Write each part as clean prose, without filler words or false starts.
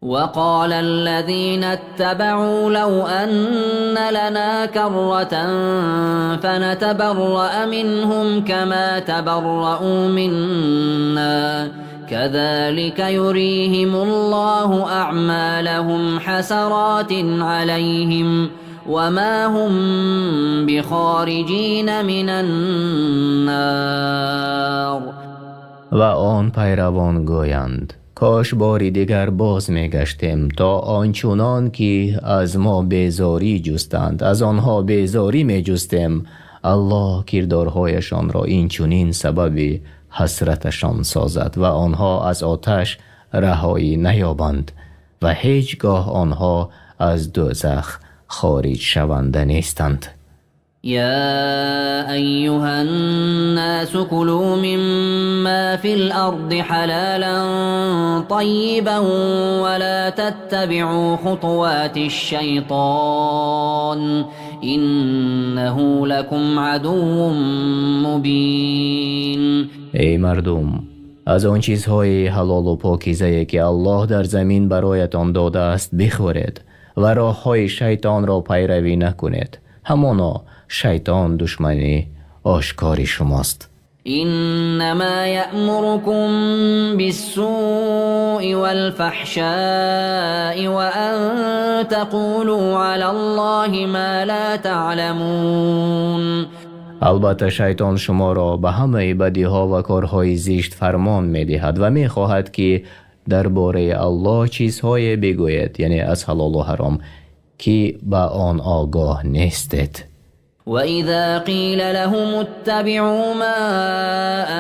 وقال الذين اتبعوا لو أن لنا كرة فنتبرأ منهم كما تبرؤوا منا كذلك يريهم الله أعمالهم حسرات عليهم وما هم بخارجين من النار. و آن پیروان گویند کاش باری دیگر باز می گشتیم تا آنچنان که از ما بیزاری جستند از آنها بیزاری می جستیم. الله کردارهایشان را این چنین سبب حسرتشان سازد و آنها از آتش رهایی نیابند و هیچگاه آنها از دوزخ خارج شونده نیستند. يا أيها الناس كلوا مما في الأرض حلالا طيبا ولا تتبعوا خطوات الشيطان إنه لكم عدو مبين. ای مردم، از آن چیزهای حلال و پاکیزه که الله در زمین برایتان داده است بخورید و راههای شیطان را پیروی نکنید، همانا شیطان دشمنی آشکاری شماست. إنما يأمركم بالسوء والفحشاء وأن تقولوا على الله ما لا تعلمون. البته شیطان شما را به همه بدی ها و کارهای زشت فرمان می دهد و می خواهد که درباره الله چیزهای بگوید، یعنی از حلال و حرام که به آن آگاه نیستید. وَإِذَا قِيلَ لَهُمُ اتَّبِعُوا مَا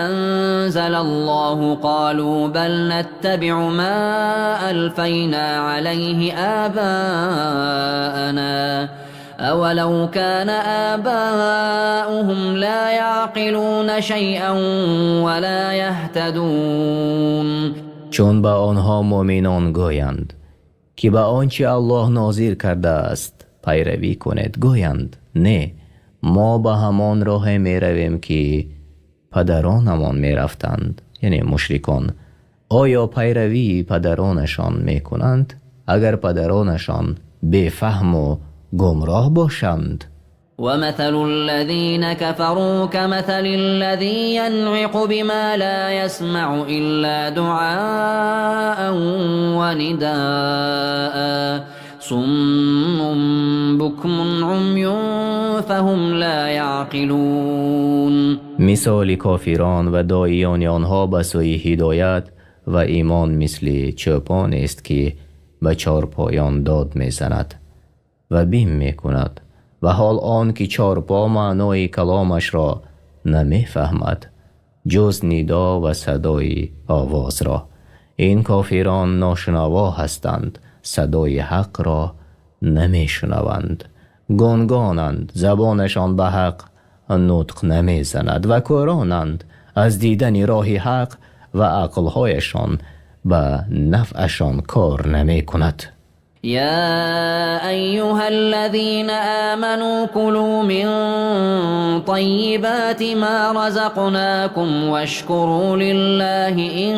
أَنزَلَ اللَّهُ قَالُوا بَلْ نَتَّبِعُ مَا أَلْفَيْنَا عَلَيْهِ آبَاءَنَا أَوَلَوْ كَانَ آبَاؤُهُمْ لَا يَعْقِلُونَ شَيْئًا وَلَا يَهْتَدُونَ. چون به آنها مؤمنان گویند که به آنچه الله نازل کرده است پیروی کنید، گویند نه، ما به همان راه می رویم که پدرانمان می رفتند، یعنی مشرکان. آیا پیروی پدرانشان می کنند اگر پدرانشان بفهم و گمراه باشند؟ ومثل الذين كفروا كمثل الذي ينعق بما لا يسمع إلا دعاء ونداء صم بكم عمي فهم لا يعقلون. مثال کافران و داعیان آنها به سوی هدایت و ایمان مثل چوپان است که به چارپایان داد میزند و بیم میکند و حال آن که چارپا معنای کلامش را نمیفهمد جز ندا و صدای آواز را. این کافران ناشنوا هستند، صدای حق را نمیشنوند، گنگانند، زبانشان به حق نطق نمیزند و کورانند از دیدن راه حق و عقلهایشان به نفعشان کار نمی کند. يا أيها الذين آمنوا كلوا من طيبات ما رزقناكم واشكروا لله إن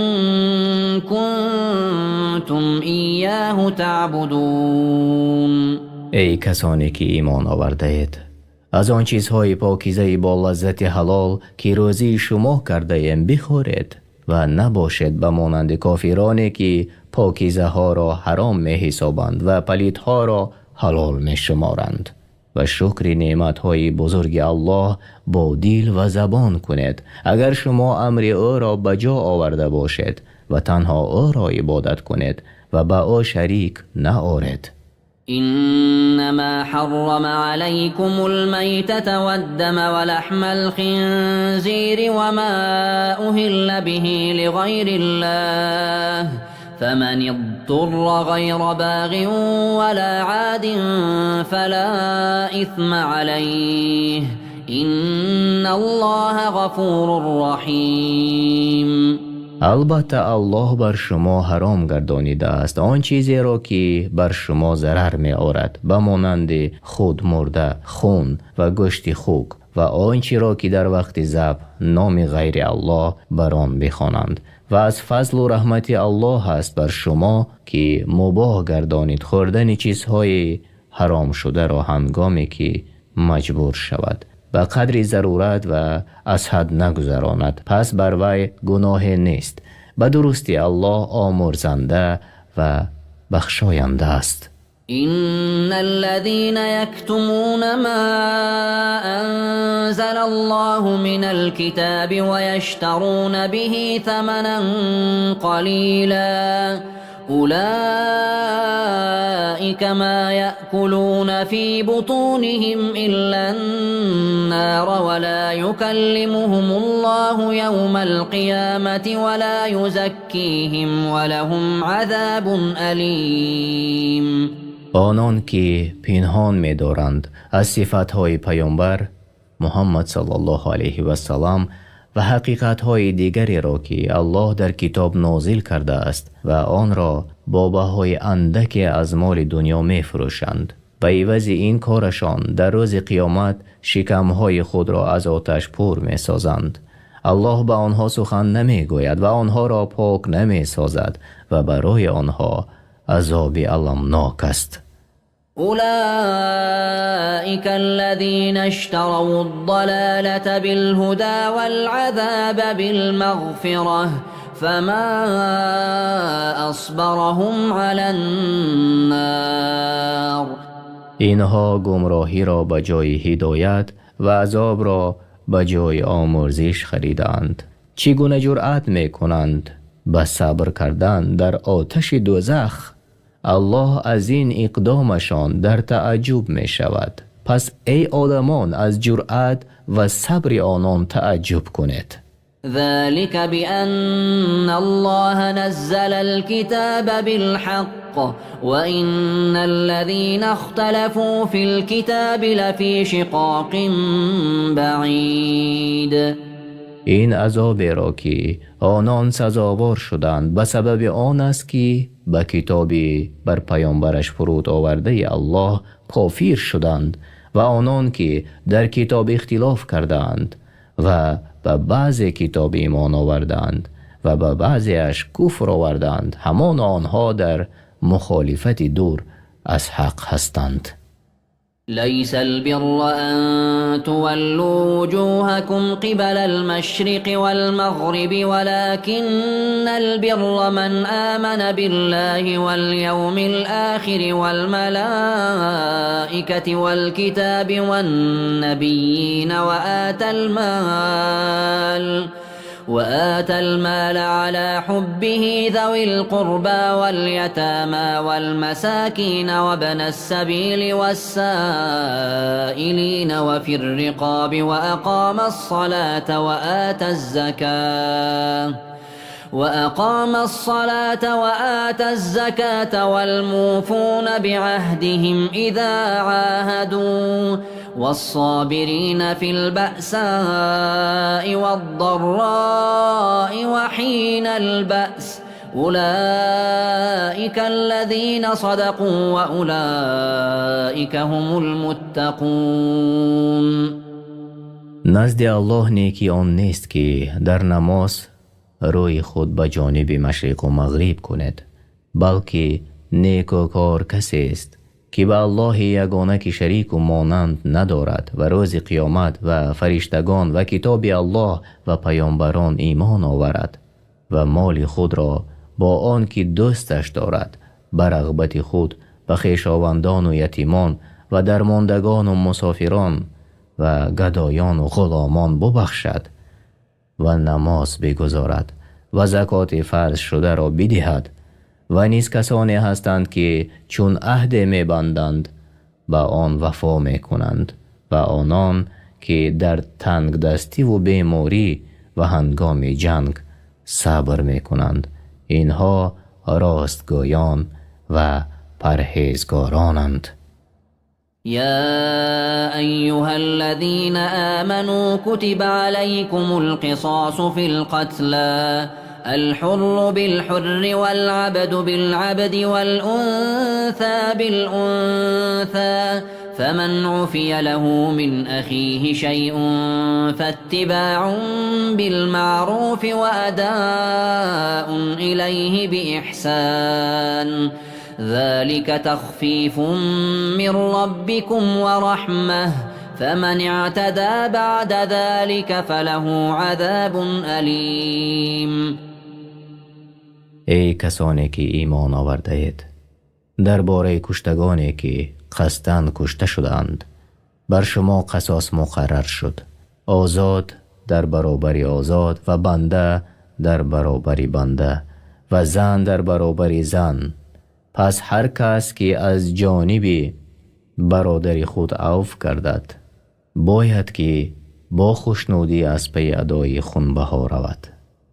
كنتم إياه تعبدون. ای کسانی که ایمان آورده اید، از آن چیزهای پاکیزه با لذت حلال که روزی شما کرده ایم بخورید و نباشید به مانند کافرانی که پاکیزه ها را حرام می حسابند و پلیت ها را حلال می شمارند. و شکر نعمت های بزرگ الله با دل و زبان کنید اگر شما امر او را بجا آورده باشید و تنها او را عبادت کنید و با او شریک نآورید. إنما حرم عليكم الميتة والدم ولحم الخنزير وما أهل به لغير الله فمن اضطر غير باغ ولا عاد فلا إثم عليه إن الله غفور رحيم. البته الله بر شما حرام گردانیده است آن چیزی را که بر شما ضرر می آورد به مانند خود مرده، خون و گوشت خوک و آنچه را که در وقت ذبح نام غیر الله بر آن بخوانند و از فضل و رحمت الله است بر شما که مباح گردانید خوردن چیزهای حرام شده را هنگامی که مجبور شود، به قدر ضرورت و از حد نگذراند، پس بر وی گناه نیست. به درستی الله آمرزنده و بخشاینده است. إن الذين يكتمون ما أنزل الله من الكتاب ويشترون به ثمنا قليلا أولئك ما يأكلون في بطونهم إلا النار ولا يكلمهم الله يوم القيامة ولا يزكيهم ولهم عذاب أليم. آنان که پنهان می دارند از صفتهای پیامبر محمد صلی الله علیه و سلم و حقیقتهای دیگری را که الله در کتاب نازل کرده است و آن را با بهای اندک از مال دنیا می فروشند، به عوض این کارشان در روز قیامت شکمهای خود را از آتش پر می سازند. الله به آنها سخن نمی گوید و آنها را پاک نمی سازد و برای آنها عذاب المناک است. أولئك الذين اشتروا الضلالة بالهدى والعذاب بالمغفرة فما أصبرهم على النار. اینها گمراهی را به جای هدایت و عذاب را به جای آمرزش خریدند. چگونه جرأت می کنند به صبر کردن در آتش دوزخ؟ الله از این اقدامشان در تعجب می شود. پس ای آدمان از جرأت و صبر آنان تعجب کنید. ذلك بأن الله نزل الكتاب بالحق وإن الذين اختلفوا في الكتاب لفي شقاق بعيد. این عذاب را که آنان سزاوار شدند به سبب آن است که به کتابی بر پیامبرش فرود آورده الله کافر شدند و آنان که در کتاب اختلاف کردند و به بعض کتاب ایمان آوردند و به بعضیش کفر آوردند، همان آنها در مخالفت دور از حق هستند. ليس البر أن تولوا وجوهكم قبل المشرق والمغرب ولكن البر من آمن بالله واليوم الآخر والملائكة والكتاب والنبيين وآتى المال على حبه ذوي القربى واليتامى والمساكين وابن السبيل والسائلين وفي الرقاب وأقام الصلاة وآتى الزكاة والموفون بعهدهم إذا عاهدوا والصابرين في البأساء والضراء وحين البأس أولئك الذين صدقوا وأولئك هم المتقون. نزد الله نیکی آن نیست که در نماز روی خود به جانب مشرق و مغرب کند، بلکه نیکوکار کسی است که به الله یگانه که شریک و مانند ندارد و روز قیامت و فرشتگان و کتاب الله و پیامبران ایمان آورد و مال خود را با آن که دوستش دارد به رغبت خود به خویشاوندان و یتیمان و درماندگان و مسافران و گدایان و غلامان ببخشد و نماز بگذارد و زکات فرض شده را بدهد. و نیز کسانی هستند که چون عهد می بندند با آن وفا می کنند و آنان که در تنگ دستی و بیماری و هنگام جنگ صبر می کنند، اینها راستگویان و پرهیزگارانند. يا أيها الذين آمنوا كتب عليكم القصاص في القتلى الحر بالحر والعبد بالعبد والأنثى بالأنثى فمن عفي له من أخيه شيء فاتباع بالمعروف وأداء إليه بإحسان ذلك تخفيف من ربكم ورحمة فمن اعتدى بعد ذلك فله عذاب أليم. ای کسانی که ایمان آورده اید، درباره کشتگانی که قصداً کشته شدند بر شما قصاص مقرر شد، آزاد در برابر آزاد و بنده در برابر بنده و زن در برابر زن. پس هر کس که از جانب برادر خود عفو کردد باید که با خوشنودی از پی ادای خونبها رود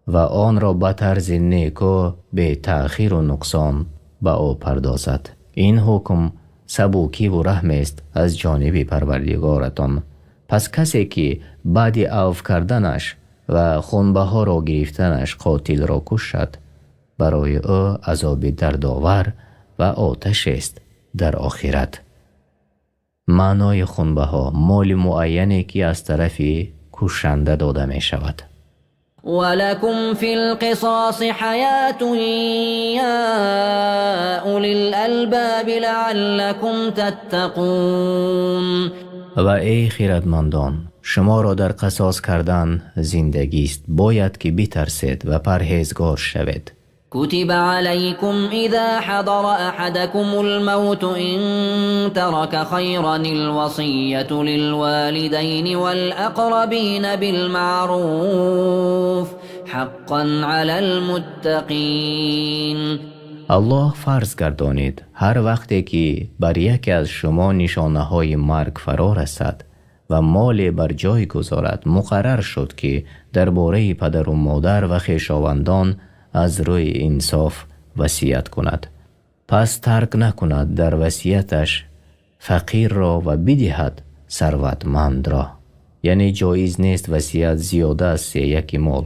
و آن را به طرز نیکو به تأخیر و نقصان به او پردازد. این حکم سبوکی و رحم است از جانب پروردگارتان. پس کسی که بعد عفو کردنش و خونبها را گرفتنش قاتل را کشد برای او عذاب دردآور و آتش است در آخرت. معنای خونبها مال معینی که از طرف کشنده داده می شود. ولكم في القصاص حياة يا أولي الألباب لعلكم تتقون. و ای خیرتمندان، شما را در قصاص کردن زندگی است، باید که بترسید و پرهیزگار شوید. كتب عليكم إذا حضر أحدكم الموت إن ترك خيرا الوصية للوالدين والأقربين بالمعروف حقا على المتقين. الله فرض گردانید هر وقتی که بر یکی از شما نشانه های مرگ فرا رسد و مال بر جای گذارد، مقرر شد که درباره پدر و مادر و خویشاوندان از روی انصاف وصیت کند. پس ترک نکند در وصیتش فقیر را و بدهد ثروتمند را. یعنی جایز نیست وصیت زیاده از یک مال.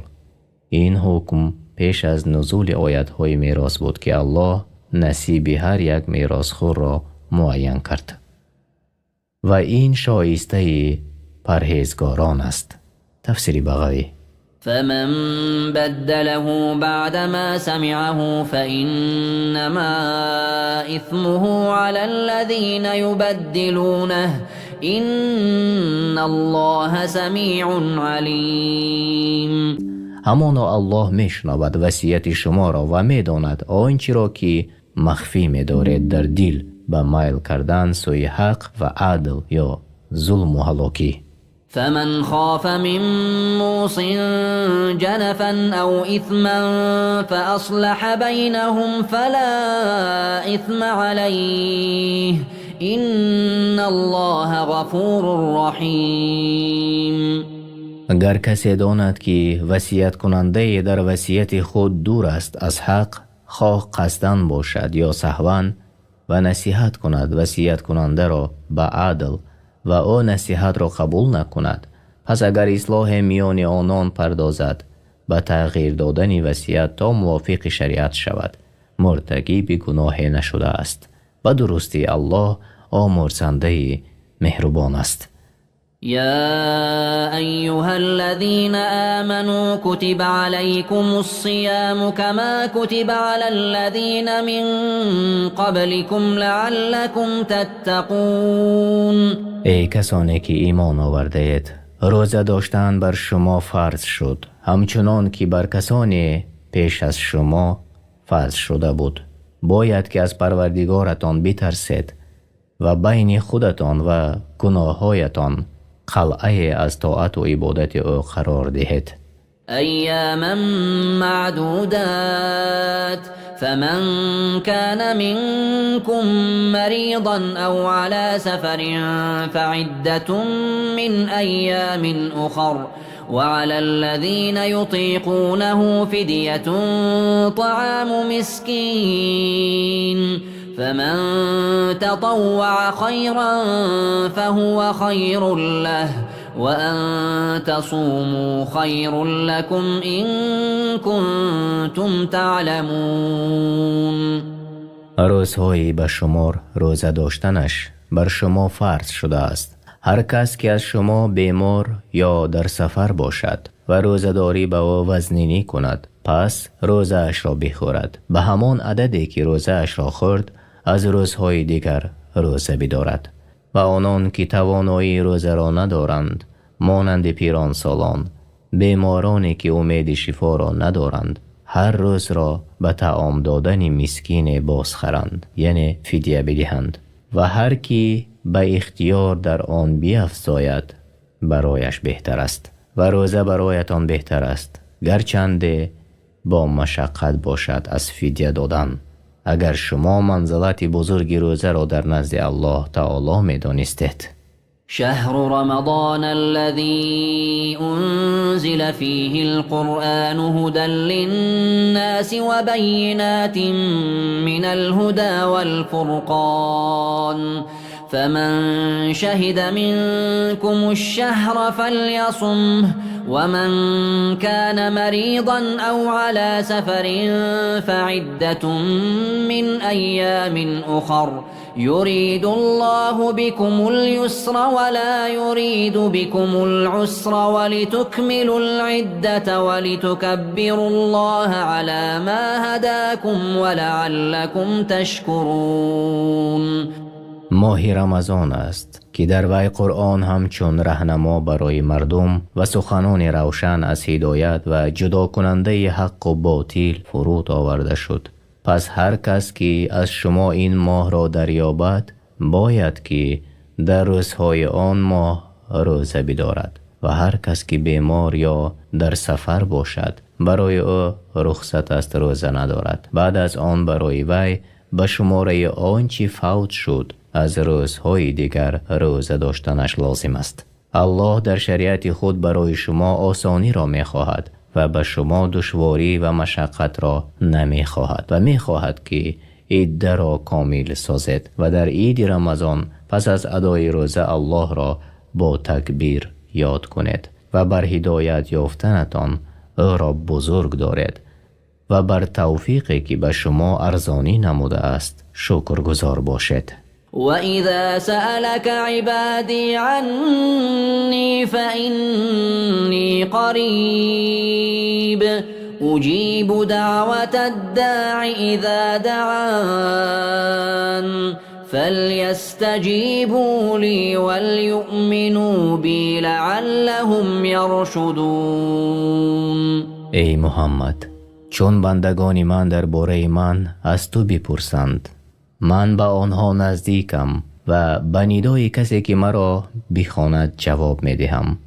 این حکم پیش از نزول آیت های میراث بود که الله نصیب هر یک میراثخوار را معین کرد و این شایسته پرهیزگاران است. تفسیر بغوی. فمن بدله بعدما سمعه فإنما إثمه على الذين يبدلونه إن الله سميع عليم. همانا الله میشنود وصیت شما را و میداند آنچه را که مخفی می‌دارید در دل به میل کردن سوی حق و عدل یا ظلم و هلاکی. فمن خاف من موص جنفا أو إثما فأصلح بينهم فلا إثم عليه إن الله غفور رحيم. اگر کسی داند که وصیت کننده در وصیت خود دور است از حق، خواه قصداً باشد یا سهواً، و نصیحت کند وصیت کننده را به عدل و او نصیحت را قبول نکند، پس اگر اصلاح میان آنان پردازد به تغییر دادن وصیت تا موافق شریعت شود، مرتکب گناه نشده است. به درستی الله آمرزنده مهربان است. يا أيها الذين آمنوا كتب عليكم الصيام كما كتب على الذين من قبلكم لعلكم تتقون. ای کسانی که ایمان آورده اید، روزه داشتن بر شما فرض شد همچنان که بر کسانی پیش از شما فرض شده بود. باید که از پروردگارتان بترسید و بین خودتان و گناههایتان قلعه از طاعت و عبادت او قرار دهید. أياما معدودات فمن كان منكم مريضا أو على سفر فعدة من أيام أخر وعلى الذين يطيقونه فدية طعام مسكين فمن تطوع خيرا فهو خير له وأن تصوموا خير لكم إن كنتم تعلمون. روزهای به شمار روزه داشتنش بر شما فرض شده است. هر کس که از شما بیمار یا در سفر باشد و روزه‌داری به او وزنینی کند، پس روزه اش را بخورد به همان عددی که روزه اش را خورد، از روزهای دیگر روزه بدارد. و آنان که توانایی روزه را ندارند، مانند پیران سالان، بیمارانی که امید شفا را ندارند، هر روز را به طعام دادن مسکین بازخرند، یعنی فدیه بدهند. و هر کی به اختیار در آن بیفزاید برایش بهتر است. و روزه برایتان بهتر است، گرچند با مشقت باشد از فدیه دادن، اگر شما منزلت بزرگ روزه را در نزد الله تعالی می دانستید. شهر رمضان الذي أنزل فيه القرآن هدى للناس وبينات من الهدى والفرقان فمن شهد منكم الشهر فليصمه ومن كان مريضا أو على سفر فعدة من أيام أخر يريد الله بكم اليسر ولا يريد بكم العسر ولتكملوا العدة ولتكبروا الله على ما هداكم ولعلكم تشكرون. ماه رمضان است که در وی قرآن همچون رهنما برای مردم و سخنان روشن از هدایت و جدا کننده حق و باطل فرود آورده شد. پس هر کس که از شما این ماه را دریابد باید که در روزهای آن ماه روزه بدارد و هر کس که بیمار یا در سفر باشد برای او رخصت است روزه ندارد. بعد از آن برای وی به شماره آنچه فوت شد از روزهای دیگر روزه داشتنش لازم است. الله در شریعت خود برای شما آسانی را می خواهد و به شما دشواری و مشقت را نمی خواهد و می خواهد که عید را کامل سازید و در عید رمضان پس از ادای روزه الله را با تکبیر یاد کنید و بر هدایت یافتنتان او را بزرگ دارید و بر توفیقی که به شما ارزانی نموده است شکرگزار باشید. وَإِذَا سَأَلَكَ عِبَادِي عَنِّي فَإِنِّي قَرِيبٌ أُجِيبُ دَعْوَةَ الدَّاعِ إِذَا دَعَانِ فَلْيَسْتَجِيبُوا لِي وَلْيُؤْمِنُوا بِي لَعَلَّهُمْ يَرْشُدُونَ. ای محمد، چون بندگان من درباره من از تو بپرسند، من به آنها نزدیکم و به ندای کسی که مرا بخواند جواب می دهم.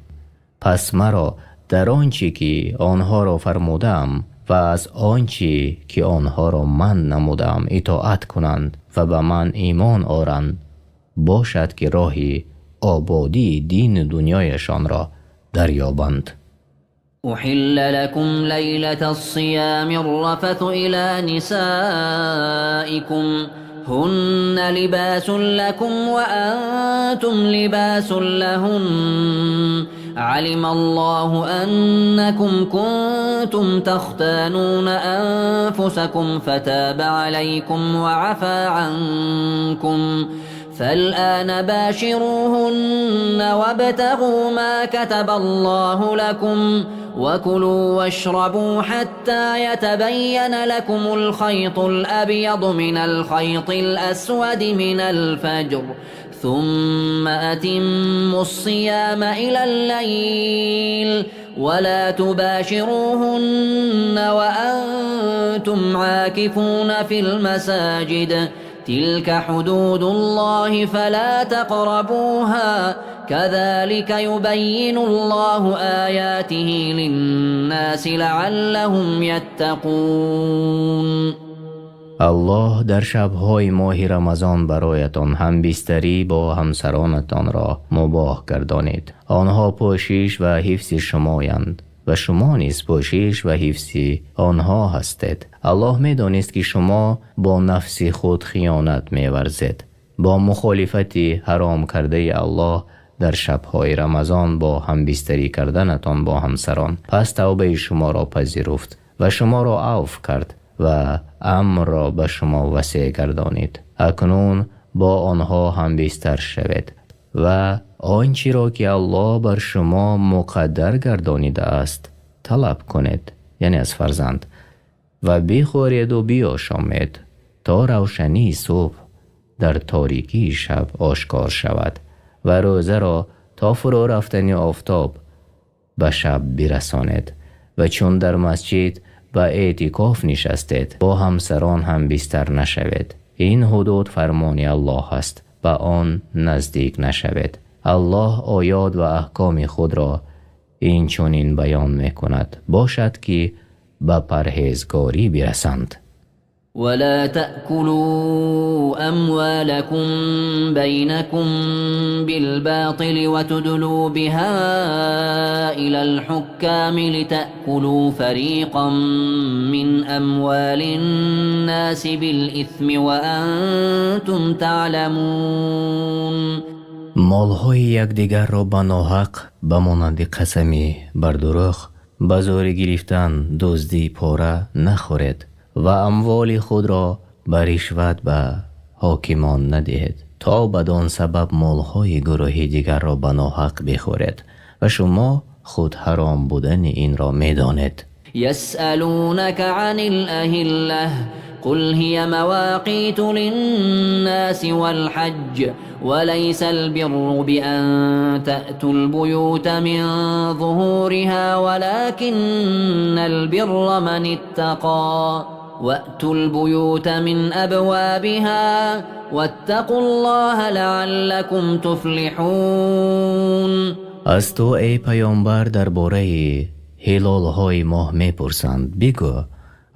پس مرا در آنچه که آنها را فرمودم و از آنچه که آنها را من نمودم اطاعت کنند و به من ایمان آورند، باشد که راهی آبادی دین دنیایشان را دریابند. أحل لكم ليلة الصيام الرفث إلى نسائكم هن لباس لكم وأنتم لباس لهن علم الله أنكم كنتم تختانون أنفسكم فتاب عليكم وعفى عنكم فالآن باشروهن وابتغوا ما كتب الله لكم وكلوا واشربوا حتى يتبين لكم الخيط الأبيض من الخيط الأسود من الفجر ثم أتموا الصيام إلى الليل ولا تباشروهن وأنتم عاكفون في المساجد تلك حدود الله فلا تقربوها كذلك يبين الله آياته للناس لعلهم يتقون. الله در شبهای ماه رمضان برایتان همبستری با همسرانتان را مباح گردانید. آنها پوشش و حفظ شمایند و شما نیز پوشش و حفظ آنها هستید. الله می دانست که شما با نفس خود خیانت می ورزید. با مخالفت حرام کرده الله در شبهای رمضان با همبستری کردنتان با همسران، پس توبه شما را پذیرفت و شما را عفو کرد و امر را به شما وسیع گردانید. اکنون با آنها هم بیشتر شود و آنچه را که الله بر شما مقدر گردانیده است طلب کنید، یعنی از فرزند، و بخورید و بیاشامید تا روشنی صبح در تاریکی شب آشکار شود و روزه را تا فرو رفتن آفتاب به شب برسانید و چون در مسجد و اعتکاف نشستید با همسران هم بیشتر نشوید. این حدود فرمان الله است، به آن نزدیک نشوید. الله آیات و احکام خود را این چنین بیان میکند باشد که به پرهیزگاری برسند. ولا تأكلوا أموالكم بينكم بالباطل وتدلوا بها إلى الحكام لتأكلوا فريقا من أموال الناس بالإثم وأنتم تعلمون. مالهای یکدیگر را به ناحق به مانند قسمی بر دروغ به زور گرفتن دزدی پاره نخورید و اموال خود را به رشوت به حاکمان ندهید تا بدان سبب مالهای گروهی دیگر را به ناحق بخورید و شما خود حرام بودن این را میدانید. يسألونك عن الأهلة قل هي مواقيت للناس والحج وليس البر بأن تأتوا البيوت من ظهورها ولكن البر من اتقى وأتوا البيوت من أبوابها واتقوا الله لعلكم تفلحون. از تو ای پیامبر درباره هلال های ماه میپرسند، بگو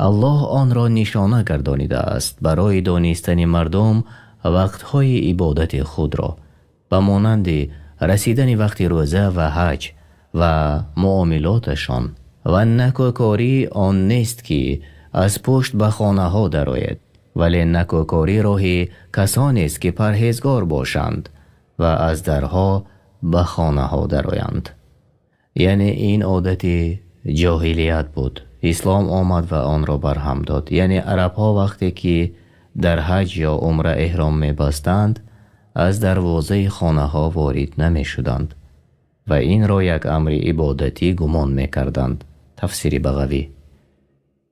الله آن را نشانه گردانیده است برای دانستن مردم وقتهای عبادت خود را به مانند رسیدن وقت روزه و حج و معاملاتشان و نکوکاری آن نیست که از پشت به خانه ها درآید، ولی نکوکاری راه کسانی است که پرهیزگار باشند و از درها به خانه ها درآیند. یعنی این عادت جاهلیت بود. اسلام آمد و آن را برهم داد. یعنی عرب ها وقتی که در حج یا عمره احرام می بستند از دروازه خانه ها وارد نمی شدند و این را یک امر عبادتی گمان می کردند. تفسیر بغوی.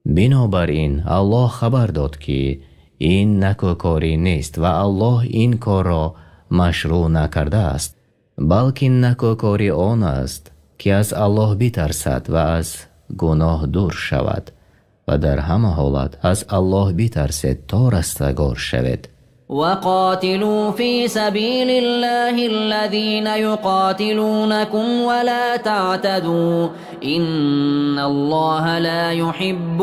بنابراین الله خبر داد که این نکوکاری نیست و الله این کار را مشروع نکرده است، بلکه نکوکاری آن است که از الله بترسد و از گناه دور شود و در همه حالت از الله بترسد تا رستگار شود. وقاتلوا في سبيل الله الذين يقاتلونكم ولا تعتدوا إن الله لا يحب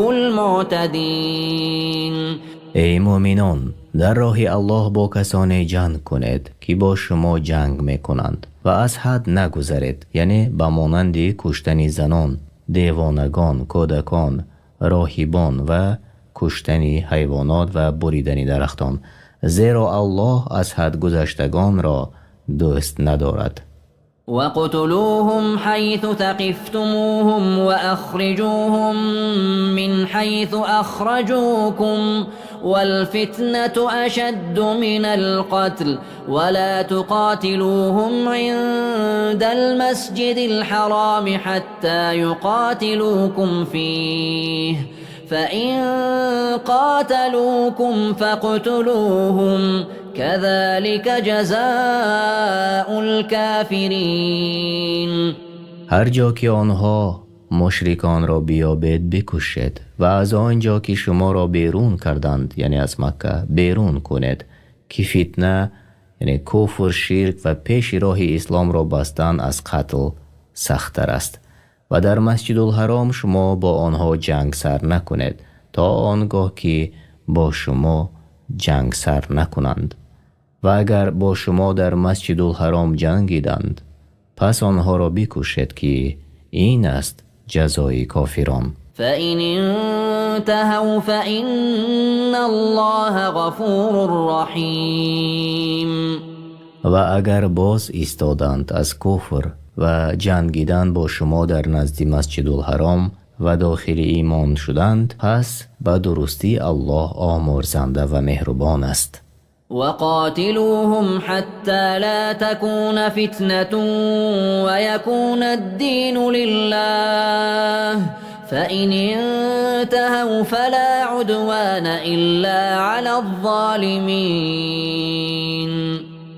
المعتدين. ای مؤمنان، در راه الله با کسانی جنگ کنید که با شما جنگ میکنند و از حد نگذرید، یعنی به مانند کشتن زنان، دیوانگان، کودکان، راهبان و کشتن حیوانات و بریدن درختان، زیرا الله از حد گذشتگان را دوست ندارد. وقتلوهم حيث ثقفتموهم وأخرجوهم من حيث أخرجوكم والفتنة أشد من القتل ولا تقاتلوهم عند المسجد الحرام حتى يقاتلوكم فيه فإن قاتلوكم فاقتلوهم كذلك جزاء الكافرين. هر جا که آنها مشرکان را بیابید بکشید و از آنجا که شما را بیرون کردند، یعنی از مکه، بیرون کنید که فتنه یعنی کفر، شرک و پیش راه اسلام را بستن از قتل سخت‌تر است و در مسجد الحرام شما با آنها جنگ سر نکنید تا آنگاه که با شما جنگ سر نکنند و اگر با شما در مسجد الحرام جنگیدند پس آنها را بکشید که این است جزای کافران. فإن انتهوا فإن الله غفور رحیم. و اگر باز ایستادند از کفر و جنگیدن با شما در نزد مسجد الحرام و داخل ایمان شدند پس به درستی الله آمرزنده و مهربان است. وقاتلوهم حتى لا تكون فتنة ويكون الدين لله فإن انتهوا فلا عدوان إلا على الظالمين.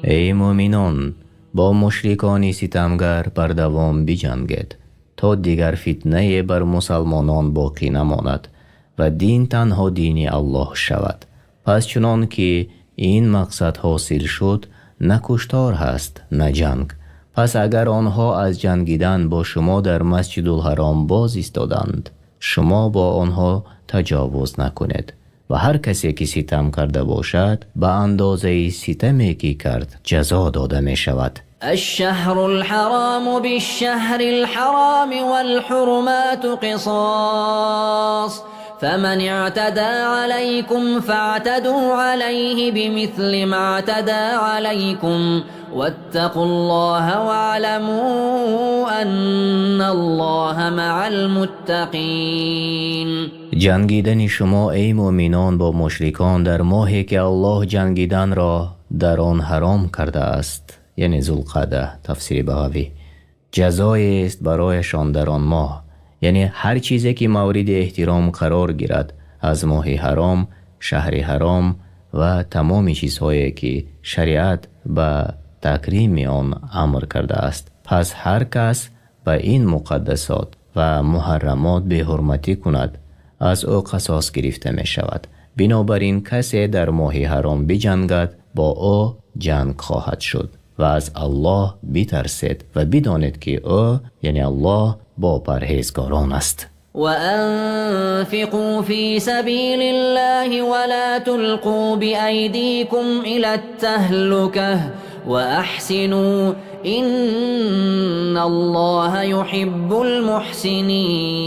ای مؤمنان، با مشرکانی ستمگر بر دوام بجنگید تا دیگر فتنه بر مسلمانان باقی نماند و دین تنها دین الله شود. پس چنان که این مقصد حاصل شد، نه کشتار هست نه جنگ. پس اگر آنها از جنگیدن با شما در مسجد الحرام باز ایستادند، شما با آنها تجاوز نکنید و هر کسی که ستم کرده باشد به اندازه ستمی که کرد جزا داده می شود. الشهر الحرام بالشهر الحرام والحرمات قصاص فمن اعتدى عليكم فاعتدوا عليه بمثل ما اعتدى عليكم واتقوا الله واعلموا ان الله مع المتقين. جنگیدن شما ای مؤمنان با مشرکان در ماهی که الله جنگیدن را در آن حرام کرده است، یعنی ذوالقعده، تفسیر بهاوی، جزایی است برایشان در آن ماه، یعنی هر چیزی که مورد احترام قرار گیرد از ماه حرام، شهر حرام و تمام چیزهایی که شریعت به تکریم آن امر کرده است. پس هر کس به این مقدسات و محرمات به حرمتی کند از او قصاص گرفته می شود. بنابراین کسی در ماه حرام بجنگد با او جنگ خواهد شد و از الله بترسید و بدانید که او یعنی الله با پرهیزگاران است. وأنفقوا في سبيل الله ولا تلقوا بأيديكم إلى التهلكة وأحسنوا إن الله يحب المحسنين.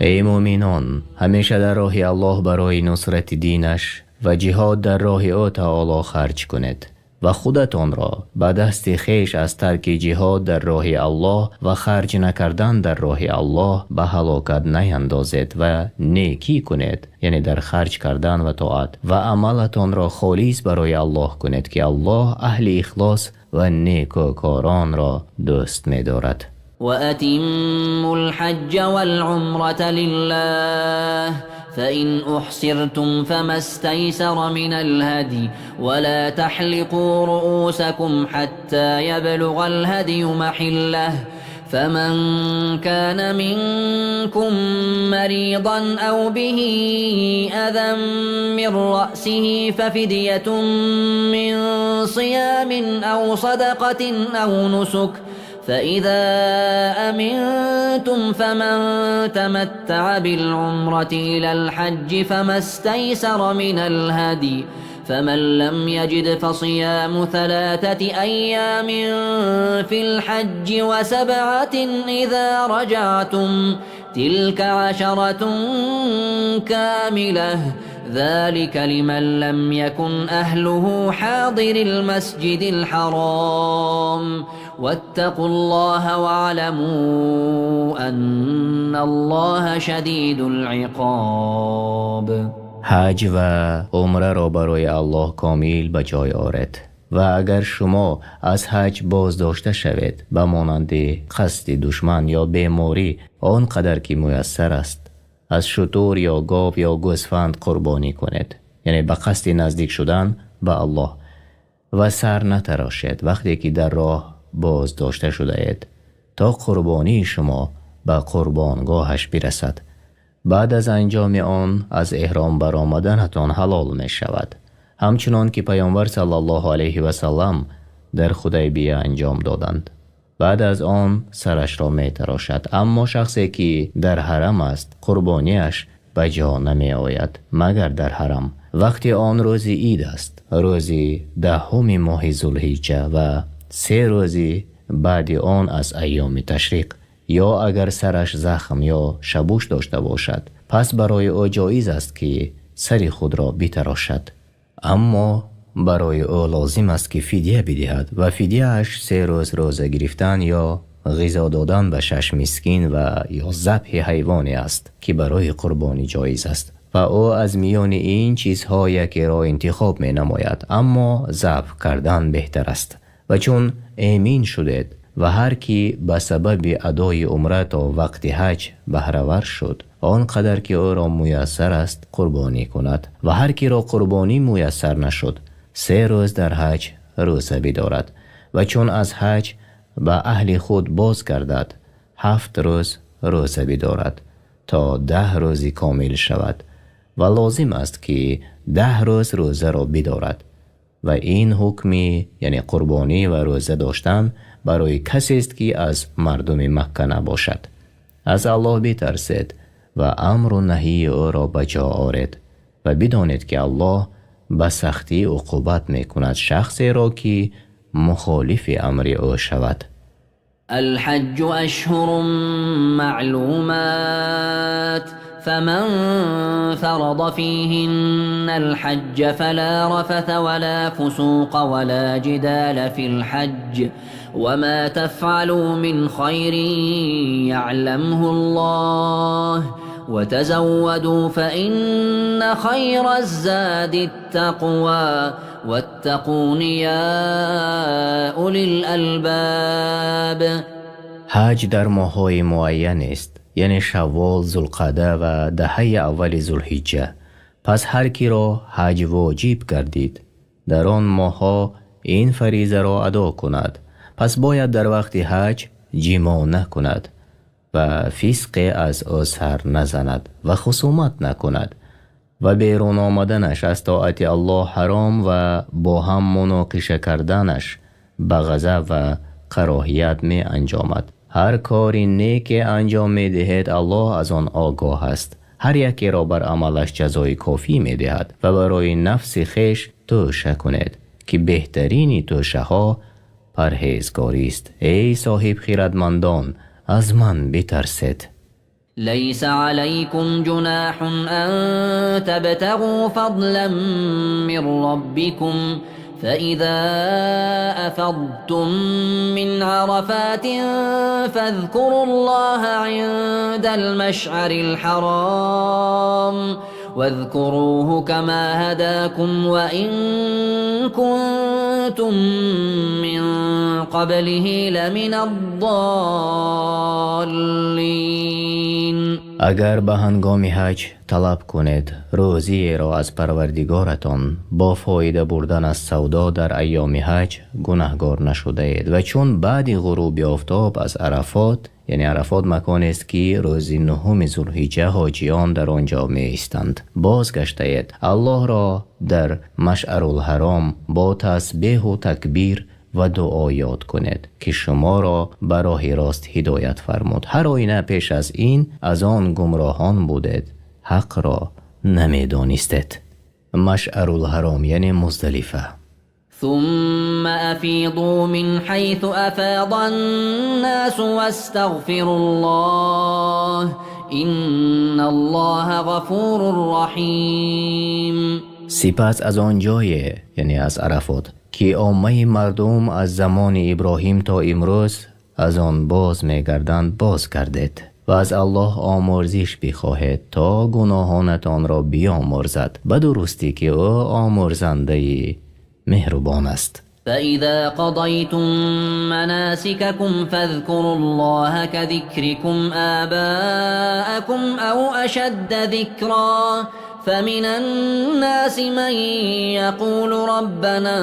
ای مؤمنان، همیشه در راه الله برای نصرت دینش و جهاد در راه او تعالی خرج کنید و خودتان را به دست خیش از ترک جهاد در راه الله و خرج نکردن در راه الله به هلاکت نیندازید و نیکی کنید، یعنی در خرج کردن و طاعت، و عملتان را خالص برای الله کنید که الله اهل اخلاص و نیکوکاران را دوست می دارد. وأتموا الحج والعمرة لله فإن أحصرتم فما استيسر من الهدي ولا تحلقوا رؤوسكم حتى يبلغ الهدي محله فمن كان منكم مريضا أو به أذى من رأسه ففدية من صيام أو صدقة أو نسك فإذا أمنتم فمن تمتع بالعمرة إلى الحج فما استيسر من الهدي فمن لم يجد فصيام 3 أيام في الحج و7 إذا رجعتم تلك 10 كاملة ذلك لمن لم يكن أهله حاضر المسجد الحرام واتقوا الله واعلموا أن الله شديد العقاب. حج و عمره را برای الله کامل به جای آورید و اگر شما از حج باز داشته شوید به مانند قصد دشمن یا بیماری آنقدر که میسر است، از شتر یا گاو یا گوسفند قربانی کنید، یعنی به قصد نزدیک شدن به الله، و سر نتراشید وقتی که در راه باز داشته شده اید تا قربانی شما به قربانگاهش برسد. بعد از انجام آن از احرام برآمدنتان حلال می شود، همچنان که پیامبر صلی الله علیه و سلم در حدیبیه انجام دادند. بعد از آن سرش را می تراشد، اما شخصی که در حرم است قربانیش به جا نمی آید مگر در حرم. وقتی آن روز عید است، روز 10 ماه ذوالحجه و 3 روز بعد آن از ایام تشریق، یا اگر سرش زخم یا شبوش داشته باشد پس برای او جایز است که سر خود را بتراشد، اما برای او لازم است که فدیه بدهد و فدیه اش 3 روز روزه گرفتن یا غذا دادن به 6 مسکین و یا ذبح حیوانی است که برای قربانی جایز است. و او از میان این چیزها یکی را انتخاب می نماید، اما ضبط کردن بهتر است. و چون امین شدید و هر کی به سبب ادای عمره تا وقت حج بهره‌ور شد، آنقدر که او را میسر است قربانی کند، و هر کی را قربانی میسر نشد 3 روز در حج روزه بدارد، و چون از حج به اهل خود باز گردد 7 روز روزه بدارد تا 10 روزی کامل شود، و لازم است که 10 روز روزه را بدارد. و این حکمی یعنی قربانی و روزه داشتن برای کسی است که از مردم مکه نباشد. از الله بترسید و امر و نهی او را بجا آورید و بدانید که الله به سختی عقوبت میکند شخصی را که مخالف امر او شود. الحج أشهر معلومات فمن فرض فيهن الحج فلا رفث ولا فسوق ولا جدال في الحج وما تفعلوا من خير يعلمه الله وتزودوا فإن خير الزاد التقوى واتقون يا أولي الألباب. حج در ماه‌های معین است، یعنی شوال، ذوالقعده و دهه اول ذوالحجه. پس هر کی را حج واجب گردید در آن ماه‌ها این فریضه را ادا کند. پس باید در وقت حج جماع نکند و فسق از او سر نزند و خصومت نکند و بیرون آمدنش از طاعت الله حرام و با هم مناقشه کردنش به غضب و کراهیت می انجامد. هر کاری نیک انجام می دهد الله از آن آگاه است. هر یکی را بر عملش جزای کافی می دهد و برای نفس خیش توشه کنید که بهترین توشه ها پرهیزگاری است. ای صاحب خیرتمندان، از من بترسید. ليس عليكم جناح أن تبتغوا فضلا من ربكم فإذا أفضتم من عرفات فاذكروا الله عند المشعر الحرام واذكروه كما هداكم وإن كنتم من قبله لمن الضالين. اگر به هنگام حج طلب کنید روزی را از پروردگارتان با فایده بردن از سودا در ایام حج گناهگار نشده اید. و چون بعد غروب آفتاب از عرفات، یعنی عرفات مکان است که روز 9 ذوالحجه حاجیان در آنجا می ایستند، بازگشته اید، الله را در مشعر الحرام با تسبیح و تکبیر و دعا یاد کنید که شما را به راه راست هدایت فرمود. هر آینه پیش از این از آن گمراهان بودید، حق را نمی دانستید. مشعر الحرام یعنی مزدلفه. ثم أفيضوا من حيث أفاض الناس واستغفروا الله إن الله غفور رحيم. سپس از آن جای یعنی از عرفات که عامه مردم از زمان ابراهیم تا امروز از آن باز می‌گردند باز گردید و از الله آمرزش بخواهید تا گناهانتان را بیامرزد به درستی که او آمرزنده مهربان است. فإذا قضيتم مناسككم فاذكروا الله كذكركم آباءكم أو أشد ذكرا فمن الناس من يقول ربنا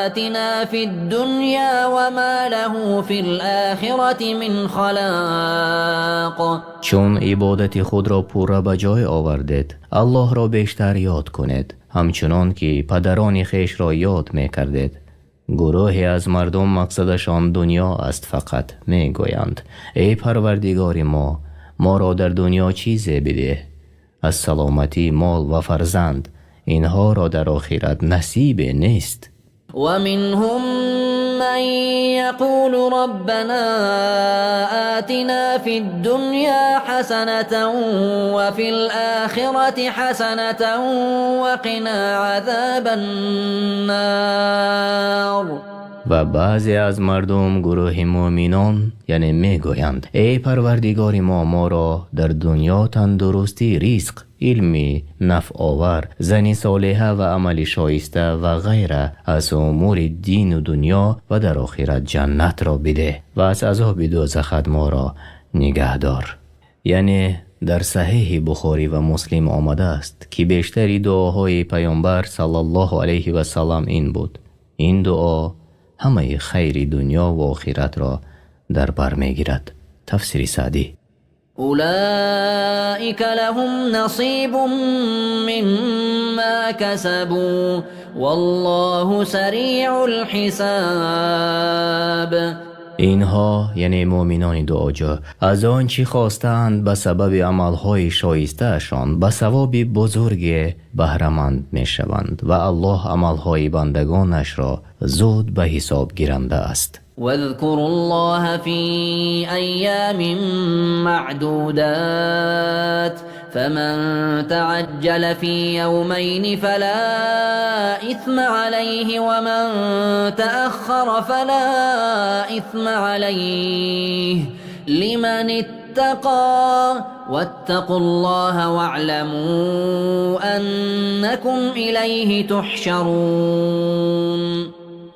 آتنا في الدنيا وما له في الآخرة من خلاق. چون عبادت خود را پورا به جای آوردید الله را بیشتر یاد کنید، همچنان که پدران خیش را یاد می کردید. گروهی از مردم مقصدشان دنیا است فقط. می گویند ای پروردگار ما را در دنیا چیزی بده، از سلامتی، مال و فرزند، اینها را در آخرت نصیب نیست. ومنهم من يقول ربنا آتنا في الدنيا حسنة وفي الآخرة حسنة وقنا عذاب النار. و بعضی از مردم گروه مؤمنان یعنی می گویند ای پروردگار ما را در دنیا تندرستی، رزق، علمی نفع آور، زنی صالحه و عمل شایسته و غیره از امور دین و دنیا و در آخرت جنت را بده و از عذاب دوزخ ما را نگه دار. یعنی در صحیح بخاری و مسلم آمده است که بیشتری دعاهای پیامبر صلی الله علیه و سلم این بود. این دعا همه خیر دنیا و آخرت را در بر میگیرد. تفسیر سعدی. أولئك لهم نصيب مما كسبوا والله سریع الحساب. اینها یعنی مؤمنان دعاجو از آنچه خواستند به سبب عملهای شایسته‌شان به ثواب بزرگ بهره‌مند می‌شوند و الله عملهای بندگانش را زود به حساب گیرنده است. واذكروا الله في أيام معدودات فمن تعجل في يومين فلا إثم عليه ومن تأخر فلا إثم عليه لمن اتقى واتقوا الله واعلموا أنكم إليه تحشرون.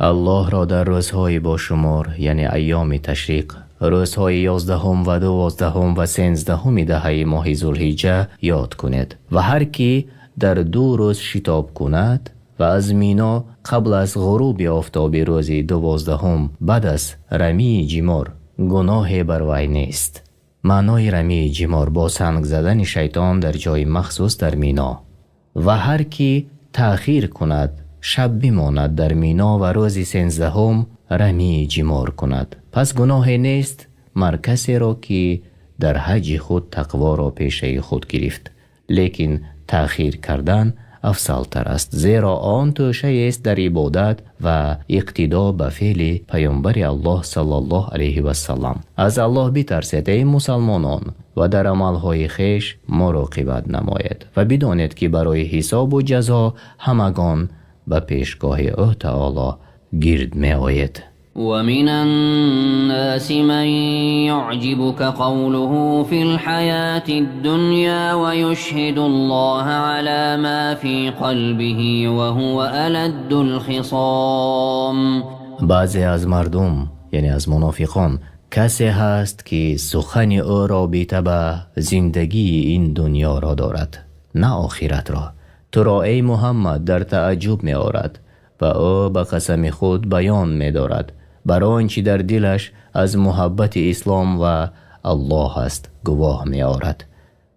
الله را در روزهای با شمار یعنی ایام تشریق، روزهای 11 و 12 و 13 دهه ماه ذوالحجه یاد کنید و هر کی در 2 روز شتاب کند و از مینا قبل از غروب آفتاب روز 12 بعد از رمی جمار گناه بر وی نیست. معنای رمی جمار با سنگ زدن شیطان در جای مخصوص در مینا. و هر کی تأخیر کند شب بماند در مینا و روز 13 رمی جمار کند، پس گناه نیست مر کسی را که در حج خود تقوا را پیشه خود گرفت، لیکن تأخیر کردن افضل تر است، زیرا آن توشه است در عبادت و اقتدا به فعل پیامبر الله صلی الله علیه و سلم. از الله بترسید ای مسلمانان و در عملهای خویش مراقبت نماید و بدانید که برای حساب و جزا همگان به پیشگاه او تعالی گرد می آید. ومن الناس من يعجبك قوله في الحياة الدنيا ويشهد الله على ما في قلبه وهو ألد الخصام. بعضی از مردم یعنی از منافقان کسی هست که سخن او را بی‌تبع زندگی این دنیا را دارد نه آخرت را. تو را ای محمد در تعجب می آورد و او به قسم خود بیان می دارد برای آنچه در دلش از محبت اسلام و الله است گواه می آورد،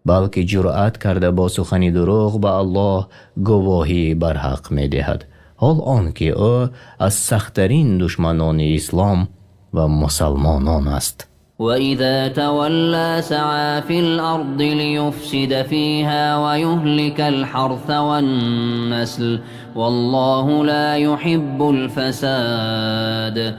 بلکه جرأت کرده با سخن دروغ به الله گواهی بر حق می دهد، حال آنکه او از سخت‌ترین دشمنان اسلام و مسلمانان است. وإذا تولى سعى في الأرض ليفسد فيها ويهلك الحرث والنسل والله لا يحب الفساد.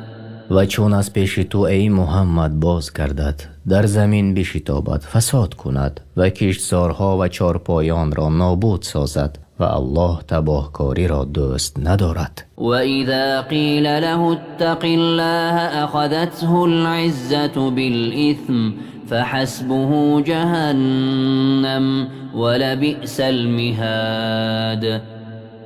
و چون از پیش تو ای محمد باز گردد در زمین بشتابد، فساد کند و کشتزارها و چارپایان را نابود سازد و الله تباهکاری را دوست ندارد. و اذا قیل له اتق الله اخذته العزة بالإثم فحسبه جهنم ولبئس المهاد.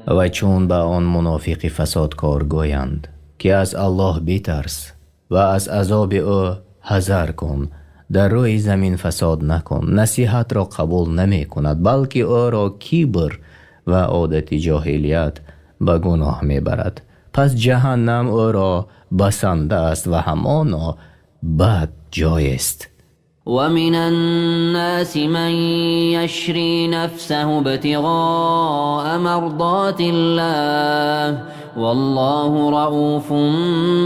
و چون به آن منافق فسادکار گویند که از الله بترس و از عذاب او حذر کن، در روی زمین فساد نکن، نصیحت را قبول نمی کند بلکه او را کبر و عادت جاهلیت به گناه می برد، پس جهنم او را بسنده است و همانا بد جای است. ومن الناس من يشري نفسه ابتغاء مرضات الله والله رؤوف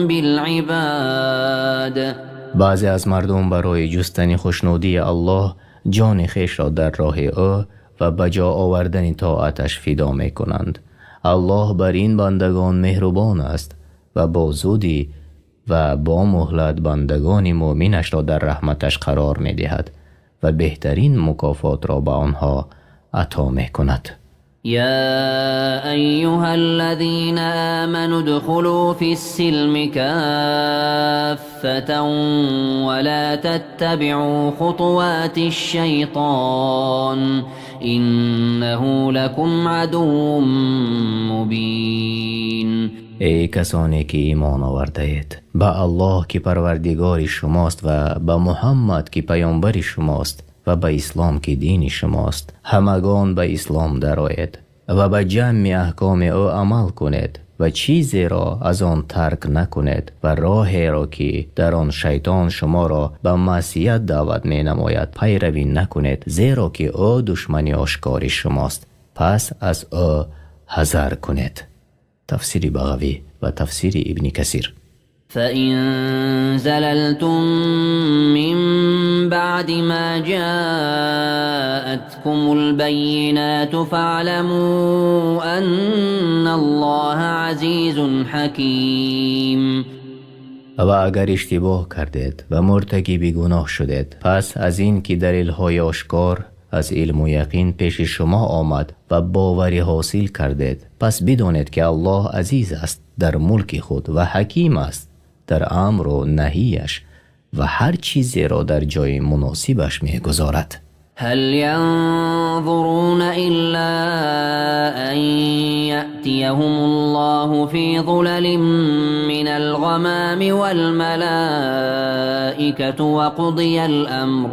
بالعباد. بعضی از مردم برای جستن خوشنودی الله جان خویش را در راه او و بجا آوردن طاعتش فدا می کنند. الله بر این بندگان مهربان است و با زودی و با مهلت بندگان مؤمنش را در رحمتش قرار می دهد و بهترین مکافات را به آنها عطا می کند. يا أيها الذين آمنوا ادخلوا في السلم كافة ولا تتبعوا خطوات الشيطان إنه لكم عدو مبين. ای کسانی که ایمان آورده اید به الله که پروردگار شماست و به محمد که پیامبر شماست و به اسلام که دین شماست، همگان به اسلام درآیید و به جمع احکام او عمل کنید و چیزی را از آن ترک نکنید و راهی را که در آن شیطان شما را به معصیت دعوت می نماید پیروی نکنید، زیرا که او دشمنی آشکار شماست، پس از او حذر کنید. تفسیر بغوی و تفسیر ابن کثیر. فإن زللتم من بعد ما جاءتكم البينات فاعلموا أن الله عزيز حكيم. و اگر اشتباه کردید و مرتکب گناه شدید پس از این که دلیل های آشکار از علم و یقین پیش شما آمد و باوری حاصل کردید، پس بدانید که الله عزیز است در ملک خود و حکیم است در امر و نهیش و هر چیزی را در جای مناسبش می گذارد. هل ينظرون إلا أن يأتيهم الله في ظلل من الغمام والملائكة وقضي الأمر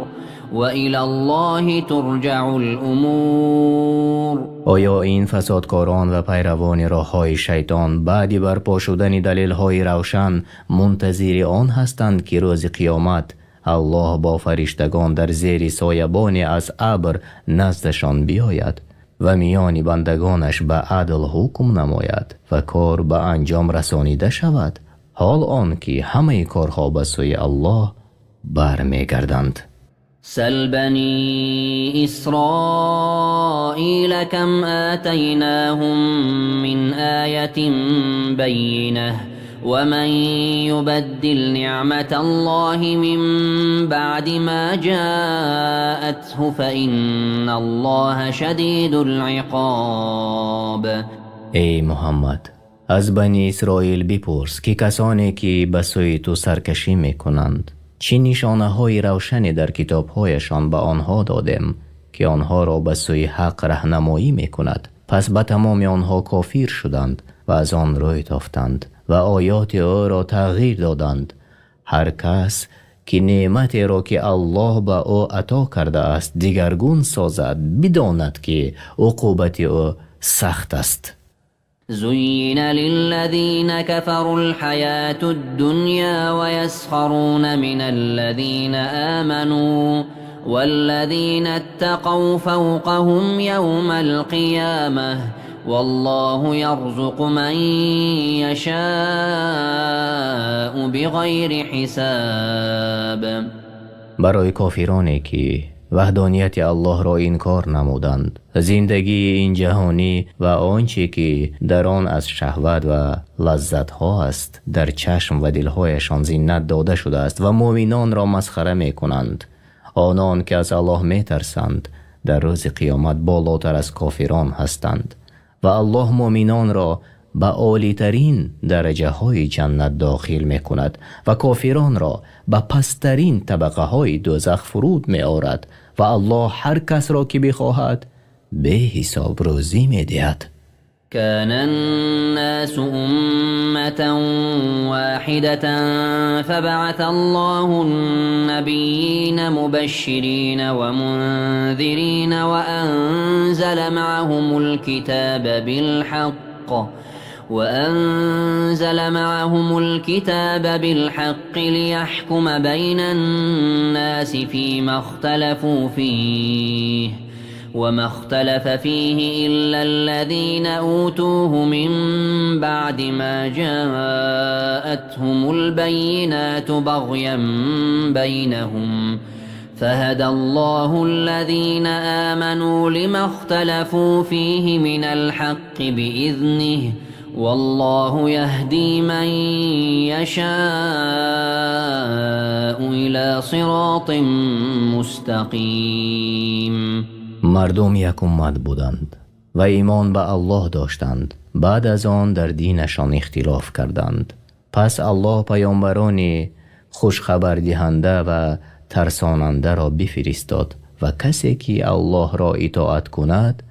وإلى الله ترجع الأمور. آیا این فسادکاران و پیروان راه‌های شیطان بعد برپا شدن دلیل‌های روشن منتظر آن هستند که روز قیامت الله با فرشتگان در زیر سایبانی از ابر نزدشان بیاید و میان بندگانش به عدل حکم نماید و کار به انجام رسانیده شود، حال آن که همه کارها به سوی الله برمیگردند. سل بني إسرائيل كم آتيناهم من آية بينة ومن يبدل نعمة الله من بعد ما جاءته فإن الله شديد العقاب. ای محمد، از بنی اسرائیل بپرس که کسانی که به سوی تو سرکشی میکنند چی نشانه های روشنی در کتاب هایشان به آنها دادیم که آنها را به سوی حق راهنمایی میکند، پس به تمام آنها کافر شدند و از آن روی تافتند و آیات او را تغییر دادند. هر کس که نعمتی را که الله به او عطا کرده است دیگرگون سازد بداند که عقوبت او سخت است. زين للذين كفروا الحياة الدنيا ويسخرون من الذين آمنوا والذين اتقوا فوقهم يوم القيامة والله يرزق من يشاء بغير حساب. برای کافرانی که وحدانیت الله را انکار نمودند، زندگی این جهانی و آنچه که در آن از شهوت و لذت ها است در چشم و دلهایشان زینت داده شده است و مؤمنان را مسخره می کنند. آنان که از الله می ترسند در روز قیامت بالاتر از کافران هستند و الله مؤمنان را به عالی ترین درجه های جنت داخل می کند و کافران را به پسترین طبقه های دوزخ فرود می آورد و الله هر کس را که بخواهد به حساب روزی می دهد. كان الناس أمة واحدة فبعث الله النبيين مبشرين ومنذرين وأنزل معهم الكتاب بالحق ليحكم بين الناس فيما اختلفوا فيه وما اختلف فيه إلا الذين أوتوه من بعد ما جاءتهم البينات بغيا بينهم فهدى الله الذين آمنوا لما اختلفوا فيه من الحق بإذنه والله يهدي من يشاء إلى صراط مستقيم. مردم یک امت بودند و ایمان به الله داشتند، بعد از آن در دینشان اختلاف کردند، پس الله پیامبرانی خوش خبر دهنده و ترساننده را بفرستاد و کسی که الله را اطاعت کند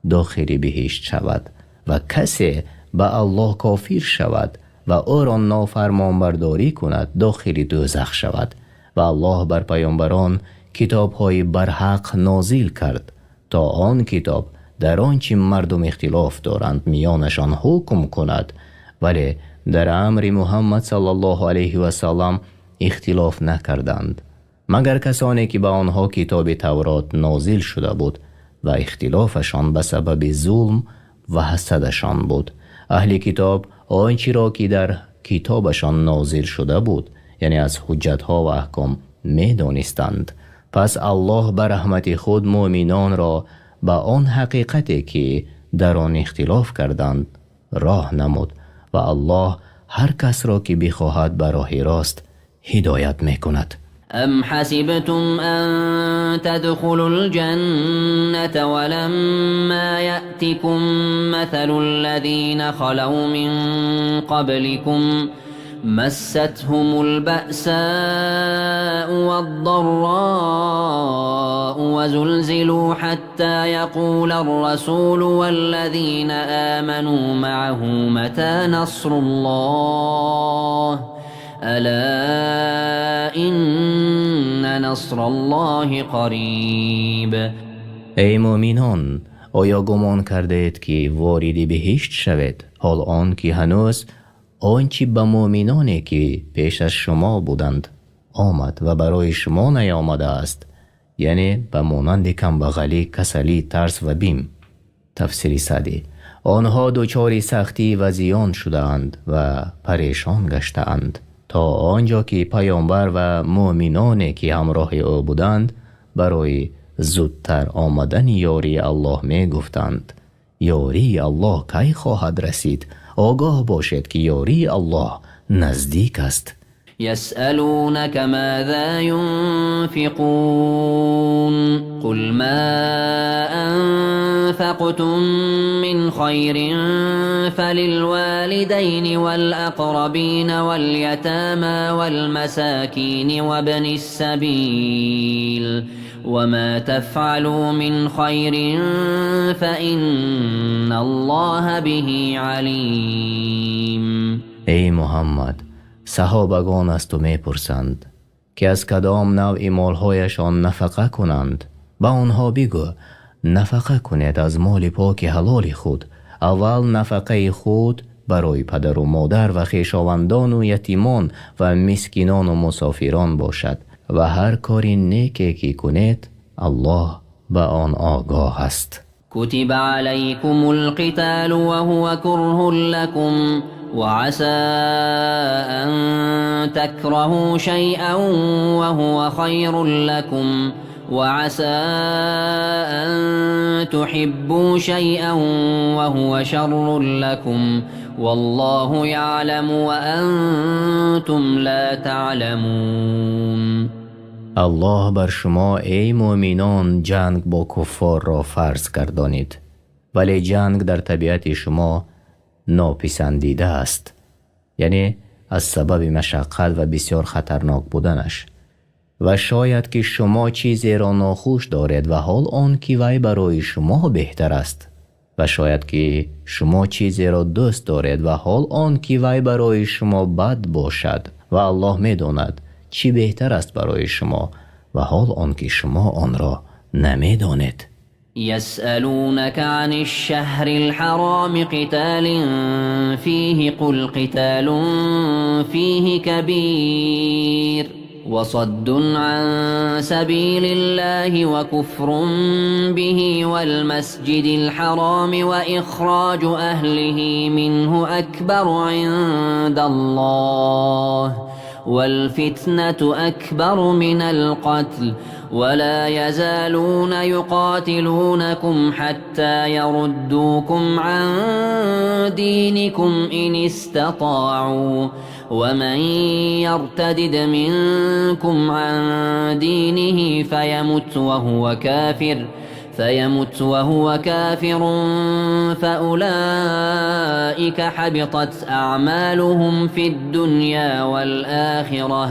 داخل بهشت شود و کسی به الله کافر شود و او را نافرمان برداری کند داخل دوزخ شود. و الله بر پیامبران کتاب‌های برحق نازل کرد تا آن کتاب در آنچه مردم اختلاف دارند میانشان حکم کند، ولی در امر محمد صلی الله علیه و سلم اختلاف نکردند مگر کسانی که به آنها کتاب تورات نازل شده بود و اختلافشان به سبب ظلم و حسدشان بود. اهل کتاب آنچه را که در کتابشان نازل شده بود یعنی از حجتها و احکام می دانستند. پس الله به رحمت خود مؤمنان را به آن حقیقتی که در آن اختلاف کردند راه نمود و الله هر کس را که بخواهد به راه راست هدایت می کند. أم حسبتم أن تدخلوا الجنة ولما يأتكم مثل الذين خلوا من قبلكم مستهم البأساء والضراء وزلزلوا حتى يقول الرسول والذين آمنوا معه متى نصر الله ألا إن نصر الله قریب. ای مؤمنان، آیا گمان کرده اید که وارد بهشت شوید حال آن که هنوز آنچه به مؤمنانی که پیش از شما بودند آمد و برای شما نیامده است، یعنی به مانند کمبغلی، کسلی، ترس و بیم. تفسیر سعدی: آنها دچار سختی و زیان شده‌اند و پریشان گشته‌اند تا آنجا که پیامبر و مؤمنانی که همراه او بودند برای زودتر آمدن یاری الله می گفتند یاری الله کی خواهد رسید؟ آگاه باشید که یاری الله نزدیک است. يسألونك ماذا ينفقون قل ما أنفقتم من خير فللوالدين والأقربين واليتامى والمساكين وابن السبيل وما تفعلوا من خير فإن الله به عليم. ای محمد، صحابگان از تو می پرسند که از کدام نوع مالهایشان نفقه کنند. با آنها بگو نفقه کنید از مال پاک حلال خود. اول نفقه خود برای پدر و مادر و خویشاوندان و یتیمان و مسکینان و مسافران باشد و هر کاری نیکی که کنید الله به آن آگاه است. كتب عليكم القتال وهو كره لكم وعسى أن تكرهوا شيئا وهو خير لكم وعسى أن تحبوا شيئا وهو شر لكم والله يعلم وأنتم لا تعلمون. الله بر شما ای مؤمنان جنگ با کفار را فرض گردانید، ولی جنگ در طبیعت شما ناپسندیده است، یعنی از سبب مشقت و بسیار خطرناک بودنش. و شاید که شما چیزی را ناخوش دارید و حال آن که وی برای شما بهتر است، و شاید که شما چیزی را دوست دارید و حال آن که وی برای شما بد باشد و الله می داند چی بهتر است برای شما و حال آن که شما آن را نمی دانید. يسألونك عن الشهر الحرام قتال فيه قل قتال فيه كبير وصد عن سبيل الله وكفر به والمسجد الحرام وإخراج أهله منه أكبر عند الله والفتنة أكبر من القتل ولا يزالون يقاتلونكم حتى يردوكم عن دينكم إن استطاعوا ومن يرتدد منكم عن دينه فيمت وهو كافر فأولئك حبطت أعمالهم في الدنيا والآخرة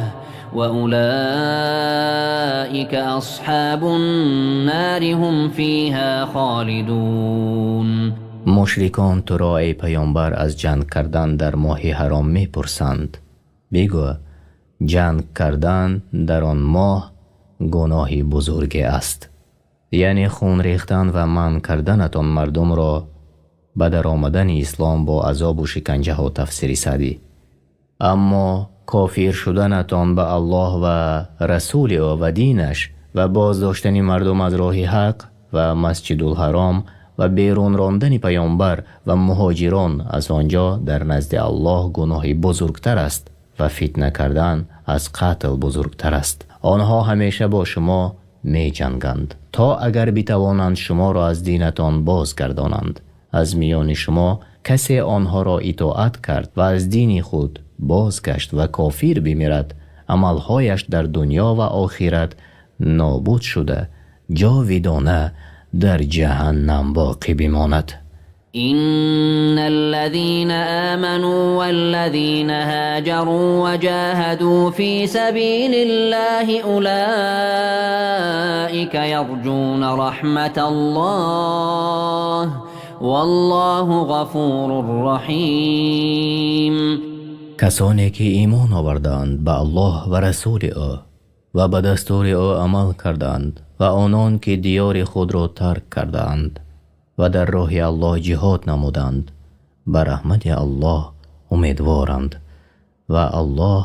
وأولئك أصحاب النار هم فيها خالدون. مشرکان تو را ای پیامبر از جنگ کردن در ماه حرام می پرسند. بگو جنگ کردن در آن ماه گناهی بزرگ است، یعنی خون ریختن و منع کردنتان مردم را به در آمدن اسلام با عذاب و شکنجه ها. تفسیر سعدی. اما کافر شدنتان به الله و رسول او و دینش و بازداشتن مردم از راه حق و مسجد الحرام و بیرون راندن پیامبر و مهاجران از آنجا در نزد الله گناهی بزرگتر است و فتنه کردن از قتل بزرگتر است. آنها همیشه با شما می جنگند تا اگر بتوانند شما را از دینتان بازگردانند. از میان شما کسی آنها را اطاعت کرد و از دین خود بازگشت و کافر بمیرد، عملهایش در دنیا و آخرت نابود شده جاودانه در جهنم باقی بماند. إن الذين آمنوا والذين هاجروا وجاهدوا في سبيل الله أولئك يرجون رحمة الله والله غفور رحیم. کسانی که ایمان آوردند به الله و رسول او و به دستور او عمل کردند و آنان که دیار خود را ترک کردند و در راه الله جهاد نمودند به رحمت الله امیدوارند و الله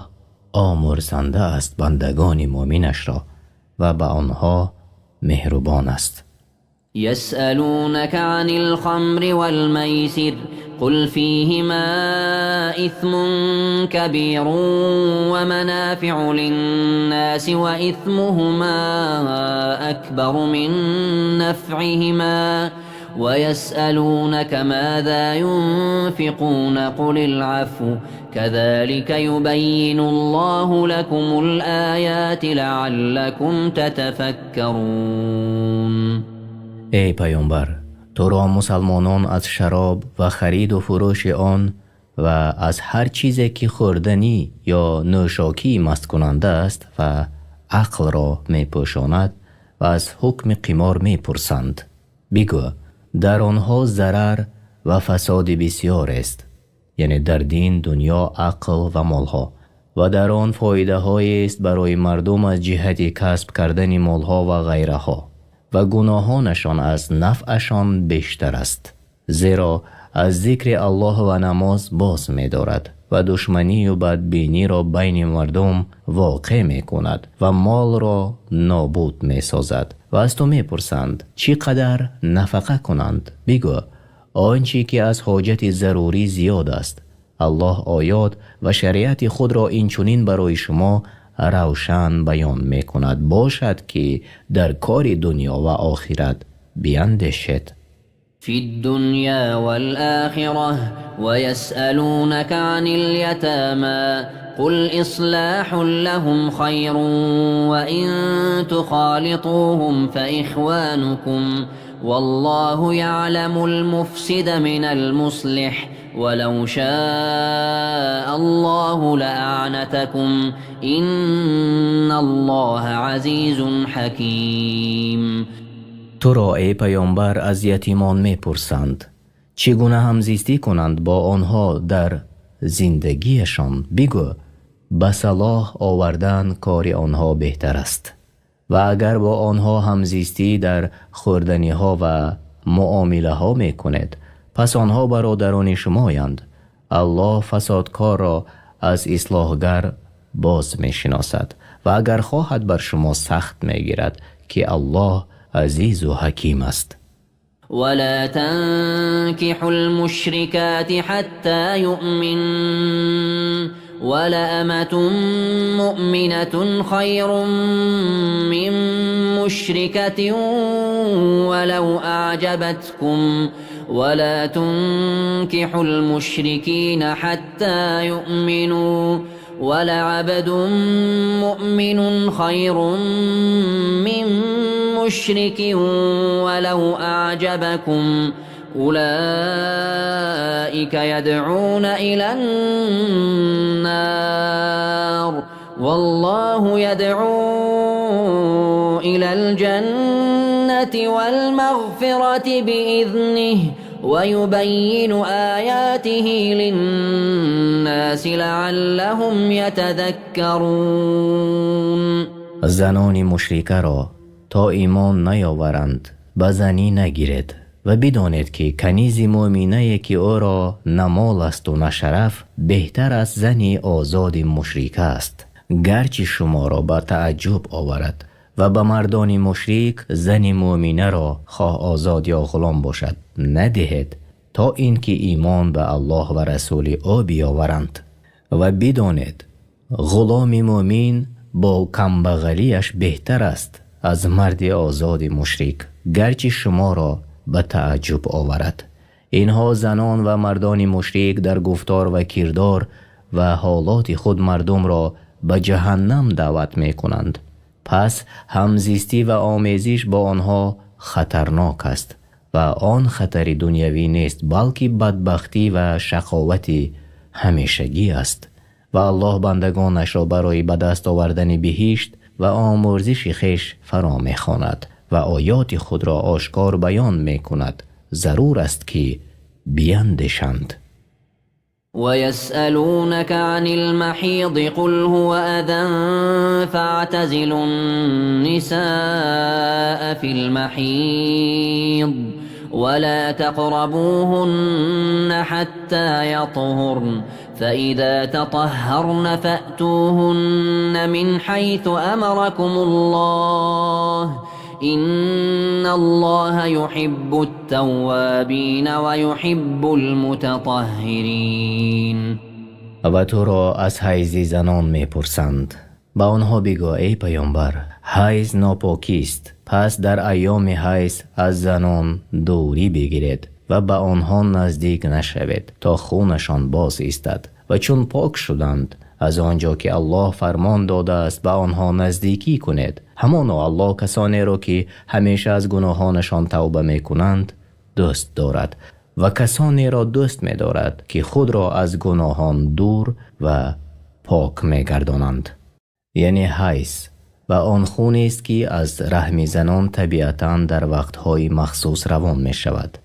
آمرزنده است بندگان مؤمنش را و به آنها مهربان است. يسألونك عن الخمر والميسر قل فيهما إثم كبير ومنافع للناس وإثمهما أكبر من نفعهما ويسألونك ماذا ينفقون قل العفو كذلك يبين الله لكم الآيات لعلكم تتفكرون. ای پیامبر، تو را مسلمانان از شراب و خرید و فروش آن و از هر چیزی که خوردنی یا نوشاکی مست کننده است و عقل را می پوشاند و از حکم قمار می پرسند. بگو در آنها ضرر و فساد بسیار است، یعنی در دین، دنیا، عقل و مالها، و در آن فایده های است برای مردم از جهت کسب کردن مالها و غیره ها و گناهانشان از نفعشان بیشتر است، زیرا از ذکر الله و نماز باز می دارد و دشمنی و بدبینی را بین مردم واقع می کند و مال را نابود می سازد. و از تو می پرسند چقدر نفقه کنند؟ بگو آنچه که از حاجت ضروری زیاد است. الله آیات و شریعت خود را اینچنین برای شما روشن بیان می کند باشد که در کار دنیا و آخرت بیندیشید. في الدنيا والآخرة ويسألونك عن اليتامى قل إصلاح لهم خير وإن تخالطوهم فإخوانكم والله يعلم المفسد من المصلح ولو شاء الله لأعنتكم إن الله عزيز حكيم. تو را ای پیامبر از یتیمان می پرسند چگونه همزیستی کنند با آنها در زندگیشان؟ بگو به صلاح آوردن کار آنها بهتر است و اگر با آنها همزیستی در خوردنی ها و معامله ها می کنید پس آنها برادران شمایند. الله فسادکار را از اصلاحگر باز می شناسد و اگر خواهد بر شما سخت می گیرد که الله عزیز و حکیم است. ولا تنكحوا المشركات حتى يؤمن ولأمة مؤمنة خير من مشركة ولو أعجبتكم ولا تنكحوا المشركين حتى يؤمنوا ولعبد مؤمن خير من مشرك ولو أعجبكم أولئك يدعون إلى النار والله يدعو إلى الجنة والمغفرة بإذنه ويبين آياته للناس لعلهم يتذكرون. زنان مشرکه را تا ایمان نیاورند به زنی نگیرید و بدانید که کنیز مؤمنه که او را نه مال است و نه شرف بهتر از زنی آزاد مشرکه است. گرچه شما را به تعجب آورد و به مردان مشرک زن مؤمنه را خواه آزاد یا غلام باشد ندهید تا اینکه ایمان به الله و رسول او بیاورند. و بدانید غلام مؤمن با کمبغلیش بهتر است از مرد آزاد مشرک، گرچه شما را به تعجب آورد. اینها زنان و مردان مشرک در گفتار و کردار و حالات خود مردم را به جهنم دعوت می کنند. پس همزیستی و آمیزش با آنها خطرناک است و آن خطر دنیوی نیست بلکه بدبختی و شقاوت همیشگی است. و الله بندگانش را برای به دست آوردن بهشت و آمرزش خویش فرا می خواند و آیات خود را آشکار بیان می کند. ضرور است که بیندیشند. ويسألونك عن المحيض قل هو أذى فاعتزلوا النساء في المحيض ولا تقربوهن حتى يطهرن فإذا تطهرن فأتوهن من حيث أمركم الله إن الله يحب التوابين ويحب المتطهرين. و تو را از حیض زنان می پرسند. با آنها بگو ای پیامبر حیض ناپاکی است، پس در ایام حیض از زنان دوری بگیرید و به آنها نزدیک نشوید تا خونشان باز ایستد و چون پاک شدند از آنجا که الله فرمان داده است به آنها نزدیکی کنید. همانا الله کسانی را که همیشه از گناهانشان توبه می کنند دوست دارد و کسانی را دوست می دارد که خود را از گناهان دور و پاک می گردانند. یعنی حیض و آن خون است که از رحم زنان طبیعتاً در وقتهای مخصوص روان می شود.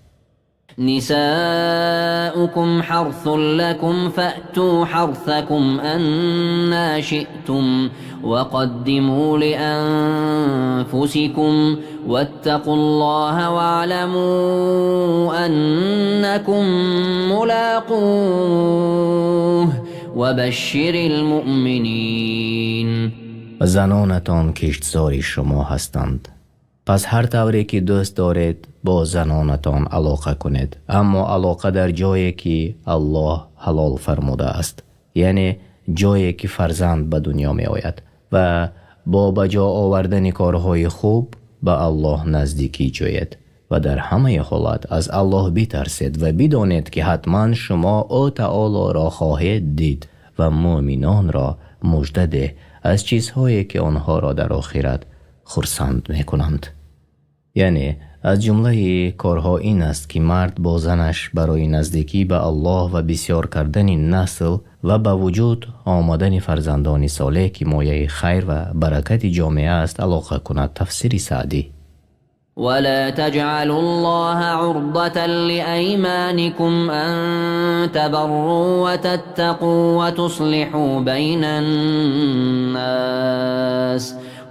نساؤكم حرث لكم فأتوا حرثكم أنا شئتم وقدموا لأنفسكم واتقوا الله واعلموا أنكم ملاقوه وبشر المؤمنين. زنانتان کشتزاری شما هستند، پس هر طوری که دوست دارید با زنانتان علاقه کنید، اما علاقه در جایی که الله حلال فرموده است، یعنی جایی که فرزند به دنیا می آید و با بجا آوردن کارهای خوب به الله نزدیکی جوید و در همه حالت از الله بترسید و بدانید که حتما شما او تعالی را خواهید دید و مؤمنان را مژده ده از چیزهایی که آنها را در آخرت خرسند می کنند. یعنی از جمله کارها این است که مرد با زنش برای نزدیکی به الله و بسیار کردن نسل و به وجود آمدن فرزندان صالح که مایه خیر و برکت جامعه است علاقه کند. تفسیر سعدی. ولا تجعلوا الله عرضة لأيمانكم أن تبروا وتتقوا وتصلحوا بين الناس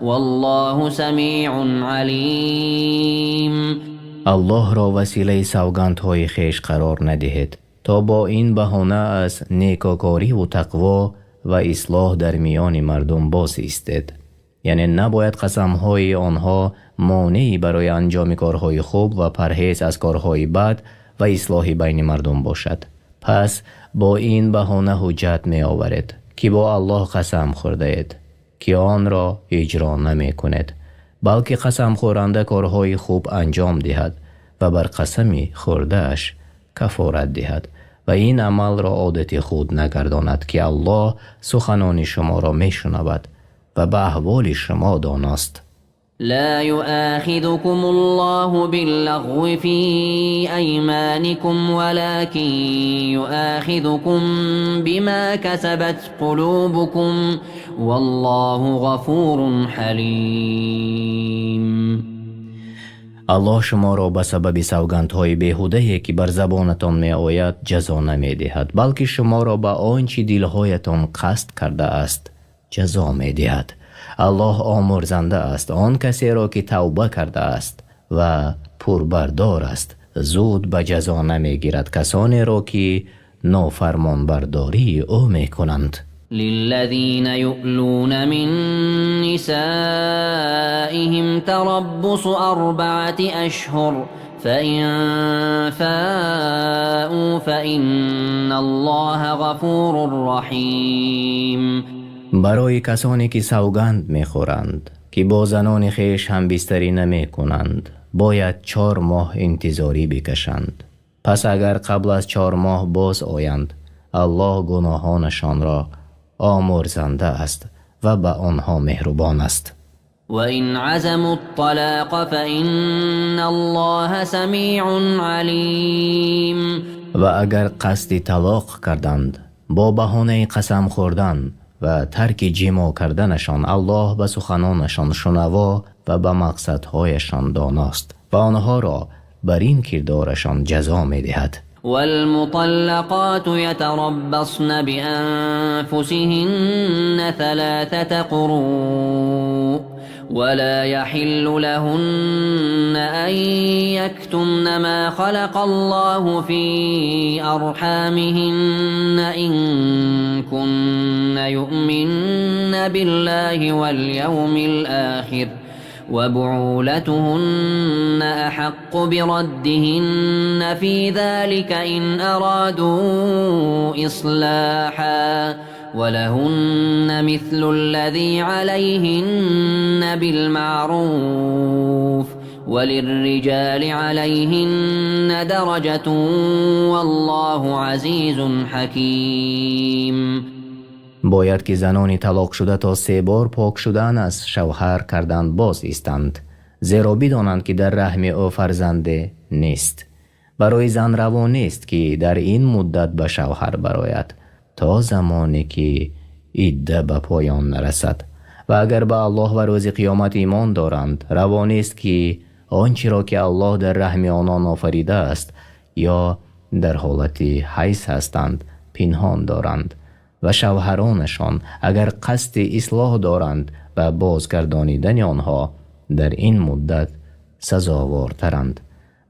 والله سمیع علیم. الله را وسیله سوگندهای خویش قرار ندهید تا با این بهانه از نیکوکاری و تقوا و اصلاح در میان مردم باز ایستید. یعنی نباید قسمهای آنها مانعی برای انجام کارهای خوب و پرهیز از کارهای بد و اصلاح بین مردم باشد. پس با این بهانه حجت می آورید که با الله قسم خورده اید که آن را اجرا نمی کند، بلکه قسم خورنده کارهای خوب انجام دهد و بر قسمی خوردهش کفارت دهد و این عمل را عادت خود نگرداند که الله سخنان شما را می شنود و به احوال شما داناست. لا يؤاخذكم الله باللغو في أيمانكم ولكن يؤاخذكم بما كسبت قلوبكم والله غفور حليم. аллоҳ шуморо ба сабаби савгандҳои беҳудае ки бар забонатон меояд ҷазо намедиҳад, балки шуморо ба он чӣ дилҳоятон қасд кардааст ҷазо медиҳад. аллоҳ омӯрзанда аст. он касеро ки тавба кардааст ва пурбардор аст, зуд ба ҷазо намегирад касонеро ки нофармонбардории ӯ мекунанд. للذين يؤلون من نسائهم تربص 4 أشهر فإن فاءوا فإن الله غفور رحيم. барои касоне ки савганд мехӯранд ки бо занони хеш ҳамбистарӣ намекунанд, бояд 4 моҳ интизорӣ бикашанд. пас агар қабл аз 4 моҳ боз оянд, аллоҳ гуноҳонашонро آمرزنده است و به آنها مهربان است. وَإِنْ عَزَمُوا الطَّلَاقَ فَإِنَّ اللَّهَ سَمِيعٌ عَلِيمٌ. و اگر قصد طلاق کردند با بهانه قسم خوردن و ترک جما کردنشان، الله به سخنانشان شنوا و به مقصدهایشان داناست و آنها را بر این کردارشان جزا می‌دهد. والمطلقات يتربصن بأنفسهن 3 قروء ولا يحل لهن أن يكتمن ما خلق الله في أرحامهن إن كن يؤمن بالله واليوم الآخر وبعولتهن أحق بردهن في ذلك إن أرادوا إصلاحا ولهن مثل الذي عليهن بالمعروف وللرجال عليهن درجة والله عزيز حكيم. باید که زنانی طلاق شده تا 3 بار پاک شدن از شوهر کردن باز ایستند، زیرا بدانند که در رحم او فرزنده نیست. برای زن روا نیست که در این مدت به شوهر برآید تا زمانی که عده به پایان نرسد. و اگر به الله و روز قیامت ایمان دارند، روا نیست که آنچه را که الله در رحم آنان آفریده است یا در حالت حیض هستند پنهان دارند. و شوهرانشان اگر قصد اصلاح دارند و بازگردانیدن آنها در این مدت سزاوارترند.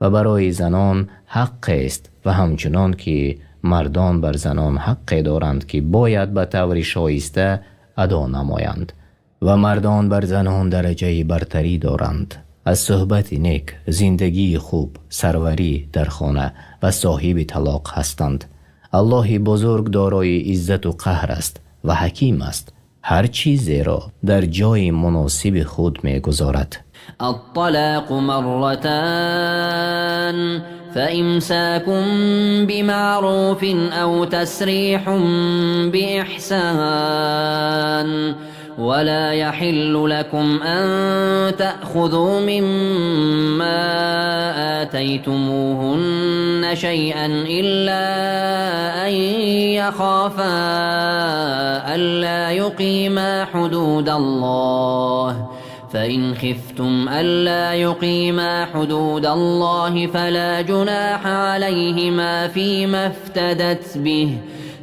و برای زنان حق است و همچنان که مردان بر زنان حق دارند که باید به طور شایسته ادا نمایند و مردان بر زنان درجه برتری دارند. از صحبت نیک، زندگی خوب، سروری در خانه و صاحب طلاق هستند. الله بزرگ دارای عزت و قهر است و حکیم است. هر چیزی را در جای مناسب خود می‌گذارد. الطلاق مرتان فإمساكم بمعروف أو تسريح بإحسان ولا يحل لكم أن تأخذوا مما آتيتموهن شيئا إلا أن يخافا ألا يقيما حدود الله فإن خفتم ألا يقيما حدود الله فلا جناح عليهما فيما افتدت به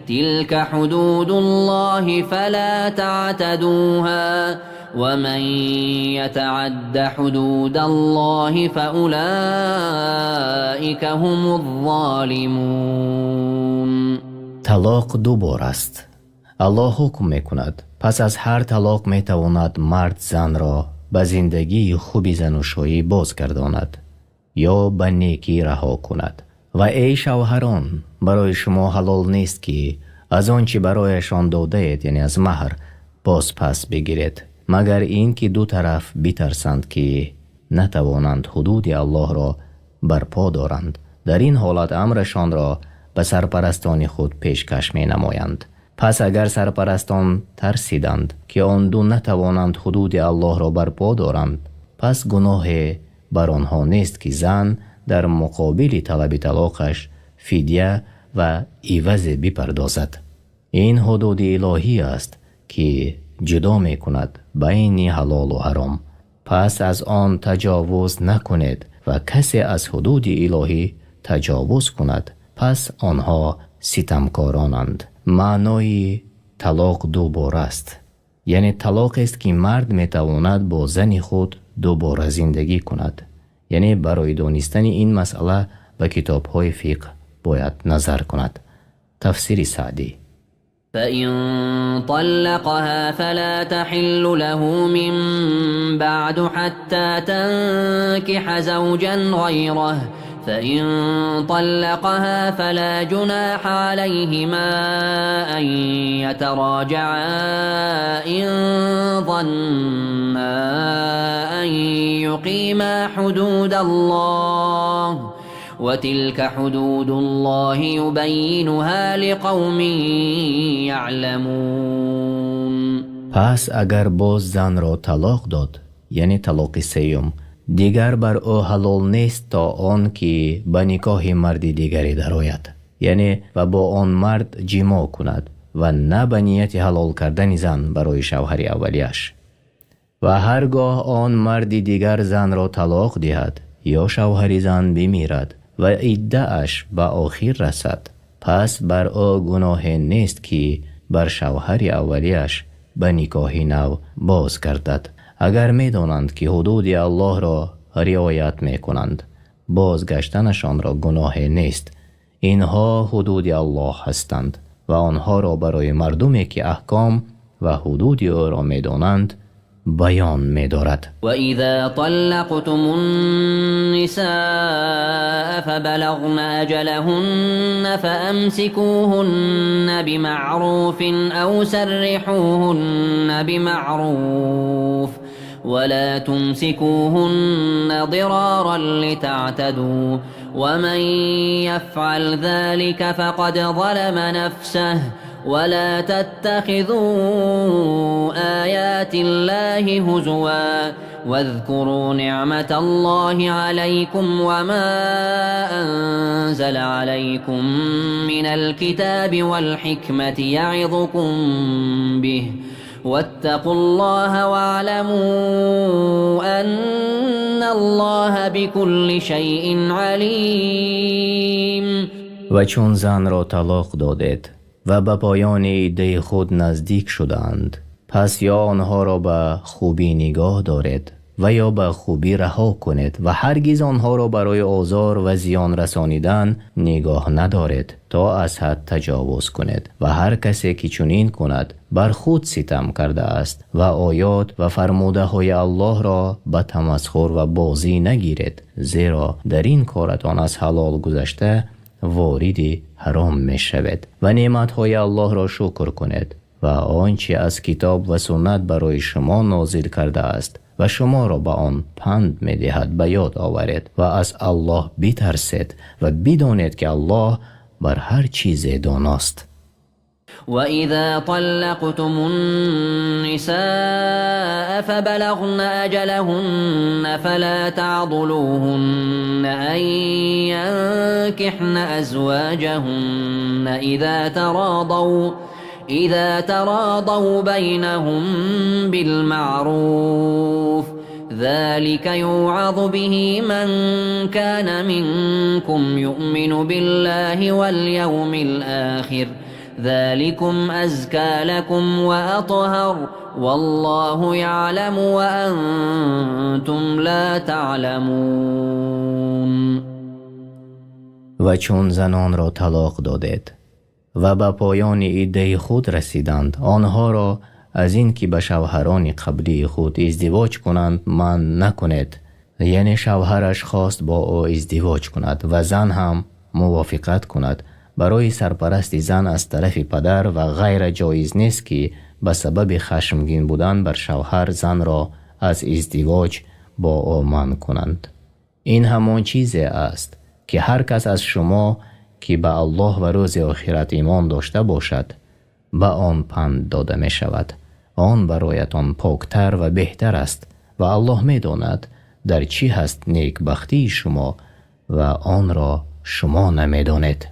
تلك حدود الله فلا تعتدوها ومن يتعد حدود الله فأولئك هم الظالمون. طلاق 2 بار است. الله حکم میکند پس از هر طلاق میتواند مرد زن را به زندگی خوبی زناشویی بازگرداند یا به نیکی رها کند. و ای شوهران، برای شما حلال نیست که از آنچه برایشان داده اید، یعنی از مهر، باز پس بگیرید، مگر این که دو طرف بترسند که نتوانند حدود الله را برپا دارند. در این حالت امرشان را به سرپرستان خود پیشکش می نمایند. پس اگر سرپرستان ترسیدند که آن دو نتوانند حدود الله را برپا دارند، پس گناه بر آنها نیست که زن در مقابل طلب طلاقش فدیه و عوض بپردازد. این حدود الهی است که جدا می کند بین حلال و حرام. پس از آن تجاوز نکنید و کسی از حدود الهی تجاوز کند پس آنها ستمکارانند. معنای طلاق دوباره است، یعنی طلاق است که مرد می تواند با زن خود دوباره زندگی کند. یعنی برای دانستن این مسئله به کتاب های فقه باید نظر کند. تفسیر سعدی. فإن طلقها فلا تحل له من بعد حتى تنكح زوجا غيره فإن طلقها فلا جناح عليهما أن يتراجعا إن ظنا أن يقيما حدود الله وتلك حدود الله يبينها لقوم يعلمون. پس اگر باز زن را طلاق داد، یعنی طلاق سیوم، دیگر بر او حلال نیست تا آن که به نکاح مرد دیگری درآید، یعنی و با آن مرد جما کند و نه به نیت حلال کردن زن برای شوهر اولیش. و هرگاه آن مرد دیگر زن را طلاق دهد یا شوهر زن بمیرد و عده اش به آخر رسد، پس بر او گناه نیست که بر شوهر اولیش به نکاح نو باز گردد. اگر می دانند که حدود الله را رعایت می کنند، بازگشتنشان را گناه نیست. اینها حدود الله هستند و آنها را برای مردمی که احکام و حدود او را می دانند بیان می دارد. و اذا طلقتم النساء فبلغن اجلهن فامسكوهن بمعروف او سرحوهن بمعروف ولا تمسكوهن ضرارا لتعتدوا ومن يفعل ذلك فقد ظلم نفسه ولا تتخذوا آيات الله هزوا واذكروا نعمة الله عليكم وما أنزل عليكم من الكتاب والحكمة يعظكم به واتقوا الله واعلموا أن الله بكل شيء عليم. و چون زن را طلاق دادید و به پایان عده خود نزدیک شدند، پس یا آنها را به خوبی نگاه دارید و یا به خوبی رها کنید و هرگز آنها را برای آزار و زیان رسانیدن نگاه ندارید تا از حد تجاوز کنید. و هر کسی که چنین کند بر خود ستم کرده است و آیات و فرموده های الله را به تمسخر و بازی نگیرید، زیرا در این کارتان از حلال گذشته وارد حرام می شود. و نعمت های الله را شکر کنید و آنچه از کتاب و سنت برای شما نازل کرده است و شما را به آن پند می دهد به یاد آورید و از الله بترسید و بدانید که الله بر هر چیز داناست. وَإِذَا طَلَّقْتُمُ النِّسَاءَ فَبَلَغْنَ أَجَلَهُنَّ فَلَا تَعْضُلُوهُنَّ أَن يَنكِحْنَ أَزْوَاجَهُنَّ إِذَا تَرَاضَوْا بَيْنَهُم بِالْمَعْرُوفِ ذَلِكَ يُوعَظُ بِهِ مَن كَانَ مِنكُمْ يُؤْمِنُ بِاللَّهِ وَالْيَوْمِ الْآخِرِ ذلكم أزكى لكم وأطهر والله يعلم وأنتم لا تعلمون. و چون زنان را طلاق دادید و به پایان عده خود رسیدند، آنها را از این که به شوهران قبلی خود ازدواج کنند منع نکنید. یعنی شوهرش خواست با او ازدواج کند و زن هم موافقت کند. برای سرپرست زن از طرف پدر و غیر جایز نیست که به سبب خشمگین بودن بر شوهر زن را از ازدواج با او منع کنند. این همان چیزی است که هر کس از شما که به الله و روز آخرت ایمان داشته باشد به آن پند داده می شود. آن برایتان پاکتر و بهتر است و الله می داند در چی هست نیکبختی شما و آن را شما نمیدانید.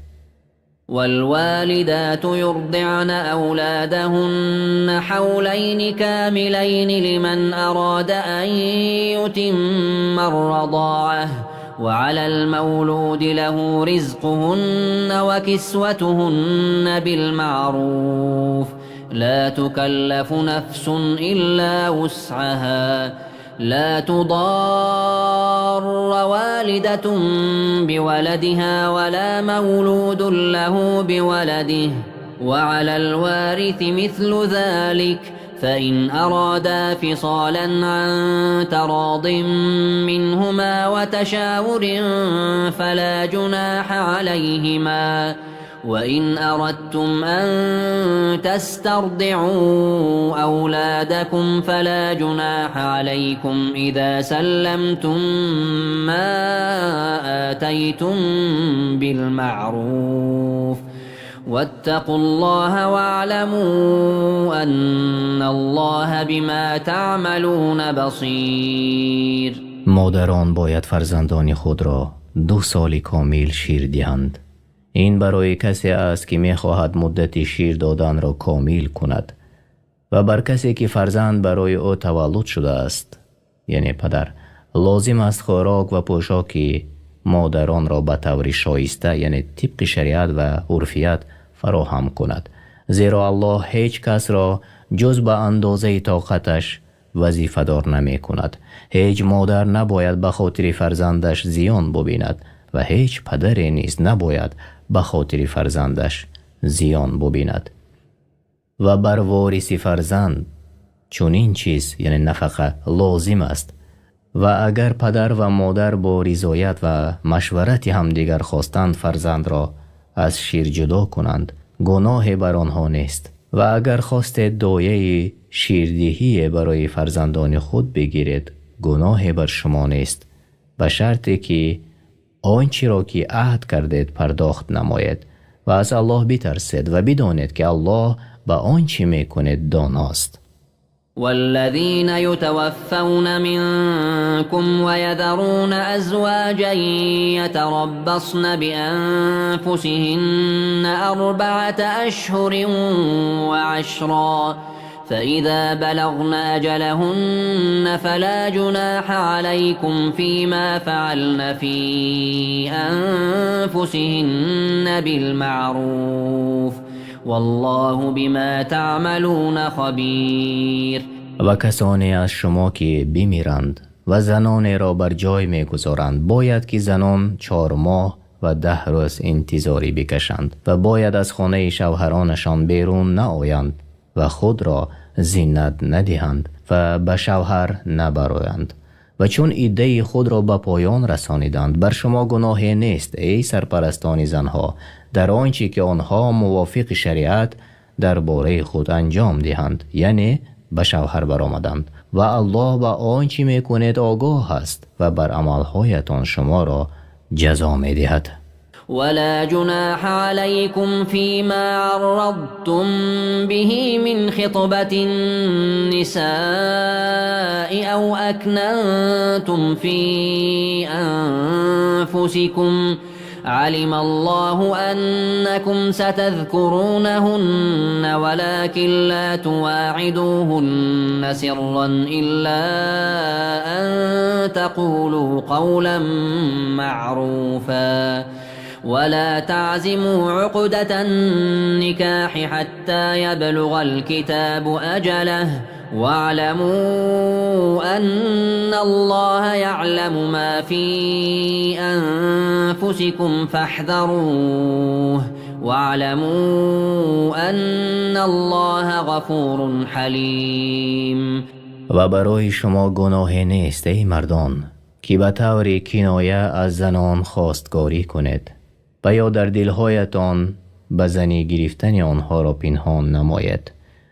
والوالدات يرضعن أولادهن حولين كاملين لمن أراد أن يتم الرضاعة وعلى المولود له رزقهن وكسوتهن بالمعروف لا تكلف نفس إلا وسعها لا تضار والدة بولدها ولا مولود له بولده وعلى الوارث مثل ذلك فإن أرادا فصالا عن تراض منهما وتشاور فلا جناح عليهما وإن أردتم أن تسترضعوا أولادكم فلا جناح عليكم إذا سلمتم ما آتيتم بالمعروف واتقوا الله واعلموا أن الله بما تعملون بصير. مادران باید فرزندان خود را 2 سال کامل شیر دهند. این برای کسی است که می خواهد مدت شیر دادن را کامل کند و بر کسی که فرزند برای او تولد شده است یعنی پدر لازم است خوراک و پوشاک مادران را به طور شایسته یعنی طبق شریعت و عرفیت فراهم کند، زیرا الله هیچ کس را جز به اندازه طاقتش وظیفه دار نمی کند. هیچ مادر نباید به خاطر فرزندش زیان ببیند و هیچ پدری نیز نباید به خاطر فرزندش زیان ببیند. و بر وارث فرزند چنین چیز یعنی نفقه لازم است و اگر پدر و مادر با رضایت و مشورت همدیگر خواستند فرزند را از شیر جدا کنند گناه بر آنها نیست و اگر خواست دایه شیردهی برای فرزندان خود بگیرید گناه بر شما نیست به شرطی که آنچه را که عهد کردید پرداخت نماید و از الله بترسید و بدانید که الله به آنچه میکنید داناست. والذين يتوفون منكم ويذرون أزواجا يتربصن بأنفسهن 4 أشهر وعشرا فإذا بلغن أجلهن فلا جناح عليكم فيما فعلن في أنفسهن بالمعروف والله بما تعملون خبیر. و کسانی از شما که بمیرند و زنان را بر جای میگذارند باید که زنان 4 ماه و 10 روز انتظاری بکشند و باید از خانه شوهرانشان بیرون نآیند و خود را زینت ندهند و به شوهر نبرایند و چون عده خود را به پایان رسانیدند بر شما گناهی نیست ای سرپرستان زنها در آنچه که آنها موافق شریعت درباره خود انجام دهند یعنی به شوهر برآمدند و الله به آنچه میکنید آگاه است و بر عملهایتان شما را جزا میدهد. ولا جناح عليكم فيما عرضتم به من خطبة النساء أو أكننتم في أنفسكم علم الله أنكم ستذكرونهن ولكن لا تواعدوهن سرا إلا أن تقولوا قولا معروفا ولا تعزموا عقدة النكاح حتى يبلغ الكتاب أجله واعلموا أن الله يعلم ما في أنفسكم فاحذروه واعلموا أن الله غفور حليم. و برای شما گناهی نیست ای مردان که به طور کنایه از زنان خواستگاری کنید و یا در دلهایتان به زنی گرفتن آنها را پنهان نماید.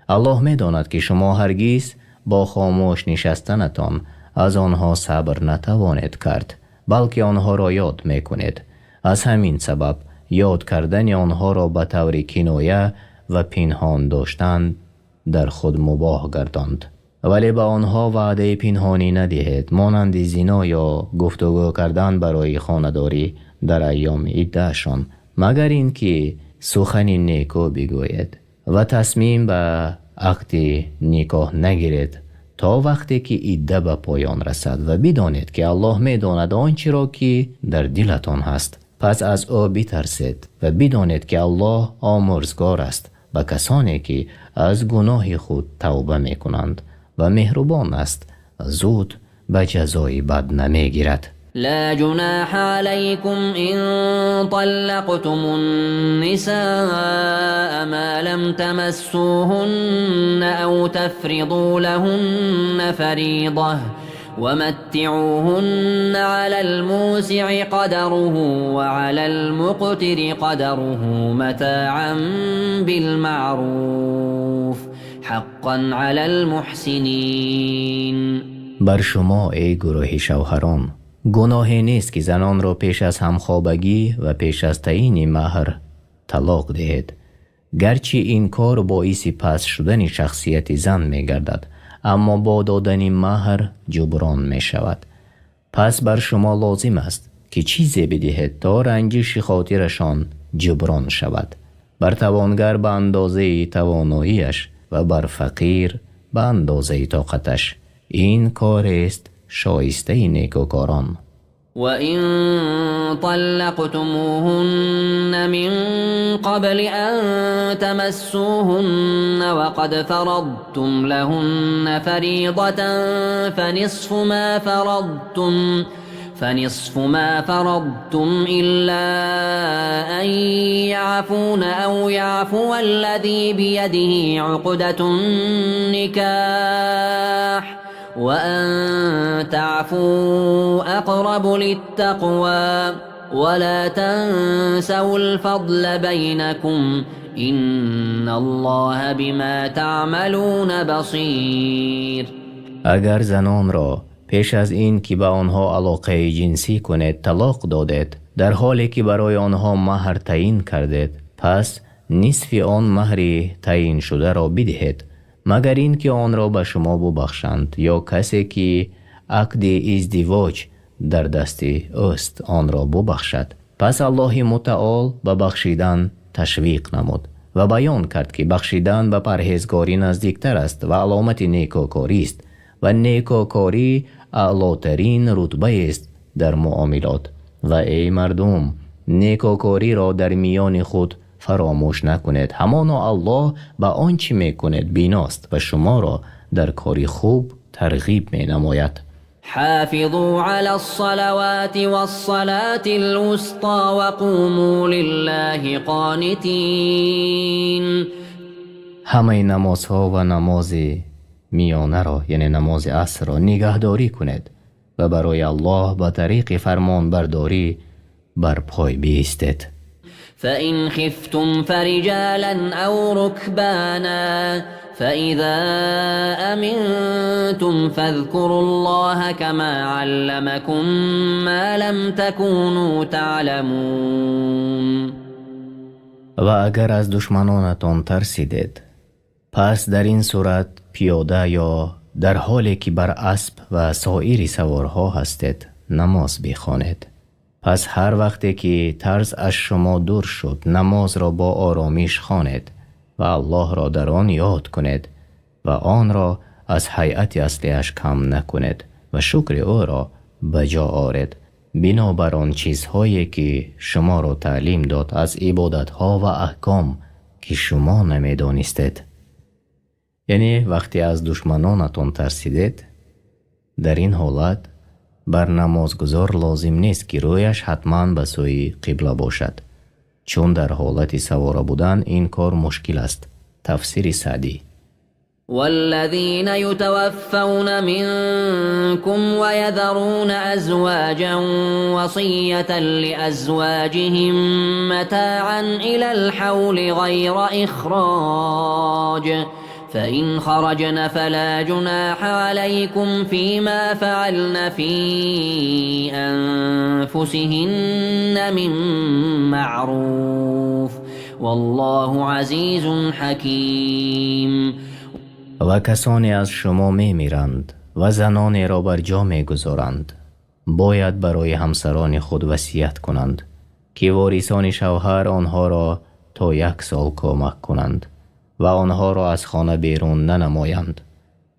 الله می داند که شما هرگز با خاموش نشستنتان از آنها صبر نتوانید کرد بلکه آنها را یاد می کنید. از همین سبب یاد کردن آنها را به طور کنایه و پنهان داشتن در خود مباح گرداند. ولی به آنها وعده پنهانی ندهید مانند زنا یا گفتگو کردن برای خانه‌داری در ایام عده‌شان، مگر اینکه سخن نیکو بگوید و تصمیم به عقد نکاح نگیرید تا وقتی که عده به پایان رسد و بدانید که الله می‌داند آنچه را که در دلتان هست. پس از او بترسید و بدانید که الله آمرزگار است به کسانی که از گناه خود توبه می‌کنند و مهربان است، زود به جزای بد نمی‌گیرد. لا جناح عليكم إن طلقتم النساء ما لم تمسوهن أو تفرضوا لهن فريضة ومتعوهن على الموسع قدره وعلى المقتر قدره متاعا بالمعروف حقا على المحسنين. بر شما ای گروه شوهران گناهی نیست که زنان را پیش از همخوابگی و پیش از تعیین مهر طلاق دهید، گرچه این کار باعث پست شدن شخصیت زن می گردد، اما با دادن مهر جبران می شود. پس بر شما لازم است که چیزی بدهید تا رنجش خاطرشان جبران شود، بر توانگر به اندازه تواناییش و بر فقیر به اندازه طاقتش. این کار است شایسته نیکوکاران. وَإِن طَلَّقْتُمُوهُنَّ مِن قَبْلِ أَن تَمَسُّوهُنَّ وَقَدْ فَرَضْتُمْ لَهُنَّ فَرِيضَةً فَنِصْفُ مَا فَرَضْتُمْ إِلَّا أَن يَعْفُونَ أَوْ يَعْفُوَ الَّذِي بِيَدِهِ عُقْدَةُ النِّكَاحِ وَأَن تَعْفُوا أَقْرَبُ لِلتَّقْوَى وَلَا تَنسَوُا الْفَضْلَ بَيْنَكُمْ إِنَّ اللَّهَ بِمَا تَعْمَلُونَ بَصِيرٌ. اگر زنان را پیش از این که به آنها علاقه جنسی کنید طلاق دادید، در حالی که برای آنها مهر تعیین کردید، پس نصف آن مهر تعیین شده را بدهید، مگر این که آن را به شما ببخشند یا کسی که عقد ازدواج در دست اوست آن را ببخشد. پس الله متعال به بخشیدن تشویق نمود و بیان کرد که بخشیدن به پرهیزگاری نزدیکتر است و علامت نیکوکاری است و نیکوکاری اعلاترین رتبه است در معاملات. و ای مردم، نیکوکاری را در میان خود فراموش نکنید، همانا الله به آنچه میکنید بیناست و شما را در کاری خوب ترغیب می نماید. حافظوا على الصلوات والصلاة الوسطى وقوموا لله قانتين. همه نمازها و نماز میانه را یعنی نماز عصر را نگهداری کنید و برای الله با طریق فرمان برداری بر پای بایستید. فإن خفتم فرجالا أو ركبانا فإذا أمنتم فاذكروا الله كما علمكم ما لم تكونوا تعلمون. و اگر از دشمنانتان ترسیدید، پس در این صورت پیاده یا در حالی که بر اسب و سایر سوارها هستید نماز بخوانید. پس هر وقتی که ترس از شما دور شد نماز را با آرامیش خوانید و الله را در آن یاد کنید و آن را از هیئت اصلیش کم نکنید و شکر او را بجا آورید بنابر آن چیزهایی که شما را تعلیم داد از عبادتها و احکام که شما نمیدانستید. یعنی وقتی از دشمنانتان ترسیدید، در این حالت بر نمازگزار لازم نیست که رویش حتما به سوی قبله باشد، چون در حالت سواره بودن این کار مشکل است. تفسیر سعدی. والذين يتوفون منكم ويذرون أزواجا وصية لأزواجهم متاعا إلى الحول غير إخراج فإن خرجن فلا جناح عليكم فيما فعلن في أنفسهن من معروف والله عزيز حكيم. و کسانی از شما می میرند و زنانی را بر جا می گذارند باید برای همسران خود وصیت کنند که وارثان شوهر آنها را تا 1 سال کمک کنند و آنها را از خانه بیرون ننمایند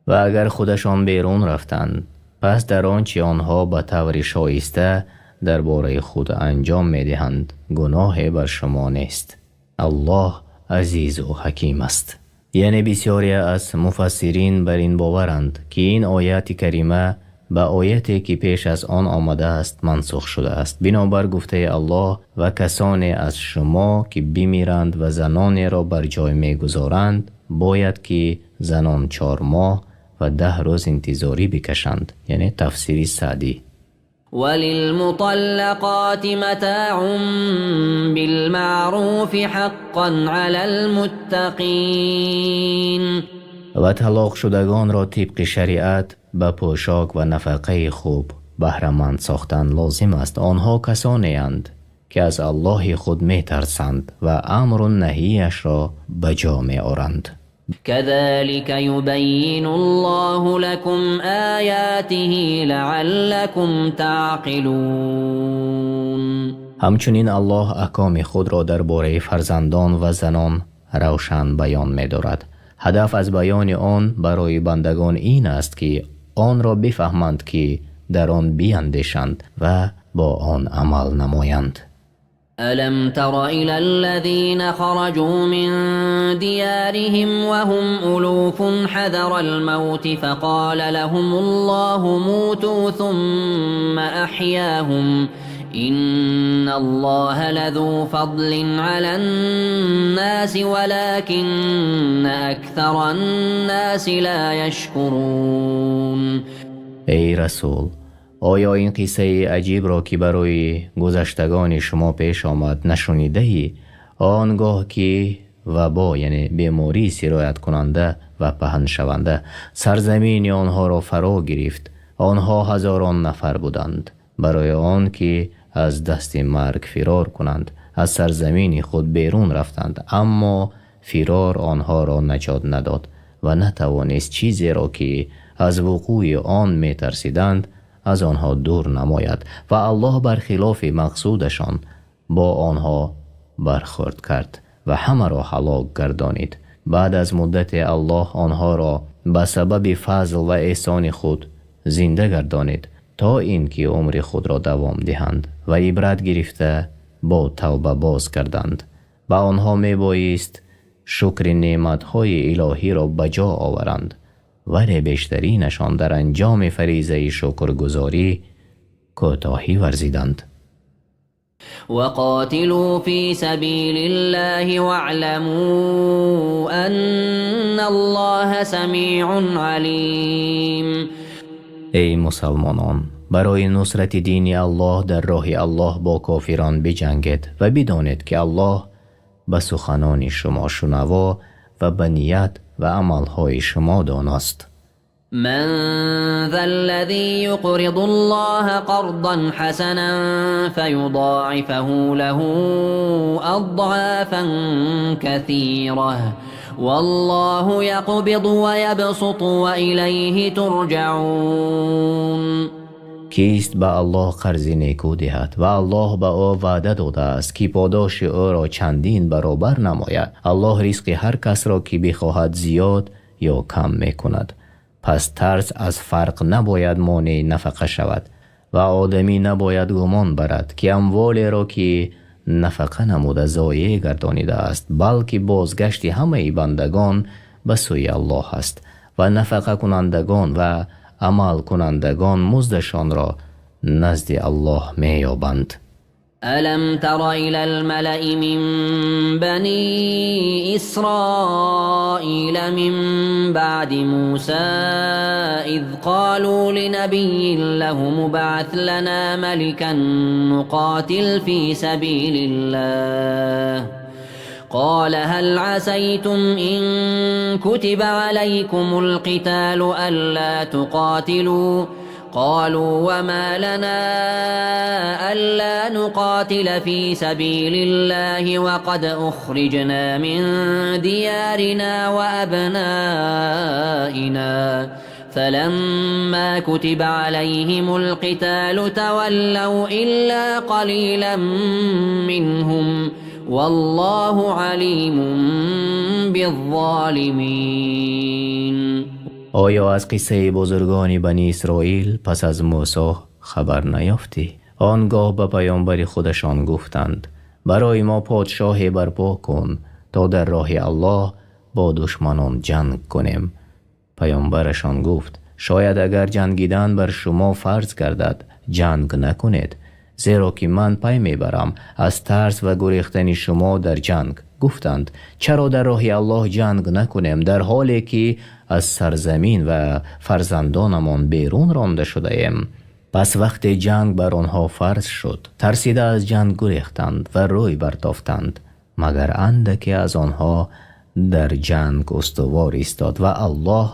و اگر خودشان بیرون رفتند پس در آنچه آنها به طور شایسته درباره خود انجام می دهند گناهی بر شما نیست. الله عزیز و حکیم است. یعنی بسیاری از مفسرین بر این باورند که این آیت کریمه به آیتی که پیش از آن آمده است منسوخ شده است. بنابر گفته الله و کسانی از شما که بمیرند و زنانی را بر جای می گذارند باید که زنان 4 ماه و 10 روز انتظاری بکشند. یعنی تفسیر سعدی. وللمطلقات متاع بالمعروف حقا على المتقین. و طلاق شدگان را طبق شریعت به پوشاک و نفقه خوب بهره‌مند ساختن لازم است. آنها کسانی اند که از الله خود می ترسند و امر و نهیش را به جا می آورند. كذلك يبين الله لكم آياته لعلكم تعقلون. همچنین الله احکام خود را درباره فرزندان و زنان روشن بیان می دارد. هدف از بیان آن برای بندگان این است که آن را بفهمند که در آن بیندیشند و با آن عمل نمایند. ألم تر إلى الذين خرجوا من ديارهم وهم ألوف حذر الموت فقال لهم الله موتوا ثم أحياهم إن الله لذو فضل على الناس ولكن أكثر الناس لا يشكرون. ای رسول، آیا این قصه عجیب را که برای گذشتگان شما پیش آمد نشنیده ای؟ آنگاه که وبا یعنی بیماری سرایت کننده و پهن شونده سرزمین آنها را فرا گرفت، آنها هزاران نفر بودند، برای آن که از دست مرگ فرار کنند از سرزمین خود بیرون رفتند، اما فرار آنها را نجات نداد و نتوانست چیزی را که از وقوع آن می ترسیدند از آنها دور نماید و الله برخلاف مقصودشان با آنها برخورد کرد و همه را هلاک گردانید. بعد از مدت الله آنها را به سبب فضل و احسان خود زنده گردانید تا اینکه عمر خود را دوام دهند و عبرت گرفته با توبه باز کردند. و آنها می بایست شکر نعمت‌های الهی را بجا آورند ولی بیشترینشان در انجام فریضه شکرگزاری کوتاهی ورزیدند. وقاتلوا في سبيل الله واعلموا أن الله سميع عليم. ای مسلمانان، برای نصرت دین الله در راه الله با کافران بجنگید و بدانید که الله به سخنان شما شنوا و به نیت و عملهای شما داناست. من ذا الذي يقرض الله قرضا حسنا فيضاعفه له أضعافا كثيرة والله يقبض ويبسط وإليه ترجعون. کیست به الله قرض نیکو دهد و الله به او وعده داده است که پاداش او را چندین برابر نماید. الله رزق هر کس را که بخواهد زیاد یا کم می کند. پس ترس از فرق نباید مانع نفقه شود و آدمی نباید گمان برد که اموالی را که نفقه نموده ضایع گردانیده است، بلکه بازگشت همه بندگان به سوی الله است و نفقه کنندگان و عمل کنندگان مزدشان را نزد الله می‌یابند. ألم تر إلى الملأ من بني إسرائيل من بعد موسى إذ قالوا لنبي له مبعث لنا ملكا نقاتل في سبيل الله قال هل عسيتم إن كتب عليكم القتال ألا تقاتلوا قالوا وما لنا ألا نقاتل في سبيل الله وقد أخرجنا من ديارنا وأبنائنا فلما كتب عليهم القتال تولوا إلا قليلا منهم والله عليم بالظالمين. آیا از قصه بزرگان بنی اسرائیل پس از موسی خبر نیافتی؟ آنگاه به پیامبر خودشان گفتند برای ما پادشاهی برپا کن تا در راه الله با دشمنان جنگ کنیم. پیامبرشان گفت شاید اگر جنگیدن بر شما فرض گردد جنگ نکنید، زیرا که من پی میبرم از ترس و گریختن شما در جنگ. گفتند چرا در راه الله جنگ نکنیم در حالی که از سرزمین و فرزندانمان بیرون رانده شده ایم؟ پس وقت جنگ بر آنها فرض شد ترسیده از جنگ گریختند و روی برتافتند، مگر اندکی از آنها در جنگ استوار ایستاد و الله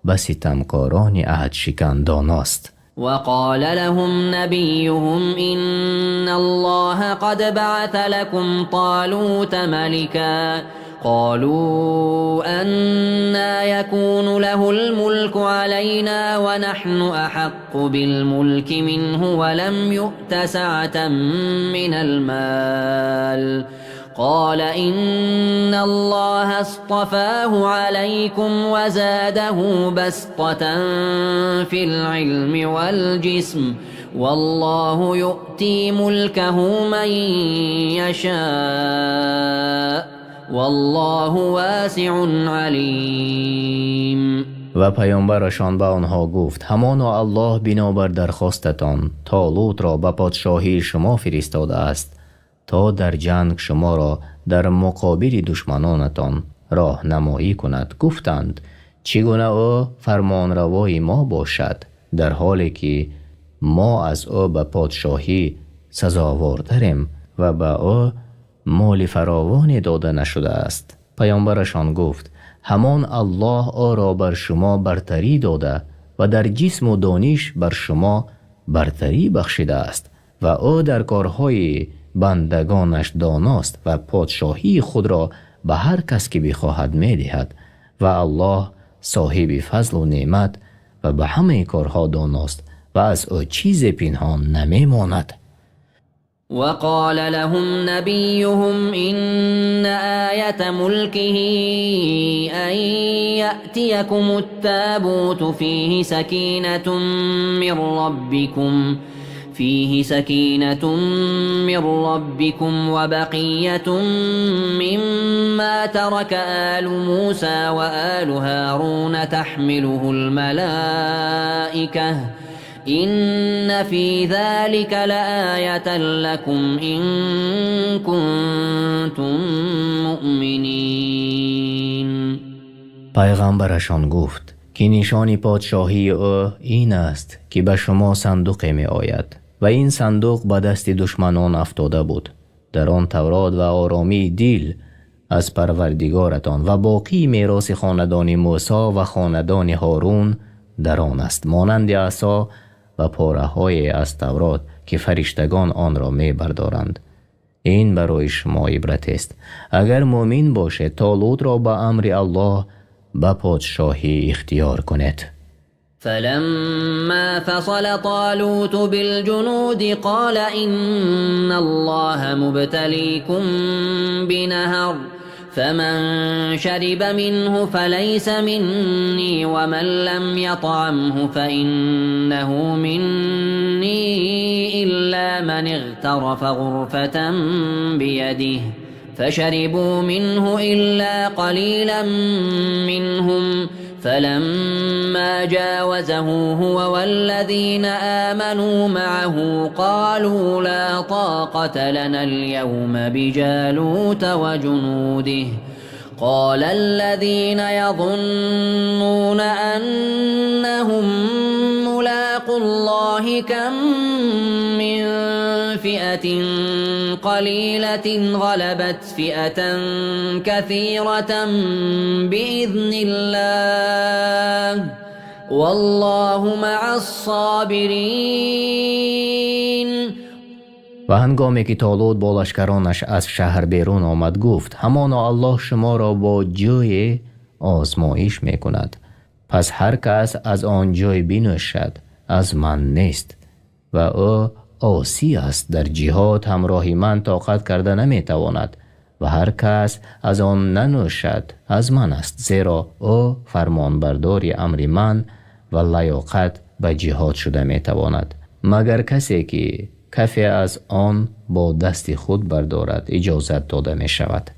به ستمکاران عهد شکن داناست. وقال لهم نبيهم إن الله قد بعث لكم طالوت ملكا قالوا أنا يكون له الملك علينا ونحن أحق بالملك منه ولم يؤت سعة من المال قال إن الله اصطفاه عليكم وزاده بسطة في العلم والجسم والله يؤتي ملكه من يشاء والله واسع علیم. و پیامبرشان به آنها گفت همانا الله بنابر درخواستتان طالوت را به پادشاهی شما فرستاده است تا در جنگ شما را در مقابل دشمنانتان راهنمایی کند. گفتند چگونه او فرمانروای ما باشد در حالی که ما از او به پادشاهی سزاوارتریم و به او مال فراوانی داده نشده است. پیامبرشان گفت همان الله او را بر شما برتری داده و در جسم و دانش بر شما برتری بخشیده است و او در کارهای بندگانش داناست و پادشاهی خود را به هر کس که بخواهد میدهد و الله صاحب فضل و نعمت و به همه کارها داناست و از او چیز پنهان نمیماند. وقال لهم نبيهم إن آية ملكه أن يأتيكم التابوت فيه سكينة من ربكم وبقية مما ترك آل موسى وآل هارون تحمله الملائكة إن في ذلك لآية لكم إن كنتم مؤمنين. پیغمبرشان گفت که نشان پادشاهی او این است که به شما صندوق می آید و این صندوق به دست دشمنان افتاده بود. در آن تورات و آرامی دل از پروردگارتان و باقی میراث خاندان موسی و خاندان هارون در آن است، مانند عصا و پاره های از تورات که فرشتگان آن را می بردارند. این برای شما عبرت است. اگر مؤمن باشد طالوت را به امر الله به پادشاهی اختیار کنید. فلما فصل طالوت بالجنود قال إن الله مبتليكم بنهر فمن شرب منه فليس مني ومن لم يطعمه فإنه مني إلا من اغترف غرفة بيده فشربوا منه إلا قليلا منهم فلما جاوزه هو والذين آمنوا معه قالوا لا طاقة لنا اليوم بجالوت وجنوده قال الذين يظنون أنهم ملاقو الله كم من فئة قليلة غلبت فئة كثيرة بإذن الله والله مع الصابرين. و هنگامی که طالوت با لشکرانش از شهر بیرون آمد گفت همانا الله شما را با جای آزمایش می کند، پس هر کس از آن جای بنوشد از من نیست و او عاصی است، در جهاد همراهی من طاقت کرده نمی تواند، و هر کس از آن ننوشد از من است، زیرا او فرمان برداری امر من و لیاقت به جهاد شده می تواند، مگر کسی که کفی از آن با دست خود بردارد اجازت داده می شود.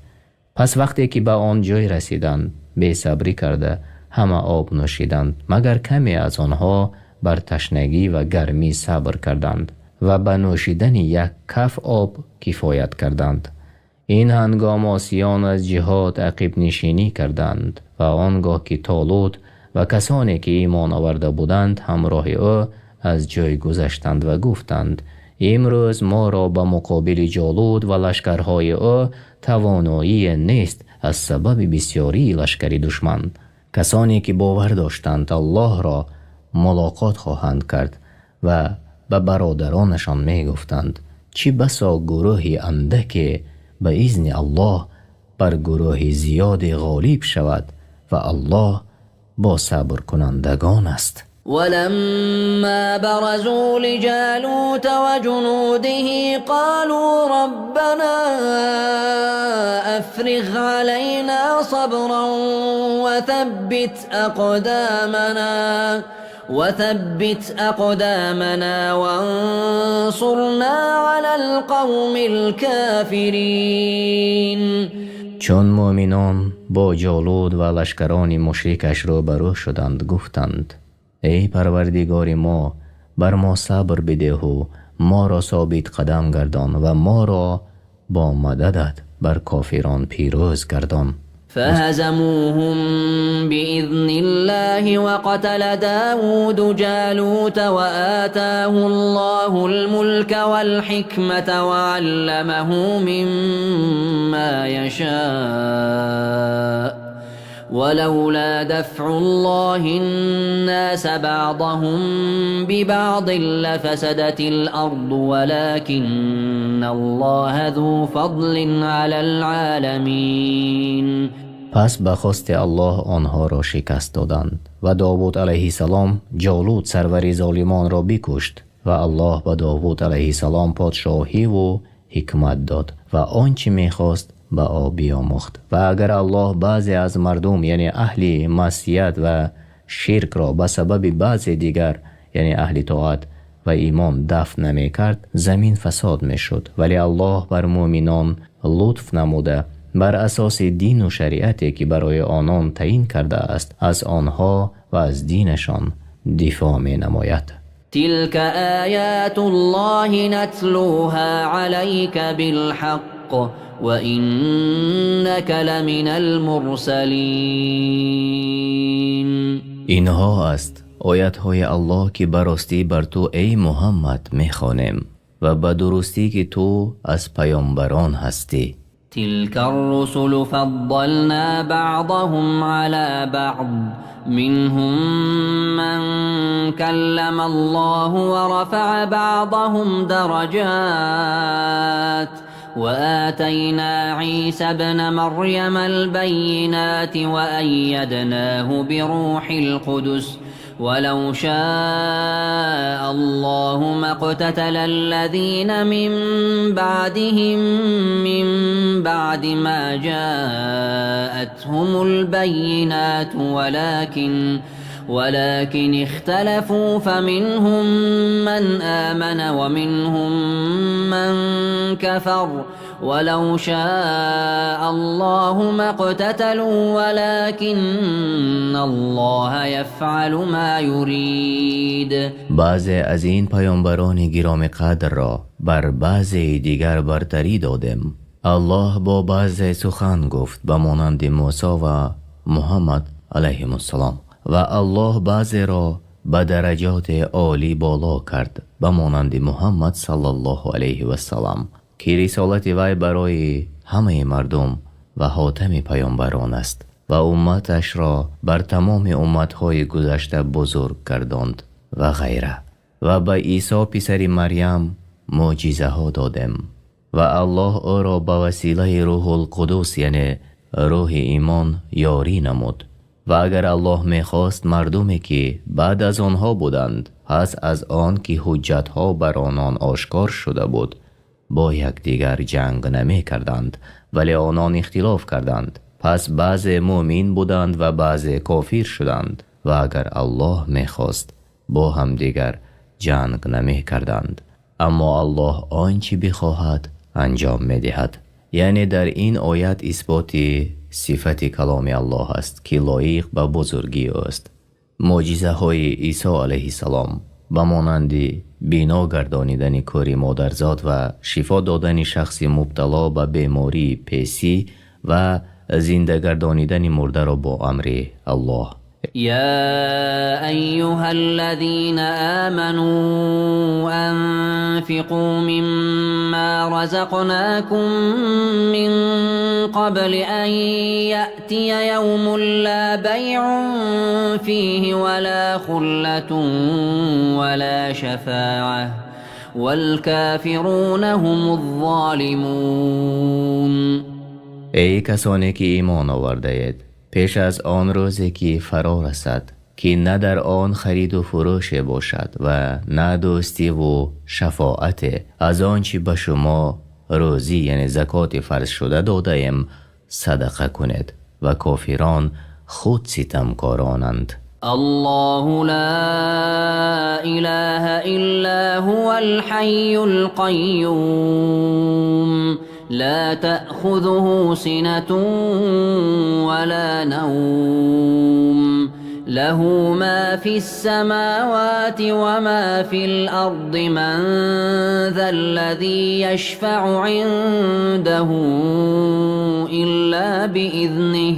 پس وقتی که به آن جای رسیدند بی صبری کرده همه آب نوشیدند، مگر کمی از آنها بر تشنگی و گرمی صبر کردند و به نوشیدن یک کف آب کفایت کردند. این هنگام عاصیان از جهاد عقب نشینی کردند و آنگاه که طالوت و کسانی که ایمان آورده بودند همراه او از جای گذشتند و گفتند امروز ما را به مقابل جالوت و لشکرهای او توانایی نیست از سبب بسیاری لشکر دشمن. کسانی که باور داشتند الله را ملاقات خواهند کرد و به برادرانشان می گفتند چی بسا گروهی اندک به اذن الله بر گروه زیاد غالب شود و الله با صبر کنندگان است. ولما برزوا لجالوت وجنوده قالوا ربنا أفرغ علينا صبرا وثبت أقدامنا وانصرنا على القوم الكافرين. چون مؤمنان با جالوت و لشکران مشرکش روبرو شدند گفتند ای پروردگار ما بر ما صبر بده و ما را ثابت قدم گردان و ما را با مددت بر کافران پیروز گردان. فهزموهم بإذن الله وقتل داود جالوت وآتاه الله الملك والحكمة وعلمه مما يشاء ولولا دفع الله الناس بعضهم ببعض لفسدت الأرض ولكن الله ذو فضل على العالمين. پس به خواست الله آنها را شکست دادند و داوود علیه السلام جالوت سرور ظالمان را بکشت و الله به داوود علیه السلام پادشاهی و حکمت داد و آنچه می‌خواست به آب بیاموخت. و اگر الله بعضی از مردم یعنی اهل معصیت و شرک را به سبب بعضی دیگر یعنی اهل طاعت و ایمان دفع نمی کرد زمین فساد می شد، ولی الله بر مؤمنان لطف نموده بر اساس دین و شریعتی که برای آنان تعیین کرده است از آنها و از دینشان دفاع می نماید. تلك آیات الله نتلوها عليك بالحق وإنك لمن المرسلین. اینها است آیات‌های الله که براستی بر تو ای محمد می‌خوانیم و به درستی که تو از پیامبران هستی. تلك الرسل فضلنا بعضهم على بعض منهم من كلم الله ورفع بعضهم درجات وآتينا عيسى ابن مريم البينات وأيدناه بروح القدس ولو شاء الله ما اقتتل الذين من بعدهم من بعد ما جاءتهم البينات ولكن اختلفوا فمنهم من آمن ومنهم من كفر ولو شاء الله ما اقتتلوا ولكن الله يفعل ما يريد. بعضی از این پیامبران گرامی قدر را بر بعضی دیگر برتری دادیم. الله با بعضی سخن گفت به مانند موسی و محمد علیهم السلام و الله بعضی را به درجات عالی بالا کرد به مانند محمد صلی الله علیه و سلم که رسالت وی برای همه مردم و خاتم پیامبران است و و امتش را بر تمام امتهای گذشته بزرگ گرداند و غیره. و به عیسی پسر مریم معجزه ها دادیم و الله او را به وسیله روح القدس یعنی روح ایمان یاری نمود. و اگر الله میخواست مردمی که بعد از آنها بودند پس از آن که حجت ها بر آنان آشکار شده بود با یکدیگر جنگ نمی کردند، ولی آنان اختلاف کردند، پس بعض مؤمن بودند و بعض کافر شدند. و اگر الله میخواست با هم دیگر جنگ نمی کردند، اما الله آنچه بخواهد انجام میدهد. یعنی در این آیت اثبات صفت کلام الله است که لایق به بزرگی است. معجزه های عیسی علیه السلام به مانند بینا گردانیدن کور مادرزاد و شفا دادن شخص مبتلا به بیماری پیسی و زنده گردانیدن مرده را با امر الله. يا أيها الذين آمنوا أنفقوا مما رزقناكم من قبل أن يأتي يوم لا بيع فيه ولا خلة ولا شفاعة والكافرون هم الظالمون. ای کسانی که ایمان آورده اید، پیش از آن روزی که فرا رسد که نه در آن خرید و فروش باشد و نه دوستی و شفاعت، از آنچه به شما روزی یعنی زکات فرض شده داده ایم صدقه کنید و کافران خود ستمکارانند. الله لا إله إلا هو الحي القيوم لا تأخذه سنة ولا نوم له ما في السماوات وما في الأرض من ذا الذي يشفع عنده إلا بإذنه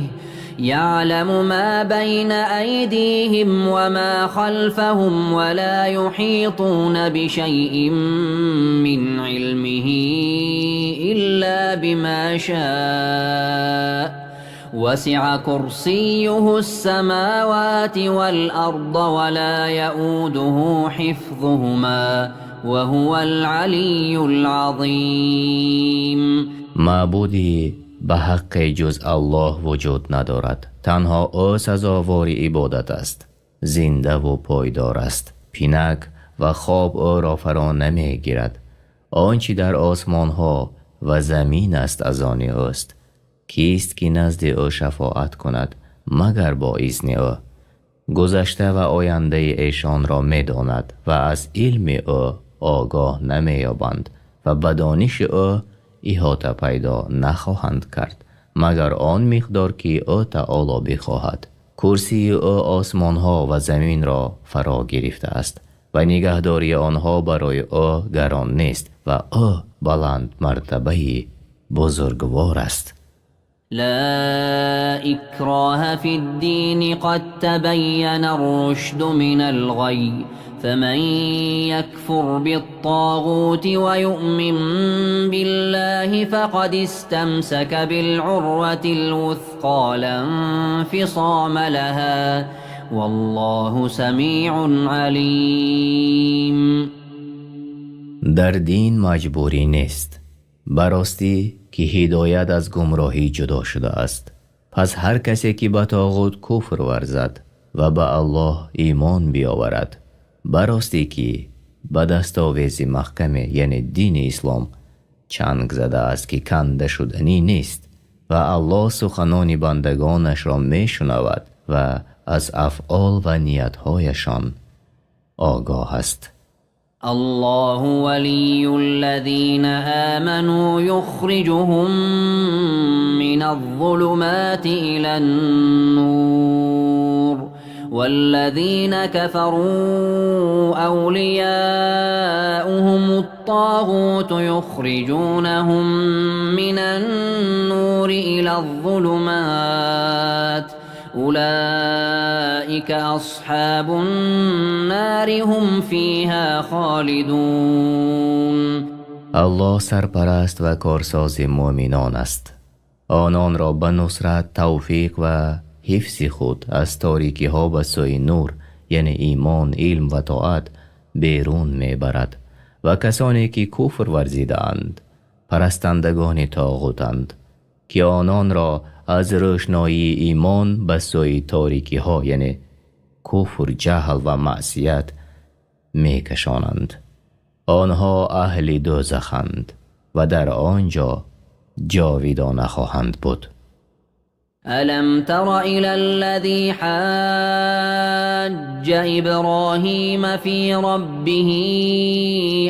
يعلم ما بين أيديهم وما خلفهم ولا يحيطون بشيء من علمه إلا بما شاء وسع كرسيه السماوات والأرض ولا يؤوده حفظهما وهو العلي العظيم. معبودی به حق جز الله وجود ندارد. تنها او سزاوار عبادت است. زنده و پایدار است. پینک و خواب او را فرا نمی گیرد. آنچه در آسمان ها و زمین است از آن اوست. کیست که نزد او شفاعت کند مگر با اذن او؟ گذشته و آینده ایشان را می داند و از علم او آگاه نمی یابند و به دانش او احاطه پیدا نخواهند کرد مگر آن مقدار که او تعالی بخواهد. کرسی او آسمان ها و زمین را فرا گرفته است و نگهداری آنها برای او گران نیست و او بلند مرتبه بزرگوار است. لا إكراه في الدين قد تبين الرشد من الغي فمن يكفر بالطاغوت ويؤمن بالله فقد استمسك بالعروة الوثقى لا انفصام لها والله سميع عليم. در دین مجبوری نیست، براستی که هدایت از گمراهی جدا شده است. پس هر کسی که به طاغوت کفر ورزد و به الله ایمان بیاورد، براستی که به دستاویز محکم یعنی دین اسلام چنگ زده است که کنده شدنی نیست و الله سخنان بندگانش را می شنود و از افعال و نیتهایشان آگاه است. الله ولي الذين آمنوا يخرجهم من الظلمات إلى النور والذين كفروا أولياؤهم الطاغوت يخرجونهم من النور إلى الظلمات أولئك أصحاب النار هم فيها خالدون. الله سرپرست و کارساز مؤمنان است. آنان را به نصرت، توفیق و حفظ خود از تاریکی ها به سوی نور، یعنی ایمان، علم و طاعت بیرون میبرد. و کسانی که کفر ورزیدند پرستندگان طاغوتند که آنان را از روشنایی ایمان به سوی تاریکی ها، یعنی کفر، جهل و معصیت میکشانند. آنها اهل دوزخند و در آنجا جاویدانه خواهند بود. ألم تر إلى الذي حاج إبراهيم في ربه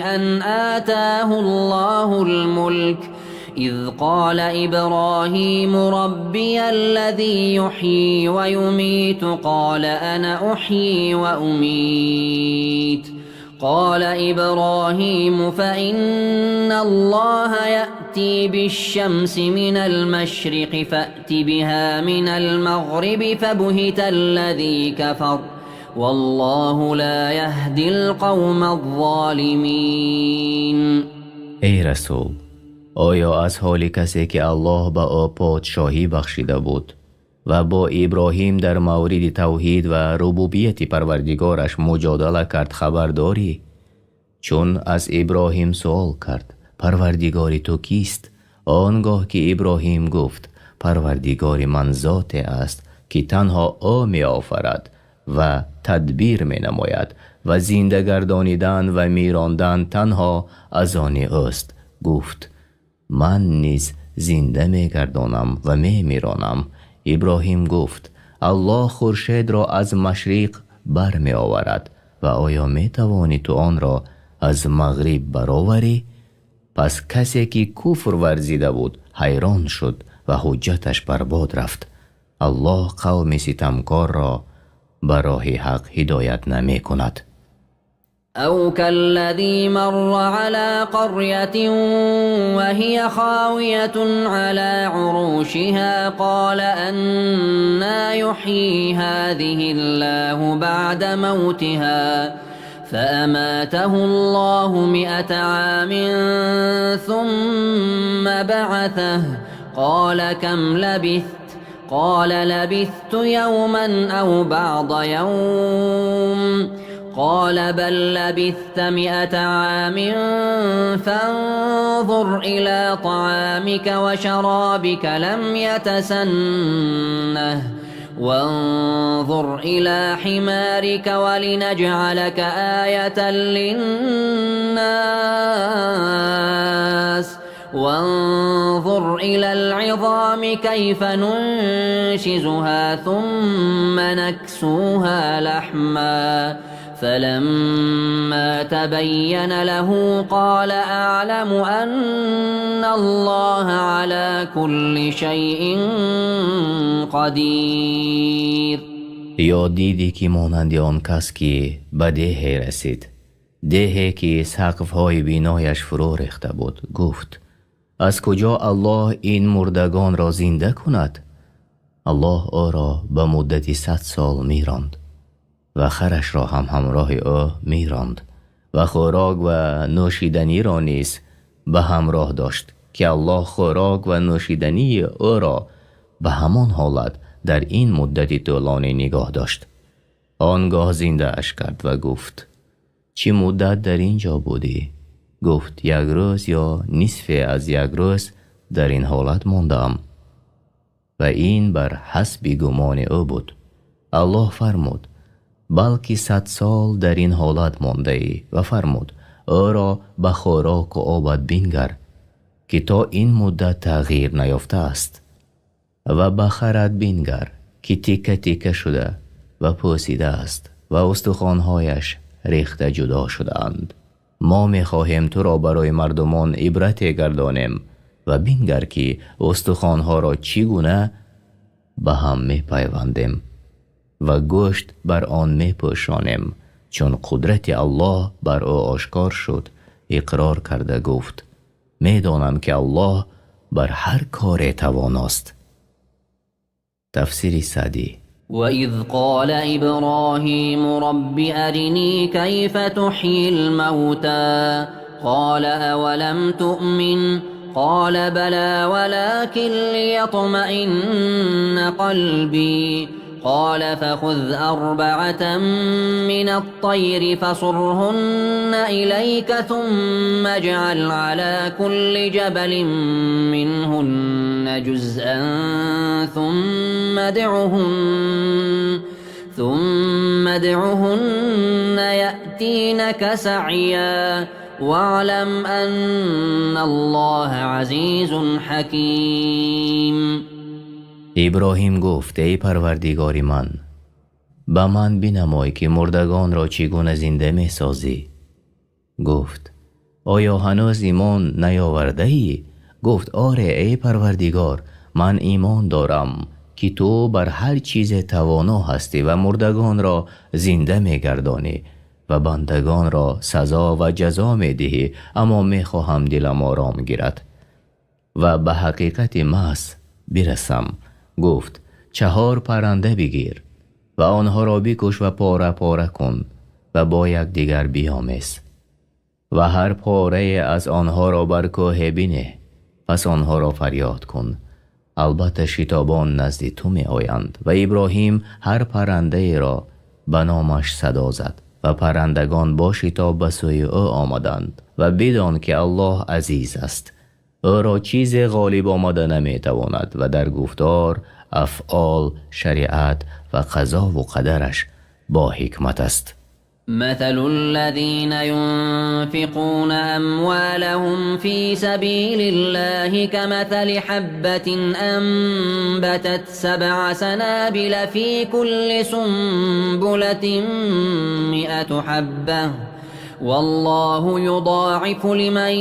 أن آتاه الله الملك إذ قال إبراهيم ربي الذي يحيي ويميت قال أنا أحيي وأميت قال إبراهيم فإن الله يأتي بالشمس من المشرق فأت بها من المغرب فبهت الذي كفر والله لا يهدي القوم الظالمين. ای رسول، آیا از حال کسی که الله به او پادشاهی بخشیده بود و با ابراهیم در مورد توحید و ربوبیت پروردگارش مجادله کرد خبر داری؟ چون از ابراهیم سوال کرد پروردگار تو کیست؟ آنگاه که ابراهیم گفت پروردگار من ذات است که تنها او می آفرد و تدبیر می نماید و زنده گردانیدن و میراندن تنها از آن اوست. گفت من نیز زنده می گردانم و می میرانم. ابراهیم گفت الله خورشید را از مشرق بر می آورد و آیا می توانی تو آن را از مغرب برآوری؟ پس کسی که کفر ورزیده بود حیران شد و حجتش برباد رفت. الله قوم ستمکار را به راه حق هدایت نمی کند. أو كالذي مر على قرية وهي خاوية على عروشها قال أنا يحيي هذه الله بعد موتها فأماته الله 100 عام ثم بعثه قال كم لبثت قال لبثت يوما أو بعض يوم قال بل لبثت 100 عام فانظر إلى طعامك وشرابك لم يتسنه وانظر إلى حمارك ولنجعلك آية للناس وانظر إلى العظام كيف ننشزها ثم نكسوها لحما فلما تبين له قال أعلم أن الله على كل شيء قدیر. یا دیدی که مانند آن کس که به دهی رسید، دهی که سقف‌های بینایش فرو ریخته بود، گفت از کجا الله این مردگان را زنده کند؟ الله او را به مدت 100 سال میراند و خرش را هم همراه او میراند و خوراک و نوشیدنی را نیز به همراه داشت که الله خوراک و نوشیدنی او را به همان حالت در این مدت طولانی نگاه داشت. آنگاه زنده اش کرد و گفت چه مدت در اینجا بودی؟ گفت 1 روز یا نصف از 1 روز در این حالت ماندم. و این بر حسب گمان او بود. الله فرمود بلکه 100 سال در این حالت مانده ای و فرمود او را به خوراک و آبت بنگر که تا این مدت تغییر نیافته است و به خرت بنگر که تیکه تیکه شده و پوسیده است و استخوانهایش ریخته جدا شده اند. ما می خواهیم تو را برای مردمان عبرت گردانیم و بنگر که استخوانها را چگونه به هم می پیوندیم و گوشت بر آن می پوشانیم. چون قدرت الله بر او آشکار شد اقرار کرده گفت می دانم که الله بر هر کار تواناست. تفسیر سعدی. وإذ قال إبراهيم رب أرني كيف تحيي الموتى قال أولم تؤمن قال بلى ولكن ليطمئن قلبي قال فخذ 4 من الطير فصرهن إليك ثم اجعل على كل جبل منهن جزءا ثم ادعهن يأتينك سعيا واعلم أن الله عزیز حکیم. ابراهیم گفت ای پروردگار من، به من بنمای که مردگان را چگونه زنده می سازی. گفت آیا هنوز ایمان نیاورده ای؟ گفت آره ای پروردگار، من ایمان دارم که تو بر هر چیز توانا هستی و مردگان را زنده می گردانی و بندگان را سزا و جزا می دهی، اما می خواهم دلم آرام گیرد و به حقیقت محض برسم. گفت 4 پرنده بگیر و آنها را بکش و پاره پاره کن و با یک دیگر بیامیز و هر پاره از آنها را بر کوه بینه، پس آنها را فریاد کن، البته شتابان نزد تو می آیند. و ابراهیم هر پرنده را به نامش صدا زد و پرندگان با شتاب به سوی او آمدند و بدان که الله عزیز است، او را چیز غالب آمده نمی تواند و در گفتار، افعال، شریعت و قضا و قدرش با حکمت است. مثل الذين ينفقون أموالهم في سبيل الله كمثل حبة أنبتت 7 سنابل في كل سنبلة 100 حبة والله يضاعف لمن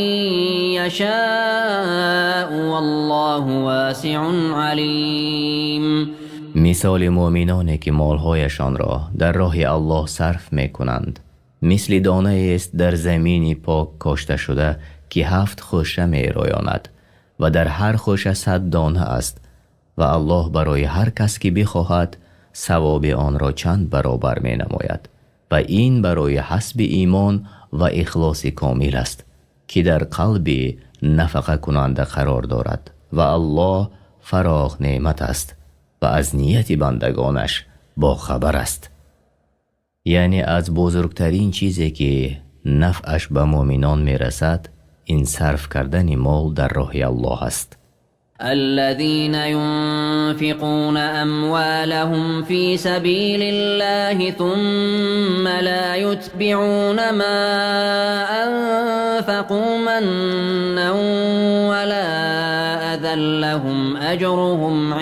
يشاء والله واسع عليم. مثال مؤمنانی که مالهایشان را در راه الله صرف می کنند مثل دانه است در زمینی پاک کاشته شده که 7 خوشه می رویاند و در هر خوشه 100 دانه است و الله برای هر کس که بخواهد ثواب آن را چند برابر می نماید و این برای حسب ایمان و اخلاص کامل است که در قلب نفقه کننده قرار دارد و الله فراغ نعمت است و از نیت بندگانش با خبر است. یعنی از بزرگترین چیزی که نفعش به مؤمنان می رسد این صرف کردن مال در راه الله است. الذين ينفقون أموالهم في سبيل الله ثم لا يتبعون ما أنفقوا منا ولا أذى لهم أجرهم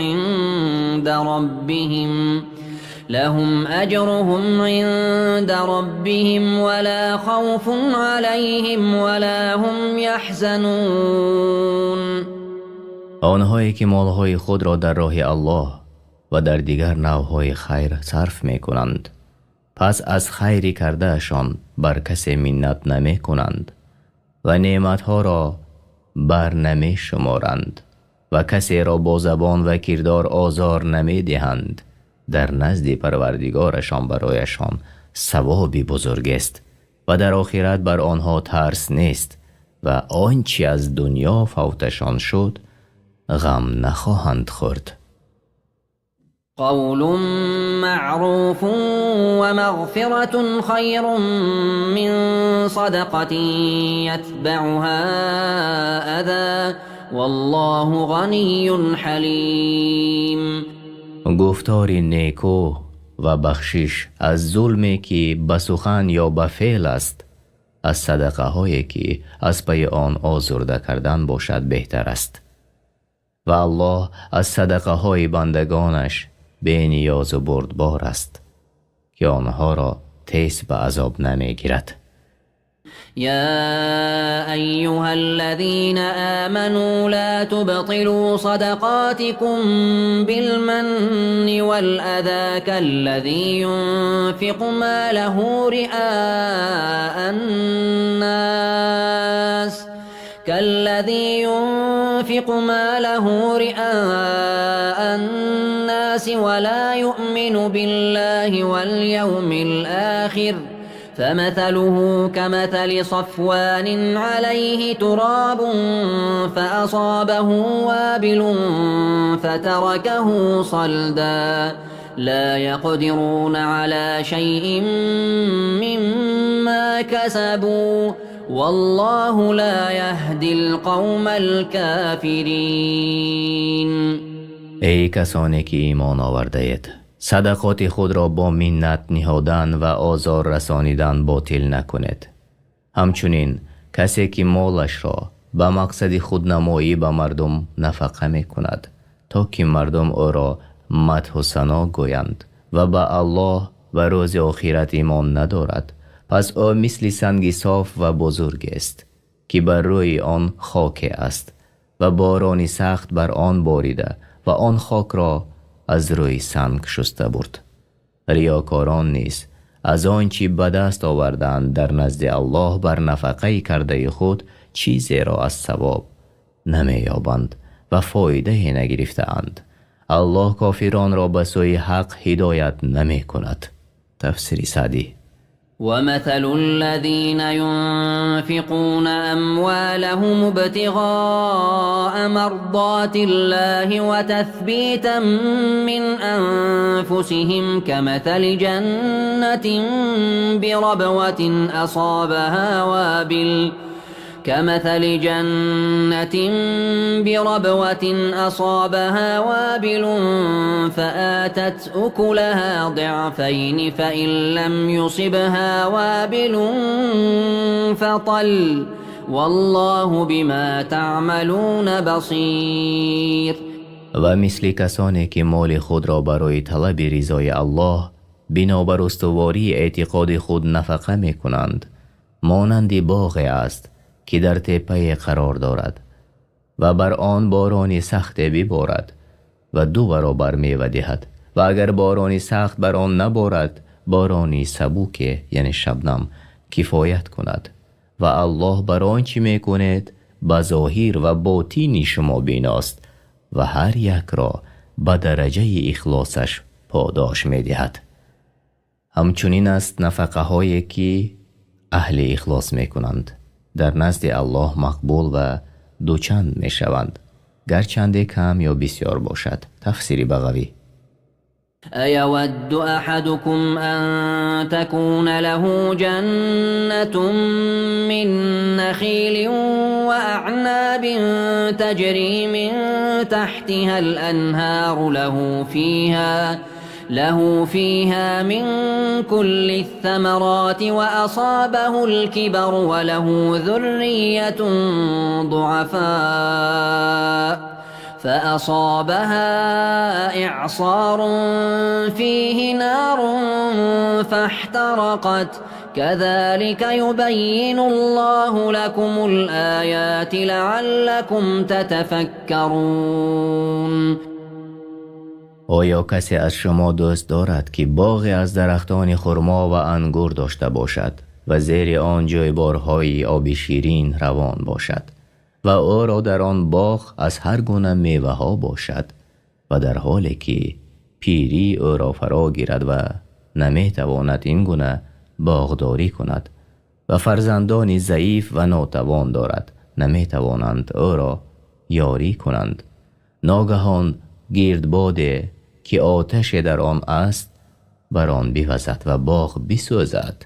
عند ربهم ولا خوف عليهم ولا هم يحزنون. آنهایی که مالهای خود را در راه الله و در دیگر نوعهای خیر صرف می کنند پس از خیری کردهشان بر کسی منت نمی کنند و نعمتها را بر نمی شمارند و کسی را با زبان و کردار آزار نمی دهند، در نزد پروردگارشان برایشان ثوابی بزرگ است و در آخرت بر آنها ترس نیست و آنچه از دنیا فوتشان شد غم نخواهند خورد. قول معروف ومغفرة خير من صدقة يتبعها أذى والله غني حليم. گفتاری نیکو و بخشش از ظلمی که به سخن یا به فعل است از صدقه هایی که از پی آن آزرده کردن باشد بهتر است و الله از صدقه های بندگانش بی نیاز و بردبار است که آنها را تیز به عذاب نمی گیرد. يا أيها الذين آمنوا لا تبطلوا صدقاتكم بالمن والأذى كالذي ينفق ماله رئاء الناس ولا يؤمن بالله واليوم الآخر فمثله كمثل صفوان عليه تراب فأصابه وابل فتركه صلدا لا يقدرون على شيء مما كسبوا والله لا يهدي القوم الكافرين. ای کسانی که ایمان آورده اید، صدقات خود را با منت نهادن و آزار رسانیدن باطل نکنید. همچنین کسی که مالش را به مقصد خودنمایی به مردم نفقه می کند تا که مردم او را مدح و ثنا گویند و به الله و روز آخرت ایمان ندارد، پس او مثل سنگ صاف و بزرگ است که بر روی آن خاک است و باران سخت بر آن باریده و آن خاک را از روی سنگ شسته برد. ریاکاران نیز از آنچه به دست آوردند در نزد الله بر نفقه کرده خود چیزی را از ثواب نمی‌یابند و فایده نگرفته‌اند. الله کافران را به سوی حق هدایت نمی کند. تفسیر سعدی. ومثل الذين ينفقون أموالهم ابتغاء مرضات الله وتثبيتا من أنفسهم كمثل جنة بربوة أصابها وابل فآتت أكلها ضعفين فإن لم يصبها وابل فطل والله بما تعملون بصير. و مثل کسانی که مال خود را برای طلب رضای الله بنابر استواری اعتقاد خود نفقه می کنند، مانند باغ است که در تپه قرار دارد و بر آن باران سخت ببارد و 2 برابر میوه دهد و اگر باران سخت بر آن نبارد بارانی سبوک یعنی شبنم کفایت کند و الله بر آنچه میکند به ظاهر و باطن شما بیناست و هر یک را به درجه اخلاصش پاداش میدهد. همچنین است نفقه هایی که اهل اخلاص میکنند در نزد الله مقبول و دوچند می شوند، گرچند کم یا بسیار باشد. تفسیر بغوی. أيود أحدكم أن تكون له جنة من نخيل وأعناب تجري من تحتها الأنهار له فيها من كل الثمرات وأصابه الكبر وله ذرية ضعفاء فأصابها إعصار فيه نار فاحترقت كذلك يبين الله لكم الآيات لعلكم تتفكرون. آیا کسی از شما دوست دارد که باغی از درختان خرما و انگور داشته باشد و زیر آن جویبارهای آب شیرین روان باشد و او را در آن باغ از هر گونه میوه ها باشد و در حالی که پیری او را فرا گیرد و نمیتواند این گونه باغداری کند و فرزندانی ضعیف و ناتوان دارد نمیتوانند او را یاری کنند، ناگهان گردباد که آتش در آن است بر آن بوزد و باغ بسوزد.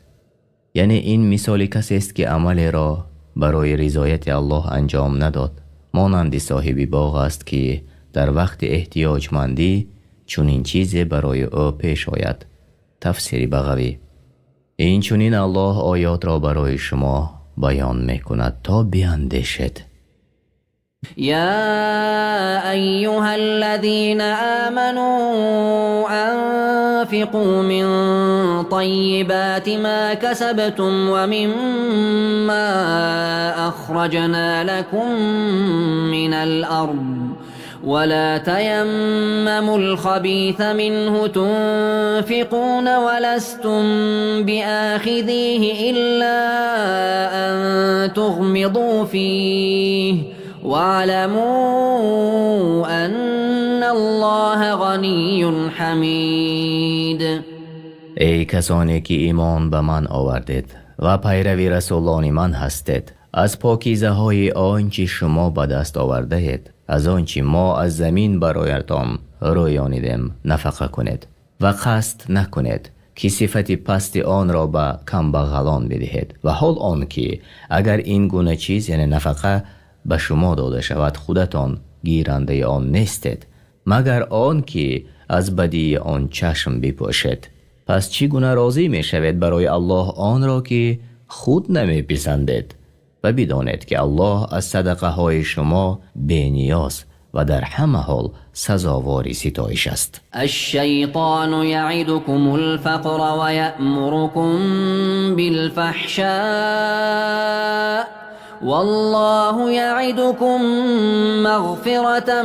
یعنی این مثال کسی است که عمل را برای رضایت الله انجام نداد، مانند صاحب باغ است که در وقت احتیاجمندی چنین چیزی برای او پیش آید. تفسیر بغوی. این چنین الله آیات را برای شما بیان میکند تا بیندیشید. يا أيها الذين آمنوا أنفقوا من طيبات ما كسبتم ومما أخرجنا لكم من الأرض ولا تيمموا الخبيث منه تنفقون ولستم بآخذيه إلا أن تغمضوا فيه واعلموا أن الله غني حميد. ای کسانی که ایمان به من آوردید و پیروی رسولان من هستید، از پاکیزه های آنچه شما به دست آورده اید، از آنچه ما از زمین برایتان رویانیدیم نفقه کنید و قصد نکنید که صفت پست آن را به کمبغلان بدهید. و حال آن که اگر این گونه چیز یعنی نفقه به شما داده شود، خودتان گیرنده آن نیستید مگر آن که از بدی آن چشم بپوشید. پس چگونه راضی می شوید برای الله آن را که خود نمی پسندید؟ و بدانید که الله از صدقه های شما بی نیاز و در همه حال سزاوار ستایش است. الشیطان یعدکم الفقر و یأمرکم بالفحشاء والله یعدکم مغفرة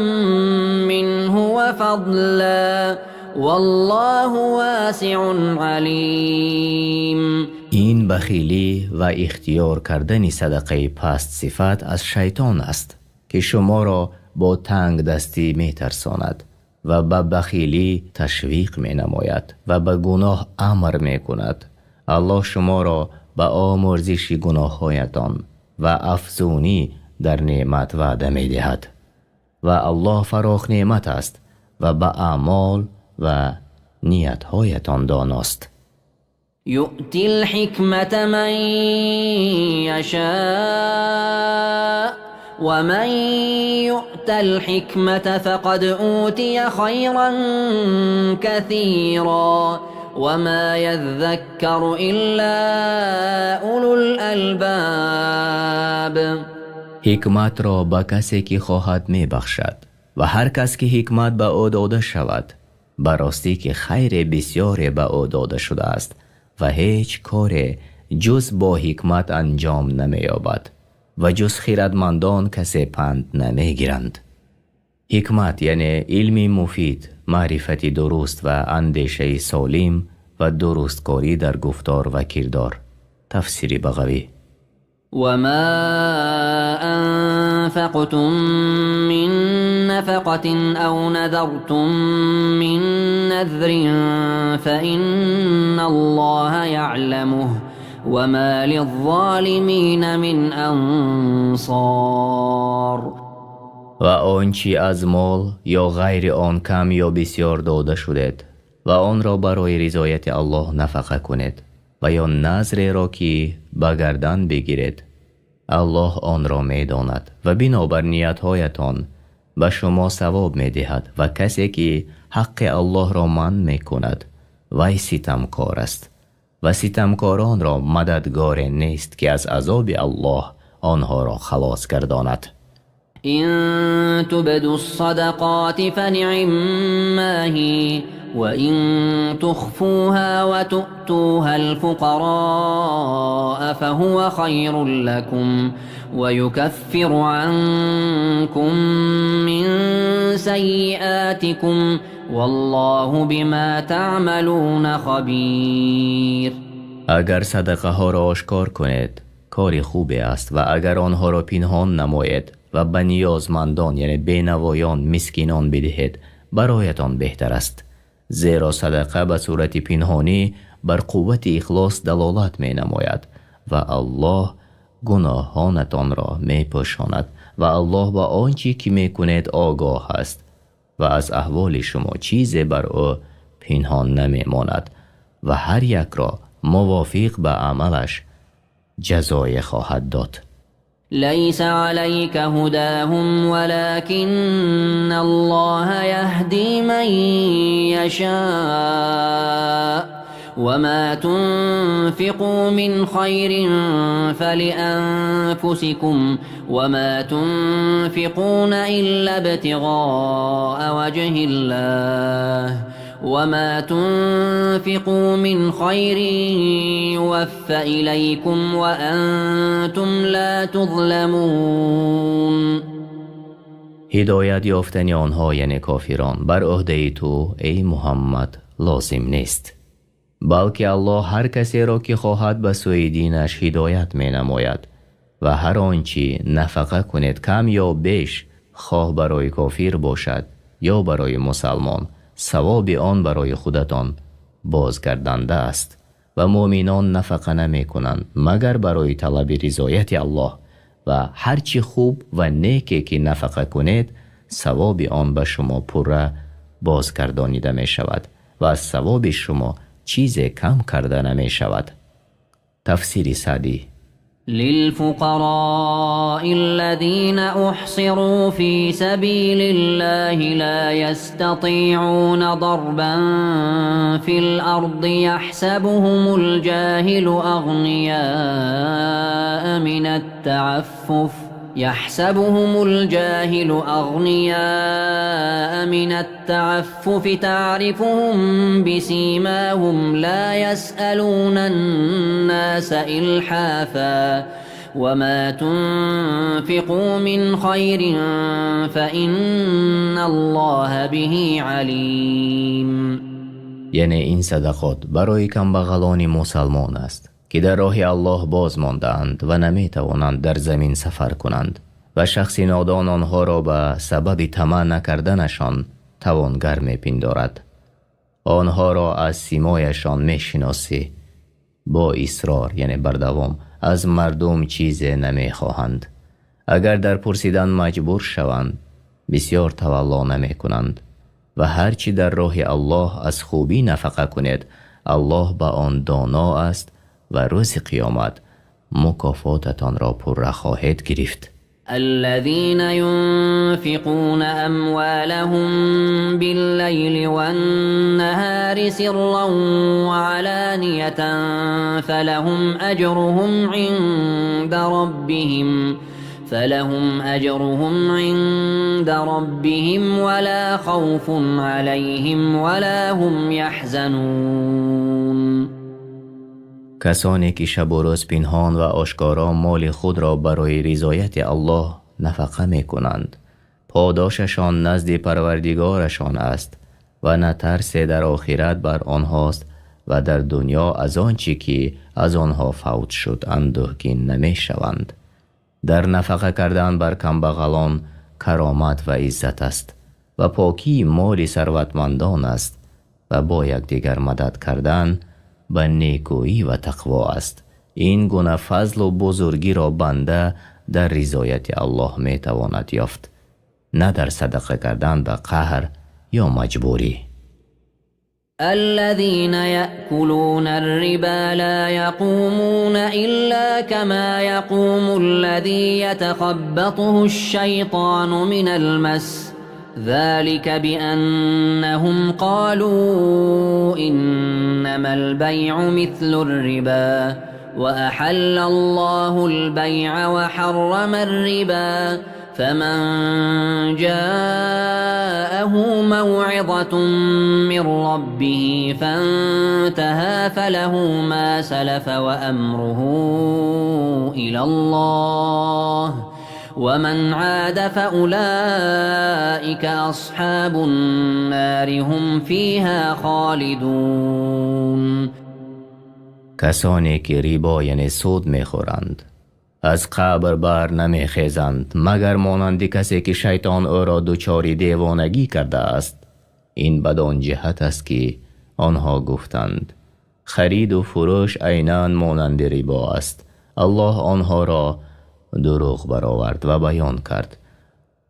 منه و فضلا والله واسع علیم. این بخیلی و اختیار کردن صدقه پست صفت از شیطان است که شما را با تنگ دستی می ترساند و به بخیلی تشویق می نماید و به گناه امر می کند. الله شما را به آمرزش گناه هایتان و افزونی در نعمت وعده می دهد و الله فراخ نعمت است و به اعمال و نیت هایتان داناست. یؤتی الحکمت من یشاء و من یؤت الحکمت فقد اوتی خیرا کثیرا و ما یذکر الا اولو الالباب. حکمت را به کسی که خواهد می بخشد و هر کس که حکمت به او داده شود، براستی که خیر بسیار به او داده شده است و هیچ کار جز با حکمت انجام نمی یابد و جز خیرتمندان کسی پند نمی گیرند. حکمت یعنی علم مفید، معرفت درست و اندیشه سالم و درستکاری در گفتار و کردار. تفسیر بغوی. وما أنفقتم من نفقة أو نذرتم من نذر فإن الله يعلمه وما للظالمين من أنصار. و آنچه از مال یا غیر آن کم یا بسیار داده شدید و آن را برای رضایت الله نفقه کنید و یا نذر را که به گردن بگیرید، الله آن را می داند و بنابر نیتهایتان به شما ثواب می دهد و کسی که حق الله را منع می کند وی ستمکار است و ستمکاران را مددگار نیست که از عذاب الله آنها را خلاص گرداند. إن تبدوا الصدقات فنعما هي وإن تخفوها وتؤتوها الفقراء فهو خير لكم ويكفر عنكم من سيئاتكم والله بما تعملون خبير. اگر صدقه ها را آشکار کنید کاری خوبی است و اگر آنها را پنهان نمایید و به نیازمندان یعنی بینوایان مسکینان بدهید برایتان بهتر است، زیرا صدقه به صورت پنهانی بر قوت اخلاص دلالت می نماید و الله گناهانتان را می پوشاند و الله با آنچه که می کنید آگاه است و از احوال شما چیزی بر او پنهان نمی ماند و هر یک را موافق به عملش جزای خواهد داد. ليس عليك هداهم ولكن الله يهدي من يشاء وما تنفقوا من خير فلأنفسكم وما تنفقون إلا ابتغاء وجه الله وما تنفقوا من خير يوفى إليكم وأنتم لا تظلمون. هدایت یافتن آنها یعنی کافران بر عهده تو ای محمد لازم نیست، بلکه الله هر کسی را که خواهد به سوی دینش هدایت می نماید و هر آنچه نفقه کنید کم یا بیش، خواه برای کافر باشد یا برای مسلمان، ثواب آن برای خودتان بازگردنده است و مؤمنان نفقه نمی کنند مگر برای طلب رضایت الله و هرچی خوب و نیکی که نفقه کنید ثواب آن به شما پره بازگردانیده می شود و از ثواب شما چیزی کم کرده نمی شود. تفسیر سعدی: للفقراء الذين أحصروا في سبيل الله لا يستطيعون ضربا في الأرض يحسبهم الجاهل أغنياء من التعفف تعرفهم بسيماهم لا يسألون الناس إلحافا وما تنفقوا من خير فإن الله به عليم. یعنی این صدقات برای کمبغلان مسلمان است که در راه الله باز ماندند و نمی توانند در زمین سفر کنند و شخص نادان آنها را به سبب طمع نکردنشان توانگر می پندارد. آنها را از سیمایشان می شناسی. با اصرار یعنی بردوام از مردم چیزی نمی خواهند. اگر در پرسیدن مجبور شوند بسیار تولا نمی کنند و هرچی در راه الله از خوبی نفقه کنید الله به آن دانا است و روز قیامت مکافاتتان را پره خواهد گرفت. الذين ينفقون أموالهم بالليل والنهار سرا وعلانية فلهم أجرهم عند ربهم ولا خوف عليهم ولا هم يحزنون. کسانی که شب و روز پنهان و آشکارا مال خود را برای رضایت الله نفقه می کنند پاداششان نزد پروردگارشان است و نه ترس در آخرت بر آنهاست و در دنیا از آنچه که از آنها فوت شد اندوهگین نمی شوند. در نفقه کردن بر کمبغلان کرامت و عزت است و پاکی مال ثروتمندان است و با یکدیگر مدد کردن به نیکویی و تقوا است. این گونه فضل و بزرگی را بنده در رضایت الله می تواند یافت، نه در صدقه کردن به قهر یا مجبوری. الذين يأكلون الربا لا يقومون إلا كما يقوم الذي يتخبطه الشيطان من المس ذلك بأنهم قالوا إنما البيع مثل الربا وأحل الله البيع وحرم الربا فمن جاءه موعظة من ربه فانتهى فله ما سلف وأمره إلى الله ومن عاد فأولئك أصحاب النار هم فيها خالدون. کسانی که ریبا یعنی سود میخورند از قبر بر نمیخیزند مگر مانند کسی که شیطان او را دچار دیوانگی کرده است. این بدان جهت است که آنها گفتند خرید و فروش عیناً مانند ریبا است. الله آنها را دروغ برآورد و بیان کرد.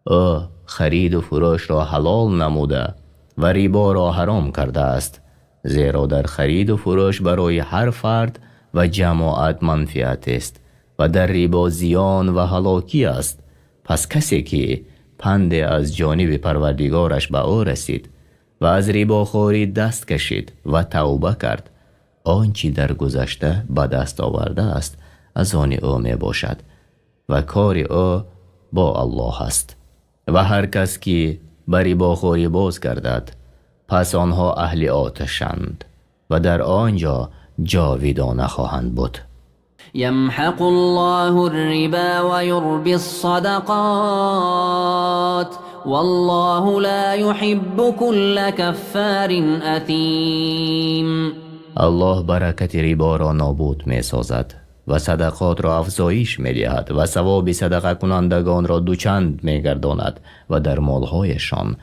او خرید و فروش را حلال نموده و ریبا را حرام کرده است، زیرا در خرید و فروش برای هر فرد و جماعت منفعت است و در ریبا زیان و هلاکی است. پس کسی که پند از جانب پروردگارش به او رسید و از ریبا خوری دست کشید و توبه کرد، آنچه در گذشته به دست آورده است از آن او می باشد و کار او با الله است. و هر کس که به ریبا خوری باز گردد پس آنها اهل آتشند و در آنجا جاویدانه خواهند بود. يمحق الله الربا ويربي الصدقات والله لا يحب كل كفار أثيم. الله برکت ریبا را نابود می سازد و صدقات را افزایش می دهد و ثواب صدقه کنندگان را دوچند می گرداند و در مالهایشان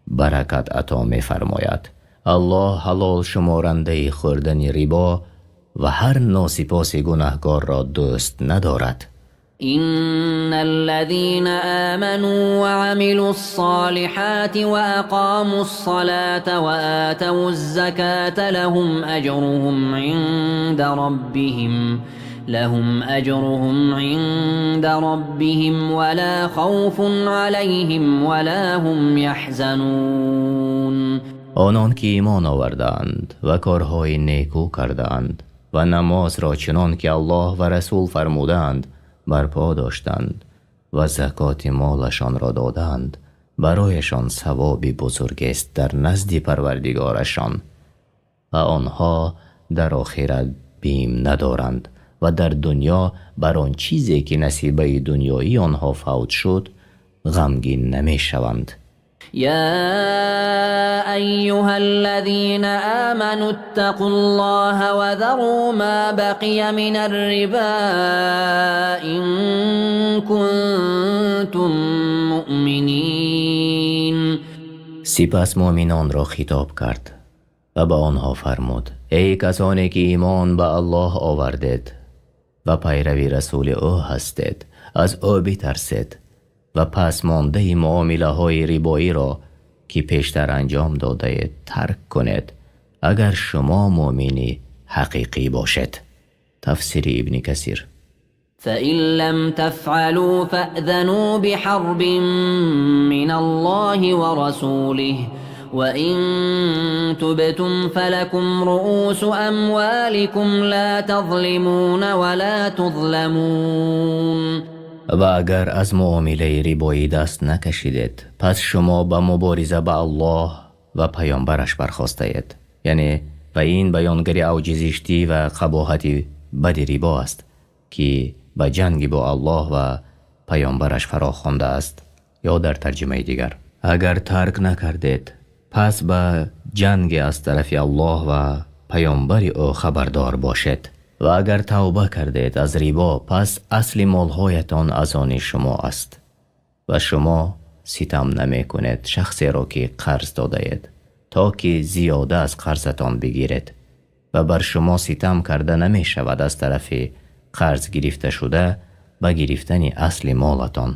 برکت عطا می فرماید. الله حلال شمارنده خوردن ریبا و هر ناسپاس گناهگار را دوست ندارد. إن الذين آمنوا وعملوا الصالحات وأقاموا الصلاة وآتوا الزكاة لهم أجرهم عند ربهم ولا خوف عليهم ولا هم يحزنون. آنان که ایمان آوردند و کارهای نیکو کردند و نماز را چنان که الله و رسول فرمودند برپا داشتند و زکات مالشان را دادند، برایشان ثوابی بزرگ است در نزد پروردگارشان و آنها در آخرت بیم ندارند و در دنیا بر آن چیزی که نصیبه دنیایی آنها فوت شد غمگین نمی شوند. يا أيها الذين آمنوا اتقوا الله وذروا ما بقي من الربا إن كنتم مؤمنين. سپس مؤمنان را خطاب کرد و به آنها فرمود: ای کسانی که ایمان به الله آوردید و پیروی رسول او هستید، از او بترسید و پس مانده معامله های ربایی را که پیشتر انجام داده اید ترک کنید اگر شما مؤمنی حقیقی باشد. تفسیر ابن کثیر. فإن لم تفعلوا فأذنوا بحرب من الله ورسوله وإن تبتم فلكم رؤوس أموالكم لا تظلمون ولا تظلمون. و اگر از معامله ربایی دست نکشیدید پس شما به مبارزه با الله و پیامبرش برخاسته اید. یعنی و این بیانگر اوج زشتی و قباحت بد ربا است که به جنگ با الله و پیامبرش فراخوانده است. یا در ترجمه دیگر اگر ترک نکردید پس به جنگ از طرف الله و پیامبر او خبردار باشد. و اگر توبه کردید از ربا پس اصل مالهایتان از آن شما است و شما ستم نمی کنید شخصی را که قرض داده اید تا که زیاده از قرضتان بگیرید و بر شما ستم کرده نمی شود از طرف قرض گرفته شده به گرفتن اصل مالتان.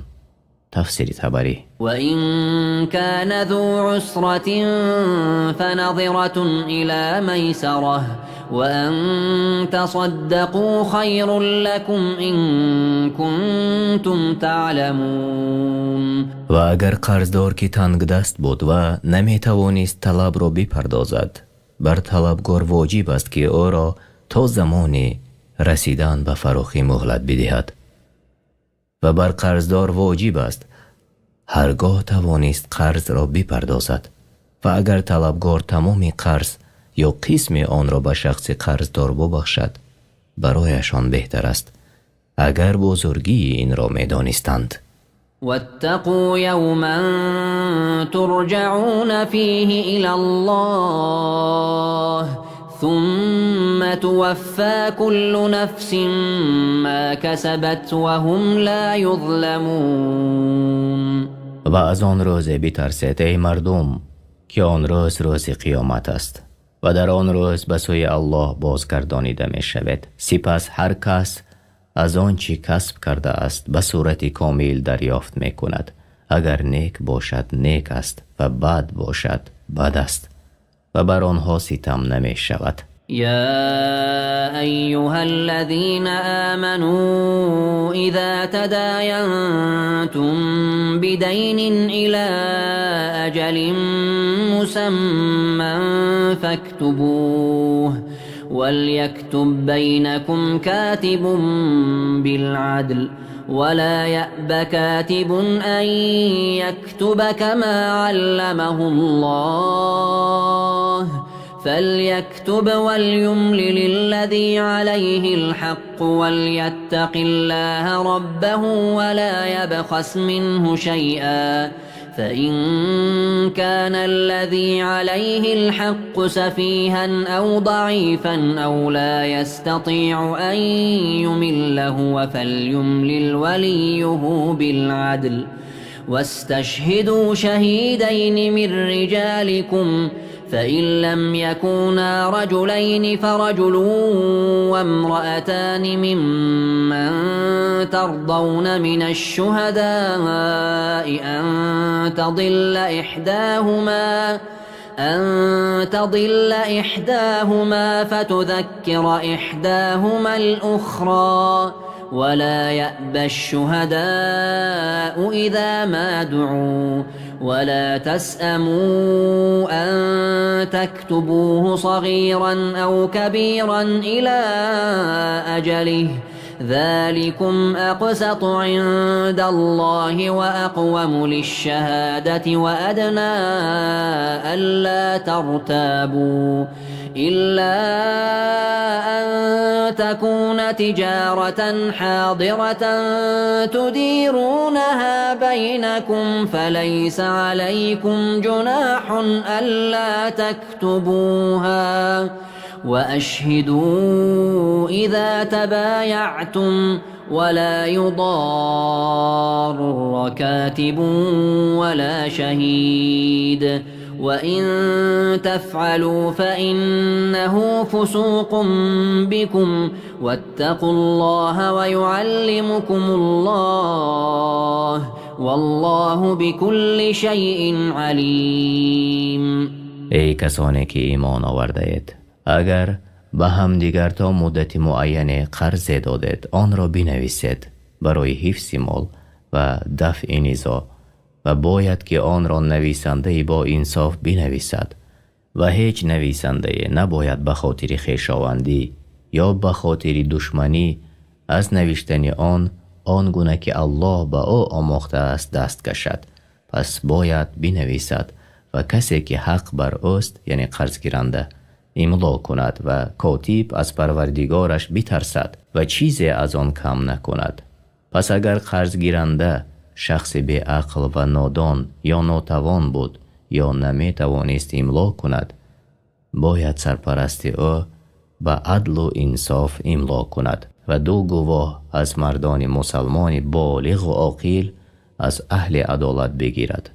تفسیر طبری. و این کان ذو عسرة فنظرة الى میسره و ان تصدقوا خیر لكم ان کنتم تعلمون. و اگر قرضدار که تنگ دست بود و نمی توانست طلب را بپردازد، بر طلبگار واجب است که او را تا زمان رسیدن به فراخی مهلت بدهد و بر قرضدار واجب است هرگاه توانست قرض را بپردازد. و اگر طلبگار تمام قرض یا قسم آن را به شخص قرضدار ببخشد برایشان بهتر است اگر بزرگی این را می‌دانستند. واتقوا یوما ترجعون فیه الی الله ثم توفى كل نفس ما كسبت وهم لا يظلمون. و از آن روز بترسید ای مردم که آن روز روز قیامت است و در آن روز به سوی الله بازگردانیده می شود. سپس هر کس از آن چی کسب کرده است به صورت کامل دریافت می کند. اگر نیک باشد نیک است و بد باشد بد است و بر آنها ستم نمی شود. يا أيها الذين آمنوا إذا تداينتم بدين إلى أجل مسمى فاكتبوه وليكتب بينكم كاتب بالعدل ولا يأب كاتب أن يكتب كما علمه الله فليكتب وليملل الذي عليه الحق وليتق الله ربه ولا يبخس منه شيئا فإن كان الذي عليه الحق سفيها أو ضعيفا أو لا يستطيع أن يمل هو فليملل وليه بالعدل واستشهدوا شهيدين من رجالكم فإن لم يكونا رجلين فرجل وامرأتان ممن ترضون من الشهداء أن تضل إحداهما فتذكر إحداهما الأخرى ولا يأبى الشهداء إذا ما دعوا ولا تسأموا أن تكتبوه صغيرا أو كبيرا إلى أجله ذلكم أقسط عند الله وأقوم للشهادة وأدنى ألا ترتابوا إلا أن تكون تجارة حاضرة تديرونها بينكم فليس عليكم جناح ألا تكتبوها وأشهدوا إذا تبايعتم ولا يضار كاتب ولا شهيد وإن تفعلوا فإنه فسوق بكم واتقوا الله ويعلمكم الله والله بكل شيء علیم. ای کسانی که ایمان آورده اید، اگر به هم دیگر تا مدت معین قرض دادید آن را بنویسید برای حفظ مال و دفع نزاع و باید که آن را نویسنده با انصاف بنویسد و هیچ نویسنده نباید به خاطر خویشاوندی یا به خاطر دشمنی از نوشتن آن گونه که الله به او آموخته است دست کشد. پس باید بنویسد و کسی که حق بر اوست یعنی قرض گیرنده املا کند و کاتب از پروردگارش بترسد و چیزی از آن کم نکند. پس اگر قرض گیرنده شخص بی عقل و نادان یا ناتوان بود یا نمی توانست املا کند، باید سرپرست او به عدل و انصاف املا کند و دو گواه از مردان مسلمان بالغ و عاقل از اهل عدالت بگیرد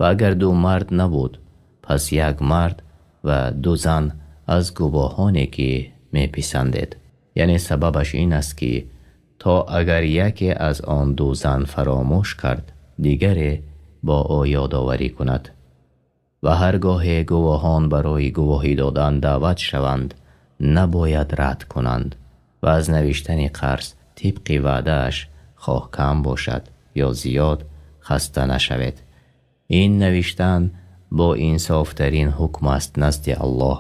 و اگر دو مرد نبود پس یک مرد و دو زن از گواهانی که می پسندید. یعنی سببش این است که تا اگر یکی از آن دو زن فراموش کرد دیگری با او یادآوری کند و هرگاه گواهان برای گواهی دادن دعوت شوند نباید رد کنند و از نوشتن قرض طبق وعده‌اش خواه کم باشد یا زیاد خسته نشوید. این نوشتن با انصافترین حکم است نزد الله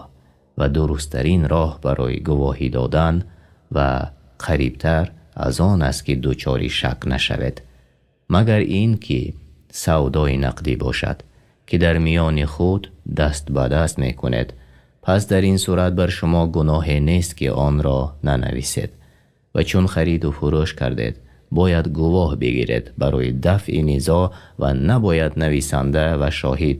و درستترین راه برای گواهی دادن و قریبتر از آن است که دچار شک نشوید، مگر این که سودای نقدی باشد که در میان خود دست به دست می کنید. پس در این صورت بر شما گناه نیست که آن را ننویسید و چون خرید و فروش کردید باید گواه بگیرید برای دفع نزاع و نباید نویسنده و شاهد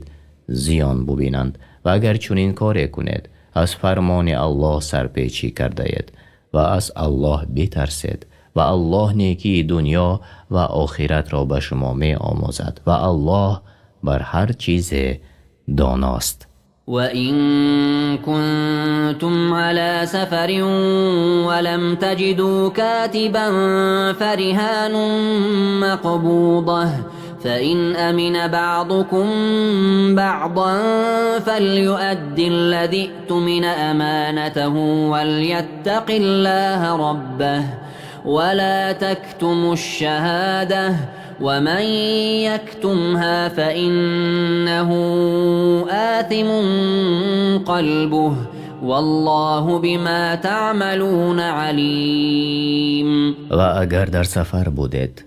زیان ببینند و اگر چون این کار کنید از فرمان الله سرپیچی کرده اید و از الله بترسید و الله نیکی دنیا و آخرت را به شما می آموزد و الله بر هر چیز داناست. وَإِن كُنتُمْ عَلَى سَفَرٍ وَلَمْ تَجِدُوا كَاتِبًا فَرِهَانٌ مَّقْبُوضَةٌ فَإِنْ أَمِنَ بَعْضُكُمْ بَعْضًا فَلْيُؤَدِّ الَّذِي اؤْتُمِنَ أَمَانَتَهُ وَلْيَتَّقِ اللَّهَ رَبَّهُ وَلَا تَكْتُمُوا الشَّهَادَةَ وَمَنْ يَكْتُمْهَا فَإِنَّهُ آثِمٌ قَلْبُهُ والله بما تعملون علیم. و اگر در سفر بودید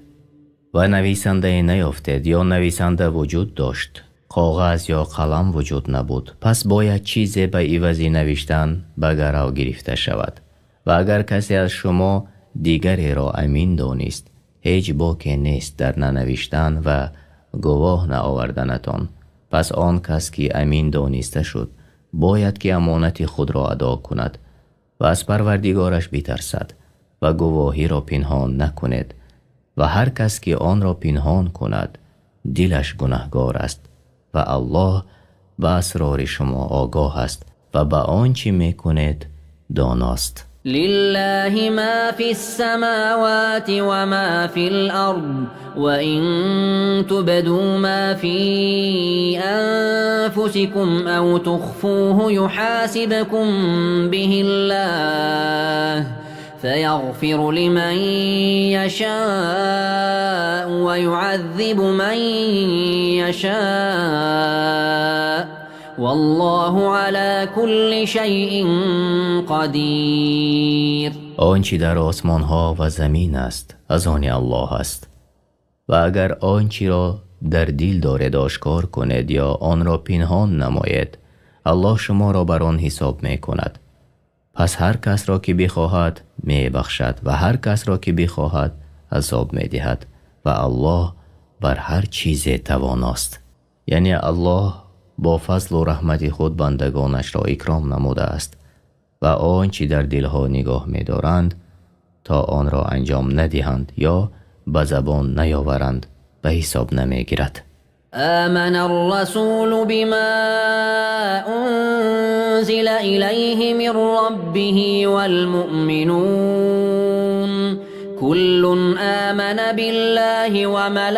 و نویسنده نیافتید یا نویسنده وجود داشت کاغذ یا قلم وجود نبود، پس باید چیزی به عوض نوشتن به گرو گرفته شود و اگر کسی از شما دیگری را امین دانست هیچ باکی نیست در ننوشتن و گواه نآوردنتان. پس آن کس که امین دانسته شد باید که امانت خود را ادا کند و از پروردگارش بترسد و گواهی را پنهان نکند و هر کس که آن را پنهان کند دلش گناهگار است و الله به اسرار شما آگاه است و به آنچه میکنید داناست. لله ما في السماوات وما في الأرض وإن تبدوا ما في أنفسكم أو تخفوه يحاسبكم به الله فيغفر لمن يشاء ويعذب من يشاء والله على كل شيء قدیر. آنچه در آسمان ها و زمین است از آن الله است و اگر آنچه را در دل دارید آشکار کنید یا آن را پنهان نمایید الله شما را بر آن حساب می کند. پس هر کس را که بخواهد می بخشد و هر کس را که بخواهد عذاب می دهد و الله بر هر چیز تواناست. یعنی الله با فضل و رحمت خود بندگانش را اکرام نموده است و آنچه در دلها نگاه می دارند تا آن را انجام ندهند یا به زبان نیاورند به حساب نمی گیرد. آمن الرسول بما أنزل إليه من ربه والمؤمنون كل آمن بالله وملائكته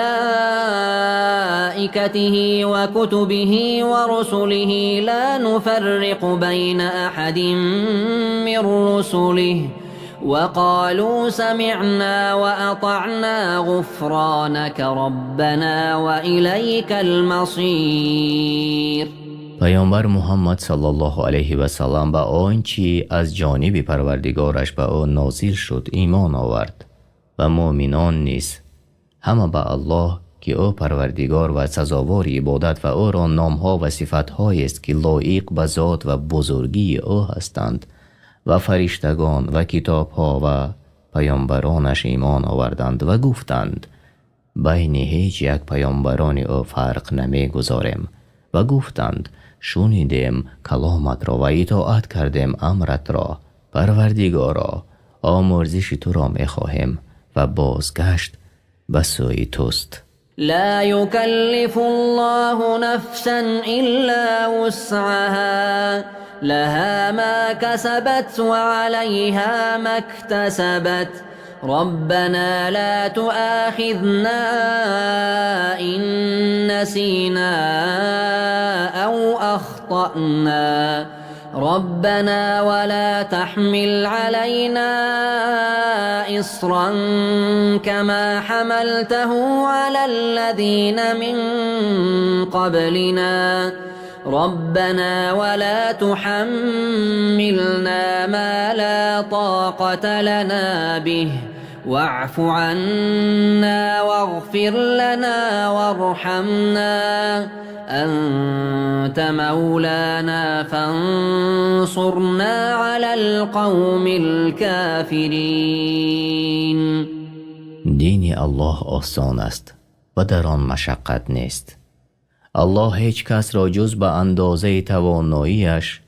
وكتبه ورسله لا نفرق بين أحد من رسله وقالوا سمعنا وأطعنا غفرانك ربنا وإليك المصير. پیامبر محمد صلی الله علیه و سلم به آنچه از جانب پروردگارش به آن نازل شد ایمان آورد و مؤمنان نیز همه به الله که او پروردگار و سزاوار عبادت و او را نامها و صفتهایی است که لایق به ذات و بزرگی او هستند و فرشتگان و کتابها و پیامبرانش ایمان آوردند و گفتند بین هیچ یک پیامبران او فرق نمی گذاریم و گفتند شنیدیم کلامت را و اطاعت کردیم امرت را. پروردگارا آمرزش تو را می خواهیم و بازگشت به سوی توست. لا يكلف الله نفسا إلا وسعها لها ما كسبت وعليها ما اكتسبت ربنا لا تؤاخذنا إن نسينا أو أخطأنا ربنا ولا تحمل علينا إصرا كما حملته على الذين من قبلنا ربنا ولا تحملنا ما لا طاقة لنا به واعف عنا واغفر لنا وارحمنا أنت مولانا فانصرنا على القوم الكافرين. دین الله آسان است و در آن مشقت نیست. الله هیچ کس را جز به اندازه تواناییش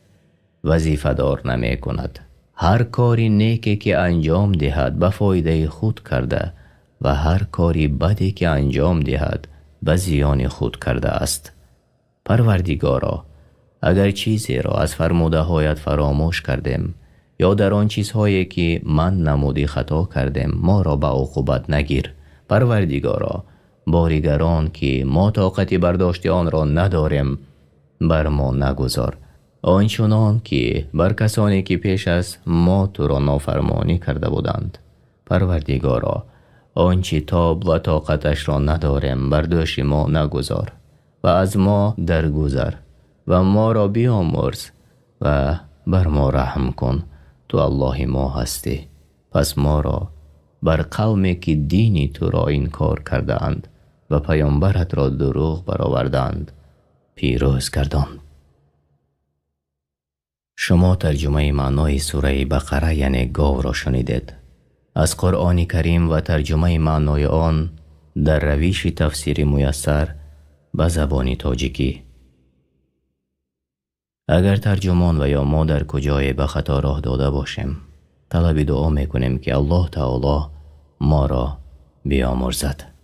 وظیفه دار نمی کند. هر کاری نیکی که انجام دهد به فایده خود کرده و هر کاری بدی که انجام دهد به زیان خود کرده است. پروردگارا اگر چیزی را از فرموده هایت فراموش کردیم یا در آن چیزهایی که من نمودی خطا کردیم ما را به عقوبت نگیر. پروردگارا باریگران که ما طاقتی برداشت آن را نداریم بر ما نگذار آنچنان که بر کسانی که پیش از ما تو را نافرمانی کرده بودند. پروردگارا آنچه تاب و طاقتش را نداریم بر دوش ما نگذار و از ما درگذر و ما را بیامرز و بر ما رحم کن. تو الله ما هستی. پس ما را بر قومی که دینی تو را انکار کرده اند و پیامبرت را دروغ برآوردند پیروز گردان. شما ترجمه معنای سوره بقره یعنی گاو را شنیدید از قرآن کریم و ترجمه معنای آن در روش تفسیر میسر به زبان تاجیکی. اگر ترجمان و یا ما در کجای به خطا راه داده باشیم طلب دعا میکنیم که الله تعالی ما را بیامرزد.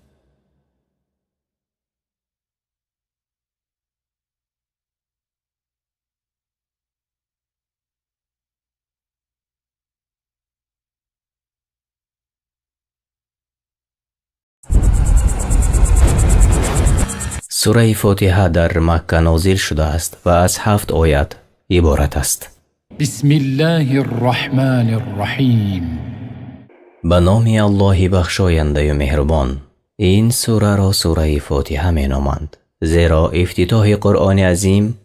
سوره فاتحه در مکه نازل شده است و از 7 آیت عبارت است. بسم الله الرحمن الرحیم. به نام الله بخشاینده و مهربان. این سوره را سوره فاتحه می نامند، زیرا افتتاح قرآن عظیم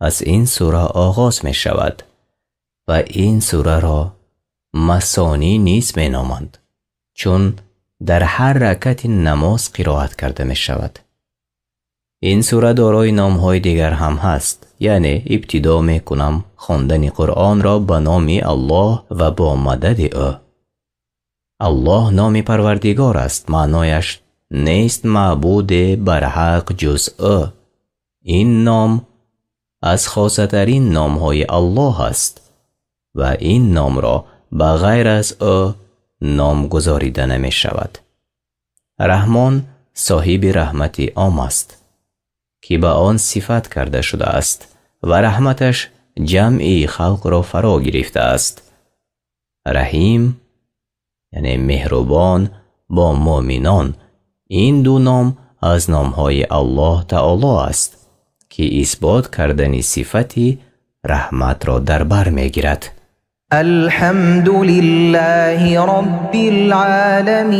از این سوره آغاز می شود و این سوره را مثانی نیز می نامند، چون در هر رکعت نماز قرائت کرده می شود. این سوره دارای نام‌های دیگر هم هست، یعنی ابتدا می کنم خواندن قرآن را به نام الله و با مدد او. الله نام پروردگار است، معنایش نیست معبود برحق جز او. این نام از خاصترین نام‌های الله است و این نام را به غیر از او نام گذاریده نمی شود. رحمان صاحب رحمت عام است که به آن صفت کرده شده است و رحمتش جمعی خلق را فرا گرفته است. رحیم یعنی مهربان با مؤمنان. این دو نام از نامهای الله تعالی است که اثبات کردن صفتی رحمت را در بر میگیرد. الحمد لله رب العالمین.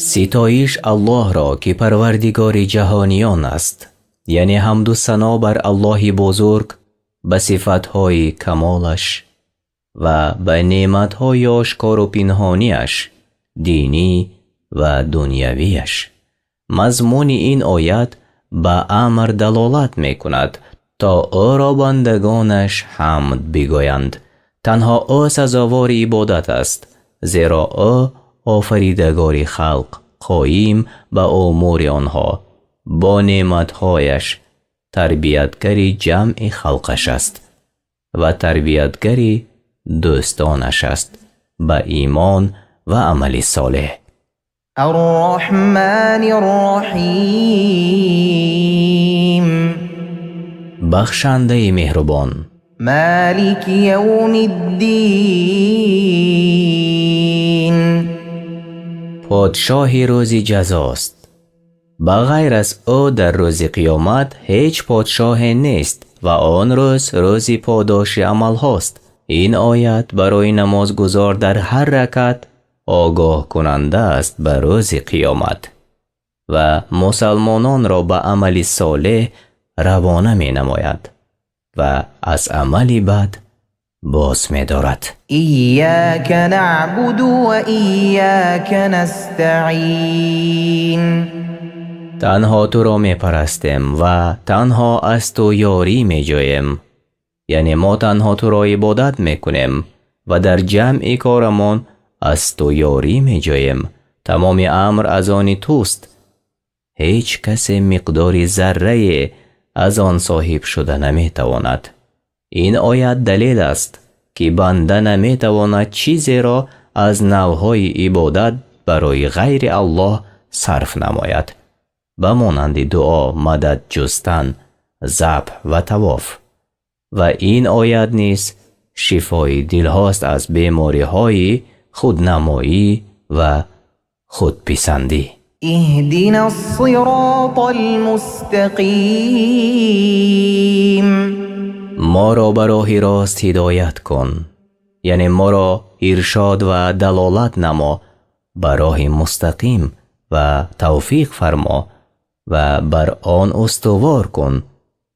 ستایش الله را که پروردگار جهانیان است، یعنی حمد و ثنا بر الله بزرگ به صفتهای کمالش و به نعمتهای آشکار و پنهانیش، دینی و دنیویش. مضمون این آیت به امر دلالت می کند تا او را بندگانش حمد بگویند. تنها او سزاوار عبادت است، زیرا او آفریدگار خلق، قایم به امور آنها، با نعمتهایش تربیتگری جمع خلقش است و تربیتگری دوستانش است به ایمان و عمل صالح. الرحمن الرحیم. بخشنده مهربان. مالک یوم الدین. پادشاه روز جزاست. به غیر از او در روز قیامت هیچ پادشاه نیست و آن روز پاداش عمل هاست. این آیت برای نمازگزار در هر رکعت آگاه کننده است به روز قیامت و مسلمانان را به عمل صالح روانه می نماید و از عملی بد باز می دارد. ایاک نعبد و ایاک نستعین. تنها تو را می پرستیم و تنها از تو یاری می جویم، یعنی ما تنها تو را عبادت می کنیم و در جمع کارمان از تو یاری می جویم. تمام امر از آن توست، هیچ کس مقدار ذره از آن صاحب شده نمی تواند. این آیت دلیل است که بنده نمی تواند چیزی را از نوعهای عبادت برای غیر الله صرف نماید، به مانند دعا، مدد جستن، ذبح و طواف. و این آیت نیز شفای دل هاست از بیماری های خودنمایی و خودپسندی. اهدنا الصراط المستقیم. ما را به راه راست هدایت کن، یعنی ما را ارشاد و دلالت نما به راه مستقیم و توفیق فرما و بر آن استوار کن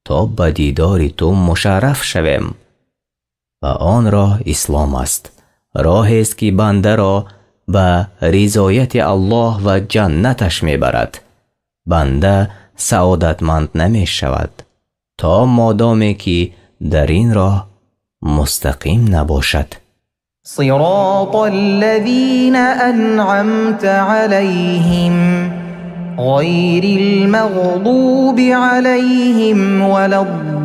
تا به دیدار تو مشرف شویم. و آن راه اسلام است، راهی است که بنده را به رضایت الله و جنتش میبرد. بنده سعادتمند نمی شود تا مادامی که در این راه مستقیم نباشد. صراط الذین انعمت علیهم غیر المغضوب علیهم ولا الضالین.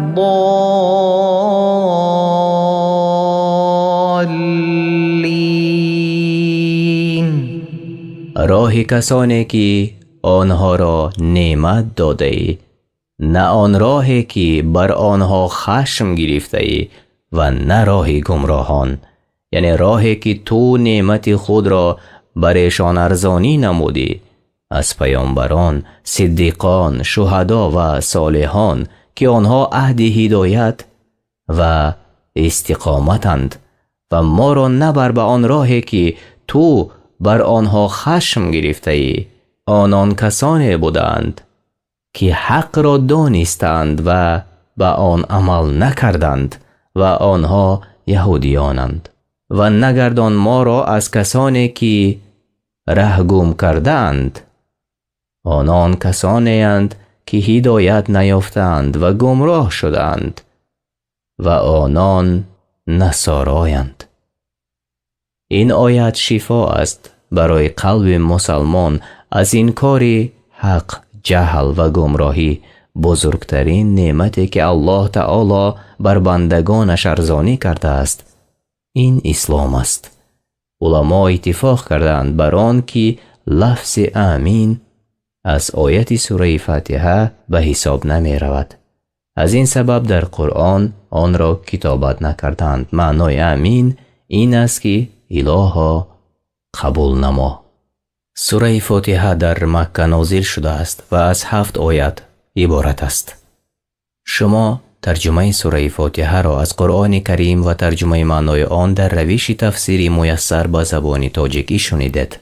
راه کسانی که آنها را نعمت داده ای، نه آن راهی که بر آنها خشم گرفته ای و نه راه گمراهان، یعنی راهی که تو نعمت خود را برایشان ارزانی نمودی از پیامبران، صدیقان، شهدا و صالحان که آنها عهد هدایت و استقامتند و ما را نبر به آن راهی که تو بر آنها خشم گرفته ای. آنان کسانی بودند که حق را دانستند و به آن عمل نکردند و آنها یهودیانند. و نگردان ما را از کسانی که ره گم کردند. آنان کسانی اند که هدایت نیافتند و گمراه شدند و آنان نصارایند. این آیت شفا است برای قلب مسلمان از این کار حق، جهل و گمراهی. بزرگترین نعمتی که الله تعالی بر بندگانش ارزانی کرده است این اسلام است. علما اتفاق کردند بر آن که لفظ امین از آیت سوره فاتحه به حساب نمی رود. از این سبب در قرآن آن را کتابت نکردند. معنای امین این است که الها قبول نما. سوره فاتحه در مکه نازل شده است و از 7 آیت عبارت است. شما ترجمه سوره فاتحه را از قرآن کریم و ترجمه معنای آن در روش تفسیری میسر به زبان تاجیکی شنیدید.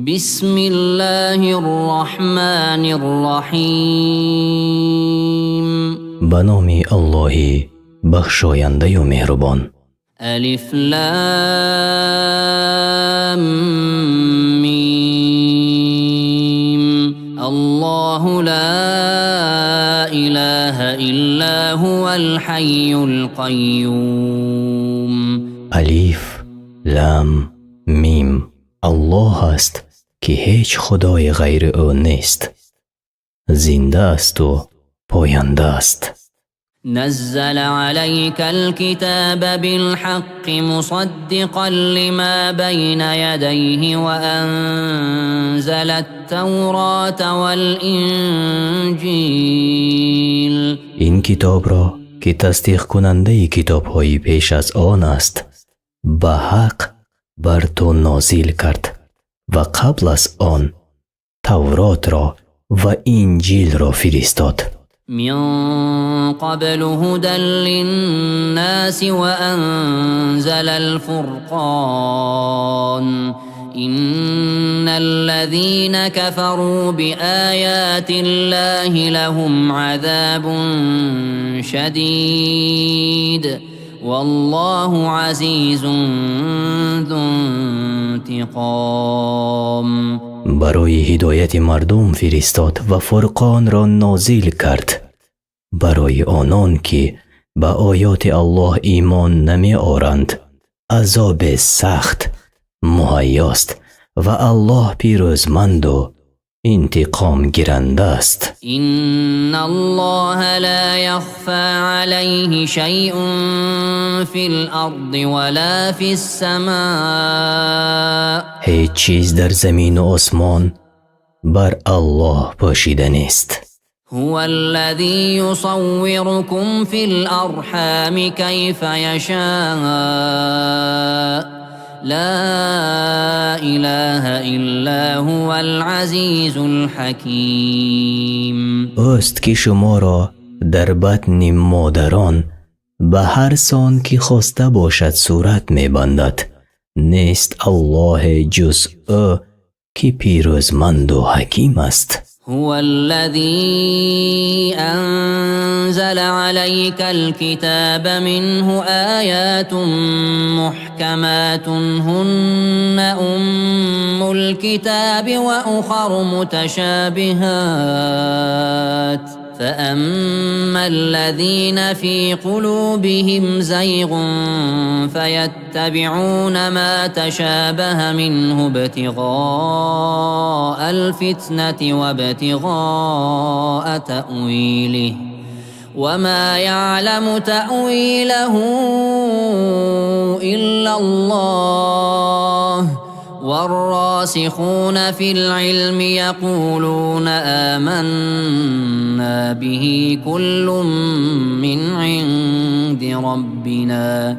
بسم الله الرحمن الرحیم. به نام الله بخشاینده و مهربان. الف لام میم. الله لا اله الا هو الحي القيوم. الف لام میم. الله است که هیچ خدای غیر او نیست. زنده است و پاینده است. نزل عليك الكتاب بالحق مصدقا لما بين يديه وأنزل التوراة والإنجيل. این کتاب را که تصدیق کننده کتاب های پیش از آن است به حق بر تو نازل کرد و قبل از آن تورات را و انجیل را فرستاد. من قبل هدى للناس وأنزل الفرقان. إن الذين كفروا بآيات الله لهم عذاب شديد والله عزيز ذو انتقام. برای هدایت مردم فرستاد و فرقان را نازل کرد برای آنان که به آیات الله ایمان نمی آورند عذاب سخت مهیاست و الله پیروزمند و انتقام گیرنده است. إن الله لا يخفى عليه شيء في الأرض ولا في السماء. هیچ چیز در زمین و آسمان بر الله پوشیده نیست. هو الذي يصوركم في الأرحام كيف يشاء. لا إله إلا هو العزيز الحكيم. اوست که شما را در بطن مادران به هر سان که خواسته باشد صورت می بندد. نیست الله جز او که پیروزمند و حکیم است. هو الذي أنزل عليك الكتاب منه آيات محكمات هن أم الكتاب وأخر متشابهات فأما الذين في قلوبهم زيغ فيتبعون ما تشابه منه ابتغاء الفتنة وابتغاء تأويله وما يعلم تأويله إلا الله والراسخون في العلم يقولون آمنا به كل من عند ربنا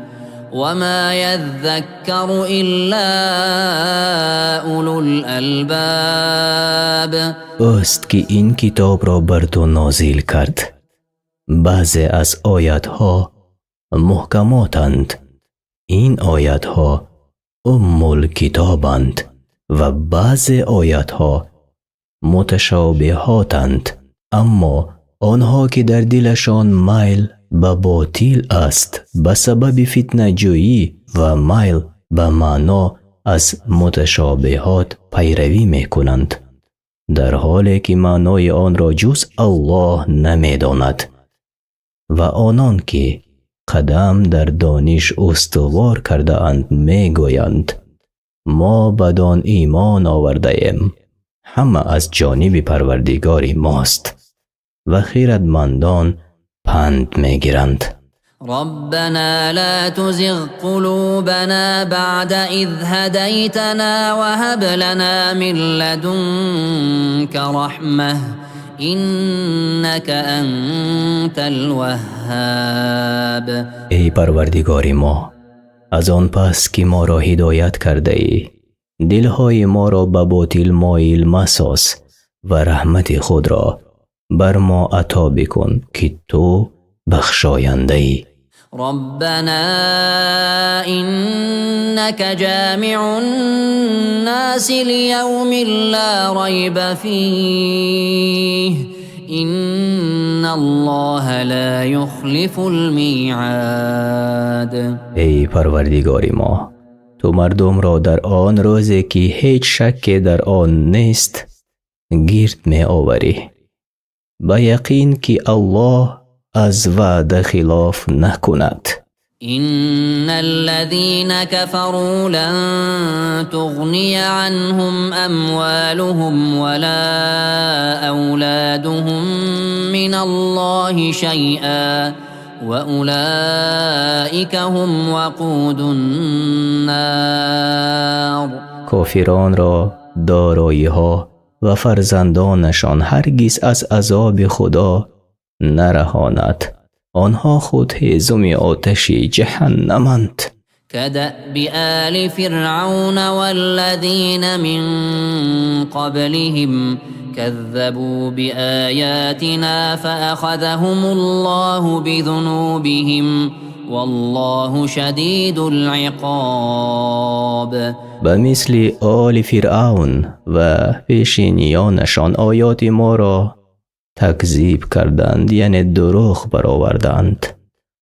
وما يذكر إلا أولو الألباب. اوست که این کتاب را بر تو نازل کرد. بعضی از آیاتها محکماتند. این آیاتها الکتابند و بعضی آیاتها متشابهاتند، اما آنها که در دلشان میل به باطل است به سبب فتنه جویی و میل به معنا از متشابهات پیروی می کنند، در حالی که معنای آن را جز الله نمی داند. و آنان که قدم در دانش استوار کرده اند می گویند ما بدان ایمان آورده ایم، همه از جانب پروردگار ماست. و خیرتمندان پند می گیرند. ربنا لا تزغ قلوبنا بعد إذ هديتنا وهب لنا من لدنك رحمة إنك أنت الوهاب. ای پروردگار ما، از آن پس که ما را هدایت کرده ای، دلهای ما را به باطل مایل مساز و رحمت خود را بر ما عطا بکن که تو بخشاینده ای. ربنا إنك جامع الناس ليوم لا ريب فيه إن الله لا يخلف الميعاد. ای پروردگار ما، تو مردم را در آن روزی که هیچ شک در آن نیست گرد می آوری. با یقین که الله از وعده خلاف نکند. إن الذين كفروا لن تغني عنهم أموالهم ولا أولادهم من الله شيئا وأولئك هم وقود النار. کافران را دارایی ها و فرزندانشان هرگز از عذاب خدا نرهاند. آنها خود هیزم آتش جهنمند. كدأب آل فرعون والذين من قبلهم كذبوا بآياتنا فأخذهم الله بذنوبهم والله شدید العقاب. به مثل آل فرعون و پیشینیانشان آیات ما را تکذیب کردند، یعنی دروغ برآوردند.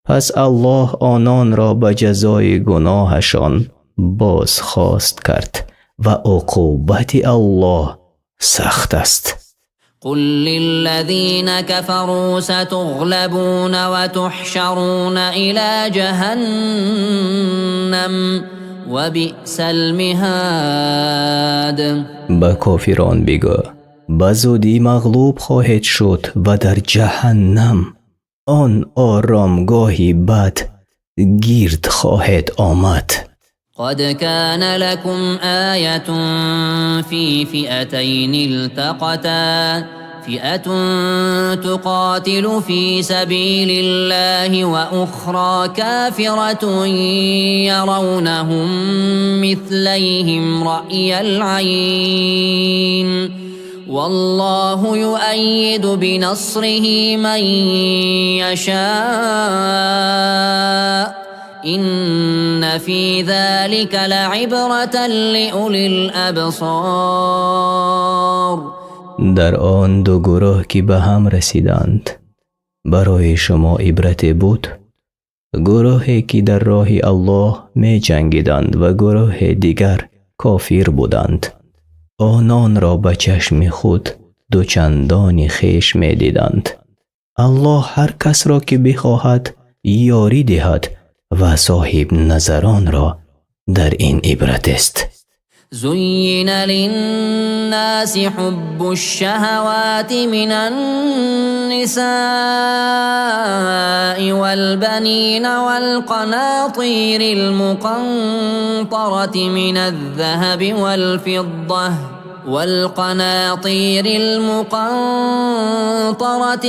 پس الله آنان را به جزای گناهشان بازخواست کرد و عقوبت الله سخت است. قل للذين كفروا ستغلبون وتحشرون إلى جهنم وبئس المهاد. با کافران بگو به زودی مغلوب خواهد شد و در جهنم آن آرامگاهی بد گرد خواهد آمد. قد كان لكم آية في فئتين التقتا فئة تقاتل في سبيل الله وأخرى كافرة يرونهم مثليهم رأي العين والله يؤيد بنصره من يشاء إن في ذلك لعبرة لأولي الأبصار. در آن دو گروه که به هم رسیدند برای شما عبرت بود، گروهی که در راه الله می جنگیدند و گروه دیگر کافر بودند. آنان را به چشم خود دوچندان خویش می دیدند. الله هر کس را که بخواهد یاری دهد و صاحب نظران را در این عبرت است. زين للناس حب الشهوات من النساء والبنين والقناطير المقنطرة من الذهب والفضة والقناطير المقنطرة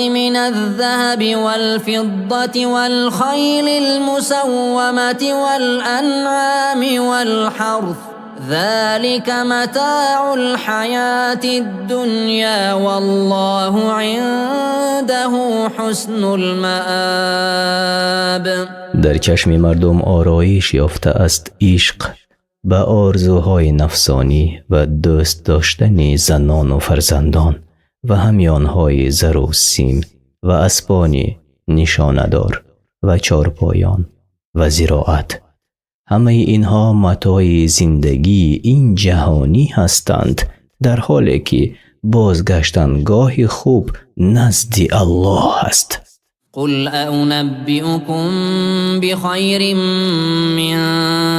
من الذهب والفضة والخيل المسومة والأنعام والحرث ذلك متاع الحياة الدنيا والله عنده حسن المآب. در چشم مردم آرایش یافته است عشق به آرزوهای نفسانی و دوست داشتن زنان و فرزندان و همیانهای زر و سیم و اسبان نشاندار و چارپایان و زراعت. همه اینها متاع زندگی این جهانی هستند، در حالی که بازگشتنگاه خوب نزد الله است. قل أنبئكم بخير من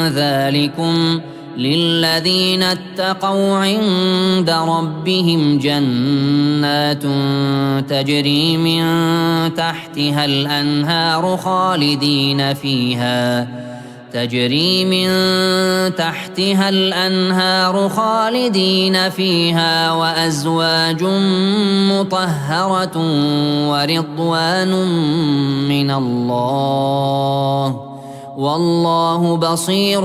ذلكم للذين اتقوا عند ربهم جنات تجري من تحتها الأنهار خالدين فيها وأزواج مطهرة ورضوان من الله والله بصير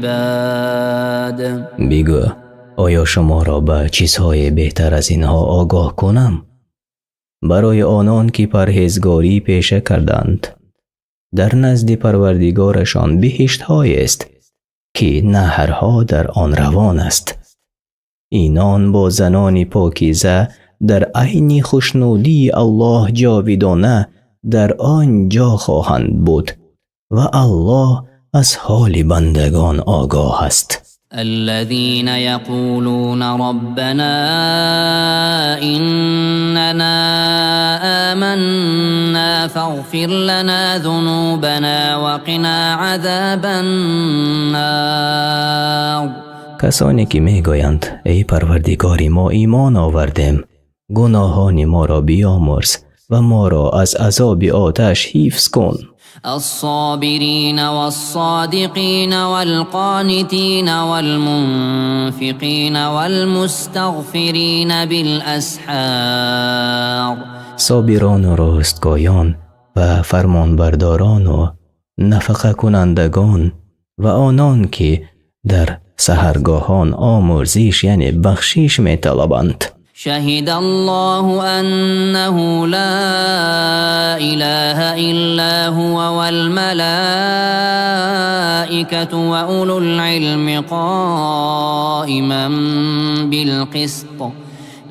بالعباد. بگو آیا شما را به چیزهای بهتر از اینها آگاه کنم؟ برای آنان که پرهیزگاری پیشه کردند در نزد پروردگارشان بهشت‌هایی است که نهرها در آن روان است. اینان با زنان پاکیزه در عین خوشنودی الله جاودانه در آن جا خواهند بود و الله از حال بندگان آگاه است. الذين يقولون ربنا إننا آمنا فاغفر لنا ذنوبنا وقنا عذاب النار. کسانی که میگویند ای پروردگاری ما ایمان آوردیم، گناهان ما را بیامرز و ما را از عذاب آتش حفظ کن. الصابرين والصادقين والقانتين والمنفقين والمستغفرين بالأسحار. صابران و راستگویان و فرمانبرداران و نفقه کنندگان و آنان که در سحرگاهان آمرزش یعنی بخشش می طلبند. شهد الله أنه لا إله إلا هو والملائكة وأولو العلم قائما بالقسط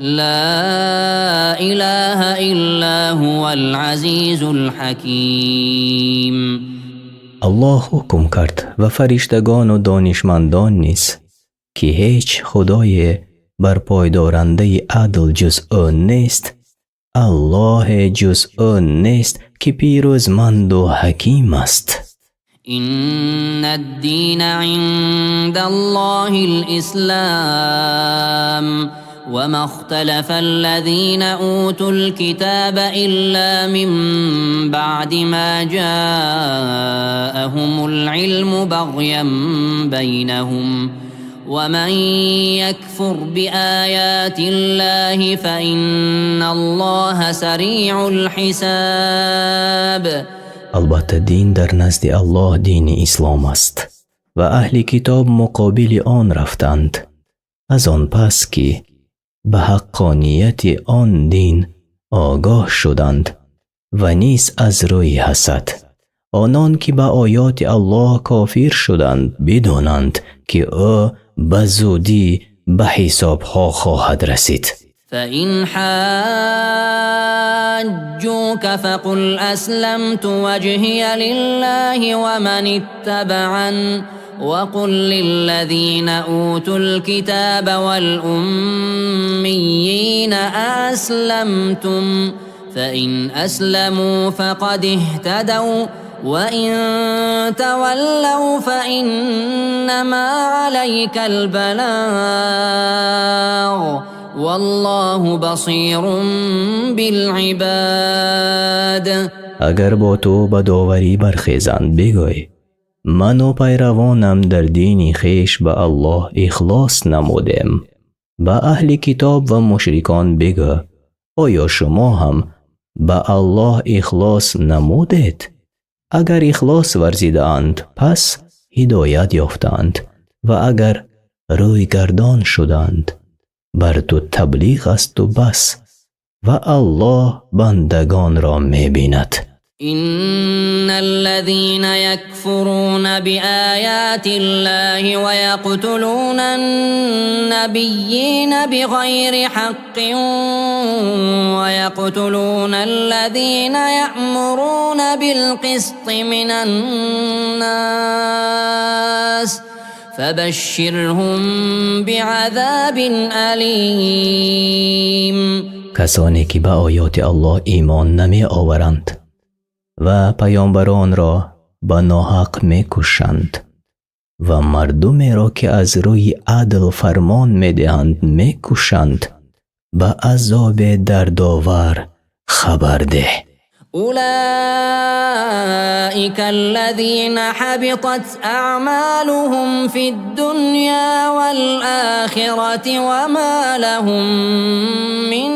لا إله إلا هو العزيز الحكيم. الله حکم کرد و فرشتگان و دانشمندان نیز که هیچ خدای برپایدارنده عدل جز او نیست، الله جز او نیست که پیروزمند و حکیم است. إن الدين عند الله الإسلام وما اختلف الذين أوتوا الكتاب إلا من بعد ما جاءهم العلم بغيا بينهم ومن يكفر بآيات الله فإن الله سريع الحساب. البته دین در نزد الله دین اسلام است و اهل کتاب مقابل آن رفتند از آن پس که به حقانیت آن دین آگاه شدند و نیز از روی حسد آنان که به آیات الله کافر شدند بدانند که او به زودی به حسابها خواهد رسید. فإن حاجوك فقل أسلمت وجهي لله ومن اتبعن وقل للذين أوتوا الكتاب والأميين أسلمتم فإن أسلموا فقد اهتدوا وإن تولوا فإنما عليك البلاغ والله بصير بالعباد. اگر با تو به داوری برخیزند بگوی من و پیروانم در دین خیش به الله اخلاص نمودیم. به اهل کتاب و مشرکان بگو آیا شما هم به الله اخلاص نمودید؟ اگر اخلاص ورزیدند پس هدایت یافتند و اگر روی گردان شدند بر تو تبلیغ است و بس و الله بندگان را می‌بیند. إن الذين يكفرون بآيات الله ويقتلون النبيين بغير حق ويقتلون الذين يأمرون بالقسط من الناس فبشرهم بعذاب أليم. کسانی که به آیات الله ایمان نمی آورند و پیامبران را به ناحق می کشند و مردمی را که از روی عدل فرمان می دهند می کشند به عذاب دردآور خبر ده. أولئك الذين حبطت أعمالهم في الدنيا والآخرة وما لهم من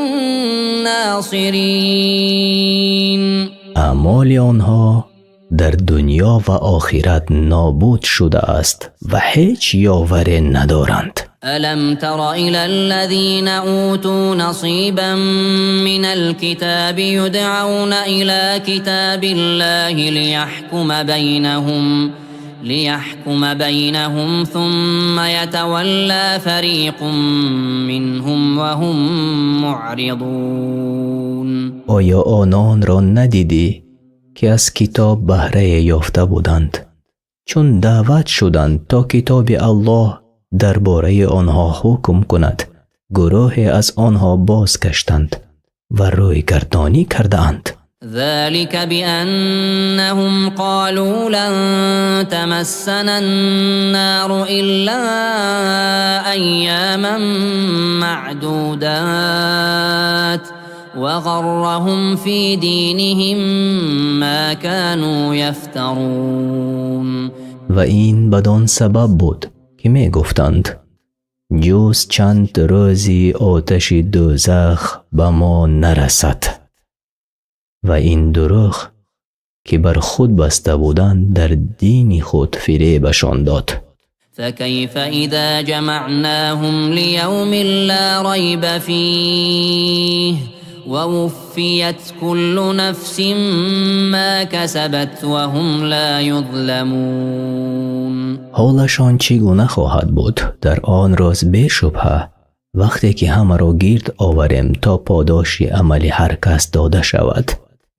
ناصرين. اعمال آنها در دنیا و آخرت نابود شده است و هیچ یاوری ندارند. ألم تر إلى الذين أوتوا نصيبا من الكتاب يدعون إلى كتاب الله ليحكم بينهم ثم يتولى فريق منهم وهم معرضون. آیا آنان را ندیدی که از کتاب بهره یافته بودند چون دعوت شدند تا کتاب الله درباره آنها حکم کند گروه از آنها بازگشتند و روی گردانی کردند. ذلك بأنهم قالوا لن تمسنا النار إلا أياما معدودات وغرهم في دينهم ما كانوا يفترون. و این بدان سبب بود که می گفتند جز چند روزی آتش دوزخ به ما نرسد و این دروغ که بر خود بسته بودند در دین خود فریبشان داد. فكيف إذا جمعناهم ليوم لا ريب فيه ووفيت كل نفس ما كسبت وهم لا يظلمون. حالشان چگونه خواهد بود در آن روز بی شبهه وقتی که همه را گرد آوریم تا پاداش عمل هر کس داده شود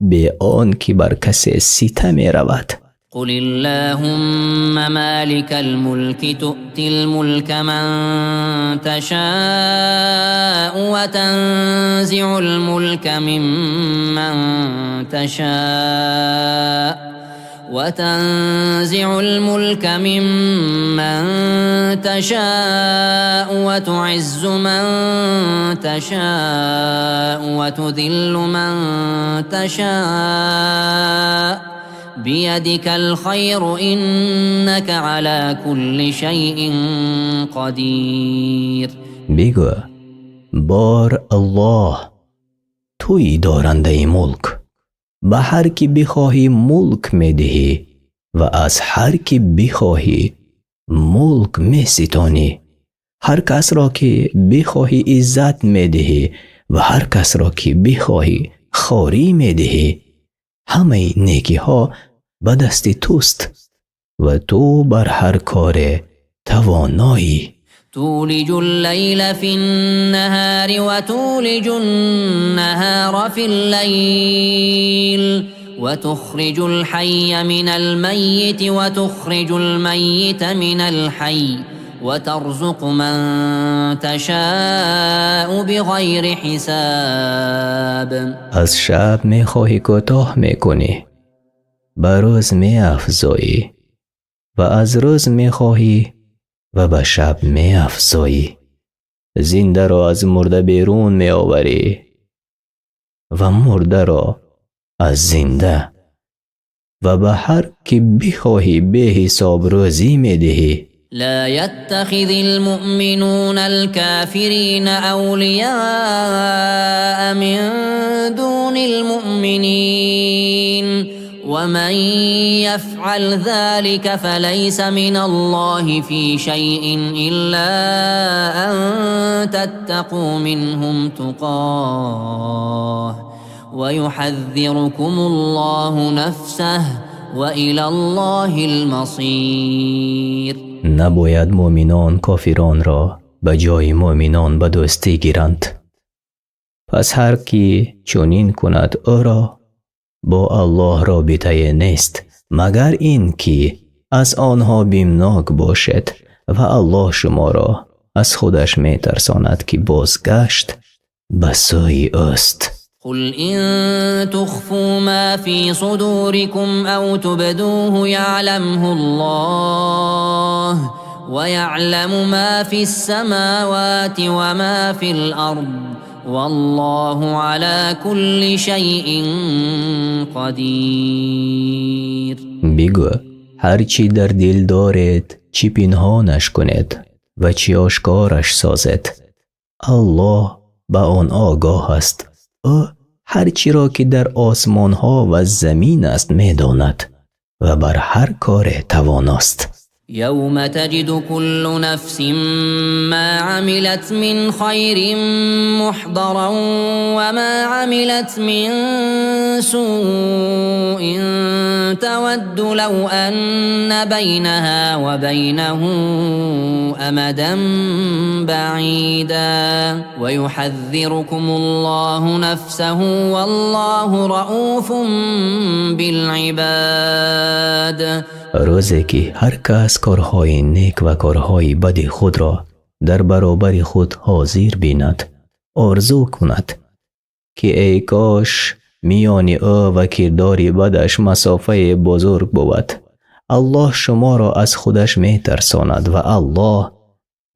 به آن که بر کسی ستم می رود. قل اللهم مالك الملك تؤتي الملك من تشاء وتنزع الملك ممن تشاء وتعز من تشاء وتذل من تشاء بيدك الخير إنك على كل شيء قدير. بگو بار الله توی دارنده ملک به هر کی بخواهی ملک میدهی و از هر کی بخواهی ملک میستانی. هر کس را که بخواهی عزت میدهی و هر کس را که بخواهی خواری میدهی. همه نیکی ها به دست توست و تو بر هر کار توانایی. تولج الليل في النهار وتولج النهار في الليل وتخرج الحي من الميت وتخرج الميت من الحي وترزق من تشاء بغير حساب. از شب میخواهی کوتاه میکنی به روز میافزایی و از روز میخواهی و به شب میافزایی. زنده را از مرده بیرون میآوری و مرده را از زنده. و به هر که بخواهی به حساب روزی می دهی. لا يتخذ المؤمنون الكافرين أولياء من دون المؤمنين ومن يفعل ذلك فليس من الله في شيء إلا أن تتقوا منهم تقاه ويحذركم الله نفسه وإلى الله المصير. نباید مؤمنان کافران را به جای مؤمنان به دوستی گیرند. پس هر کی چنین کند او را با الله رابطه نیست مگر این که از آنها بیمناک باشد و الله شما را از خودش می ترساند که بازگشت به سوی اوست. قل إن تخفوا ما في صدوركم أو تبدوه يعلمه الله ويعلم ما في السماوات وما في الأرض والله على كل شيء قدير. بگو هر چی در دل دارید چی پنهانش کنید و چی آشکارش سازد الله به آن آگاه است. او هر چی را که در آسمان ها و زمین است می داند و بر هر کار تواناست. يوم تجد كل نفس ما عملت من خير محضرا وما عملت من سوء تود لو أن بينها وبينه أمدا بعيدا ويحذركم الله نفسه والله رؤوف بالعباد. روزی که هر کس کارهای نیک و کارهای بد خود را در برابر خود حاضر بیند آرزو کند که ای کاش میان او و کردار بدش مسافه بزرگ بود. الله شما را از خودش می ترساند و الله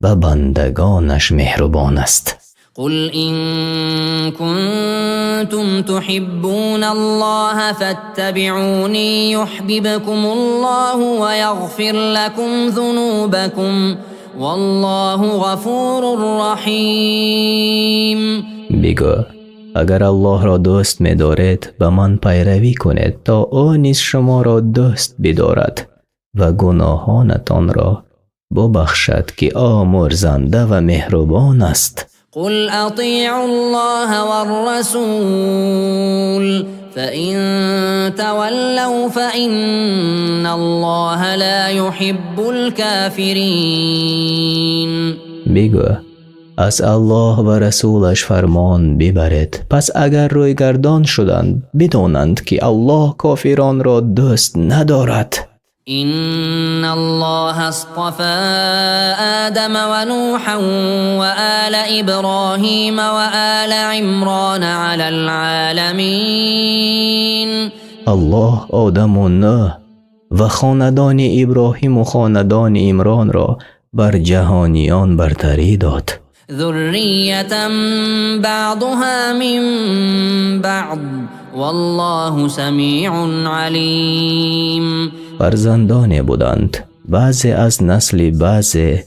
به بندگانش مهربان است. قل إن كنتم تحبون الله فاتبعوني يحببكم الله ويغفر لكم ذنوبكم والله غفور رحيم. بگو اگر الله را دوست می دارید به من پیروی کنید تا او نیز شما را دوست بدارد و گناهانتان را ببخشد که آمرزنده و مهربان است. قل أطيعوا الله والرسول فإن تولوا فإن الله لا يحب الكافرين. بگو از الله و رسولش فرمان ببرید پس اگر روی گردان شدند بدانند که الله کافران را دوست ندارد. إن الله اصطفى آدم ونوحا وآل إبراهيم وآل عمران على العالمين. الله آدم و نوح و خاندان ابراهیم و خاندان عمران را بر جهانیان برتری داد. ذرية بعضها من بعض والله سميع عليم. فرزندان بودند بعضی از نسل بعضی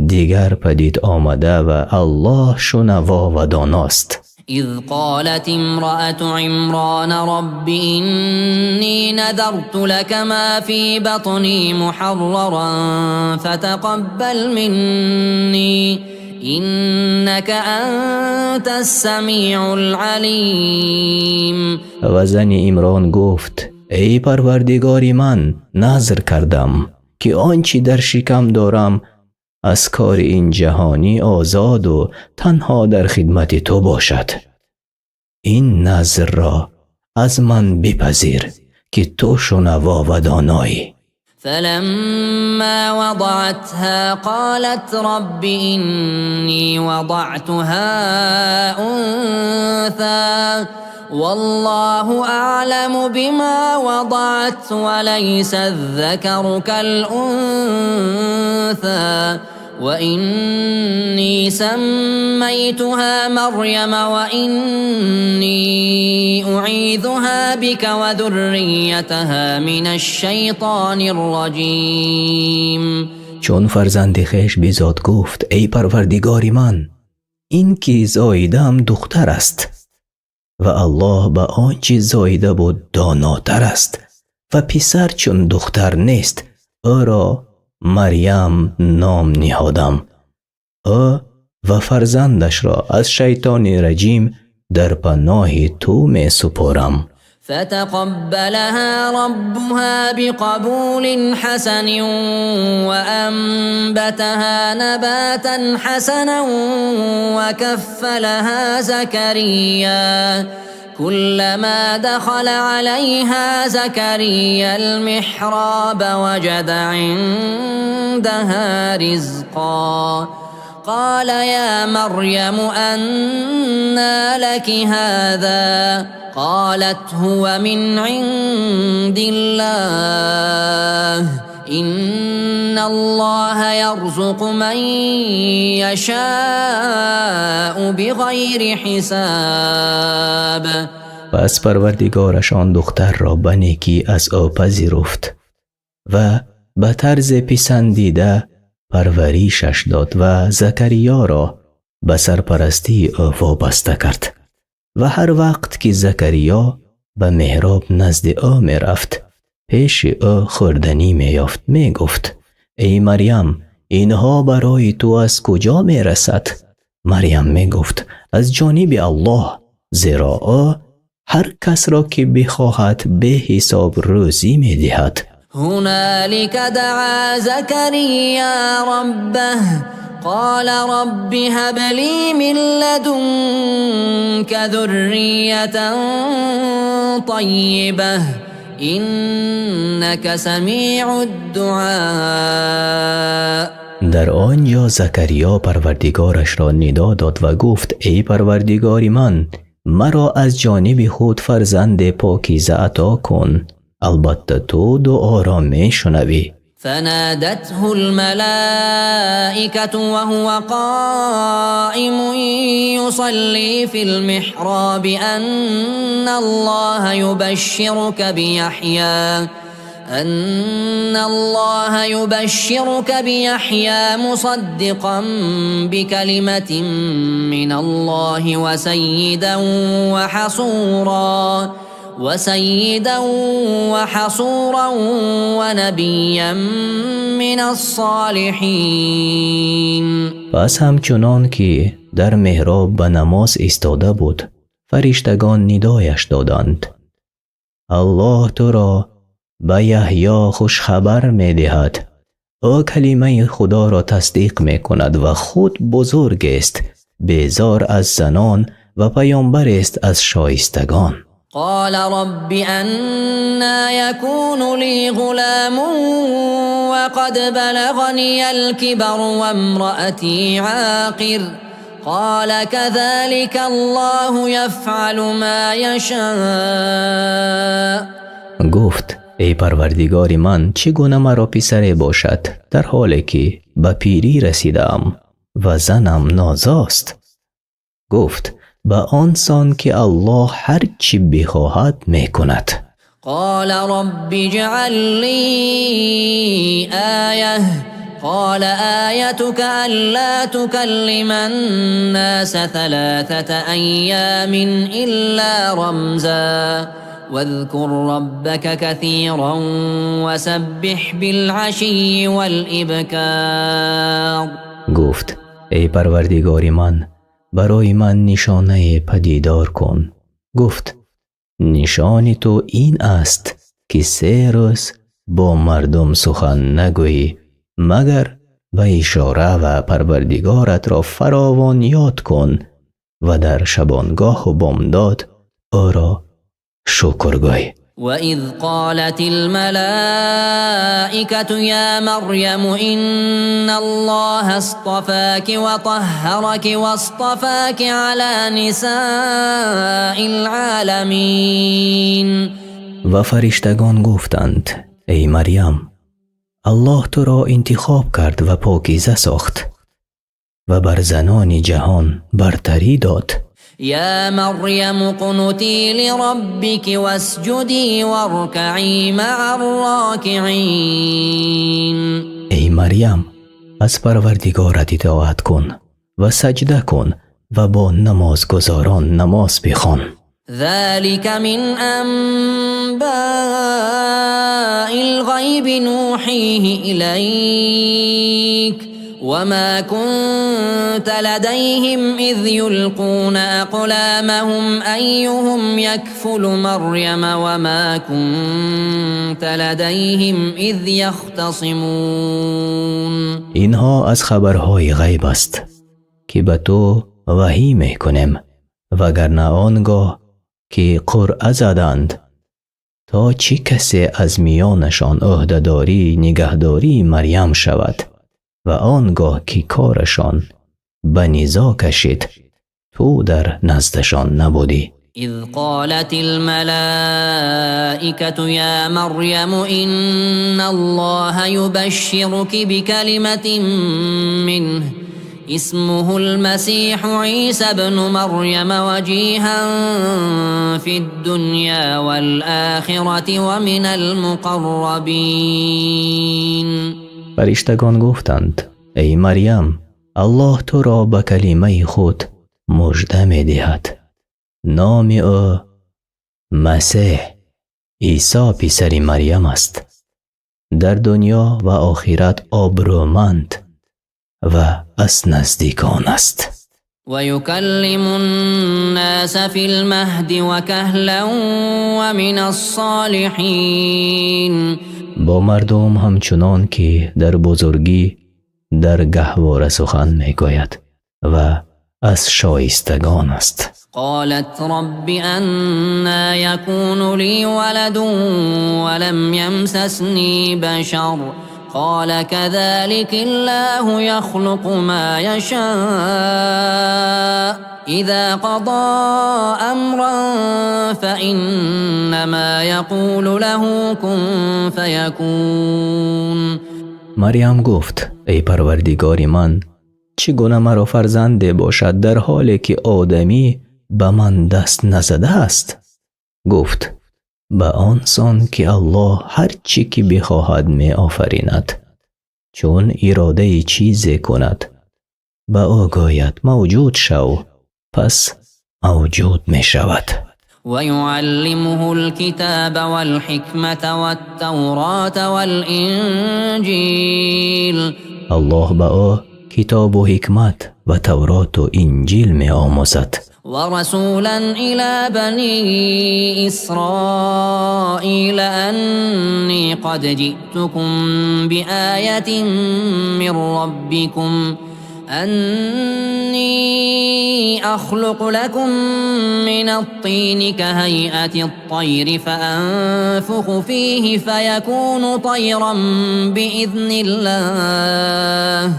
دیگر پدید آمده و الله شنوا و داناست. إذ قالت امرأة عمران رب إني نذرت لك ما في بطني محررا فتقبل مني إنك أنت السميع العليم. و زن عمران گفت ای پروردگار من نذر کردم که آنچه در شکم دارم از کار این جهانی آزاد و تنها در خدمت تو باشد. این نذر را از من بپذیر که تو شنوا و دانایی. فلما وضعتها قالت رب إني وضعتها أنثى والله أعلم بما وضعت وليس الذكر كالأنثى وإني سميتها مريم وإني أعيذها بك وذريتها من الشیطان الرجیم. چون فرزند خویش به ذات گفت ای پروردگار من، این که زاییدم دختر است و الله به آنچه زاییده بود داناتر است و پسر چون دختر نیست، او را مریم نام نهادم. او و فرزندش را از شیطان رجیم در پناه تو می سپارم. فتقبلها ربها بقبول حسن وأنبتها نباتا حسنا وكفلها زكريا كلما دخل عليها زكريا المحراب وجد عندها رزقا قال يا مريم أنى لك هذا قالت هو من عند الله إن الله يرزق من يشاء بغير حساب. پس پروردگارشان دختر را به نیکی از او پذیرفت و به طرز پسندیده پرورشش داد و زکریا را به سرپرستی او وابسته کرد. و هر وقت که زکریا به محراب نزد او می رفت، پیش او خوردنی می یافت، می گفت ای مریم اینها برای تو از کجا می رسد؟ مریم می گفت از جانب الله، زیرا او هر کس را که بخواهد به حساب روزی می دهد. هنالك دعا زكريا ربه قال رب هب لي من لدنك ذرية طيبة إنك سمیع الدعاء. در آنجا زکریا پروردگارش را ندا داد و گفت ای پروردگار من، مرا از جانب خود فرزند پاکیزه عطا کن، البته تو دعا را می شنوی. فنادته الملائكة وهو قائم يصلي في المحراب أن الله يبشرك بيحيى مصدقا بكلمة من الله وسيدا وحصورا ونبيا من الصالحين. پس همچنان که در محراب به نماز ایستاده بود، فرشتگان ندایش دادند الله تو را به یحیی خوش خبر می دهد، او کلمه خدا را تصدیق می کند و خود بزرگ است، بیزار از زنان و پیامبر است از شایستگان. قال رب أنى يكون لي غلام وقد بلغني الكبر وامرأتي عاقر قال كذلك الله يفعل ما يشاء. گفت ای پروردگار من، چگونه مرا پسری باشد در حالی که به پیری رسیدم و زنم نازاست؟ گفت به آنسان که الله هر چی بخواهد می کند. قال رب اجعل لي آیه قال آیتك ألا تكلم الناس 3 أيام إلا رمزا واذكر ربك كثيرا وسبح بالعشي والإبكار. گفت ای پروردگار من، برای من نشانه پدیدار کن. گفت نشان تو این است که 3 روز با مردم سخن نگویی مگر به اشاره و پروردگارت را فراوان یاد کن و در شبانگاه و بامداد او را شکر گوی. وَإِذْ قَالَتِ الْمَلَائِكَةُ يَا مَرْيَمُ إِنَّ اللَّهَ اصْطَفَاكِ وَطَهَّرَكِ وَاصْطَفَاكِ عَلَى نِسَاءِ الْعَالَمِينَ. و فرشتگان گفتند ای مریم، الله تو را انتخاب کرد و پاکیزه ساخت و بر زنان جهان برتری داد. يا مريم اقنتي لربك واسجدي واركعي مع الراكعين. ای مریم، از پروردگارت اطاعت کن و سجده کن و با نمازگزاران نماز بخوان. ذلك من أنباء الغيب نوحيه إليك وما كنت لديهم إذ يلقون أقلامهم أيهم يكفل مريم وما كنت لديهم إذ يختصمون. اینها از خبرهای غیب است که به تو وحی میکنیم، وگرنه آنگاه که قرعه زدند تا چه کسی از میانشان عهده‌داری نگهداری مریم شود و آنگاه که کارشان به نیزا کشید تو در نزدشان نبودی. إذ قالت الملائكة يا مريم إن الله يبشرك بكلمة منه اسمه المسيح عيسى ابن مريم وجيها في الدنيا والآخرة ومن المقربين. فرشتگان گفتند ای مریم، الله تو را به کلمه خود مژده می دهد. نام او مسیح عیسی پسر مریم است. در دنیا و آخرت آبرومند و از نزدیکان است. ويكلم الناس في المهد وكهلا ومن الصالحين. با مردم همچنان که در بزرگی در گهواره سخن میگوید و از شایستگان است. قالت رب أنا يكون لي ولد ولم يمسسني بشر قال كذلك الله يخلق ما يشاء إذا قضى أمرا فإنما يقول له كن فيكون. مریم گفت ای پروردگار من، چگونه مرا فرزند باشد در حالی که آدمی به من دست نزده است؟ گفت به آن سان که الله هر چی که بخواهد می آفریند. چون اراده چیزی کند به او گوید موجود شو، پس موجود می شود. ويعلمه الكتاب والحكمة والتوراة والإنجيل. الله به او کتاب و حکمت و تورات و انجیل می آموزد. ورسولا إلى بني إسرائيل أني قد جئتكم بآية من ربكم أني أخلق لكم من الطين كهيئة الطير فأنفخ فيه فيكون طيرا بإذن الله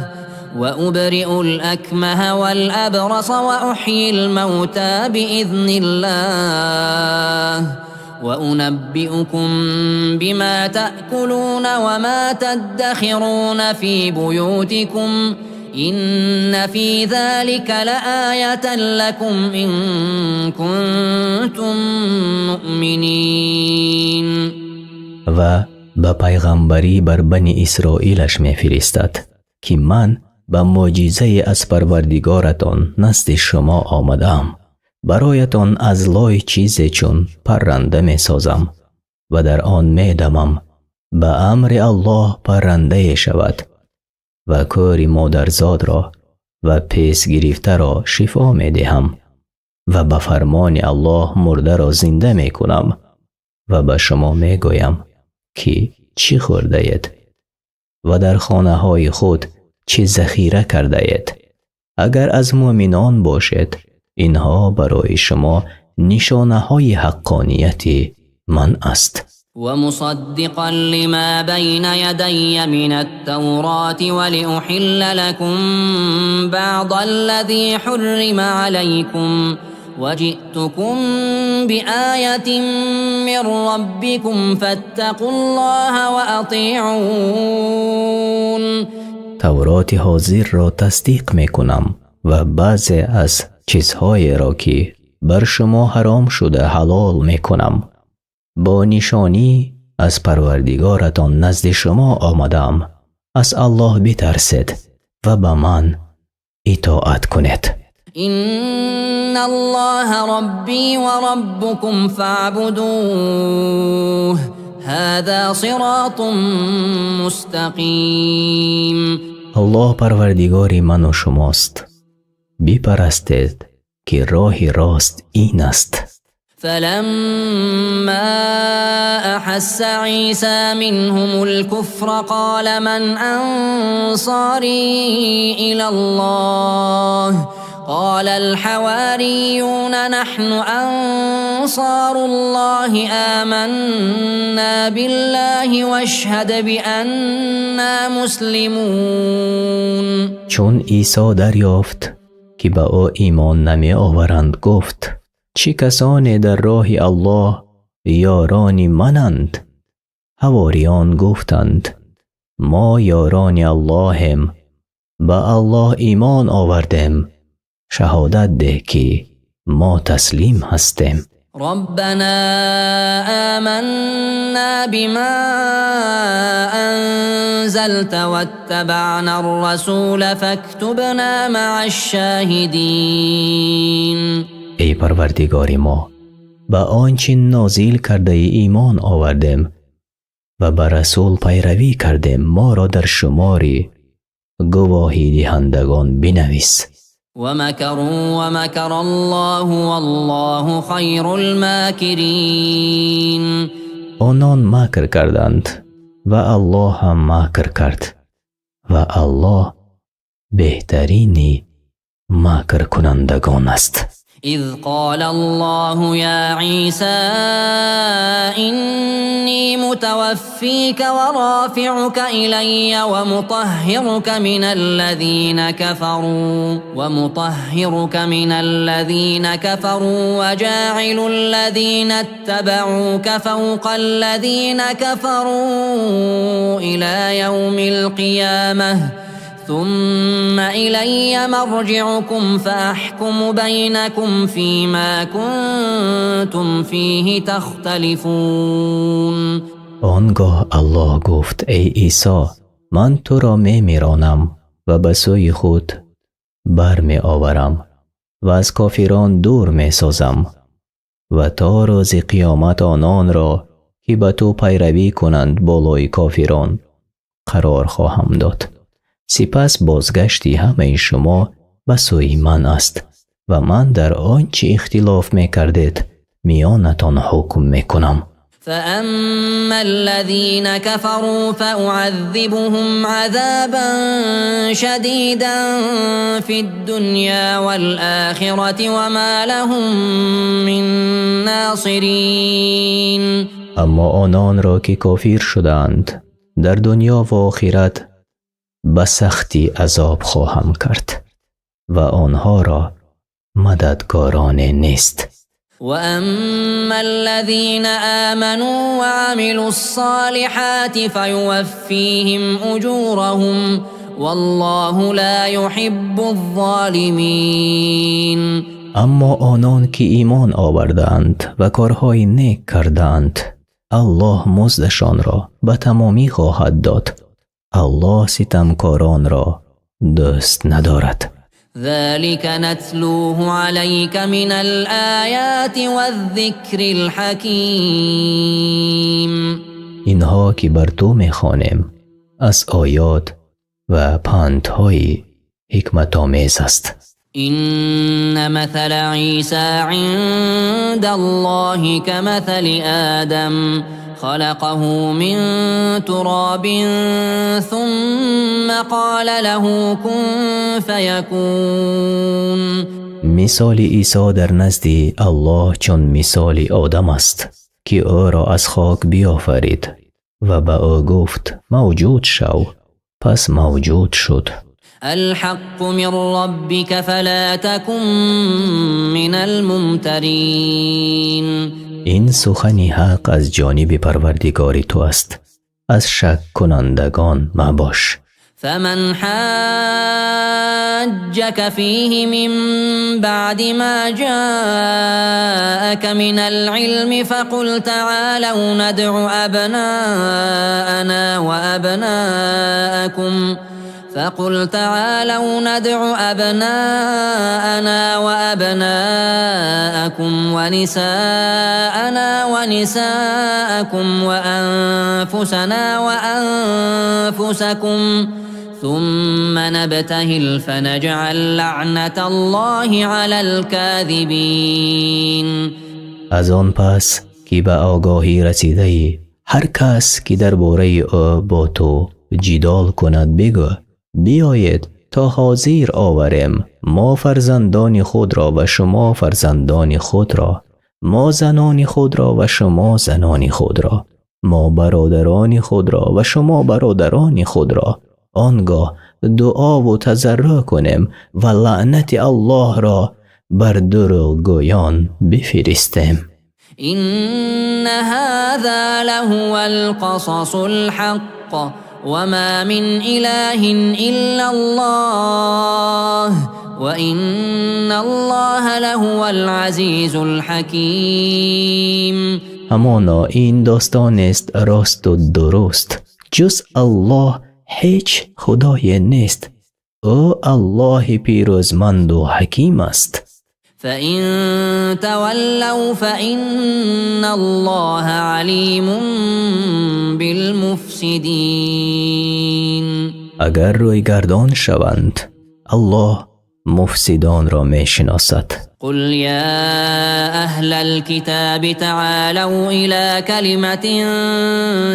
وأبرئ الأكمه والأبرص وأحيي الموتى بإذن الله وأنبئكم بما تأكلون وما تدخرون في بيوتكم إن في ذلك لآية لكم إن كنتم مؤمنين. و به پیغمبری بر بنی اسرائیلش می فرستد که من به معجزه از پروردگارتان نزد شما آمدم. برایتان از لای چیزی چون پرنده می سازم و در آن می دمم به امر الله پرنده شود و کار مادرزاد را و پیس گرفته را شفا می دهم و به فرمان الله مرده را زنده می کنم و به شما می گویم که چی خورده اید و در خانه های خود چه ذخیره کرده اید. اگر از مؤمنان باشد اینها برای شما نشانه های حقانیت من است. ومصدقا لما بين يدي من التوراة ولأحل لكم بعض الذي حرم عليكم وجئتكم بآية من ربكم فاتقوا الله وأطيعون. تورات حاضر را تصدیق میکنم و بعضی از چیزهایی را که بر شما حرام شده حلال میکنم. با نشانی از پروردگارتان نزد شما آمدم. از الله بترسید و به من اطاعت کنید. إن الله ربي وربكم فاعبدوه هذا صراط مستقیم. الله پروردگاری من و شماست. بپرستید که راه راست این است. فلما أحس عيسى منهم الكفر قال من أنصاري إلى الله قال الحواريون نحن أنصار الله آمنا بالله واشهد بأننا مسلمون. چون عیسی دریافت که به او ایمان نمی آورند گفت چه کسانی در راه الله یاران منند؟ حواریان گفتند ما یاران اللهم، به الله ایمان آوردیم، شهادت ده که ما تسلیم هستیم. ربنا آمنا بما أنزلت واتبعنا الرسول فاكتبنا مع الشاهدين. ای پروردگار ما، به آنچه نازل کرده ایمان آوردیم و به رسول پیروی کردیم، ما را در شمار گواهی دهندگان بنویس. ومكروا ومكر الله والله خير الماكرين. آنان مکر کردند و الله هم مکر کرد و الله بهترین مکر کنندگان است. إذ قال الله يا عيسى إني متوفيك ورافعك إلي ومطهرك من الذين كفروا وجاعل الذين اتبعوك فوق الذين كفروا إلى يوم القيامة ثم إلي مرجعكم فأحكم بينكم فيما كنتم فيه تختلفون. آنگاه الله گفت ای عیسی من تو را میرانم و به سوی خود برمی آورم و از کافران دور می سازم و تا روز قیامت آنان را که به تو پیروی کنند بالای کافران قرار خواهم داد. سپس بازگشتی همه شما به سوی من است و من در آنچه اختلاف می کردید میانتان حکم می کنم. فأما الذين كفروا فأعذبهم عذابا شديدا في الدنيا والآخرة وما لهم من ناصرين. اما آنان را که کافر شدند در دنیا و آخرت به سختی عذاب خواهم کرد و آنها را مددگاران نیست. وأما الذين آمنوا وعملوا الصالحات فيوفيهم أجورهم والله لا يحب الظالمين. اما آنان که ایمان آوردند و کارهای نیک کردند الله مزدشان را به تمامی خواهد داد. الله ستمکاران را دوست ندارد. ذلك نتلوه عليك من الآيات والذكر الحكيم. اینها که بر تو میخوانیم از آیات و پندهای حکمت آمیز است. إن مثل عيسى عند الله كمثل آدم خلقه من تراب ثم قال له كن فيكون. مثال عیسی در نزد الله چون مثال آدم است که او را از خاک بیافرید و به او گفت موجود شو، پس موجود شد. الحق من ربك فلا تكن من الممترین. این سخنی حق از جانب پروردگار تو است، از شک کنندگان مباش. فمن حاجك فيه من بعد ما جاءك من العلم فقل تعالوا ندع أبناءنا وأبناءكم ونساءنا ونساءكم وأنفسنا وأنفسكم ثم نبتهل فنجعل لعنة الله على الكاذبين. از آن پس که به آگاهی رسیده ای، هر کس که درباره او با تو جدال کند بگو بیایید تا حاضر آوریم ما فرزندان خود را و شما فرزندان خود را، ما زنان خود را و شما زنان خود را، ما برادران خود را و شما برادران خود را. آنگاه دعا و تضرع کنیم و لعنت الله را بر دروغگویان بفرستیم. إن هذا لهو القصص الحق وما من إله إلا الله وإن الله لهو العزيز الحكيم. همانا این داستان است راست و درست، جز الله هیچ خدای نیست، او الله پیروزمند و حکیم است. فإن تولوا فإن الله عليم بالمفسدين. اگر روی گردان شوند الله مفسدان را می شناسد. قل يا أهل الكتاب تعالوا إلى كلمة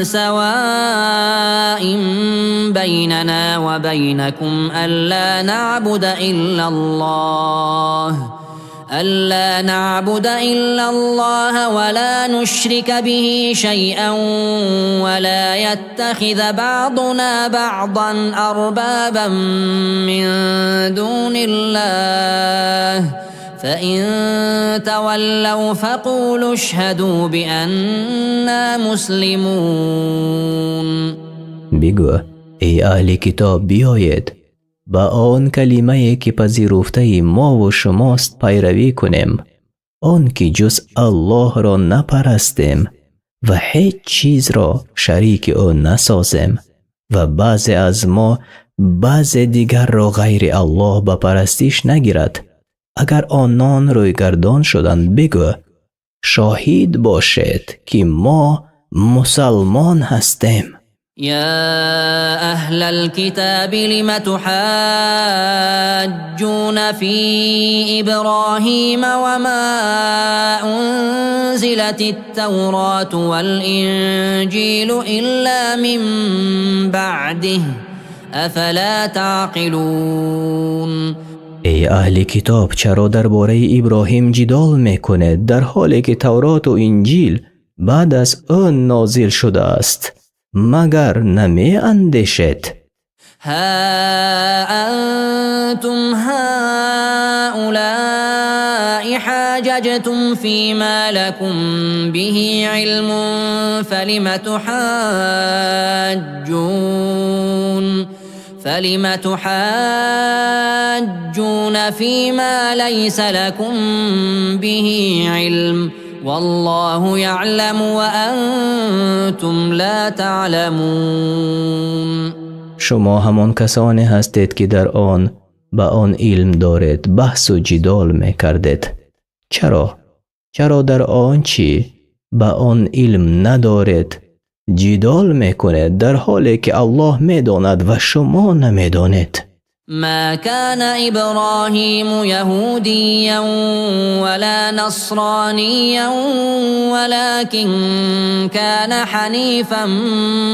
سواء بيننا وبينكم ألا نعبد إلا الله ولا نشرك به شيئا ولا يتخذ بعضنا بعضا أربابا من دون الله فإن تولوا فقولوا اشهدوا بأننا مسلمون. بگو ای اهل کتاب بیایید با آن کلمه که پذیرفته ما و شماست پیروی کنیم، آن که جز الله را نپرستیم و هیچ چیز را شریک او نسازیم و بعض از ما بعض دیگر را غیر الله به پرستش نگیرد. اگر آنان روی گردان شدند بگو شاهد باشید که ما مسلمان هستیم. يا أهل الكتاب لم تحاجون في إبراهيم وما أنزلت التوراة والإنجيل إلا من بعده أفلا تعقلون. ای اهل کتاب چرا درباره ابراهیم جدال میکنید در حالی که تورات و انجیل بعد از آن نازل شده است؟ مگر نمی اندیشید؟ ها أنتم هؤلاء حاججتم فيما لكم به علم فلم تحاجون فيما ليس لكم به علم والله يعلم وأنتم لا تعلمون. شما همان کسانی هستید که در آن با آن علم دارید بحث و جدال می کردید. چرا در آن چی با آن علم ندارید جدال می کنید در حالی که الله می داند و شما نمی دانید؟ ما كان إبراهيم يهوديا ولا نصرانيا ولكن كان حنيفا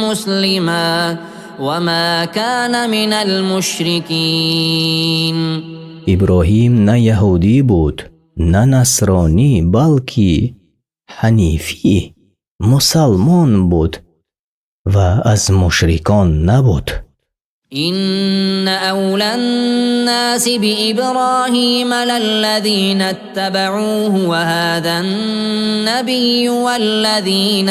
مسلما وما كان من المشركين. ابراهیم نه یهودی بود نه نصرانی بلکه حنیفی مسلمان بود و از مشرکان نبود. إن أولى الناس بإبراهيم للذين اتبعوه وهذا النبي والذين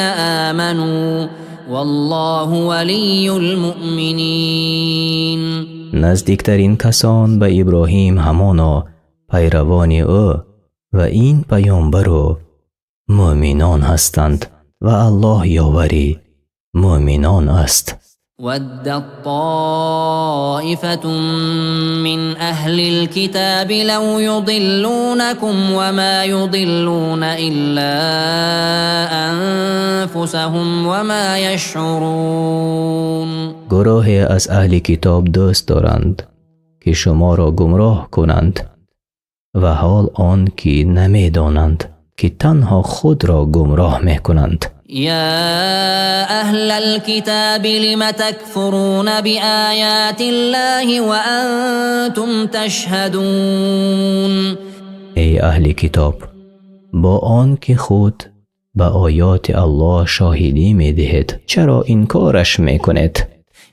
آمنوا والله ولي المؤمنین. نزدیکترین کسان به ابراهیم همان و پیروان او و این پیامبر و مؤمنان هستند و الله یاوری مؤمنان است. ودت طائفة من أهل الكتاب لو يضلونكم وما يضلون إلا أنفسهم وما يشعرون. گروهی از اهل کتاب دوست دارند که شما را گمراه کنند و حال آن که نمیدانند که تنها خود را گمراه میکنند. يا أهل الكتاب لم تكفرون بآيات الله وأنتم تشهدون. ای اهل کتاب، با آن که خود به آیات الله شاهدی میدهید چرا انکارش میکنید؟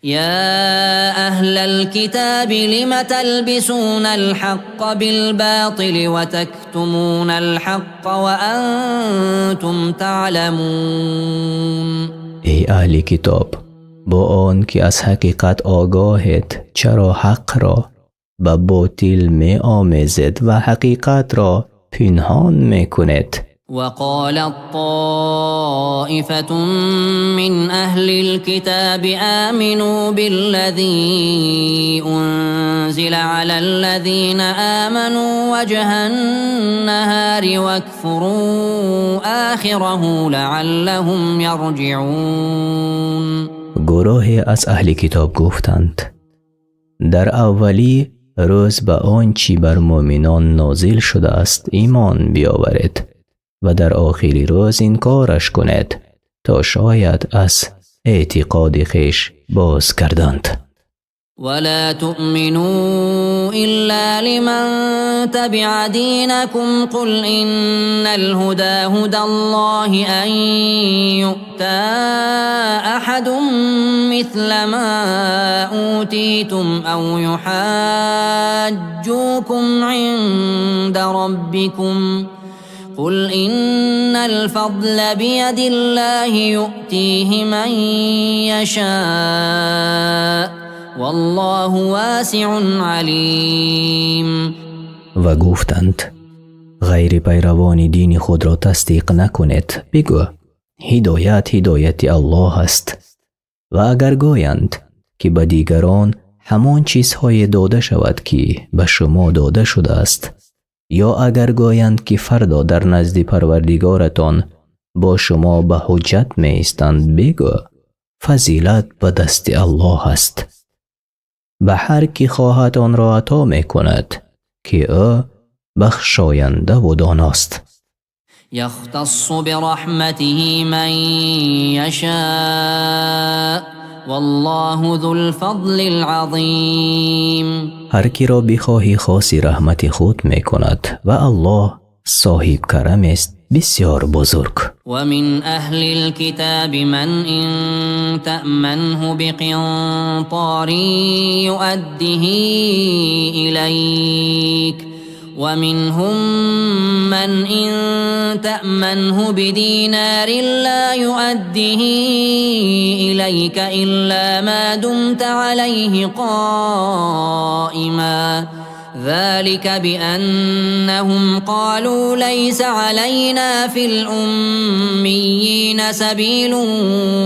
يا أهل الكتاب لم تلبسون الحق بالباطل وتكتمون الحق وأنتم تعلمون. ای اهل کتاب، با آن که از حقیقت آگاهید چرا حق را به باطل می آمیزید و حقیقت را پنهان می کنید؟ وقالت طائفة من أهل الكتاب آمنوا بالذي أنزل على الذين آمنوا وجه النهار واكفروا آخره لعلهم يرجعون. گروهی از اهل کتاب گفتند در اولی روز به آنچه بر مؤمنان نازل شده است ایمان بیاورید و در آخری روز انکارش کنید تا شاید از اعتقاد خویش باز کردند. ولا تؤمنوا إلا لمن تبع دينكم قل إن الهدى هدى الله أن يؤتى أحد مثل ما أوتيتم أو يحاجوكم عند ربكم قل إن الفضل بيد الله يؤتيه من يشاء والله واسع علیم. و گفتند غیر پیروان دین خود را تصدیق نکنید. بگو هدایت الله است و اگر گویند که به دیگران همان چیزهای داده شود که به شما داده شده است یا اگر گویند که فردا در نزد پروردگارتان با شما به حجت می ایستند بگو فضیلت به دست الله است. به هر کی خواهد آن را عطا می کند که او بخشاینده و داناست. یختص برحمته من یشاء والله ذو الفضل العظیم. هر کی را بخواهی خاصی رحمت خود می کند و الله صاحب کرم است بسیار بزرگ. و من اهل الكتاب من ان تأمنه بقنطار يؤده إليك ومنهم من إن تأمنه بدينار لا يؤده إليك إلا ما دمت عليه قائما ذلك بأنهم قالوا ليس علينا في الأميين سبيل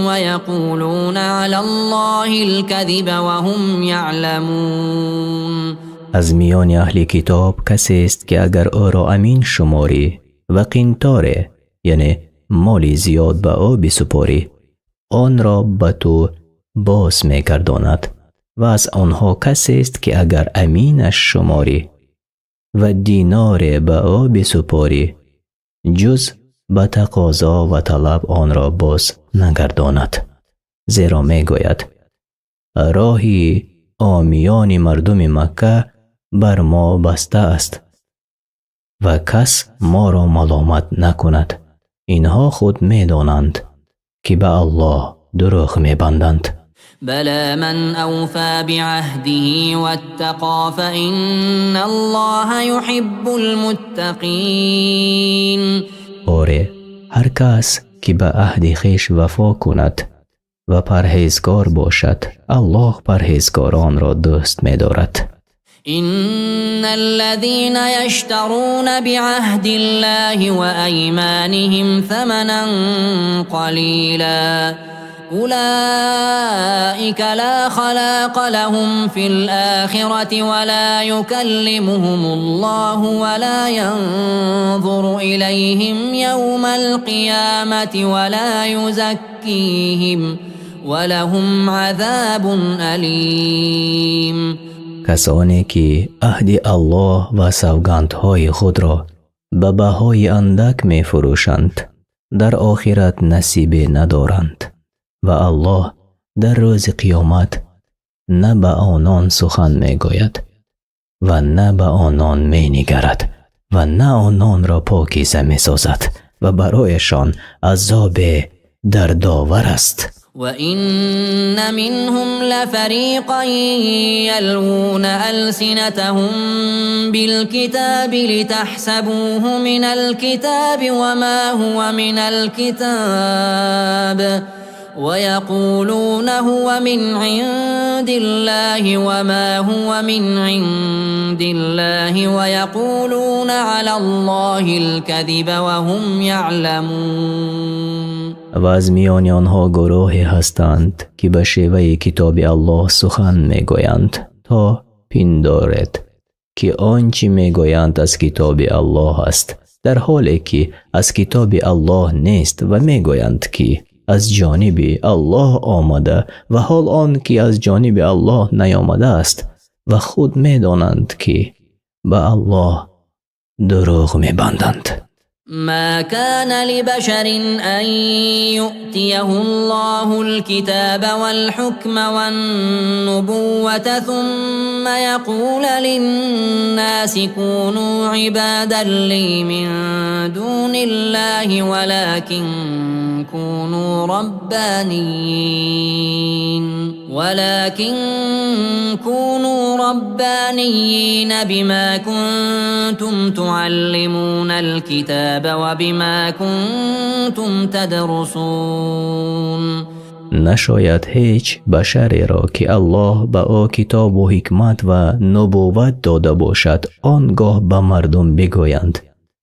ويقولون على الله الكذب وهم يعلمون. از میان اهل کتاب کسی است که اگر او را امین شماری و قنطار یعنی مالی زیاد به او بسپاری آن را به تو باز می‌گرداند و از آنها کسی است که اگر امینش شماری و دینار به او بسپاری جز به تقاضا و طلب آن را باز نگرداند. زیرا میگوید راهی عامیان مردم مکه بر ما بسته است و کس ما را ملامت نکند. اینها خود میدانند که به الله دروغ میبندند. بلى من أوفى بعهده واتقى فإن الله يحب المتقين. آره، هر کس که به عهد خویش وفا کند و پرهیزگار باشد، الله پرهیزگاران را دوست می‌دارد. إن الذين يشترون بعهد الله وأيمانهم ثمنا قليلا أولئك لا خلاق لهم في الآخرة ولا يكلمهم الله ولا ينظر إليهم يوم القيامة ولا يزكيهم ولهم عذاب أليم. کسانی که عهد الله و سوگندهای خود را به بهای اندک می فروشند در آخرت نصیبی ندارند و الله در روز قیامت نه به آنان سخن می گوید و نه به آنان می نگرد و نه آنان را پاکیزه می سازد و برایشان عذاب دردآور است. وَإِنَّ مِنْهُمْ لَفَرِيقًا يَلْوُونَ أَلْسِنَتَهُم بِالْكِتَابِ لِتَحْسَبُوهُ مِنَ الْكِتَابِ وَمَا هُوَ مِنَ الْكِتَابِ وَيَقُولُونَ هُوَ مِنْ عِندِ اللَّهِ وَمَا هُوَ مِنْ عِندِ اللَّهِ وَيَقُولُونَ عَلَى اللَّهِ الْكَذِبَ وَهُمْ يَعْلَمُونَ. و از میان آنها گروهی هستند که به شیوه کتاب الله سخن میگویند تا پندارد که آنچه میگویند از کتاب الله است، در حالی که از کتاب الله نیست و میگویند که از جانب الله آمده و حال آن که از جانب الله نیامده است و خود میدانند که به الله دروغ میبندند. ما كان لبشر أن يؤتيه الله الكتاب والحكم والنبوة ثم يقول للناس كونوا عبادا لي من دون الله ولكن كونوا ربانيين بما كنتم تعلمون الكتاب وبما كنتم تدرسون. نشاید هیچ بشری را که الله به او کتاب و حکمت و نبوت داده باشد آنگاه به مردم بگویند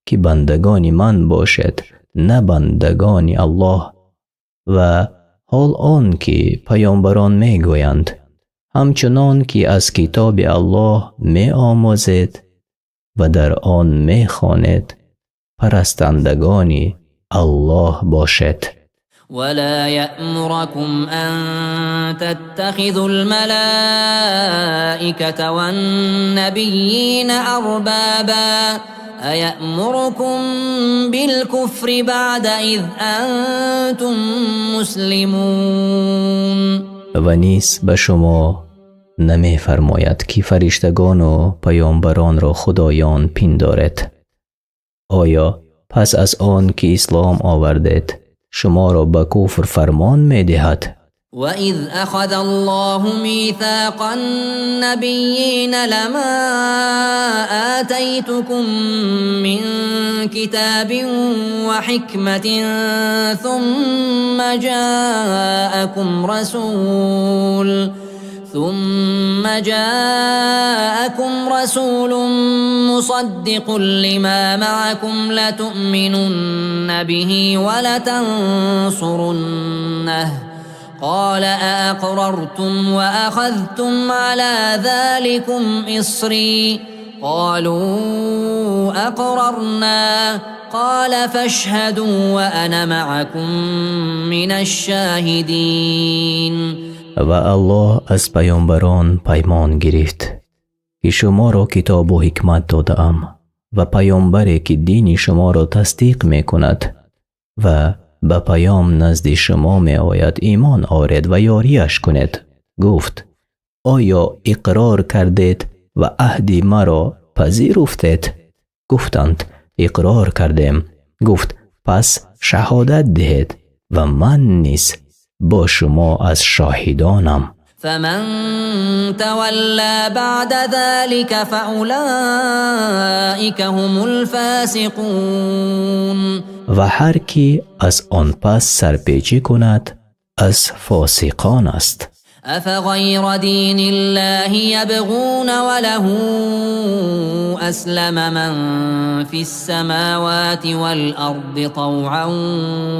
که بندگان من باشد نه بندگان الله و حال آن که پیامبران میگویند همچنان که از کتاب الله می آموزید و در آن می خوانید پرستندگان الله باشد. ولا يأمركم أن تتخذوا الملائكة والنبيين أربابا أيأمركم بالكفر بعد إذ أنتم مسلمون. و نیز به شما نمی فرماید که فرشتگان و پیامبران را خدایان پندارید. آیا پس از آن که اسلام آوردید شما را به کفر فرمان می دهد؟ وَإِذْ أَخَذَ اللَّهُ مِيثَاقَ النَّبِيِّينَ لَمَا آتَيْتُكُم مِّن كِتَابٍ وَحِكْمَةٍ ثُمَّ جاءكم رسول مصدق لما معكم لتؤمنن به ولتنصرنه قال أأقررتم وأخذتم على ذلكم إصري قالوا أقررنا قال فاشهدوا وأنا معكم من الشاهدين. و الله از پیامبران پیمان گرفت که شما را کتاب و حکمت دادم و پیامبری که دین شما را تصدیق می کند و به پیام نزد شما می آید ایمان آورید و یاریش کنید. گفت آیا اقرار کردید و عهد مرا پذیرفتید؟ گفتند اقرار کردیم. گفت پس شهادت دهید و من نیز با شما از شاهدانم. فمن تولى بعد ذلك فأولئك هم الفاسقون. و هر کی از آن پس سرپیچی کند از فاسقان است. أفغير دين الله يبغون وله أسلم من في السماوات والأرض طوعا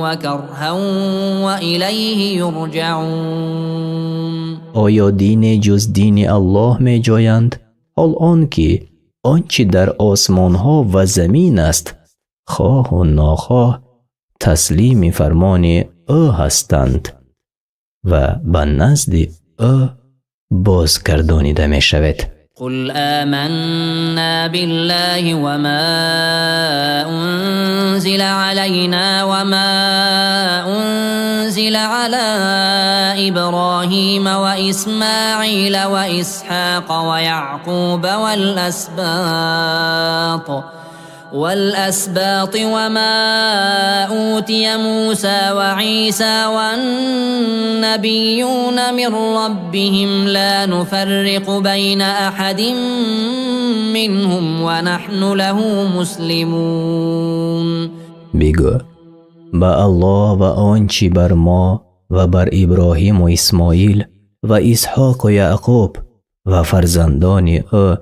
وكرها وإليه يرجعون. آیا دین جز دین الله می جویند؟ حال آن که آنچه در آسمان ها و زمین است خواه و ناخواه تسلیم فرمان او هستند و به نزد او بازگردانیده می شود. قل آمنا بالله وما أنزل علينا وما أنزل على إبراهيم وإسماعيل وإسحاق ويعقوب والأسباط وما أوتي موسى وعيسى والنبيون من ربهم لا نفرق بين أحد منهم ونحن له مسلمون. بگو با الله و آنچه بر ما و بر ابراهیم و اسماعیل و اسحاق و یعقوب و فرزندان او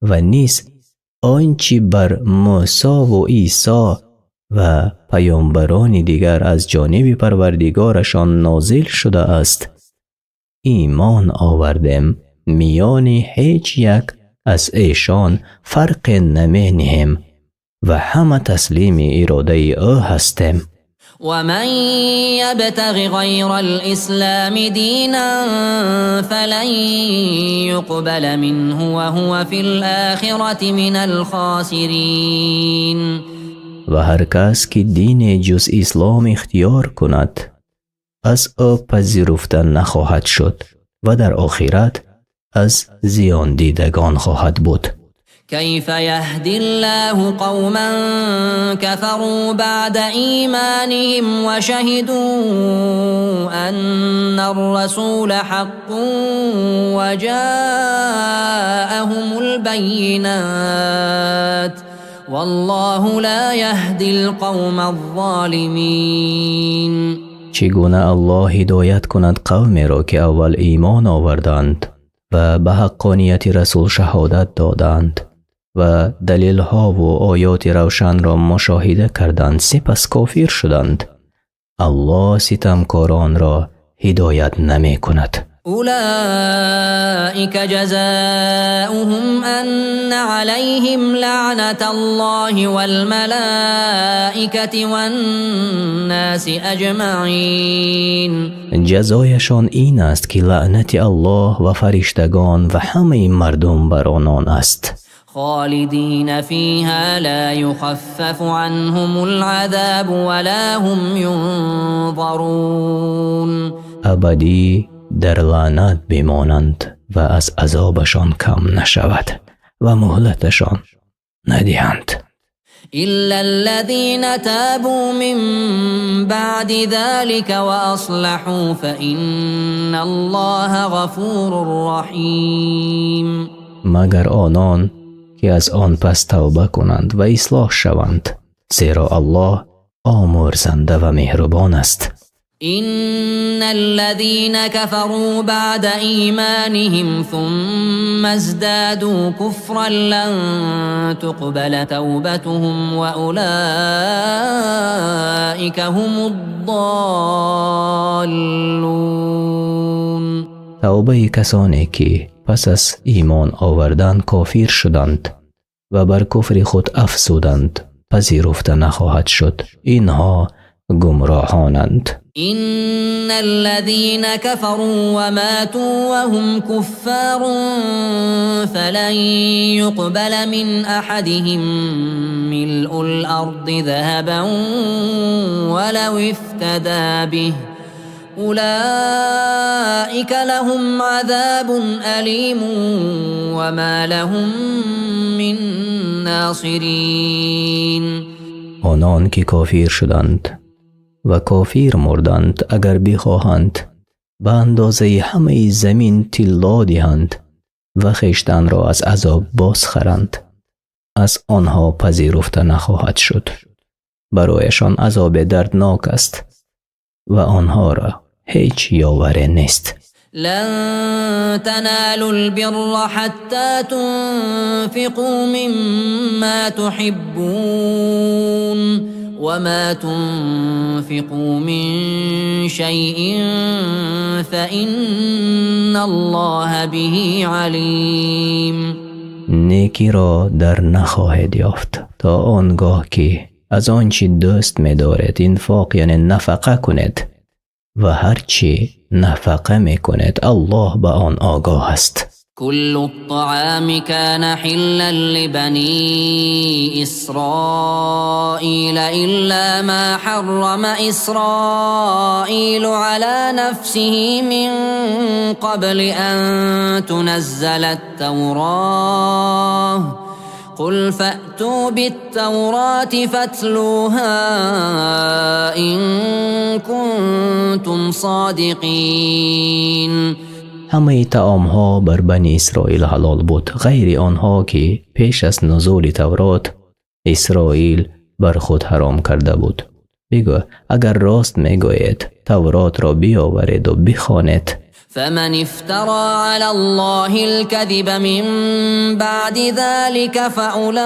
و نیز آنچه بر موسی و عیسی و پیامبران دیگر از جانب پروردگارشان نازل شده است ایمان آوردیم، میان هیچ یک از ایشان فرق نمی نهیم و همه تسلیم اراده او هستیم. ومن يبتغ غير الإسلام دينا فلن يقبل منه وهو في الآخرة من الخاسرين. و هر کس که دین جز اسلام اختیار کند از او پذیرفته نخواهد شد و در آخرت از زیان دیدگان خواهد بود. كيف يهدي الله قوما كفروا بعد إيمانهم وشهدوا أن الرسول حق وجاءهم البينات والله لا يهدي القوم الظالمين. چگونه الله هدایت کند قومی را که اول ایمان آوردند و به حقانیت رسول شهادت دادند و دلیل ها و آیات روشن را مشاهده کردند سپس کافر شدند. الله ستمکاران را هدایت نمی کند. أولئك جزاؤهم أن عليهم لعنة الله والملائكة والناس أجمعين. جزایشان این است که لعنت الله و فرشتگان و همه مردم بر آنان است. خالدين فيها لا يخفف عنهم العذاب ولا هم ينظرون. ابدی در لعنت بمانند و از عذابشان کم نشود و مهلتشان ندهند. إلا الذين تابوا من بعد ذلك وأصلحوا فإن الله غفور رحيم. مگر آنان که از آن پس توبه کنند و اصلاح شوند، زیرا الله آمرزنده و مهربان است. إن الذين كفروا بعد إيمانهم ثم ازدادوا كفرا لن تقبل توبتهم وأولئك هم الضالون. توبه کسانی که پس از ایمان آوردن کافر شدند و بر کفر خود افزودند پذیرفته نخواهد شد، اینها گمراهانند. إن الذين كفروا وماتوا وهم كفار فلن يقبل من أحدهم ملء الأرض ذهبا ولو افتدى به أولئك لهم عذاب أليم وما لهم من ناصرين. آنان که کافر شدند و کافر مردند اگر بخواهند به اندازه همه زمین طلا دهند و خویشتن را از عذاب بازخرند، از آنها پذیرفته نخواهد شد. برایشان عذاب دردناک است و آنها را هیچ یاوری نیست. لن تنالوا البر حتى تنفقوا مما تحبون وما تنفقوا من شيء فإن الله به علیم. نیکی را در نخواهید یافت تا آنگاه که از آنچه دوست می‌دارید انفاق یعنی نفقه کنید و هرچی نفقه می‌کنید الله به آن آگاه است. كل الطعام كان حلا لبني إسرائيل إلا ما حرم إسرائيل على نفسه من قبل أن تنزل التوراة قل فأتوا بالتوراة فاتلوها إن كنتم صادقين. همه طعام ها بر بنی اسرائیل حلال بود غیر آنها که پیش از نزول تورات اسرائیل بر خود حرام کرده بود. بگو اگر راست میگویید تورات را بیاورید و بخوانید. فمن افترى على الله الكذب من بعد ذلك فأولئك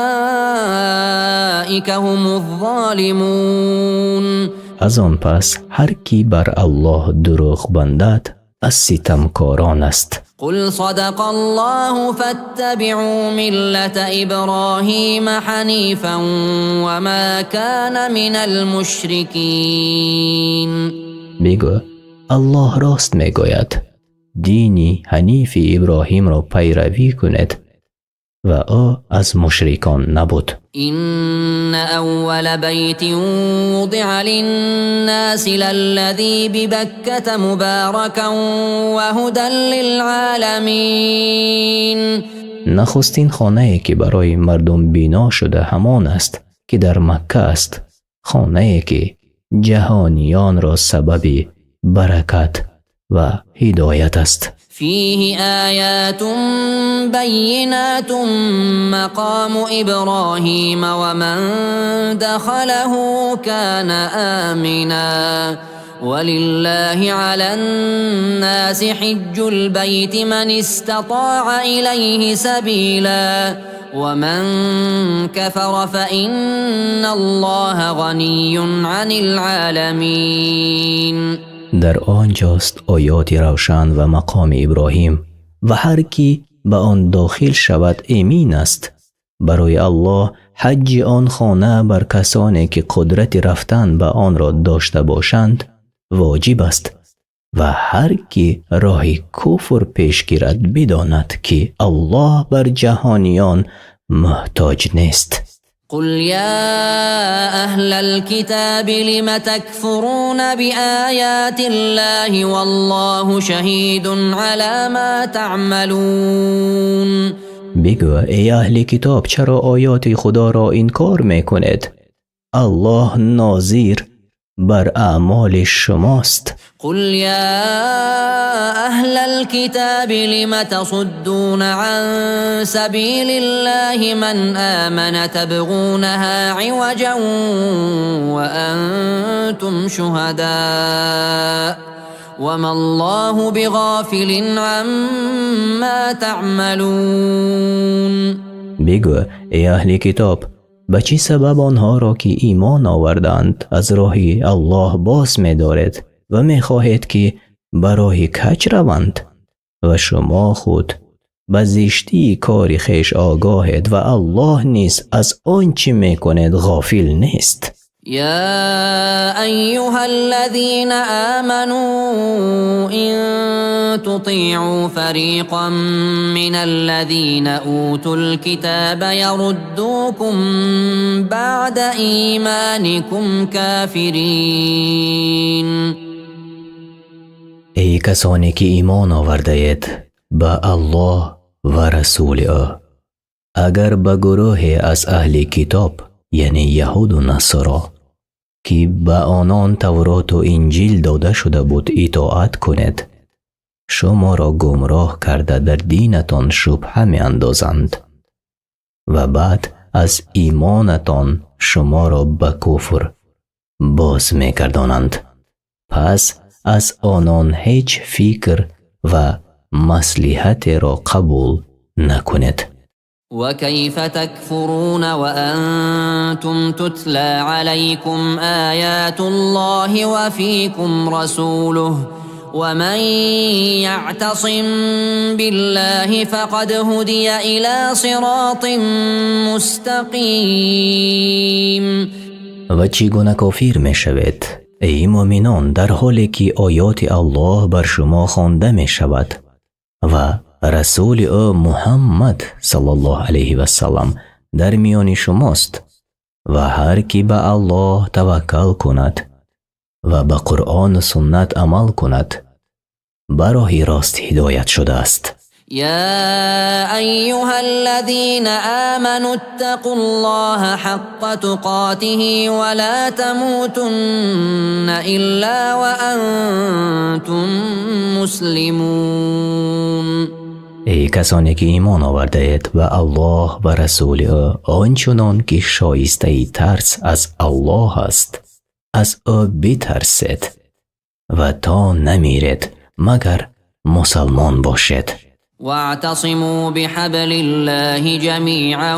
هم الظالمون. از آن پس هر کی بر الله دروغ بندد از ستمکاران است. قل صدق الله فاتبعوا ملة إبراهيم حنيفا وما كان من المشركين. بگو الله راست میگوید دینی حنیف ابراهیم را پیروی کنید و او از مشرکان نبود. إن أول بيت وضع للناس للذي ببكة مباركا وهدى للعالمين. نخستین خانه‌ای که برای مردم بنا شده همان است که در مکه است، خانه‌ای که جهانیان را سبب برکت و هدایت است. فيه آيات بينات مقام إبراهيم ومن دخله كان آمنا ولله على الناس حج البيت من استطاع إليه سبيلا ومن كفر فإن الله غني عن العالمين. در آنجاست آیات روشن و مقام ابراهیم و هر کی به آن داخل شود امین است. برای الله حج آن خانه بر کسانی که قدرت رفتن به آن را داشته باشند واجب است و هر کی راه کفر پیش گیرد بداند که الله بر جهانیان محتاج نیست. قل يا أهل الكتاب لم تكفرون بآيات الله والله شهيد على ما تعملون. بگو ای اهل کتاب چرا آیات خدا را انکار میکنید؟ الله ناظر بر اعمال شماست. قل يا أهل الكتاب لم تصدون عن سبيل الله من آمن تبغونها عوجا وأنتم شهداء وما الله بغافل عما تعملون. بگو ای اهل کتاب به چه سبب آنها را که ایمان آوردند از راه الله باز می دارد و می خواهید که برای کج روند و شما خود به زشتی کار خویش آگاهید و الله نیز از آنچه می کنید غافل نیست. يا أيها الذين آمنوا إن تطيعوا فريقا من الذين أوتوا الكتاب يردوكم بعد إيمانكم كافرين. ای کسانی که ایمان آورده اید به الله و رسول او، اگر به گروه از اهل کتاب یعنی یهود و نصارا که به آنان تورات و انجیل داده شده بود اطاعت کنید، شما را گمراه کرده در دینتان شبهه می اندازند و بعد از ایمانتان شما را به کفر باز می گردانند. پس از آنان هیچ فکر و مصلحت را قبول نکنید. وكيف تكفرون وأنتم تتلى عليكم آيات الله وفيكم رسوله ومن يعتصم بالله فقد هدي إلى صراط مستقيم. و چگونه کافر می شوید ای مؤمنان در حالی که آیات الله بر شما خوانده می شود و رسول او محمد صلی الله علیه و سلم در میان شماست و هر کی به الله توکل کند و به قرآن و سنت عمل کند به راه راست هدایت شده است. يا أيها الذين آمنوا اتقوا الله حق تقاته ولا تموتن إلا وأنتم مسلمون. ای کسانی که ایمان آورده اید و الله و رسول او آنچنان که شایسته ترس از الله است از او بترسید و تا نمیرید مگر مسلمان باشید. واعتصموا بحبل الله جميعا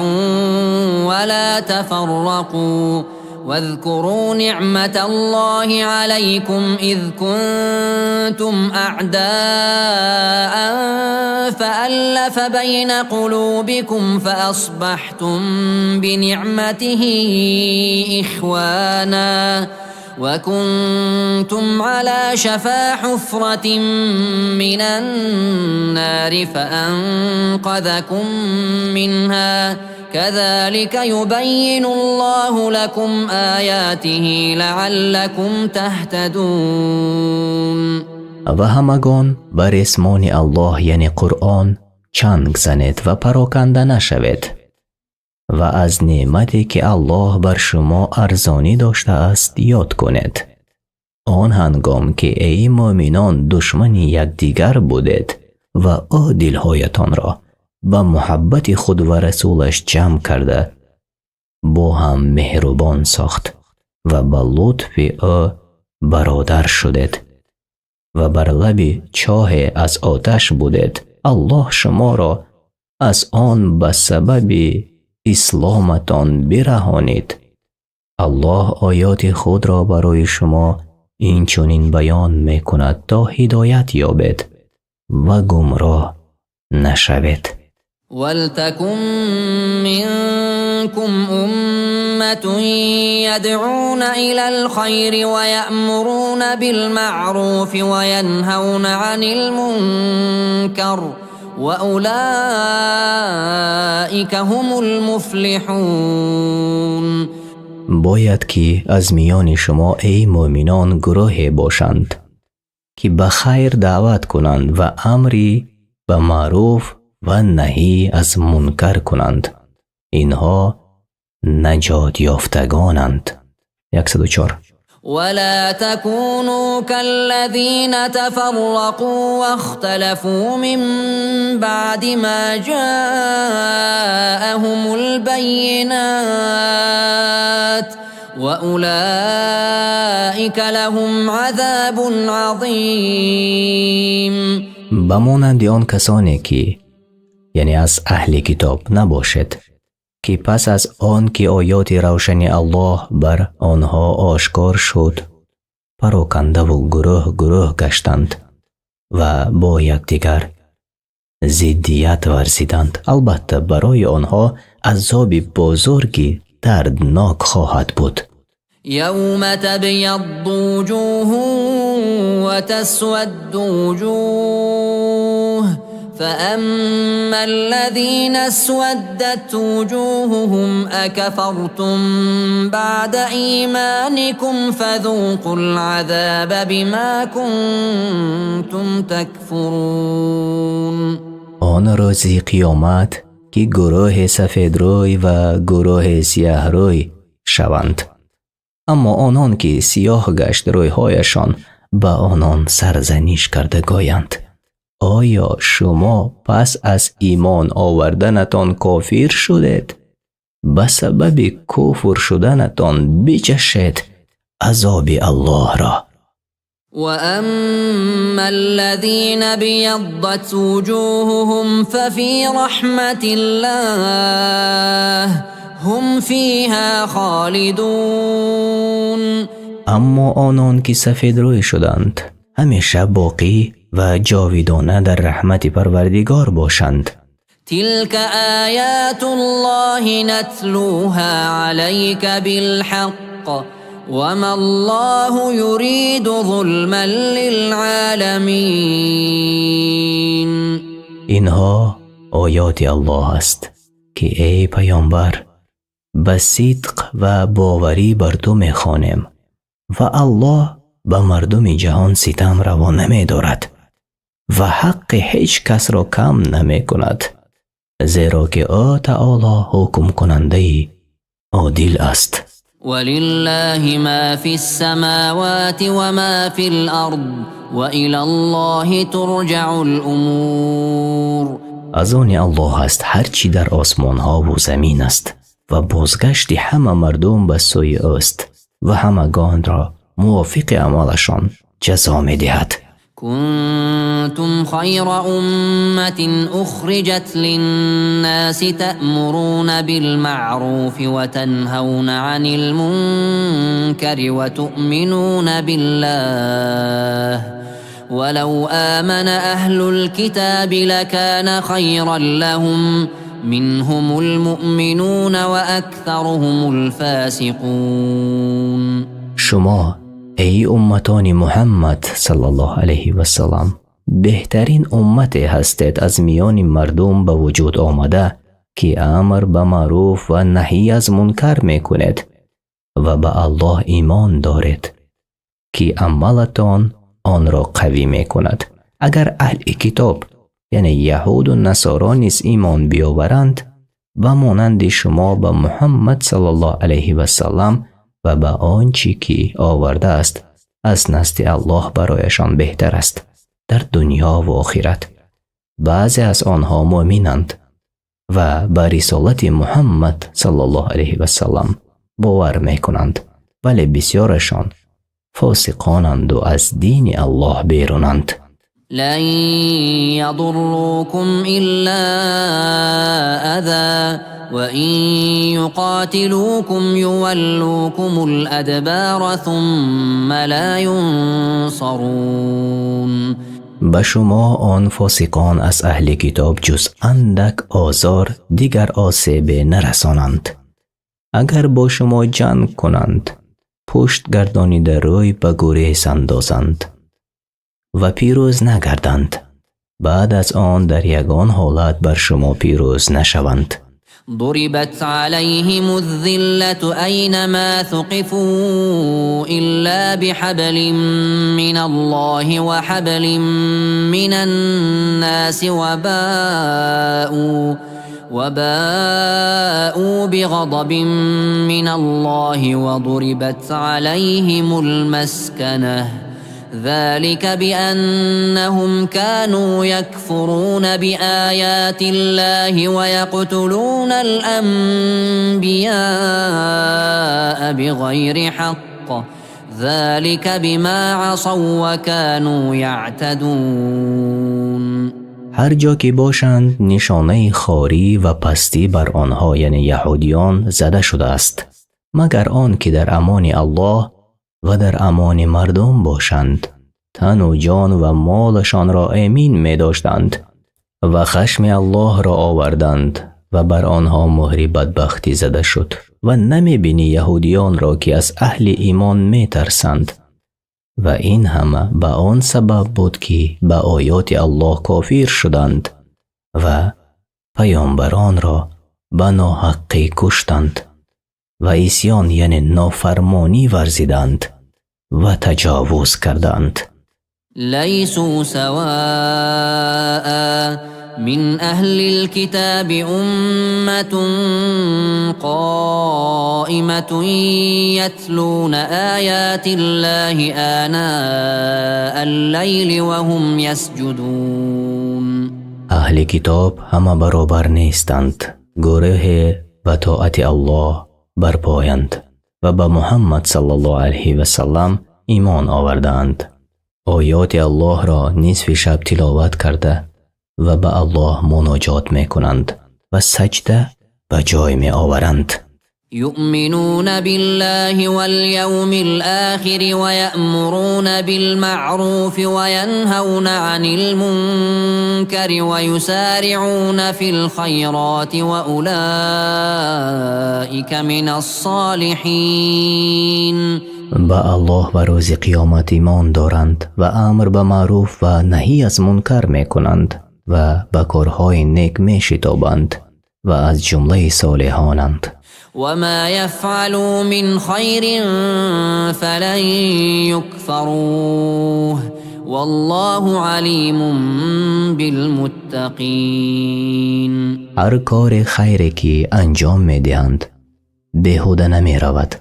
ولا تفرقوا واذكروا نعمة الله عليكم إذ كنتم أعداء فألف بين قلوبكم فأصبحتم بنعمته إخوانا وكنتم على شفا حفرة من النار فأنقذكم منها كذلك يبين الله لكم آياته لعلكم تهتدون. و همگان بر اسمان الله یعنی قرآن چنگ زنید و پراکنده نشوید و از نعمتی که الله بر شما ارزانی داشته است یاد کنید. آن هنگام که ای مؤمنان دشمنی یکدیگر بودید و او دلهایتان را به محبت خود و رسولش جمع کرده با هم مهربان ساخت و به لطف او برادر شدید و بر لب چاه از آتش بودید. الله شما را از آن به سبب اسلامتان برهانید. الله آیات خود را برای شما این چنین بیان می کند تا هدایت یابید و گمراه نشوید. ولتكن منكم أمة يدعون إلى الخير ويأمرون بالمعروف وينهون عن المنكر وأولئك هم المفلحون. باید که از میان شما ای مؤمنان گروه باشند که به خیر دعوت کنند و امری به معروف و نهی از منکر کنند. اینها نجات یافتگانند. 104. ولا تكونوا كالذين تفرقوا واختلفوا من بعد ما جاءهم البينات وأولئك لهم عذاب عظيم. بمانند آن کسانی که یعنی از اهل کتاب نباشد که پس از آن که آیات روشن الله بر آنها آشکار شد پراکنده و گروه گروه گشتند و با یکدیگر ضدیت ورزیدند. البته برای آنها عذاب بزرگی دردناک خواهد بود. يوم تبيض وجوه وتسود وجوه فأما الذين اسودت وجوههم أكفرتم بعد إيمانكم فذوقوا العذاب بما كنتم تكفرون. آن روز قیامت که گروه سفید روی و گروه سیاه روی شوند. اما آنان که سیاه گشت رویهایشان به آنان سرزنش کرده گویند آیا شما پس از ایمان آوردنتان کافر شدید؟ به سبب کفر شدنتان بچشید عذاب الله را. وأما الذين بيضت وجوههم ففي رحمة الله هم فيها خالدون. اما آنان که سفید روی شدند همیشه باقی و جاویدانه در رحمت پروردگار باشند. تلك آیات الله نتلوها عليك بالحق وما الله يريد ظلما للعالمين. اینها آیات الله است که ای پیامبر به صدق و باوری بر تو میخوانیم و الله به مردم جهان ستم روا نمی دارد و حق هیچ کس را کم نمی کند زیرا که او تعالی حکم کننده عادل است. ولله ما في السماوات وما في الأرض وإلى الله ترجع الأمور. از آن الله است هر چی در آسمان ها و زمین است و بازگشت همه مردم به سوی اوست و همگان را موافق عملشان جزا می دهد. كنتم خير أمة أخرجت للناس تأمرون بالمعروف وتنهون عن المنكر وتؤمنون بالله ولو آمن أهل الكتاب لكان خيرا لهم منهم المؤمنون وأكثرهم الفاسقون. شما ای امتان محمد صلی الله علیه و سلم بهترین امت هستید از میان مردم به وجود آمده که امر به معروف و نهی از منکر میکنید و به الله ایمان دارید که عملتان آن را قوی میکند. اگر اهل کتاب یعنی یهود و نصارا نیز ایمان بیاورند و مانند شما به محمد صلی الله علیه و سلم و به آنچه که آورده است از نزد الله برایشان بهتر است در دنیا و آخرت. بعضی از آنها مؤمنند و به رسالت محمد صلی الله علیه و سلم باور میکنند ولی بسیارشان فاسقانند و از دین الله بیرونند. لن يضروكم إلا أذى وإن يقاتلوكم يولوكم الأدبار ثم لا ينصرون. به شما آن فاسقان از اهل کتاب جز اندک آزار دیگر آسیب نرسانند. اگر با شما جنگ کنند پشت گردانیده روی به گریز اندازند و پیروز نگردند بعد از آن در یگان حالت بر شما پیروز نشوند. ضربت عليهم الذلة أينما ثقفوا إلا بحبل من الله وحبل من الناس وباءوا بغضب من الله وضربت عليهم المسكنة ذلك بأنهم كانوا يكفرون بآيات الله ويقتلون الأنبياء بغير حق ذلك بما عصوا وكانوا يعتدون. هر جا که باشند نشانه خواری و پستی بر آنها یعنی یهودیان زده شده است مگر آن که در امان الله و در امان مردم باشند تن و جان و مالشان را امین می داشتند و خشم الله را آوردند و بر آنها مهر بدبختی زده شد و نمی بینی یهودیان را که از اهل ایمان می ترسند و این همه به آن سبب بود که به آیات الله کافر شدند و پیامبران را به ناحقی کشتند و عصیان یعنی نافرمانی ورزیدند و تجاوز کردند. لیسوا سواء من أهل الكتاب أمة قائمة يتلون آيات الله آناء الليل وهم يسجدون. اهل کتاب همه برابر نیستند. گروه به طاعت الله برپایند و به محمد صلی الله علیه و سلم ایمان آوردند. آیات الله را نصف شب تلاوت کرده و به الله مناجات می کنند و سجده به جای می آورند. يؤمنون بالله واليوم الآخر ويأمرون بالمعروف وينهون عن المنكر ويسارعون في الخيرات وأولئك من الصالحين. به الله و روز قیامت ایمان دارند و امر به معروف و نهی از منکر می کنند و به کارهای نیک می شتابند و از جمله صالحانند. وما يفعلوا من خير فلن يكفروه والله عليم بالمتقين. هر کار خیری که انجام می دهند بیهوده نمی رود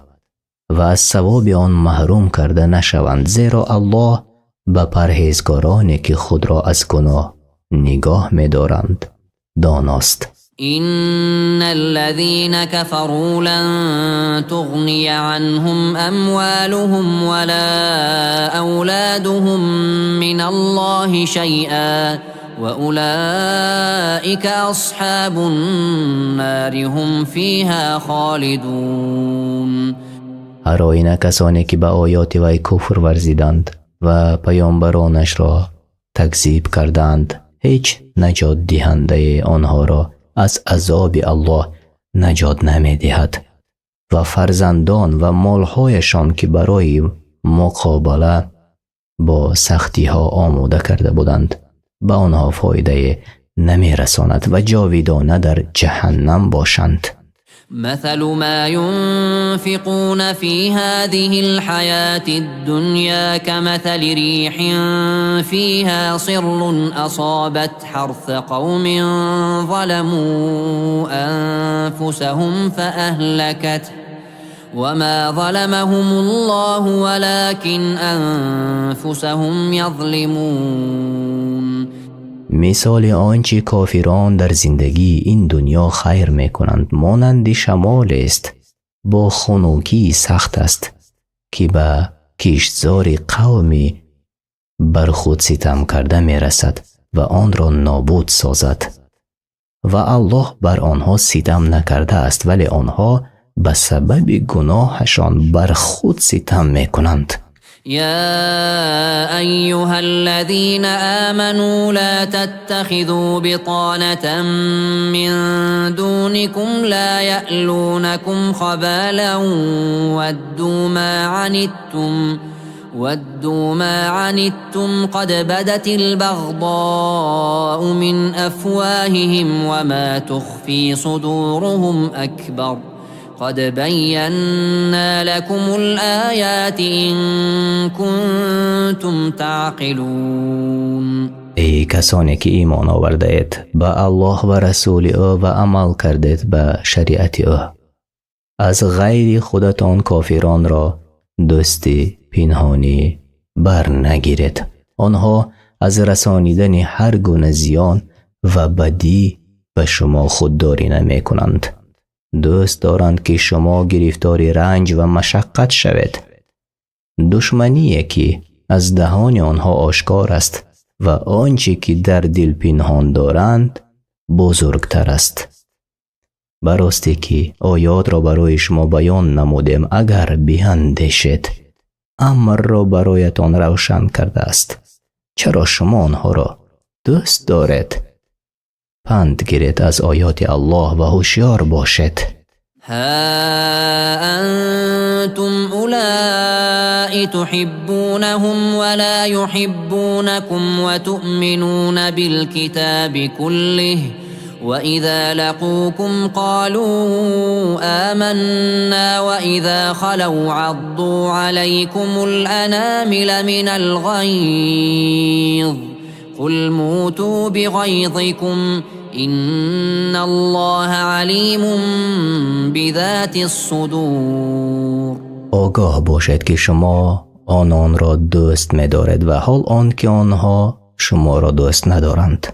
و از ثواب آن محروم کرده نشوند، زیرا الله به پرهیزگارانی که خود را از گناه نگاه می دارند داناست. إن الذين كفروا لن تغني عنهم أموالهم ولا أولادهم من الله شيئا وأولئك أصحاب النار هم فيها خالدون. هر آینه کسانی که به آیات وی کفر ورزیدند و پیامبرانش را تکذیب کردند، هیچ نجات دهنده آنها را از عذاب الله نجات نمی دهد و فرزندان و مالهایشان که برای مقابله با سختی ها آماده کرده بودند به آنها فایده نمی رساند و جاویدانه در جهنم باشند. مثل ما ينفقون في هذه الحياة الدنيا كمثل ريح فيها صر أصابت حرث قوم ظلموا أنفسهم فأهلكته وما ظلمهم الله ولكن أنفسهم يظلمون. مثال آنچه کافران در زندگی این دنیا خیر می کنند مانند شمال است، با خنکی سخت است که به کشتزار قومی بر خود ستم کرده می رسد و آن را نابود سازد و الله بر آنها ستم نکرده است، ولی آنها به سبب گناهشان بر خود ستم می کنند. يا أيها الذين آمنوا لا تتخذوا بطانة من دونكم لا يألونكم خبالا ودوا ما عنتم قد بدت البغضاء من أفواههم وما تخفي صدورهم أكبر قد بينا لكم الآيات إن كنتم تعقلون. ای کسانی که ایمان آورده اید به الله و رسول او و عمل کردید به شریعت او، از غیر خودتان کافران را دوستی پنهانی بر نگیرید. آنها از رسانیدن هر گونه زیان و بدی به شما خودداری نمی کنند. دوست دارند که شما گرفتار رنج و مشقت شوید. دشمنی که از دهان آنها آشکار است و آنچه که در دل پنهان دارند بزرگتر است. براستی که آیات را برای شما بیان نمودیم، اگر بیندیشید امر را برایتان روشن کرده است. چرا شما آنها را دوست دارید؟ پند گیرید از آیات الله و هوشیار باشید. ها أنتم أولئك تحبونهم ولا يحبونكم وتؤمنون بالكتاب كله وإذا لقوكم قالوا آمنا وإذا خلوا عضوا عليكم الأنامل من الغيظ قل موتوا بغيظكم إن الله علیم بذات الصدور. آگاه باشد که شما آنان را دوست می‌دارید و حال آنکه آنها شما را دوست ندارند.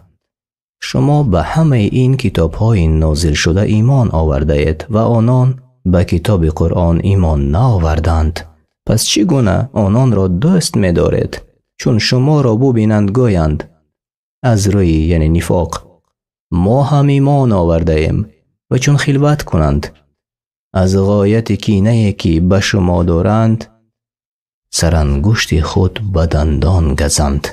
شما به همه این کتاب‌های نازل شده ایمان آورده اید و آنان به کتاب قرآن ایمان نآوردند. پس چگونه آنان را دوست می‌دارید؟ چون شما را ببینند گویند از روی یعنی نفاق ما هم ایمان آورده ایم و چون خلوت کنند از غایت کینه‌ای که به شما دارند سرانگشت خود به دندان گزند.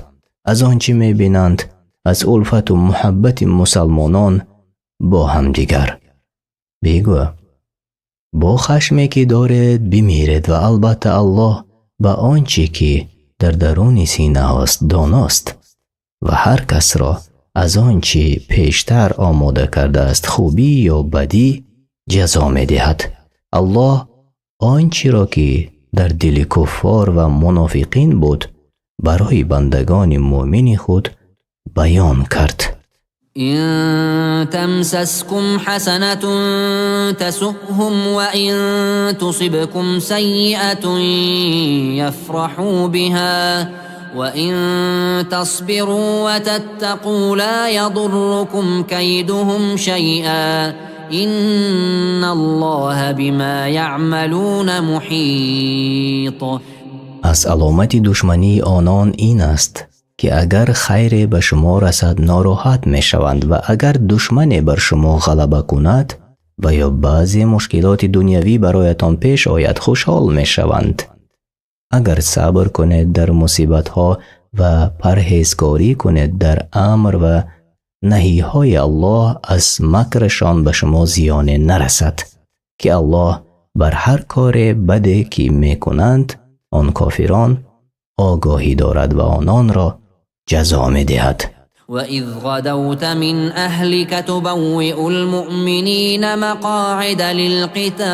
از آنچه می‌بینند از الفت و محبت مسلمانان با هم دیگر. بگو با خشمی که دارید بمیرید و البته الله به آنچه که در درون سینه هاست داناست و هر کس را از آنچه پیشتر آماده کرده است خوبی یا بدی جزا می دهد. الله آنچه را که در دل کفار و منافقین بود برای بندگان مؤمن خود بیان کرد. إن تمسسكم حسنة تسؤهم وإن تصبكم سيئة يفرحوا بها وإن تصبروا وتتقوا لا يضركم كيدهم شيئا إن الله بما يعملون محيط. از علامت دشمنی آنان این است که اگر خیر به شما رسد ناراحت می شوند و اگر دشمن بر شما غلبه کند و یا بعضی مشکلات دنیوی برایتان پیش آید خوشحال می شوند. اگر صبر کنید در مصیبت ها و پرهیزکاری کنید در امر و نهی های الله از مکرشان به شما زیان نرسد که الله بر هر کار بدی که می کنند آن کافران آگاهی دارد و آنان را جزا می دهد. وَإِذْ غَدَوْتَ مِنْ أَهْلِكَ تُبَوِّئُ الْمُؤْمِنِينَ مَقَاعِدَ لِلْقِتَالِ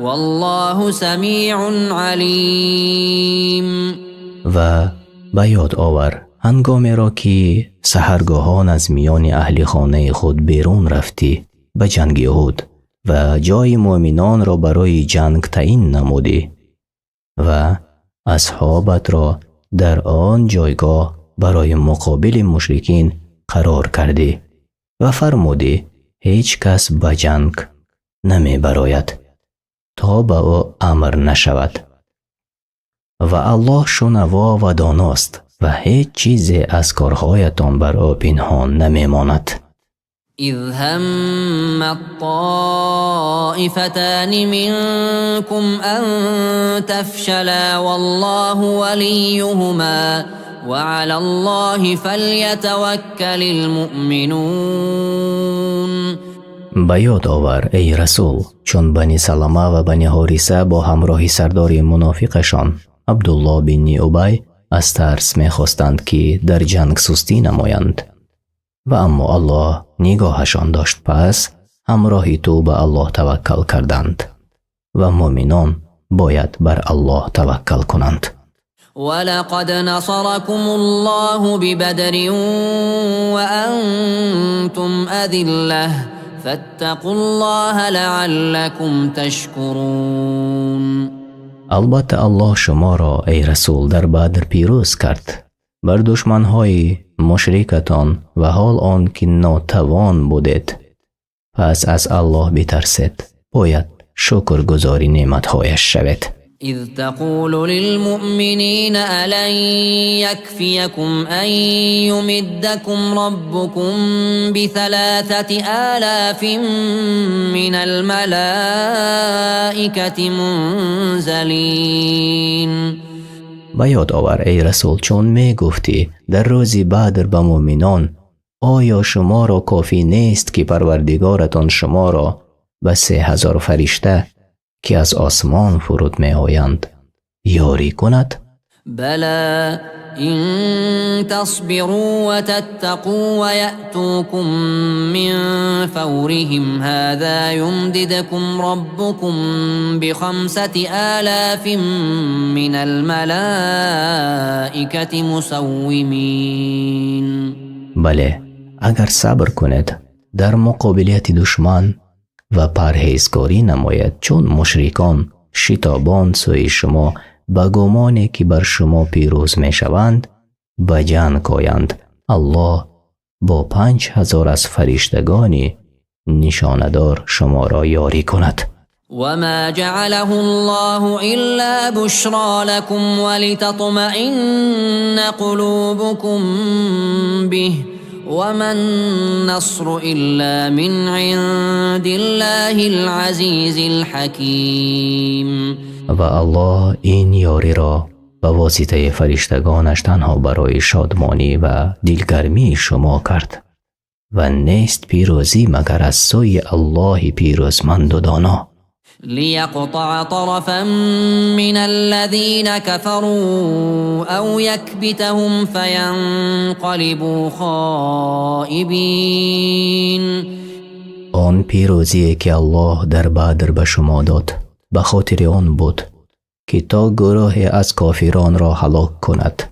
وَاللَّهُ سَمِيعٌ عَلِيمٌ. و به یاد آور هنگامی را که سحرگاهان از میان اهل خانه خود بیرون رفتی به جنگ احد و جای مؤمنان را برای جنگ تعیین نمودی و اصحابت را در آن جایگاه برای مقابل مشرکین قرار کردی و فرمودی هیچ کس به جنگ نمی براید تا به او امر نشود و الله شنوا و داناست و هیچ چیزی از کارهایتان بر او پنهان نمی ماند. إذ هم الطائفتان منكم أن تفشلا والله وليهما وعلى الله فليتوكل المؤمنون. به یاد آور ای رسول چون بنی سلمه و بنی حارثه با همراه سردار منافقشان عبدالله بن ابی از ترس می‌خواستند که در جنگ سستی نمایند و اما الله نگاهشان داشت پس همراهی تو به الله توکل کردند و مؤمنان باید بر الله توکل کنند. ولقد نصركم الله ببدر وأنتم أذلة فاتقوا الله لعلكم تشكرون. البته الله شما را ای رسول در بدر پیروز کرد بر دشمنهای مشرکتان و حال آن که ناتوان بودید پس از الله بترسید باید شکرگزاری نعمتهایش شوید. إذ تقول للمؤمنين ألن يكفيكم أن يمدكم ربكم ب3,000 من الملائكة منزلين. به یاد آور ای رسول چون می گفتی در روزی بدر به مؤمنان آیا شما را کافی نیست که پروردگارتان شما را به 3,000 فرشته که از آسمان فرود می آیند یاری کند؟ بلا إن تصبروا وتتقوا ويأتوكم من فورهم هذا يمددكم ربكم ب5,000 من الملائكة مسومين. بله اگر صبر کند در مقابلیت دشمن و پرهیزکاری نماید، چون مشرکان شتابان سوی شما با گمانی که بر شما پیروز می شوند به جنگ آیند، الله با 5,000 از فرشتگانی نشاندار شما را یاری کند. وما جعله الله إلا بشرى لكم ولتطمئن قلوبكم به وما النصر إلا من عند الله العزيز الحكيم. و الله این یاری را به واسطه فرشتگانش تنها برای شادمانی و دلگرمی شما کرد و نیست پیروزی مگر از سوی الله پیروزمند و دانا. ليقطع طرفا من الذين كفروا أو يكبتهم فينقلبوا خائبين. آن پیروزی که الله در بدر به شما داد به خاطر آن بود که تا گروه از کافران را هلاک کند،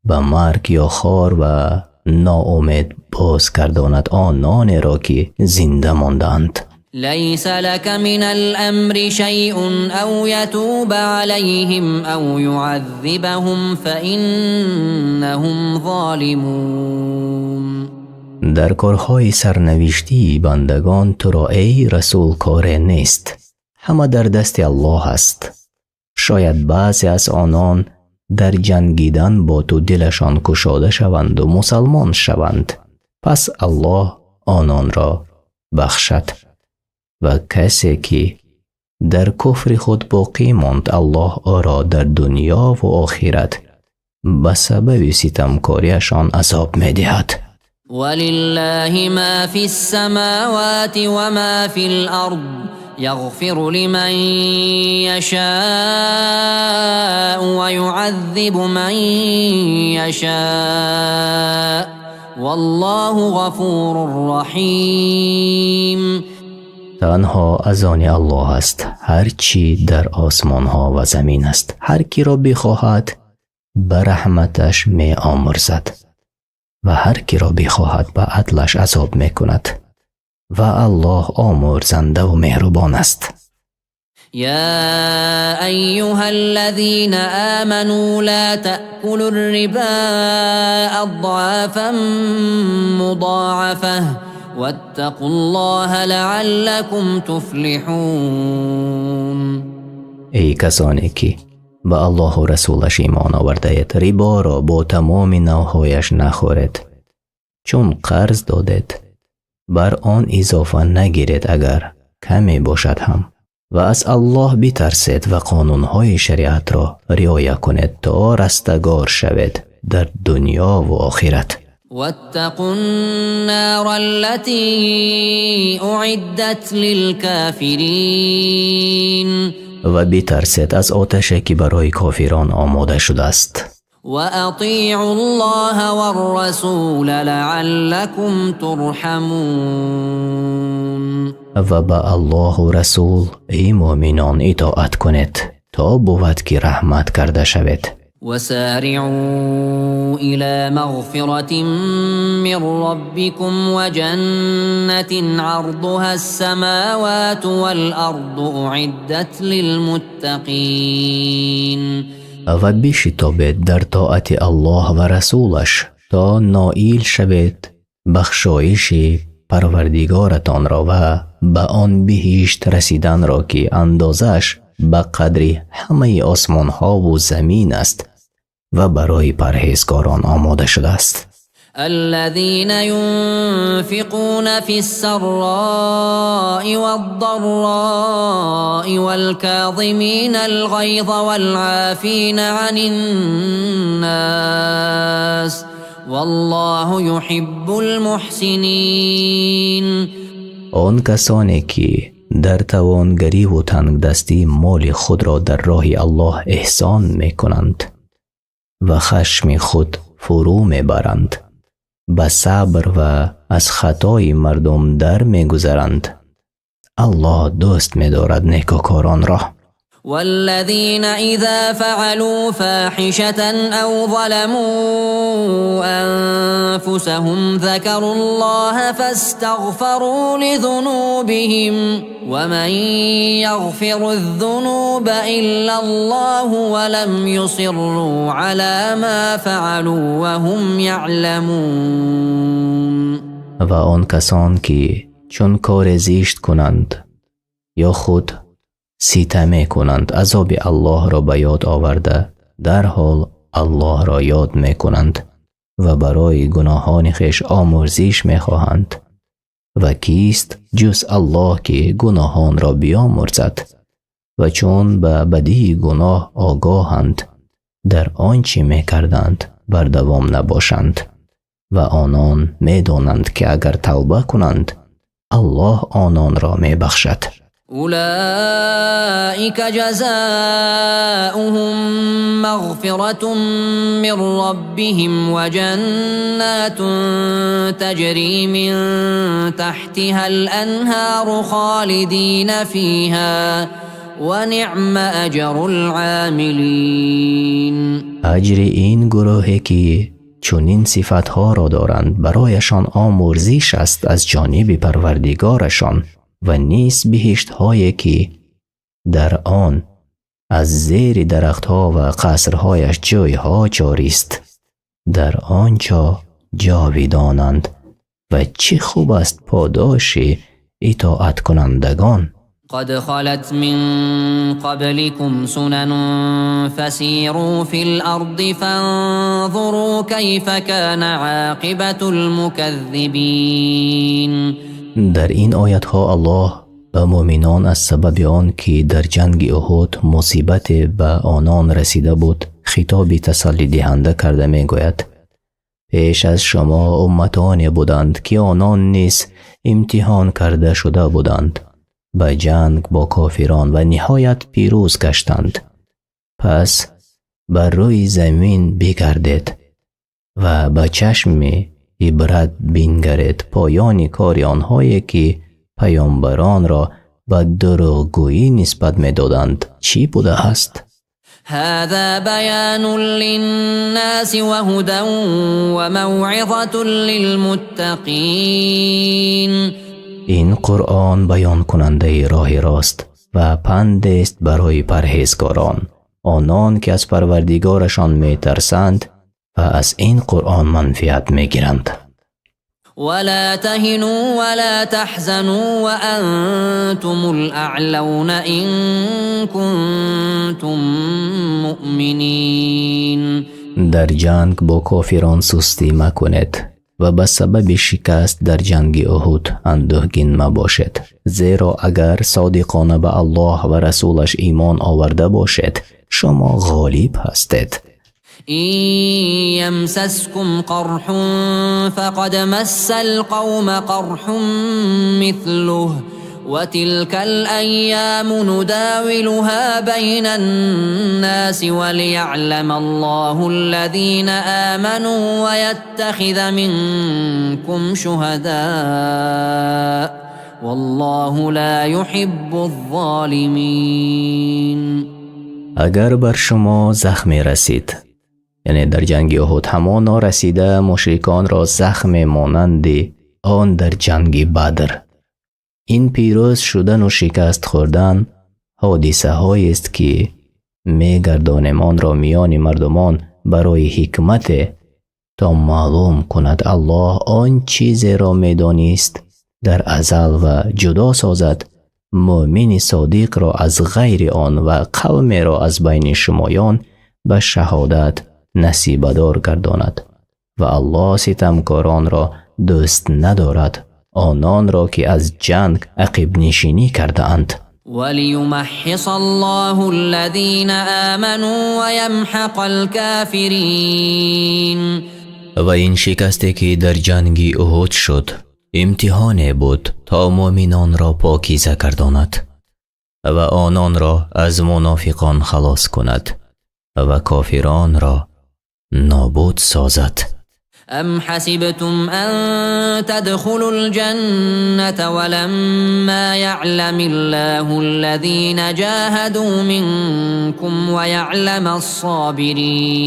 به مرگ یا خار و ناامید باز گرداند آنان را که زنده ماندند. ليس لك من الأمر شيء أو يتوب عليهم أو يعذبهم فإنهم ظالمون. در کارهای سرنوشتی بندگان تو را ای رسول کار نیست، همه در دست الله است. شاید بعضی از آنان در جنگیدن با تو دلشان کشاده شوند و مسلمان شوند، پس الله آنان را بخشد. و کسی که در کفر خود باقی ماند، الله او را در دنیا و آخرت به سبب ستمکاریشان عذاب می دهد. ولله ما في السماوات وما في الأرض يغفر لمن يشاء ويعذب من يشاء والله غفور رحيم. تنها از آن الله است هر چی در آسمان ها و زمین است. هر کی را بخواهد به رحمتش می آمرزد و هر کی را بخواهد به عدلش عذاب می کند و الله آمرزنده و مهربان است. يا أيها الذين آمنوا لا تأكلوا الربا أضعافا مضاعفة واتقوا الله لعلكم تفلحون. ای کسانی که به الله و رسولش ایمان آورده اید، ربا را با تمام نوعهایش نخورید، چون قرض دادید بر آن اضافه نگیرید اگر کمی باشد هم، و از الله بترسید و قانونهای شریعت را رعایت کنید تا رستگار شوید در دنیا و آخرت. واتقوا النار التي أعدت للكافرين. و بترسید از آتشی که برای کافران آماده شده است. وأطيعوا الله والرسول لعلكم ترحمون. و به الله و رسول ای مؤمنان اطاعت کنید تا بود که رحمت کرده شوید. وسارعوا إلى مغفرة من ربكم وجنة عرضها السماوات والأرض أعدت للمتقين. و بشتابید در طاعت الله و رسولش تا نائل شوید بخشایش پروردگارتان را و به آن بهشت رسیدن را که اندازش به قدر همه آسمان ها و زمین است و برای پرهیزگاران آماده شده است. الذين ينفقون في السراء والضراء والكاظمين الغيظ والعافين عن الناس والله يحب المحسنين. آن کسانی که در توانگری و تنگ دستی مال خود را در راه الله احسان می کنند و خشم خود فرو میبرند. به صبر و از خطای مردم در میگذرند. الله دوست می‌دارد نیکوکاران را. والذين إذا فعلوا فاحشة أو ظلموا أنفسهم ذكروا الله فاستغفروا لذنوبهم ومن يغفر الذنوب إلا الله ولم يصروا على ما فعلوا وهم يعلمون. و آن کسان که چون کار زشت کنند یا خود ستم کنند عذاب الله را به یاد آورده در حال الله را یاد می کنند و برای گناهان خویش آمرزش می خواهند. و کیست جز الله که گناهان را بیامرزد؟ و چون به بدی گناه آگاهند در آنچه می کردند بر دوام نباشند و آنان می دانند که اگر توبه کنند الله آنان را می بخشد. أولئك جزاؤهم مغفرة من ربهم وجنات تجري من تحتها الأنهار خالدين فيها ونعم أجر العاملين. اجر این گروهی که چنین صفتها را دارند برایشان آمرزش است از جانب پروردگارشان و نیز بهشت هایی که در آن از زیر درختها و قصرهایش جایها جاری است در آنجا جاویدانند و چه خوب است پاداش اطاعت کنندگان. قد خلت من قبلكم سنن فسيروا في الأرض فانظروا كيف كان عاقبة المكذبين. در این آیت ها الله به مؤمنان از سبب آن که در جنگ احد مصیبت به آنان رسیده بود خطاب تسلی دهنده کرده می گوید پیش از شما امتانی بودند که آنان نیز امتحان کرده شده بودند به جنگ با کافران و نهایت پیروز گشتند. پس بر روی زمین بگردید و به چشم عبرت بنگرید پایان کار آنهایی که پیامبران را به دروغگویی نسبت می‌دادند چی بوده است. هذا بیان للناس وهدى وموعظة للمتقین. این قرآن بیان کننده راه راست و پند است برای پرهیزگاران، آنان که از پروردگارشان می‌ترسند و از این قرآن منفعت می‌گیرند. ولا تهنوا ولا تحزنوا وأنتم الأعلون إن كنتم مؤمنين. در جنگ با کافران سستی مکنید و به سبب شکست در جنگ احد اندوهگین مباشید، زیرا اگر صادقانه به الله و رسولش ایمان آورده باشید شما غالب هستید. إن يمسسكم قرح فقد مس القوم قرح مثله وتلك الأيام نداولها بين الناس وليعلم الله الذين آمنوا ويتخذ منكم شهداء والله لا يحب الظالمين. اگر بر شما زخمی رسید، یعنی در جنگ احد همان رسیده مشرکان را زخم مانند آن در جنگ بدر، این پیروز شدن و شکست خوردن حادثه هایی است که میگردانمان را میان مردمان برای حکمت تا معلوم کند الله آن چیزی را میدانست در ازل و جدا سازد مؤمن صادق را از غیر آن و قوم را از بین شمایان به شهادت نصیبدار گرداند و الله ستمکاران را دوست ندارد، آنان را که از جنگ عقب نشینی کرده اند. وَلِيُمَحِّصَ اللَّهُ الَّذِينَ آمَنُوا وَيَمْحَقَ الْكَافِرِينَ. و این شکستی که در جنگ احد شد امتحان بود تا مؤمنان را پاکیزه گرداند و آنان را از منافقان خلاص کند و کافران را نابود سازد. أم حسبتم أن تدخلوا الجنة ولما يعلم الله الذين جاهدوا منكم ويعلم الصابرين.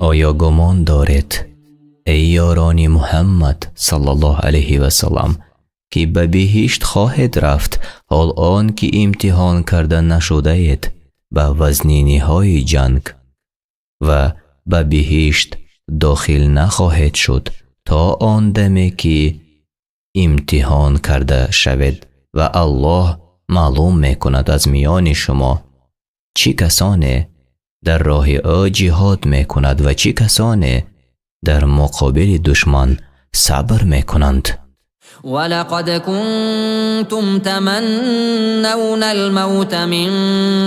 آیا گمان دارید ای یاران محمد صلی الله علیه و سلم که به بهشت خواهد رفت حال آن که امتحان کرده نشده اید به وزنینی های جنگ و به بهشت داخل نخواهد شد تا آن دمی که امتحان کرده شود و الله معلوم میکند از میان شما چی کسانی در راه او جهاد میکند و چی کسانی در مقابل دشمن صبر میکنند. ولقد كنتم تمنون الموت من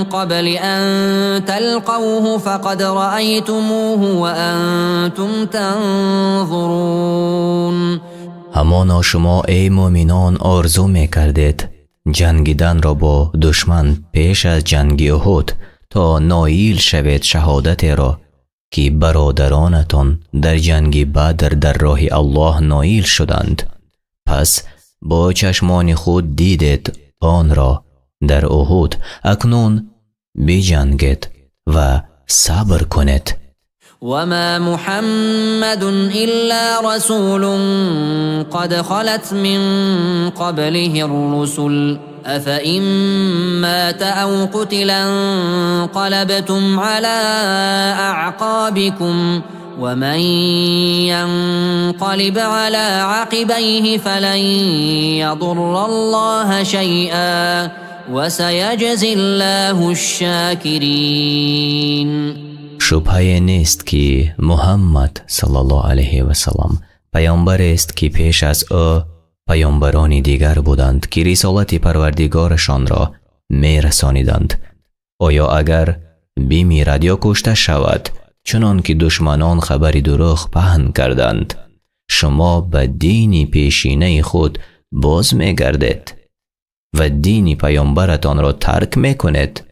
قبل أن تلقوه فقد رأيتموه وأنتم تنظرون. همانا شما ای مؤمنان آرزو میکردید جنگیدن را با دشمن پیش از جنگ احد تا نایل شوید شهادت را که برادرانتان در جنگ بدر در راه الله نایل شدند. پس با چشمان خود دیدید آن را در احد. اکنون بجنگید و صبر کنید. وما محمد إلا رسول قد خلت من قبله الرسل أفإن مات أو قتل انقلبتم على أعقابكم ومن ينقلب على عقبيه فلن يضر الله شيئا وسيجزي الله الشاكرين. شبهه نیست که محمد صلی الله علیه و سلم پیامبر است که پیش از او پیامبرانی دیگر بودند که رسالت پروردگارشان را می رسانیدند. آیا اگر بمیرد یا کشته شود چنان که دشمنان خبری دروغ پهن کردند شما به دین پیشینه خود باز می گردید و دین پیامبرتان را ترک می کنید؟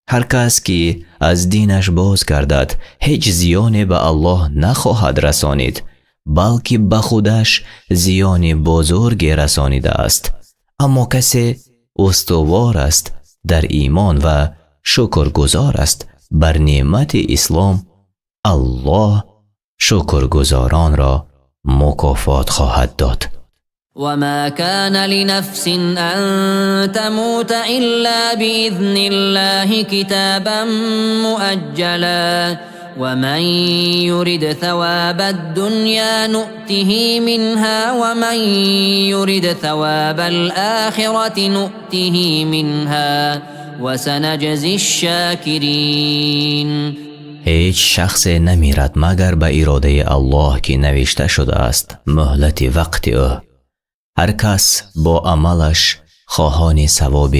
هر کس که از دینش باز گردد هیچ زیانی به الله نخواهد رسانید بلکه به خودش زیان بزرگی رسانیده است. اما کسی استوار است در ایمان و شکرگزار است بر نعمت اسلام الله شکرگزاران را مکافات خواهد داد. وما كان لنفس أن تموت إلا بإذن الله كتابا مؤجلا ومن يرد ثواب الدنيا نؤته منها ومن يرد ثواب الآخرة نؤته منها وسنجزي الشاكرين. هیچ شخص نمیرد مگر به اراده الله که نوشته شده است مهلت وقت او. هر کس با عملش خواهان ثواب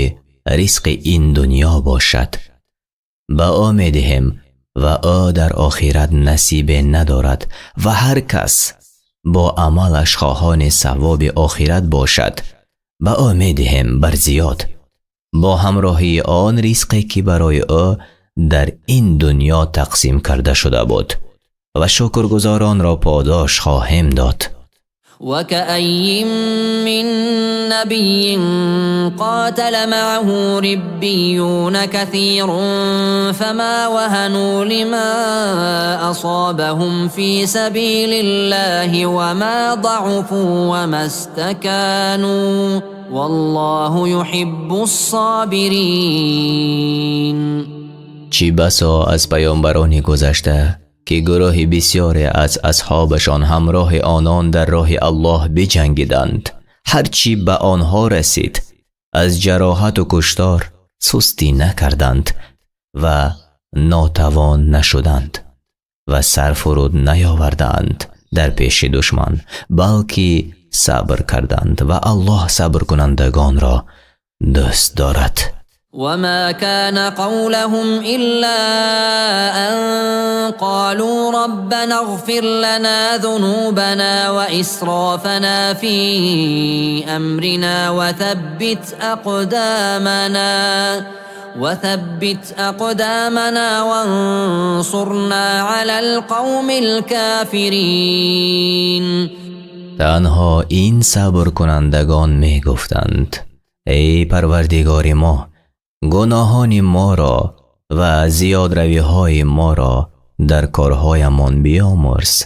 رزق این دنیا باشد به او میدهیم و او در آخرت نصیب ندارد و هر کس با عملش خواهان ثواب آخرت باشد به او میدهیم بر زیاد با همراهی آن رزقی که برای او در این دنیا تقسیم کرده شده بود و شکرگزاران را پاداش خواهیم داد. وكأي من نبي قاتل معه ربيون كثير فما وهنوا لما أصابهم في سبيل الله وما ضعفوا وما استكانوا والله يحب الصابرين. چی بسا از پیامبرانی گذشته که گروه بسیاری از اصحابشان همراه آنان در راه الله بجنگیدند هرچی به آنها رسید از جراحت و کشتار سستی نکردند و ناتوان نشدند و سر فرود نیاوردند در پیش دشمن بلکه صبر کردند و الله صبر کنندگان را دوست دارد. وما كان قولهم إلا أن قالوا ربنا اغفر لنا ذنوبنا وإسرافنا في أمرنا وثبت أقدامنا وانصرنا على القوم الكافرين. تنها این صبر کنندگان می گفتند ای پروردگار ما، گناهان ما را و زیاد روی های ما را در کارهایمان بیامرز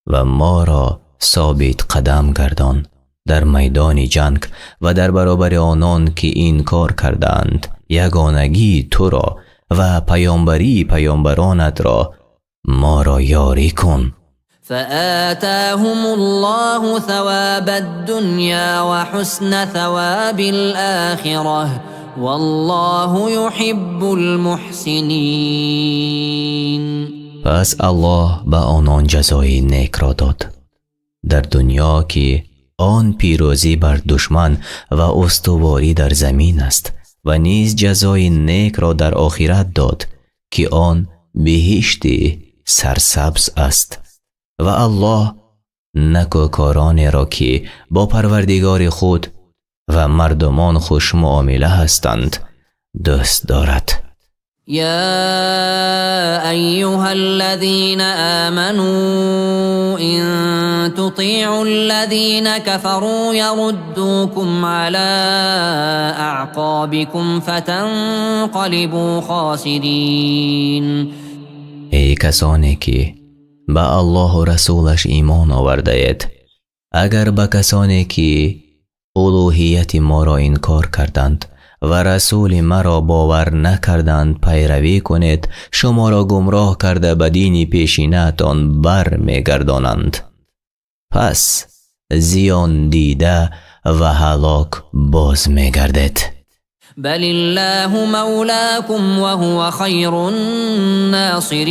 و ما را ثابت قدم گردان در میدان جنگ و در برابر آنان که این کار کردند. یگانگی تو را و پیامبری پیامبرانت را ما را یاری کن. فآتاهم الله ثواب الدنيا وحسن ثواب الآخرة والله يحب المحسنين. پس الله به آنان جزای نیک را داد در دنیا که آن پیروزی بر دشمن و استواری در زمین است، و نیز جزای نیک را در آخرت داد که آن بهشتی سرسبز است. و الله نکوکاران را که با پروردگار خود و مردمان خوش معامله هستند دوست دارد. يا أيها الذين آمنوا إن تطيعوا الذين كفروا يردوكم على أعقابكم فتنقلبوا خاسرين. ای کسانی که به الله و رسولش ایمان آورده اید، اگر به کسانی که الوهیت ما را انکار کردند و رسول مرا باور نکردند پیروی کنید، شما را گمراه کرده به دین پیشینه‌تان بر می‌گردانند. پس زیان دیده و هلاک باز می‌گردید. بل الله مولاكم وهو خير الناصرين.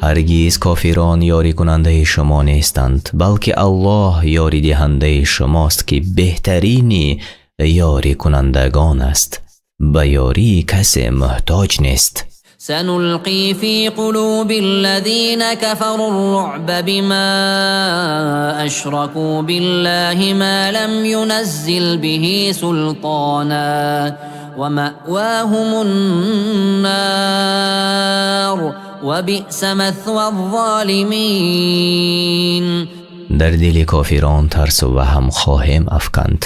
هرگز کافران یاری کننده شما نیستند، بلکه الله یاری دهنده شماست که بهترین یاری کنندگان است. به یاری کسی محتاج نیست. سنلقي في قلوب الذين كفروا الرعب بما أشركوا بالله ما لم ينزل به سلطانا ومأواهم النار وبئس مثوى الظالمين. در دل کافران ترس و وهم خواهیم افکند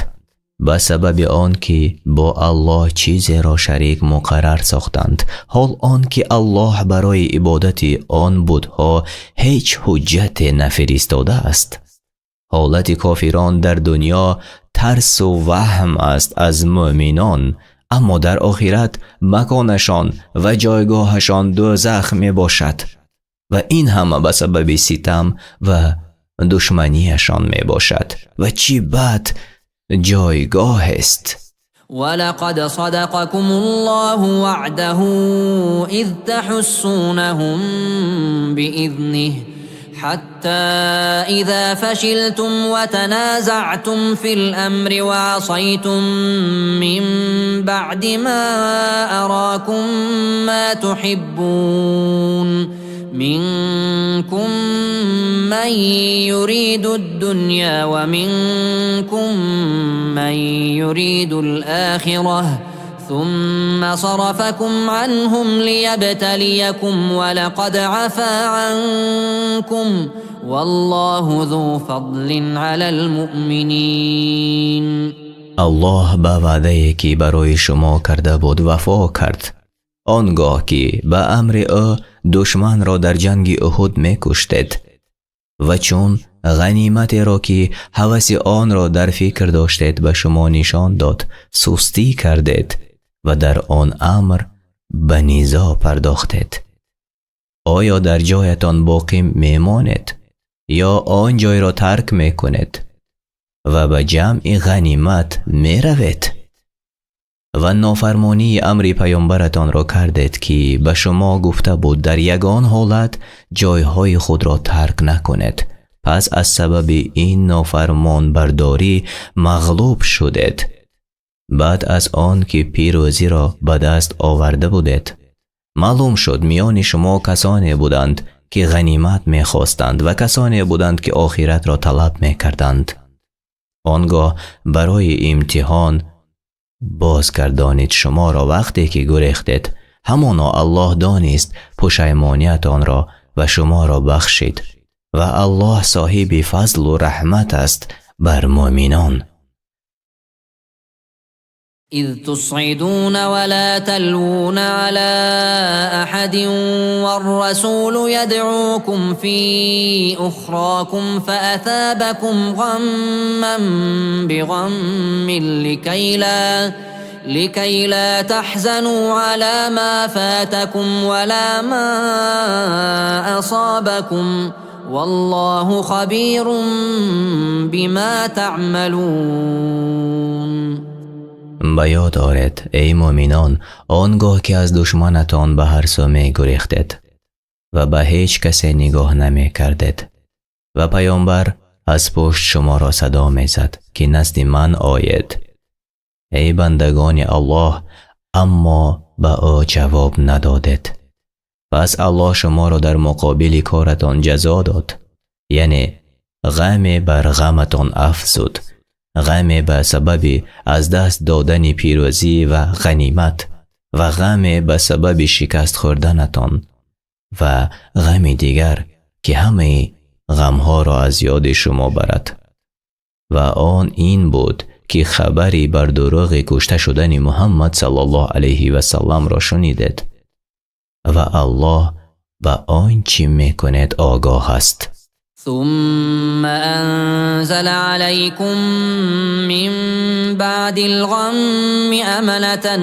به سبب آن که با الله چیزی را شریک مقرر ساختند، حال آن که الله برای عبادت آن بت‌ها هیچ حجت نفرستاده است. حالت کافران در دنیا ترس و وهم است از مؤمنان، اما در آخرت مکانشان و جایگاهشان دوزخ می باشد و این همه به سبب ستم و دشمنیشان می باشد و چی بد جایگاه است. ولقد صدقكم الله وعده إذ تحسونهم بإذنه حتى إذا فشلتم وتنازعتم في الأمر وعصيتم من بعد ما أراكم ما تحبون منكم من يريد الدنيا ومنكم من يريد الآخرة ثم صرفكم عنهم ليبتليكم ولقد عفا عنكم والله ذو فضل على المؤمنين. الله به وعده که برای شما کرده بود وفا کرد. آنگاه که به امر او دشمن را در جنگ احد می کشتید و چون غنیمت را که هوس آن را در فکر داشتید به شما نشان داد سستی کردید و در آن امر به نیزا پرداختید. آیا در جایتان باقی میمانید یا آن جای را ترک میکنید و به جمع غنیمت میروید و نافرمانی امر پیامبرتان را کردید که به شما گفته بود در یگان حالت جایهای خود را ترک نکنید؟ پس از سبب این نافرمان برداری مغلوب شدید. بعد از آن که پیروزی را به دست آورده بودید معلوم شد میان شما کسانی بودند که غنیمت می‌خواستند و کسانی بودند که آخرت را طلب می‌کردند. آنگاه برای امتحان بازگردانید شما را وقتی که گریختید، همانا الله دانست پشیمانیتان را و شما را بخشید و الله صاحب فضل و رحمت است بر مؤمنان. إذ تصعدون ولا تلوون على أحد والرسول يدعوكم في أخراكم فأثابكم غما بغم لكي لا تحزنوا على ما فاتكم ولا ما أصابكم والله خبير بما تعملون. به یاد آرید ای مؤمنان آنگاه که از دشمنتان به هر سو می گریختید و به هیچ کسی نگاه نمی کردید و پیامبر از پشت شما را صدا می زد که نزد من آید. ای بندگان الله، اما به او جواب ندادید. پس الله شما را در مقابل کارتان جزا داد، یعنی غم بر غمتان افزود، غم به سبب از دست دادن پیروزی و غنیمت و غم به سبب شکست خوردنتان و غم دیگر که همه غمها را از یاد شما برد. و آن این بود که خبری بر دروغ کشته شدن محمد صلی الله علیه و سلم را شنیدید و الله به آنچه میکنید آگاه است. ثم أنزل عليكم من بعد الغم أمنة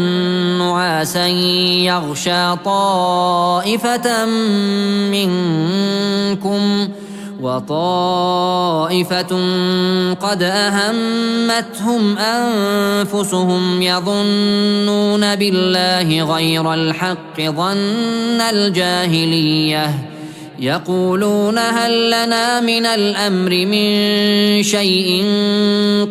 نعاسا يغشى طائفة منكم وطائفة قد أهمتهم أنفسهم يظنون بالله غير الحق ظن الجاهلية يقولون هل لنا من الأمر من شيء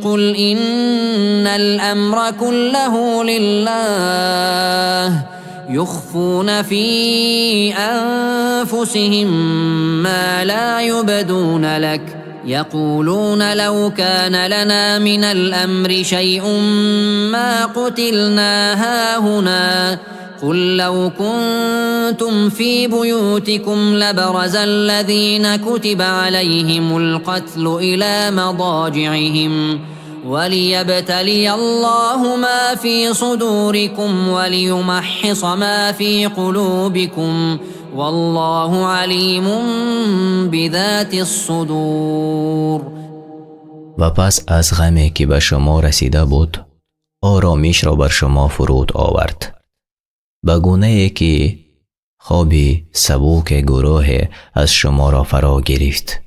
قل إن الأمر كله لله يخفون في أنفسهم ما لا يبدون لك يقولون لو كان لنا من الأمر شيء ما قتلنا هاهنا قل لو كنتم في بيوتكم لبرز الذين كتب عليهم القتل إلى مضاجعهم وليبتلي الله ما في صدوركم وليمحص ما في قلوبكم والله عليم بذات الصدور. و پس از غمی که به شما رسیده بود آرامش را بر شما فرود آورد، به گونه‌ای که خوابی سبوک گروه از شما را فرا گرفت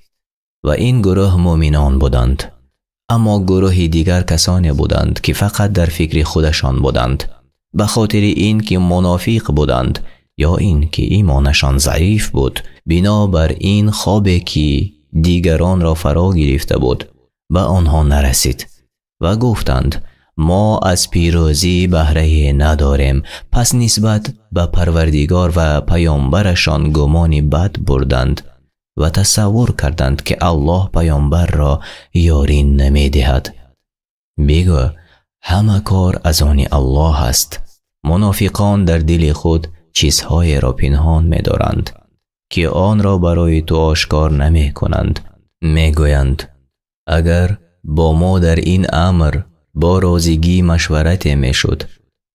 و این گروه مؤمنان بودند، اما گروه دیگر کسانی بودند که فقط در فکر خودشان بودند، به خاطر این که منافق بودند یا این که ایمانشان ضعیف بود. بنابر این خوابی که دیگران را فرا گرفته بود به آنها نرسید و گفتند ما از پیروزی بهره نداریم. پس نسبت به پروردگار و پیامبرشان گمانی بد بردند و تصور کردند که الله پیامبر را یاری نمی دهد. بگو همه کار از آن الله است. منافقان در دل خود چیزهای را پنهان می دارند که آن را برای تو آشکار نمی کنند. می گویند اگر با ما در این امر با رازگی مشورت می شد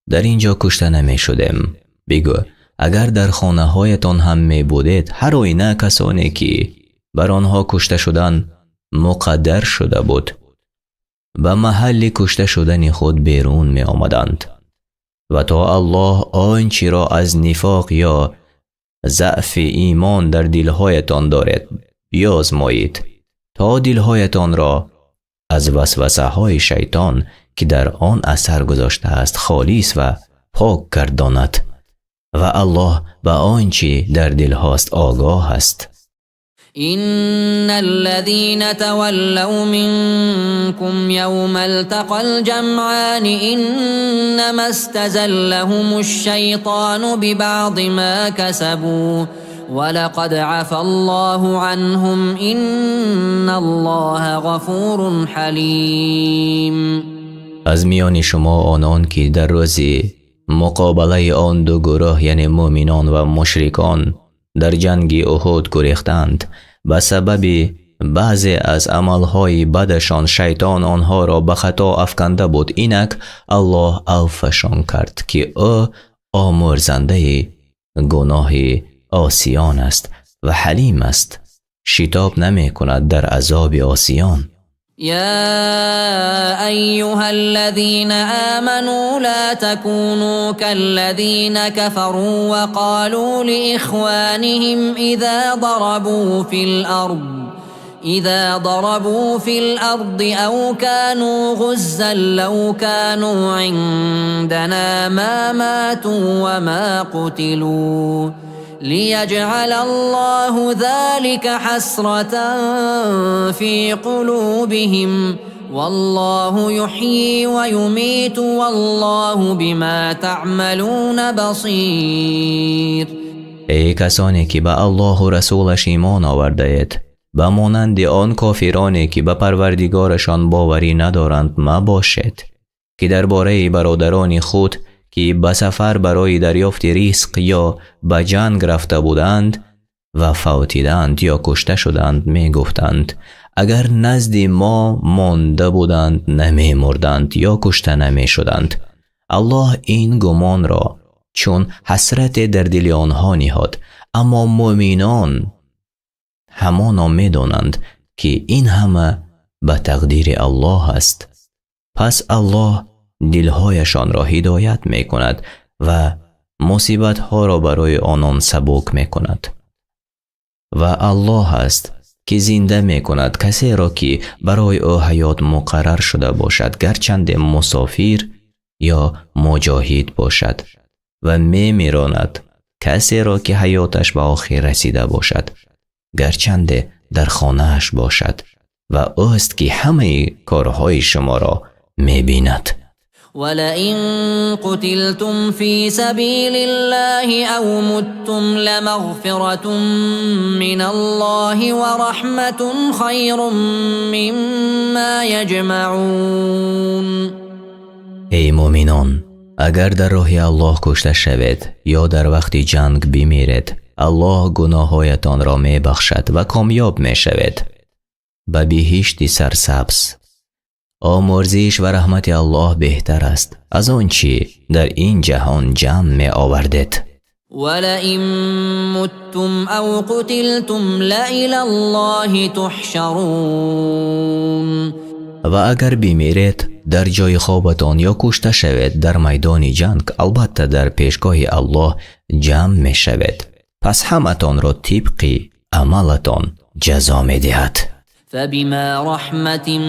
در اینجا کشته نمی شدیم. بگو اگر در خانه هایتان هم می بودید هر آینه کسانی که بر آنها کشته شدن مقدر شده بود به محل کشته شدن خود بیرون می آمدند و تا الله آنچه را از نفاق یا ضعف ایمان در دلهایتان دارد بیازمایید تا دلهایتان را از وسوسه های شیطان که در آن اثر گذاشته است خالص و پاک گرداند و الله به آنچه در دل هاست آگاه است. إن الذين تولوا منكم يوم التقى الجمعان إنما استزلهم الشيطان ببعض ما كسبوا ولقد عفى الله عنهم إن الله غفور حليم. از میان شما آنان که در روز مقابله آن دو گروه یعنی مؤمنان و مشرکان در جنگ احد گریختند، به سبب بعضی از عملهای بدشان شیطان آنها را به خطا افکنده بود، اینک الله عفوشان کرد که او آمرزنده گناه عاصیان است و حلیم است، شتاب نمی کند در عذاب عاصیان. يا أيها الذين آمنوا لا تكونوا كالذين كفروا وقالوا لإخوانهم إذا ضربوا في الأرض أو كانوا غزا لو كانوا عندنا ما ماتوا وما قتلوا ليجعل الله ذلك حسرة في قلوبهم والله يحيي ويميت والله بما تعملون بصير. ای کسانی که به الله و رسولش ایمان آورده اید، به مانند آن کافرانی که به پروردگارشان باوری ندارند مباشید که درباره برادران خود که به سفر برای دریافت رزق یا به جنگ رفته بودند و فوتیدند یا کشته شدند می گفتند اگر نزد ما مانده بودند نمی مردند یا کشته نمی شدند. الله این گمان را چون حسرت در دل آنها نهاد، اما مؤمنان همانا می دانند که این همه به تقدیر الله است. پس الله دلهایشان را هدایت می کند و مصیبت ها را برای آنان سبک می کند. و الله است که زنده می کند کسی را که برای او حیات مقرر شده باشد، گرچند مسافر یا مجاهد باشد، و می میراند کسی را که حیاتش به آخر رسیده باشد، گرچند در خانهش باشد، و اوست که همه کارهای شما را می بیند. ولئن قتلتم في سبيل الله أو متم لمغفرة من الله ورحمة خير مما يجمعون. ای مؤمنان، اگر در راه الله کشته شوید یا در وقت جنگ بمیرید، الله گناهایتان را می بخشد و کامیاب می شوید به بهشت سرسبز. آمرزش و رحمت الله بهتر است از آنچه در این جهان جمع می آوردید. ولئن متم او قتلتم لإلی الله تحشرون. و اگر بمیرید در جای خوابتان یا کشته شوید در میدان جنگ، البته در پیشگاه الله جمع می شوید، پس همتان را طبق عملتان جزا می دهد. فبما رحمة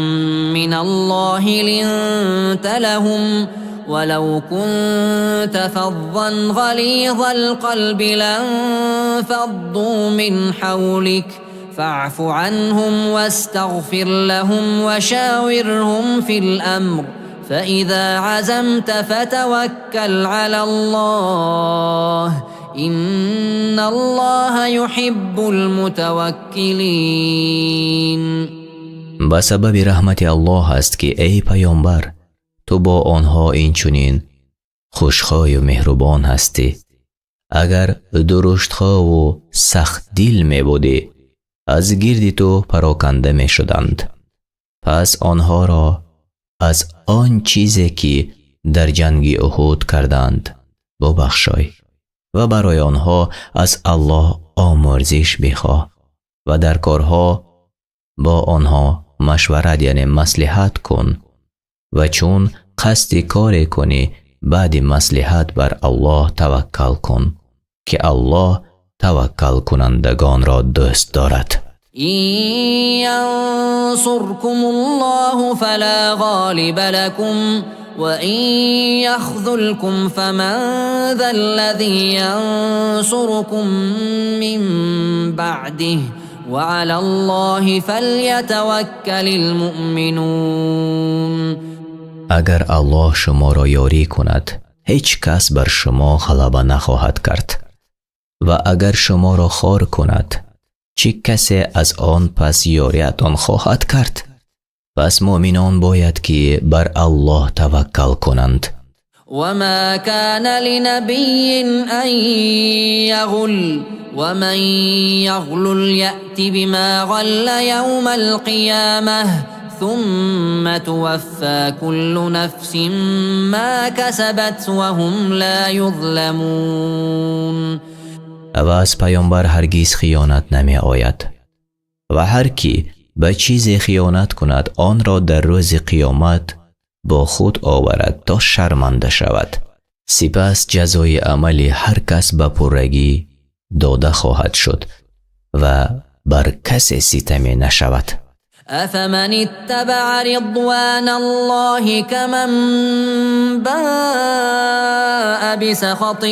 من الله لنت لهم ولو كنت فظا غليظ القلب لانفضوا من حولك فاعف عنهم واستغفر لهم وشاورهم في الأمر فإذا عزمت فتوكل على الله إن الله يحب المتوكلين. با سبب رحمت الله است که ای پیامبر تو با آنها این چنین خوشخواه و مهربان هستی. اگر درشتخواه و سخت دل می بودی از گرد تو پراکنده می شدند. پس آنها را از آن چیزی که در جنگ احد کردند ببخشای و برای آنها از الله آمرزش بخواه و در کارها با آنها مشورت یعنی مصلحت کن و چون قصد کار کنی بعد مصلحت بر الله توکل کن که الله توکل کنندگان را دوست دارد. إن ينصركم الله فلا غالب لكم وإن يخذلكم فمن ذا الذي ينصركم من بعده وعلى الله فليتوكل المؤمنون. اگر الله شما را یاری کند هیچ کس بر شما غلبه نخواهد کرد و اگر شما را خار کند چه کسی از آن پس یاریتان خواهد کرد؟ پس مؤمنان باید که بر الله توکل کنند. وما كان لنبي أن يغل ومن يغلل يأت بما غل يوم القيامة ثم توفى كل نفس ما كسبت وهم لا يظلمون. و از پیامبر هرگز خیانت نمی آید و هر کی به چیزی خیانت کند آن را در روز قیامت با خود آورد تا شرمنده شود. سپس جزای عمل هر کس به پرگی داده خواهد شد و بر کسی ستمی نشود. أفمن اتبع رضوان الله كمن باء بسخط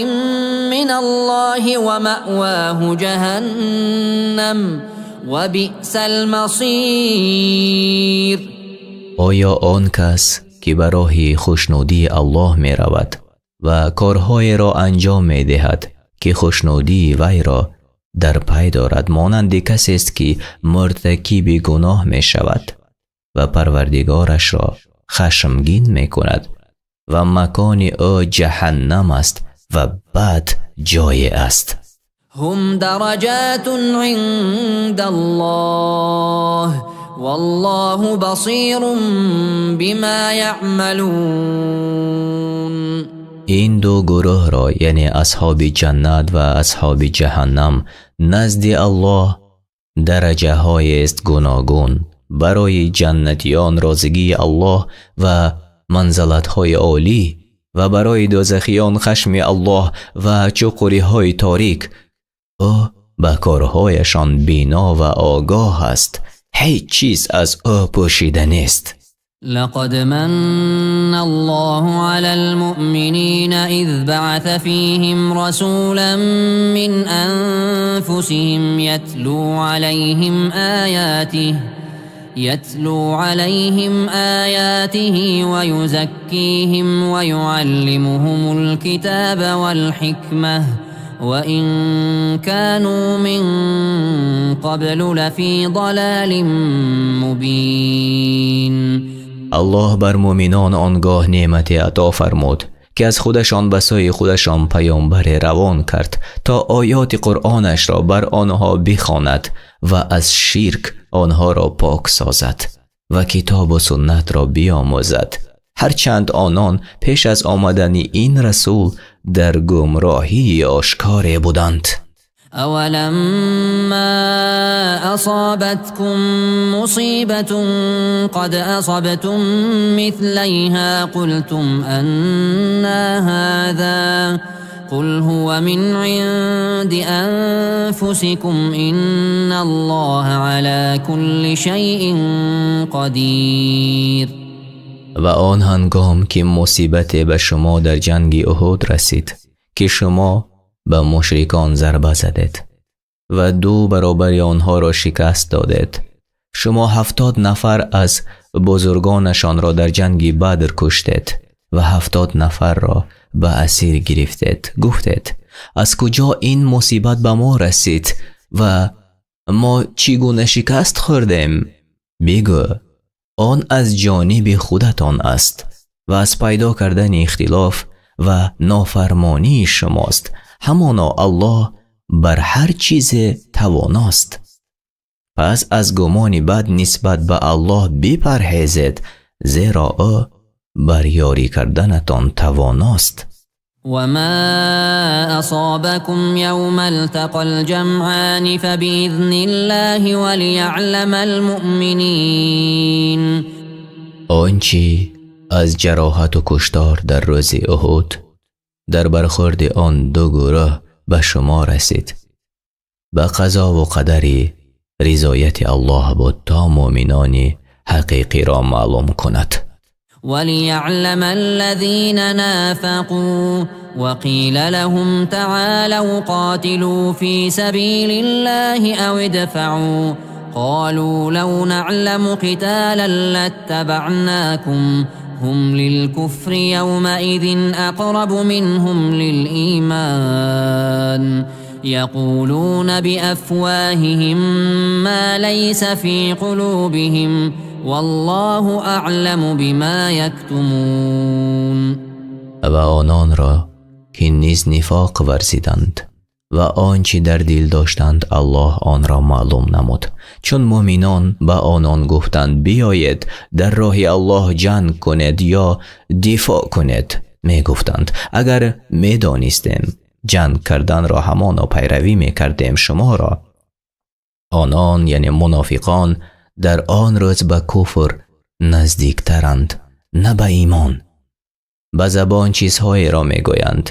من الله ومأواه جهنم وبئس المصير. آیا آن کس که به راه خوشنودی الله می رود و کارهای را انجام می دهد که خوشنودی وی را در پی دارد مانند کسی است که مرتکب گناه می شود و پروردگارش را خشمگین می کند و مکان او جهنم است و بد جای است. هم درجات عند الله والله بصیر بما یعملون. این دو گروه را یعنی اصحاب جنت و اصحاب جهنم نزد الله درجه های است گوناگون. برای جنتیان رازگی الله و منزلت های عالی و برای دوزخیان خشم الله و چقوری های تاریک. او به کارهایشان بینا و آگاه است، هیچ چیز از او پوشیده نیست. لقد من الله على المؤمنين إذ بعث فيهم رسولا من أنفسهم يتلو عليهم آياته ويزكيهم ويعلمهم الكتاب والحكمة وإن كانوا من قبل لفي ضلال مبين. الله بر مؤمنان آنگاه نعمت عطا فرمود که از خودشان به سوی خودشان پیامبر روان کرد تا آیات قرآنش را بر آنها بخواند و از شرک آنها را پاک سازد و کتاب و سنت را بیاموزد، هرچند آنان پیش از آمدن این رسول در گمراهی آشکار بودند. أولما أصابتكم مصيبة قد أصبتم مثليها قلتم أنى هذا قل هو من عند أنفسكم إن الله على كل شيء قدير. و آن هنگام که مصیبت به شما در جنگ احد رسید که شما به مشرکان ضربه زدید و 2 برابر آنها را شکست دادید، شما 70 نفر از بزرگانشان را در جنگ بدر کشتید و 70 نفر را به اسیر گرفتید. گفتید از کجا این مصیبت به ما رسید و ما چگونه شکست خوردیم؟ بگو آن از جانب خودتان است و از پیدا کردن اختلاف و نافرمانی شماست. همانا الله بر هر چیز تواناست. پس از گمان بد نسبت به الله بپرهیزید، زیرا او بر یاری کردنتان تواناست. وما أصابكم يوم التقى الجمعان فبإذن الله وليعلم المؤمنين. آنچه از جراحت و کشتار در روز احد در برخورد آن 2 گروه به شما رسید، به قضا و قدر رضایت الله بود تا مؤمنان حقیقی را معلوم کند. وليعلم الذين نافقوا وقيل لهم تعالوا قاتلوا في سبيل الله أو ادفعوا قالوا لو نعلم قتالا لاتبعناكم هم للكفر يومئذ أقرب منهم للإيمان يقولون بأفواههم ما ليس في قلوبهم والله أعلم بما يكتمون. و آنان را که نیز نفاق ورزیدند و آنچه در دل داشتند الله آن را معلوم نمود، چون مؤمنان به آنان گفتند بیایید در راه الله جنگ کنید یا دفاع کنید، می گفتند اگر می دانستیم جنگ کردن را همانا پیروی می کردیم شما را. آنان یعنی منافقان در آن روز به کفر نزدیکترند نه به ایمان. به زبان چیزهایی را می گویند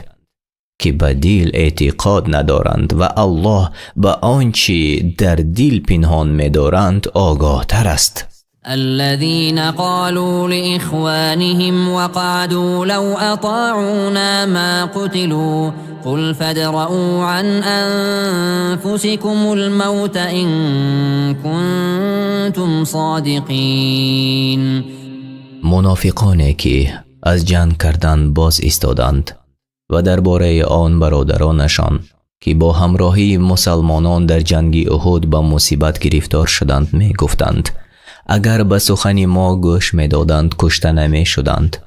که به دل اعتقاد ندارند و الله به آنچه در دل پنهان می دارند آگاه تر است. الذين قالوا لإخوانهم وقعدوا لو أطاعونا ما قتلوا قل فادرءوا عن أنفسكم الموت إن كنتم صادقين. منافقانی که از جنگ کردن باز ایستادند و درباره آن برادرانشان که با همراهی مسلمانان در جنگ احد به مصیبت گرفتار شدند می گفتند اگر به سخن ما گوش می دادند کشته نمی شدند.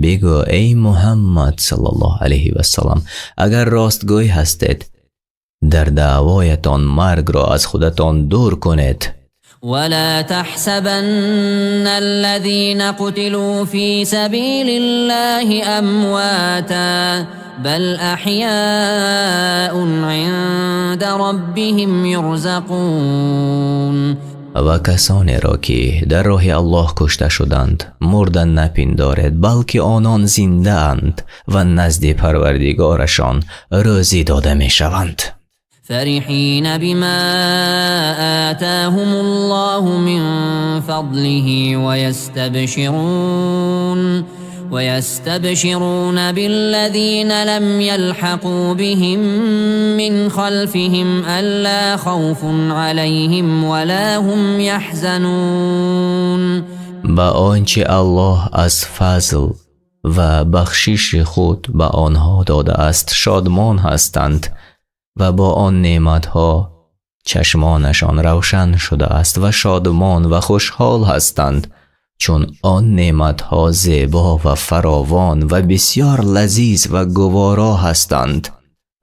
بگو ای محمد صلی الله علیه و سلم اگر راستگوی هستید در دعوایتان مرگ را از خودتان دور کنید. ولا تحسبن الذين قتلوا في سبيل الله أمواتا بل أحياء عند ربهم يرزقون. و کسانی را که در راه الله کشته شدند مردن نپندارید بلکه آنان زنده اند و نزد پروردگارشان روزی داده می شوند. فرحين بما آتاهم الله من فضله ويستبشرون بالذين لم يلحقوا بهم من خلفهم ألا خوف عليهم ولا هم يحزنون. با آنچه الله از فضل و بخشش خود به آنها داده است شادمان هستند و با آن نعمتها چشمانشان روشن شده است و شادمان و خوشحال هستند، چون آن نعمتها زیبا و فراوان و بسیار لذیذ و گوارا هستند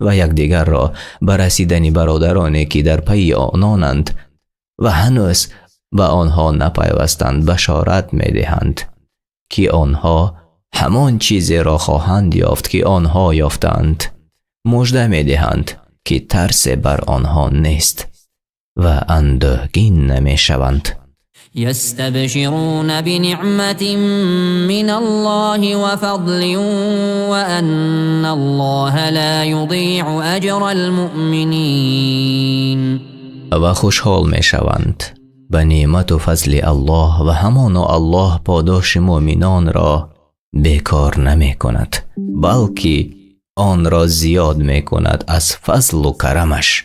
و یکدیگر را به رسیدن برادرانی که در پی آنانند و هنوز به آنها نپیوستند بشارت می دهند که آنها همان چیزی را خواهند یافت که آنها یافتند. مژده می دهند که ترس بر آنها نیست و اندوهگین نمی شوند. يستبشرون بنعمة من الله وفضل وأن الله لا يضيع أجر المؤمنين. و خوشحال می شوند به نعمت و فضل الله و همانا الله پاداش مؤمنان را بیکار نمی کند بلکه آن را زیاد می کند از فضل و کرمش.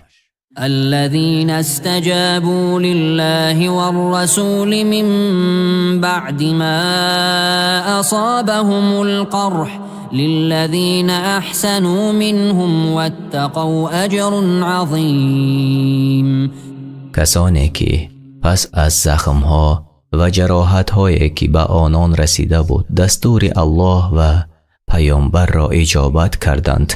الذين استجابوا لله والرسول من بعد ما أصابهم القرح للذين أحسنوا منهم واتقوا أجر عظيم. کسانی که پس از زخمها و جراحت‌هایی که به آنان رسیده بود دستور الله و پیامبر را اجابت کردند،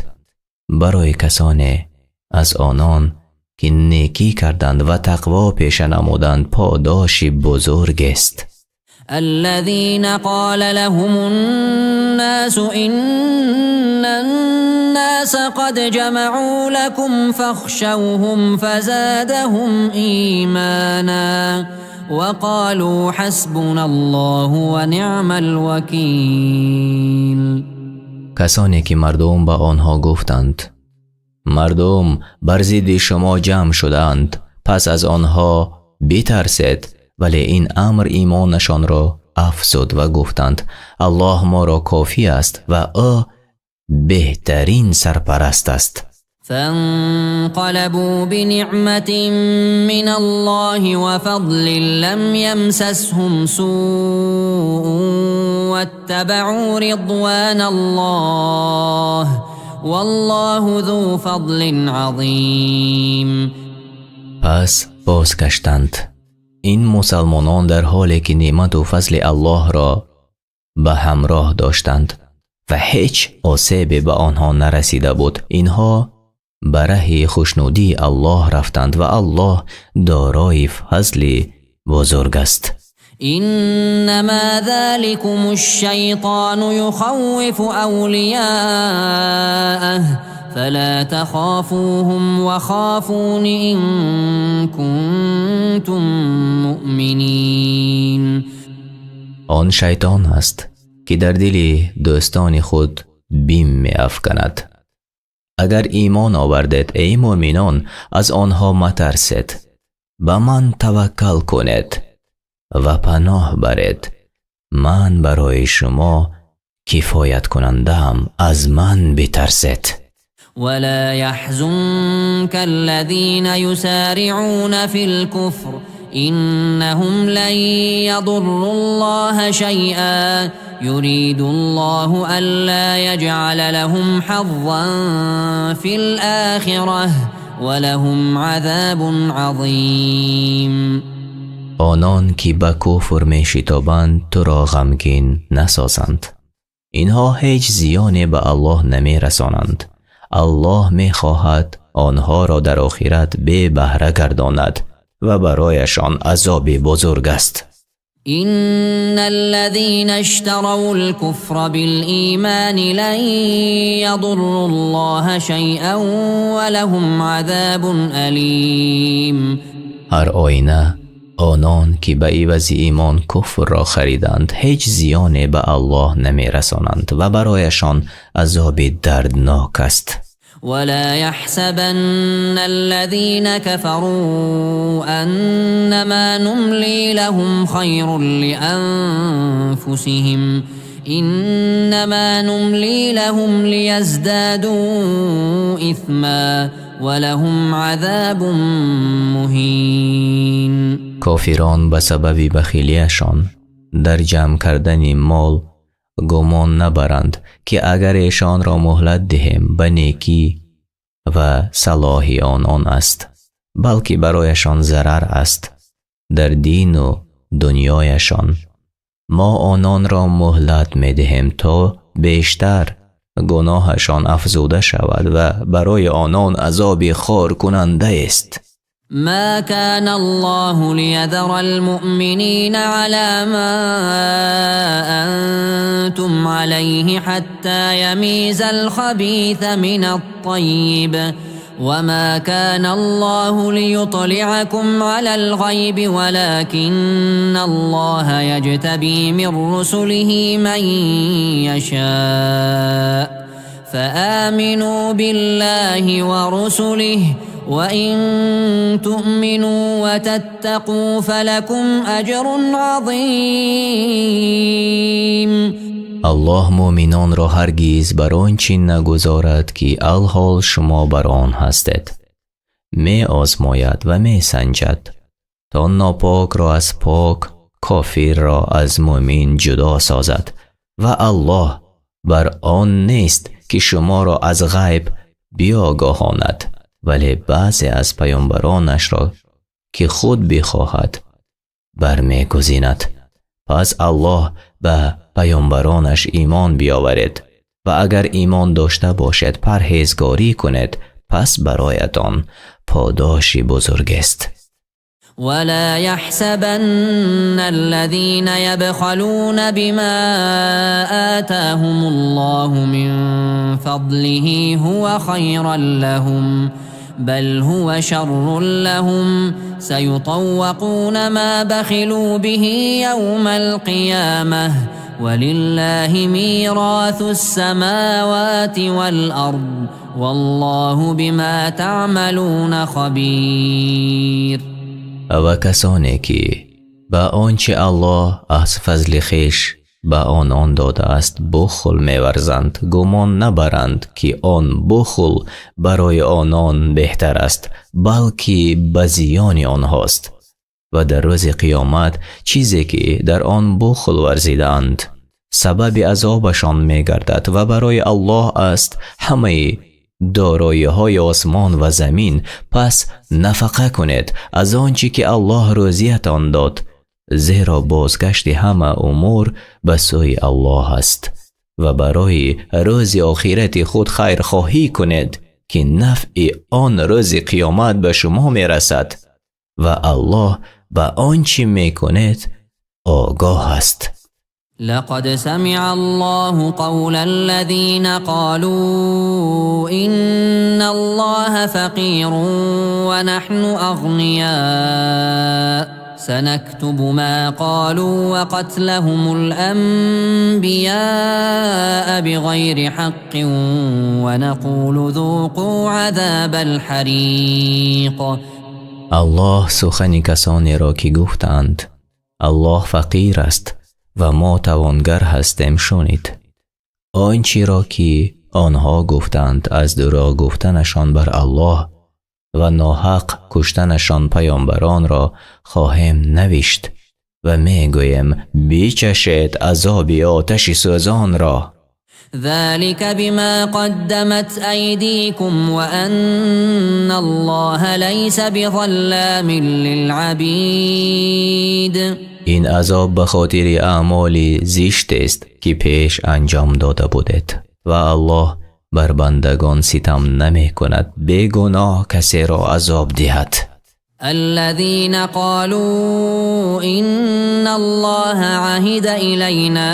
برای کسانی از آنان که نیکی کردند و تقوا پیشه نمودند پاداش بزرگ است. الذين قال لهم الناس إن الناس قد جمعوا لكم فاخشوهم فزادهم إيمانا وقالوا حسبنا الله ونعم الوكيل. کسانی که مردم به آنها گفتند مردم بر ضد شما جمع شدند پس از آنها بترسید، ولی این امر ایمانشان را افزود و گفتند الله ما را کافی است و او بهترین سرپرست است. فانقلبوا بنعمة من الله وفضل لم يمسسهم سوء واتبعوا رضوان الله والله ذو فضل عظیم. پس بازگشتند این مسلمانان در حالی که نعمت و فضل الله را به همراه داشتند و هیچ آسیبی به آنها نرسیده بود، اینها برای خوشنودی الله رفتند و الله دارای فضل بزرگ است. إنما ذلكم الشيطان يخوف أولياءه فلا تخافوهم وخافون إن كنتم مؤمنين. آن شیطان است که در دل دوستان خود بیم می افکند. اگر ایمان آوردید ای مؤمنان، از آنها مترسید، به من توکل کنید و پناه برید. من برای شما کفایت کننده‌ام، از من بترسید. ولا يحزنك الذين يسارعون في الكفر إنهم لن يضروا الله شيئا يريد الله ألا يجعل لهم حظا في الآخرة ولهم عذاب عظيم. آنان که به کفر می شتابند تو را غمگین نسازند. اینها هیچ زیانی به الله نمی رسانند. الله می خواهد آنها را در آخرت بی بهره گرداند و برایشان عذاب بزرگ است. إن الذين اشتروا الكفر بالإيمان لن يضروا الله شيئا ولهم عذاب أليم. هر آینه آنان که به عوض ایمان کفر را خریدند هیچ زیانی به الله نمی رسانند و برایشان عذاب دردناک است. ولا يحسبن الذين كفروا أنما نملي لهم خير لأنفسهم إنما نملي لهم ليزدادوا إثما ولهم عذاب مهين. کافران به سبب بخیلیشان در جمع کردن مال گمان نبرند که اگر ایشان را مهلت دهیم به نیکی و صلاح آنان است، بلکه برایشان ضرر است در دین و دنیایشان. ما آنان را مهلت می دهیم تا بیشتر گناهشان افزوده شود و برای آنان عذاب خار کننده است. ما كان الله ليذر المؤمنين على ما أنتم عليه حتى يميز الخبيث من الطيب وما كان الله ليطلعكم على الغيب ولكن الله يجتبي من رسله من يشاء فآمنوا بالله ورسله وإن تؤمنوا وتتقوا فلكم أجر عظيم. الله مؤمنان را هرگز بر آنچه نگذارد که الحال شما بر آن هستید. می آزماید و می سنجد تا ناپاک را از پاک، کافر را از مؤمن جدا سازد و الله بر آن نیست که شما را از غیب بیاگاهاند، ولی بعضی از پیامبرانش را که خود بخواهد برمیگزیند. پس الله به پیامبرانش ایمان بیاورید و اگر ایمان داشته باشد پرهیزگاری کنید، پس برایتان پاداشی بزرگ است. ولا يحسبن الذين يبخلون بما آتاهم الله من فضله هو خيرا لهم بل هو شر لهم سيطوقون ما بخلوا به يوم القيامة ولله ميراث السماوات والأرض والله بما تعملون خبير. و کسانی که به آنچه الله از فضل خویش به آنان داده است بخل می‌ورزند، گمان نبرند که آن بخل برای آنان بهتر است، بلکه به زیان آنهاست و در روز قیامت چیزی که در آن بخل ورزیدند سبب عذابشان می‌گردد و برای الله است همه دارایی های آسمان و زمین، پس نفقه کنید از آنچه که الله روزیتان داد، زیرا بازگشت همه امور به سوی الله است و برای روز آخرت خود خیر خواهی کنید که نفع آن روز قیامت به شما می رسد و الله به آنچه می کنید آگاه است. لقد سمع الله قول الذين قالوا إن الله فقير ونحن أغنياء سنكتب ما قالوا وقتلهم الأنبياء بغير حق ونقول ذوقوا عذاب الحريق. الله سخن کسانی را که گفتند الله فقیر است و ما توانگر هستیم شنید. آنچه را که آنها گفتند از دروغ گفتنشان بر الله و ناحق کشتنشان پیامبران را خواهیم نوشت و میگوییم بچشید عذاب آتش سوزان را. ذلك بما قدمت أيديكم وأن الله ليس بظلام للعبيد. این عذاب به خاطر اعمال زشت است که پیش انجام داده بودید و الله بر بندگان ستم نمی کند بیگناه کسی را عذاب دهد. الذين قالوا إن الله عهد إلينا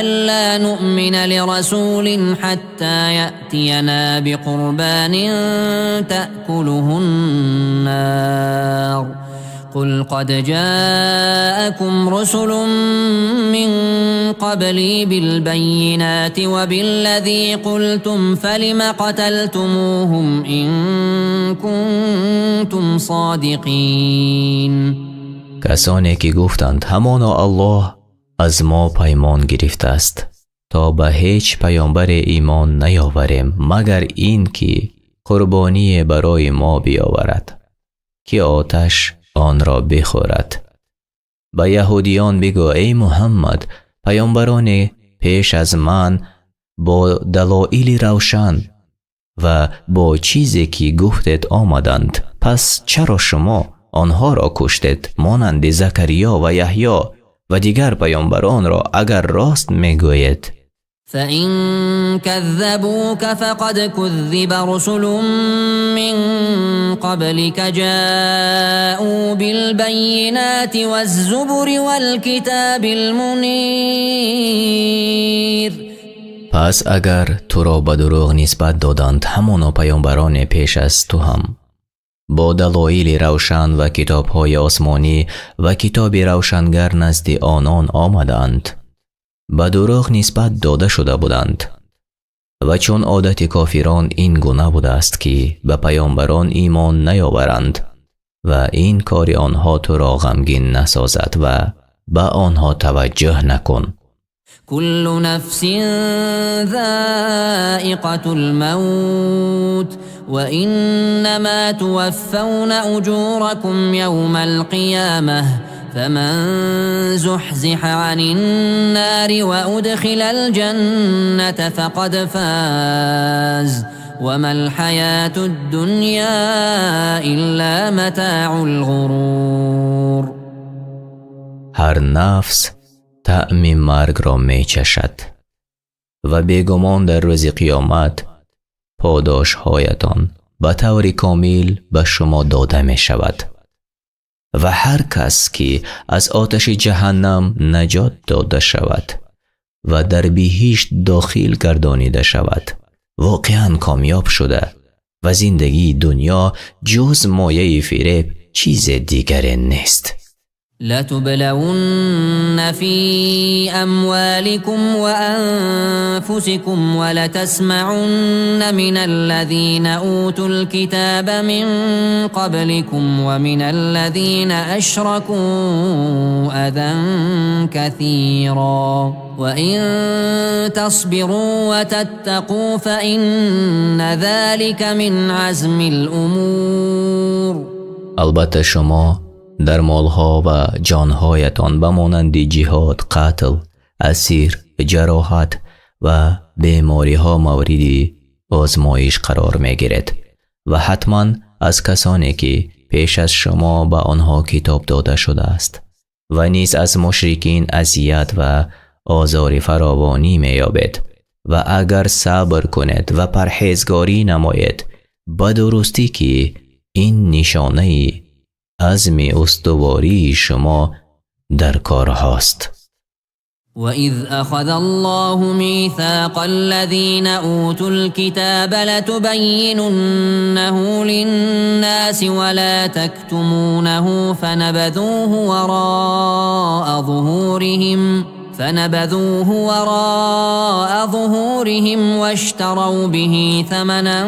ألا نؤمن لرسول حتى يأتينا بقربان تأكله النار قل قد جاءكم رسل من قبلي بالبينات وبالذي قلتم فلم قتلتموهم إن كنتم صادقين. کسانی که گفتند همانا الله از ما پیمان گرفته است تا به هیچ پیامبر ایمان نیاوریم مگر این که قربانی برای ما بیاورد که آتش آن را بخورد. به یهودیان بگو ای محمد پیامبران پیش از من با دلایل روشن و با چیزی که گفتید آمدند، پس چرا شما آنها را کشتید مانند زکریا و یحیی و دیگر پیامبران را اگر راست میگویید؟ فإن كذبوك فقد كذب رسل من قبلك جاءوا بالبينات والزبر والكتاب المنير. پس اگر تو را به دروغ نسبت دادند همان پیامبران پیش از تو هم با دلایل روشن و کتاب‌های آسمانی و کتاب روشنگر نزد آنان آمدند، به دروغ نسبت داده شده بودند و چون عادت کافران این گونه بوده است که به پیامبران ایمان نیاورند و این کار آنها تو را غمگین نسازد و به آنها توجه نکن. كل نفس ذائقة الموت وإنما توفون أجوركم يوم القيامة فمن زحزح عن النار وأدخل الجنة فقد فاز وما الحياة الدنيا إلا متاع الغرور. هر نفس طعم مرگ را می چشد و بیگمان در روز قیامت پاداش هایتان به طور کامل به شما داده می شود و هر کس که از آتش جهنم نجات داده شود و در بهشت داخل گردانیده شود واقعا کامیاب شده و زندگی دنیا جز مایه فریب چیز دیگری نیست. لتبلون في أموالكم وأنفسكم ولتسمعن من الذين أوتوا الكتاب من قبلكم ومن الذين أشركوا أذى كثيرا وإن تصبروا وتتقوا فإن ذلك من عزم الأمور. البته شما در مالها و جانهایتان به مانند جهاد، قتل، اسیر، جراحت و بیماری ها مورد آزمایش قرار می گیرد و حتما از کسانی که پیش از شما به آنها کتاب داده شده است و نیز از مشرکین اذیت و آزار فراوانی می یابد و اگر صبر کند و پرهیزگاری نماید به درستی که این نشانه عزم استواری شما در کار هاست. وَإِذْ أَخَذَ اللَّهُ مِيثَاقَ الَّذِينَ أُوتُوا الْكِتَابَ لَتُبَيِّنُنَّهُ لِلنَّاسِ وَلَا تَكْتُمُونَهُ فَنَبَذُوهُ وَرَاءَ ظُهُورِهِمْ وَاشْتَرَوْا بِهِ ثَمَنًا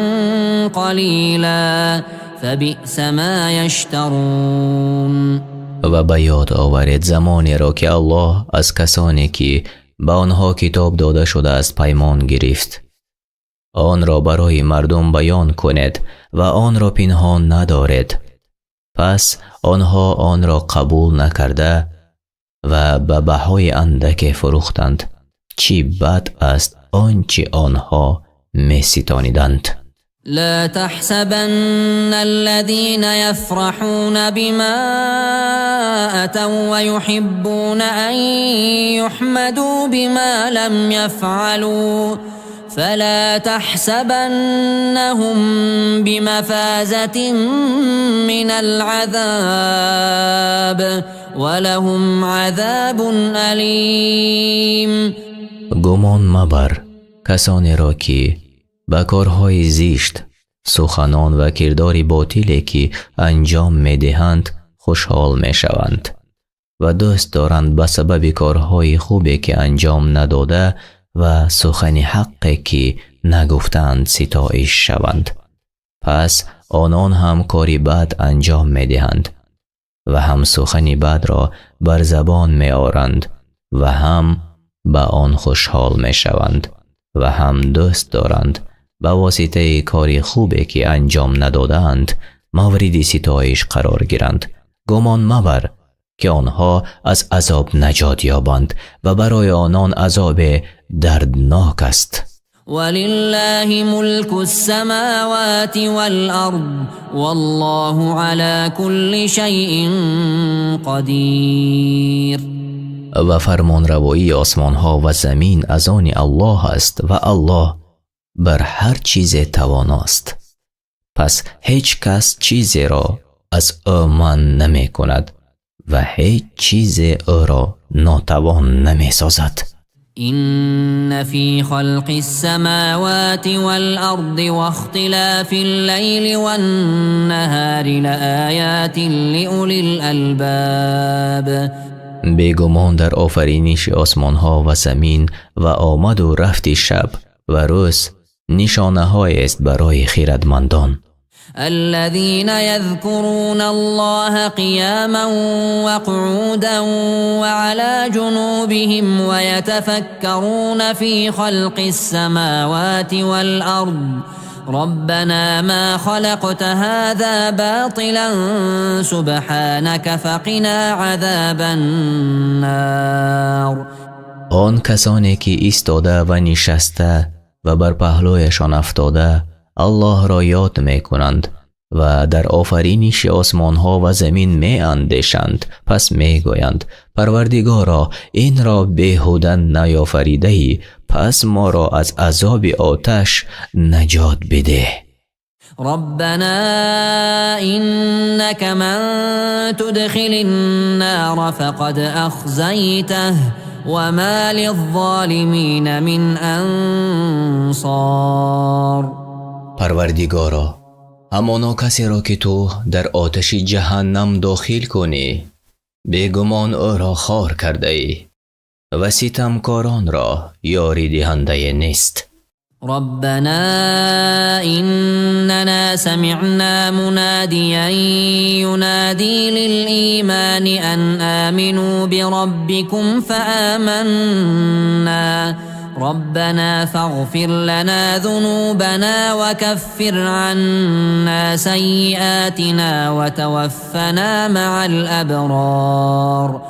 قَلِيلًا فَبِئْسَ مَا يَشْتَرُونَ. و به یاد آورید زمانی را که الله از کسانی که به آنها کتاب داده شده است پیمان گرفت آن را برای مردم بیان کنید و آن را پنهان ندارید. پس آنها آن را قبول نکرده و به بهای اندک فروختند. چی بد است آنچه آنها می ستانیدند. لا تحسبن الذين يفرحون بما أتوا ويحبون أن يحمدوا بما لم يفعلوا فلا تحسبنهم بمفازة من العذاب ولهم عذاب أليم. گمان مبر کسانی را که با کارهای زشت، سخنان و کردار باطلی که انجام می دهند خوشحال می شوند و دوست دارند به سبب کارهای خوبی که انجام نداده و سخن حقی که نگفتند ستایش شوند. پس آنان هم کاری بد انجام می دهند و هم سخن بد را بر زبان می آورند و هم به آن خوشحال می شوند و هم دوست دارند به واسطه کاری خوبی که انجام ندادند مورد ستایش قرار گیرند. گمان مبر که آنها از عذاب نجات یابند و برای آنان عذاب دردناک است. ولله ملك السماوات والأرض والله على كل شيء قدیر. و فرمان روایی آسمان ها و زمین از آن الله است و الله بر هر چیز تواناست. پس هیچ کس چیزی را از او منع نمی کند و هیچ چیز او را ناتوان نمی سازد. إن في خلق السماوات والأرض واختلاف الليل والنهار لآيات لأولي الألباب. بیگمان در آفرینش آسمان ها و زمین و آمد و رفت شب و روز نشانه های است برای خردمندان. الذين يذكرون الله قياما وقعودا وعلى جنوبهم ويتفكرون في خلق السماوات والأرض ربنا ما خلقت هذا باطلا سبحانك فقنا عذاب النار. آن کسانی که ایستاده و نشسته و بر پهلویشان افتاده الله را یاد می کنند و در آفرینش آسمان ها و زمین می اندیشند. پس می گویند پروردگارا این را بیهوده نیافریده ای، پس ما را از عذاب آتش نجات بده. ربنا إنك من تدخل النار فقد أخزيته وما للظالمين من انصار. پروردگارا همانا کسی را که تو در آتش جهنم داخل کنی بیگمان او را خار کرده ای و ستمکاران را یاری دهنده نیست. ربنا إننا سمعنا مناديا ينادي للإيمان أن آمنوا بربكم فآمنا ربنا فاغفر لنا ذنوبنا وكفر عنا سيئاتنا وتوفنا مع الأبرار.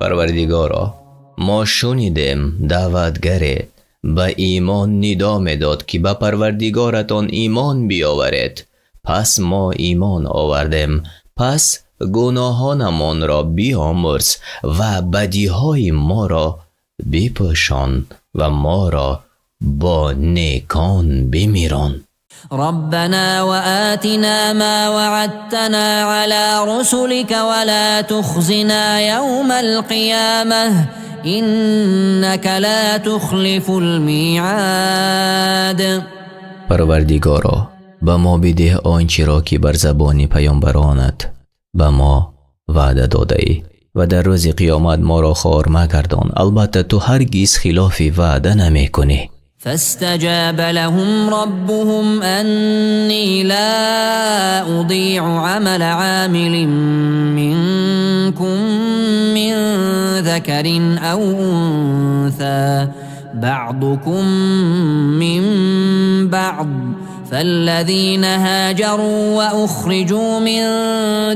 پروردگارا ما شنیدیم دعوتگری به ایمان ندا می‌داد که به پروردگارتان ایمان بیاورید. پس ما ایمان آوردیم، پس گناهانمان را بیامرز و بدیهای ما را بپوشان و ما را با نیکان بمیران. ربنا وآتنا ما وعدتنا على رسلك ولا تخزنا يوم القيامة إنك لا تخلف الميعاد. پروردگارا به ما بده آنچه را که بر زبان پیامبرانت به ما وعده داده ای و در روز قیامت ما را خوار مگردان، البته تو هرگز خلاف وعده نمی کنی. فاستجاب لهم ربهم أني لا أضيع عمل عامل منكم من ذكر أو أنثى بعضكم من بعض فالذين هاجروا وأخرجوا من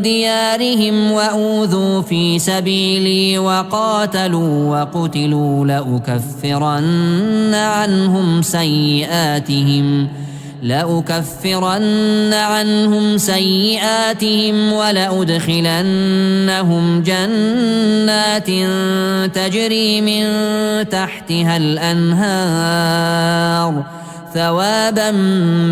ديارهم وأوذوا في سبيلي وقاتلوا وقتلوا لأكفرن عنهم سيئاتهم ولأدخلنهم جنات تجري من تحتها الأنهار ثوابا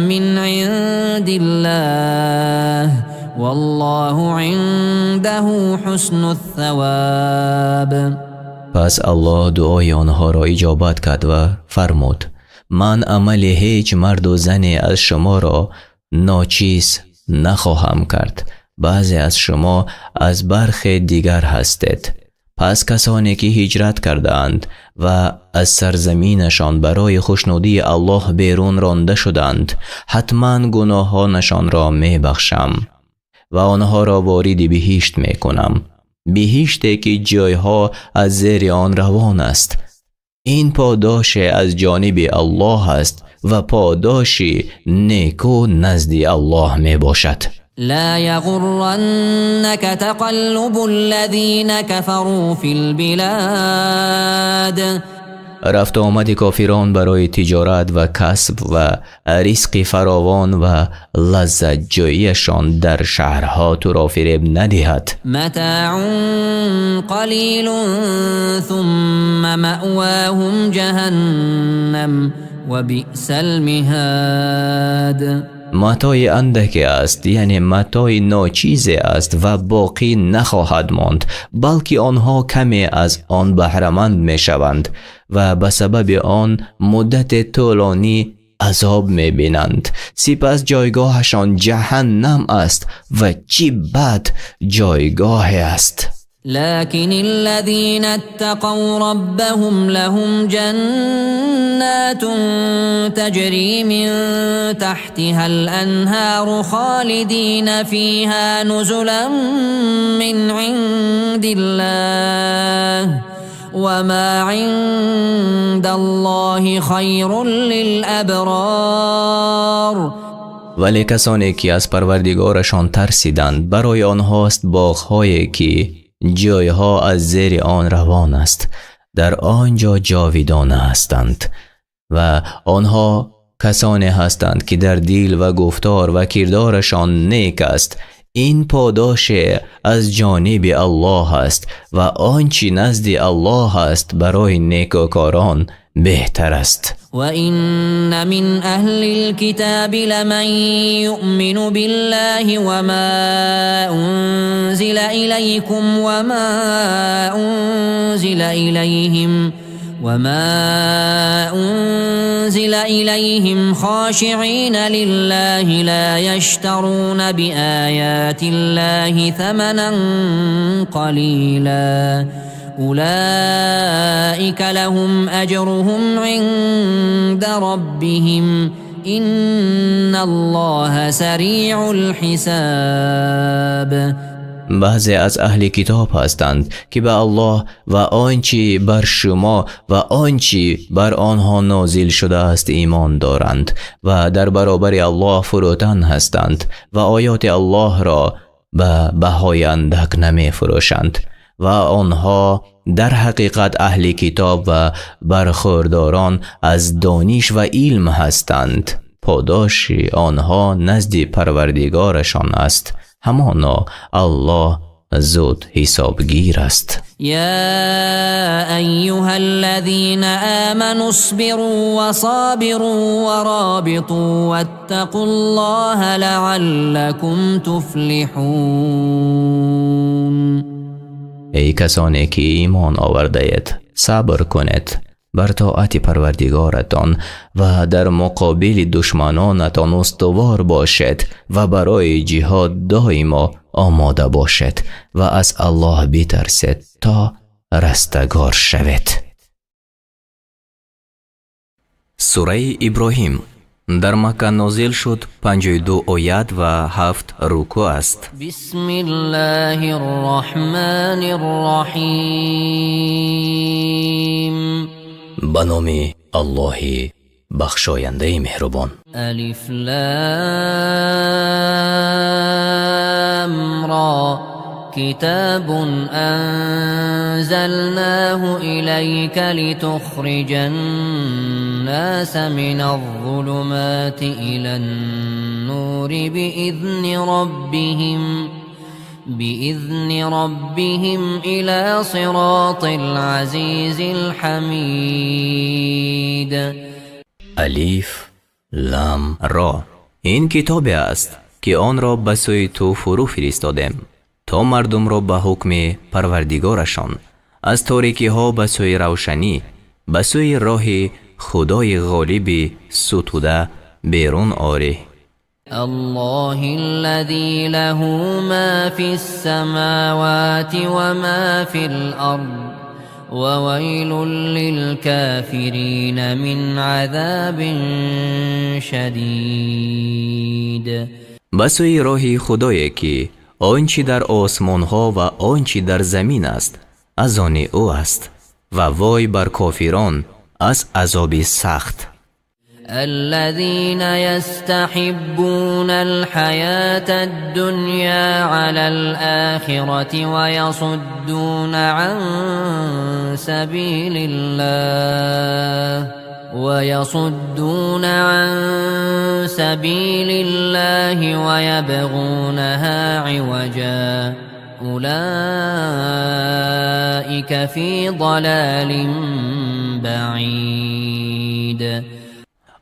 من عند الله والله عنده حسن الثواب. پس الله دعای آنها را اجابت کرد و فرمود: من عمل هیچ مرد و زن از شما را ناچیز نخواهم کرد. بعضی از شما از برخ دیگر هستید. پس کسانی که هجرت کردند و از سرزمینشان برای خوشنودی الله بیرون رانده شدند، حتما گناهانشان را می بخشم و آنها را وارد بهشت می کنم، بهشتی که جایها از زیر آن روان است. این پاداش از جانب الله است و پاداش نیکو نزد الله می باشد. لا يغرنك تقلب الذين كفروا في البلاد. رفت آمد کافران برای تجارت و کسب و رزق فراوان و لذت جوییشان در شهرها تو را فریب ندهد. متاع قلیل ثم مأواهم جهنم و بئس المهاد. متاع اندک است، یعنی متاع ناچیز است و باقی نخواهد ماند، بلکه آنها کمی از آن بهره‌مند می شوند و به سبب آن مدت طولانی عذاب می بینند. سپس جایگاهشان جهنم است و چه بد جایگاه است. لكن الذين اتقوا ربهم لهم جنات تجري من تحتها الأنهار خالدين فيها نزلا من عند الله وما عند الله خير للأبرار. ولی کسانی که از پروردگارشان ترسیدند، برای آنهاست باغ‌هایی که جایها از زیر آن روان است، در آنجا جاویدانه هستند و آنها کسانی هستند که در دل و گفتار و کردارشان نیک است. این پاداش از جانب الله است و آنچه نزد الله است برای نیکوکاران بهتر است. وَإِنَّ مِنْ أَهْلِ الْكِتَابِ لَمَنْ يُؤْمِنُ بِاللَّهِ وَمَا أُنْزِلَ إِلَيْكُمْ وَمَا أُنْزِلَ إِلَيْهِمْ خَاشِعِينَ لِلَّهِ لَا يَشْتَرُونَ بِآيَاتِ اللَّهِ ثَمَنًا قَلِيلًا أولئك لهم أجرهم عند ربهم إن الله سریع الحساب. بعضی از اهل کتاب هستند که به الله و آنچه بر شما و آنچه بر آنها نازل شده است ایمان دارند و در برابر الله فروتن هستند و آیات الله را به بهای اندک نمی فروشند و آنها در حقیقت اهل کتاب و برخورداران از دانش و علم هستند. پاداش آنها نزد پروردگارشان است، همانا الله زود حسابگیر است. يا أيها الذين آمنوا اصبروا وصابروا ورابطوا واتقوا الله لعلكم تفلحون. ای کسانی که ایمان آورده اید، صبر کنید بر طاعت پروردگارتان و در مقابل دشمنانتان استوار باشید و برای جهاد دائما آماده باشید و از الله بترسید تا رستگار شوید. سوره ابراهیم در مکه نازل شد، 52 آیت و 7 رکوع است. بسم الله الرحمن الرحیم. به نام الله بخشاینده مهربان. الف لام را كتاب أنزلناه إليك لتخرج الناس من الظلمات إلى النور بإذن ربهم إلى صراط العزيز الحميد. الف لام را، این کتاب است که آن را به سوی تو فرو فرستادیم تا مردم را به حکم پروردگارشان از تاریکی ها به سوی روشنی، به سوی راه خدای غالب ستوده بیرون آری. الله الذي له ما في السماوات وما في الأرض وويل للكافرين من عذاب شدید. به سوی راه خدایی که آنچه در آسمان ها و آنچه در زمین است از آن او است و وای بر کافران از عذاب سخت. الذين يستحبون الحياة الدنيا على الآخرة ويصدون عن سبيل الله ويبغونها عوجا أولئك في ضلال بعيد.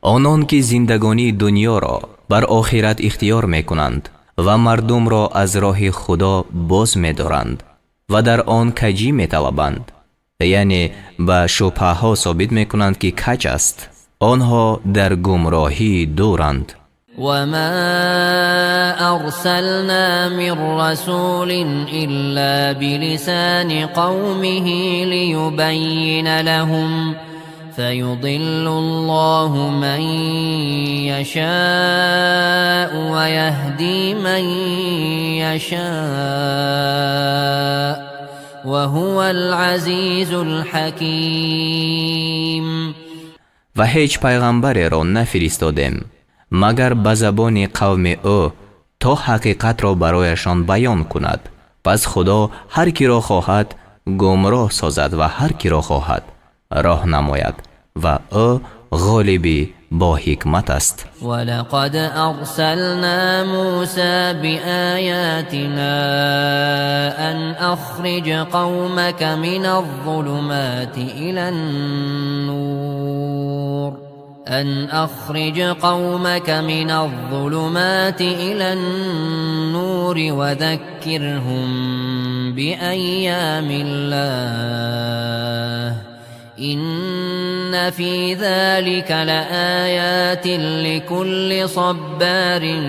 آنان که زندگانی دنیا را بر آخرت اختیار می کنند و مردم را از راه خدا باز می دارند و در آن کجی می طلبند، یعنی به شبهه ها ثابت می کنند که کج است، آنها در گمراهی دورند. وما أرسلنا من رسول إلا بلسان قومه ليبين لهم فيضل الله من يشاء ويهدي من يشاء وهو العزيز الحكيم. و هیچ پیغمبری را نفرستادیم مگر به زبان قوم او تا حقیقت را برایشان بیان کند. پس خدا هر کی را خواهد گمراه سازد و هر کی را خواهد راه نماید و او غالبی با حکمت است. ولقد أرسلنا موسى بآياتنا أن أخرج قومك من الظلمات إلى النور وذكرهم بأيام الله إن في ذلك لآيات لكل صبار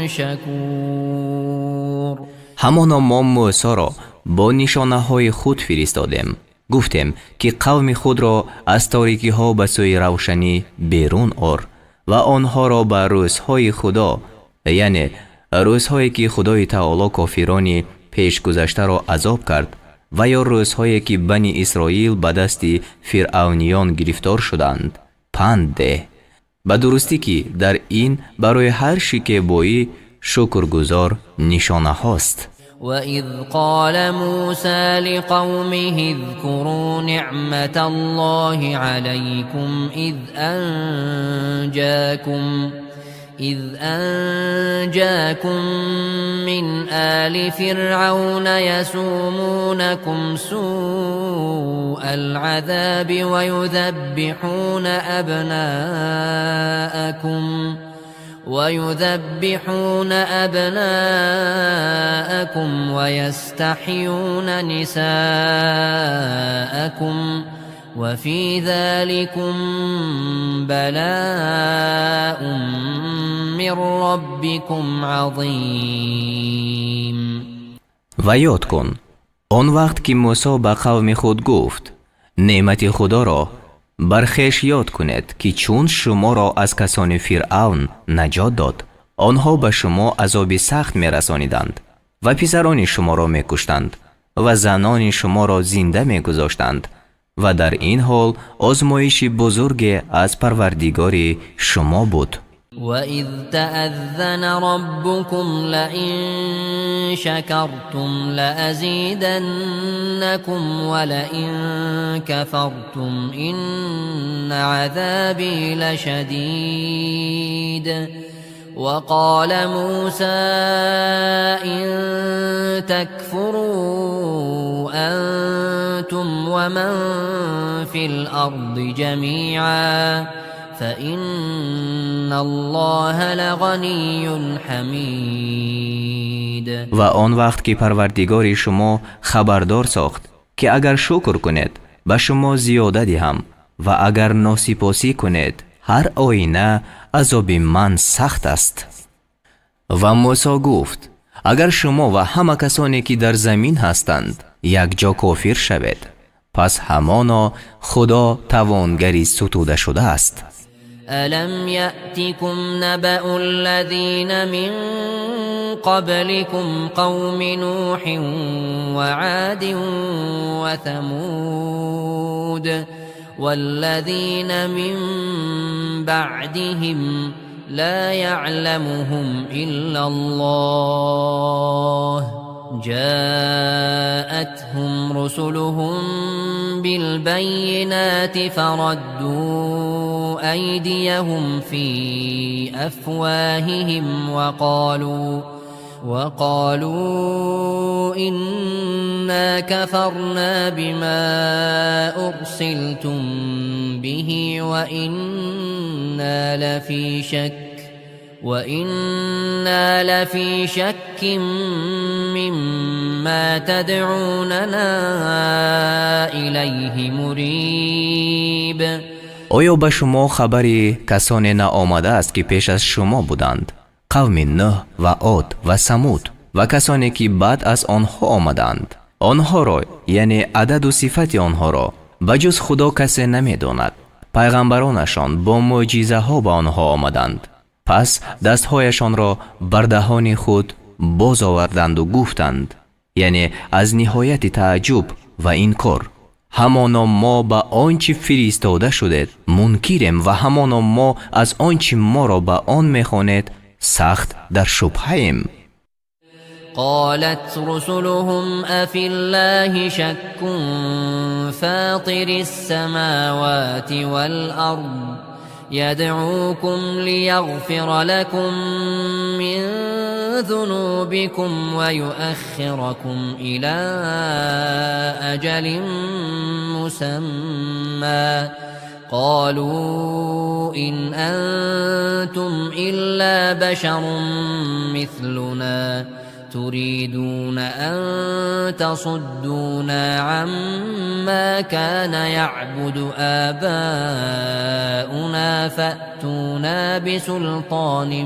شكور. همانا ما موسی را با نشانه های خود فرستادیم. گفتیم که قوم خود را از تاریکی ها به سوی روشنی بیرون آر و آنها را به روزهای خدا، یعنی روزهایی که خدای تعالی کافران پیش گذشته را عذاب کرد و یا روزهایی که بنی اسرائیل به دست فرعونیان گرفتار شدند، پند ده. به درستی که در این برای هر شکیبایی شکرگزار نشانه هاست. وإذ قال موسى لقومه اذكروا نعمة الله عليكم إذ أنجاكم من آل فرعون يسومونكم سوء العذاب ويذبحون أبناءكم ويستحيون نساءكم وفي ذلكم بلاء من ربكم عظیم. و یاد کن آن وقت که موسی به قوم خود گفت نعمت خدا را بر خویش یاد کنید که چون شما را از کسان فرعون نجات داد آنها به شما عذاب سخت می رسانیدند و پسران شما را می کشتند و زنان شما را زنده می گذاشتند و در این حال آزمایش بزرگ از پروردگار شما بود. وَإِذْ تَأَذَّنَ رَبُّكُمْ لَئِن شَكَرْتُمْ لَأَزِيدَنَّكُمْ وَلَئِن كَفَرْتُمْ إِنَّ عَذَابِي لَشَدِيدٌ. وقال موسى إن تكفروا أنتم ومن في الأرض جميعا فإن الله لغني حمید. و آن وقت که پروردگار شما خبردار ساخت که اگر شکر کنید به شما زیاده دهم و اگر ناسپاسی کنید هر آینه عذاب من سخت است. و موسی گفت اگر شما و همه کسانی که در زمین هستند یک جا کافر شوید پس همانا خدا توانگری ستوده شده است. ألم يأتكم نبأ الذين من قبلكم قوم نوح وعاد وثمود والذين من بعدهم لا يعلمهم إلا الله جاءتهم رسلهم بالبينات فردوا أيديهم في أفواههم وقالوا إنا كفرنا بما أرسلتم به وإنا لفي شك مما تدعوننا إليه مريب. آیا به شما خبری کسانی نآمده است که پیش از شما بودند؟ قوم نوح و عاد و ثمود و کسانی که بعد از آنها آمدند. آنها را یعنی عدد و صفت آنها را بجز خدا کسی نمی داند. پیغمبرانشان با معجزه ها به آنها آمدند. پس دستهایشان را بر دهان خود باز آوردند و گفتند یعنی از نهایت تعجب و انکار همانا ما به آنچه فرستاده شدید منکریم و همانا ما از آنچه ما را به آن میخوانید سخت در شبهه ایم. قالت رسلهم أفي الله شك فاطر السماوات والأرض يدعوكم ليغفر لكم من ذنوبكم ويؤخركم إلى أجل مسمى قالوا إن أنتم إلا بشر مثلنا تريدون أن تصدونا عما كان يعبد آباؤنا فأتونا بسلطان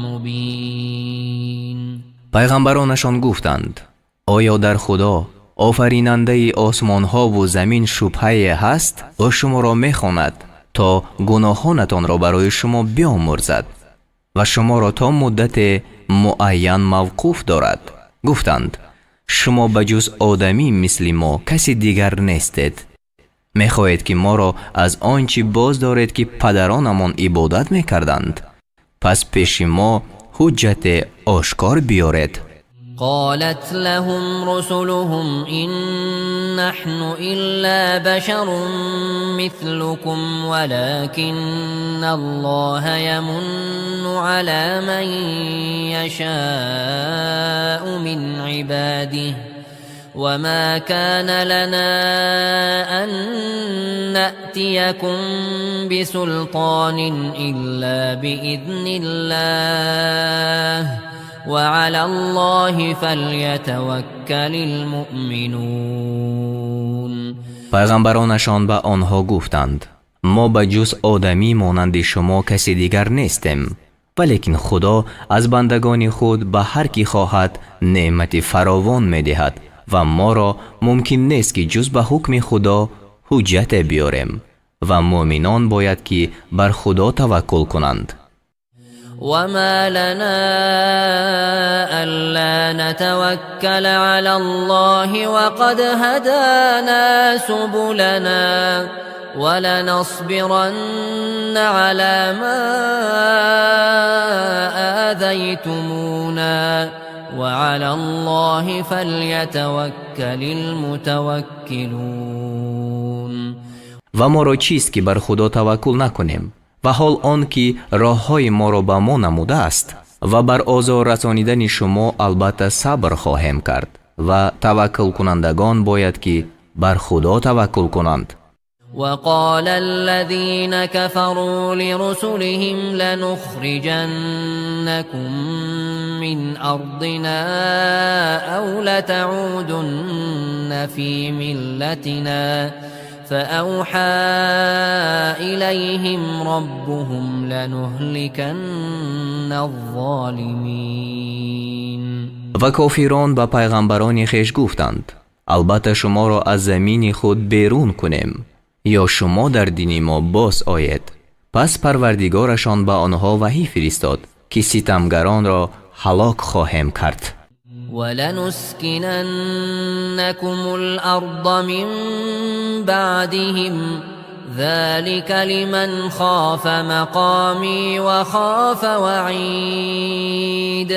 مبين. پیغمبرانشان گفتند آیا در خدا آفریننده آسمان ها و زمین شبهه هست و شما را میخواند تا گناهانتان را برای شما بیامرزد و شما را تا مدت معین موقوف دارد؟ گفتند شما بجز آدمی مثل ما کسی دیگر نیستید. میخواهید که ما را از آنچه باز دارید که پدرانمان عبادت میکردند؟ پس پیش ما حجت آشکار بیارید. قالت لهم رسلهم إن نحن إلا بشر مثلكم ولكن الله يمن على من يشاء من عباده وما كان لنا أن نأتيكم بسلطان إلا بإذن الله وعلى الله فلیتوکل المؤمنون. پیغمبرانشان به آنها گفتند ما به جز آدمی مانند شما کسی دیگر نیستیم، ولیکن خدا از بندگان خود به هر کی خواهد نعمت فراوان می دهد و ما را ممکن نیست که جز به حکم خدا حجت بیاریم و مؤمنان باید که بر خدا توکل کنند. وما لنا ألا نتوكل على الله وقد هدانا سبلنا ولنصبرن على ما آذيتمونا وعلى الله فليتوكل المتوكلون. و ما را چیست که بر خدا توکل نکنیم و حال آن که راه های ما را به ما نموده است و بر آزار رسانیدن شما البته صبر خواهیم کرد و توکل کنندگان باید که بر خدا توکل کنند. وقال الذين كفروا لرسلهم لنخرجنكم من أرضنا أو لتعودن في ملتنا فأوحى إليهم ربهم لنهلكن الظالمين. و کافران به پیغمبران خویش گفتند البته شما را از زمین خود بیرون کنیم یا شما در دین ما باز آید. پس پروردگارشان به آنها وحی فرستاد که ستمگران را هلاک خواهیم کرد. ولنسكننكم الأرض من بعدهم ذلك لمن خاف مقامی و خاف وعید.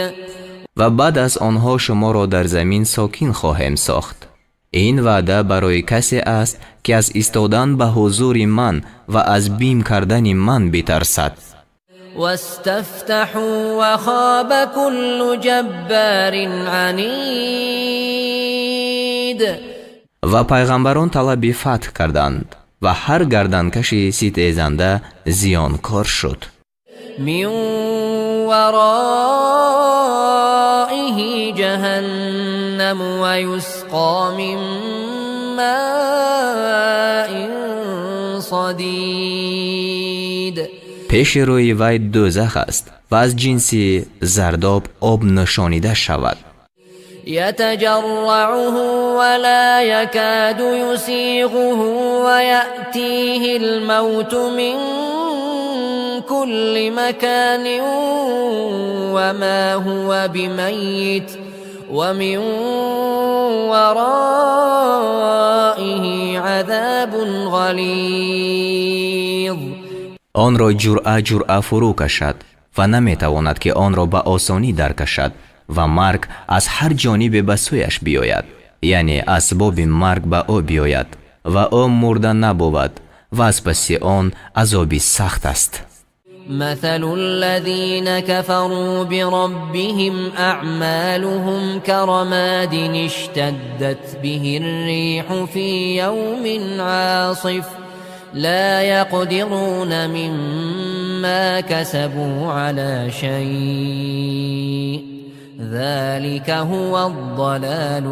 و بعد از آنها شما را در زمین ساکن خواهیم ساخت. این وعده برای کسی است که از ایستادن به حضور من و از بیم کردن من بترسد. واستفتحوا وخاب كل جبار عنید. و پیغمبران طلب فتح کردند و هر گردنکش ستیزنده زیانکار شد. من ورائه جهنم و یسقا من ماء صدید. پیش روی وی دوزخ است و از جنس زرداب آب نشانیده شود. يتجرعه ولا يكاد يسيغه ويأتيه الموت من كل مكان وما هو بميت ومن ورائه عذاب غلیظ. آن را جرعه فرو کشد و نمیتواند که آن را به آسانی درکشد و مرگ از هر جانب به سویش بیاید، یعنی اسباب مرگ به او بیاید و او مرده نبود و از پس آن عذابی سخت است. مثل الذين كفروا بربهم أعمالهم كرماد اشتدت به الريح في يوم عاصف لا يقدرون مما كسبوا على شيء ذلك هو الضلال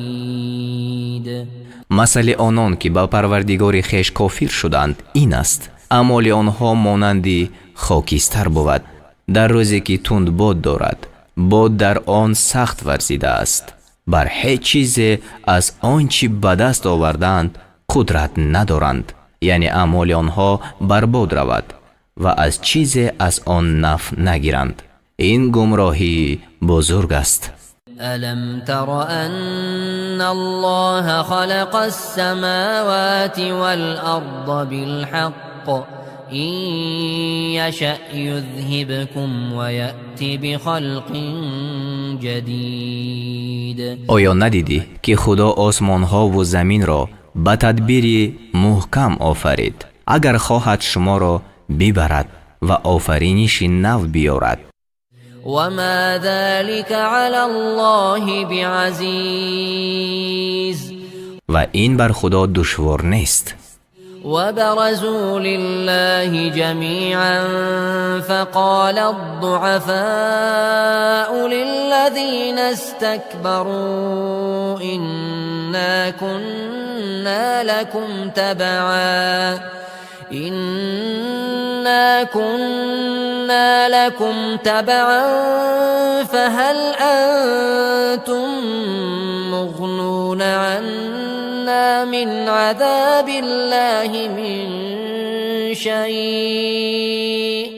البعید. مثل آنان که با پروردگار خویش کافر شدند این است: اعمال آنها مانندی خاکستر بود در روزی که تند باد دارد، باد در آن سخت ورزیده است، بر هیچ چیز از آنچه به دست آوردند قدرت ندارند، یعنی اعمال آنها برباد رود و از چیز از آن نفع نگیرند. این گمراهی بزرگ است. ألم تر أن الله خلق السماوات والأرض بالحق إن يشأ يذهبكم ويأتي بخلق جديد. آیا ندیدی که خدا آسمان ها و زمین را به تدبیری محکم آفرید؟ اگر خواهد شما را ببرد و آفرینش نو بیارد. وما ذلك على الله بعزيز. و این بر خدا دشوار نیست. وبرزوا لله جميعا فقال الضعفاء للذين استكبروا إنا كنا لكم تبعا فهل أنتم مغنون عنا من عذاب الله من شيء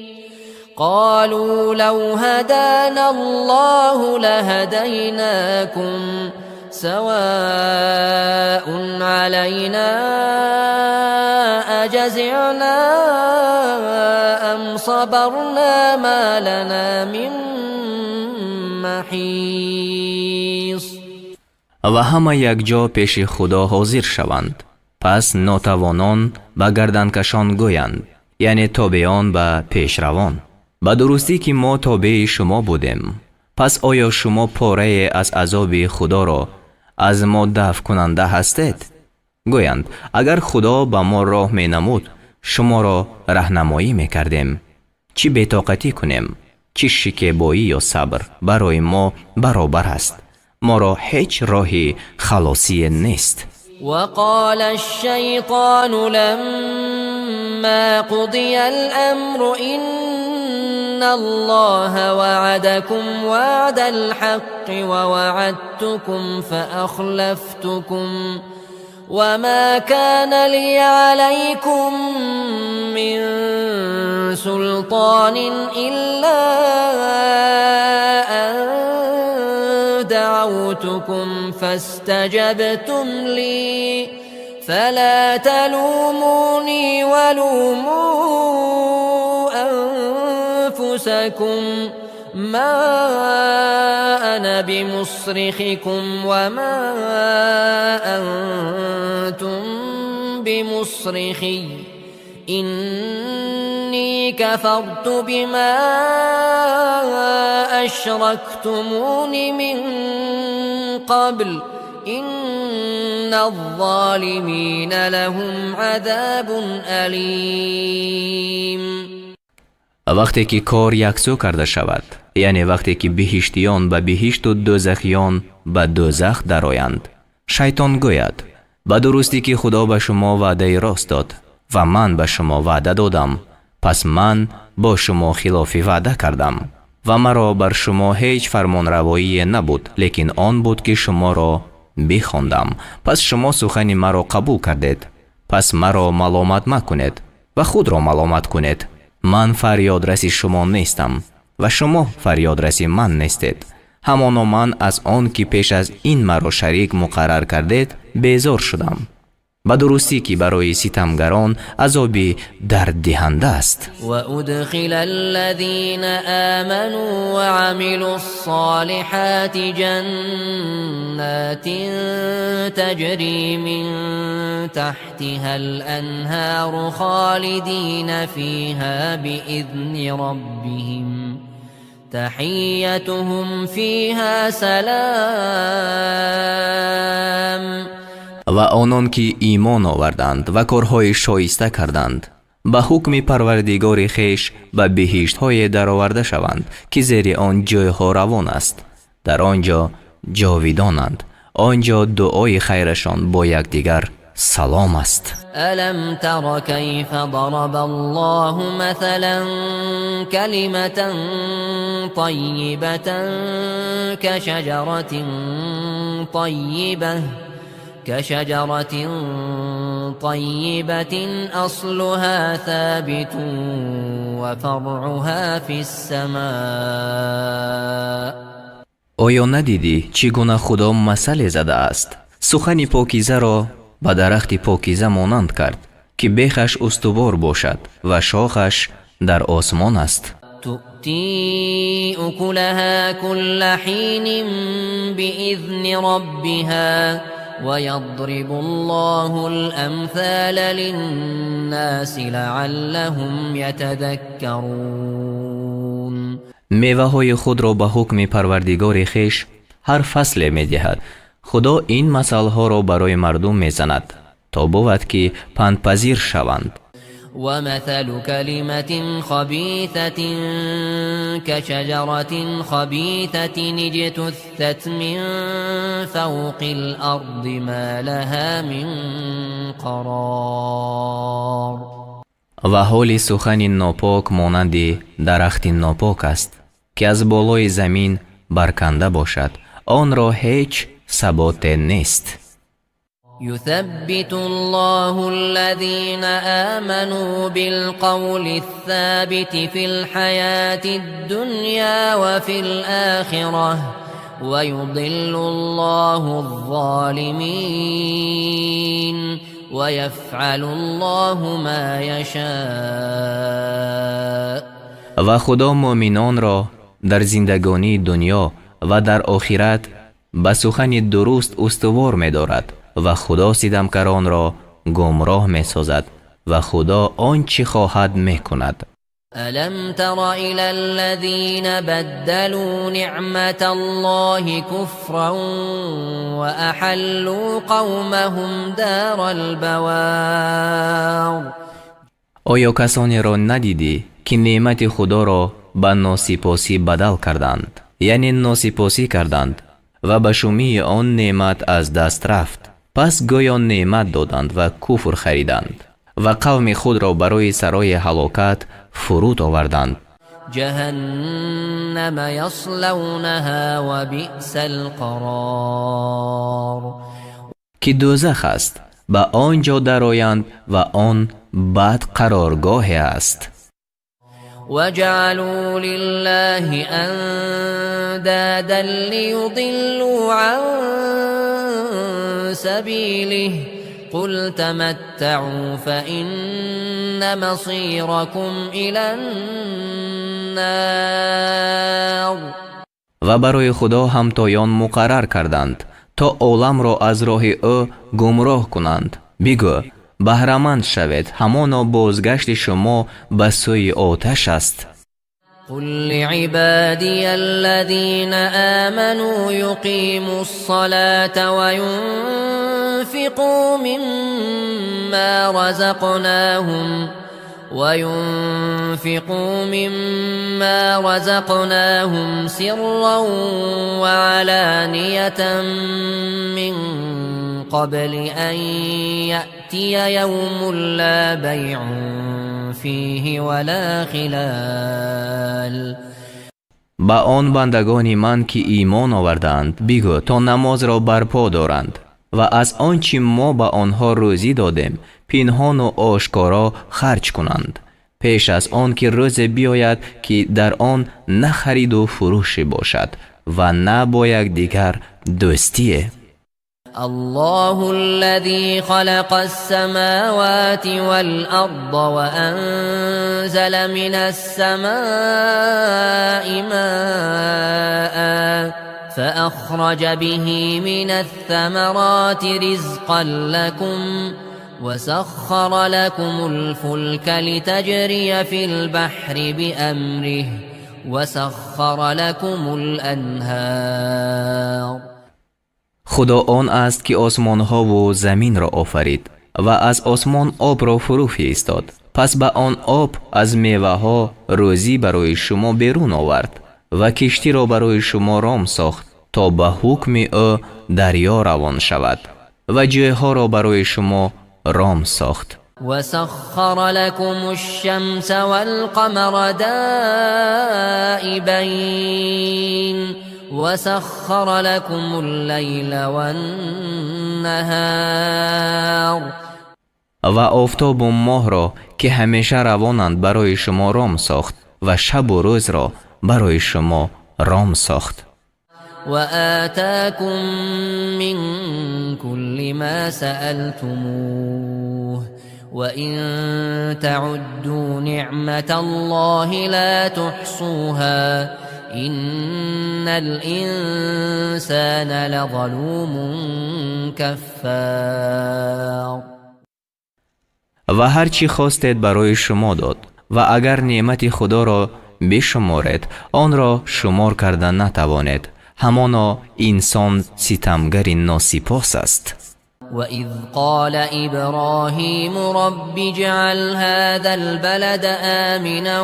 قالوا لو هدانا الله لهديناكم سواء علينا أجزعنا أم صبرنا ما لنا من محيص. و همه یک جا پیش خدا حاضر شوند. پس ناتوانان به گردنکشان گویند، یعنی تابعان به پیشروان، به درستی که ما تابع شما بودیم. پس آیا شما پاره از عذاب خدا را از ما دفع کننده هستید؟ گویند اگر خدا به ما راه می نمود شما را راهنمایی می کردیم. چی بی‌طاقتی کنیم؟ چی شکیبایی یا صبر برای ما برابر است. ما را هیچ راهی خلاصی نیست. وقال الشيطان لما قضي الأمر إن الله وعدكم وعد الحق ووعدتكم فأخلفتكم وما كان لي عليكم من سلطان إلا أن دعوتكم فاستجبتم لي فلا تلوموني ولوموا أنفسكم ما أنا بمصرخكم وما أنتم بمصرخي إني كفرت بما أشركتمون من قبل إن الظالمين لهم عذاب أليم. وقتی که کار یکسو کرده شود، یعنی وقتی که بهشتیان به بهشت و دوزخیان به دوزخ درآیند، شیطان گوید به درستی که خدا به شما وعده راست داد و من به شما وعده دادم، پس من با شما خلاف وعده کردم و مرا بر شما هیچ فرمان روایی نبود، لیکن آن بود که شما را بخواندم. پس شما سخن مرا قبول کردید، پس مرا ملامت مکنید و خود را ملامت کنید. من فریادرس شما نیستم و شما فریادرس من نیستید. همانا من از آن که پیش از این مرا شریک مقرر کردید بیزار شدم. به درستی که برای ستمگران عذابی درددهنده است. و ادخل الذین آمنوا وعملوا الصالحات جنات تجری من تحتها الانهار خالدین فیها بإذن ربهم تحیتهم فیها سلام. و آنان که ایمان آوردند و کارهای شایسته کردند به حکم پروردگار خیش به بهشت‌های درآورده شوند که زیر آن جایها روان است. در آنجا جاویدانند. آنجا دعای خیرشان با یکدیگر سلام است. الم تر کیف ضرب الله مثلا کلمة طیبة كشجرة طيبة أصلها ثابت وفرعها في السماء. آیا ندیدی چگونه خدا مثل زده است؟ سخن پاکیزه را به درخت پاکیزه مانند کرد که بیخش استوار باشد و شاخش در آسمان است. تؤتی تؤتي أكلها كل حين بإذن ربها ويضرب الله الأمثال للناس لعلهم يتذكرون. میوه‌های خود را به حکم پروردگار خویش هر فصل می‌دهد. خدا این مثال‌ها را برای مردم می‌زند تا بود که پندپذیر شوند. ومثل كلمة خبيثة كشجرة خبيثة اجتثت من فوق الأرض ما لها من قرار. و حال سخن ناپاک مانند درخت ناپاک است که از بالای زمین برکنده باشد، آن را هیچ ثبات نیست. يثبت الله الذين آمنوا بالقول الثابت في الحياة الدنيا وفي الآخرة ويضل الله الظالمين ويفعل الله ما يشاء. و خدا مؤمنان را در زندگانی دنیا و در آخرت به سخن درست استوار می دارد و خدا ستمکاران را گمراه می سازد و خدا آنچه خواهد می کند. ألم تر إلى الذين بدلوا نعمة الله كفرا وأحلوا قومهم دار البوار. آیا کسانی را ندیدی که نعمت خدا را به ناسپاسی بدل کردند، یعنی ناسپاسی کردند و به شومی آن نعمت از دست رفت؟ پس گویا نعمت دادند و کفر خریدند و قوم خود را برای سرای هلاکت فرود آوردند. جهنم یصلونها و بئس القرار. که دوزخ است، به آنجا درآیند و آن بد قرارگاه است. وجعلوا لله اندادا لیضلوا عن سبیله قل تمتعوا فإن مصيركم إلى النار. و برای خدا همتایان مقرر کردند تا عالم را از راه او گمراه کنند. بگو بهره‌مند شوید، همانا بازگشت شما به سوی آتش است. قل لعبادي الذين آمنوا يقيموا الصلاة وينفقوا مما رزقناهم سرا وعلانية من قبل أن يأتي يوم لا بيع فيه ولا خلال. با آن بندگان من که ایمان آوردند بگو تا نماز را برپا دارند و از آنچه ما به آنها روزی دادیم پنهان و آشکارا خرج کنند، پیش از آن که روز بیاید که در آن نه خرید و فروش باشد و نه با یکدیگر دوستی. الله الذي خلق السماوات والأرض وأنزل من السماء ماء فأخرج به من الثمرات رزقا لكم وسخر لكم الفلك لتجري في البحر بأمره وسخر لكم الأنهار. خدا آن است که آسمان ها و زمین را آفرید و از آسمان آب را فرو فرستاد، پس به آن آب از میوه ها روزی برای شما بیرون آورد و کشتی را برای شما رام ساخت تا به حکم او دریا روان شود و جایها را برای شما رام ساخت. وسخر لكم الشمس والقمر دائبين وسخر لكم الليل والنهار. و آفتاب و ماه را که همیشه روانند برای شما رام ساخت و شب و روز را برای شما رام ساخت. وآتاكم من كل ما سألتموه وإن تعدوا نعمة الله لا تحصوها إن الإنسان لظلوم كفار. و هر چی خواستید برای شما داد و اگر نعمت خدا را بشمارید آن را شمار کردن نتوانید. همانا انسان ستمگر ناسپاس است. وإذ قال إبراهيم رب اجعل هذا البلد آمنا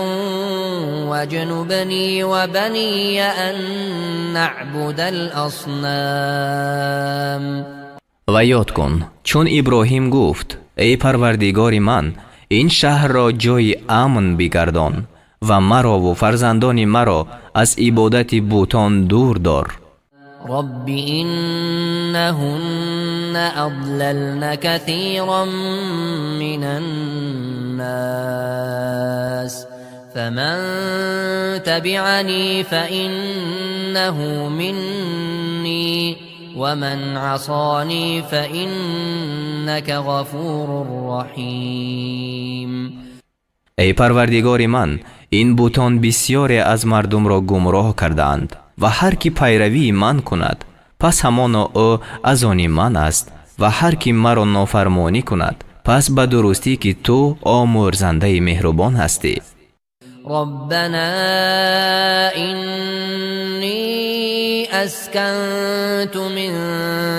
واجنبني وبني أن نعبد الأصنام. و یاد کن چون ابراهیم گفت ای پروردگار من این شهر را جای امن بگردان و مرا و فرزندان مرا از عبادت بتان دور دار. رب إنهن أضللن كثيرا من الناس فمن تبعني فإنه مني ومن عصاني فإنك غفور رحيم. ای پروردگار من این بتان بسیاری از مردم را گمراه کردند و هر کی پیروی من کند پس همانا او از آن من است و هر کی مرا نافرمانی کند پس به درستی که تو آمرزنده مهربان هستی. ربنا إني أسكنت من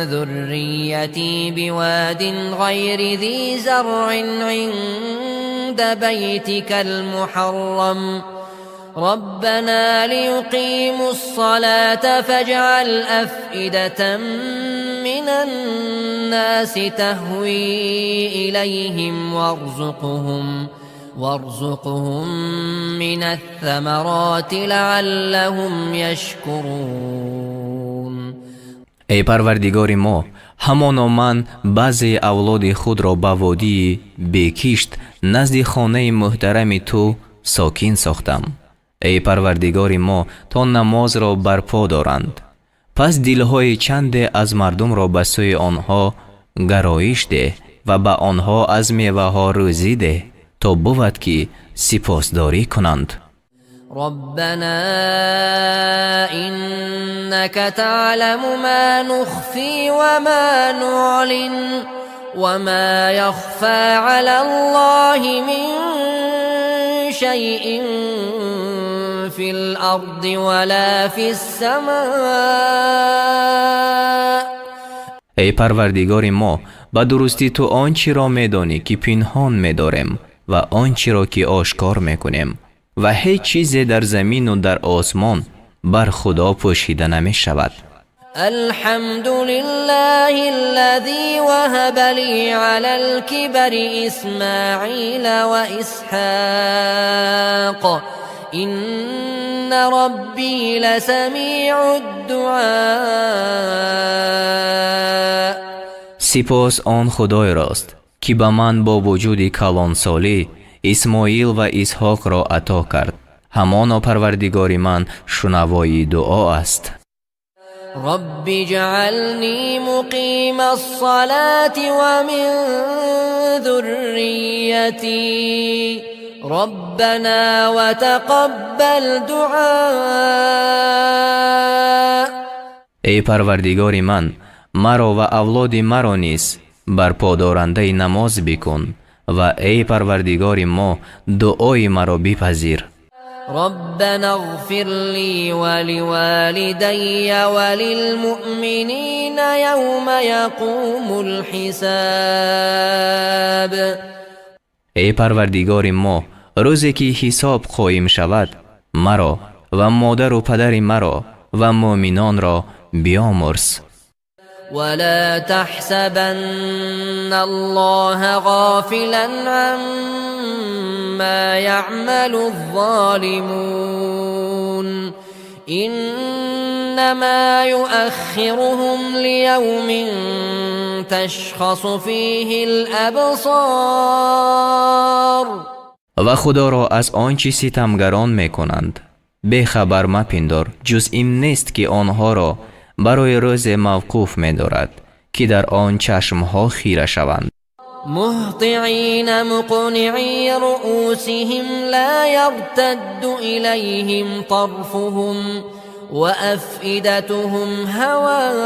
ذريتي بواد غير ذي زرع عند بيتك المحرم ربنا ليقيموا الصلاة فاجعل أفئدة من الناس تهوي إليهم وارزقهم من الثمرات لعلهم يشكرون. ای پروردگار ما همانا من بعضی اولاد خود را به وادی بکشت نزد خانه محترم تو ساکن ساختم. ای پروردگار ما تا نماز را برپا دارند پس دلهای چند از مردم را به سوی آنها گرایش ده و به آنها از میوه ها روزی ده تا بود که سپاسداری کنند. ربنا إنك تعلم ما نخفي وما نعلن وما يخفى على الله من شيء في الأرض ولا في السماء. ای پروردگار ما به درستی تو آنچه را میدانی که پنهان می‌داریم و آنچه را که آشکار میکنیم و هیچ چیزی در زمین و در آسمان بر خدا پوشیده نمی شود. الحمد لله الذي وهب لي على الكبر إسماعيل وإسحاق إن ربي لسميع الدعاء. سپاس آن خدای راست که به من با وجود کلانسالی اسماعیل و اسحاق را عطا کرد. همانا پروردگار من شنوای دعا است. رب اجعلني مقيم الصلاة ومن ذريتي ربنا وتقبل دعاء. ای پروردگار من مرا و اولاد مرا نیز برپا دارنده نماز بکن و ای پروردگار ما دعای مرا بپذیر. ربنا اغفر لي ولوالدي وللمؤمنين يوم يقوم الحساب. ای پروردگار ما روزی که حساب قایم شود مرا و مادر و پدر مرا و مؤمنان را بیامرز. ولا تحسبن الله غافلا عما يعمل الظالمون إنما يؤخرهم ليوم تشخص فيه الأبصار. و خدا را از آنچه ستمگران میکنند بخبر مپندار جز این نیست که آنها را برای روز موقوف می دارد که در آن چشمها خیره شوند. مهطعين مقنعي رؤوسهم لا يرتد إليهم طرفهم وأفئدتهم هواء.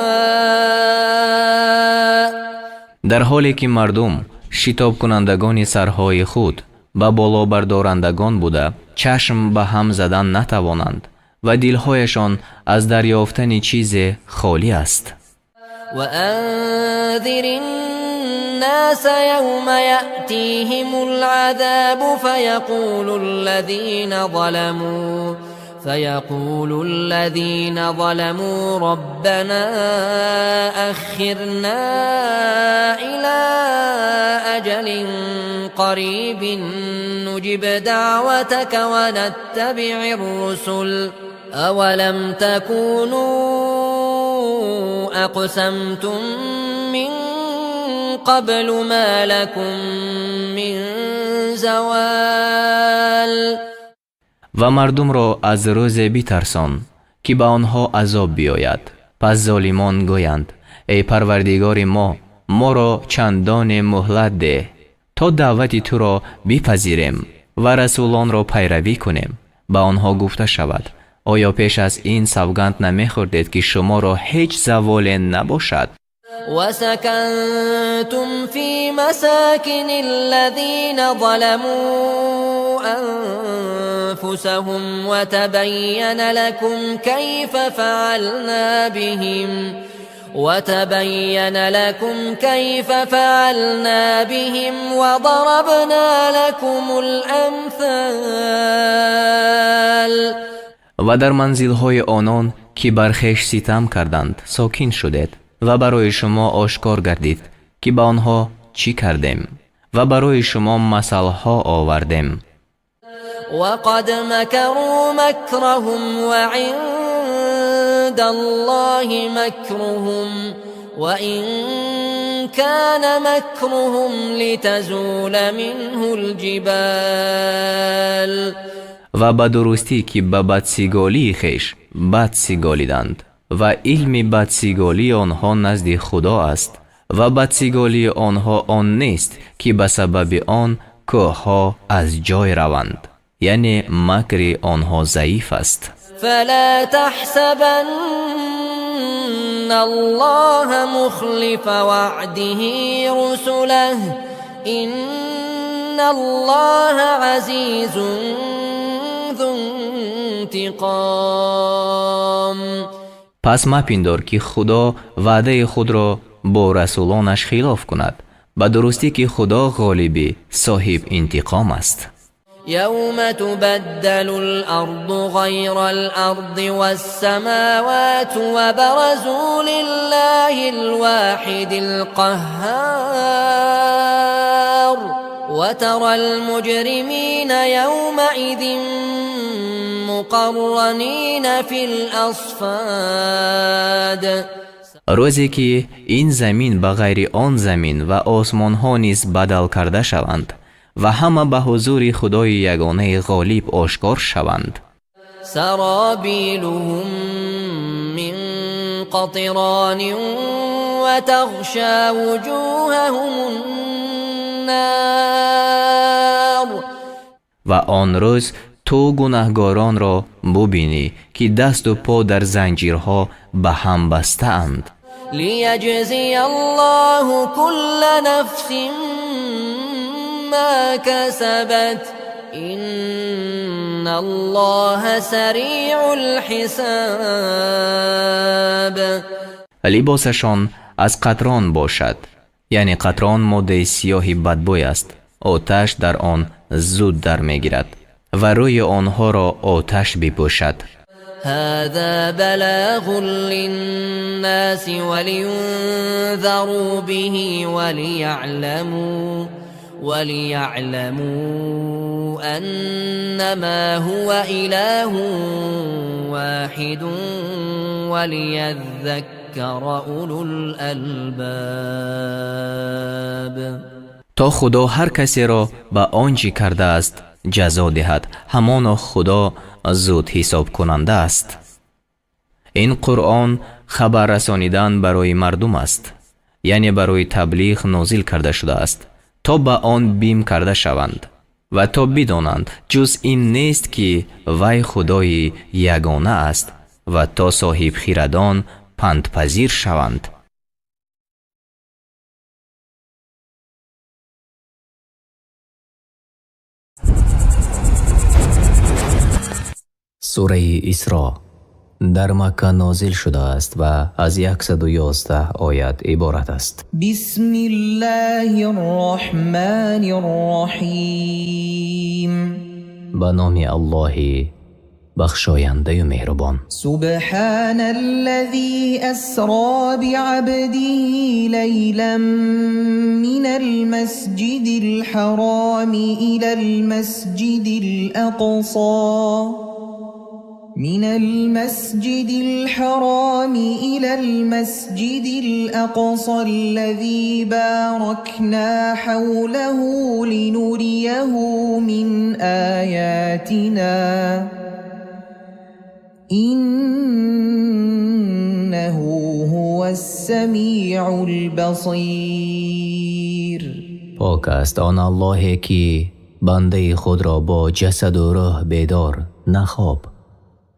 در حالی که مردم شتاب کنندگان سرهای خود با بالا بردارندگان بوده چشم به هم زدن نتوانند و دلهایشان از دریافتن چیز خالی است. وأنذر الناس يوم يأتيهم العذاب فيقول الذين ظلموا ربنا أخرنا إلى أجل قريب نجب دعوتك ونتبع الرسل أولم تكونوا أقسمتم من قبل ما لكم من زوال. و مردم را از روز بیترسان که به آنها عذاب بیاید. پس ظالمان گویند ای پروردگار ما را چندان مهلت ده تا دعوت تو را بپذیریم و رسولان را پیروی کنیم. به آنها گفته شود آیا پیش از این سوگند نمیخوردید که شما را هیچ زوال نباشد؟ وسكنتم في مساكن الذين ظلموا أنفسهم وتبين لكم كيف فعلنا بهم وضربنا لكم الأمثال. و در منزل‌های آنان که بر خویش ستم کردند ساکن شدید و برای شما آشکار گردید که با آنها چی کردیم و برای شما مثالها آوردیم. وقد مكروا مكرهم وعند الله مكرهم وإن كان مكرهم لتزول منه الجبال. و به درستی که به بدسگالی خویش بد سگالیدند و علم بدسگالی آنها نزد خدا است و بدسگالی آنها آن نیست که به سبب آن کوهها از جای روند، یعنی مکر آنها ضعیف است. فلا تحسبن الله مخلف وعده رسله إن الله عزيز ذو انتقام. پس مپندار که خدا وعده خود را با رسولانش خلاف کند، به درستی که خدا غالب صاحب انتقام است. يوم تبدل الأرض غير الأرض والسماوات وبرزوا لله الواحد القهار وترى المجرمين يومئذ مقرنين في الأصفاد. روزی که این زمین به غیر آن زمین و آسمان ها نیز بدل کرده شوند و همه به حضور خدای یگانه غالب آشکار شوند. سرابیلهم من قطران وتغشى وجوههم النار. و آن روز تو گناهگاران را ببینی که دست و پا در زنجیرها به هم بسته اند. لیجزی الله كل نفس ما كسبت إن الله سریع الحساب. لباسشان از قطران باشد، یعنی قطران ماده سیاه بدبوی است. آتش در آن زود در میگیرد و روی آنها را آتش بپوشد. هذا بلاغ للناس ولينذروا به وليعلموا أنما هو إله واحد وليذكر أولو الألباب. تا خدا هر کسی را به آنچه کرده است جزا دهد، همان خدا زود حساب کننده است. این قرآن خبر رسانیدن برای مردم است، یعنی برای تبلیغ نازل کرده شده است تا به آن بیم کرده شوند و تا بدانند جز این نیست که وی خدای یگانه است و تا صاحب خردان پندپذیر شوند. سوره اسراء در مکه نازل شده است و از 111 آیت عبارت است. بسم الله الرحمن الرحیم. به نام الله بخشاینده و مهربان. سبحان الذي اسرى بعبده ليلا من المسجد الحرام إلى المسجد الأقصى الذي باركنا حوله لنريه من آياتنا إنه هو السميع البصير. پاک است آن الله که بنده خود را با جسد و روح بیدار نخواب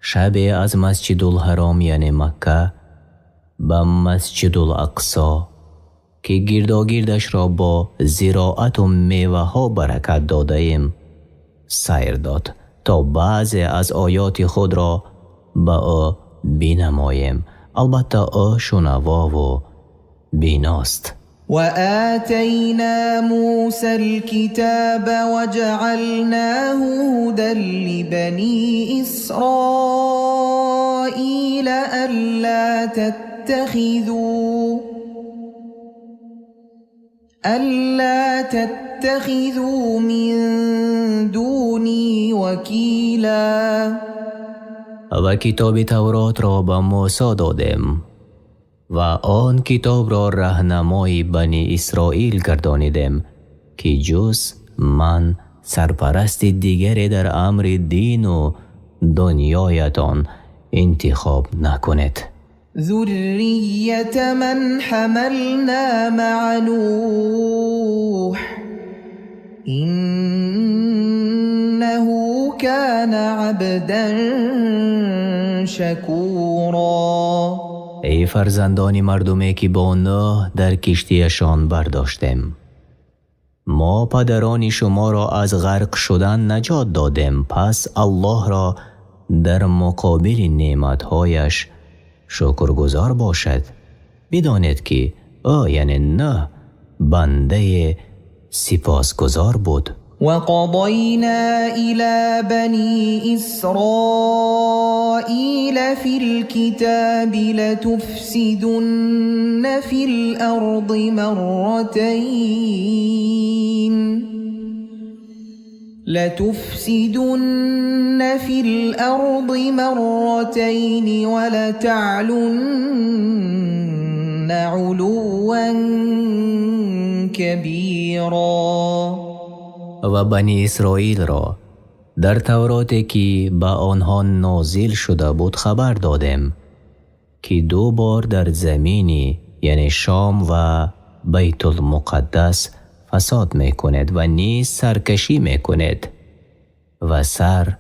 شب از مسجد الحرام یعنی مکه به مسجد الاقصی که گرداگردش را با زراعت و میوه ها برکت داده ایم سیر داد تا بعضی از آیات خود را به او بینماییم. البته او شنوا و بیناست. وآتينا موسى الكتاب وجعلناه هدى لبني إسرائيل ألا تتخذوا من دوني وكيلا. و کتاب تورات را به موسی دادیم و آن کتاب را راهنمای بنی اسرائیل گردانیدیم که جز من سرپرست دیگری در امر دین و دنیایتان انتخاب نکنید. ذریة من حملنا مع نوح إنه كان عبدا شکورا. ای فرزندان مردمی که با نوح در کشتیشان برداشتیم، ما پدران شما را از غرق شدن نجات دادیم، پس الله را در مقابل نعمتهایش شکرگزار باشد. بدانید که او یعنی نوح بنده سپاسگزار بود. وقضينا إلى بني إسرائيل في الكتاب لتفسدن في الأرض مرتين ولتعلن علوا كبيرا. و بنی اسرائیل را در توراتی که به آنها نازل شده بود خبر دادیم که 2 بار در زمینی یعنی شام و بیت المقدس فساد میکنید و نیز سرکشی میکنید و سر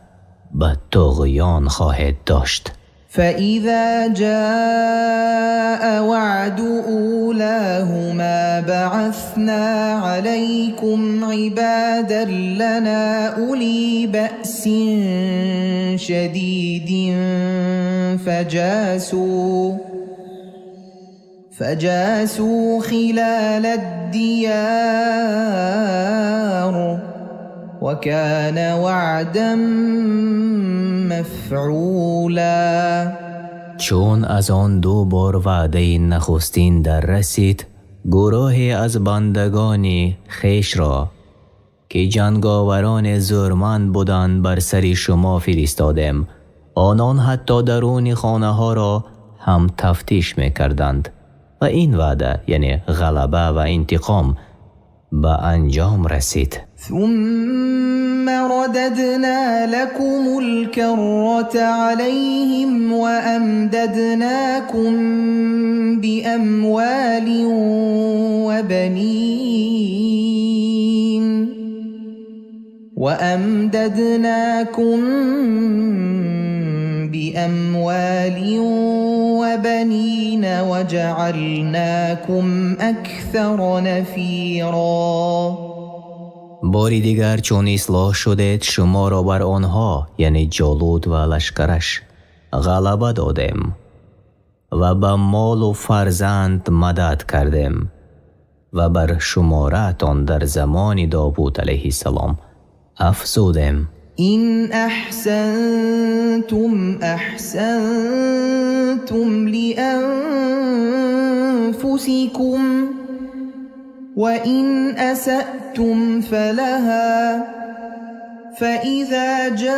به طغیان خواهید داشت. فإذا جاء وعد أولاهما بعثنا عليكم عبادا لنا أولي بأس شديد فجاسوا خلال الديار وكان وعدا مفعولا. چون از آن 2 بار وعده نخستین در رسید، گروهی از بندگان خیش را که جنگاوران زورمند بودند بر سر شما فرستادیم. آنان حتی درون خانه ها را هم تفتیش میکردند و این وعده یعنی غلبه و انتقام به انجام رسید. ثم رددنا لكم الكرة عليهم وأمددناكم بأموال وبنين وأمددناكم بأموال وبنين وجعلناكم أكثر نفيرا. باری دیگر چون اصلاح شدید شما را بر آنها یعنی جالوت و لشکرش غلبه دادیم و به مال و فرزند مدد کردیم و بر شمارتان در زمان داوود علیه السلام افزودیم. إن أحسنتم أحسنتم لأنفسكم وإن أسأتم فلها فإذا جاء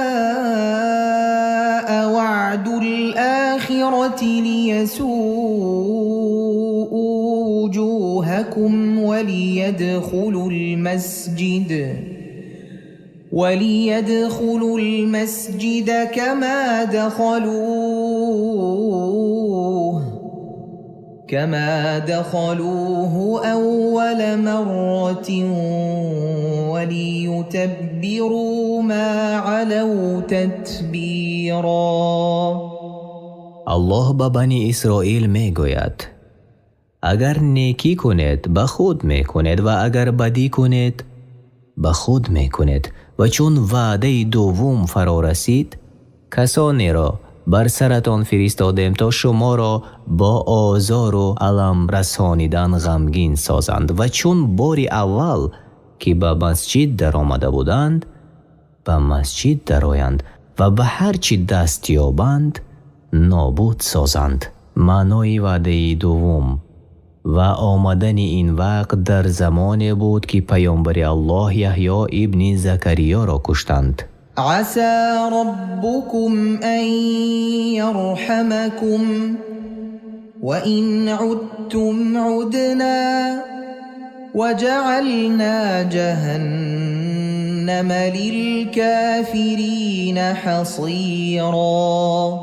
وعد الآخرة ليسوءوا وجوهكم وليدخلوا المسجد كما دخلوه أول مرة وليتبروا ما علوا تتبيرا. الله به بنی اسرائیل می گوید اگر نیکی کنید به خود می کنید و اگر بدی کنید به خود می کنید و چون وعده دوم فرا رسید کسانی را بر سرتان فرستادیم تا شما را با آزار و الم رسانیدن غمگین سازند و چون باری اول که به مسجد در آمده بودند به مسجد درآیند و به هر چی دست یابند نابود سازند. معنای وعده دوم و آمدن این وقت در زمان بود که پیامبر الله یحیی ابن زکریا را کشتند. عسى ربكم أن يرحمكم وإن عدتم عدنا وجعلنا جهنم للكافرين حصيرا.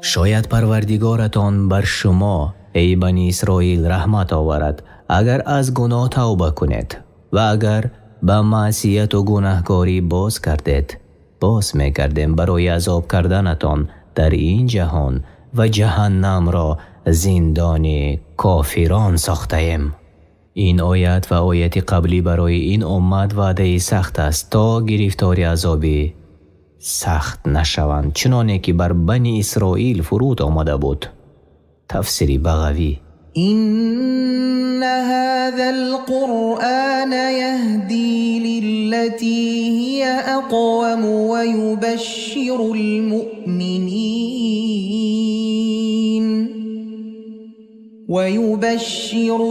شاید پروردگارتان بر شما ای بنی اسرائیل رحمت آورد اگر از گناه توبه کنید و اگر به معصیت و گناهکاری باز کردید باز می‌کردیم برای عذاب کردنتان در این جهان و جهنم را زندان کافران ساختیم. این آیت و آیت قبلی برای این امت وعده سخت است تا گرفتار عذابی سخت نشوند چنانه که بر بنی اسرائیل فرود آمده بود. تفسیر بغوی. إن هذا القرآن يهدي للتي هي أقوم ويبشر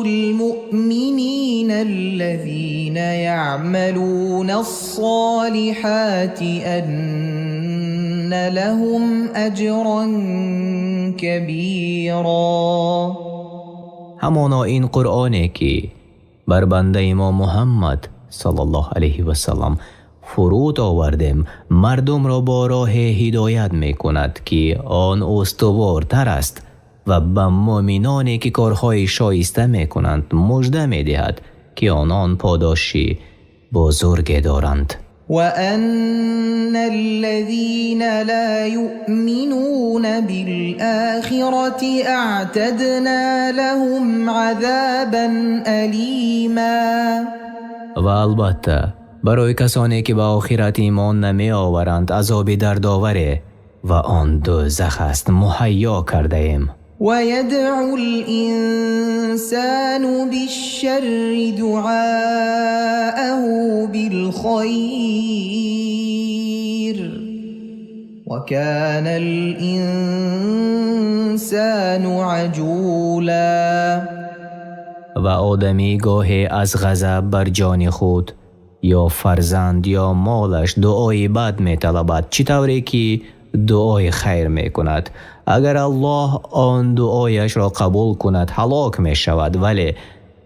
المؤمنين الذين يعملون الصالحات أن لهم أجرا كبيرا. همانا این قرآنی که بر بنده ما محمد صلی الله علیه و سلم فرود آوردیم مردم را با راه هدایت می کند که آن استوارتر است و به مؤمنانی که کارهای شایسته می کنند مژده می دهد که آنان پاداشی بزرگ دارند. وأن الذين لا يؤمنون بالآخرة أعتدنا لهم عذابا أليما. و البته برای کسانی که به آخرت ایمان نمی آورند عذاب دردآور و آن دوزخ است مهیا کرده ایم. ويدعو الإنسان بالشر دعاءه بالخير وكان الإنسان عجولا. و آدمی گاهی از غضب بر جان خود یا فرزند یا مالش دعای بد می طلبد چطوری که دعای خیر می کند. اگر الله آن دعایش را قبول کند هلاک می شود ولی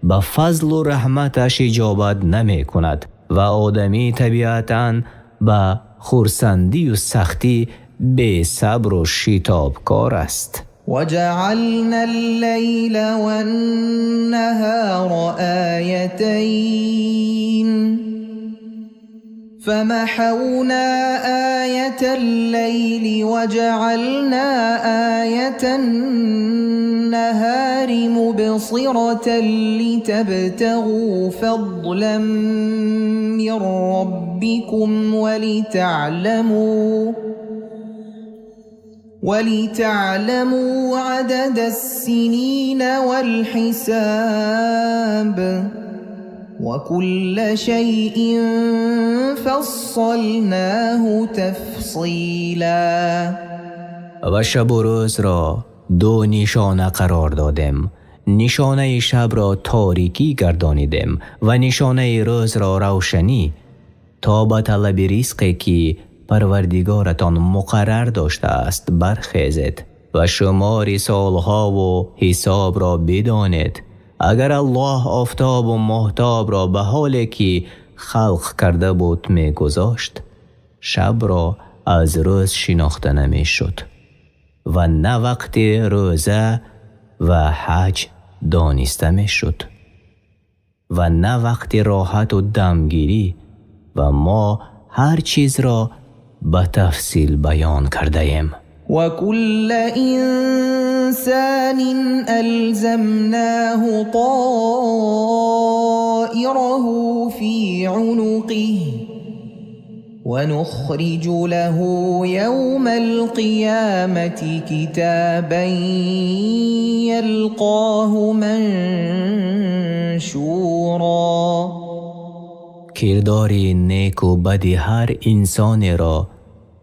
به فضل و رحمتش اجابت نمی کند و آدمی طبیعتاً به خرسندی و سختی بی صبر و شتابکار است. وجعلنا الليل والنهار آيتين فمحونا آية الليل وجعلنا آية النهار مبصرة لتبتغوا فضلا من ربكم ولتعلموا عدد السنين والحساب وكل شيء فصلناه تفصیلا. و شب و روز را دو نشانه قرار دادیم. نشانه شب را تاریکی گردانیدیم و نشانه روز را روشنی، تا به طلب رزقی که پروردگارتان مقرر داشته است برخیزید و شمار سالها و حساب را بدانید. اگر الله آفتاب و ماهتاب را به حالی که خلق کرده بود می گذاشت، شب را از روز شناخته نمی شد و نه وقت روزه و حج دانسته می شد و نه وقت راحت و دمگیری، و ما هر چیز را به تفصیل بیان کرده ایم. و کل انسان الزمناه طائره فی عنقه ونخرج له يوم القيامة كتابا يلقاه منشورا. کرداری نیک و بدی هر انسان را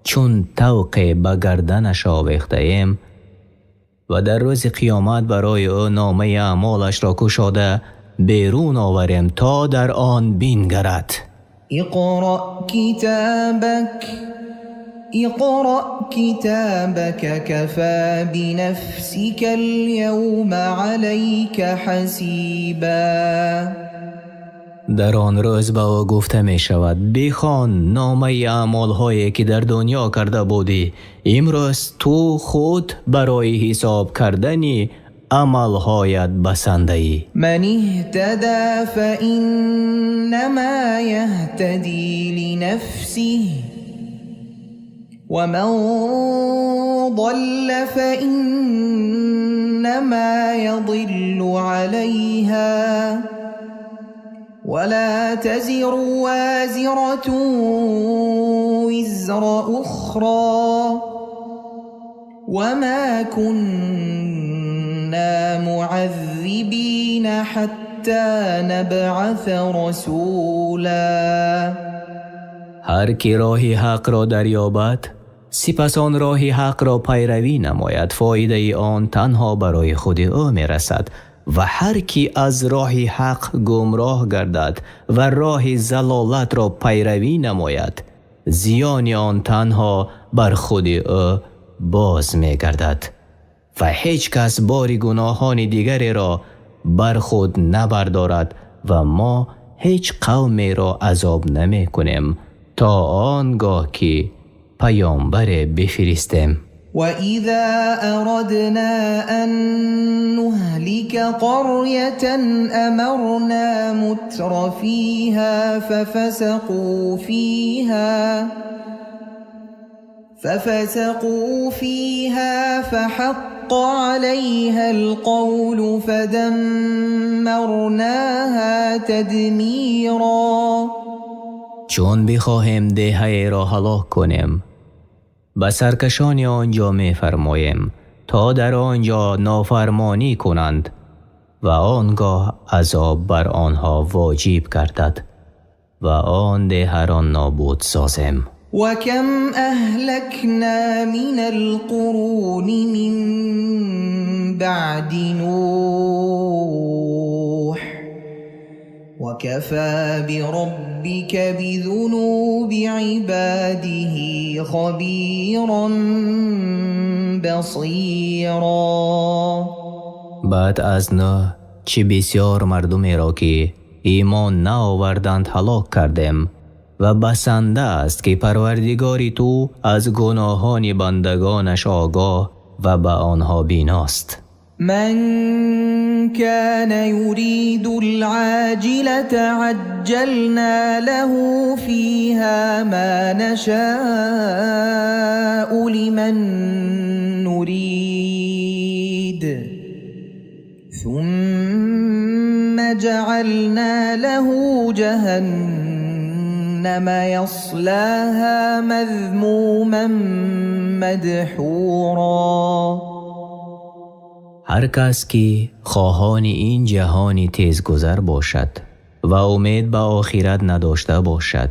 چون طوق به گردنش آویخته ایم و در روز قیامت برای او نامه اعمالش را گشاده بیرون آوریم تا در آن بنگرد. اقرأ كتابك كفى بنفسك اليوم عليك حسيبا. در آن روز به او گفته می شود بخوان نامه اعمال هایی که در دنیا کرده بودی. امروز تو خود برای حساب کردنی عمل هایت بسنده ای. من اهتدى فإنما يهتدي لنفسه ومن ضل فإنما يضل عليها ولا تزر وازرة وزر أخرى وما كنا معذبين حتى نبعث رسولا. هر کی راه حق را دریابد سپس آن راه حق را پیروی نماید، فایده آن تنها برای خود او می رسد. و هر کی از راه حق گمراه گردد و راه ضلالت را پیروی نماید، زیان آن تنها بر خود او باز می گردد. و هیچ کس بار گناهان دیگری را بر خود نبردارد و ما هیچ قومی را عذاب نمی کنیم تا آنگاه که پیامبر بفرستیم. وَإِذَا أَرَدْنَا أَن نُّهْلِكَ قَرْيَةً أَمَرْنَا مُتْرَ فِيهَا فَفَسَقُوا فِيهَا فَحَقَّ عَلَيْهَا الْقَوْلُ فَدَمَّرْنَاهَا تَدْمِيرًا. چون بخواهیم دهه را هلاک کنیم به سرکشان آنجا می فرماییم تا در آنجا نافرمانی کنند و آنگاه عذاب بر آنها واجب گردد و آن دهه را نابود سازیم. و کم اهلکنا من القرون من بعد نوح وكفى بربك بذنوب عباده خبيرا بصيرا. بعد از نوح چه بسیار مردمی را که ایمان نآوردند هلاک کردیم و بسنده است که پروردگاری تو از گناهان بندگانش آگاه و به آنها بیناست. من كان يريد العاجلة عجلنا له فيها ما نشاء لمن نريد ثم جعلنا له جهنم يصلاها مذموما مدحورا. هر کس که خواهان این جهانی تیزگذر باشد و امید به آخرت نداشته باشد،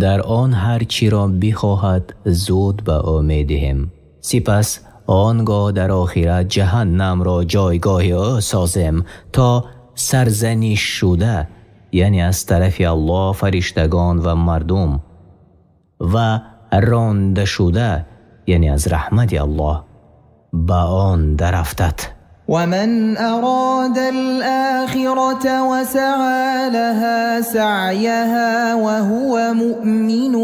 در آن هر چی را بخواهد زود به او می‌دهیم. سپس آنگاه در آخرت جهنم را جایگاه او سازیم تا سرزنش شده، یعنی از طرف الله، فرشتگان و مردم، و رانده شده، یعنی از رحمت الله، به آن درافتد. ومن أراد الآخرة وسعى لها سعيها وهو مؤمن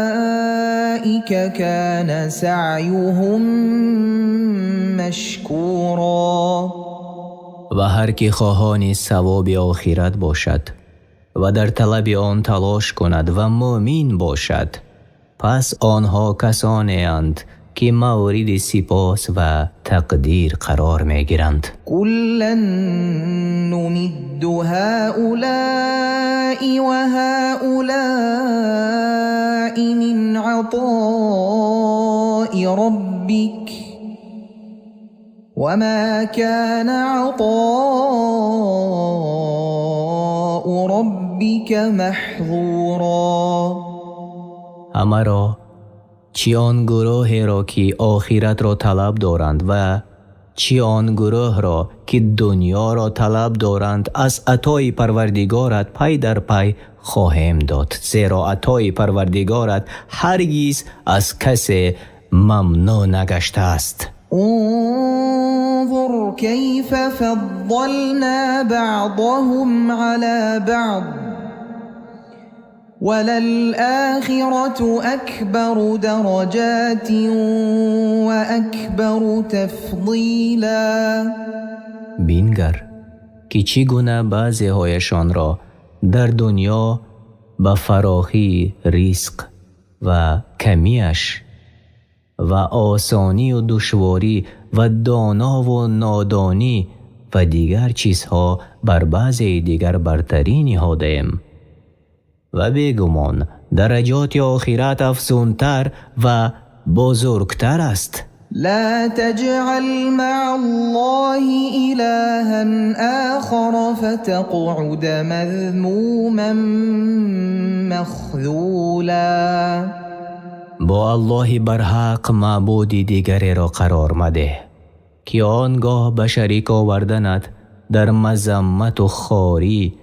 فأولئك كان سعيهم مشكورا. و هر که خواهان ثواب آخرت باشد و در طلب آن تلاش کند و مؤمن باشد، پس آنها کسانی اند که مورد سپاس و تقدیر قرار می گیرند. كلا نمد هؤلاء وهؤلاء من عطاء ربك وما كان عطاء ربك محظورا. همه را، چی آن گروه را که آخرت را طلب دارند و چی آن گروه را که دنیا را طلب دارند، از عطای پروردگارت پی در پی خواهیم داد، زیرا عطای پروردگارت هرگز از کسی ممنوع نگشته است. انظر كيف فضلنا بعضهم على بعض وللآخرة أكبر درجات وأكبر تفضيلا. بینگر که چگونه بعضی هایشان را در دنیا به فراخی رزق و کمیش و آسانی و دشواری و دانا و نادانی و دیگر چیزها بر بعضی دیگر برتری نهادیم. و بیگمان درجات آخرت افزونتر و بزرگتر است. لا تجعل مع الله إلها آخر فتقعد مذموما مخذولا. با الله برحق معبود دیگری را قرار مده که آنگاه به شریک آوردنت در مذمت و خواری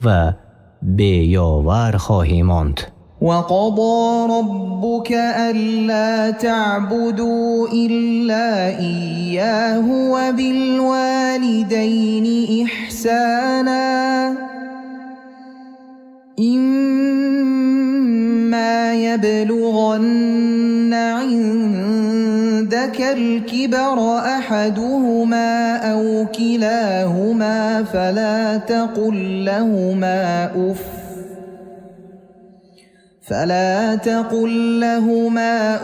و بیاور خواهی ماند. وقضى ربك ألا تعبدوا إلا إياه وبالوالدين إحسانا إما يبلغن عندك الكبر أحدهما أو كلاهما فلا تقل لهما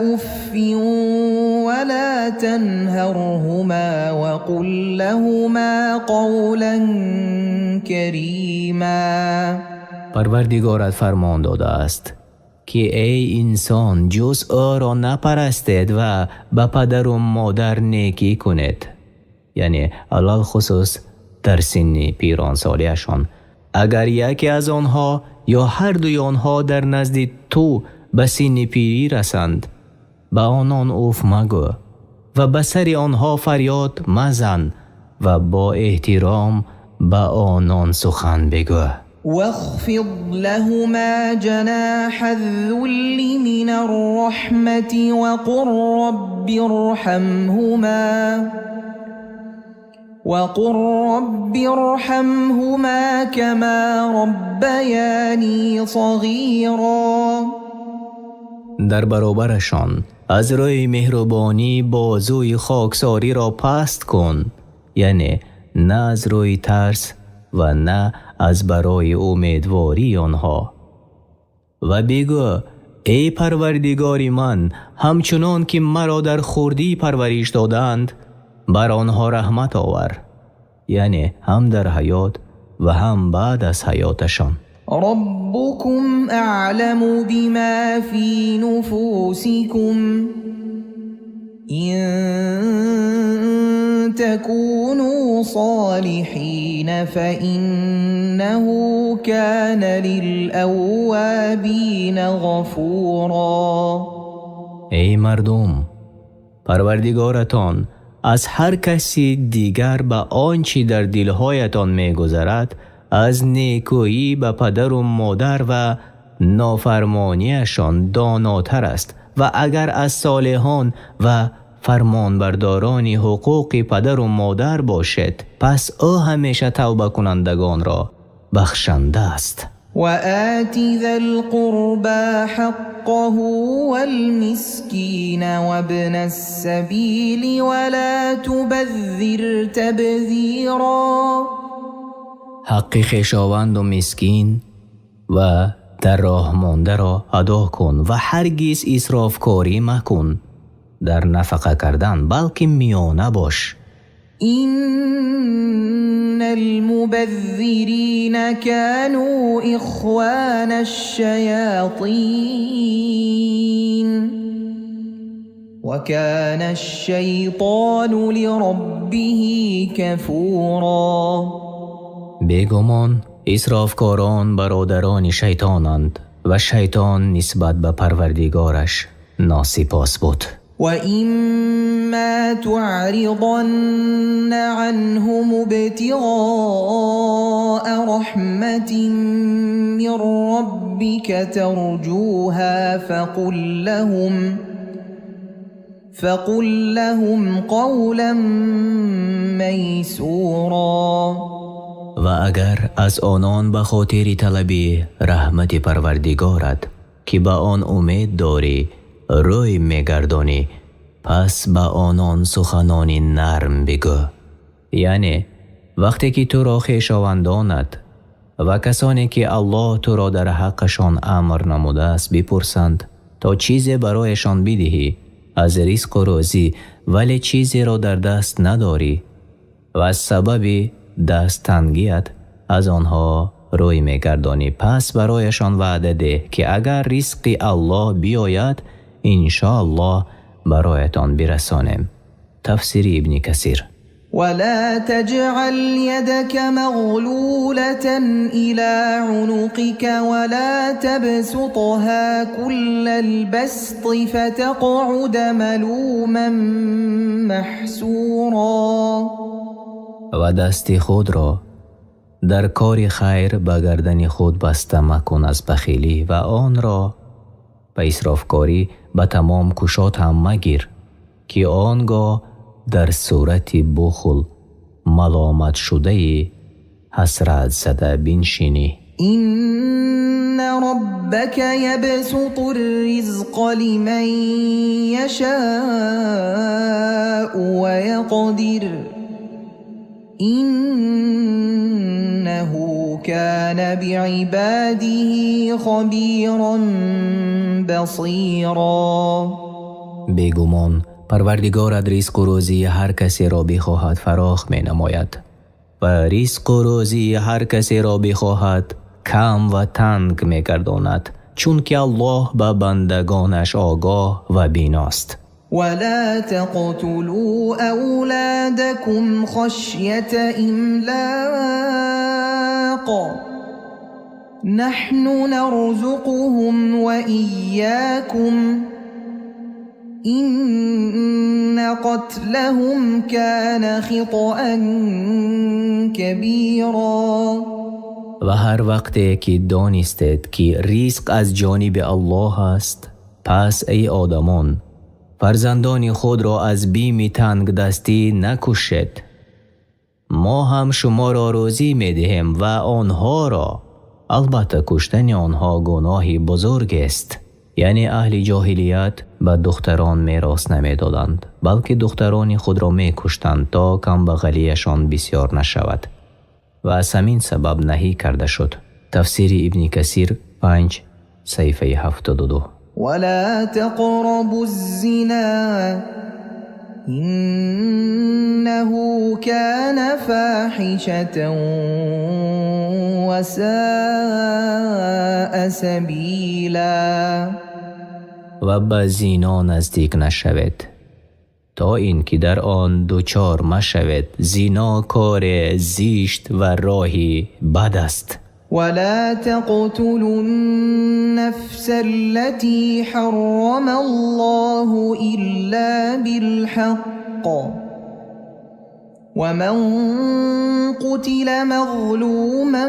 أف ولا تنهرهما وقل لهما قولا كريما. پروردگارت فرمان داده است که ای انسان، جز او را نپرستید و به پدر و مادر نیکی کنید، یعنی علال خصوص در سن پیران سالیشان. اگر یکی از آنها یا هر دوی آنها در نزد تو به سن پیری رسند، به آنان اوف مگو و به سر آنها فریاد مزن و با احترام به آنان سخن بگو. واخفض لهما جناح الذل من الرحمة وقل رب ارحمهما كما ربياني صغيرا. در برابرشان از روی مهربانی بازوی خاکساری را پست کن، یعنی نه از روی ترس و نه از برای امیدواری آنها. و بگو ای پروردگار من، همچنان که مرا در خردی پرورش دادند بر آنها رحمت آور، یعنی هم در حیات و هم بعد از حیاتشان. ربكم أعلم بما في نفوسكم إن تكونوا صالحين فإنه كان للأوابين غفورا. ای مردم، پروردگارتان از هر کسی دیگر به آنچه در دلهایتان می‌گذرد از نیکویی به پدر و مادر و نافرمانیشان داناتر است و اگر از صالحان و فرمانبرداران حقوق پدر و مادر باشد پس او همیشه توبه کنندگان را بخشنده است. وآت ذا القربى حقه والمسكين وابن السبيل ولا تبذر تبذيرا. حق خویشاوند و مسکین و در راه مانده را ادا کن و هرگز اسرافکاری مکن در نفقه کردن، بلکه میانه باش. إن المبذرين كانوا إخوان الشياطين وكان الشيطان لربه كفورا. بیگمان اسرافکاران برادران شیطانند و شیطان نسبت به پروردگارش ناسپاس بود. وإما تعرضن عنهم ابتغاء رحمة من ربك ترجوها فقل لهم قولا ميسورا. و اگر از آنان به خاطر طلبی رحمت پروردگارت که به آن امید داری روی میگردانی پس به آنان سخنانی نرم بگو، یعنی وقتی که تو را خویشاوندانت و کسانی که الله تو را در حقشان امر نموده است بپرسند تا چیزی برایشان بدهی از رزق و روزی ولی چیزی را در دست نداری و از سبب دست تنگیت از آنها روی میگردانی پس برایشان وعده ده که اگر رزق الله بیاید انشاءالله برایتان برسانیم. تفسیر ابن کثیر. ولا تجعل يدك مغلولة إلى عنقك ولا تبسطها كل البسط فتقعد ملوما محسورا. و دست خود را در کار خیر به گردن خود بسته مکن از بخیلی و آن را به اسرافکاری به تمام کشات هم مگیر که آنگاه در صورت بخل ملامت شده حسرت زده بنشینی. إن ربك يبسط الرزق لمن يشاء ويقدر إنه كان بعباده خبيرا بصيرا. بیگمان پروردگارت رزق و روزی هر کسی را بخواهد فراخ می نماید و رزق و روزی هر کسی را بخواهد کم و تنگ می گرداند، چون که الله به بندگانش آگاه و بیناست. ولا تقتلوا أولادكم خشية إملاق نحن نرزقهم وإياكم إن قتلهم كان خطأ كبيرا. و هر وقتی که دانستید که رزق از جانب الله است پس ای آدمان فرزندان خود را از بیم تنگ دستی نکشید. ما هم شما را روزی می دهیم و آنها را، البته کشتن آنها گناهی بزرگ است، یعنی اهل جاهلیت به دختران میراث نمیدادند، بلکه دختران خود را میکشتند تا کمبغالیشان بسیار نشود و از همین سبب نهی کرده شد. تفسیر ابن کثیر 5 صفحه 72. ولا تقربوا الزنا إنه كان فاحشة وساء سبيلا. و به زنا نزدیک نشوید تا این که در آن دوچار مشوید. زنا کار زیشت و راهی بد است. ولا تقتلوا النفس التي حرم الله إلا بالحق ومن قتل مظلوما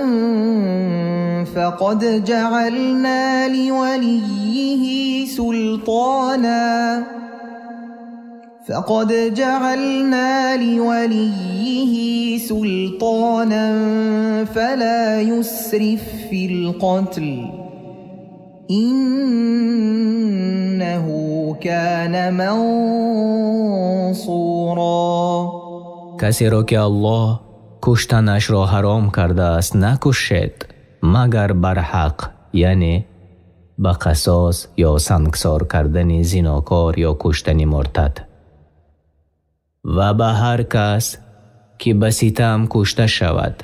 فقد جعلنا لوليه سلطانا فلا يسرف في القتل إنه كان منصورا. کسی را که الله کشتنش را حرام کرده است نکشید مگر بر حق، یعنی به قصاص یا سنگسار کردن زناکار یا کشتن مرتد. و به هر کس که به ستم کشته شود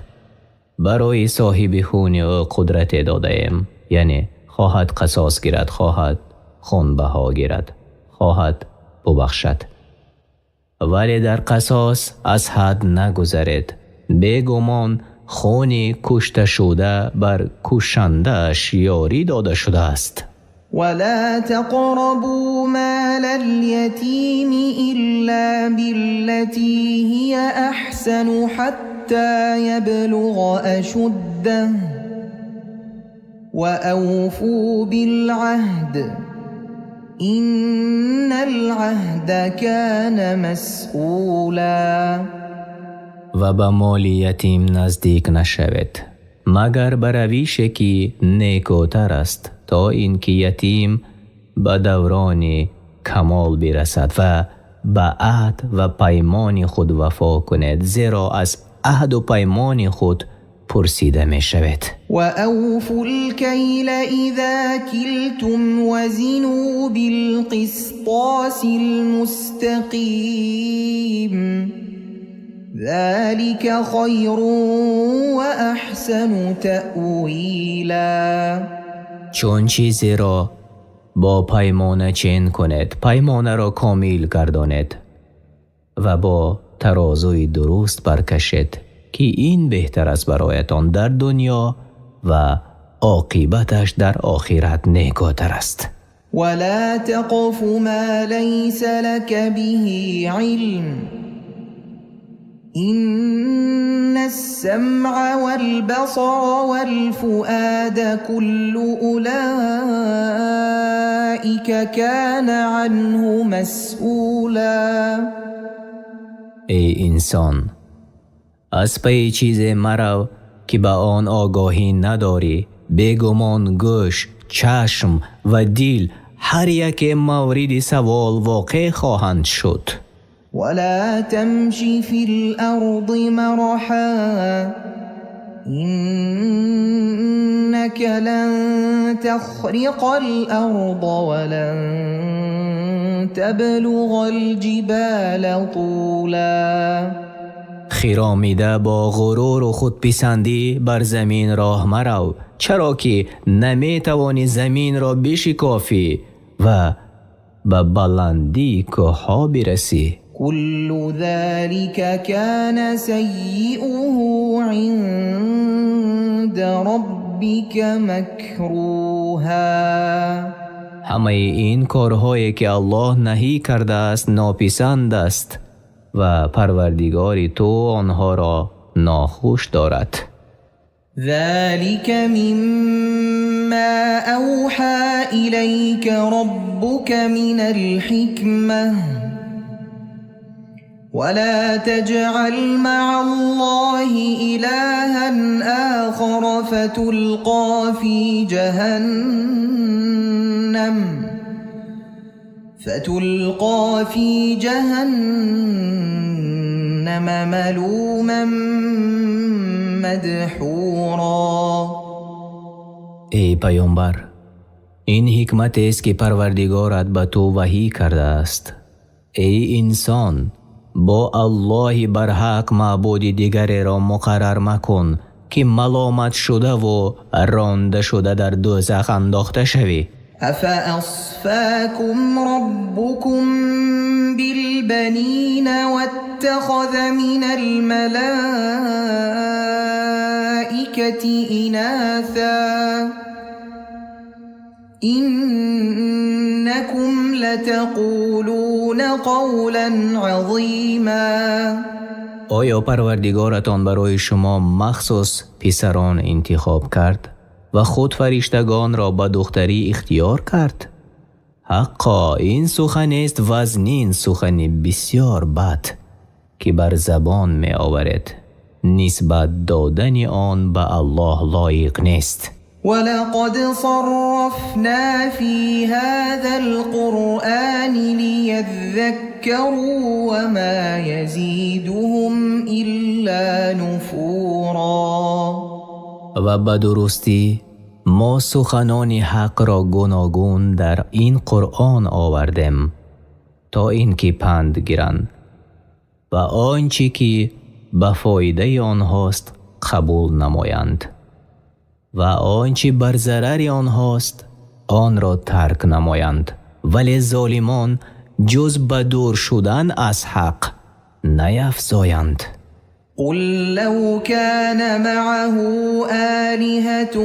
برای صاحب خون او قدرت داده ایم، یعنی خواهد قصاص گیرد، خواهد خونبها گیرد، خواهد ببخشد، ولی در قصاص از حد نگذرید. بیگمان خون کشته شده بر کشنده‌اش یاری داده شده است. ولا تقربوا مال اليتيم إلا بالتي هي أحسن حتى يبلغ أشده وأوفوا بالعهد إن العهد كان مسئولا. و به مال یتیم نزدیک نشوید مگر به روشی که نیکوتر است تا اینکه یتیم به دوران کمال برسد و به عهد و پیمان خود وفا کند، زیرا از عهد و پیمان خود پرسیده می شود. و اوفوا الکیل اذا کلتم وزنوا بالقسطاس المستقیم ذلك خیر و احسن تأویلا. چون چیزی را با پیمانه چین کنید، پیمانه را کامل گردانید و با ترازوی درست برکشید که این بهتر است برایتان در دنیا و عاقبتش در آخرت نیکوتر است. ولا تقف ما ليس لك به علم إن السمع والبصر والفؤاد كل أولئك كان عنه مسئولا. ای انسان، از پی چیز مرو که به آن آگاهی نداری. بیگمان گوش، چشم و دل هر یک مورد سوال واقع خواهند شد. ولا تمشي في الأرض مرحا إنك لن تخرق الأرض ولن تبلغ الجبال طولا. خرامیده با غرور و خودپسندی بر زمین راه مرو، چرا که نمیتوانی زمین را بشکافی و به بلندی کوه‌ها برسی. كل ذلك كان سيئه عند ربك مكروها. همه این کارهایی که الله نهی کرده است ناپسند است و پروردگار تو آنها را ناخوش دارد. ذلك مما أوحى إليك ربك من الحكمة ولا تجعل مع الله إلها آخر فتلقى في جهنم فتلقى في جهنم ملوما مدحورا. ای پیامبر، این حکمت است که پروردگارت به تو وحی کرده است. ای انسان، با الله برحق معبود دیگری را مقرر مکن که ملامت شده و رانده شده در دوزخ انداخته شوی. أفأصفاكم ربكم بالبنين واتخذ من الملائكة إناثا إنكم لتقولون قولا عظيما. آیا پروردگارتان برای شما مخصوص پسران انتخاب کرد و خود فرشتگان را به دختری اختیار کرد؟ حقا این سخن است وزنین، سخن بسیار بد که بر زبان می آورد. نسبت دادن آن به الله لایق نیست. ولقد صرفنا في هذا القرآن ليذكروا وما يزيدهم إلا نفورا. و به درستی ما سخنان حق را گوناگون در این قرآن آوردیم تا اینکه پند گیرند و آنچه که به فایده آنهاست قبول نمایند و آنچه بر ضرر آنهاست آن را ترک نمایند. ولی ظالمان جز به دور شدن از حق نیفزایند. قل لو كان معه آلهة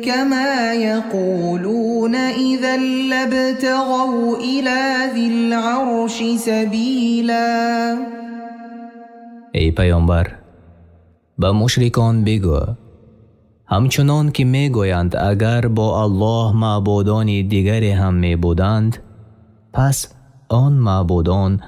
كما يقولون إذا لابتغوا إلى ذي العرش سبيلا. ای پیامبر، به مشرکان بگو همچنان که میگویند اگر با الله معبودان دیگری هم میبودند، پس آن معبودان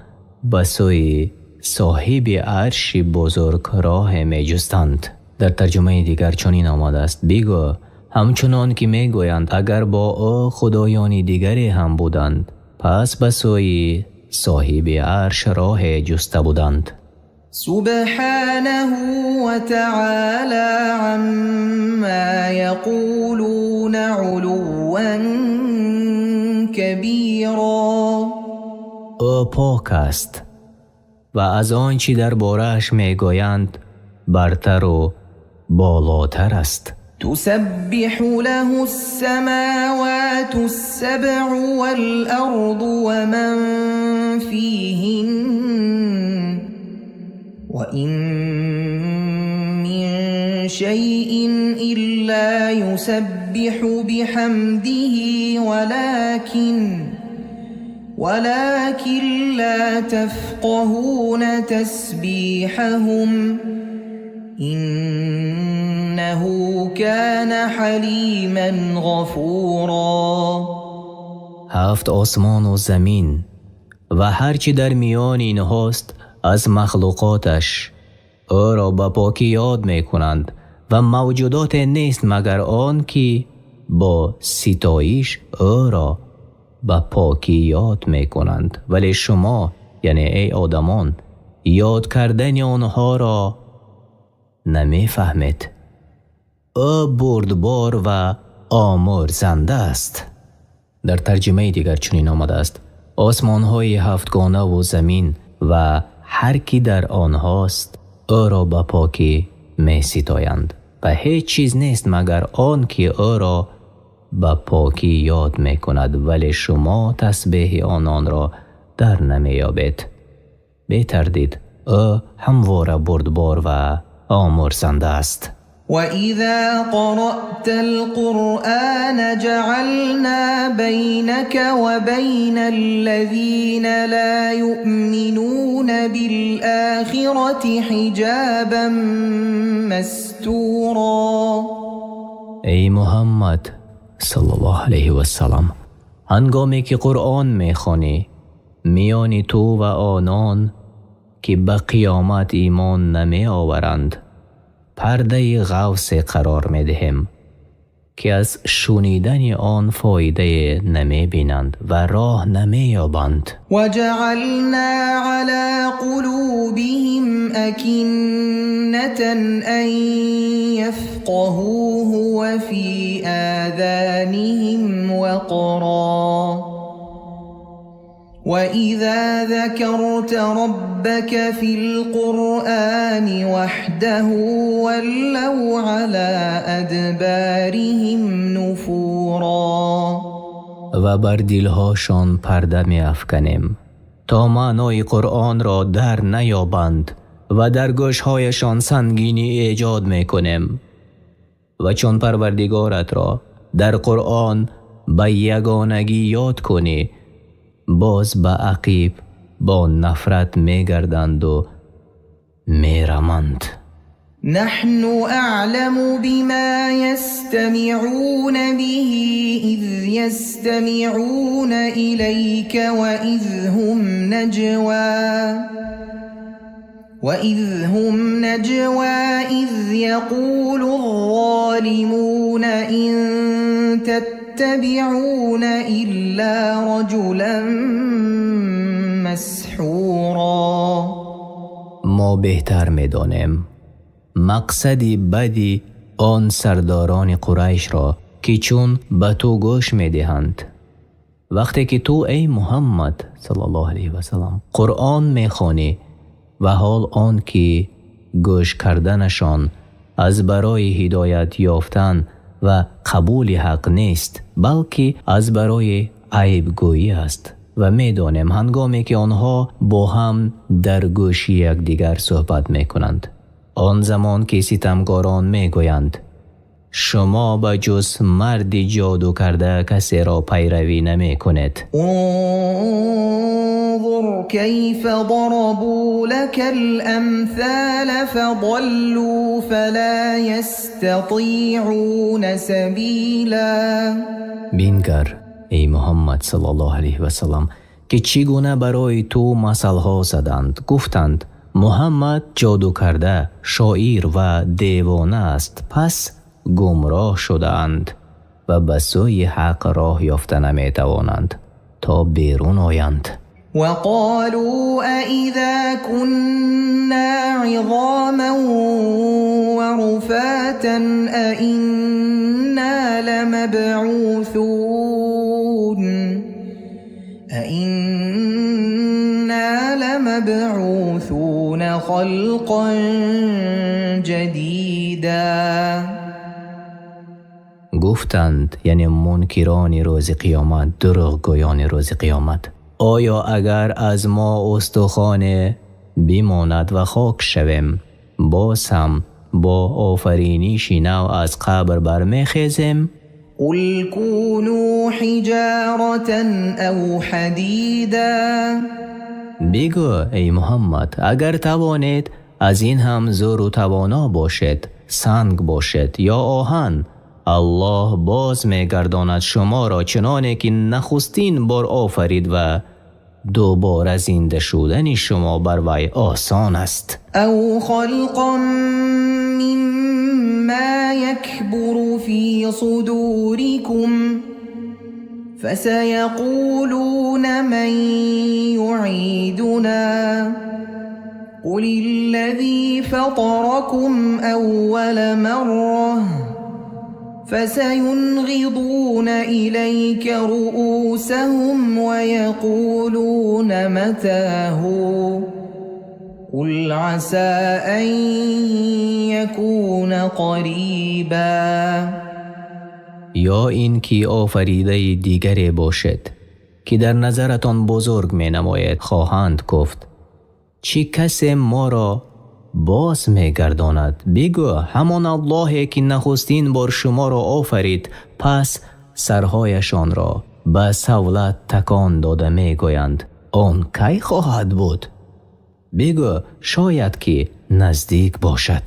به سوی صاحب عرش بزرگ راه می جستند. در ترجمه دیگر چنین آمده است: بگو همچنان که می گویند اگر با او خدایان دیگری هم بودند، پس به سوی صاحب عرش راه جسته بودند. سبحانه و تعالی عما یقولون علوا کبیرا. او پاک است و از آنچه در بارش می گویند برتر و بالاتر است. تسبح له السماوات السبع والأرض ومن فيهن وإن من شيء إلا يسبح بحمده ولكن لا تفقهون تسبيحهم إنه كان حليما غفورا. هفت آسمان و زمین و هرچی در میان اینهاست از مخلوقاتش او را به پاکی یاد می کنند و موجودات نیست مگر آن که با ستایش او را به پاکی یاد می کنند. ولی شما یعنی ای آدمان یاد کردن آنها را نمی فهمید. او بردبار و آمرزنده است. در ترجمه دیگر چنین آمده است: آسمان‌های هفتگانه و زمین و هر کی در آنهاست او را به پاکی می ستایند و هیچ چیز نیست مگر آن که او را به پاکی یاد می کند، ولی شما تسبیح آنان را در نمی یابید. بی تردید او همواره بردبار و آمرزنده است. وَإِذَا قَرَأْتَ الْقُرْآنَ جَعَلْنَا بَيْنَكَ وَبَيْنَ الَّذِينَ لَا يُؤْمِنُونَ بِالْآخِرَةِ حِجَابًا مَسْتُورًا. ای محمد صلی الله علیه و سلام، هنگامی که قرآن میخوانی میان تو و آنان که به قیامت ایمان نمی آورند پرده غوث قرار می دهیم که از شنیدن آن فایده نمی بینند و راه نمی یابند. وجعلنا على قلوبهم أكنة أن يفقهوه وفي آذانهم وقرا وإذا ذكرت ربك في القرآن وحده ولوا على أدبارهم نفورا. و بر دلهاشان پرده می افکنیم تا معنای قرآن را در نیابند و در گوشهایشان سنگینی ایجاد می کنیم. و چون پروردگارت را در قرآن به یگانگی یاد کنی، باز به عقیب با نفرت می گردند و می رمند. نحن أعلم بما يستمعون به إذ يستمعون إليك وإذ هم نجوى إذ يقول الظالمون إن تتبعون إلا رجلا مسحورا. ما بهتر می دانیم مقصدی بدی آن سرداران قریش را که چون به تو گوش می دهند. وقتی که تو ای محمد صلی الله علیه و سلم قرآن می خوانی و حال آن که گوش کردنشان از برای هدایت یافتن و قبول حق نیست، بلکه از برای عیب گویی است. و می دانیم هنگامی که آنها با هم در گوش یکدیگر صحبت می کنند، آن زمان که ستمگاران می گویند شما به جز مرد جادو کرده کسی را پیروی نمی کنید. انظر كيف ضربوا لك الأمثال فضلوا فلا يستطيعون سبيلا. بینگر ای محمد صلی الله علیه و سلم که چگونه برای تو مثالها زدند. گفتند محمد جادو کرده، شاعر و دیوانه است، پس گمراه شده اند و به سوی حق راه یافته نمی توانند تا بیرون آیند. وقالوا أإذا كنا عظاما ورفاتا أإنا لمبعوثون خلقا جديدا. گفتند یعنی منکران روز قیامت، دروغ گویان روز قیامت، آیا اگر از ما استخوان بماند و خاک شویم، باز هم با آفرینشی نو از قبر برمیخیزیم؟ قل كونوا حجارة أو حديدا. بگو ای محمد اگر توانید از این هم زور و توانا باشد، سنگ باشد یا آهن، الله باز میگرداند شما را چنانه که نخستین بار آفرید و دوباره زنده شدن شما بر وی آسان است. او خلقا مما یکبر فی صدورکم فسيقولون من يعيدنا قل الذي فطركم أول مرة فسينغضون إليك رؤوسهم ويقولون متاه قل عسى أن يكون قريبا. یا این که آفریده دیگری باشد که در نظرتان بزرگ می نماید، خواهند گفت چی کسی ما را باز می گرداند؟ بگو همان الله که نخستین بار شما را آفرید. پس سرهایشان را به سهولت تکان داده می گویند آن کی خواهد بود؟ بگو شاید که نزدیک باشد.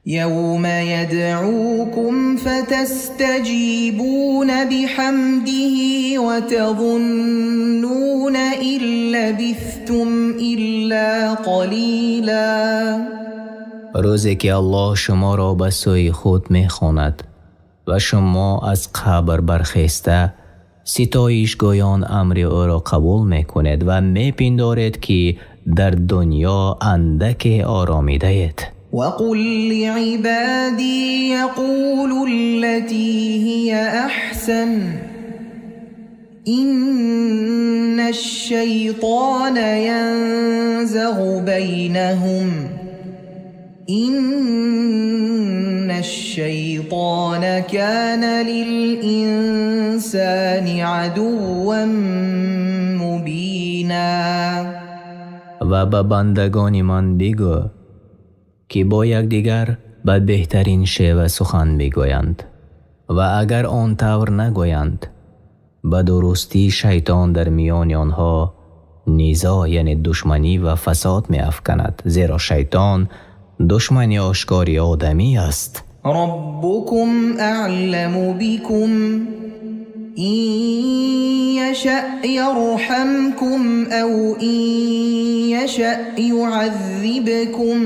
يوم يدعوكم فتستجيبون بحمده وتظنون إن لبثتم إلا قليلا. روزی که الله شما را به سوی خود می خواند و شما از قبر برخسته ستایش گویان امر او را قبول میکنید و میپندارید که در دنیا اندک آرامیده اید. وقل لعبادي يقولوا التي هي أحسن إن الشيطان ينزغ بينهم إن الشيطان كان للإنسان عدوا مبينا. و به بندگان من بگو که با یکدیگر به بهترین شیوه سخن بگویند و اگر آن طور نگویند به درستی شیطان در میان آنها نیزا یعنی دشمنی و فساد می افکند، زیرا شیطان دشمنی آشکاری آدمی است. ربكم أعلم بكم إن يشأ يرحمكم أو إن يشأ يعذبكم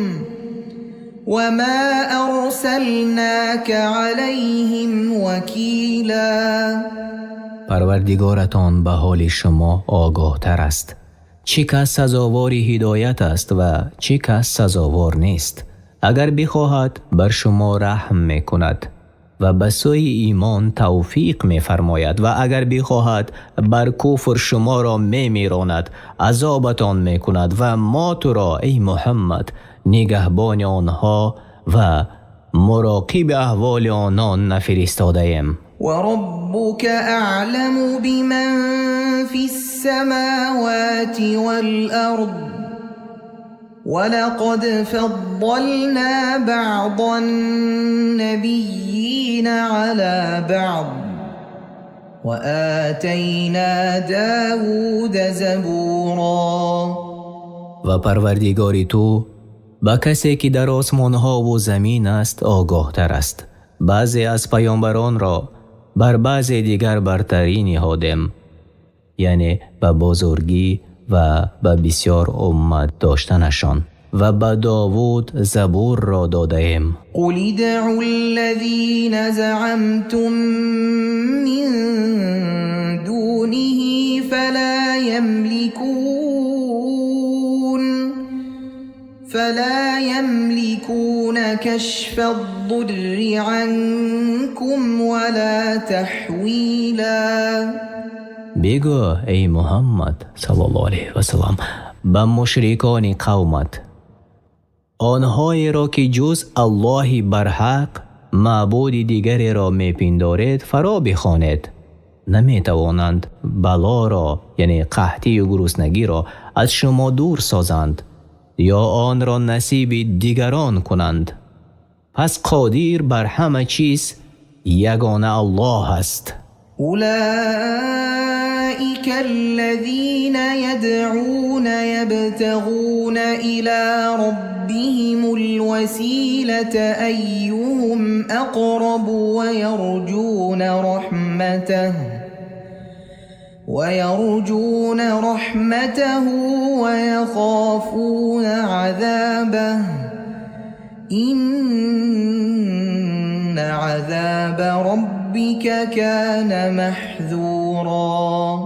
وما أرسلناك عليهم وكيلا. پروردگارتان به حال شما آگاه تر است. چه کس سزاوار هدایت است و چه کس سزاوار نیست. اگر بخواهد بر شما رحم می کند و به سوی ایمان توفیق می فرماید و اگر بخواهد بر کفر شما را می میراند، عذابتان می کند و ما تو را ای محمد نگهبان آنها و مراقب احوال آنان نفرستاده ایم. وربك أعلم بمن في السماوات والأرض ولقد فضلنا بعض النبيين على بعض وآتينا داود زبورا. و پروردگاری تو با کسی که در آسمان ها و زمین است آگاه تر است. بعضی از پیامبران را بر بعضی دیگر برتری نهادیم، یعنی به بزرگی و به بسیار امت داشتنشان، و به داوود زبور را داده ایم. قل ادعوا الذين زعمتم من دونه فلا يملكون كشف الضر عنكم ولا تحویلا. بگو ای محمد صلی الله علیه و سلم به مشرکان قومت، آنهایی را که جز الله برحق معبود دیگری را میپندارید فرا بخوانید. نمیتوانند بلا را یعنی قحطی و گرسنگی را از شما دور سازند یا آن را نصیب دیگران کنند. پس قادر بر همه چیز یگانه الله است. أولئك الذين يدعون يبتغون إلى ربهم الوسيلة أيهم أقرب ويرجون رحمته ويخافون عذابه إن عذاب ربك كان محذورا.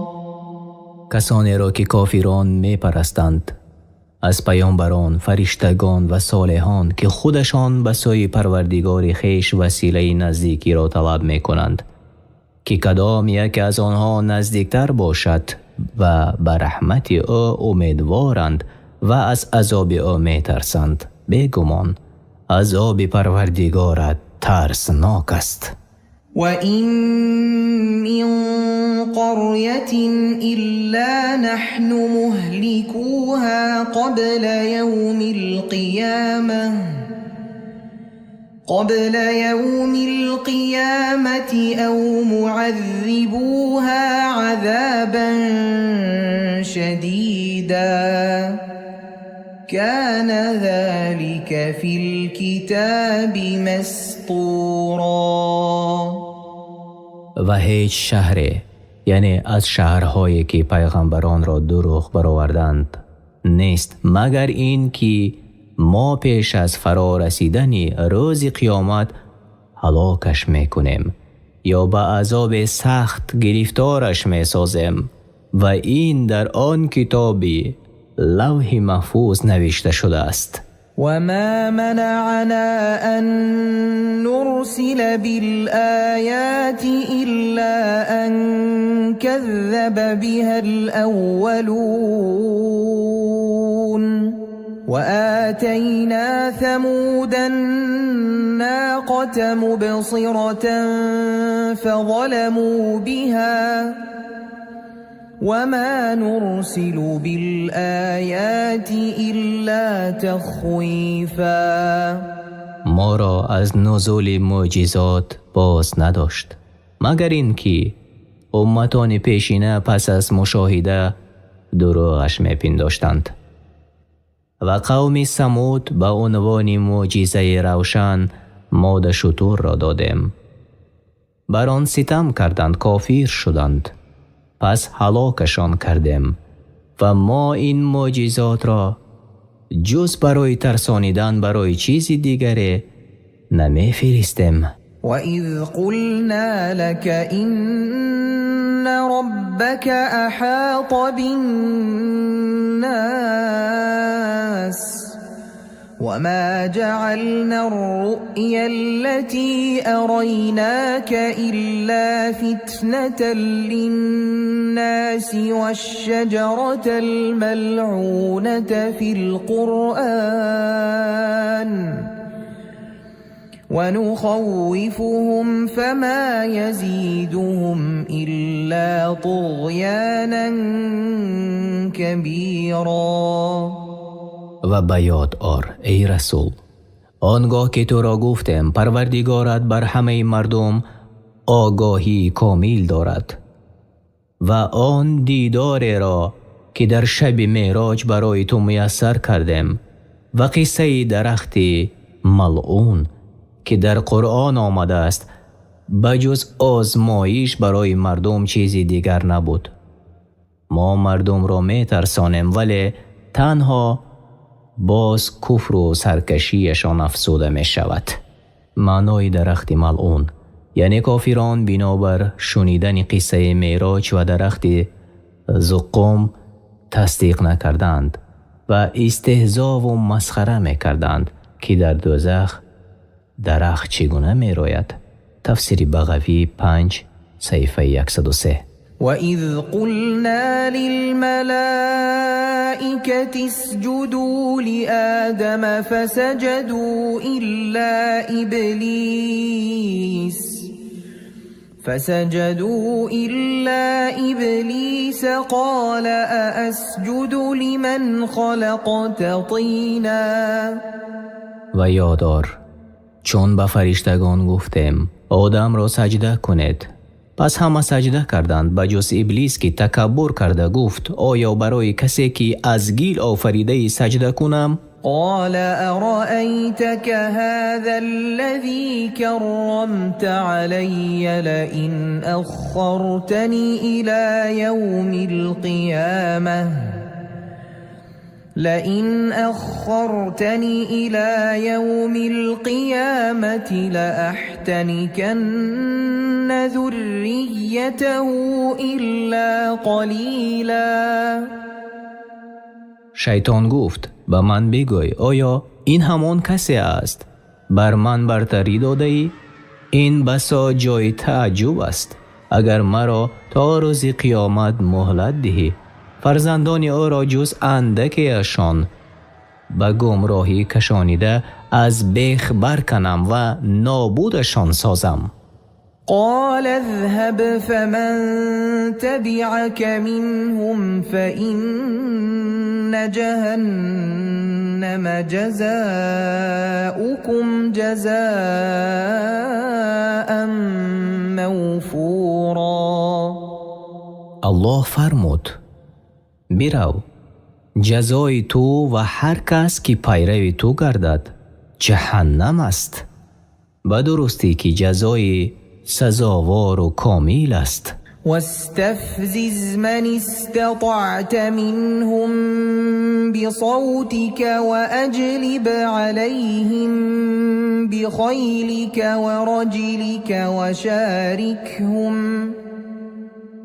کسانی را که کافران می پرستند از پیامبران، فرشتگان و صالحان که خودشان به سوی پروردگار خیش وسیله نزدیکی را طلب می کنند که کدام یک از آنها نزدیکتر باشد و به رحمت او امیدوارند و از عذاب او می ترسند. بیگمان عذاب پروردگارت ترسناک است. وَإِن مِّن قَرْيَةٍ إِلَّا نَحْنُ مُهْلِكُوهَا قَبْلَ يَوْمِ الْقِيَامَةِ أَوْ مُعَذِّبُوهَا عَذَابًا شَدِيدًا كَانَ ذَلِكَ فِي الْكِتَابِ مَسْطُورًا. و هیچ شهری یعنی از شهرهایی که پیغمبران را دروغ برآوردند نیست مگر این که ما پیش از فرا رسیدن روز قیامت هلاکش میکنیم یا به عذاب سخت گرفتارش می سازیم و این در آن کتابی لوح محفوظ نوشته شده است. وما منعنا أن نرسل بالآيات إلا أن كذب بها الأولون وآتينا ثمود الناقة مبصرة فظلموا بها وما نرسل بالآيات إلا تخويفا. ما را از نزول معجزات باز نداشت مگر اینکه امتان پیشینه پس از مشاهده دروغش میپنداشتند. و قوم ثمود به عنوان معجزه روشن ماده شتر را دادیم. بر آن ستم کردند، کافر شدند، پس هلاکشان کردیم و ما این معجزات را جز برای ترسانیدن برای چیزی دیگری نمی فرستیم. وَإِذْ قُلْنَا لَكَ إِنَّ رَبَّكَ أَحَاطَ بِالنَّاسِ وَمَا جَعَلْنَا الرُّؤْيَا الَّتِي أَرَيْنَاكَ إِلَّا فِتْنَةً لِلنَّاسِ وَالشَّجَرَةَ الْمَلْعُونَةَ فِي الْقُرْآنِ ونخوفهم فما يزيدهم إلا طغيانا كبيرا. و به یاد آر ای رسول، آنگاه که تو را گفتم پروردگارت بر همه مردم آگاهی کامل دارد و آن دیدار را که در شب معراج برای تو میسر کردم و قصه درخت ملعون که در قرآن آمده است بجز آزمایش برای مردم چیزی دیگر نبود. ما مردم را می ترسانیم ولی تنها باز کفر و سرکشیشان افزوده می شود. معنای درخت ملعون یعنی کافران بنابر شنیدن قصه معراج و درخت زقوم تصدیق نکردند و استهزا و مسخره می کردند که در دوزخ درخت چگونه می روید. تفسیر بغوی 5 صفحه 103. وَإِذْ قُلْنَا لِلْمَلَائِكَةِ اسْجُدُوا لِآدَمَ فَسَجَدُوا إِلَّا إِبْلِيسَ قَالَ أَأَسْجُدُ لِمَنْ خَلَقْتَ طِينًا. و یادار چون به فرشتگان گفتیم آدم را سجده کنید، پس همه سجده کردند بجز ابلیس که تکبر کرده گفت آیا برای کسی که از گیل آفریده سجده کنم؟ قال أرأيتك هذا الذي كرمت علي لئن أخرتني إلى يوم القيامة لأحتنكن ذريته إلا قليلا. شیطان گفت به من بگوی آیا این همان کسی است بر من برتری داده ای؟ این بسا جای تعجب است. اگر مرا تا روز قیامت مهلت دهی فرزندان او را جز اندکیشان به گمراهی کشانیده از بیخ برکنم و نابودشان سازم. قال اذهب فمن تبعك منهم فإن جهنم جزاؤكم جزاء موفورا. الله فرمود برو، جزای تو و هر کس که پیروی تو گردد جهنم است. به درستی که جزای سزاوار و کامل است. واستفزز من استطعت منهم بصوتك وأجلب عليهم بخيلك ورجلك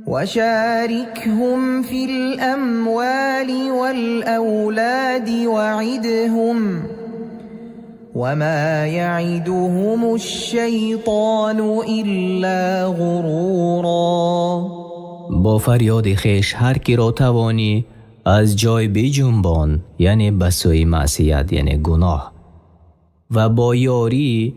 وشاركهم في الأموال والأولاد وعدهم وما يعدهم الشیطان الا غرورا. با فریاد خویش هر کی را توانی از جای بجنبان، یعنی به سوی معصیت یعنی گناه، و با یاری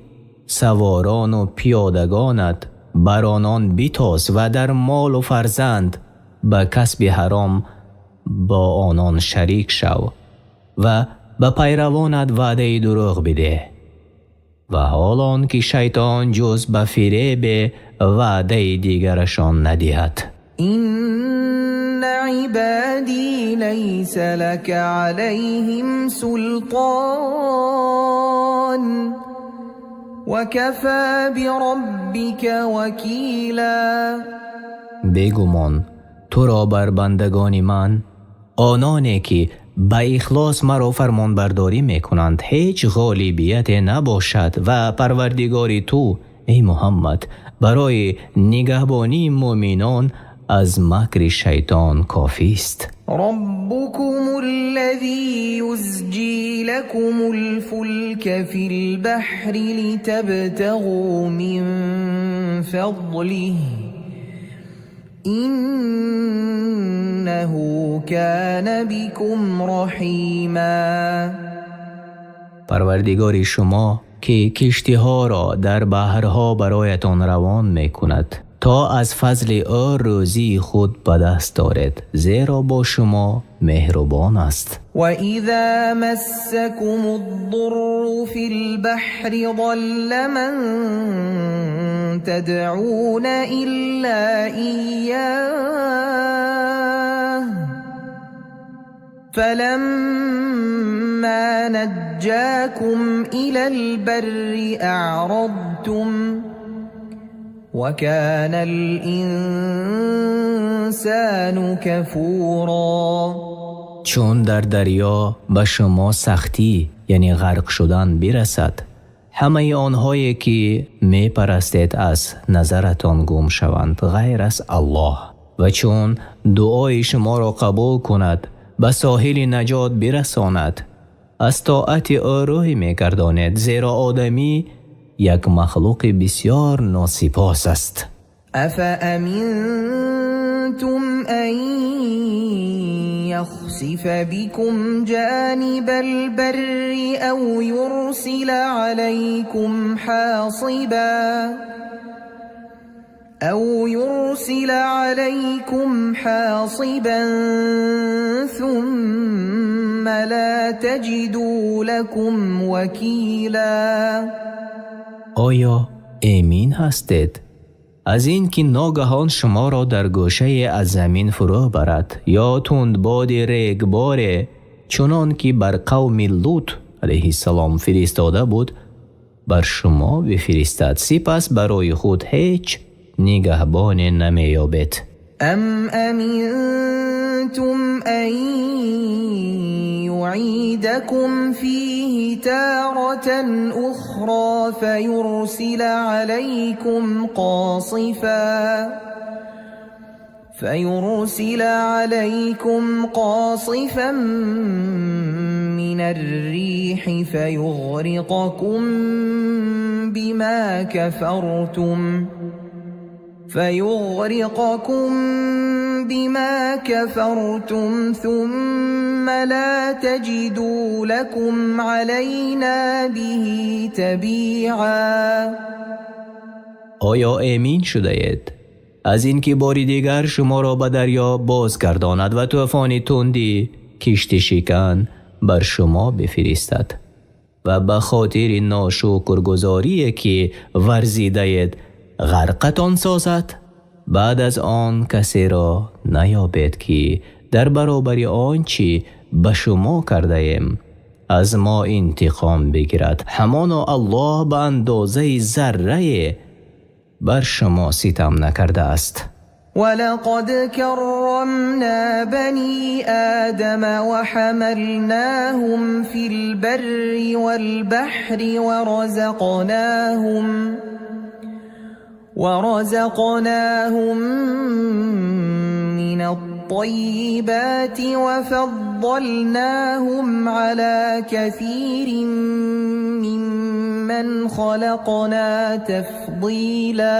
سواران و پیادگانت بر آنان بتاز و در مال و فرزند به کسب حرام با آنان شریک شو و به پیروانت وعده دروغ بده. و حالان که شیطان جز به فریب وعده دیگرشان ندهد. این عبادی لیس لك علیهم سلطان وکفی بربک وکیلا. بیگمان تو را بر بندگان من، آنانی که به اخلاص مرا فرمان برداری میکنند، هیچ غالبیت نباشد و پروردگاری تو ای محمد برای نگهبانی مؤمنان از مکر شیطان کافی است. ربكم الذي يزجي لكم الفلك في البحر لتبتغوا من فضله إنه كان بكم رحیما. پروردگار شما که کشتی ها را در بحرها برایتان روان می کند تا از فضل او روزی خود به دست دارد، زیرا با شما مهربان است. و اذا مسکم الضر فی البحر ضل من تدعون الا ایاه فلما نجاكم الى البر اعرضتم وكان الانسان کفورا. چون در دریا به شما سختی یعنی غرق شدن برسد، همه آنهایی که می پرستید از نظرتان گم شوند غیر از الله، و چون دعای شما را قبول کند به ساحل نجات برساند، از طاعت او روی می گرداند، زیرا آدمی یک مخلوق بسیار ناسپاس است. افامنتم ان یخسف بكم جانب البر او يرسل عليكم حاصبا ثم لا تجدوا لكم وکیلا. آیا امین هستید از این که ناگهان شما را در گوشه از زمین فرو برد، یا تندباد ریگبار چنان که بر قوم لوط علیه السلام فرستاده بود بر شما بفرستد، سپس برای خود هیچ نگهبان نمیابید؟ ام امنتم ان يعيدكم فيه تارة اخرى فيرسل عليكم قاصفا من الريح فيغرقكم بما كفرتم ثم لا تجدوا لكم علينا به تبيعا. آیا امین شده اید از این که باری دیگر شما را به دریا بازگرداند و طوفان تندی کشتی شکن بر شما بفرستد و به خاطر ناشکرگزاری که ورزیده اید غرقتان سازد؟ بعد از آن کسی را نیابید که در برابر آنچه به شما کرده ایم از ما انتقام بگیرد، همانا الله به اندازه ذره بر شما ستم نکرده است. ولقد كرمنا بني آدم وحملناهم في البر والبحر ورزقناهم من الطيبات وفضلناهم على كثير ممن خلقنا تفضیلا.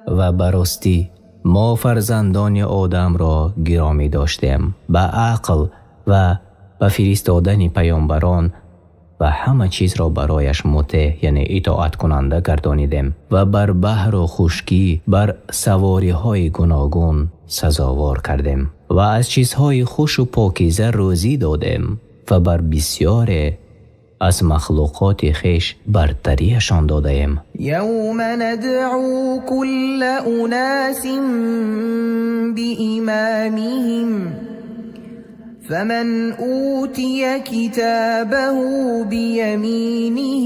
و براستی ما فرزندان آدم را گرامی داشتیم، به عقل و به فرستادن پیامبران و همه چیز را برایش مطیع یعنی اطاعت کننده گردانیدیم و بر بحر و خشکی بر سواری های گوناگون سزاوار کردیم و از چیزهای خوش و پاکیزه روزی دادیم و بر بسیار از مخلوقات خویش برتریشان دادیم. یوم ندعو کل اناس بإمامهم فمن أوتي كتابه بيمينه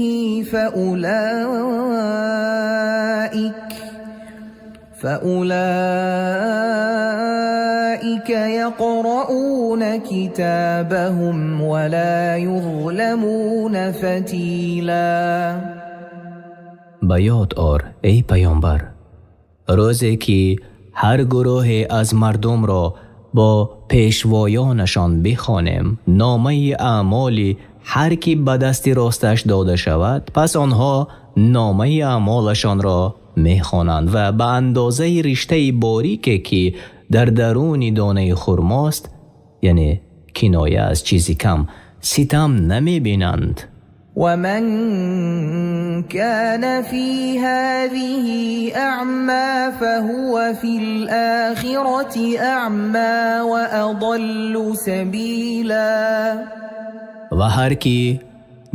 فأولئك يقرؤون كتابهم ولا يظلمون فتیلا. به یاد آر ای پیامبر روزی که هر گروه از مردم را با پیشوایانشان بخوانیم نامه اعمال هر کی به دست راستش داده شود، پس آنها نامه اعمالشان را میخوانند و به اندازه رشته باریکی که در درون دانه خرماست یعنی کنایه از چیزی کم ستم نمیبینند. ومن كان في هذه أعمى فهو في الآخرة أعمى وأضل سبيلا. و هر کی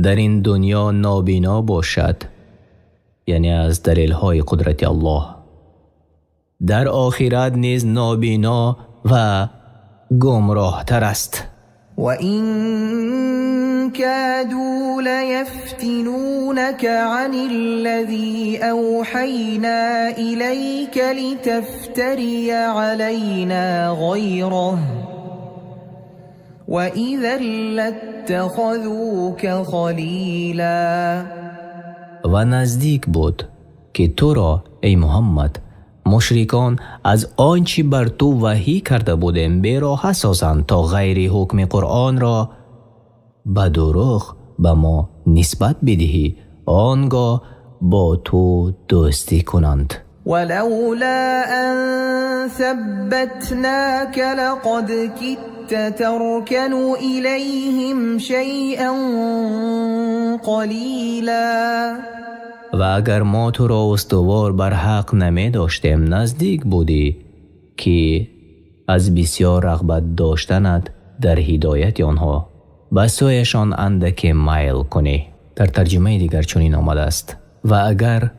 در این دنیا نابینا باشد یعنی از دلیل های قدرت الله، در آخرت نیز نابینا و گمراه تر است. وَإِن كَادُوا لَيَفْتِنُونَكَ عَنِ الَّذِي أَوْحَيْنَا إِلَيْكَ لِتَفْتَرِيَ عَلَيْنَا غَيْرَهُ وَإِذًا لَاتَّخَذُوكَ خَلِيلًا. و نزدیک بود که تو را ای محمد مشرکان از آنچه بر تو وحی کرده بودیم بیراه سازند تا غیر حکم قرآن را به دروغ به ما نسبت بدهی، آنگاه با تو دوستی کنند. ولولا ان ثبتناك لقد كدت تركن إليهم شيئا قليلا. و اگر ما تو را استوار بر حق نمی داشتیم نزدیک بودی که از بسیار رغبت داشتنت در هدایت آنها به سویشان اندک میل کنی. در ترجمه دیگر چنین آمده است و اگر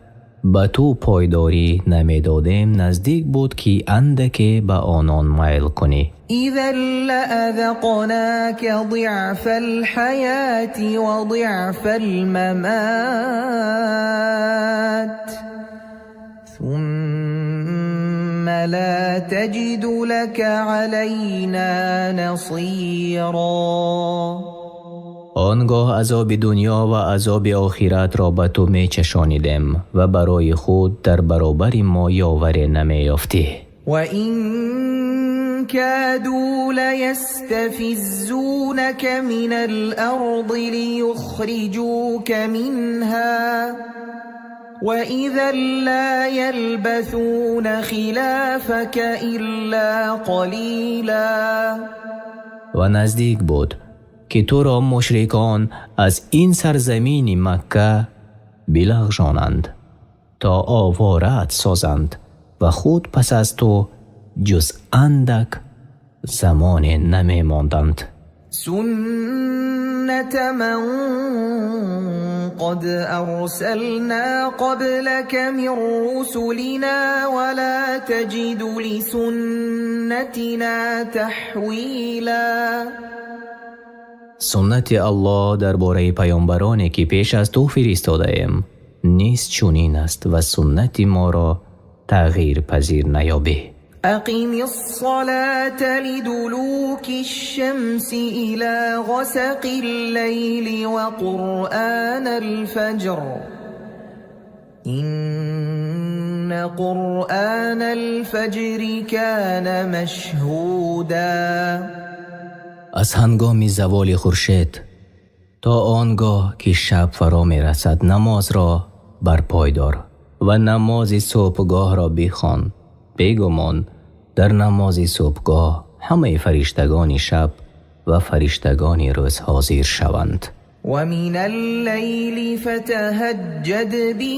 به تو پایداری نمی دادیم نزدیک بود که اندک به آنان میل کنی. إذا لأذقناك ضعف الحياة وضعف الممات ثم لا تجد لك علينا نصيرا. آنگاه عذاب دنیا و عذاب آخرت را به تو می چشانیدیم و برای خود در برابر ما یاوری نمی یافتی. وَإِن كَادُوا لَيَسْتَفِزُّونَكَ مِنَ الْأَرْضِ لِيُخْرِجُوكَ مِنْهَا وَإِذًا لَا يَلْبَثُونَ خِلَافَكَ إِلَّا قَلِيلًا. و نزدیک بود که تو را مشرکان از این سرزمین مکه بلغزانند تا آواره‌ات سازند و خود پس از تو جز اندک زمان نمی ماندند. سنت من قد ارسلنا قبلك من رسلنا ولا تجد لسنتنا تحویلا. سنت الله درباره پیامبرانی که پیش از تو فرستاده ایم نیست چنین است و سنت ما را تغییر پذیر نیابی. أقم الصلاة لدلوك الشمس إلى غسق الليل وقرآن الفجر إن قرآن الفجر كان مشهودا. از هنگام زوال خورشید تا آنگاه که شب فرا می رسد نماز را برپای دار و نماز صبحگاه را بخوان. بیگمان در نماز صبحگاه همه فرشتگان شب و فرشتگان روز حاضر شوند. ومن الليل فتهجد به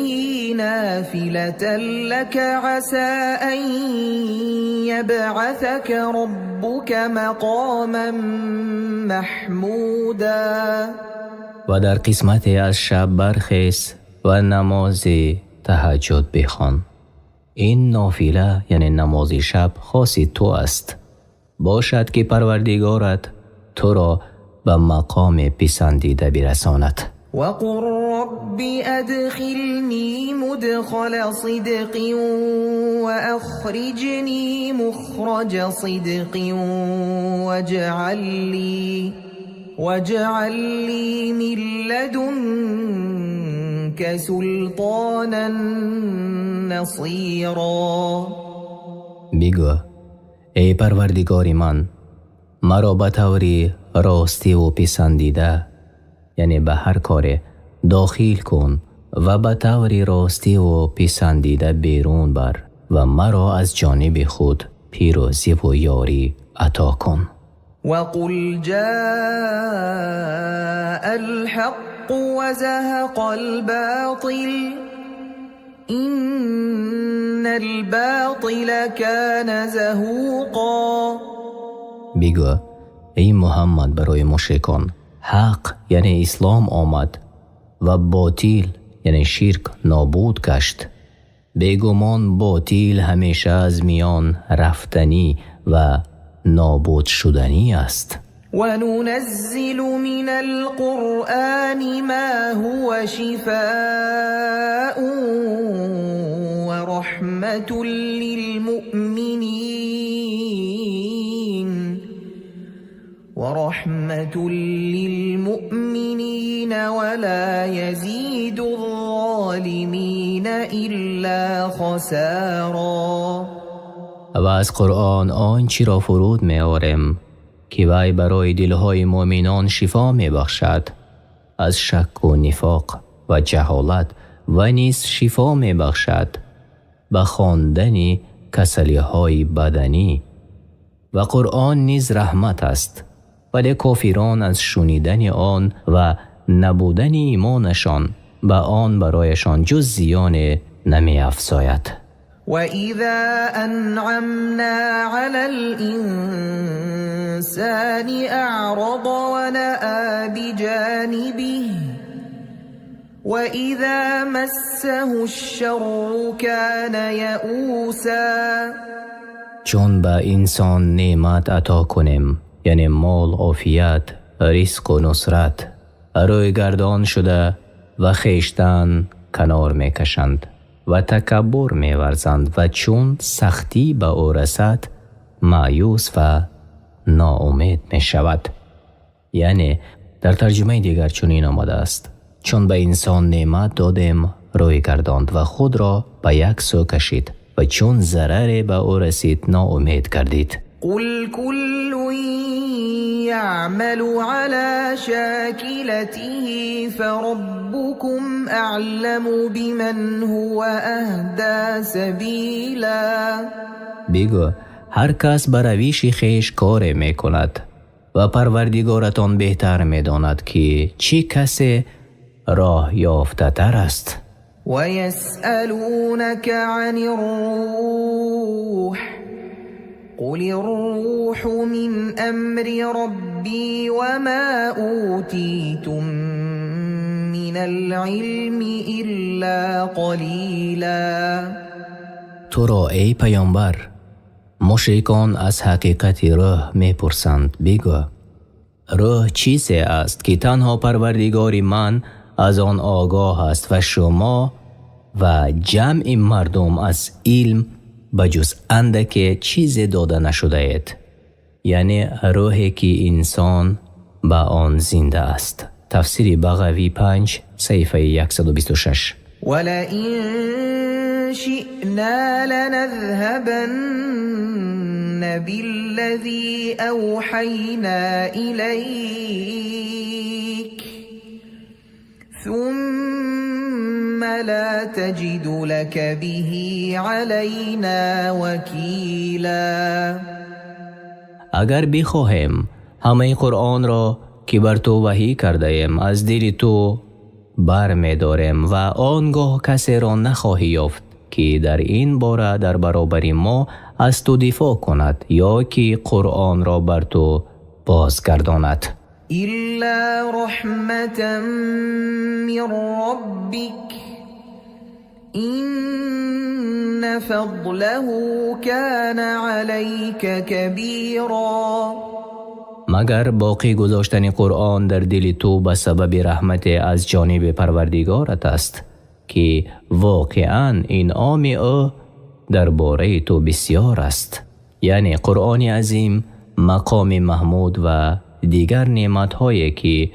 نافلة لك عسى أن يبعثك ربك مقاما محمودا. و در قسمت از شب برخیز و نماز تهجد بخوان. این نافله یعنی نماز شب خاص تو است. باشد که پروردگارت تو را به مقام پسندیده برساند. وقل رب أدخلني مدخل صدق وأخرجني مخرج صدق واجعل لي من لدنك سلطانا نصيرا. بگو ای پروردگار من، مرا به طور راستی و پسندیده یعنی به هر کار داخل کن و به طور راستی و پسندیده بیرون بر و مرا از جانب خود پیروزی و یاری عطا کن. وقل جاء الحق وزهق الباطل إن الباطل كان زهوقا. بگو ای محمد برای مشرکان، حق یعنی اسلام آمد و باطل یعنی شرک نابود گشت. بیگمان باطل همیشه از میان رفتنی و نابود شدنی است. وننزل من القرآن ما هو شفاء ورحمة للمؤمنين ولا يزيد الظالمين إلا خسارا. و از قرآن آنچه را فرود می آوریم که وی برای دلهای مؤمنان شفا می بخشد از شک و نفاق و جهالت و نیز شفا می بخشد به خواندن کسلی های بدنی. و قرآن نیز رحمت است، ولی کافران از شنیدن آن و نبودن ایمانشان به آن برایشان جز زیان نمی افزاید. وَإِذَا أَنْعَمْنَا عَلَى الْإِنسَانِ أَعْرَضَ وَنَأَىٰ بِجَانِبِهِ وَإِذَا مَسَّهُ الشَّرُّ كَانَ یئوسا. چون به انسان نعمت عطا کنیم یعنی مال، عافیت، رزق و نصرت، روی گردان شده و خویشتن کنار می کشند و تکبر می ورزند و چون سختی به او رسد مایوس و ناامید می شود. یعنی در ترجمه دیگر چنین آمده است: چون به انسان نعمت دادیم روی گرداند و خود را به یک سو کشید و چون ضرر به او رسید ناامید گردید. قل كل يعمل على شاكلته فربكم أعلم بمن هو أهدى سبيلا. بگو هر کس بر روش خویش کار می کند و پروردگارتان بهتر می داند که چه کسی راه یافته تر است. ويسألونك عن الروح قل الروح من أمر ربي وما أوتيتم من العلم إلا قليلا. تو را ای پیامبر مشرکان از حقیقت روح می پرسند. بگو روح چیزی است که تنها پروردگار من از آن آگاه است و شما و جمع مردم از علم بجز اندک چیز داده نشده اید، یعنی روحی که انسان با آن زنده است. تفسیر بغوی 5 صفحه 126. ولئن شئنا لنذهبن بالذي أوحينا إليك ثم لا تجد لك به علينا وكيلا. اگر بخواهیم همه قرآن را که بر تو وحی کرده ایم از دل تو بر می داریم و آنگاه کسی را نخواهی یافت که در این باره در برابر ما از تو دفاع کند یا که قرآن را بر تو بازگرداند. إلا رحمة من ربك إن فضله كان عليك كبيرا. مگر باقی گذاشتن قرآن در دل تو به سبب رحمت از جانب پروردگارت است که واقعا انعام او درباره تو بسیار است. یعنی قرآن عظیم، مقام محمود و دیگر نعمت‌هایی که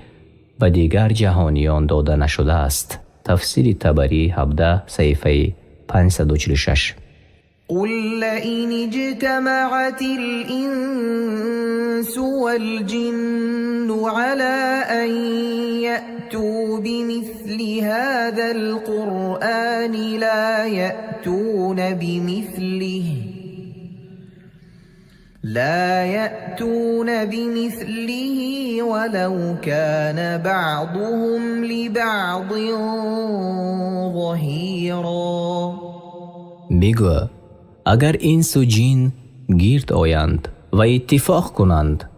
به دیگر جهانیان داده نشده است. تفسیر طبری 17 صفحه 546. قل لئن اجتمعت الإنس والجن على أن يأتوا بمثل هذا القرآن لا يأتون بمثله ولو كان بعضهم لبعض ظهيرا. بگو اگر انس و جن گرد آیند و اتفاق کنند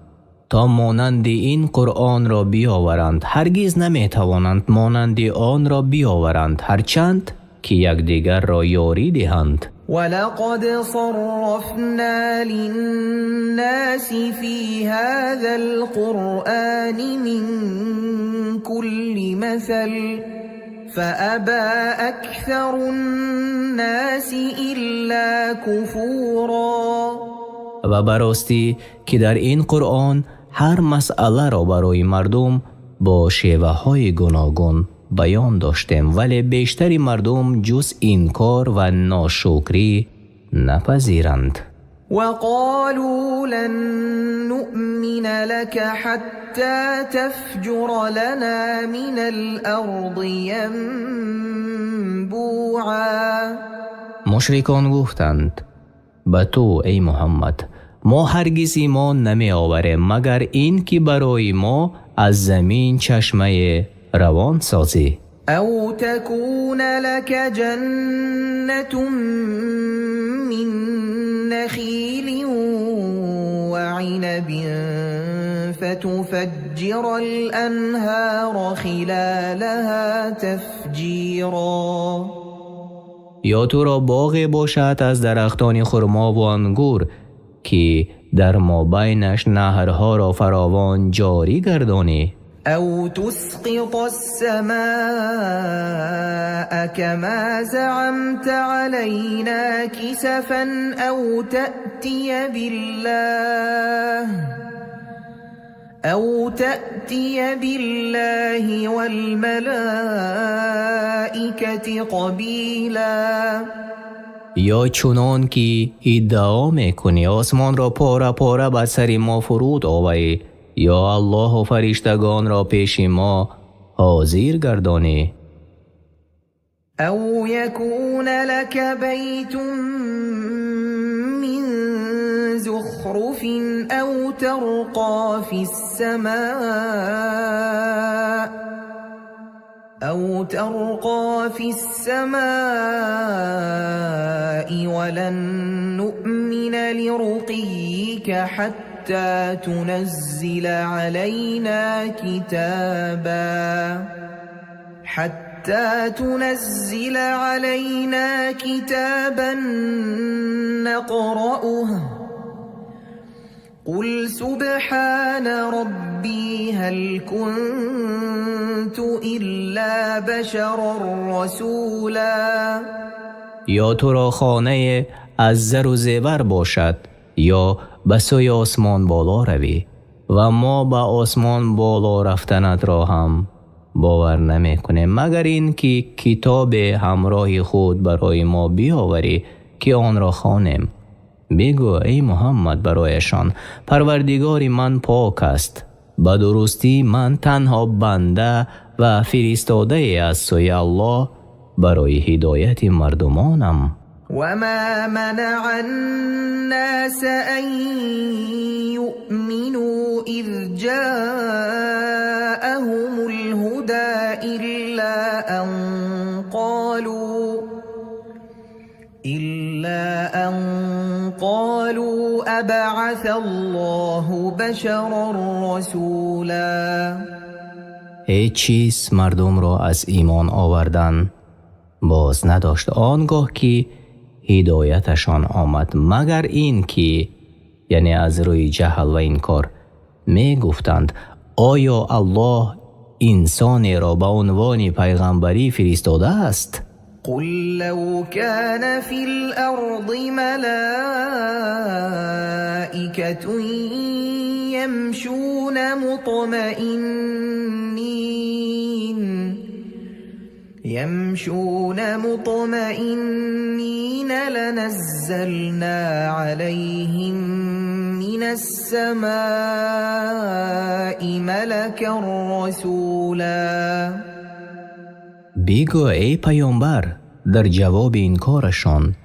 تا مانند این قرآن را بیاورند، هرگز نمی توانند مانند آن را بیاورند، هرچند که یکدیگر را یاری دهند. ولقد صرفنا للناس في هذا القرآن من كل مثل فأبى أكثر الناس إلا كفورا. و براستی که در این قرآن هر مسئله را برای مردم با شیوه های گوناگون بیان داشتیم، ولی بیشتر مردم جز انکار و ناشکری نپذیرند. وقالوا لن نؤمن لك حتى تفجر لنا من الأرض ينبوعا. مشرکان گفتند به تو ای محمد ما هرگز ایمان نمی آوریم مگر این که برای ما از زمین چشمه روان سازی. او تكون لك جنة من نخيل وعنب فتفجر الأنهار خلالها تفجیرا. یا تو را باغی باشد از درختان خرما و انگور که در مابینش نهرها را فراوان جاری گردانی. او تسقط السماء كما زعمت علينا كسفا او تأتي بالله والملائكة قبیلا. یا چنان که ادعا میکنی آسمان را پاره پاره بر سر ما فرود آوری، یا الله و فرشتگان را پیش ما حاضر گردانی. او یکون لك بیت من زخرف او ترقى في السماء ولن نؤمن لرقيك حتى تنزل علينا كتابا نقرأه قل سبحان ربي ربي هل كنت إلا بشرا رسولا یا تو را خانه از زر و زیور باشد یا به سوی آسمان بالا روی و ما به آسمان بالا رفتنت را هم باور نمی کنیم مگر این که کتاب همراه خود برای ما بیاوری که آن را خوانیم. بگو ای محمد برایشان پروردگار من پاک است، به درستی من تنها بنده و فرستاده از سوی الله برای هدایت مردمانم. وما منع الناس أن يؤمنوا إذ جاءهم الهدى إلا أن قالوا أبعث الله بشرا رسولا. هیچ چیز مردم را از ایمان آوردن باز نداشت آنگاه که هدایتشان آمد مگر این که یعنی از روی جهل و انکار می گفتند آیا الله انسانی را به عنوان پیغمبری فرستاده است؟ قل لو كان في الأرض ملائكة يمشون مطمئنين لنزلنا عليهم من السماء ملكا رسولا. بگو ای پیامبر در جواب این کارشان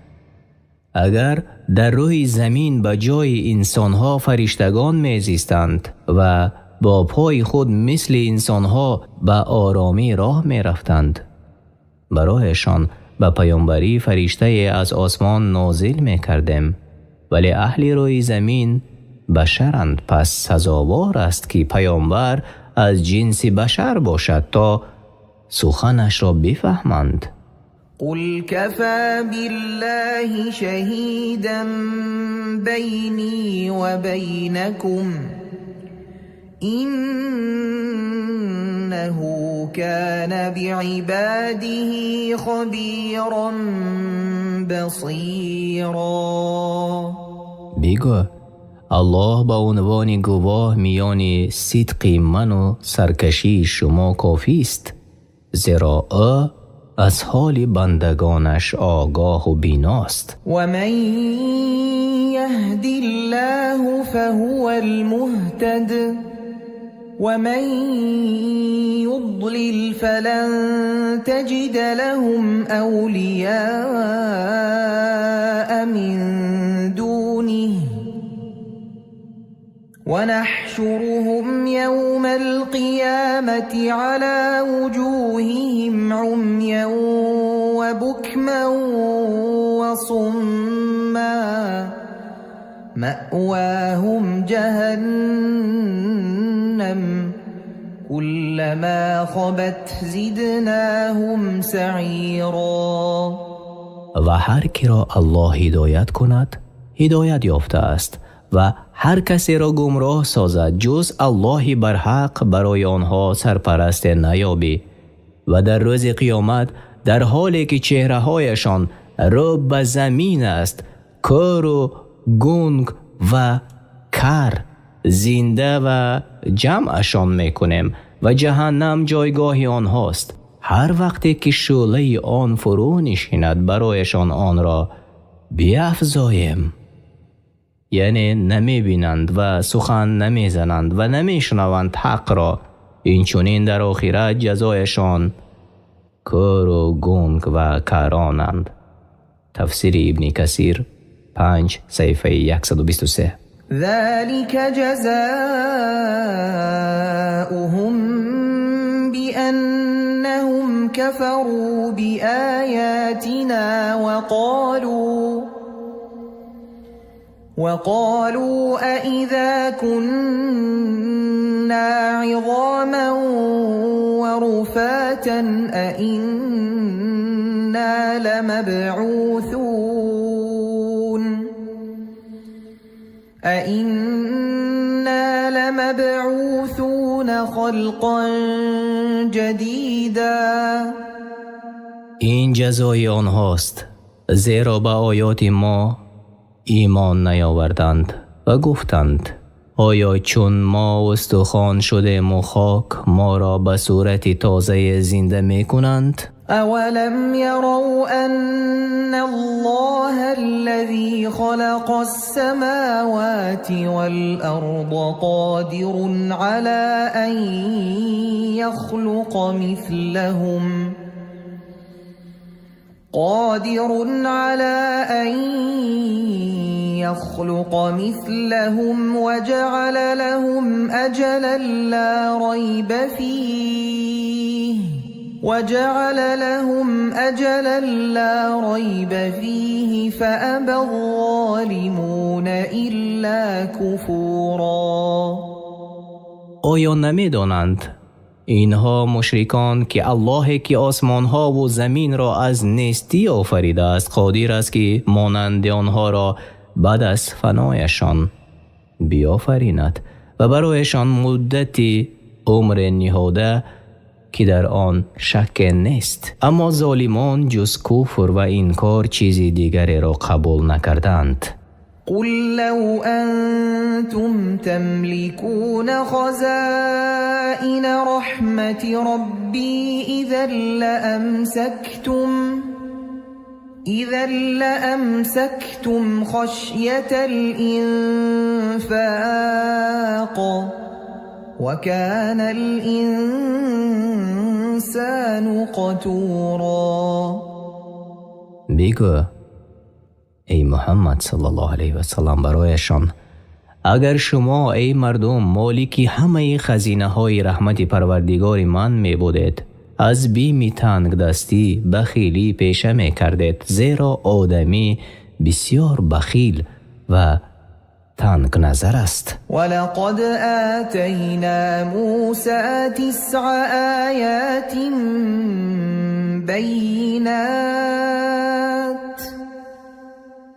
اگر در روی زمین به جای انسانها فرشتگان میزیستند و با پای خود مثل انسانها به آرامی راه می رفتند برایشان به پیامبری فرشته از آسمان نازل می کردیم ولی اهل روی زمین بشرند پس سزاوار است که پیامبر از جنس بشر باشد تا سخنش را بفهمند. قل كفى بالله شهيدا بيني وبينكم إنه كان بعباده خبيرا بصيرا. بگو الله به عنوان گواه میان صدق من و سرکشی شما کافی است زیرا او از حال بندگانش آگاه و بیناست. و من یهد الله فهو المهتد و من یضلل فلن تجد لهم اولیاء من دونه ونحشرهم يوم القيامة على وجوههم عميا وبكما وصما مأواهم جهنم كلما خبت زدناهم سعيرا. و هر کی را الله هدایت کند هدایت یافته است و هر کسی را گمراه سازد جز الله برحق برای آنها سرپرست نیابی و در روز قیامت در حالی که چهره هایشان رو به زمین است کور و گنگ و کر زنده و جمعشان میکنیم و جهنم جایگاه آنهاست. هر وقتی که شعله آن فرو نشیند برایشان آن را بیفزاییم یعنی نمی بینند و سخن نمی زنند و نمی شنوند حق را این چونین در آخرت جزایشان کور و گنگ و کرانند. تفسیر ابن کثیر 5 صفحه 123. ذلك جزاؤهم بأنهم كفروا بآياتنا وقالوا أئذا كنا عظاما ورفاتا أئنا لمبعوثون خلقا جديدا. این جزای آنهاست، زیرا به آیات ما ایمان نیاوردند و گفتند آیا چون ما استخوان شدیم و خاک ما را به صورت تازه زنده می کنند؟ أولم يروا أن الله الذي خلق السماوات والأرض قادر على أن يخلق مثلهم وجعل لهم أجلا لا ريب فيه فأبى الظالمون إلا كفورا. آیا نمی دانند اینها مشرکان که الله که آسمان ها و زمین را از نیستی آفریده است قادر است که مانند آنها را بعد از فنایشان بیافریند و برایشان مدتی عمر نهاده که در آن شک نیست. اما ظالمان جز کفر و انکار چیزی دیگری را قبول نکردند. قل لو أنتم تملكون خزائن رحمة ربي إذا لأمسكتم خشية الإنفاق وكان الإنسان قتورا. بگو ای محمد صلی الله علیه و سلم برایشان اگر شما ای مردم مالکی همه خزینه های رحمت پروردگار من می بودید از بیم تنگ دستی بخیلی پیشه می کردید، زیرا آدمی بسیار بخیل و تنگ نظر است. ولقد آتینا موسی 9 آیات بینات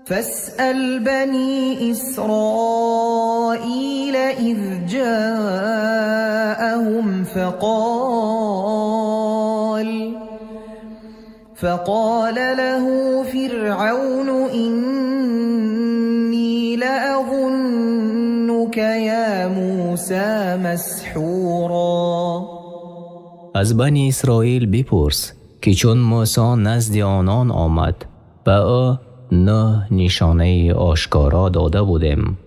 فاسأل بني إسرائيل إذ جاءهم فقال له فرعون إني لأظنك يا موسى مسحورا. از بنی اسرائیل بپرس که چون موسی نزد آنان آمد به او 9 نشانه آشکارا داده بودیم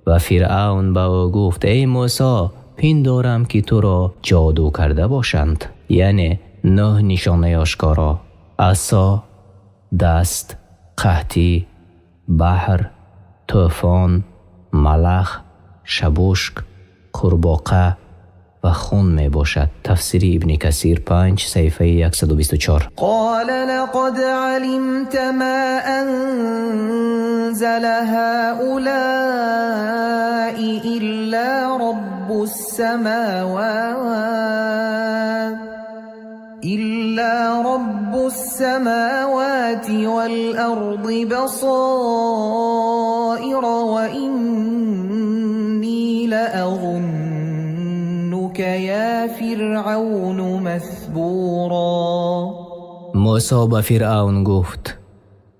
و فرعون به او گفت ای موسی پندارم که تو را جادو کرده باشند. یعنی 9 نشانه آشکارا: عصا، دست، قحطی، بحر، طوفان، ملخ، شبوشک، قورباغه و خون می باشد. تفسیر ابن کثیر 5 صفحه 124. قال لقد علمت ما أنزل هؤلاء إلا رب السماوات والأرض بصائر وإني لأظنك يا فرعون مثبورا. موسی به فرعون گفت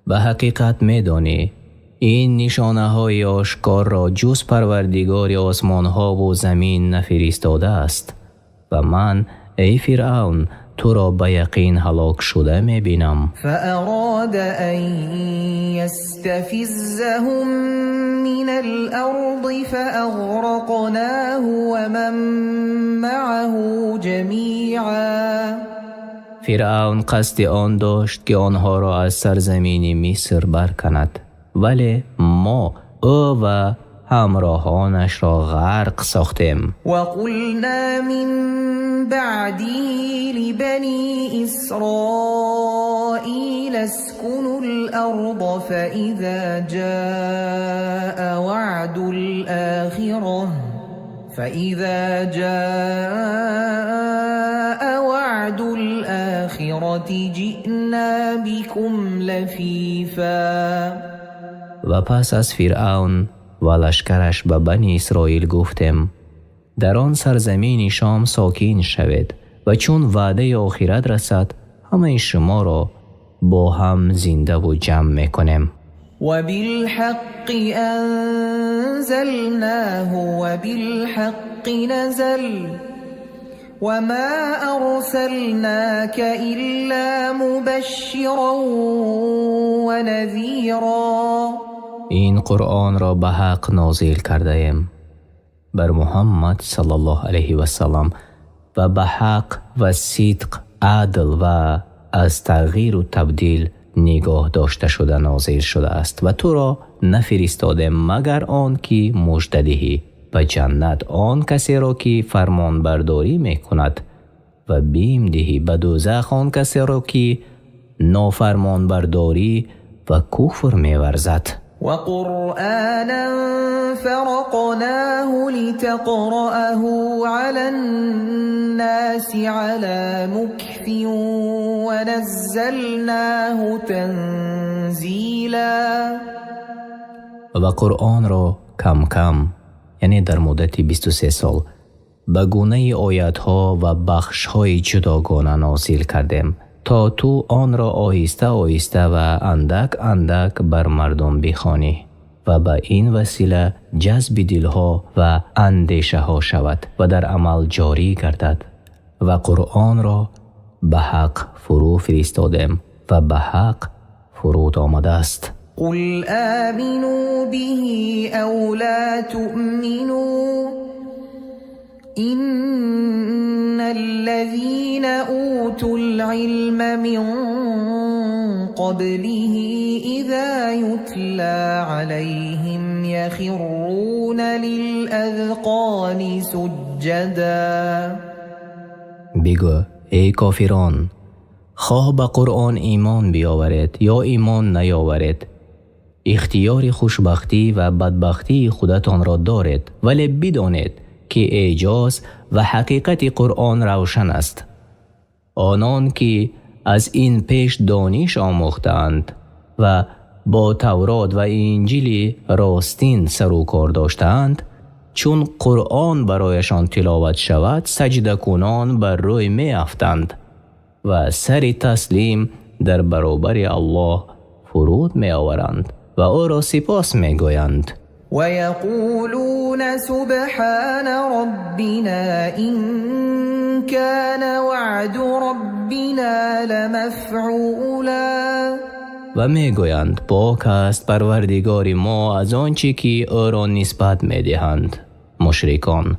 به حقیقت می‌دانی این نشانه های آشکار را جز پروردگار آسمان ها و زمین نفرستاده است و من ای فرعون تو را به یقین هلاک شده می‌بینم. فأراد أن يستفزهم من الأرض فأغرقناه ومن معه جميعا. فرعون قصد آن داشت که آنها را از سرزمین مصر برکند، ولی ما او و همراهانش را غرق ساختیم. وقلنا من بعدی لبنی اسرائیل اسكنوا الأرض فإذا جاء وعد الآخرة جئنا بكم لفیفا. و پس از فرعون و لشکرش به بنی اسرائیل گفتیم در آن سرزمین شام ساکین شوید و چون وعده آخرت رسد همه شما را با هم زنده و جمع میکنیم. وبالحق أنزلناه وبالحق نزل وما أرسلناك إلا مبشرا ونذيرا. این قرآن را به حق نازل کرده ایم بر محمد صلی الله علیه و سلم و به حق و صدق، عدل و از تغییر و تبدیل نگاه داشته شده نازل شده است و تو را نفرستادیم مگر آن که مژده دهی به جنت آن کسی را که فرمان برداری میکند و بیم دهی به دوزخ آن کسی را که نافرمان برداری و کفر میورزد. وقرآنا فرقناه لتقرأه على الناس على مكث ونزلناه تنزیلا. و قرآن را کم کم، یعنی در مدت 23 سال، به گونه آیاتها و بخشهای جداگانه نازل کردیم تا تو آن را آهسته آهسته و اندک اندک بر مردم بخوانی و به این وسیله جذب دلها و اندیشه ها شود و در عمل جاری گردد. و قرآن را به حق فرو فرستادیم و به حق فرود آمده است. قل آمنوا به او لا تؤمنوا إن الذين أوتوا العلم من قبله إذا يتلى عليهم يخرون للأذقان سجدا. بگو ای کافران، خواه به قرآن ایمان بیاورید یا ایمان نیاورید، اختیار خوشبختی و بدبختی خودتان را دارید، ولی بدانید که اعجاز و حقیقت قرآن روشن است. آنان که از این پیش دانش آموختند و با تورات و انجیل راستین سر و کار داشتند، چون قرآن برایشان تلاوت شود سجده کنان بر روی می افتند و سر تسلیم در برابر الله فرود می آورند و او را سپاس می گویند. ويقولون سبحان ربنا إن كان وعد ربنا لمفعولا. و می گویند پاک است پروردگار ما از آنچه که او را نسبت می دهند مشرکان.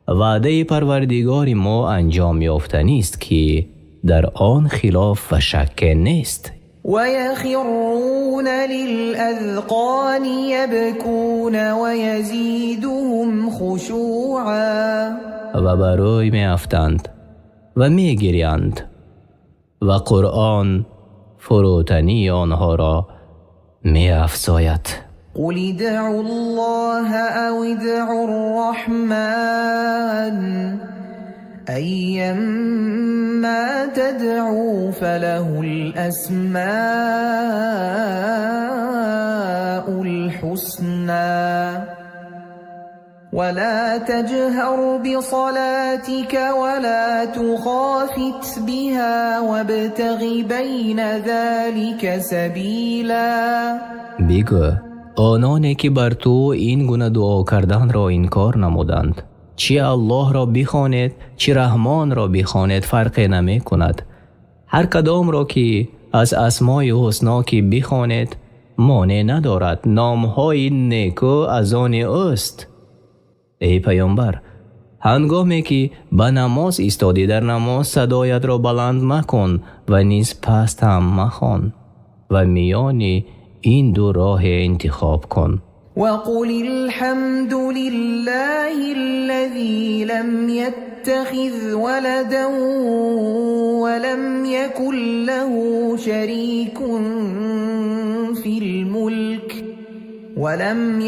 وعده پروردگار ما انجام یافتنی است که در آن خلاف و شک نیست. ويخرون للأذقان يبكون ويزيدهم خشوعا. و بروی می افتند و می گریند و قرآن فروتنی آنها را می افزاید. قل ادعوا الله او ادعوا الرحمن أيما تدعوا فله الأسماء الحسنى ولا تجهر بصلاتك ولا تخافت بها وابتغ بين ذلك سبيلا. بگو آنانی که بر تو این گونه دعا کردن را انکار نمودند، چی الله را بخوانید چی رحمان را بخوانید فرق نمی کند. هر کدام را که از اسمای حسنا که بخوانید مانع ندارد، نامهای نیکو از آن اوست. ای پیامبر، هنگامی که به نماز ایستادی در نماز صدایت را بلند مکن و نیز پست هم مخوان و میان این دو راه انتخاب کن. وقل الحمد لله الذي لم يتخذ ولدا ولم يكن له شريك في الملك ولم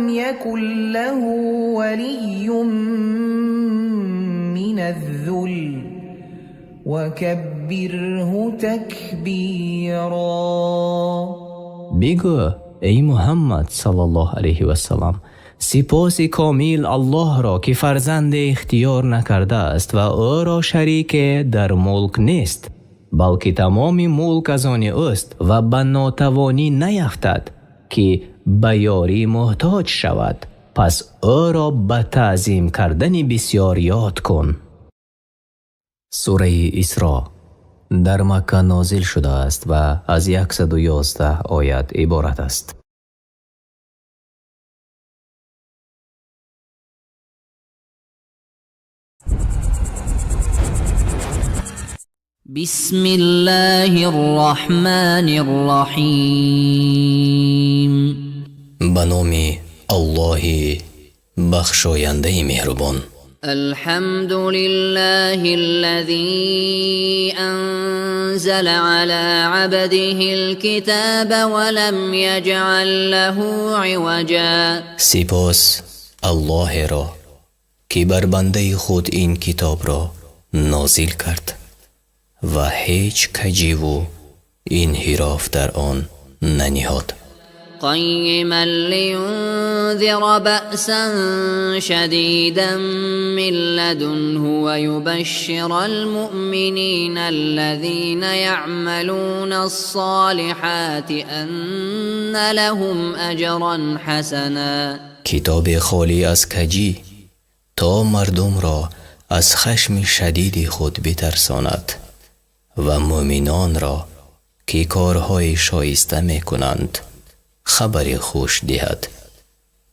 يكن له ولي من الذل وكبره تكبيرا. بگو ای محمد صلی الله علیه و سلام، سپاس کامل الله را که فرزند اختیار نکرده است و او را شریک در ملک نیست، بلکه تمام ملک از آن اوست و به ناتوانی نیفتد که به یاری محتاج شود. پس او را به تعظیم کردن بسیار یاد کن. سوره اسراء در مکه نازل شده است و از 111 آیت عبارت است. بسم الله الرحمن الرحیم. به نام الله بخشاینده مهربان. الحمد لله الذي أنزل على عبده الكتاب ولم يجعل له عوجا. سپاس الله را که بر بنده خود این کتاب را نازل کرد و هیچ کجی و انحراف در آن ننهاد. قيما لينذر بأسا شديدا من لدنه ويبشر المؤمنين الذين يعملون الصالحات أن لهم أجرا حسنا. کتاب خالی از کجی تا مردم را از خشم شدید خود بترساند و مؤمنان را که کارهای شایسته می کنند خبر خوش دهد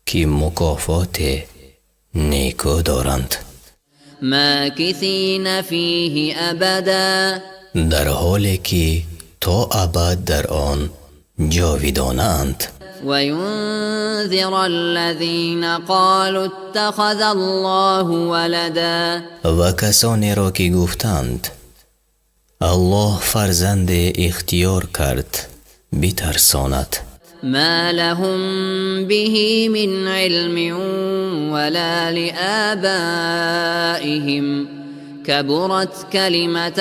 که مکافات نیکو دارند. ماکثین فیه ابدا. در حالی که تا ابد در آن جاویدانند. و ینذر الذین قالوا اتخذ الله ولدا. و کسانی را که گفتند الله فرزند اختیار کرد بترساند. ما لهم به من علم ولا لآبائهم كبرت كلمة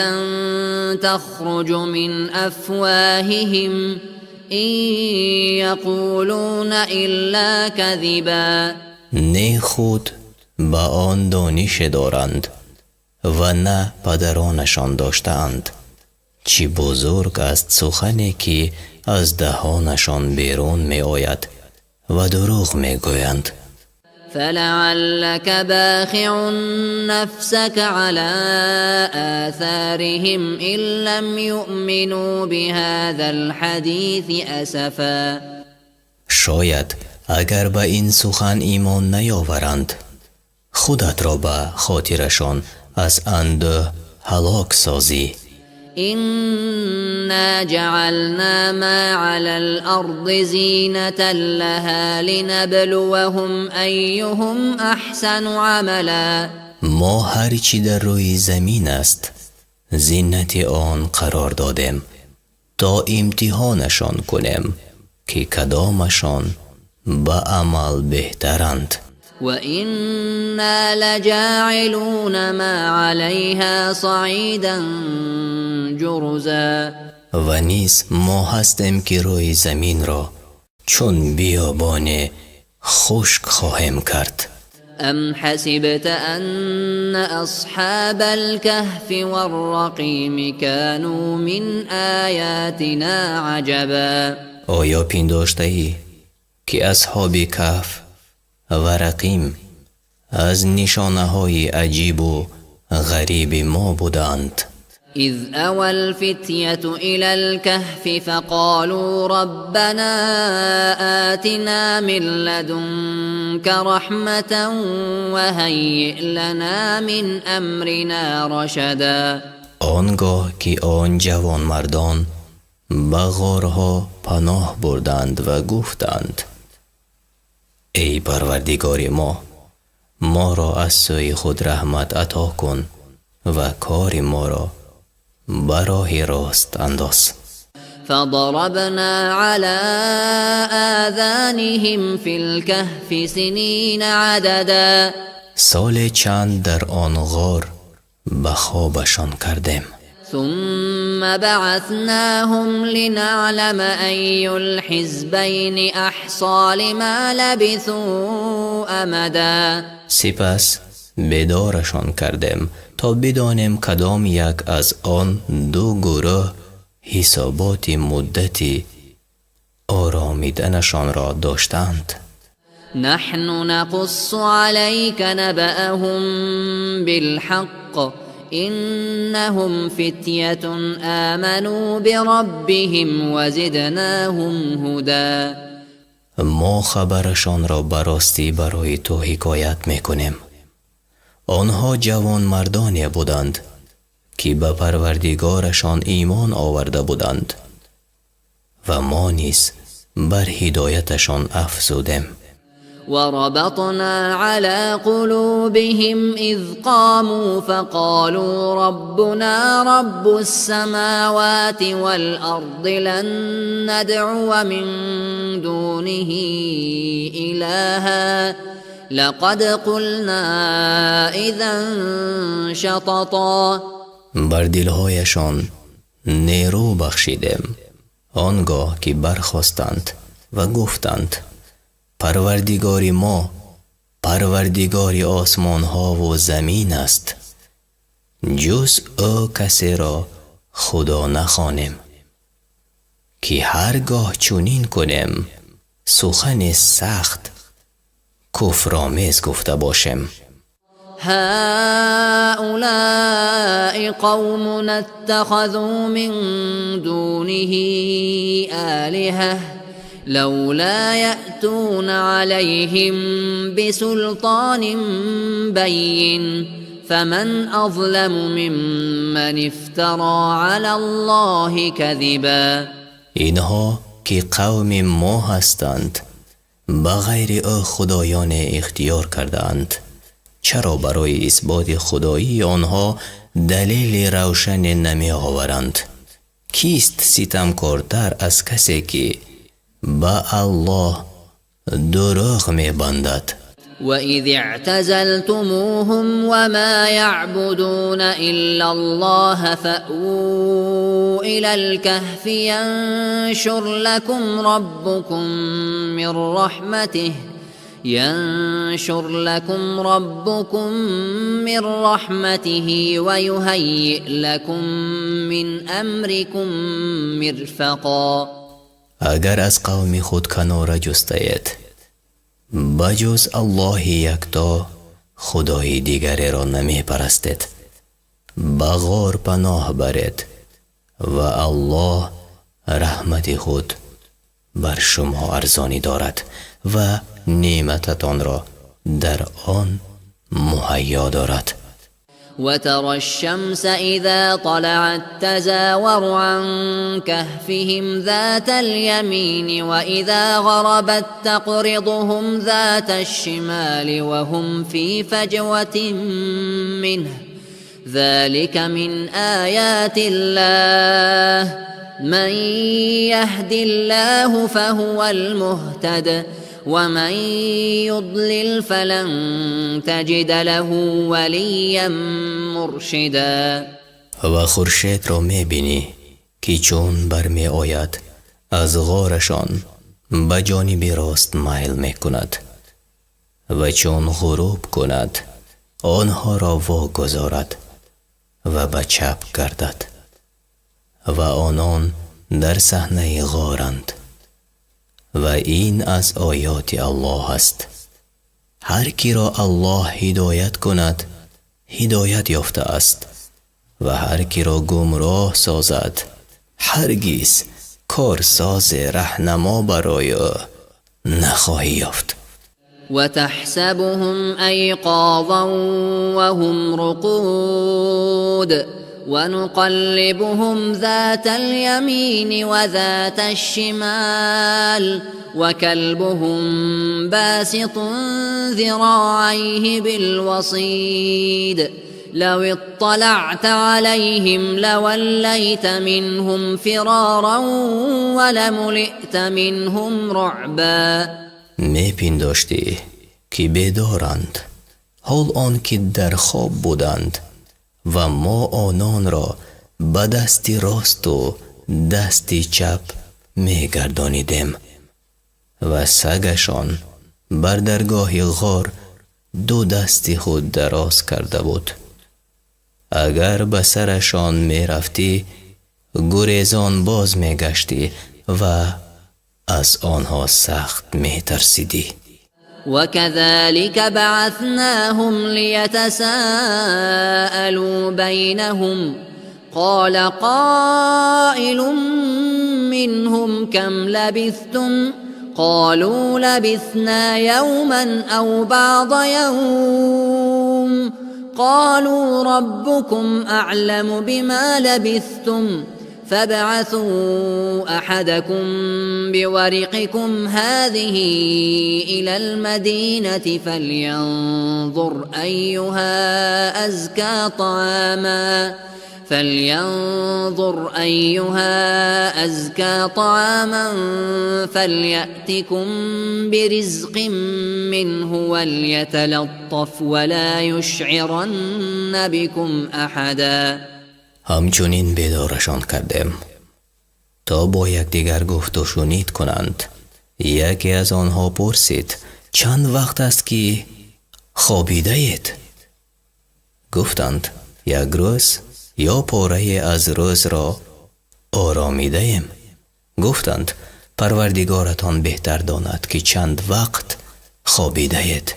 تخرج من أفواههم إن يقولون إلا كذبا. نه خود با آن دانش دارند و نه پدرانشان داشتند. چی بزرگ است سخنی که از دهانشان بیرون می آید و دروغ می گویند. فلعلك باخع نفسك على آثارهم إن لم يؤمنوا بهذا الحديث أسفا. شاید اگر به این سخن ایمان نیاورند خودت را به خاطرشان از انده هلاک سازی. إنا جعلنا ما على الأرض زينة لها لنبلوهم أيهم أحسن عملا. ما هر چی در روی زمین است زینت آن قرار دادیم تا امتحانشان کنیم که کدامشان به عمل بهترند. وإنا لجاعلون ما عليها صعيدا جرزا. و نیز ما هستیم که روی زمین را چون بیابان خشک خواهیم کرد. ام حسبت ان اصحاب الكهف والرقیم كانوا من آیاتنا عجبا. آیا پنداشته ای که اصحاب کهف و رقیم از نشانه های عجیب و غریب ما بودند؟ اذ اوى الفتية الى الكهف فقالوا ربنا آتنا من لدنك رحمة وهيئ لنا من امرنا رشدا. آنگاه که آن جوان مردان به غارها پناه بردند و گفتند ای پروردگار ما را از سوی خود رحمت عطا کن و کار ما را به راه راست انداز. فضربنا على آذانهم في الكهف سنين عددا. سال چند در آن غار به خوابشان کردیم. ثم بعثناهم لنعلم أي الحزبين أحصى لما لبثوا أمدا. سپس بیدارشان کردم تا بدانیم کدام یک از آن دو گروه حسابات مدتی آرامیدنشان را داشتند. نحن نقص عليك نبأهم بالحق إنهم فتية آمنوا بربهم وزدناهم هدى. ما خبرشان را براستی برای تو حکایت میکنیم. آنها جوان مردانی بودند که به پروردگارشان ایمان آورده بودند و ما نیز بر هدایتشان افزودیم. وربطنا على قلوبهم إذ قاموا فقالوا ربنا رب السماوات والأرض لن ندعو من دونه إلها لقد قلنا إذا شططا. بر دلهایشان نیرو بخشیدیم آنگاه که برخاستند و گفتند پروردگار ما پروردگار آسمان ها و زمین است، جز او کسی را خدا نخوانیم که هرگاه چنین کنیم سخن سخت کفرآمیز گفته باشیم. هؤلاء قوم اتخذوا من دونه آلهة لولا يأتون عليهم بسلطان بين فمن أظلم ممن افترى على الله كذبا. اینها که قوم ما هستند بغیر او خدایان اختیار کردند، چرا برای اثبات خدایی آنها دلیل روشن نمی آورند؟ کیست ستمکارتر از کسی که با الله دروغ می بندد؟ وَإِذِ اعْتَزَلْتُمُوهُمْ وَمَا يَعْبُدُونَ إِلَّا اللَّهَ فَأْوُوا إِلَى الْكَهْفِ يَنشُرْ لَكُمْ رَبُّكُمْ مِنْ رَحْمَتِهِ وَيُهَيِّئْ لَكُمْ مِنْ أَمْرِكُمْ مِرْفَقًا. اگر از قوم خود کناره جستید بجز الله یکتا خدای دیگری را نمی پرستید، به غار پناه برید و الله رحمت خود بر شما ارزانی دارد و نعمتتان را در آن مهیا دارد. وترى الشمس إذا طلعت تزاور عن كهفهم ذات اليمين وإذا غربت تقرضهم ذات الشمال وهم في فجوة منه ذلك من آيات الله من يهد الله فهو المهتد ومن يضلل فلن تجد له وليا مرشدا. و خورشید را می بینی که چون برمی آید از غارشان به جانب راست میل می کند و چون غروب کند آنها را واگذارد و به چپ گردد و آنان در صحنه غارند و این از آیات الله است. هر کی را الله هدایت کند هدایت یافته است و هر کی را گمراه سازد هرگز کارساز رهنما برای او نخواهی یافت. وتحسبهم أيقاظا وهم رقود ونقلبهم ذات اليمين وذات الشمال وكلبهم باسط ذراعيه بالوصيد لو اطلعت عليهم لوليت منهم فرارا ولملئت منهم رعبا. می پنداشتی که بیدارند حال آن که در خواب بودند و ما آنان را به دستی راست و دستی چپ می گردانیدیم و سگشان بر درگاه غار دو دستی خود دراز کرده بود. اگر به سرشان می رفتی گریزان باز می گشتی و از آنها سخت می ترسیدی. وكذلك بعثناهم ليتساءلوا بينهم قال قائل منهم كم لبثتم قالوا لبثنا يوما أو بعض يوم قالوا ربكم أعلم بما لبثتم فابعثوا أحدكم بورقكم هذه إلى المدينة فلينظر أيها أزكى طعاما فليأتكم برزق منه وليتلطف ولا يشعرن بكم أحدا. همچنین بیدارشان کردیم تا با یکدیگر گفت و شنید کنند. یکی از آنها پرسید چند وقت است که خوابیده اید؟ گفتند یک روز یا پاره از روز را آرامیده ایم. گفتند پروردگارتان بهتر داند که چند وقت خوابیده اید.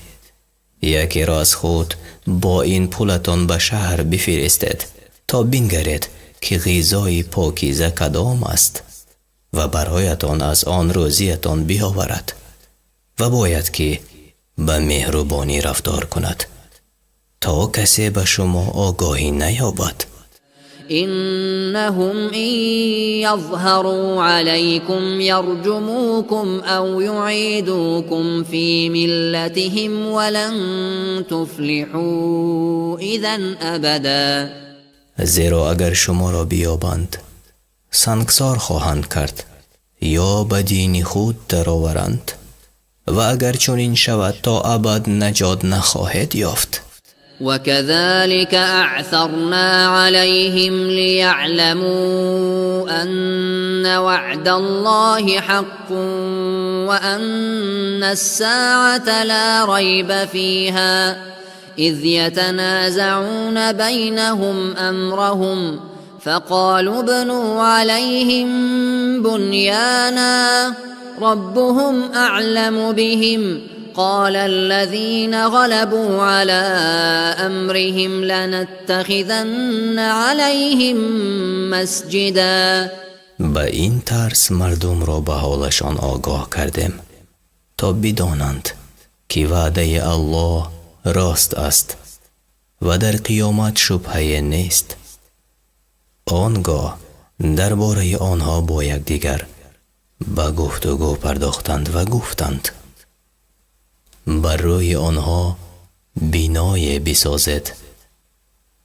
یکی را از خود با این پولتان به شهر بفرستید تا بنگرید که غذای پاکیزه کدام است و برایتان از آن روزیتان بیاورد و باید که به مهربانی رفتار کند تا کسی به شما آگاهی نیابد. إنهم إن يظهروا عليكم يرجموكم أو يعيدوكم في ملتهم ولن تفلحوا إذا أبدا. زیرا اگر شما را بیابند سنگسار خواهند کرد یا به دین خود درآورند و اگر چنین شود تا ابد نجات نخواهید یافت. وكذلك أعثرنا عليهم ليعلموا أن وعد الله حق وأن الساعة لا ريب فيها إذ يتنازعون بينهم أمرهم فقالوا ابنوا عليهم بنيانا ربهم أعلم بهم قال الذين غلبوا على أمرهم لنتخذن عليهم مسجدا. با این ترس مردم را به حالشان آگاه کردیم تا بدانند که وعده الله راست است و در قیامت شبهه نیست. آنگاه درباره آنها با یکدیگر به گفتگو پرداختند و گفتند بر روی آنها بینای بسازد.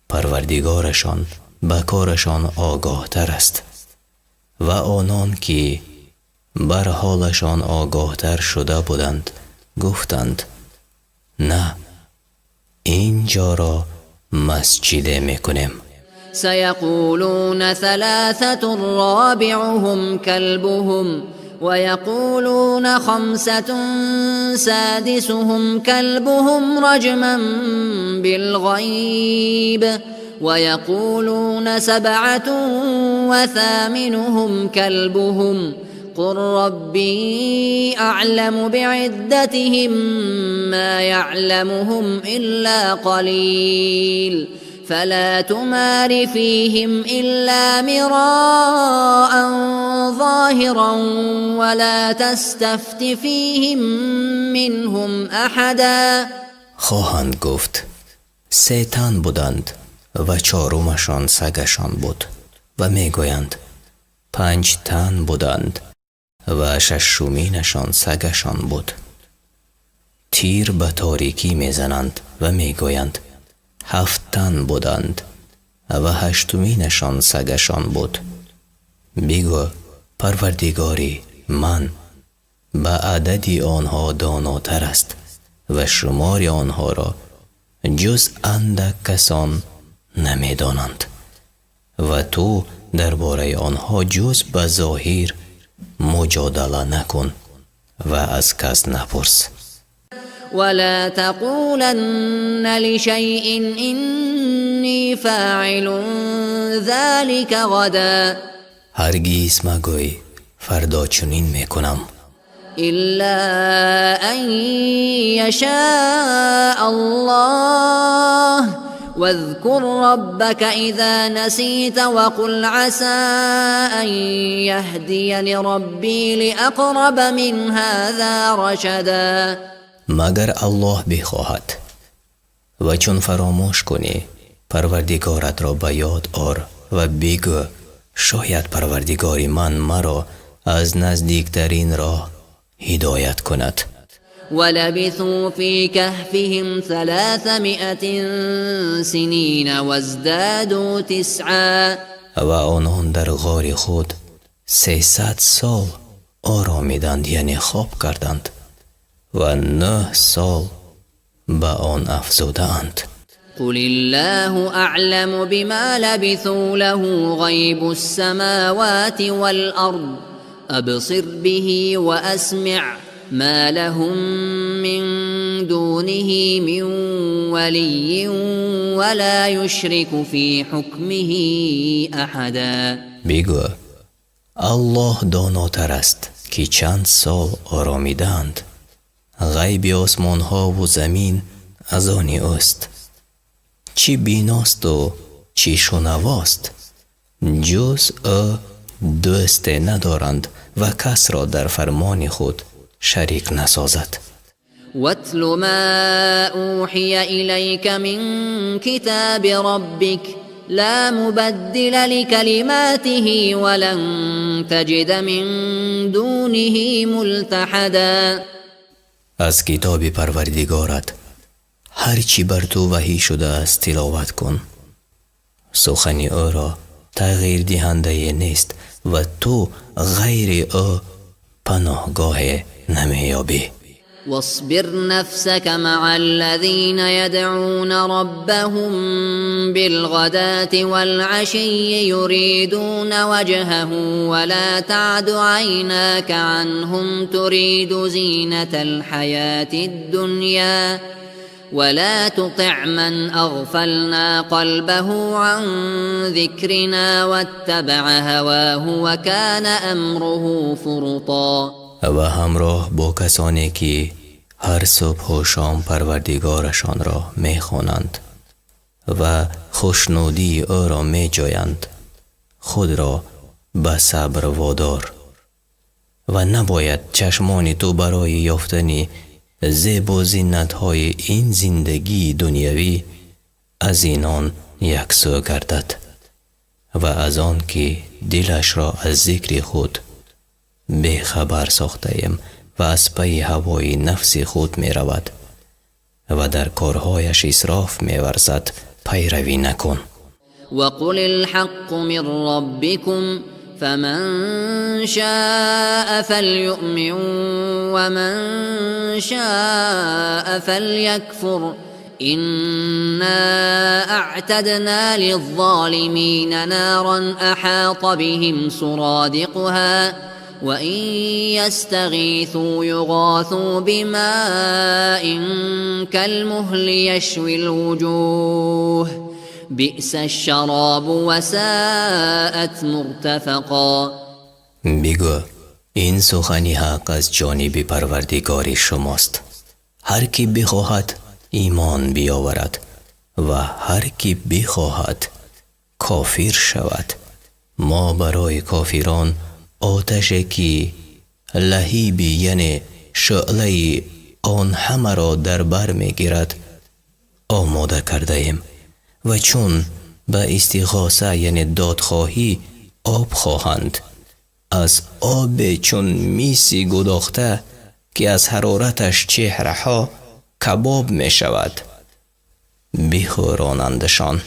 پروردگارشان به کارشان آگاه تر است و آنان که بر حالشان آگاه تر شده بودند گفتند نه، اینجا را مسجد میکنیم. سيقولون ثلاثة رابعهم كلبهم ويقولون خمسة سادسهم كلبهم رجما بالغيب ويقولون سبعة وثامنهم كلبهم قل ربي أعلم بعدتهم ما يعلمهم إلا قليل فلا تمار فيهم إلا مراء ظاهرا ولا تستفت فيهم منهم أحدا. خواهند گفت سه تن بودند و چهارمشان سگشان بود و میگویند 5 تن بودند و ششمینشان سگشان بود. تیر به تاریکی میزنند و میگویند 7 تن بودند و 8مینشان سگشان بود. بگو پروردگاری من به عددی آنها داناتر است و شمار آنها را جز اندک کسان نمیدانند و تو درباره آنها جز به ظاهر مجادله نکن و از کس نپرس. ولا تقولن لشيء إني فاعل ذلك غدا هرگیز مگوی فردا چنین میکنم إلا أن يشاء الله واذكر ربك إذا نسيت وقل عسى أن يهديني ربي لأقرب من هذا رشدا. مگر الله بخواهد و چون فراموش کنی پروردگارت را به یاد آر و بگو شاید پروردگاری من مرا از نزدیکترین راه هدایت کند. ولبثوا في كهفهم 300 سنين وازدادوا 9. و آنان در غار خود 300 سال آرامیدند یعنی خواب کردند و 9 سال به آن افزودند. قل الله أعلم بما لبثوا له غيب السماوات والأرض أبصر به وأسمع ما لهم من دونه من ولي ولا يشرك في حكمه أحدا. بگو الله داناتر است که چند سال آرامیدند. غیب آسمان ها و زمین از آن اوست. چی بیناست و چی شنواست. جز او دوست ندارند و کس را در فرمان خود شریک نسازد. واتل ما أوحي إليك من كتاب ربك لا مبدل لكلماته ولن تجد من دونه ملتحدا. از کتاب پروردگارت هرچی بر تو وحی شده است تلاوت کن. سخن او را تغییر دهنده نیست و تو غیر او پناهگاه نمیابی. واصبر نفسك مع الذين يدعون ربهم بالغداة والعشي يريدون وجهه ولا تعد عيناك عنهم تريد زينة الحياة الدنيا ولا تطع من أغفلنا قلبه عن ذكرنا واتبع هواه وكان أمره فرطا. و همراه با کسانی که هر صبح و شام پروردگارشان را می خوانند و خوشنودی او را می جویند خود را به صبر وادار و نباید چشمان تو برای یافتن زیب و زینت‌های این زندگی دنیوی از اینان یکسو گردد و از آن که دلش را از ذکر خود بخبر ساخته‌ایم و از پی هوای نفس خود می رود و در کارهایش اسراف می ورزد پیروی نکن. وقل الحق من ربكم فمن شاء فليؤمن ومن شاء فليكفر إنا أعتدنا للظالمين نارا أحاط بهم سرادقها وإن يستغيثوا يغاثوا بماء كالمهل يشوي الوجوه بئس الشراب وساءت مرتفقا. بگو این سخنی حق از جانب پروردگار شماست. هر کی بخواهد ایمان بیاورد و هر کی بخواهد کافر شود. ما برای کافران آتشی که لهیبی یعنی شعله آن همه را در بر می گیرد آماده کرده ایم و چون به استغاثه یعنی دادخواهی آب خواهند از آب چون میسی گداخته که از حرارتش چهره ها کباب می شود بخورانندشان.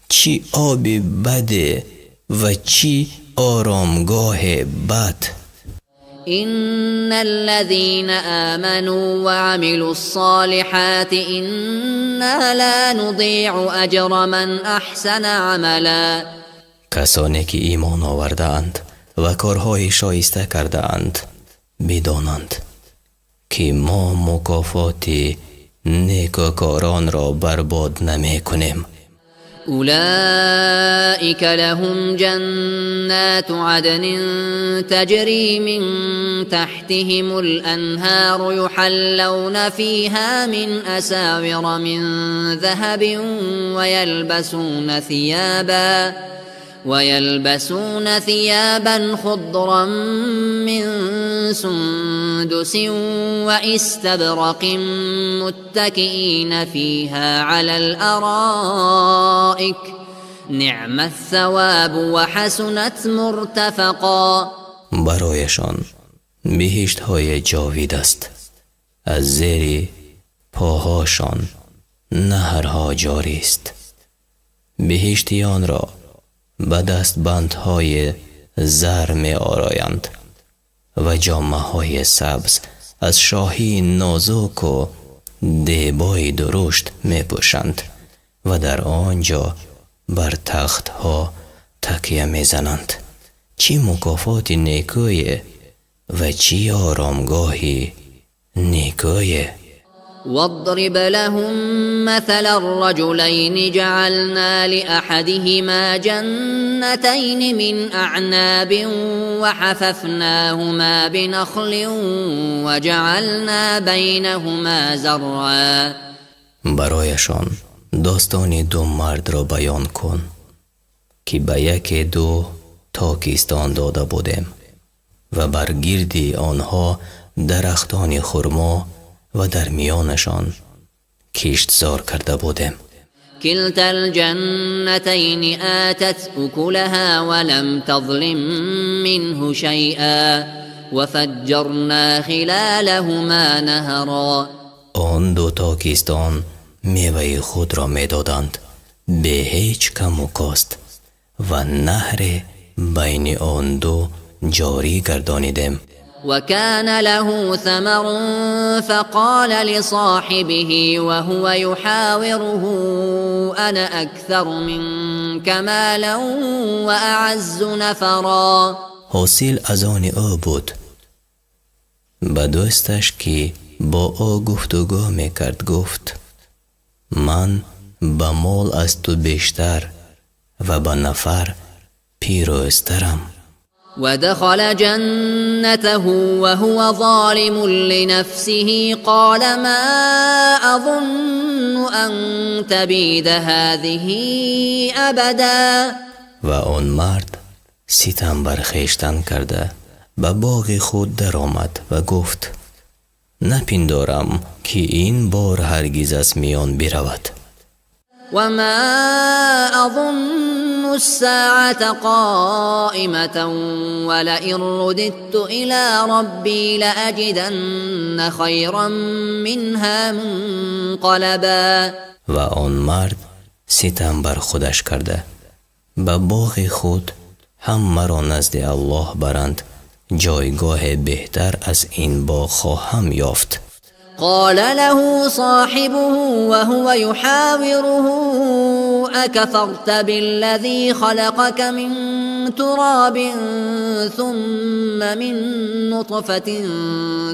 چی آب بده و چی آرامگاه بد. إن الذين آمنوا وعملوا الصالحات إنا لا نضيع أجر من أحسن عملا. کسانی که ایمان آورده اند و کارهای شایسته کرده اند بدانند که ما مکافات نیکوکاران را برباد نمی کنیم. أولئك لهم جنات عدن تجري من تحتهم الأنهار يحلون فيها من أساور من ذهب ويلبسون ثيابا خضرا من سندس واستبرق متكئين فيها على الأرائك نعم الثواب وحسنت مرتفقا. برایشان بهشت های جاوید است، از زیر پاهاشان نهرها جاری است. بهشتیان را به دستبندهای زر می آرایند و جامه های سبز از شاهی نازک و دیبای درشت می پوشند و در آنجا بر تخت ها تکیه می زنند. چی مکافات نیکویه و چی آرامگاهی نیکویه. واضرب لهم مثل الرجلين جعلنا لأحدهما جنتين من أعناب وحففناهما بنخل وجعلنا بينهما زرعا. برایشان داستان دو مرد را بیان کن که به یکی دو تاکستان داده بودیم و بر گردی آنها درختان خرما و در میانشان کشتزار کرده بودیم. كلتا الجنتين آتت أكلها ولم تظلم منه شيئا وفجرنا خلالهما نهرا. آن دو تاکستان میوه خود را میدادند به هیچ کم و کاست و نهر بین آن دو جاری گردانیدیم. وكان له ثمر فقال لصاحبه وهو يحاوره أنا أكثر منك مالا وأعز نفرا. حاصل از آن او بود. به دوستش که با او گفتگو میکرد گفت من به مال از تو بیشتر و به نفر پیروزترم. ودخل جنته وهو ظالم لنفسه قال ما أظن أن تبيد هذه أبدا. و آن مرد ستم بر خویشتن کرده به باغ خود در آمد و گفت نپندارم که این بار هرگز از میان برود. وما أظن الساعة قائمة ولئن رددت إلى ربي لأجدن خيرا منها منقلبا. و آن مرد ستم بر خودش کرده به باغ خود هم مرا نزد الله برند جایگاه بهتر از این باغ خواهم یافت. قال له صاحبه وهو يحاوره أكفرت بالذي خلقك من تراب ثم من نطفة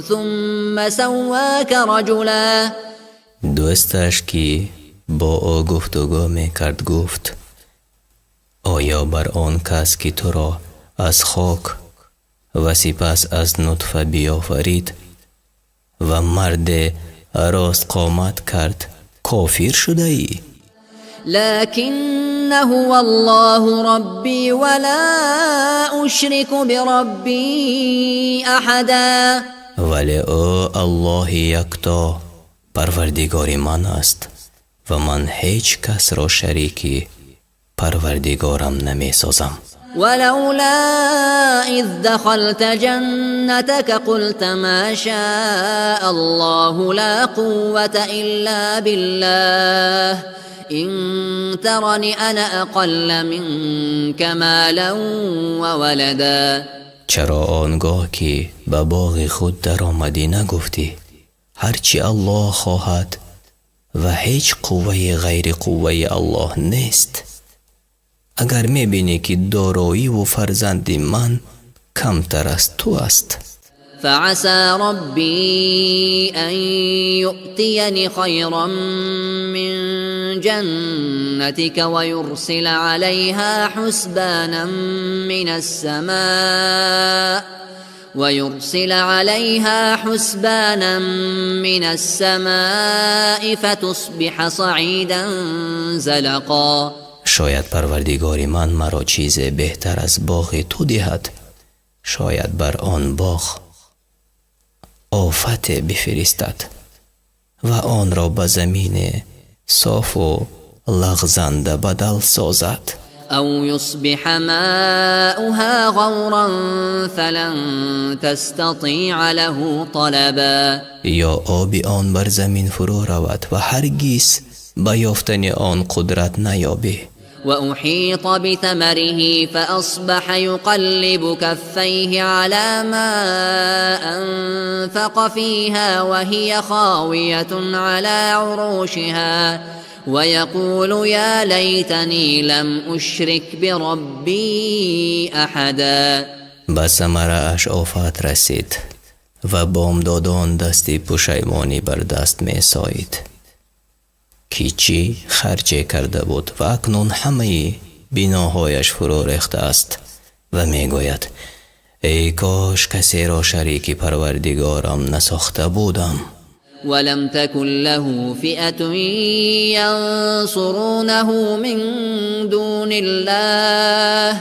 ثم سواك رجلا. دوستش که با او گفتگو میکرد گفت آیا بر آن کس که تو را از خاک و سپس از نطفه بیافرید و مرد راست قامت کرد کافر شده ای؟ لكن هو الله ربي ولا أشرك بربي أحدا. ولی او الله یکتا پروردگار من است و من هیچ کس را شریکی پروردگارم نمی سازم. ولولا إذ دخلت جنتك قلت ما شاء الله لا قوة إلا بالله إن ترني أنا أقل منك مالا وولدا. چرا آنگاه که به باغ خود در آمدی نگفتی هرچی الله خواهد و هیچ قوه غیر قوه الله نیست؟ اگر میبینی که دارایی و فرزند من کمتر از تو است، فعسى ربي أن يؤتيني خيرا من جنتك ويرسل عليها حسبانا من السماء فتصبح صعيدا زلقا. شاید پروردگار من مرا چیز بهتر از باغ تو دهد. شاید بر آن باغ آفت بفرستد و آن را به زمین صاف و لغزنده بدل سازد. أو يصبح ماؤها غورا فلن تستطيع له طلبا. یا آب آن بر زمین فرو رود و هرگز به یافتن آن قدرت نیابی. وأحيط بثمره فأصبح يقلب كفيه على ما أنفق فيها وهي خاوية على عروشها ويقول يا ليتني لم أشرك بربي أحدا. به ثمره اش آفت رسید و بامدادان دستی پشیمانی بر دست می سایید که چی خرچه کرده بود و اکنون همه بناهایش فرو ریخته است و می گوید ای کاش کسی را شریک پروردگارم نساخته بودم. ولم تكن له فئة ينصرونه من دون الله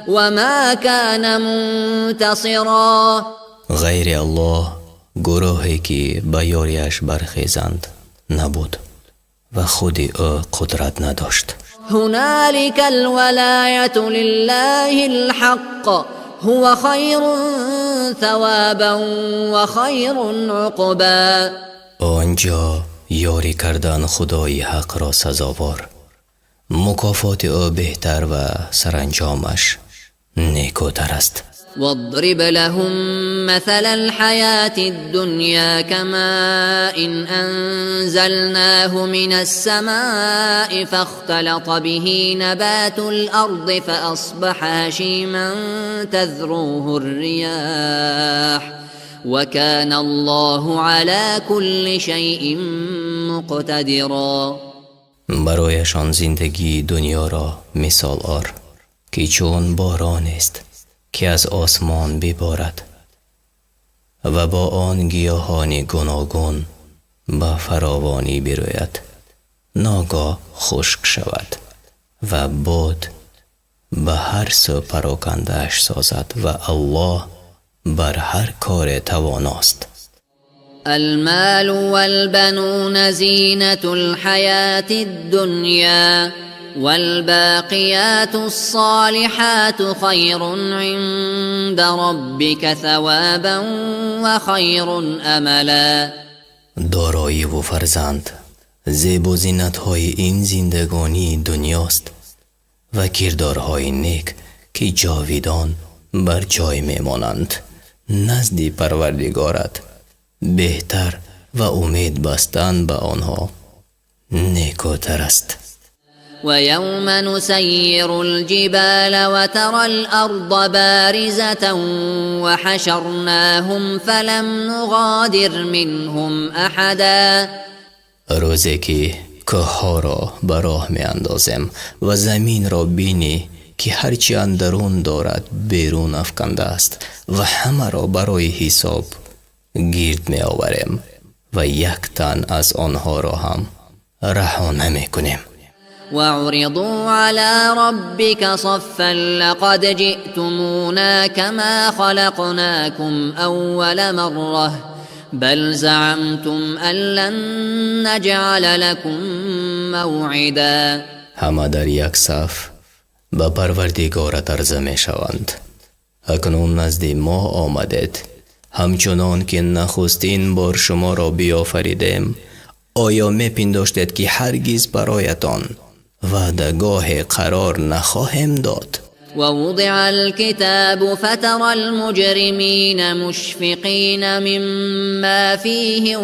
وما كان منتصرا. غیر الله گروهی که به یاریش برخیزند نبود و خود او قدرت نداشت. هنالك الولاية لله الحق هو خير ثوابا وخير عقبا. آنجا یاری کردن خدای حق را سزاوار، مکافات او بهتر و سرانجامش نیکوتر است. واضرب لهم مثل الحياة الدنيا كماء أنزلناه من السماء فاختلط به نبات الأرض فأصبح هشيما تذروه الرياح وكان الله على كل شيء مقتدرا. برایشان زندگی دنیا را مثال آر که چون باران است که از آسمان ببارد و با آن گیاهان گوناگون به فراوانی بروید، ناگاه خشک شود و باد به هر سو پراکنده‌اش سازد و الله بر هر کار تواناست. المال والبنون زينة الحياة الدنيا والباقيات الصالحات خير عند ربك ثوابا وخير املا. دارایی و فرزند زیب و زینت‌های این زندگانی دنیاست و کردارهای نیک که جاویدان بر جای میمانند نزد پروردگارت بهتر و امید بستن به آنها نیکوتر است. ويوم نسير الجبال وترى الأرض بارزة وحشرناهم فلم نغادر منهم أحدا. روزی که کوه‌ها را به راه می اندازیم و زمین را بینی که هرچی اندرون دارد بیرون افکنده است و همه را برای حساب گرد می آوریم و یک تن از آنها را هم رها نمی کنیم. وعرضوا على ربك صفا لقد جئتمونا كما خلقناكم أول مرة بل زعمتم أن لن نجعل لكم موعدا. همه در یک صف به پروردگارت عرضه می شوند اکنون نزد ما آمدید همچنان که نخستین بار شما را بیافریدیم. آیا می پنداشتید که هرگز برایتان وعدهگاه قرار نخواهم داد؟ ووضع الكتاب فترى المجرمين مشفقين مما فيه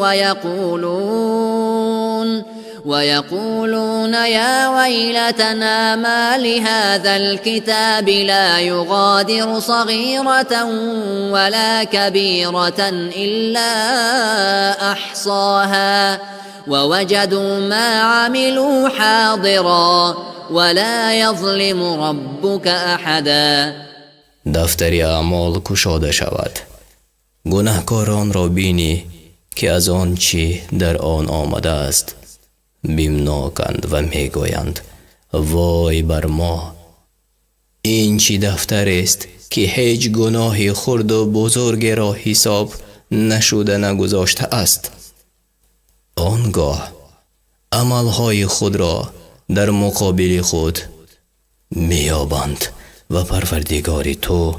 ويقولون يا ويلتنا ما لهذا الكتاب لا يغادر صغيرة ولا كبيرة إلا أحصاها ووجدوا ما عملوا حاضرا ولا يظلم ربك أحدا. دفتر اعمال گشاده شود. گناهکاران را بینی که از آن چی در آن آمده است بیمناکند و میگویند وای بر ما. این چی دفتر است که هیچ گناهی خرد و بزرگ را حساب نشده نگذاشته است. آنگاه عملهای خود را در مقابل خود میابند و پروردگار تو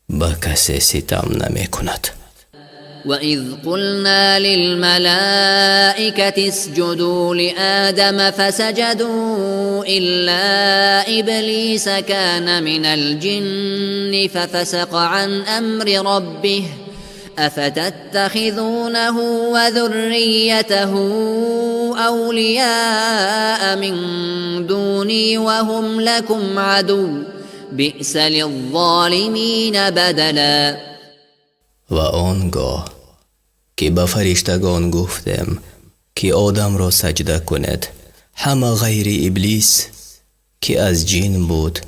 به کسی ستم نمی کند. وَإِذْ قُلْنَا لِلْمَلَائِكَةِ اسْجُدُوا لِآدَمَ فَسَجَدُوا إِلَّا إِبْلِيسَ كَانَ مِنَ الْجِنِّ فَفَسَقَ عَنْ أَمْرِ رَبِّهِ أَفَتَتَّخِذُونَهُ وَذُرِّيَّتَهُ أَوْلِيَاءَ مِنْ دُونِي وَهُمْ لَكُمْ عَدُوٌّ بِئْسَ لِلظَّالِمِينَ بَدَلًا. و آنگاه که به فرشتگان گفتم که آدم را سجده کند همه غیر ابلیس که از جن بود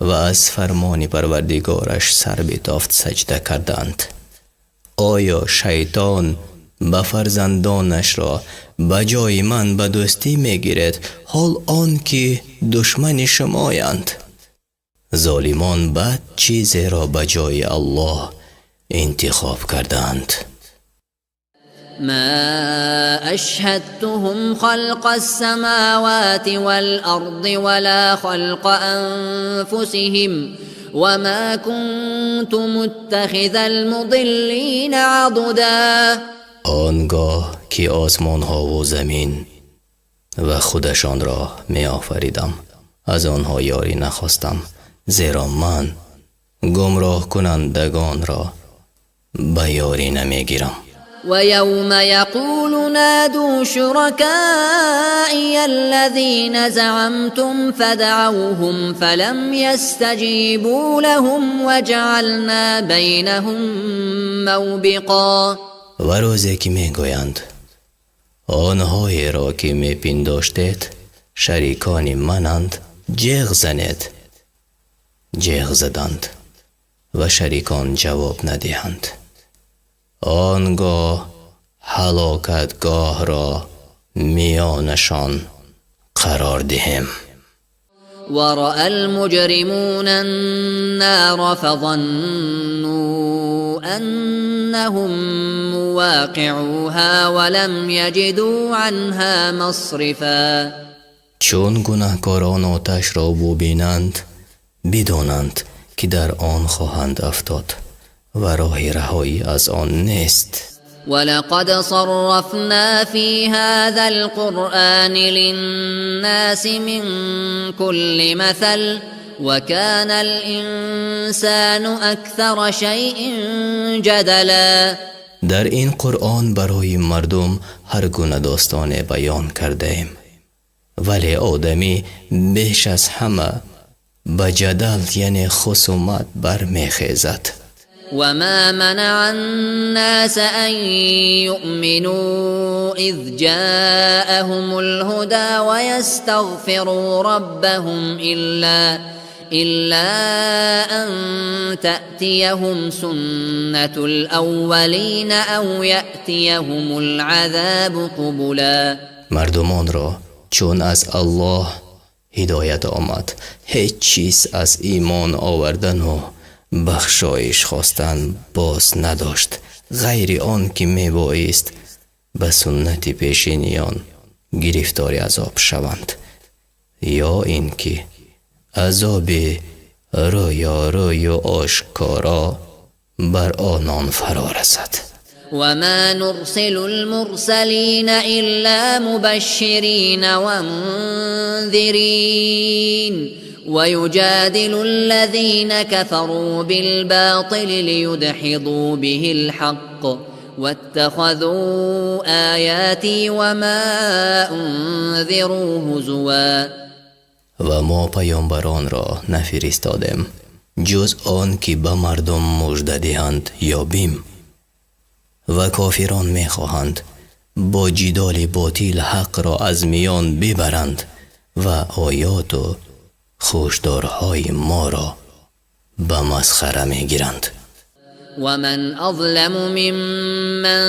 و از فرمان پروردگارش سر بتافت سجده کردند. آیا شیطان به فرزندانش را به جای من به دوستی میگیرد حال آن که دشمن شمایند؟ ظالمان بد چیزی را به جای الله انتخاب کردند. ما أشهدتهم خلق السماوات والأرض ولا خلق أنفسهم وما كنت متخذ المضلين عضدا. آنگاه که آسمان ها و زمین و خودشان را می آفریدم از آنها یاری نخواستم، زیرا من گمراه کنندگان را به یاری نمیگیرم. ويوم يقول نادوا شركائي الذين زعمتم فدعوهم فلم يستجيبوا لهم وجعلنا بينهم موبقا. و روزی که میگویند آنهایی را که میپنداشتید شریکان منند جیغ زنید، جیغ زدند و شریکان جواب ندهند. آنگاه هلاکتگاه را میانشان قرار دهم. ورأى المجرمون النار فظنوا أنهم مواقعوها ولم يجدوا عنها مصرفا. چون گناهکاران آتش را ببینند بدانند که در آن خواهند افتاد و راه رهایی از آن نیست. ولقد صرفنا في هذا القرآن للناس من كل مثل وكان الإنسان أكثر شيء جدلا. در این قرآن برای مردم هر گونه داستان بیان کرده ایم، ولی آدمی بیش از همه به جدل یعنی خصومت برمیخیزد. وما منع الناس أن يؤمنوا إذ جاءهم الهدى ويستغفروا ربهم إلا أن تأتيهم سنة الأولين أو يأتيهم العذاب قبلا. مردمان را چون از الله هدایت آمد هیچ چیز از ایمان آوردن و بخشایش خواستن باز نداشت غیر آن که میبایست به سنت پیشینیان گرفتار عذاب شوند یا این که عذاب روی و آشکارا بر آنان فرا رسد. وما نرسل المرسلين إلا مبشرين ومنذرين ويجادل الذين كفروا بالباطل ليدحضوا به الحق واتخذوا آياتي وما أنذروا هزوا. و ما پیامبران را نفرستادیم جز آن که به مردم مژده دهند یا بیم. و کافران میخواهند با جدال باطل حق را از میان ببرند و آیات و خوشدارهای ما را به مسخره میگیرند. ومن أظلم ممن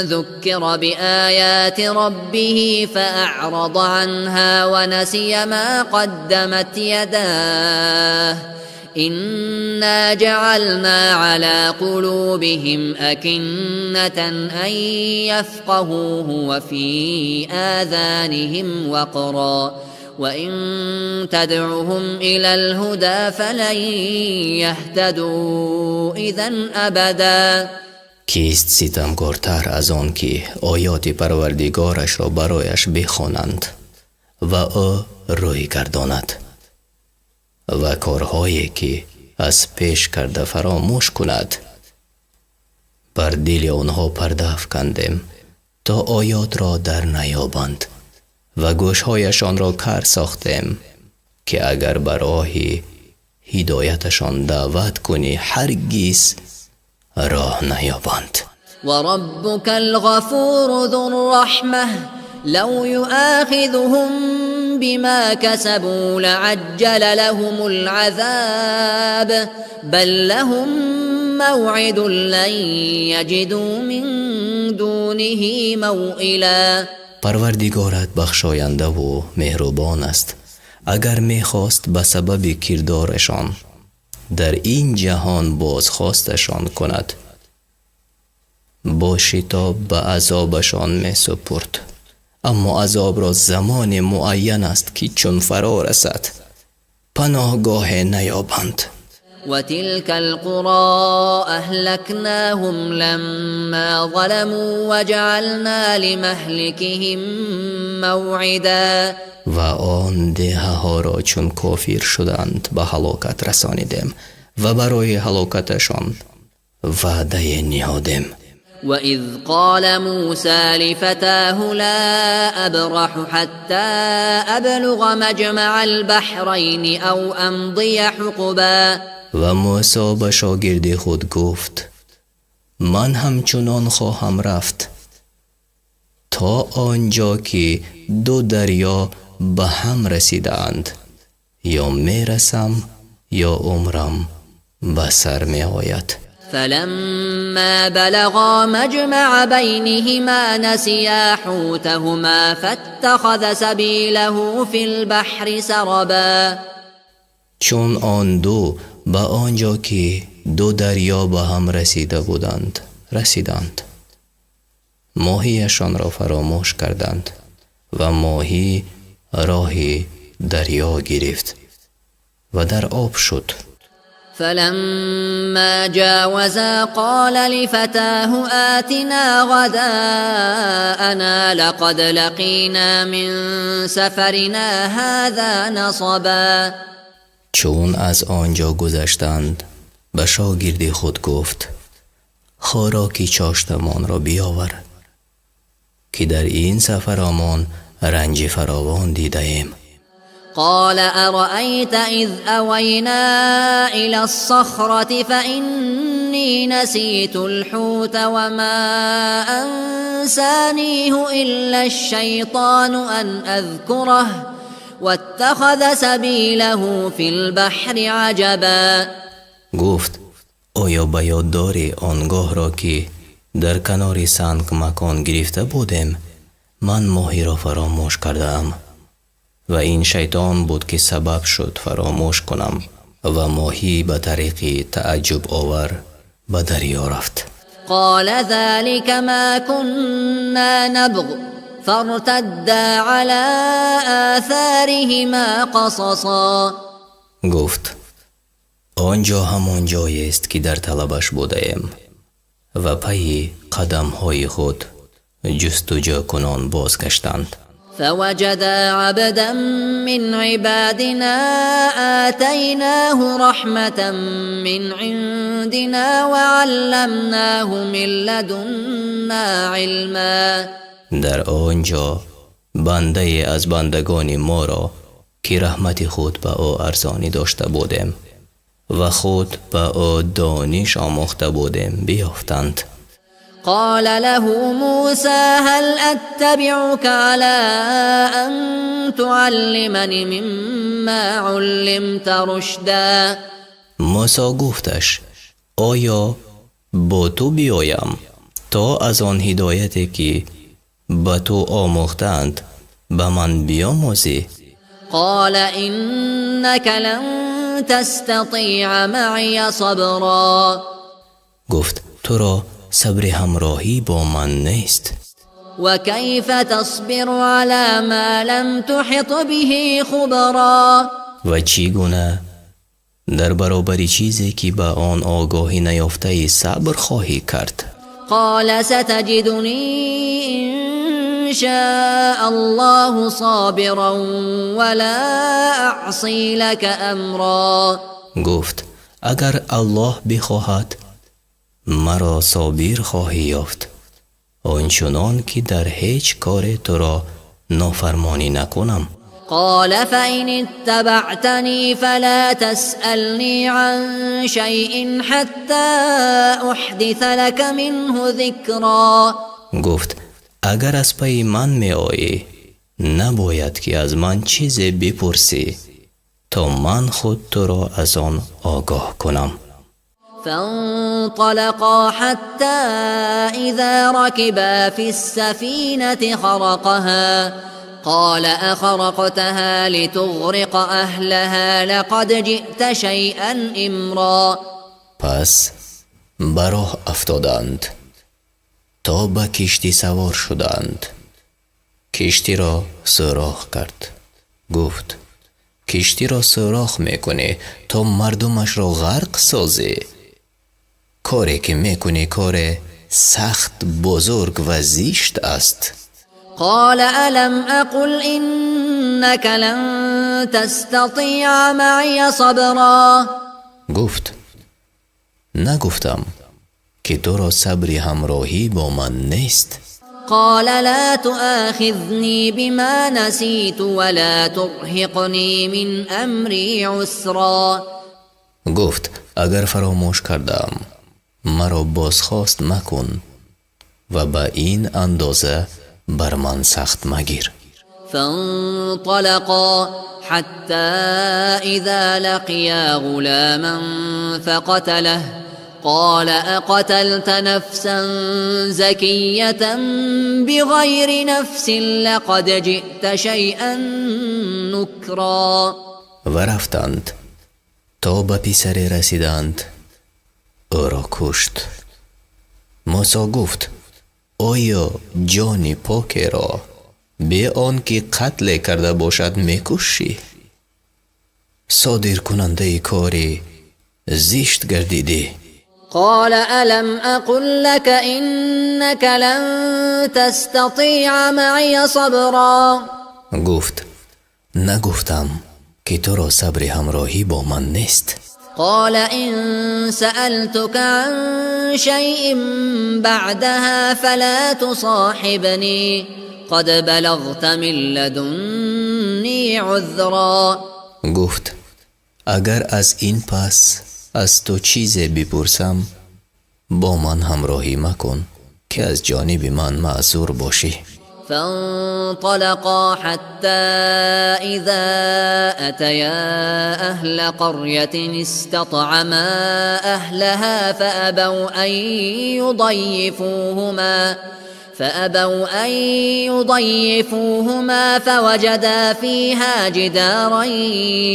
ذكر بآيات ربه فأعرض عنها ونسي ما قدمت يداه إنا جعلنا على قلوبهم أكنة أن يفقهوه وفي آذانهم وقرا وإن تدعهم إلى الهدى فلن يهتدوا إذن أبدا. کیست ستمکارتر از آن که آیات پروردگارش را برایش بخوانند و او روی گرداند و کارهایی که از پیش کرده فراموش کند. بر دل آنها پرده افکندیم تا آیات را در نیابند و گوشهایشان را کر ساختیم که اگر بر راه هدایتشان دعوت کنی هرگز راه نیابند. وربك الغفور ذو الرحمة لو يؤاخذهم بما كسبوا لعجل لهم العذاب بل لهم موعد لن يجدوا من دونه موئلا. پروردگارت بخشاینده و مهربان است. اگر میخواست به سبب کردارشان در این جهان بازخواستشان کند با شتاب به عذابشان می سپرد، اما عذاب را زمان معین است که چون فرا رسد پناهگاه نیابند. وتلك القرى أهلكناهم لما ظلموا وجعلنا لمهلكهم موعدا. و آن دهه ها را چون کافر شدند به هلاکت رسانیدیم و برای هلاکتشان وعده نهادیم. وإذ قال موسى لفتاه لا أبرح حتى أبلغ مجمع البحرين أو أمضي حقبا. و موسی به شاگرد خود گفت من همچنان خواهم رفت تا آنجا که دو دریا به هم رسیدند، یا میرسم یا عمرم به سر می آید. فلما بلغا مجمع بينهما نسيا حوتهما فاتخذ سبيله في البحر سربا. چون آن دو به آنجا که دو دریا به هم رسیده بودند رسیدند، ماهیشان را فراموش کردند و ماهی راه دریا گرفت و در آب شد. فلما جاوزا قال لفتاه آتنا غداءنا لقد لقينا من سفرنا هذا نصبا. چون از آنجا گذشتند به شاگرد خود گفت خوراکی چاشتمان را بیاور که در این سفرمان رنج فراوان دیده ایم. قال أرأيت إذ أوينا إلى الصخرة فإني نسيت الحوت وما أنسانيه إلا الشيطان أن أذكره واتخذ سبيله في البحر عجبا. گفت آیا به یاد داری آنگاه را که در کنار سنگ مکان گرفته بودیم من ماهی را فراموش کردم و این شیطان بود که سبب شد فراموش کنم و ماهی به طریق تعجب آور به دریا رفت. قال ذلك ما كنا نبغ فارتدا على آثارهما قصصا. گفت آنجا همان جایی است که در طلبش بودیم و پی قدم های خود جستجو کنان بازگشتند. فوجدا عبدا من عبادنا آتيناه رحمة من عندنا وعلمناه من لدنا علما. در آنجا بنده از بندگان ما را که رحمت خود به او ارزانی داشته بودیم و خود به او دانش آموخته بودیم بیافتند. قال له موسى هل أتبعك على أن تعلمني مما علمت رشدا. موسی گفتش آیا با تو بیایم تا از آن هدایتی که به تو آموختند به من بیاموزی؟ قال إنك لن تستطيع معي صبرا. گفت تو را صبر همراهی با من نیست. وكيف تصبر على ما لم تحط به خبرا. و چگونه در برابر چیزی که به آن آگاهی نیافته صبر خواهی کرد؟ قال ستجدني إن شاء الله صابرا ولا أعصي لك أمرا. گفت اگر الله بخواهد مرا صابر خواهی یافت آنچنان که در هیچ کار تو را نافرمانی نکنم. قال فإن اتبعتني فلا تسألني عن شيء حتى أحدث لك منه ذكرا. گفت اگر از پی من می آیی نباید که از من چیزی بپرسی تا من خود تو را از آن آگاه کنم. فانطلقا حتى إذا ركبا في السفينة خرقها قال أخرقتها لتغرق أهلها لقد جئت شيئا إمرا. پس براه افتادند تا به کشتی سوار شدند. کشتی را سوراخ کرد. گفت کشتی را سوراخ میکنی تا مردمش را غرق سازی. کاری که میکنی کار سخت بزرگ و زشت است. قال ألم أقل إنك لن تستطيع معي صبرا. گفت نگفتم که تو را صبری همراهی با من نیست؟ قال لا تؤاخذني بما نسيت ولا ترهقني من أمري عسرا. گفت اگر فراموش کردم مرا بازخواست مکن و به این اندازه بر من سخت مگیر. فانطلقا حتى إذا لقيا غلاما فقتله قال أقتلت نفسا زكية بغير نفس لقد جئت شيئا نكرا. و رفتند تا به پسری رسیدند او را کشت. موسی گفت آیا جان پاک را به آن که قتل کرده باشد میکشی؟ صادر کننده کاری زشت گردیدی. قال ألم أقل لك إنك لن تستطيع معي صبرا. گفت نگفتم که تو را صبر همراهی با من نیست؟ قال إن سألتك عن شيء بعدها فلا تصاحبني قد بلغت من لدني عذرا. گفت اگر از این پس از تو چیزی بپرسم با من همراهی مکن که از جانب من معذور باشی. فانطلقا حتى إذا أتيا أهل قرية استطعما أهلها فأبوا أن يضيفوهما فوجدا فيها جدارا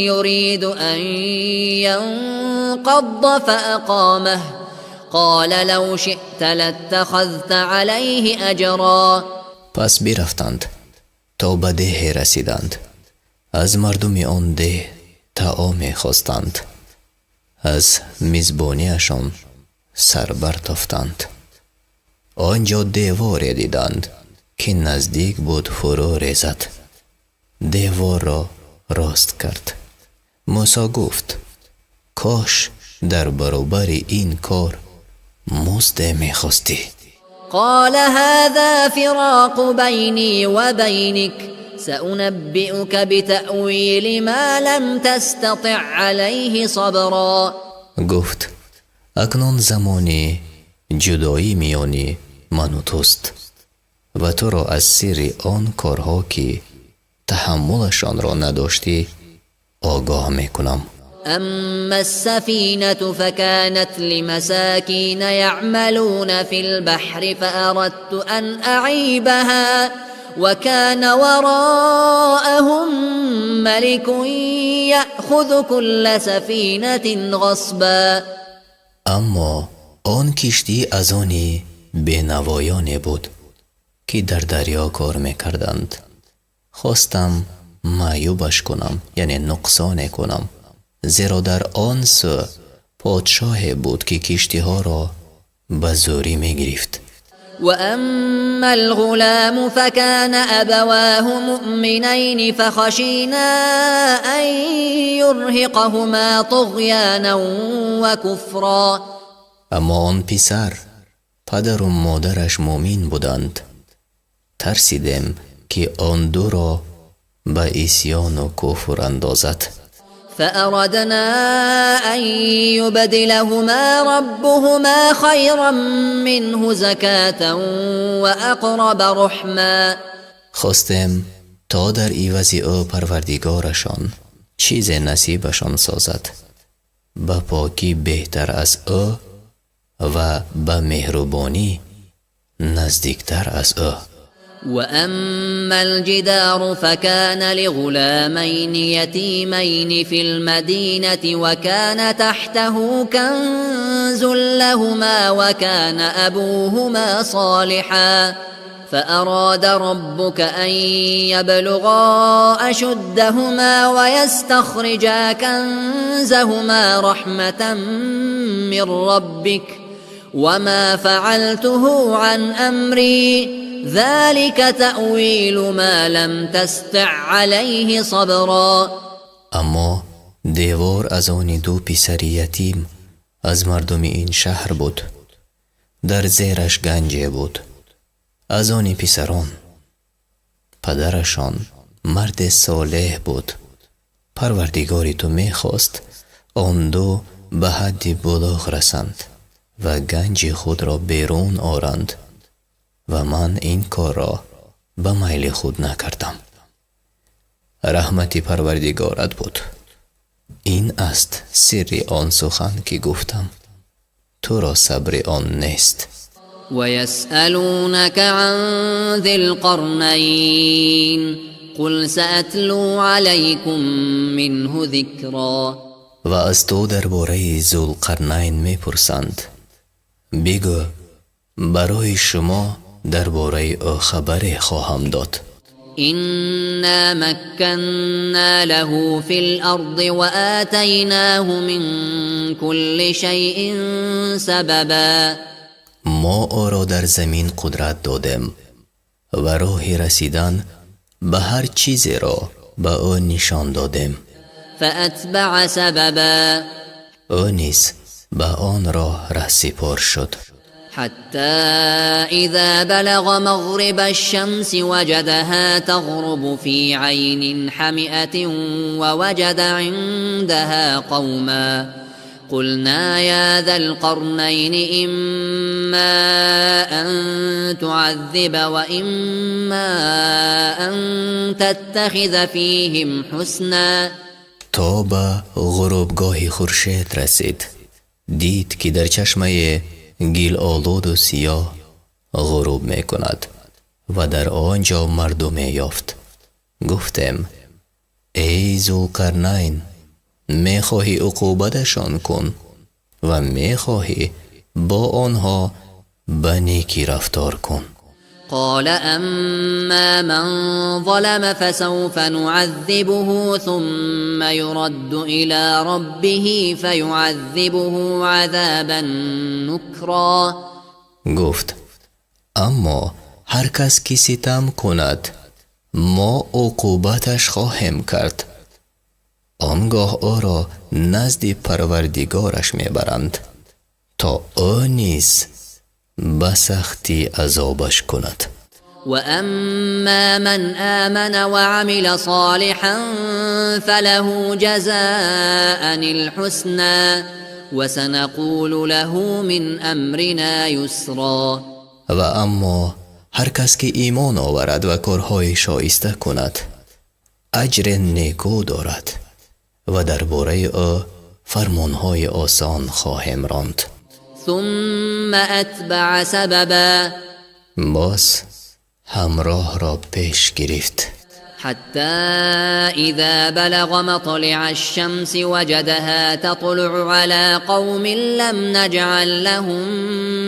يريد أن ينقض فأقامه قال لو شئت لاتخذت عليه أجرا. پس برفتند تا به ده رسیدند. از مردم آن ده طعام خواستند. از میزبانیشان سر برتافتند. آنجا دیواری دیدند که نزدیک بود فرو ریزد. دیوار را راست کرد. موسی گفت کاش در برابر این کار مزد میخواستی. قال هذا فراق بيني وبينك سأنبئك بتأويل ما لم تستطع عليه صبرا. گفت اکنون زمانی جدایی میانی من و توست و تو را از سر آن کارها که تحملشان را نداشتی آگاه میکنم. أما السفينة فكانت لمساكين يعملون في البحر فأردت أن أعيبها وكان وراءهم ملك يأخذ كل سفينة غصبا. اما آن کشتی از آنی بینوایانی بود که در دریا کار میکردند. خواستم معیوبش کنم، یعنی نقصان کنم، زیرا در آن سو پادشاه بود که کشتی ها را به زوری می گرفت. وأما الغلام فكان أبواه مؤمنين فخشينا أن يرهقهما طغيانا وكفرا. اما آن پسر پدر و مادرش مؤمن بودند. ترسیدم که آن دو را به عصیان و کفر اندازد. فأردنا أن يبدلهما ربهما خيرا منه زكاة وأقرب رحما. خواستم تا در عوض او پروردگارشان چیز نصیبشان سازد به پاکی بهتر از او و به مهربانی نزدیکتر از او. وأما الجدار فكان لغلامين يتيمين في المدينة وكان تحته كنز لهما وكان أبوهما صالحا فأراد ربك أن يبلغا أشدهما ويستخرجا كنزهما رحمة من ربك وما فعلته عن أمري ذلك تأويل ما لم تستع عليه صبرا. اما دیوار از آن دو پسر یتیم از مردم این شهر بود. در زیرش گنجه بود. از آن پسران پدرشان مرد صالح بود. پروردگاری تو میخواست آن دو به حد بلوغ رسند و گنج خود را بیرون آرند و من این کار را به میل خود نکردم. رحمت پروردگارت بود. این است سر آن سخن که گفتم تو را صبر آن نیست. ويسألونك عن ذي القرنين قل سأتلو عليكم منه ذكرا. و از تو درباره ذوالقرنین میپرسند. بگو برای شما درباره او خبر خواهم داد. إنا مكنا له في الأرض وآتيناه من كل شيء سببا. ما او را در زمین قدرت دادیم و راه رسیدن به هر چیزی را به او نشان دادیم. فأتبع سببا. او نیز به آن راه رهسپار شد. حتى إذا بلغ مغرب الشمس وجدها تغرب في عين حمئة ووجد عندها قوما قلنا يا ذا القرنين إما أن تعذب وإما أن تتخذ فيهم حسنا. تا به غروبگاه خورشید رسید دید که در چشمه گیل آلود و سیاه غروب می کند و در آنجا مردم یافت. گفتم ای ذوالقرنین می خواهی عقوبتشان کن و می خواهی با آنها به نیکی رفتار کن. قال أما من ظلم فسوف نعذبه ثم يرد إلى ربه فيعذبه عذابا نكرا. گفت اما هر کس که ستم کند ما عقوبتش خواهیم کرد. آنگاه او را نزد پروردگارش میبرند تا او نیز به سختی عذابش کند. وأما من آمن وعمل صالحا فله جزاء الحسنى وسنقول له من أمرنا يسرا. و اما هر کس که ایمان آورد و کارهای شایسته کند اجر نیکو دارد و درباره او فرمانهای آسان خواهیم راند. ثم أتبع سببا باز همراه را پیش گرفت حتى إذا بلغ مطلع الشمس وجدها تطلع على قوم لم نجعل لهم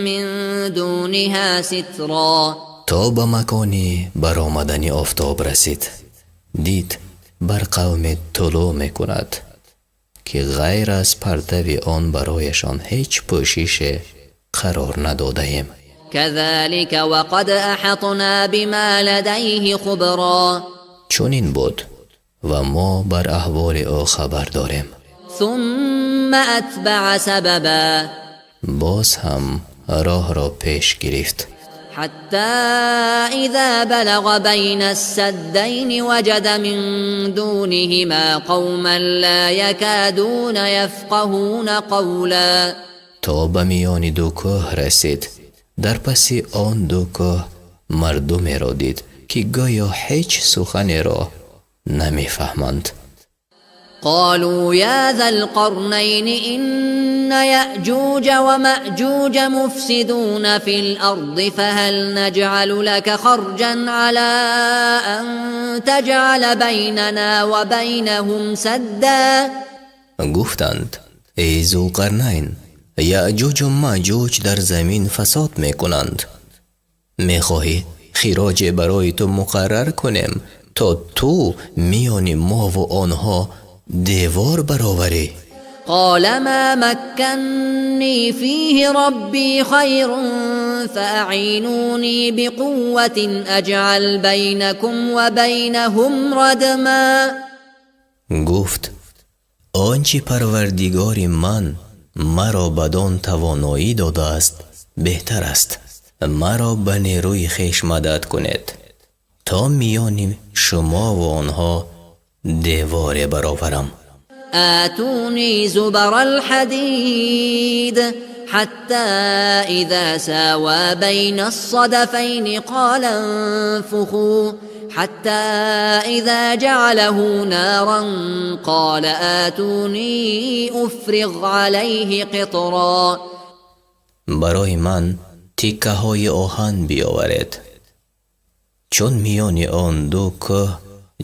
من دونها سترا. تا به مکانی برآمدن آفتاب رسید دید بر قوم طلوع می کند که غیر از پرتو آن برایشان هیچ پوشش قرار نداده ایم. كذلك وقد أحطنا بما لديه خبرا. چنین بود و ما بر احوال او خبر داریم. ثم أتبع سببا باز هم راه را پیش گرفت حتى إذا بلغ بين السدين وجد من دونهما قوما لا يكادون يفقهون قولا. تا به میان دو کوه رسید در پس آن دو کوه مردمی را دید که گویا هیچ سخنی را نمیفهمند. قالوا يا ذا القرنين إن يأجوج ومأجوج مفسدون في الأرض فهل نجعل لك خرجا على أن تجعل بيننا وبينهم سدا. گفتند ای ذوالقرنین یأجوج و مأجوج در زمین فساد میکنند، میخواهی خراج برای تو مقرر کنیم تا تو میان ما و آنها دیوار برآوری؟ قال ما مكنني فيه ربي خير فأعينوني بقوة أجعل بينكم وبينهم ردما. گفت آنچه پروردگار من مرا بدان توانایی داده است بهتر است. مرا به نیروی خویش مدد کنید تا میان شما و آنها دیوار برآورم. آتوني زبر الحديد حتى إذا ساوى بين الصدفين قال انفخوا حتى إذا جعله نارا قال آتوني أفرغ عليه قطرا. برای من تیکه های آهن بیاورید. چون میان آن دو کوه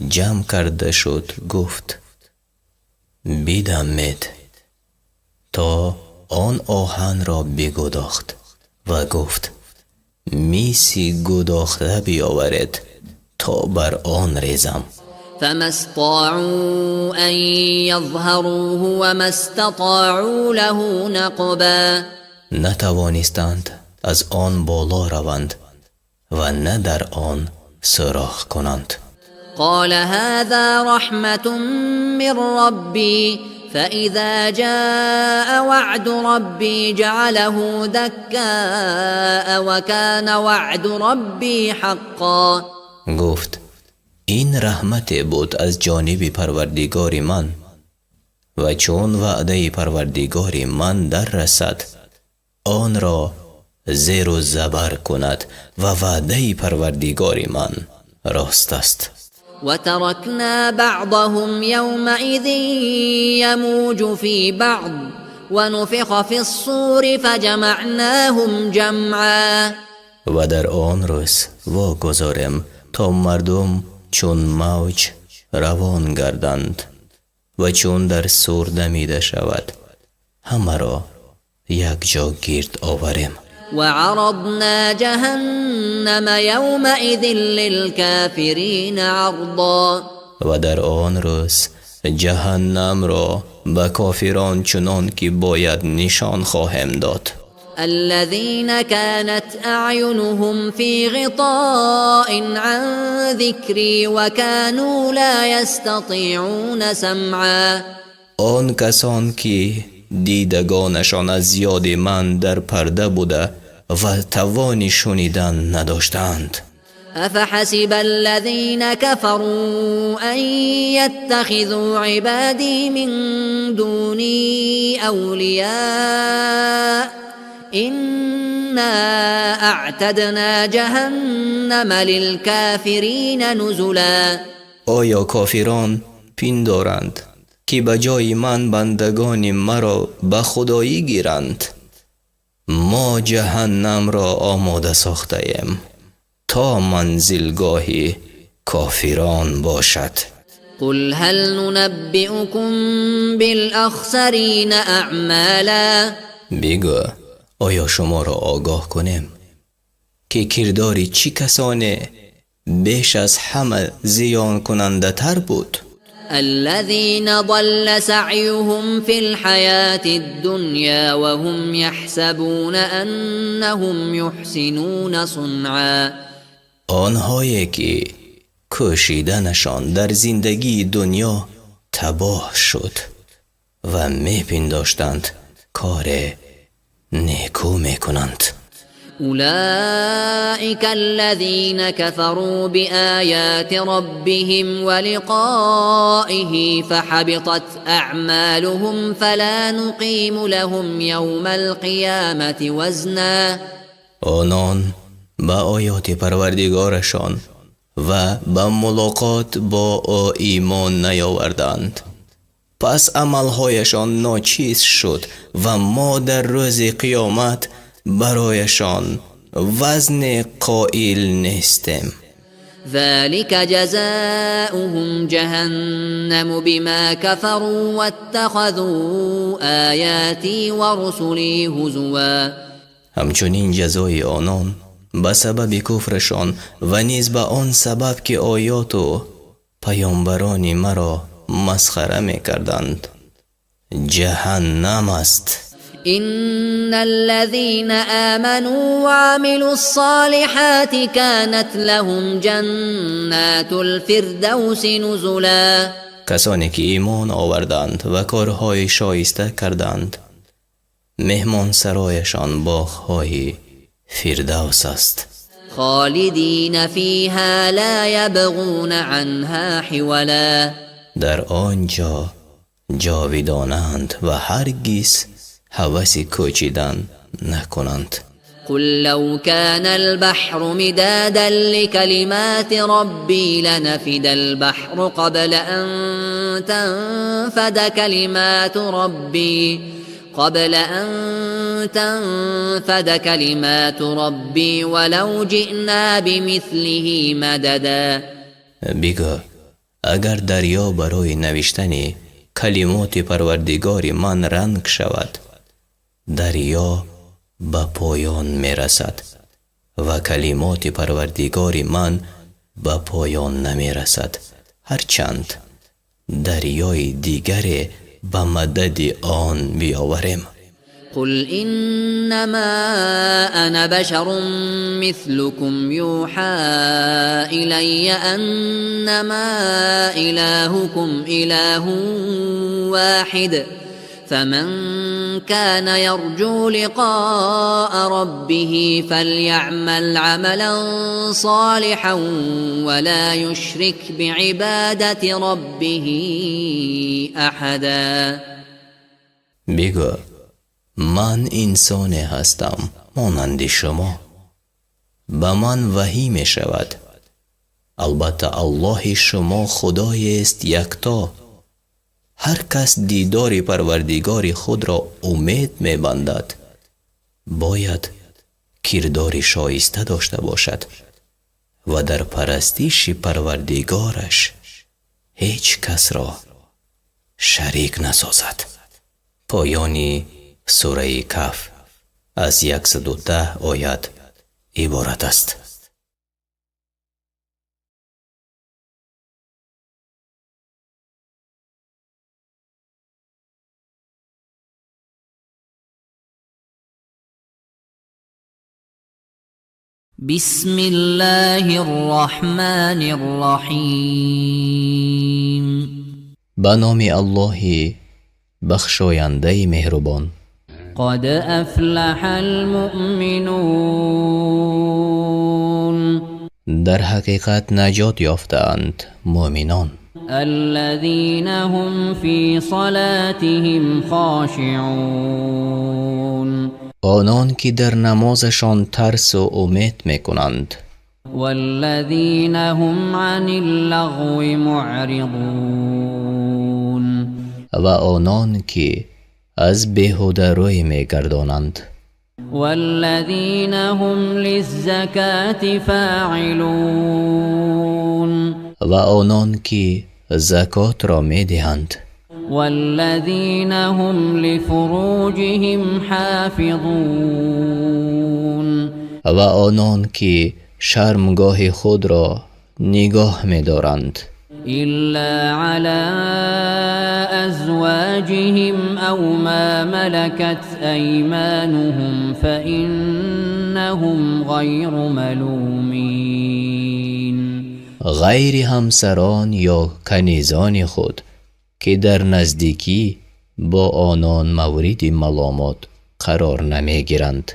جمع کرده شد گفت بدمید تا آن آهن را بگداخت و گفت میسی گداخته بیاورید تا بر آن ریزم. فما استطاعوا أن يظهروه وما استطاعوا له نقبا. نتوانستند از آن بالا روند و نه در آن سراخ کنند. قال هذا رحمة من ربي فإذا جاء وعد ربي جعله دكاء وكان وعد ربي حقا. گفت این رحمت بود از جانب پروردگار من و چون وعده پروردگار من در رسد آن را زیر و زبر کند و وعده پروردگار من راست است. وتركنا بعضهم يومئذ يموج في بعض ونفخ في الصور فجمعناهم جمعا. و در آن روز واگذاریم تا مردم چون موج روان گردند و چون در سور دمیده شود همه را یک جا گرد آوریم. وعرضنا جهنم يومئذ للكافرين عرضا. و در آن روز جهنم را به کافران چنان که باید نشان خواهم داد. الذين كانت أعينهم في غطاء عن ذكري وكانوا لا يستطيعون سمعا. آن کسان که دیدگانشان از یاد من در پرده بوده و توانی شنیدن نداشتند. أفحسب الذين كفروا أن يتخذوا عبادي من دوني أولياء إنا أعتدنا جهنم للكافرين نزلا. آیا کافران پندارند که به جای من بندگان مرا به خدایی گیرند؟ ما جهنم را آماده ساخته ایم تا منزلگاه کافران باشد. قل هل ننبئكم بالأخسرين أعمالا. بگو آیا شما را آگاه کنیم که کرداری چی کسانه بیش از همه زیان کننده تر بود؟ الذين ضل سعيهم في الحياة الدنيا وهم يحسبون أنهم يحسنون صنعا. آنهایی که کوشیدنشان در زندگی دنیا تباه شد و میپنداشتند کار نیکو میکنند. أولئك الذين كفروا بآيات ربهم ولقائه فحبطت أعمالهم فلا نقيم لهم يوم القيامة وزنا. آنان به آیات پروردگارشان و به ملاقات با او ایمان نیاوردند، پس عملهایشان ناچیز شد و ما در روز قیامت برایشان وزن قائل نیستیم. ذلك جزاؤهم جهنم بما كفروا واتخذوا آياتي ورسلي هزوا. همچنین جزای آنان به سبب کفرشان و نیز به آن سبب که آیات و پیامبران مرا مسخره می کردند جهنم است. إن الذين آمنوا وعملوا الصالحات كانت لهم جنات الفردوس نزلا. کسانی که ایمان آوردند و کارهای شایسته کردند مهمان سرایشان باغ‌های فردوس است. خالدين فيها لا يبغون عنها حولا. در آنجا جاودانند و هرگز هوس کوچیدن نکنند. قل لو كان البحر مدادا لكلمات ربي لنفد البحر قبل أن تنفد كلمات ربي ولو جئنا بمثله مددا. بگو اگر دریا برای نوشتن کلمات پروردگار من رنگ شود دریا به پایان می رسد و کلمات پروردگار من به پایان نمی رسد، هرچند دریای دیگری به مدد آن بیاوریم. قل إنما أنا بشر مثلكم يوحى إلي أنما إلهكم إله واحد فمن كان يرجو لقاء ربه فليعمل عملا صالحا ولا يشرك بعبادة ربه أحدا. بگو من انسان هستم مانند شما، به من وحی می شود، البته الله شما خدای است یکتا. هر کس دیدار پروردگار خود را امید می بندد باید کردار شایسته داشته باشد و در پرستش پروردگارش هیچ کس را شریک نسازد. پایانی سوره کهف از 110 آیت عبارت است. بسم الله الرحمن الرحیم. به نام الله بخشاینده مهربان. قد افلح المؤمنون. در حقیقت نجات یافتند مؤمنان. الذين هم في صلاتهم خاشعون. آنان که در نمازشان ترس و امید میکنند. والذين هم عن اللغو معرضون. و آنان که از بیهوده روی میگردانند. والذين هم للزكاة فاعلون. و آنان که زکات را میدهند. والذين هم لفروجهم حافظون. و آنان که شرمگاه خود را نگاه می‌دارند. إلا على أزواجهم أو ما ملكت أيمانهم فإنهم غير ملومين. غیر همسران یا کنیزان خود که در نزدیکی با آنان مورد ملامت قرار نمیگیرند.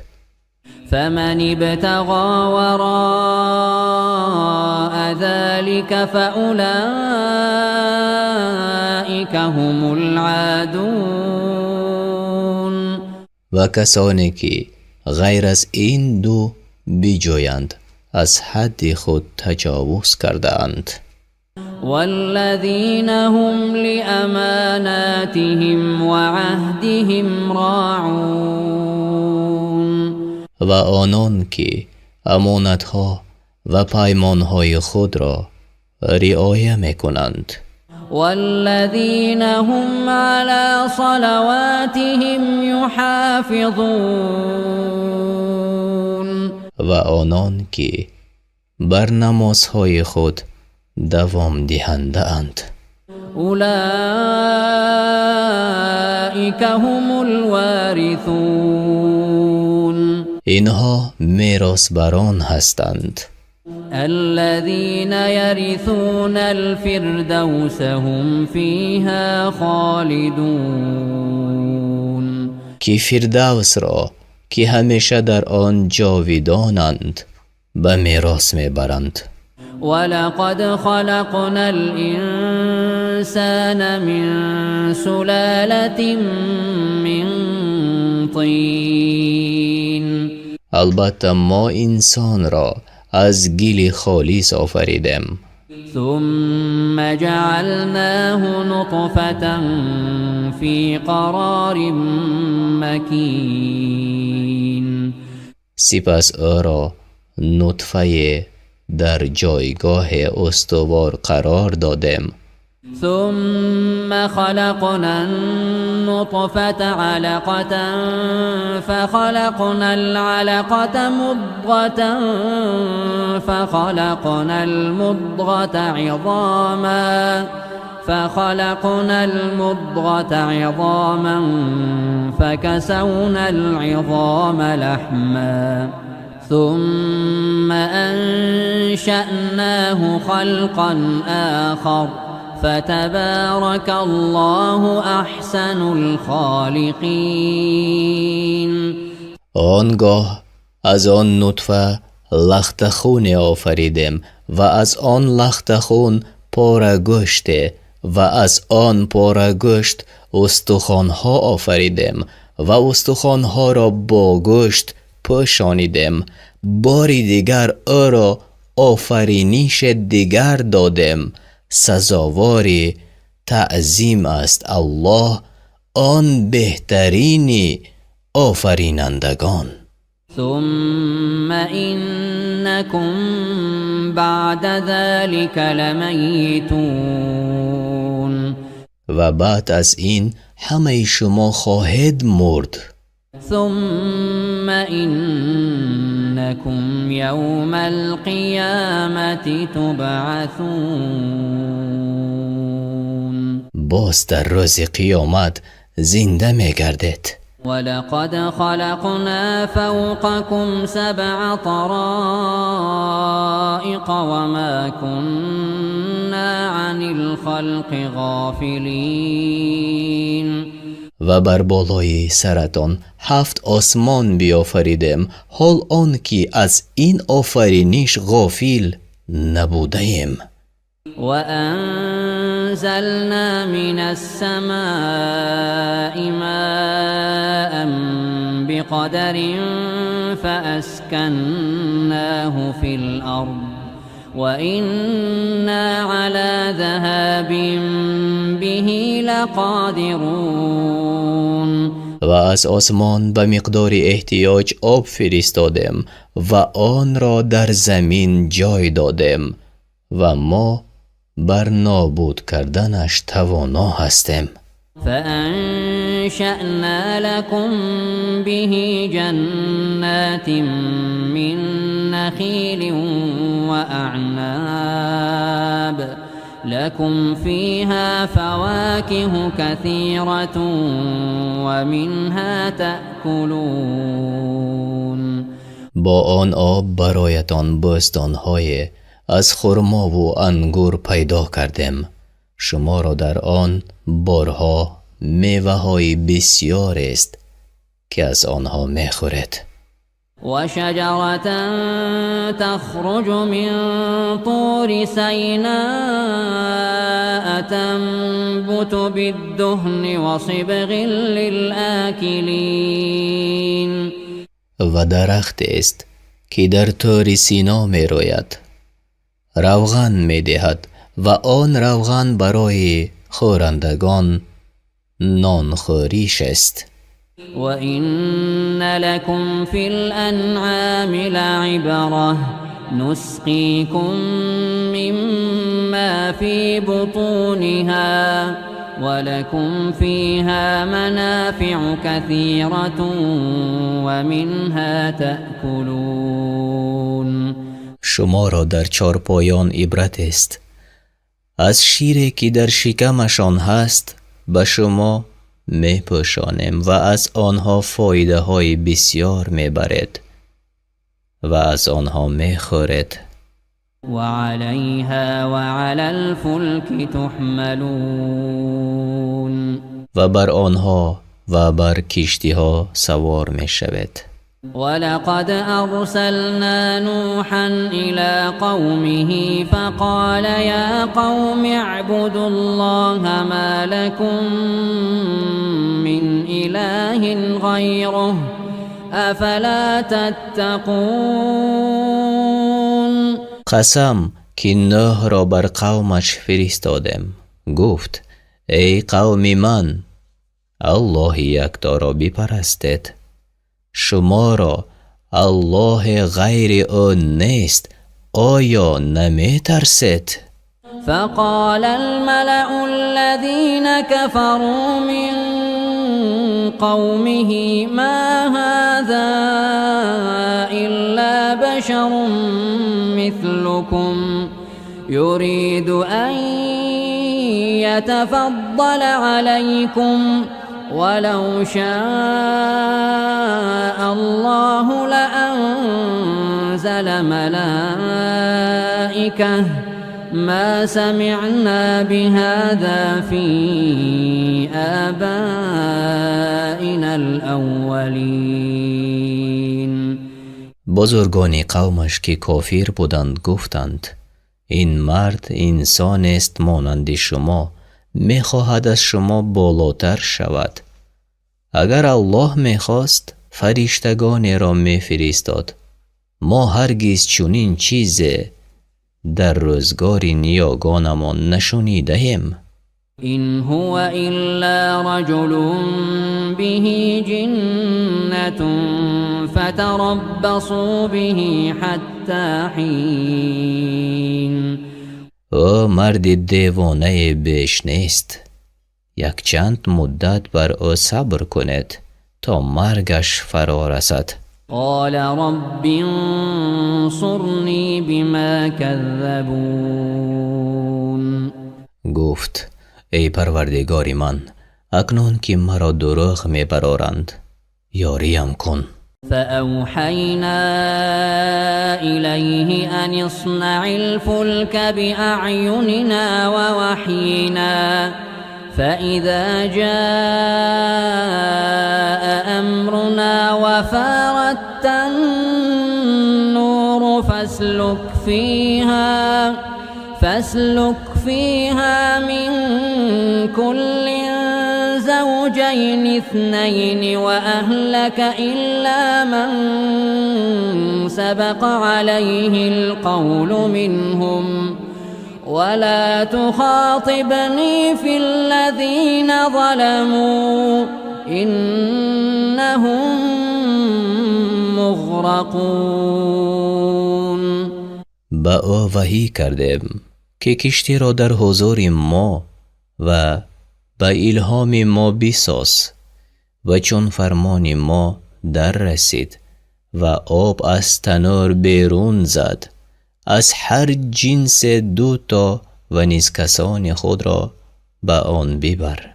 فمن ابتغى وراء ذلك فأولئك هم العادون. و کسانی که غیر از این دو بیجویند از حد خود تجاوز کرده اند. والذين هم لأماناتهم وعهدهم راعون. و آنان که امانتها و پیمانهای خود را رعایت میکنند. والذين هم على صلواتهم يحافظون. و آنان که بر نمازهای خود دوام دهنده اند. اولئك هم الوارثون. اینها میراثبران هستند. الذين يرثون الفردوس هم فيها خالدون. که فردوس را که همیشه در آن جاویدانند به میراث میبرند. ولقد خلقنا الإنسان من سلالة من طين. البته ما انسان را از گل خالص آفریدیم. ثم جعلناه نطفة في قرار مكين. سپس او را نطفه در جایگاه استوار قرار دادیم. ثم خلقنا النطفة علقة فخلقنا العلقة مضغة فخلقنا المضغة عظاما فكسونا العظام لحما ثم أنشأناه خلقا آخر فتبارك الله أحسن الخالقين. آنگاه از آن نطفه لخت خون آفریدیم و از آن لخت خون پاره گوشت و از آن پاره گوشت استخوان‌ها آفریدیم و استخوان‌ها را با گوشت پوشانیدیم. باری دیگر او را آفرینش دیگر دادیم. سزاوار تعظیم است الله آن بهترین آفرینندگان. ثم إنكم بعد ذلك لميتون. و بعد از این همه شما خواهید مرد. ثم إنكم يوم القيامة تبعثون. باز در روز قیامت زنده می گردید. ولقد خلقنا فوقكم 7 طرائق وما كنا عن الخلق غافلین. و بر بالای سرتان 7 آسمان بیافریدم حال آن که از این آفرینش غافل نبودیم. و انزلنا من السماء ماء بقدر فأسكناه في الأرض وإنا على ذهاب به لقادرون. و از آسمان به مقدار احتیاج آب فرستادم و آن را در زمین جای دادم و ما بر نابود کردنش توانا هستیم. فأنشأنا لكم به جنات من نخيل وأعناب لكم فيها فواكه كثيرة ومنها تأكلون. با آن آب برایتان بستانهای از خرما و انگور پیدا کردم. شما را در آن بارها میوه‌های بسیار است که از آنها میخورید. و شجرة تخرج من طور سیناء تنبت بالدهن وصبغ للآکلین. و درخت است که در طور سینا می روید، روغن می دهد و آن روغن برای خورندگان نانخوریش است. و این لکم فی الانعام لعبرة نسقیکم مما فی بطونها ولكم فيها منافع كثيرة ومنها تأكلون. شما را در چارپایان عبرت است. از شیری که در شکمشان هست به شما می پوشانیم و از آنها فایده های بسیار می برید و از آنها می خورید. وعليها وعلى الفلك تحملون. و بر آنها و بر کشتی ها سوار می شوید. ولقد أرسلنا نوحا إلى قومه فقال يا قوم اعبدوا الله ما لكم من إله غيره أفلا تتقون. قسم که نوح را بر قومش فرستادم. گفت ای قوم من، الله یکتا را بپرستید. شما را الله غیر او نیست، آیا نمی ترسید؟ فقال الملأ الذين كفروا من قومه ما هذا إلا بشر مثلكم يريد أن يتفضل عليكم ولو شاء الله لأنزل ملائكة ما سمعنا بهذا في آبائنا الأولين. بزرگان قومش که کافر بودند گفتند این مرد انسان است مانند شما، میخواهد از شما بالاتر شود. اگر الله میخواست فرشتگانی را میفرستاد. ما هرگز چنین چیزی در روزگار نیاگانمان نشنیدیم. إن هو إلا رجل به جنة فتربصوا به حتى حين. او مرد دیوانه بیش نیست. یک چند مدت بر او صبر کنید تا مرگش فرا رسد. قال رب انصرني بما كذبون. گفت ای پروردگار من، اکنون که مرا دروغ میبرارند یاریم کن. فأوحينا إليه أن اصنع الفلك بأعيننا ووحينا فإذا جاء أمرنا وفارت النور فاسلك فيها من كل زوجين اثنين وأهلك إلا من سبق عليه القول منهم ولا تخاطبني في الذين ظلموا إنهم مغرقون. با او وحی کردیم که کشتی را در حضور ما و با الهام ما بساز و چون فرمان ما در رسید و آب از تنور بیرون زد از هر جنس دوتا و نیز کسان خود را با آن ببر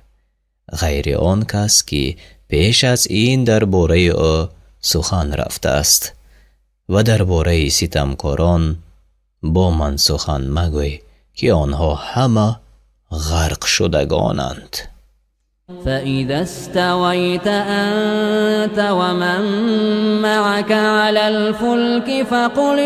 غیر آن کس که پیش از این درباره او سخن رفته است و درباره ستمکاران با من سخن مگوی که آنها همه غرق شدگانند. فإذا استويت أنت ومن معك على الفلك فقل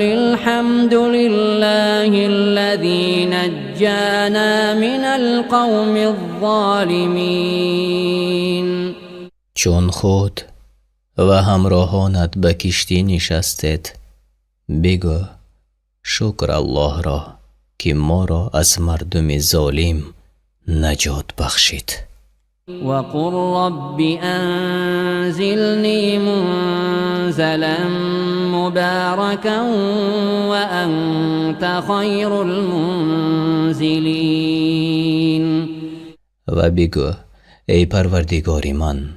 الحمد لله الذي نجانا من القوم الظالمين. چون خود و همراهانت به کشتی نشستید بگو شکر الله را که ما را از مردم ظالم نجات بخشید. وقل رب أنزلني منزلا مباركا وأنت خير المنزلين. و بگو ای پروردگار من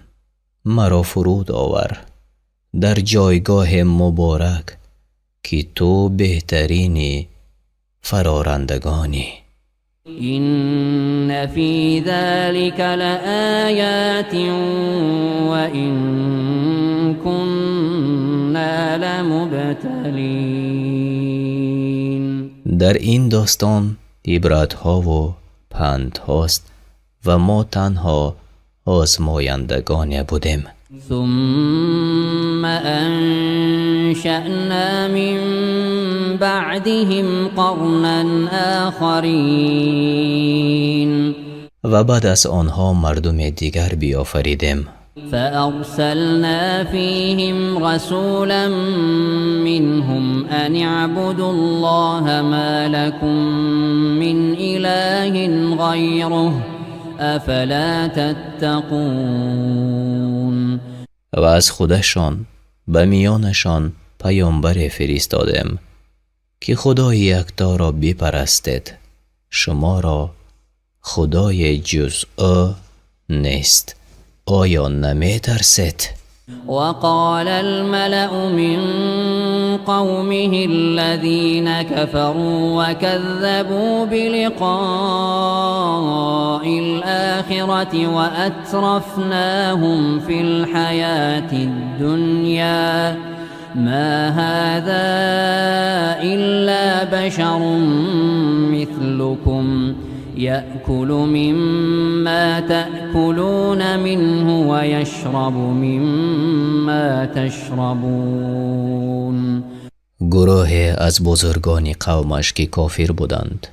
مرا فرود آور در جایگاه مبارک که تو بهترین فرارندگانی. إن في ذلك لآيات وإن كنا لمبتلين. در این داستان عبرت ها و پند هاست و ما تنها آزمایندگان بودیم. ثم أنشأنا من بعدهم قرنا آخرين. و بعد از آنها مردم دیگر بیافریدیم. فأرسلنا فيهم رسولا منهم أن اعبدوا الله ما لكم من إله غيره افلا تتقون. و از خودشان به میانشان پیامبر فرستادیم که خدای یکتا را بپرستید شما را خدای جز او نیست آیا نمی ترسید؟ وقال الملأ من قومه الذين كفروا وكذبوا بلقاء الآخرة وأترفناهم في الحياة الدنيا ما هذا إلا بشر مثلكم يأكل مما تأكلون منه ويشرب مما تشربون. گروه از بزرگان قومش که کافر بودند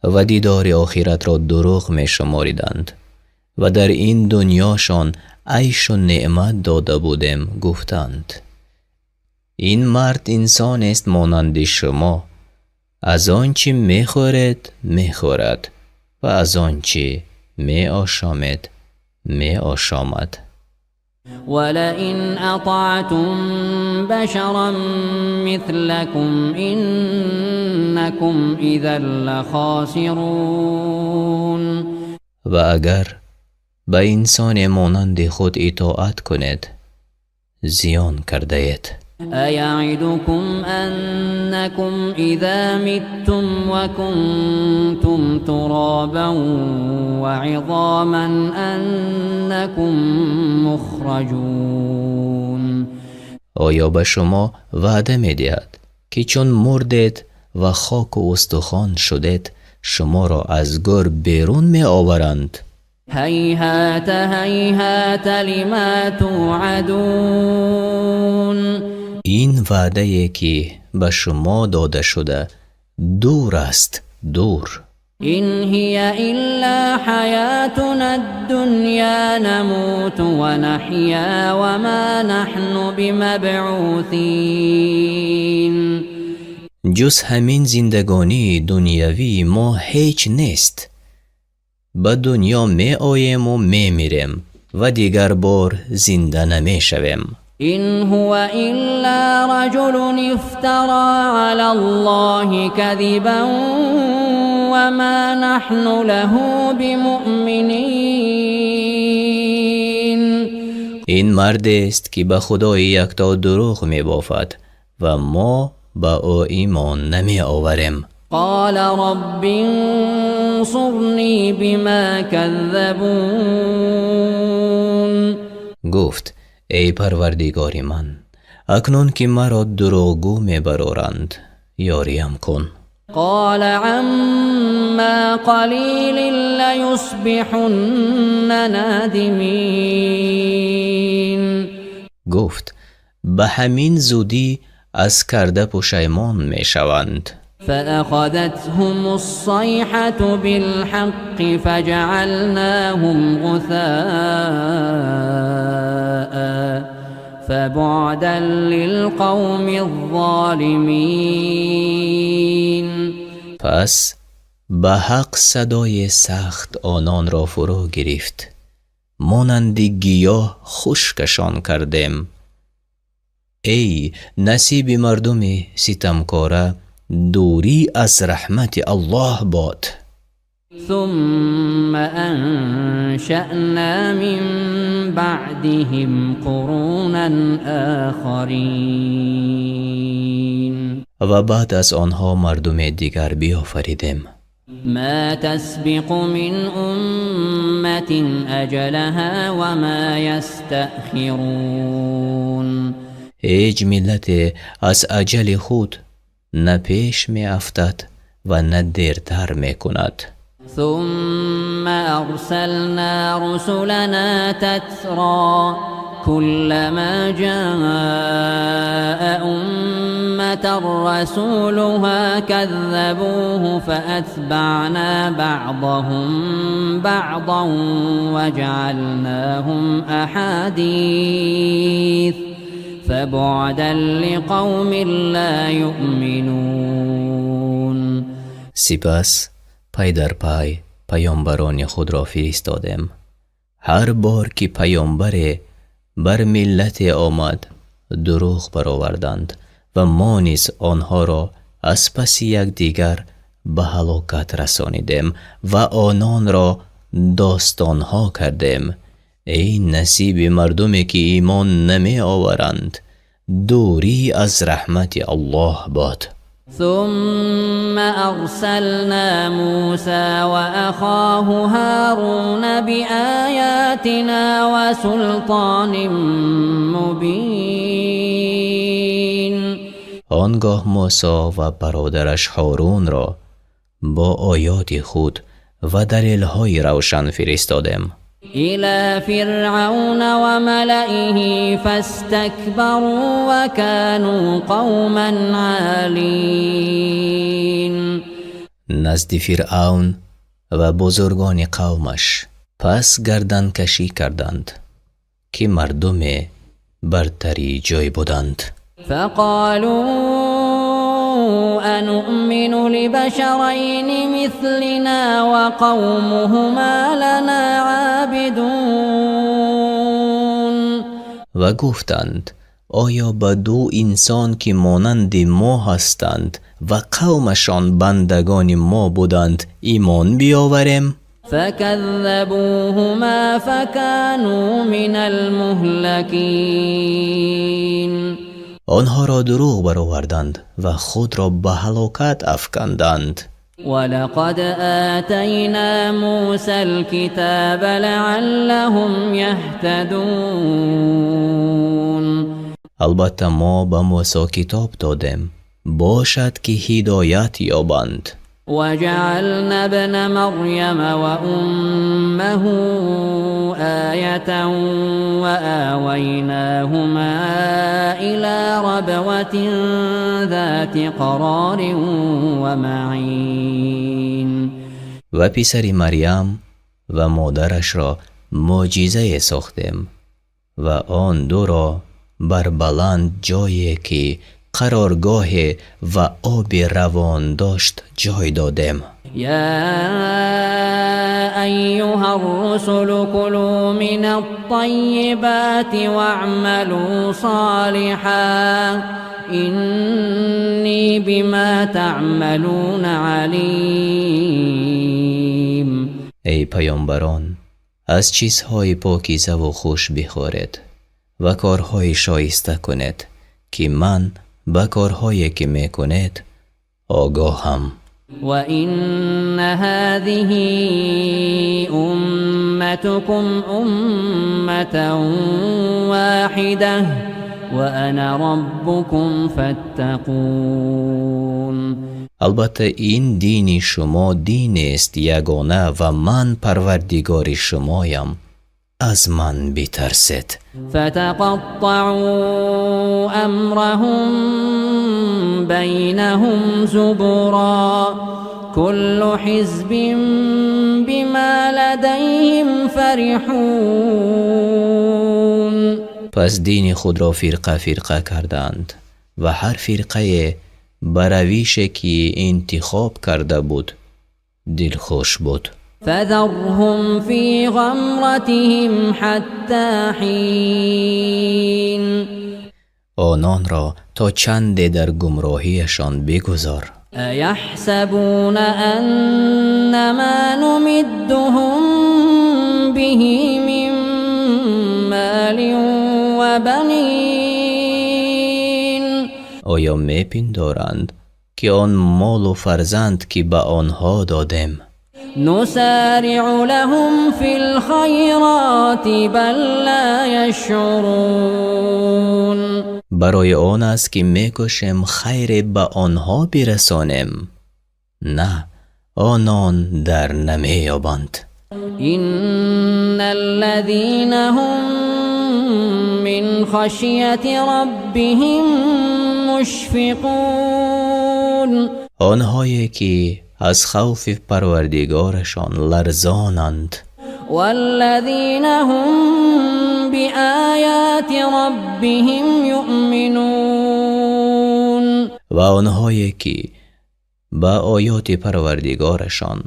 و دیدار آخرت را دروغ می شماریدند و در این دنیاشان عیش و نعمت داده بودیم گفتند این مرد انسان است مانند شما از آنچه می خورد می خورد و از آنچه می آشامد می آشامد. ولئن أطعتم بشرا مثلكم إنكم إذا لخاسرون. و اگر به انسان مانند خود اطاعت کنید زیان کرده اید. أيعدكم أنكم إذا متم وكنتم ترابا وعظاما أنكم مخرجون. آیا به شما وعده می دهد که چون مردید و خاک و استخوان شدید شما را از گور بیرون می آورند؟ هیهات هیهات لما توعدون. این وعده که به شما داده شده دور است، دور. إن هي إلا حياتنا الدنيا نموت ونحيا وما نحن بمبعوثين. جز همین زندگانی دنیاوی ما هیچ نیست. به دنیا می آییم و می میریم و دیگر بار زنده نمی شویم. إن هو إلا رجل افترى على الله كذبا وما نحن له بمؤمنين. این مرد است که به خدای یکتا دروغ می بافد و ما به او ایمان نمی آوریم. قال رب انصرني بما كذبون. گفت ای پروردگار من، اکنون که مرا دروغگو می برارند یاریم کن. قال عما قلیل لیصبحن نادمین. گفت به همین زودی از کرده پشیمان می شوند. فأخذتهم الصيحة بالحق فجعلناهم غثاء فبعدا للقوم الظالمين. پس به حق صدای سخت آنان را فرو گرفت، مانند گیاه خشکشان کردیم. ای نصیب مردم ستمکاره، دوری از رحمت الله باد. ثم انشأنا من بعدهم قرونا آخرین. و بعد از آنها مردم دیگر بیافریدیم. ما تسبق من امة اجلها وما یستأخرون. هیچ ملت از اجل خود نه پیش می افتد و نه دیرتر می کند. ثم ارسلنا رسلنا تترا كلما جاء أمة رسولها كذبوه فأتبعنا بعضهم بعضا وجعلناهم أحاديث فبعدا لقوم لا يؤمنون. سپس پی در پی پیامبران خود را فرستادیم. هر بار که پیامبر بر ملت آمد دروغ برآوردند و ما نیز آنها را از پس یکدیگر به هلاکت رسانیدیم و آنان را داستانها کردیم. ای نصیب مردمی که ایمان نمی آورند، دوری از رحمت الله باد. ثم أرسلنا موسى وأخاه هارون بآياتنا وسلطان مبين. آنگاه موسی و برادرش هارون را با آیات خود و دلیل‌های روشن فرستادیم. إلى فرعون وملئه فاستكبروا وكانوا قوما عالين. نزد فرعون و بزرگان قومش پس گردن کشی کردند که مردم برتری جای بودند. فقالوا أنؤمن لبشرين مثلنا وقومهما لنا عابدون. و گفتند آیا به دو انسان که مانند ما هستند و قومشان بندگان ما بودند ایمان بیاوریم؟ فكذبوهما فكانوا من المهلكين. آنها را دروغ برآوردند و خود را به هلاکت افکندند. ولقد آتينا موسى الكتاب لعلهم يهتدون. البته ما به موسی کتاب دادیم باشد که هدایت یابند. وجعلنا ابن مريم وأمه آية وآويناهما إلى ربوة ذات قرار ومعين. و پسر مریم و مادرش را معجزه ساختیم و آن دو را بر بلند جایی که قرارگاه و آب روان داشت جای دادیم. يا أيها الرسل كلوا من الطيبات واعملوا صالحا إني بما تعملون عليم. ای پیامبران، از چیزهای پاکیزه و خوش بخورید و کارهای شایسته کنید که من به کارهایی که میکنید آگاهم. وإن هذه أمتكم أمة واحدة وأنا ربكم فاتقون. البته این دین شما دین است یگانه و من پروردگار شمایم، از من بترسید. فتقطعوا أمرهم بينهم زبرا كل حزب بما لديهم فرحون. پس دین خود را فرقه فرقه کردند و هر فرقه به روشی که انتخاب کرده بود دلخوش بود. فذرهم في غمرتهم حتى حين. آنان را تا چند در گمراهیشان بگذار. أيحسبون أنما نمدهم به من مال وبنين. آیا میپندارند که آن مال و فرزند که به آنها دادیم نسارع لهم في الخيرات بل لا يشعرون. برای آن است که میکوشیم خیر به آنها برسانیم، نه آنان در نمیابند. إن الذين هم من خشية ربهم مشفقون. آنهایی که از خوف پروردگارشان لرزانند. والذين هم بآيات ربهم يؤمنون. و آنهایی که به آیات پروردگارشان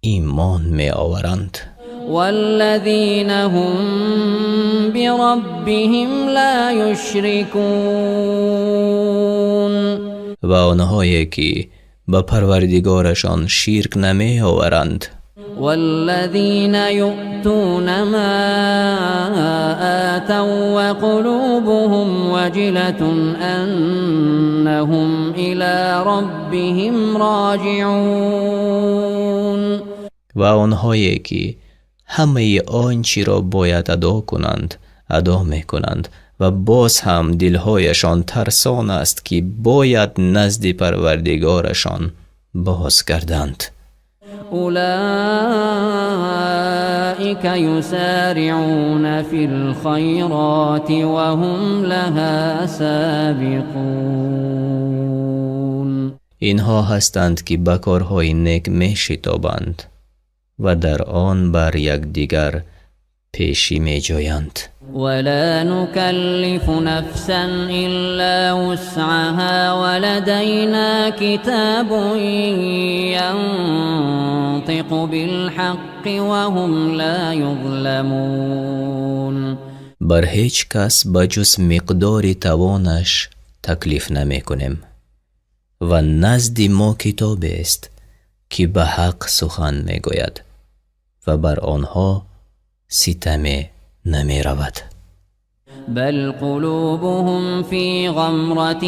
ایمان می آورند. والذين هم بربهم لا يشركون. و آنهایی که به پروردگارشان شرک نمی آورند. والذين يؤتون ما آتوا وقلوبهم وجلة أنهم إلى ربهم راجعون. و آنهایی که همه آنچه را باید ادا کنند ادا می کنند و باز هم دلهایشان ترسان است که باید نزد پروردگارشان باز گردند. أولئك يسارعون في الخيرات وهم لها سابقون. اینها هستند که به کارهای نیک می شتابند و در آن بر یکدیگر پیشی می جویند. ولا نكلف نفسا إلا وسعها ولدينا كتاب ينطق بالحق وهم لا يظلمون. بر هیچ کس بجز مقدار توانش تکلیف نمی کنیم و نزد ما کتاب است که به حق سخن می گوید و بر آنها ستم نمی رود. بل قلوبهم في غمرة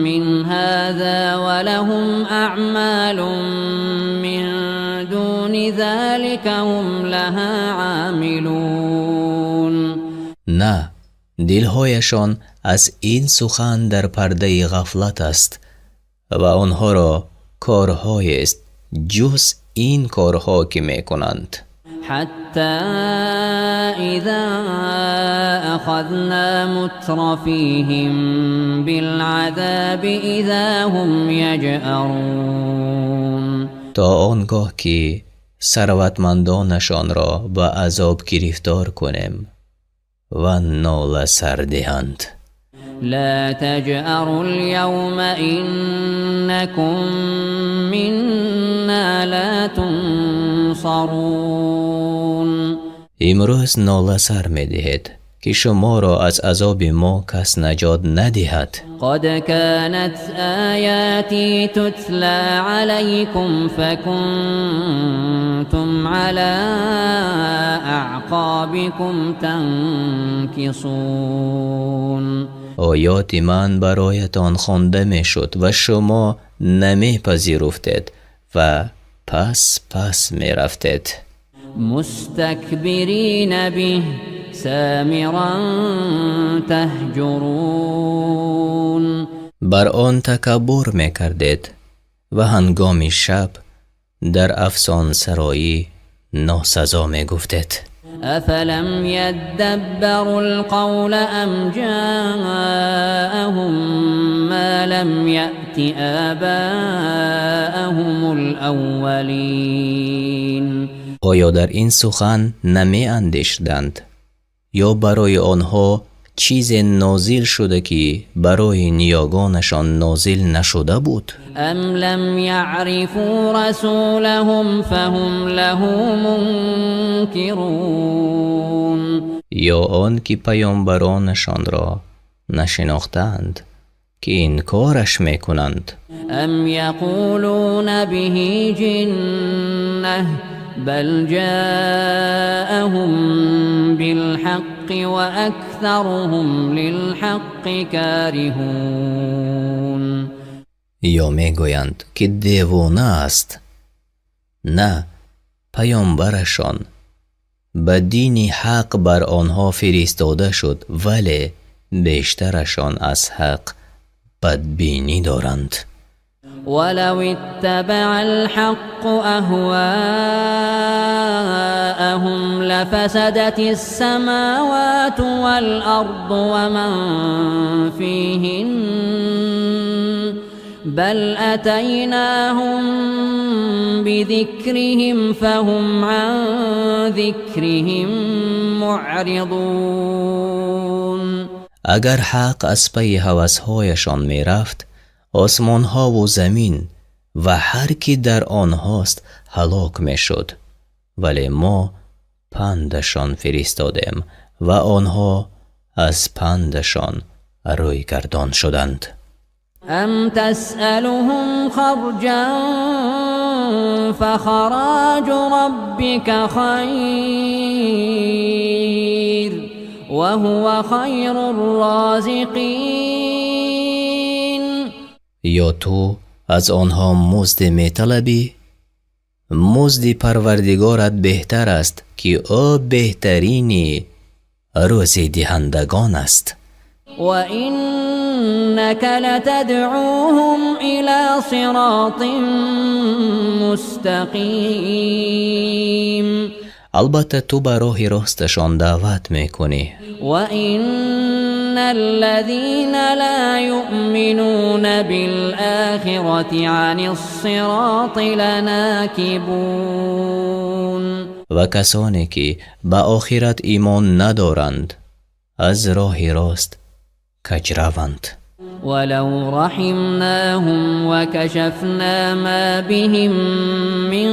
من هذا ولهم أعمال من دون ذلك هم لها عاملون. نه، دلهایشان از این سخن در پرده غفلت است و آنها را کارهایی است جز این کارها که می کنند. حتى إذا أخذنا مترفيهم بالعذاب إذا هم يجأرون. تا آنگاه که ثروتمندانشان را به عذاب گرفتار کنیم و ناله سر دهند. لا تجأروا اليوم إنكم منا لا تنصرون. امروز ناله سر می دهید که شما را از عذاب ما کس نجات ندهد. قد كانت آياتي تتلى عليكم فكنتم على أعقابكم تنكصون. آیات من برایتان خوانده می شد و شما نمی پذیرفتید و پس می رفتید. مستكبرين به سامرا تهجرون. بر آن تکبر می کردید و هنگام شب در افسان سرایی ناسزا می گفتید. أفلم يدبروا القول أم جاءهم ما لم يأت آباءهم الأولين. آیا در این سخن نمی اندیشیدند یا برای آنها چیز نازل شده که برای نیاگانشان نازل نشده بود؟ ام لم يعرفوا رسولهم فهم له منكرون. یا آن که پیامبرانشان را نشناختند که انکارش میکنند؟ ام یقولون به جنة بل جاءهم بالحق وأكثرهم للحق كارهون. یا میگویند که دیوانه است؟ نه، پیامبرشان به دین حق بر آنها فرستاده شد ولی بیشترشان از حق بدبینی دارند. ولو اتبع الحق أهواءهم لفسدت السماوات والأرض ومن فيهن بل أتيناهم بذكرهم فهم عن ذكرهم معرضون. اگر حق از پی هوس‌هایشان می رفت، آسمان ها و زمین و هر کی در آنهاست هلاک می شد، ولی ما پندشان فرستادیم و آنها از پندشان روی گردان شدند. ام تسألهم خرجا فخراج ربك خير وهو خير الرازقين. یا تو از آنها مزد می طلبی؟ مزد پروردگارت بهتر است که او بهترین روزی دهندگان است. و انك لتدعوهم الى صراط مستقیم. البته تو به راه راستشان دعوت میکنی. و ان الذين لا يؤمنون بالآخرة عن الصراط لناكبون. و کسانی که به آخرت ایمان ندارند از راه راست کجروند. ولو رحمناهم وكشفنا ما بهم من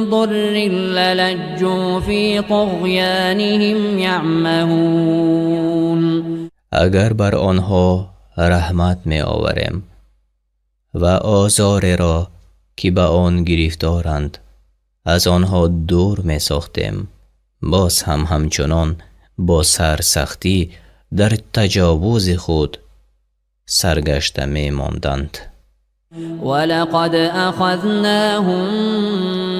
ضر للجوا في طغيانهم يعمهون. اگر بر آنها رحمت می آوریم و آزار را که به آن گرفتارند از آنها دور می ساختیم، باز هم همچنان با سرسختی در تجاوز خود سرگشته می ماندند. ولقد أخذناهم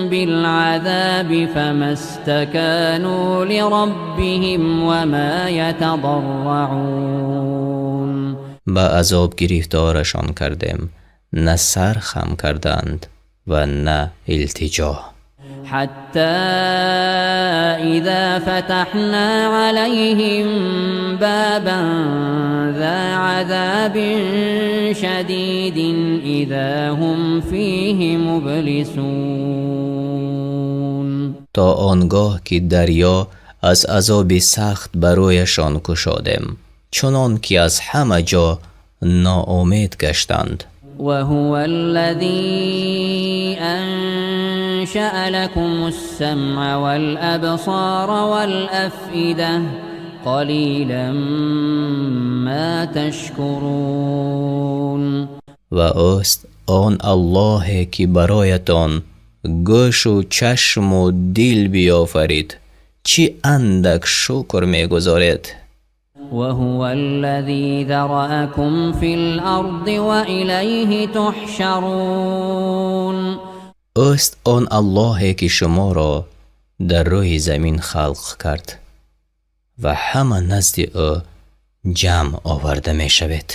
بالعذاب فما استكانوا لربهم وما يتضرعون. با عذاب گرفتارشان کردیم، نه سر خم کردند و نه التجا. حتى إذا فتحنا عليهم بابا ذا عذاب شديد إذا هم فيه مبلسون. تا آنگاه که دریا از عذاب سخت برایشان کشادیم، چنان که از همه جا ناامید گشتند. وهو الذي أنشأ لكم السمع والأبصار والأفئدة قليلا ما تشكرون. و اوست آن الله که برایتان گوش و چشم و دل بیافرید، چی اندک شکر میگذارید. وهو الذي ذرأكم في الأرض وإليه تحشرون. اوست آن الله که شما را در روی زمین خلق کرد و همه نزد او جمع آورده می شود.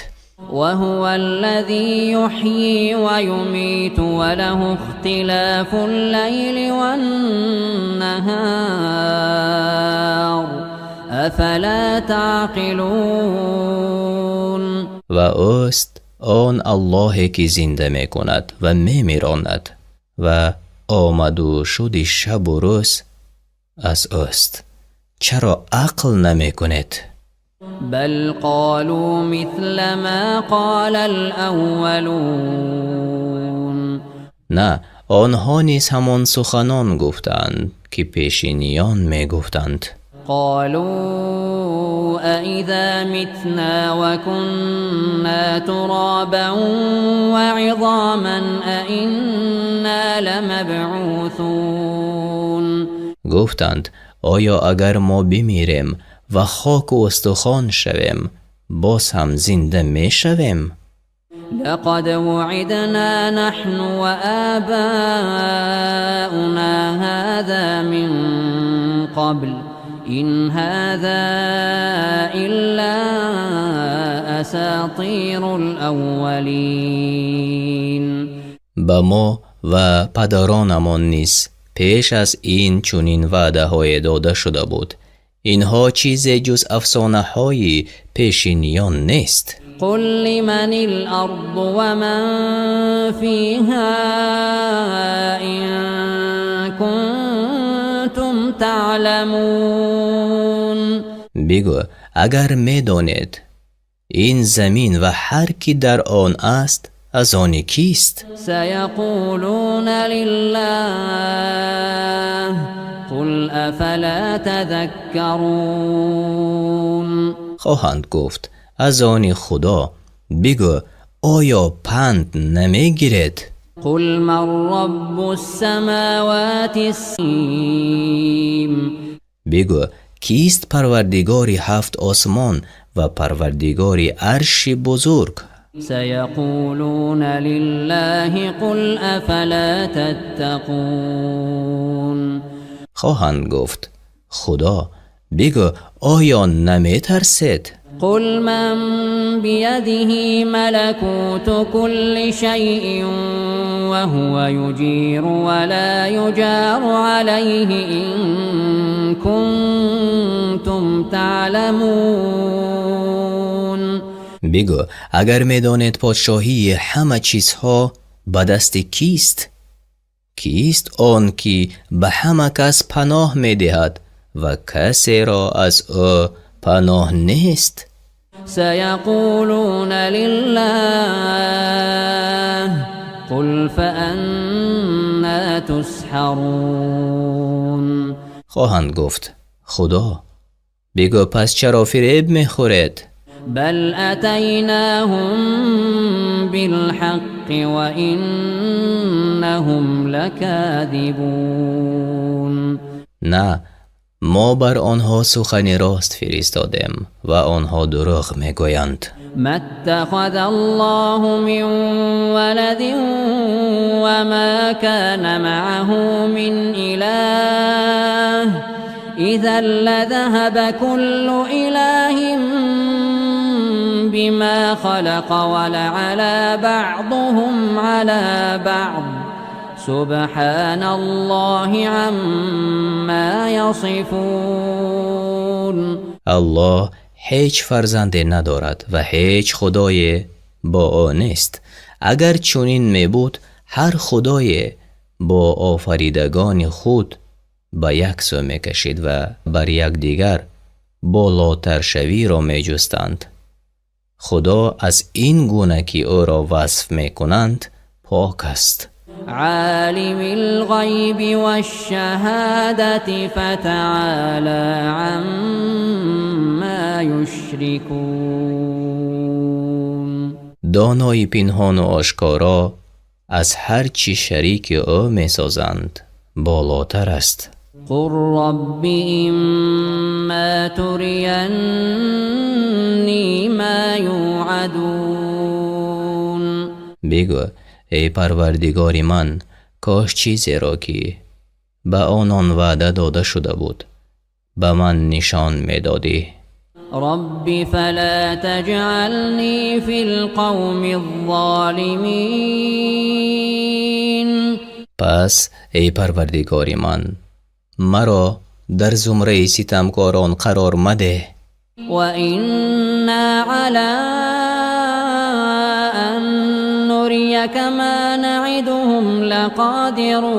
وهو الذي يحيي ويميت وله اختلاف الليل والنهار افلا تعقلون. و اوست آن الله که زنده می کند و می میراند و آمد و شد شب و روز از اوست. چرا عقل نمی کنید؟ بل قالوا مثل ما قال الاولون. نه، آنها نیز همان سخنان گفتند که پیشینیان می گفتند. قالوا أإذا متنا وكنا ترابا وعظاما أإنا لمبعوثون. گفتند آیا اگر ما بمیریم و خاک و استخوان شویم باز هم زنده می شویم؟ لقد وعدنا نحن وآباؤنا هذا من قبل إن هذا إلا أساطير الأولين. با ما و پدرانمان نیز پیش از این چنین وعده های داده شده بود. اینها چیز جز افسانه های پیشینیان نیست. قل لمن الأرض ومن فيها إن كنتم تعلمون. بگو اگر می دانید این زمین و هر کی در آن است از آن کیست؟ سيقولون لله قل أفلا تذكرون. خواهند گفت از آن خدا. بگو آیا پند نمی گیرید؟ قل من رب السماوات السبع. بگو کیست پروردگاری هفت آسمان و پروردگاری عرش بزرگ؟ سيقولون لله قل أفلا تتقون. خواهند گفت خدا. بگو آیا نمی ترسید؟ قل من بيده ملكوت كل شيء وهو يجير ولا يجار عليه إن كنتم تعلمون. بگو اگر می دانید پادشاهی همه چیزها به دست کیست؟ کیست آن که به همه کس پناه می دهد و کسی را از او پناه نیست؟ سيقولون لله قل فأنا تسحرون. خواهند گفت خدا. بگو پس چرا فریب می خورید؟ بل أتيناهم بالحق وإنهم لكاذبون. نه، ما بر آنها سخن راست فرستادیم و آنها دروغ میگویند. ما اتخذ الله من ولد وما كان معه من إله إذا لذهب كل إله بما خلق ولعلى بعضهم على بعض سبحان الله عما يصفون. الله هیچ فرزندی ندارد و هیچ خدای با او نیست. اگر چنین می بود هر خدای با آفریدگان خود به یک سو می کشید و بر یک دیگر بالاتر شوی را می جستند. خدا از این گونه که او را وصف می کنند پاک است. عالم الغیب والشهادة فتعالى عما یشرکون. دانای پنهان و آشکارا از هر چی شریک او می سازند بالاتر است. قل رب اما ترینی ما یوعدون. بگو ای پروردگار من کاش چیزی را که به آنان وعده داده شده بود به من نشان می دادی. رب فلا تجعلنی فی القوم الظالمین. پس ای پروردگار من مرا در زمره ستمکاران قرار مده. و اینا علی ان نریک ما نعدهم لقادرون.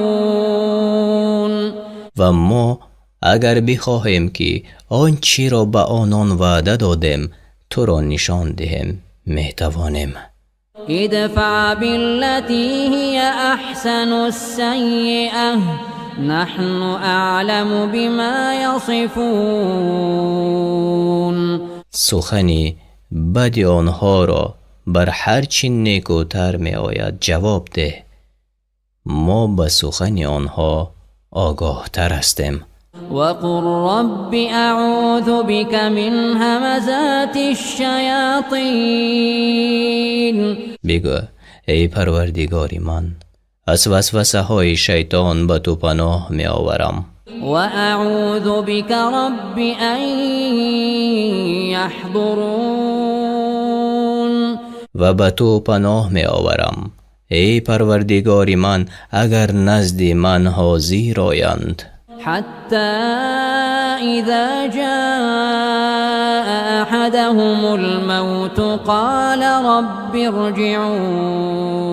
و ما اگر بخواهیم که آنچی را به آنان وعده دادیم تو را نشان دهیم میتوانیم. ادفع بالتي هي احسن السیئة نحن اعلم بما یصفون. سخنی بد آنها را بر هر چی نیکوتر می آید جواب ده. ما به سخن آنها آگاه تر هستیم. وقل رب اعوذ بك من همزات الشیاطین. بگو ای پروردگاری من از وسوسه های شیطان به تو پناه می آورم. و اعوذ بك رب ان یحضرون. و به تو پناه می آورم ای پروردگاری من اگر نزد من حاضر آیند. حتى اذا جاء احدهم الموت قال رب ارجعون.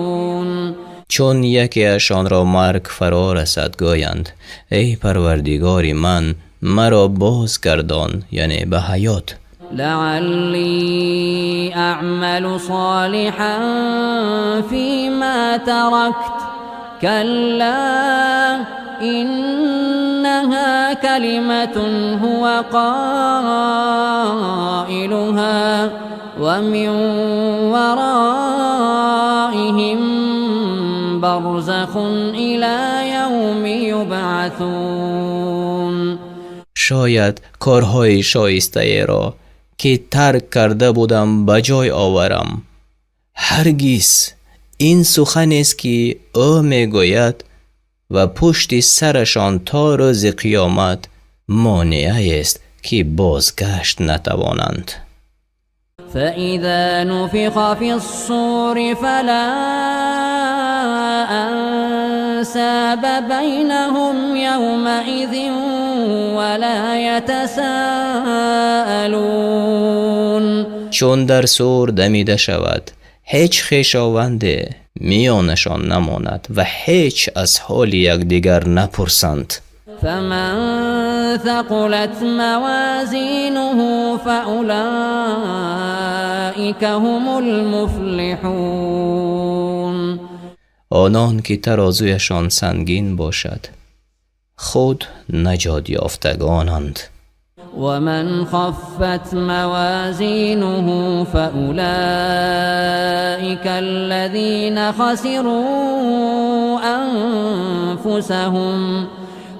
چون یکی اشان را مرگ فرا رسد گویند ای پروردگاری من مرا بازگردان، یعنی به حیات. لعلی اعمل صالحا فيما تركت كلا إنها كلمة هو قائلها ومن ورائهم برزخ إلى يوم يبعثون. شاید کارهای شایسته را که ترک کرده بودم بجای آورم. هرگز این سخن است که او میگوید و پشت سرشان تا روز قیامت مانع است که بازگشت نتوانند. فإذا نفخ في الصور فلا أنساب بينهم يومئذ ولا يتساءلون. چون در صور دمیده شود هیچ خویشاوند میانشان نماند و هیچ از حال یکدیگر نپرسند. فمن ثقلت موازینه فأولئک هم المفلحون. آنان که ترازویشان سنگین باشد خود نجات یافتگانند. ومن خفت موازینه فأولئك الذين خسروا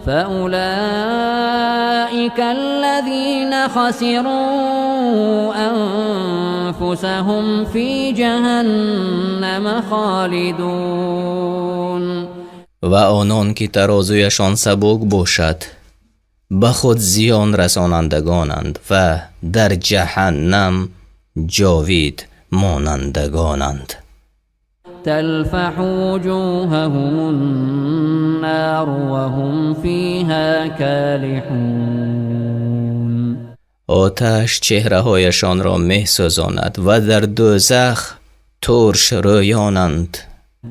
فأولئك الذين خسروا أنفسهم في جهنم خالدون. و آنان که ترازویشان سبک باشد به خود زیان رسانندگانند و در جهنم جاوید مانندگانند. تلفح وجوههم النار وهم فيها كالحون. آتش چهره هایشان را می سوزاند و در دوزخ ترش رویانند.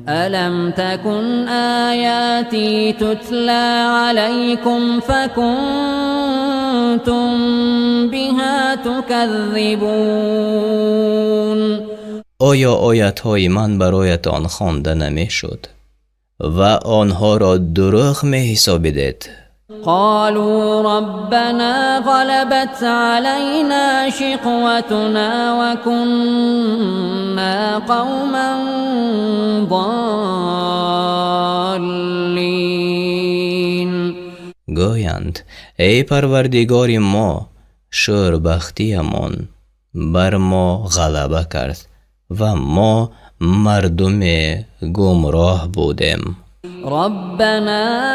ألم تكن آياتي تتلى عليكم فكنتم بها تكذبون. آیا آیت‌های من برایتان خوانده نمی‌شد و آنها را دروغ می‌حسابیدید؟ قالوا ربنا غلبت علينا شقوتنا وكنا قوما ضالين. گویند ای پروردگار ما، شوربختیمان بر ما غلبه کرد و ما مردم گمراه بودیم. ربنا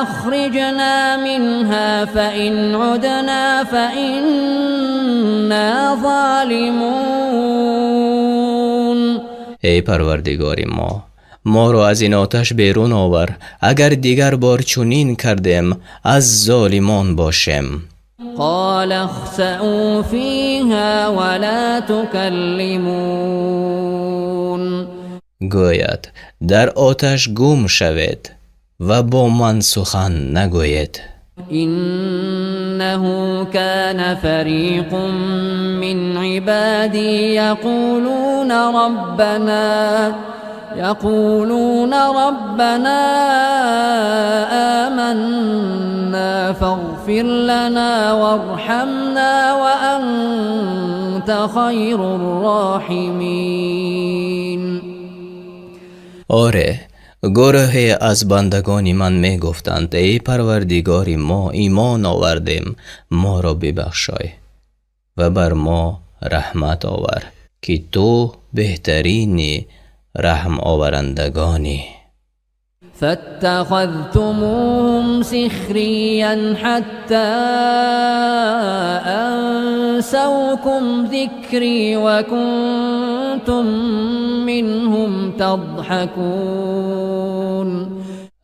أخرجنا منها فإن عدنا فإنا ظالمون. ای پروردگار ما را از این آتش بیرون آور، اگر دیگر بار چنین کردیم از ظالمان باشیم. قال اخسئوا فيها ولا تكلمون. گوید در آتش گم شوید و با من سخن نگوید. إنه كان فريق من عبادي يقولون ربنا آمنا فاغفر لنا وارحمنا وأنت خير الراحمين. آره، گروهی از بندگان من می گفتند ای پروردگار ما ایمان آوردیم، ما را ببخشای و بر ما رحمت آور که تو بهترین رحم آورندگانی. فاتخذتموهم سخريا حتى أنسوكم ذكري وكنتم منهم تضحكون.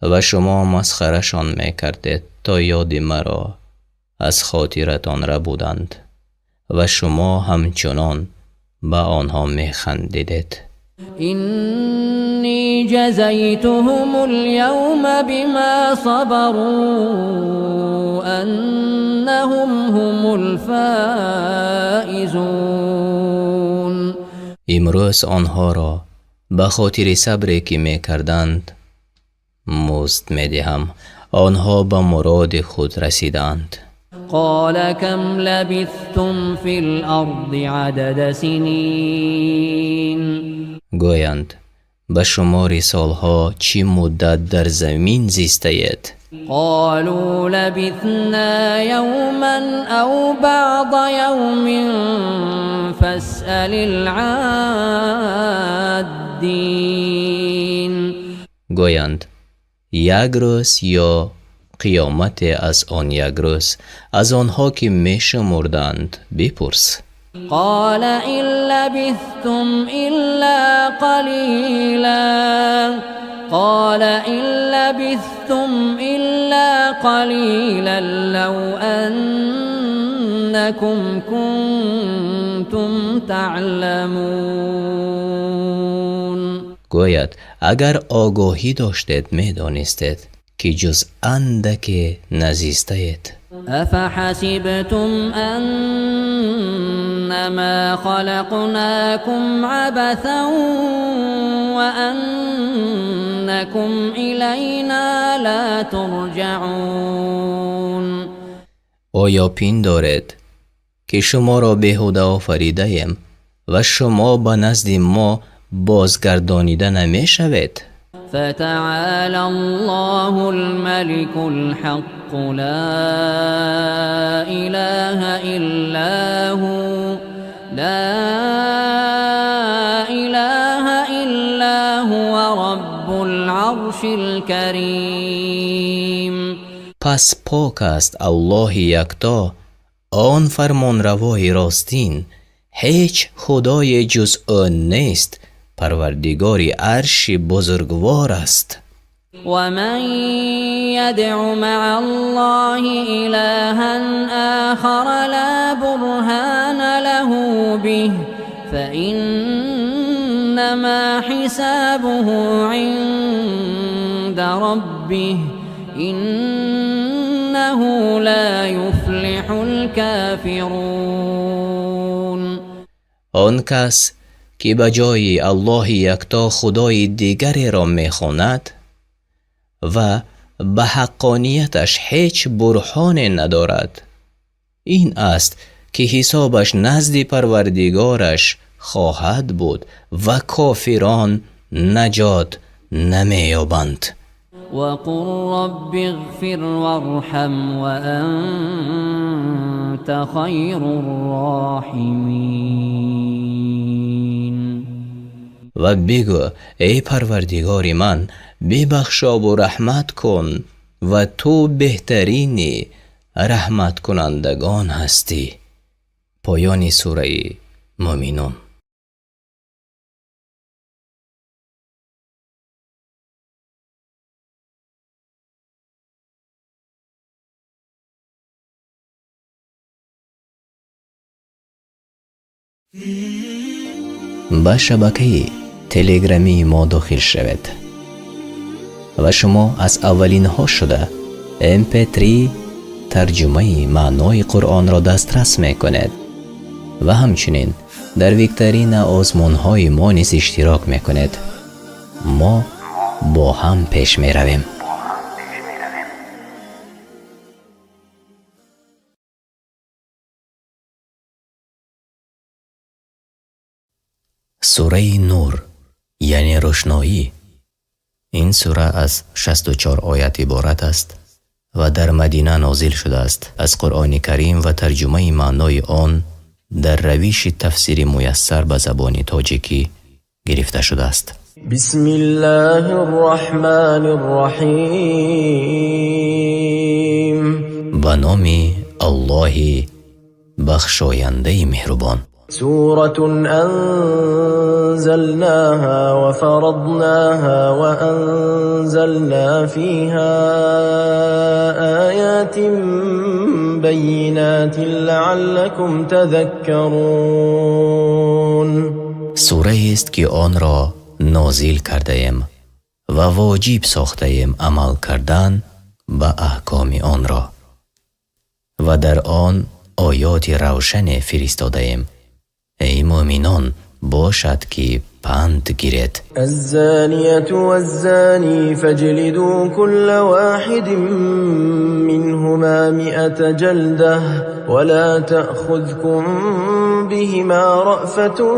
و شما مسخرشان می کردید تا یاد مرا از خاطرتان ربودند و شما همچنان به آنها می خندیدید. إني جزيتهم اليوم بما صبروا أنهم هم الفائزون. امروز آنها را به خاطر صبری که می کردند مزد می دهم، آنها به مراد خود رسیدند. قال كم لبثتم في الأرض عدد سنين. گویند به شمار سالها چی مدت در زمین زیستید؟ قالوا لبثنا يوما أو بعض يوم فاسأل العادين. گویند یک روز یا قیامت از آن یک روز از آنها که می شمردند بپرس. قال إن لبثتم إلا قليلا لو أنكم كنتم تعلمون. گوید اگر آگاهی داشتید می دانستید که جز اندک نزیستید. أفحسبتم أنما خلقناكم عبثا وأنكم إلينا لا ترجعون. آیا پین دارید که شما را بیهوده آفریده ایم و شما به نزد ما بازگردانیده نمی شوید؟ فتعالى الله الملك الحق لا إله إلا هو رب العرش الكريم. پس پاک است الله یکتا، آن فرمانروای راستین. هیچ خدای جز آن نیست، پروردگاری عرش بزرگوار است. ومن يدع مع الله إلها آخر لا برهان له به فإنما حسابه عند ربه إنه لا يفلح الكافرون. آن کس که به جای الله یکتا خدای دیگری را میخواند و به حقانیتش هیچ برهان ندارد، این است که حسابش نزد پروردگارش خواهد بود و کافران نجات نمیابند. وقل رب اغفر وارحم وأنت خير الراحمين. و بگو ای پروردگار من، ببخشا و رحمت کن و تو بهترین رحمت کنندگان هستی. پایان سوره مومنون. به شبکه تلگرامی ما داخل شوید و شما از اولین ها شده MP3 ترجمه معنای قرآن را دسترس میکنید و همچنین در ویکتورین آزمون های ما نیز اشتراک میکنید. ما با هم پیش میرویم. سوره نور یعنی روشنایی. این سوره از 64 آیت عبارت است و در مدینه نازل شده است. از قرآن کریم و ترجمه معنای آن در روش تفسیر میسر به زبان تاجیکی گرفته شده است. بسم الله الرحمن الرحیم. به نام الله بخشاینده مهربان. سورة أنزلناها وفرضناها وأنزلنا فيها آيات بينات لعلكم تذكرون. سوره است که آن را نازل کرده ایم و واجب ساخته ایم عمل کردن به احکام آن را و در آن آیات روشن فرستاده ایم. ای مؤمنان باشد که پند گیرید. الزانية والزاني فاجلدوا كل واحد منهما 100 جلدة ولا تأخذكم بهما رأفة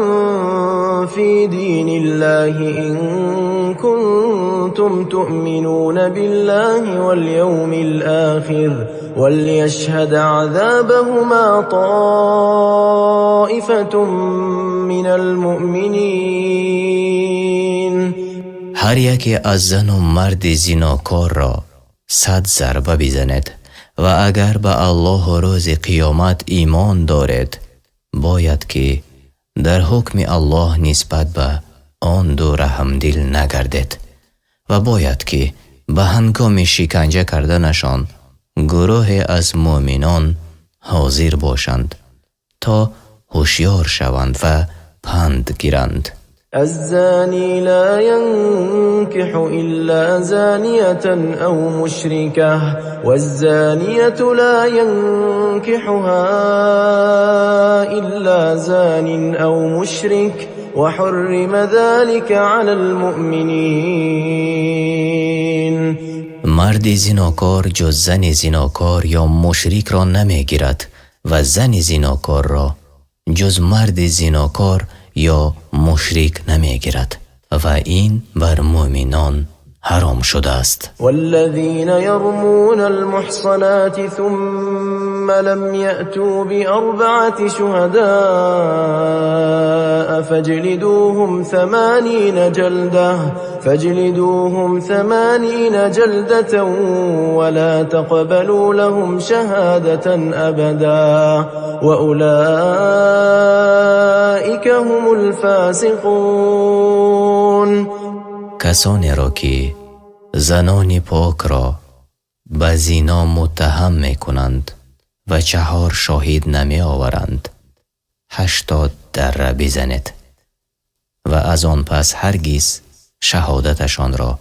في دين الله إن كنتم تؤمنون بالله واليوم الآخر وليشهد عذابهما طائفة من المؤمنين. هر یک از زن و مرد زناکار را 100 ضربه بزند و اگر به الله و روز قیامت ایمان دارد باید که در حکم الله نسبت به آن دو رحمدل نگردد و باید که به هنگام شکنجه کردنشان گروه از مؤمنان حاضر باشند تا هوشیار شوند و پند گیرند. الزاني لا ينكح إلا زانية أو مشركة والزانية لا ينكحها إلا زان أو مشرك وحرم ذلك على المؤمنين. مرد زناکار جز زن زناکار یا مشرک را نمیگیرد و زن زناکار را جز مرد زناکار یا مشرک نمیگیرد و این بر مؤمنان حرام شده است. والذين يرمون المحصنات ثم لم يأتوا بأربعة شهداء فاجلدوهم 80 جلدة ولا تقبلوا لهم شهادة أبدا وأولئك هم الفاسقون. کسانی را که زنان پاک را به زنا متهم می کنند و 4 شاهد نمی آورند 80 دره بزنید و از آن پس هرگز شهادتشان را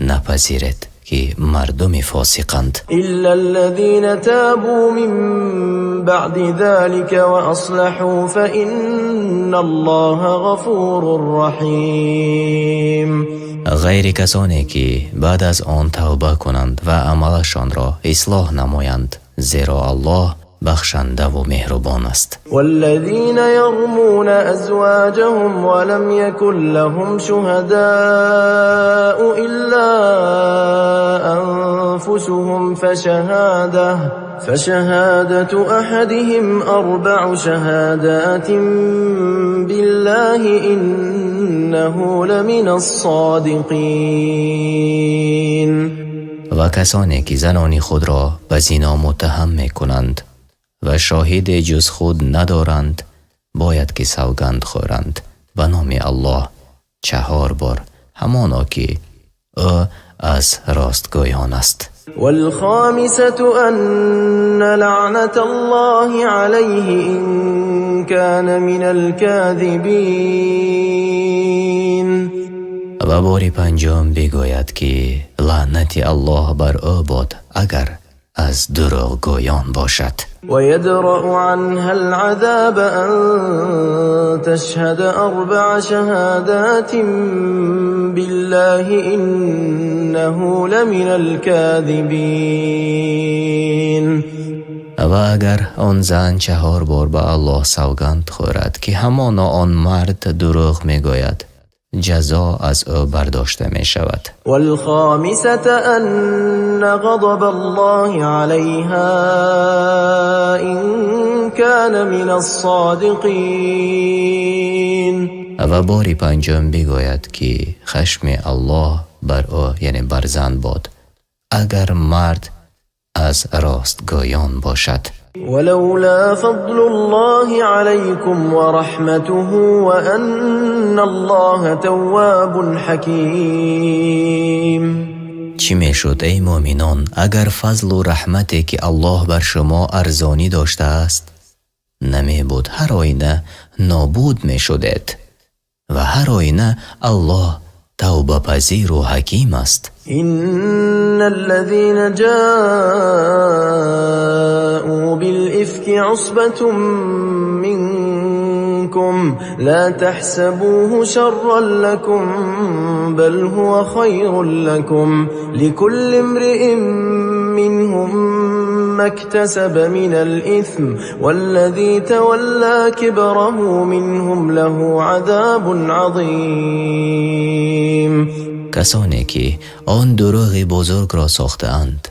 نپذیرید که مردم فاسقند. إلا الذين تابوا من بعد ذلك وأصلحوا فإن الله غفور رحيم. غیر کسانی که بعد از آن توبه کنند و عملشان را اصلاح نمایند، زیرا الله بخشنده و مهربان است. والذين يرمون أزواجهم ولم يكن لهم شهداء إلا أنفسهم فشهادة أحدهم 4 شهادات بالله إنه لمن الصادقين. و کسانی که زنان خود را به زنا متهم می کنند و شاهد جز خود ندارند، باید که سوگند خورند به نام الله 4 بار، همانا که او از راستگویان است. والخامسة أن لعنة الله عليه إن كان من الكاذبين. و بار 5 بگوید که لعنت الله بر او باد اگر از دروغگویان باشد. ويدرأ عنها العذاب أن تشهد 4 شهادات بالله إنه لمن الكاذبين. و اگر آن زن 4 بار به الله سوگند خورد که همانا آن مرد دروغ میگوید، جزا از او برداشته می شود. والخامسة أن غضب الله عليها إن كان من الصادقين. و بار 5 بگوید که خشم الله بر او یعنی بر زن باد اگر مرد از راستگویان باشد. ولولا فضل الله عليكم ورحمته وأن الله تواب حكيم. چی می شد ای مؤمنان اگر فضل و رحمتی که الله بر شما ارزانی داشته است نمی بود، هر آینه نابود می شدید و هر آینه الله توبه پذیر و حکیم است. إن الذين جاءوا بالإفك عصبة منكم لا تحسبوه شرا لكم بل هو خير لكم لكل امرئ منهم ما اكتسب من الإثم والذي تولى كبره منهم له عذاب عظيم. کسانی که آن دروغ بزرگ را ساختند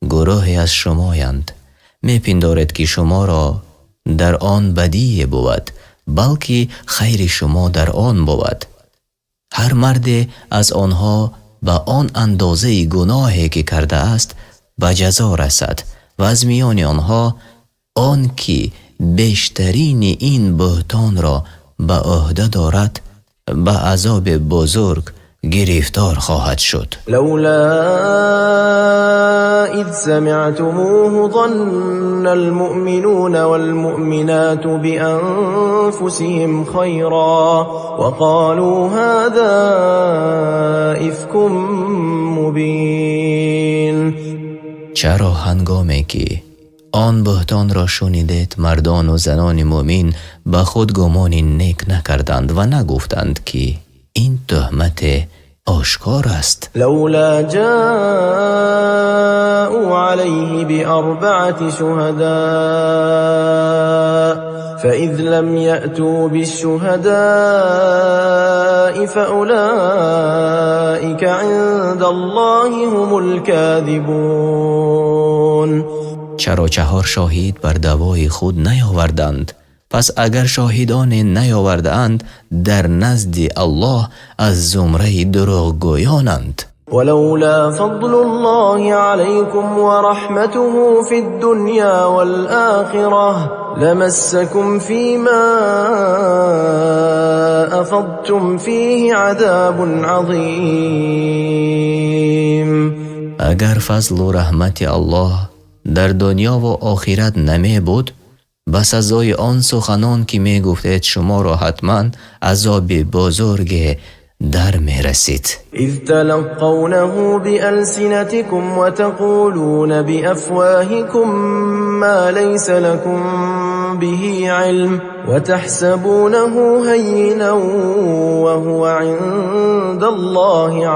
گروهی از شمایند، میپندارید که شما را در آن بدی بود بلکه خیر شما در آن بود. هر مرد از آنها به آن اندازه گناهی که کرده است به جزا رسد و از میان آنها آن که بیشترین این بهتان را به عهده دارد به عذاب بزرگ گرفتار خواهد شد. لولا اذ سمعتموه ظن المؤمنون والمؤمنات بأنفسهم خيرا وقالوا هذا إفك مبين. چرا هنگامی که آن بهتان را شنیدید مردان و زنان مؤمن به خود گمان نیک نکردند و نگفتند که این تهمت آشکار است. لولا جاءوا عليه بأربعة شهداء فإذ لم يأتوا بالشهداء فأولئك عند الله هم الكاذبون. چرا 4 شاهد بر دعوای خود نیاوردند؟ پس اگر شاهدان نیاوردند در نزد الله از زمره دروغگویانند. ولولا فضل الله عليكم ورحمته في الدنيا والآخرة لمسكم فيما أفضتم فيه عذاب عظيم. اگر فضل و رحمت الله در دنیا و آخرت نمی بود، به سزای آن سخنان که می گفتید شما را حتما عذاب بزرگ در می رسید. إذ تلقونه بألسنتكم وتقولون بأفواهكم ما ليس لكم به علم وتحسبونه هينا وهو عند الله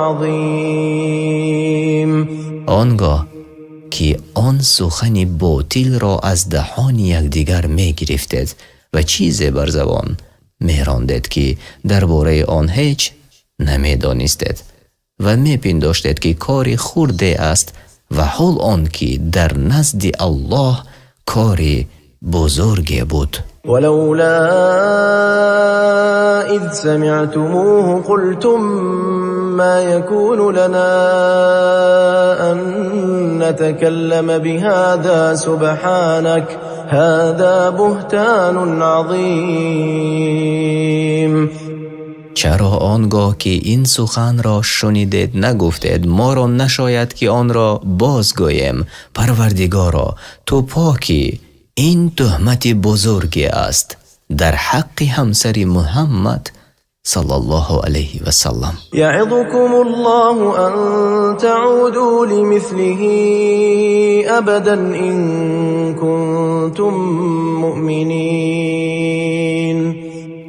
عظيم. آنگاه که آن سخن باطل را از دهان یکدیگر می گرفتید و چیزی بر زبان می راندید که درباره آن هیچ نمی دانستید و می پنداشتید که کاری خرده است و حال آن که در نزد الله کاری بزرگ بود. ولولا إذ سمعتموه قلتم ما يكون لنا أن نتكلم بهذا سبحانك هذا بهتان عظيم. چرا آنگاه که این سخن را شنیدید نگفتید ما را نشاید که آن را بازگوییم؟ پروردگارا تو پاکی، این تهمت بزرگی است در حق همسر محمد صلی الله علیه و سلم. يعظكم الله أن تعودوا لمثله أبدا إن كنتم مؤمنين.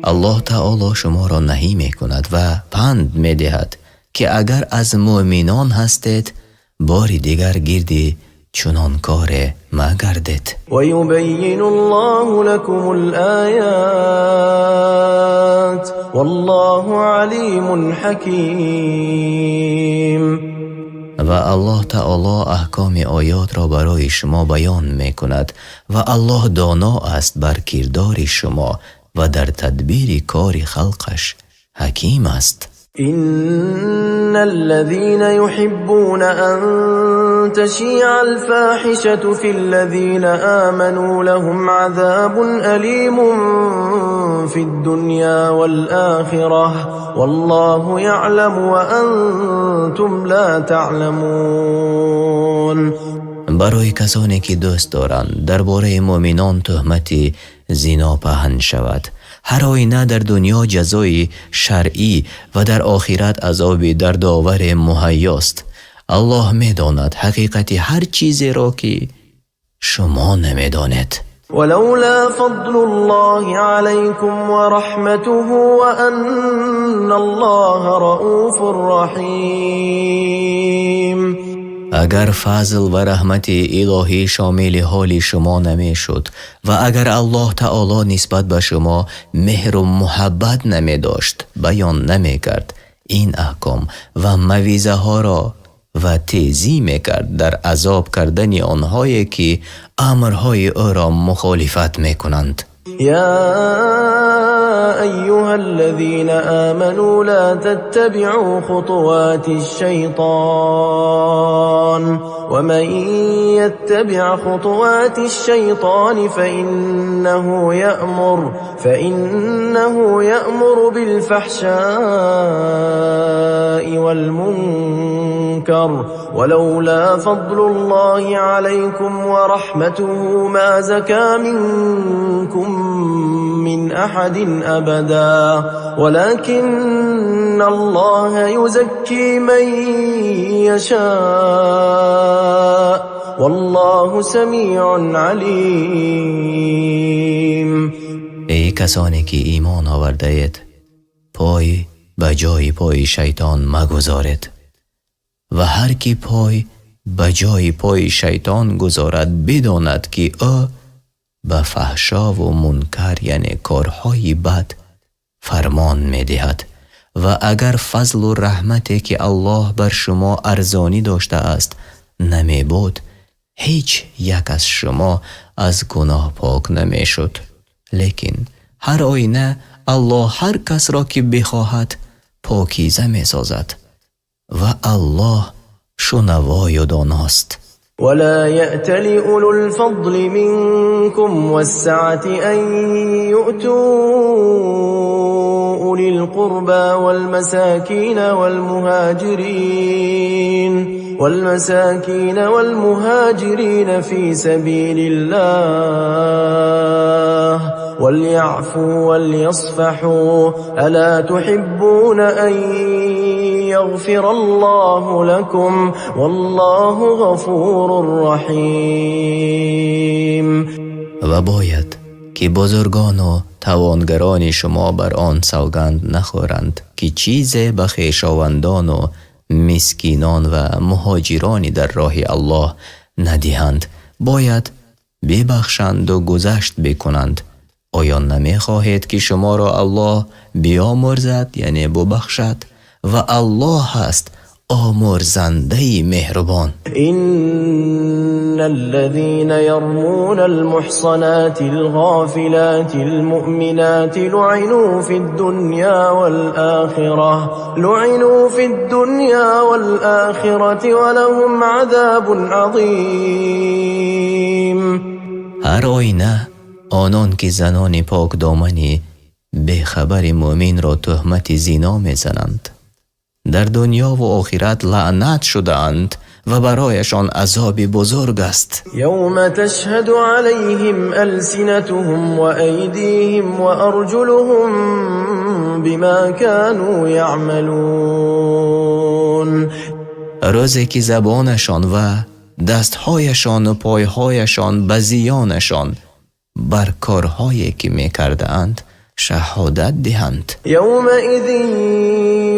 الله تعالی شما را نهی می کند و پند می دهد که اگر از مؤمنان هستید باری دیگر گردی چنان کار مگردید. ويبين الله لكم الآيات والله عليم حكيم. و الله تعالی احکام آیات را برای شما بیان می کند و الله دانا است بر کردار شما و در تدبیر کار خلقش حکیم است. إن الذين يحبون أن تشيع الفاحشة في الذين آمنوا لهم عذاب أليم في الدنيا والآخرة والله يعلم وأنتم لا تعلمون. برای کسانی که دوست دارند درباره مؤمنان تهمت زنا پهن شود، هر آینه در دنیا جزای شرعی و در آخرت عذاب دردآور مهیاست. الله می داند حقیقت هر چیزی را که شما نمی دانید. ولولا فضل الله عليكم ورحمته وأن الله رؤوف رحيم. اگر فضل و رحمت الهی شامل حال شما نمی شد و اگر الله تعالی نسبت به شما مهر و محبت نمی داشت، بیان نمی کرد این احکام و موعظه ها را و تیزی می کرد در عذاب کردن آنهایی که امرهای او را مخالفت می کنند. يا أيها الذين آمنوا لا تتبعوا خطوات الشيطان ومن يتبع خطوات الشيطان فإنه يأمر بالفحشاء والمنكر ولولا فضل الله عليكم ورحمته ما زكى منكم من أحد أبدا ولكن الله يزكي من يشاء والله سمیع علیم. ای کسانی که ایمان آورده اید، پای به جای پای شیطان مگذارید و هر کی پای به جای پای شیطان گذارد بداند که او به فحشا و منکر یعنی کارهای بد فرمان می دهد و اگر فضل و رحمتی که الله بر شما ارزانی داشته است نمی بود هیچ یک از شما از گناه پاک نمی شد. لیکن هر آینه الله هر کس را که بخواهد پاکیزه می سازد و الله شنوای و داناست. ولا يأتل أولو الفضل منكم والسعة أن يؤتوا أولي القربى والمساكين في سبيل الله وليعفوا وليصفحوا ألا تحبون أن يغفر الله لكم والله غفور رحيم. و باید که بزرگان و توانگران شما بر آن سوگند نخورند که چیزی به خویشاوندان و مسکینان و مهاجرانی در راه الله ندهند. باید ببخشند و گذشت بکنند. آیا نمی خواهید که شما را الله بیامرزد یعنی ببخشد و الله هست آمرزنده مهربان. إن الذين يرمون المحصنات الغافلات المؤمنات لعنوا في الدنيا والآخرة ولهم عذاب عظيم. هر آینه آنان که زنان پاک دامنی به خبر مؤمن را تهمت زنا میزنند در دنیا و آخرت لعنت شدند و برایشان عذاب بزرگ است. يوم تشهد عليهم ألسنتهم وأيديهم وأرجلهم بما كانوا يعملون. روزی که زبانشان و دستهایشان و پایهایشان به زیانشان بر کارهایی که میکردند شهادت دهند. يومئذ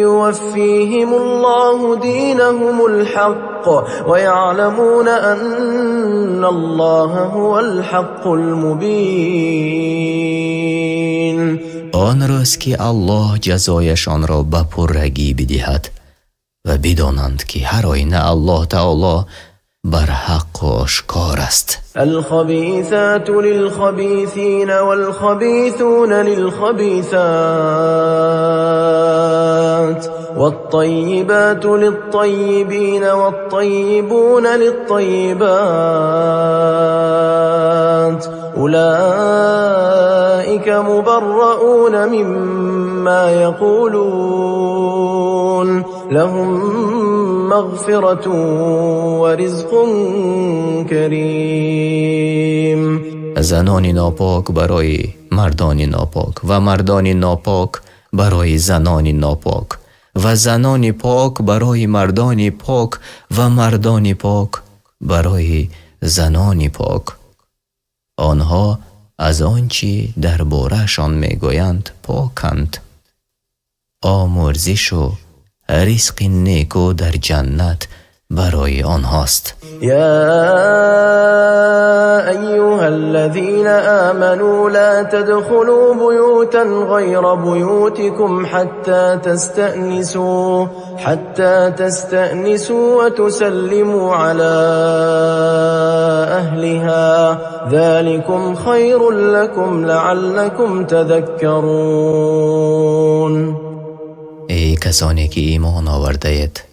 يوفيهم الله دينهم الحق ويعلمون أن الله هو الحق المبين. آن روز که الله جزایشان را به پررگی بدهد و بدانند که هر آینه الله تعالی بر حق و آشکار است. الخبيثات للخبيثين والخبيثون للخبيثات والطيبات للطيبين والطيبون للطيبات أولئك مبرؤون مما يقولون لهم مغفرة ورزق کریم. زنان ناپاک برای مردان ناپاک و مردان ناپاک برای زنان ناپاک و زنان پاک برای مردان پاک و مردان پاک برای زنان پاک. آنها از آنچه درباره‌شان میگویند پاکند. آمرزش و رزق نیکو در جنت برای آنهاست. یا ایها الذین آمنوا لا تدخلوا بیوتا غیر بیوتکم حتى تستأنسوا وتسلموا على أهلها ذلكم خير لكم لعلكم تذكرون. ای کسانی که ایمان آورده اید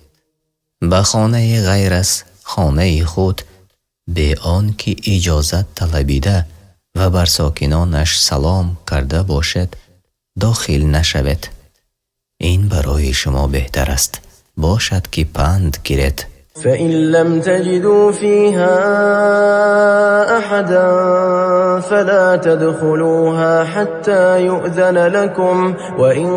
به خانه غیر از خانه خود به آن که اجازت طلبیده و بر ساکنانش سلام کرده باشد داخل نشوید. این برای شما بهتر است باشد که پند گیرید. فإن لم تجدوا فيها أحدا فلا تدخلوها حتى يؤذن لكم وإن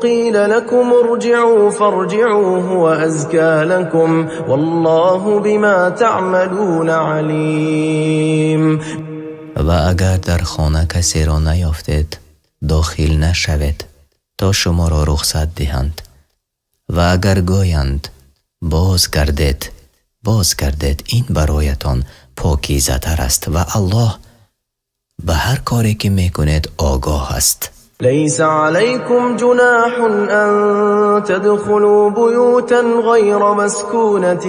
قيل لكم ارجعوا فارجعوا هو أزكى لكم والله بما تعملون عليم. و اگر در خانه کسی را نیافتید داخل نشوید تا شما را رخصت دهند و اگر گویند باز گردید این برایتان پاکیزه تر است و الله به هر کاری که میکنید آگاه است. ليس عليكم جناح أن تدخلوا بيوتا غير مسكونة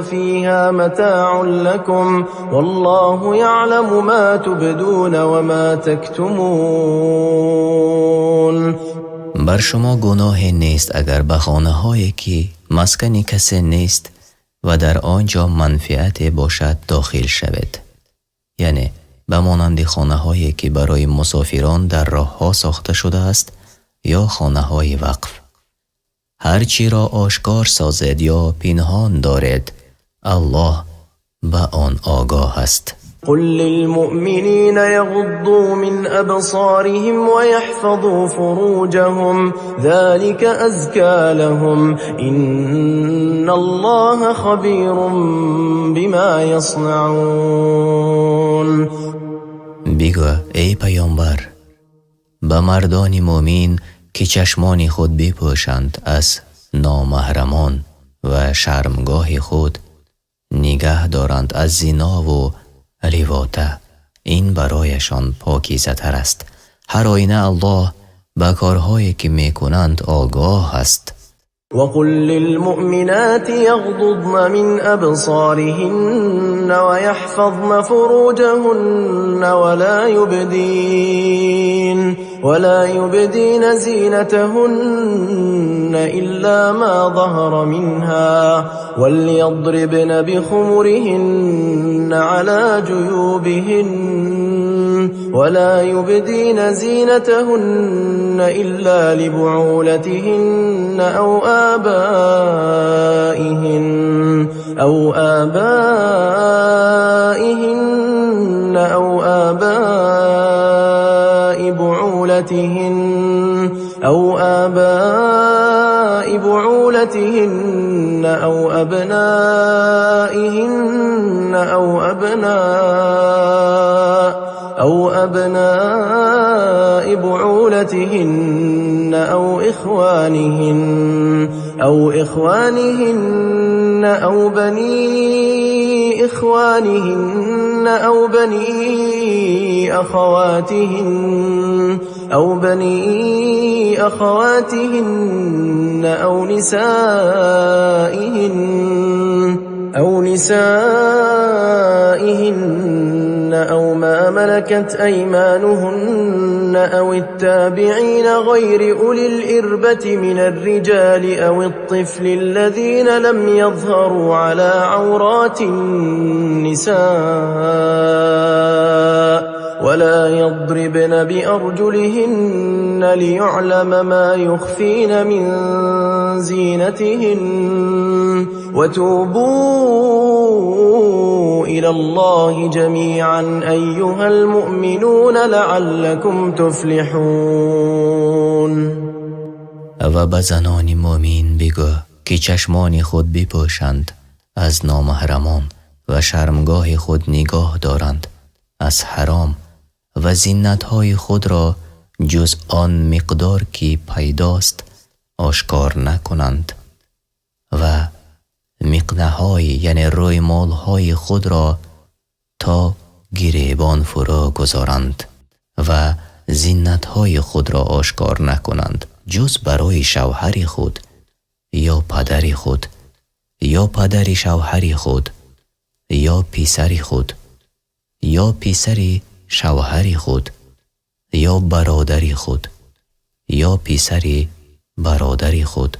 فيها متاع لكم والله يعلم ما تبدون وما تكتمون. بر شما گناهی نیست اگر به خانه هایی که مسکن کسی نیست و در آنجا منفعت باشد داخل شوید، یعنی به مانند خانه هایی که برای مسافران در راه ها ساخته شده است یا خانه های وقف. هرچی را آشکار سازید یا پنهان دارید الله به آن آگاه است. قل للمؤمنين يغضوا من أبصارهم ويحفظوا فروجهم ذلك أزكى لهم إن الله خبير بما يصنعون. بگو ای پیامبر به مردان مؤمن که چشمان خود بپوشند از نامحرمان و شرمگاه خود نگه دارند از زنا و لواطه، این برایشان پاکیزه تر است. هر آینه الله به کارهایی که میکنند آگاه است. وقل للمؤمنات يغضضن من أبصارهن ويحفظن فروجهن ولا يبدين زينتهن إلا ما ظهر منها وليضربن بخمرهن على جيوبهن ولا يبدين زينتهن إلا لبعولتهن أو آبائهن أو آباء بعولتهن أو أبنائهن أو أبناء بعولتهن أو إخوانهن أو بني إخوانهن أو بني أخواتهن أو نسائهن أو ما ملكت أيمانهن أو التابعين غير أولي الإربة من الرجال أو الطفل الذين لم يظهروا على عورات النساء ولا يضربن بأرجلهن ليعلم ما يخفين من زينتهن وتوبوا إلى الله جميعا أيها المؤمنون لعلكم تفلحون. و به زنان مؤمن بگو که چشمان خود بپوشند از نامحرمان و شرمگاه خود نگاه دارند از حرام و زینت‌های خود را جز آن مقدار که پیداست آشکار نکنند و مقنع‌های یعنی روی مال‌های خود را تا گریبان فرا گذارند و زینت‌های خود را آشکار نکنند جز برای شوهر خود یا پدر خود یا پدر شوهر خود یا پسر خود یا پسر شوهر خود یا برادر خود یا پسر برادر خود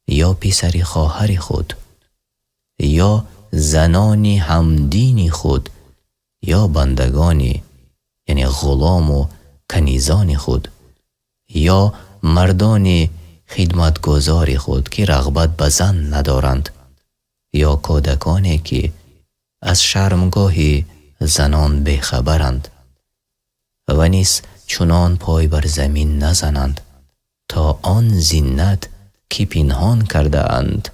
یا پسر خواهر خود یا زنان همدین خود یا بندگان یعنی غلام و کنیزان خود یا مردان خدمتگزار خود که رغبت به زن ندارند یا کودکانی که از شرمگاه زنان بخبرند و نیز چنان پای بر زمین نزنند تا آن زینت که پنهان کرده اند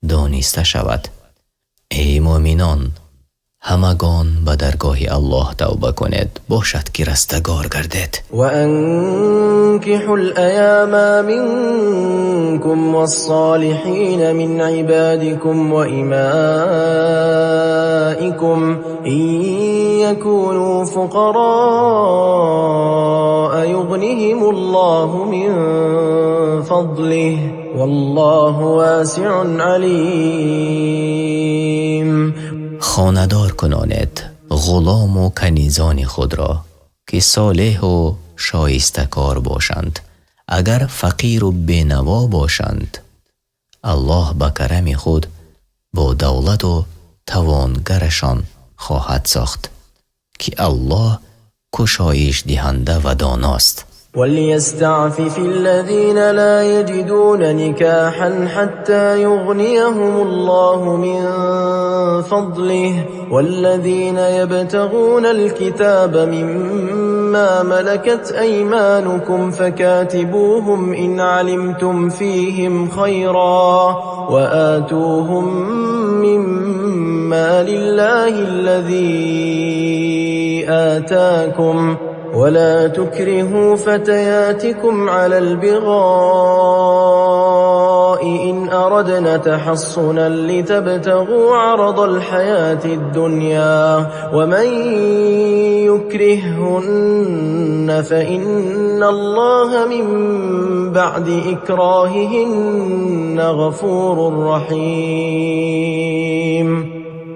دانسته شود. ای مؤمنان، همگان به درگاه الله توبه کنید باشد که رستگار گردید. وأنكحوا الأيام منكم والصالحين من عبادكم وإمائكم إن يكونوا فقراء يغنهم الله من فضله والله واسع عليم. خاندار کنانید غلام و کنیزان خود را که صالح و شایسته کار باشند اگر فقیر و بینوا باشند. الله با کرم خود با دولت و توانگرشان خواهد ساخت که الله کشایش دهنده و داناست. وليستعفف الذين لا يجدون نكاحا حتى يغنيهم الله من فضله والذين يبتغون الكتاب مما ملكت أيمانكم فكاتبوهم إن علمتم فيهم خيرا وآتوهم مما لله الذي آتاكم ولا تكرهوا فتياتكم على البغاء إن أردنا تحصنا لتبتغوا عرض الحياة الدنيا ومن يكرههن فإن الله من بعد إكراههن غفور رحيم.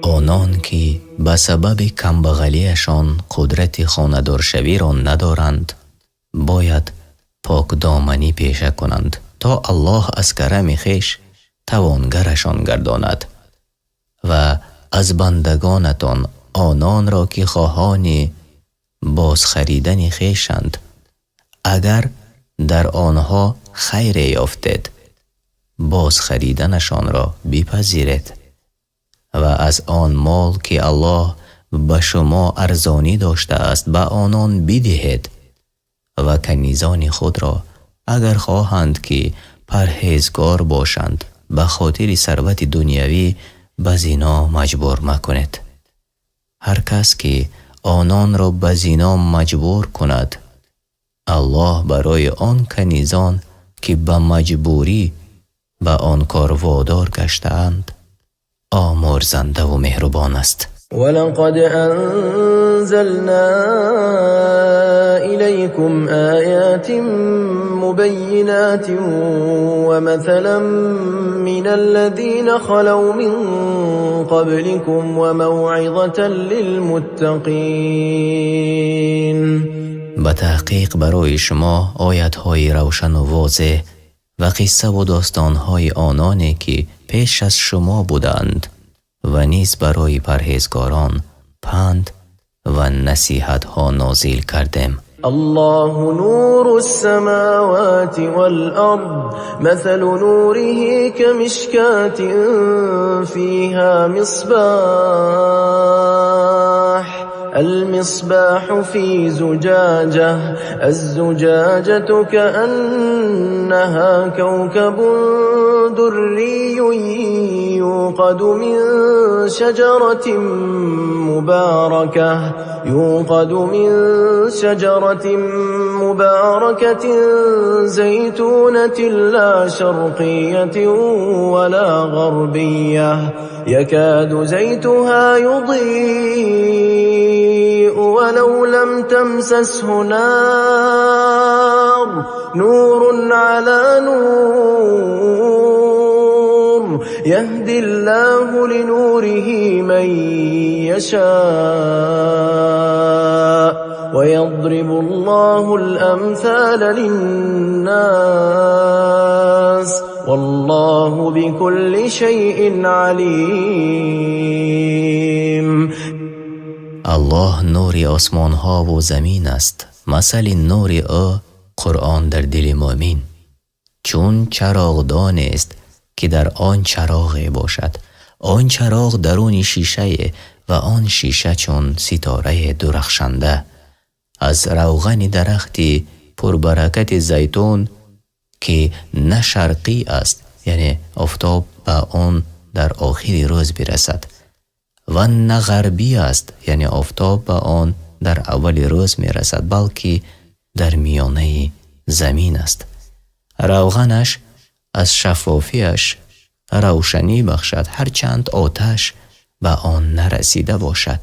آنان که به سبب کمبغلیشان قدرت خانه‌دار شوی را ندارند باید پاک دامنی پیشه کنند تا الله از کرم خویش توانگرشان گرداند و از بندگانتان آنان را که خواهان باز خریدن خویشند اگر در آنها خیر یافتید باز خریدنشان را بپذیرید و از آن مال که الله به شما ارزانی داشته است به آنان بدهید و کنیزان خود را اگر خواهند که پرهیزگار باشند به خاطر ثروت دنیوی به زنا مجبور مکنید. هر کس که آنان را به زنا مجبور کند الله برای آن کنیزان که به مجبوری به آن کار وادار گشته‌اند آمرزنده و مهربان است. ولقد أنزلنا إليكم آيات مبينات ومثلا من الذين خلوا من قبلكم وموعظة للمتقين. به تحقیق برای شما آیت‌های روشن و واضح و قصه و داستان‌های آنانی که پیش از شما بودند و نیز برای پرهیزگاران پند و نصیحت‌ها نازل کردیم. الله نور السماوات والأرض مثل نوره كمشكاة فيها مصباح المصباح في زجاجة الزجاجة كأنها كوكب دري يوقد من شجرة مباركة زيتونة لا شرقية ولا غربية يكاد زيتها يضيء ولو لم تمسسه نار نور على نور يهدي الله لنوره من يشاء ويضرب الله الأمثال للناس والله بكل شيء عليم. الله نور آسمان ها و زمین است. مثل نور او قرآن در دل مؤمن چون چراغدان است که در آن چراغ باشد. آن چراغ درون شیشه و آن شیشه چون ستاره درخشنده از روغن درختی پربرکت زیتون که نه شرقی است یعنی آفتاب به آن در آخر روز برسد و نه غربی است، یعنی آفتاب به آن در اول روز می رسد، بلکه در میانه زمین است. روغنش از شفافیش روشنی بخشد، هرچند آتش به آن نرسیده باشد.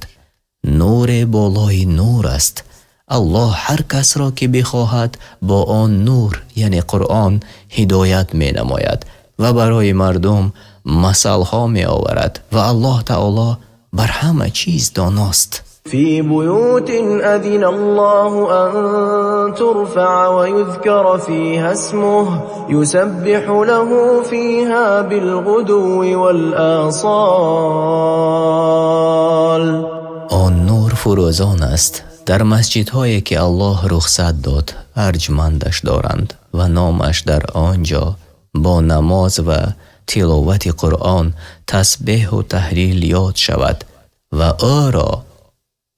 نور بالای نور است. الله هر کس را که بخواهد با آن نور یعنی قرآن هدایت می نماید و برای مردم مثال ها می آورد و الله تعالی بر همه چیز داناست. في بيوت أذن الله أن ترفع ويذكر فيها اسمه يسبح له فيها بالغدو والآصال. آن نور فروزان است در مسجدهایی که الله رخصت داد ارجمندش دارند و نامش در آنجا با نماز و تلاوت قرآن تسبیح و تهلیل یاد شود و او را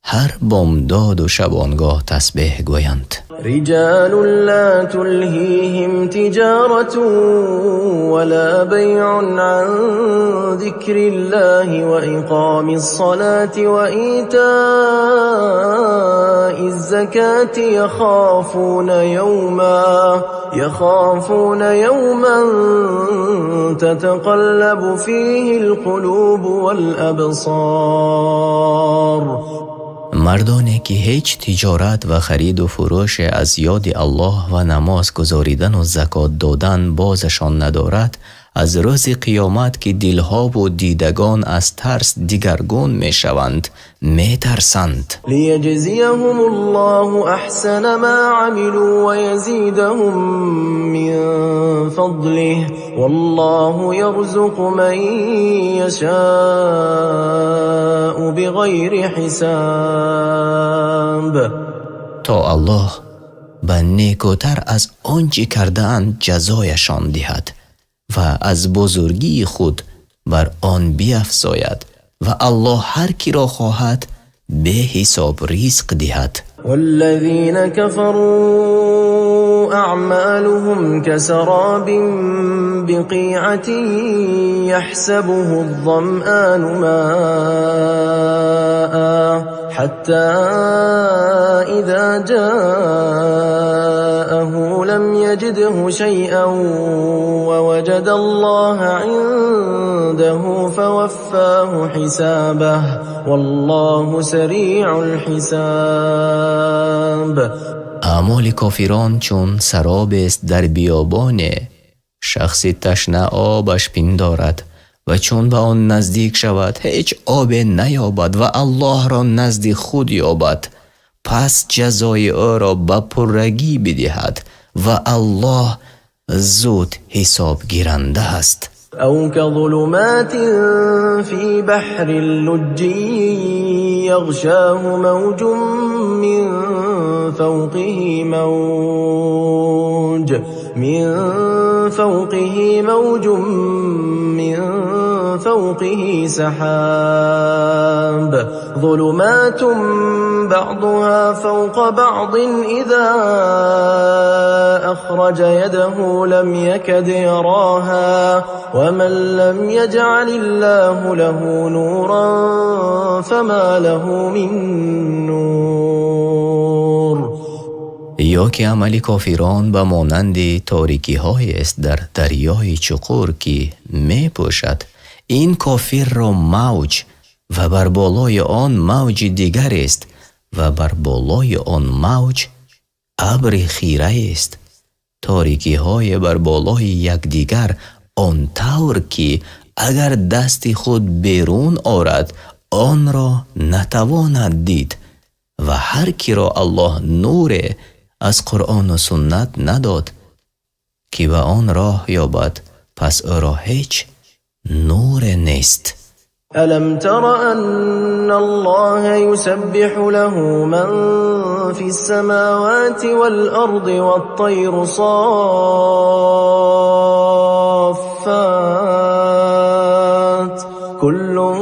هر بامداد و شبانگاه تسبیح گویند. رجال لا تلهيهم تجارة ولا بيع عن ذكر الله وإقام الصلاة وإيتاء الزكاة يخافون يوما تتقلب فيه القلوب والأبصار. مردانی که هیچ تجارت و خرید و فروش از یاد الله و نماز گذاریدن و زکات دادن بازشان ندارد، از روز قیامت که دلها و دیدگان از ترس دیگرگون می شوند می ترسند. لیجزیهم الله احسن ما عملوا و یزیدهم من فضله والله یرزق من یشاء بغیر حساب. تا الله به نیکوتر از آنچه کرده‌اند جزایشان دهد و از بزرگی خود بر آن بیفزاید و الله هر کی را خواهد به حساب رزق دهد. والذین كفروا اعمالهم كسراب بقيعة يحسبه الظمآن ماء حتى إذا جاءه لم يجده شيئا ووجد الله عنده فوفاه حسابه والله سریع الحساب. اعمال کافران چون سراب است در بیابان، شخصی تشنه آبش پندارد و چون به آن نزدیک شود هیچ آب نیابد و الله را نزد خود یابد، پس جزای او را به پرگی بدهد و الله زود حساب گیرنده است. او كظلمات في بحر اللجي يغشاه موج من فوقه سحاب ظلمات بعضها فوق بعض إذا أخرج يده لم يكد يراها ومن لم يجعل الله له نورا فما له من نور. یا که عمل کافران به مانند تاریکی های است در دریای چقور که می پوشد. این کافر را موج و بر بالای آن موج دیگر است و بر بالای آن موج ابر خیره است. تاریکی های بر بالای یکدیگر آن طور که اگر دست خود بیرون آرد آن را نتواند دید و هر کی را الله نور از قرآن و سنت نداد که به آن راه یابد پس او را هیچ نور نیست. ألم تر أن الله يسبح له من في السماوات والأرض والطير صافات كل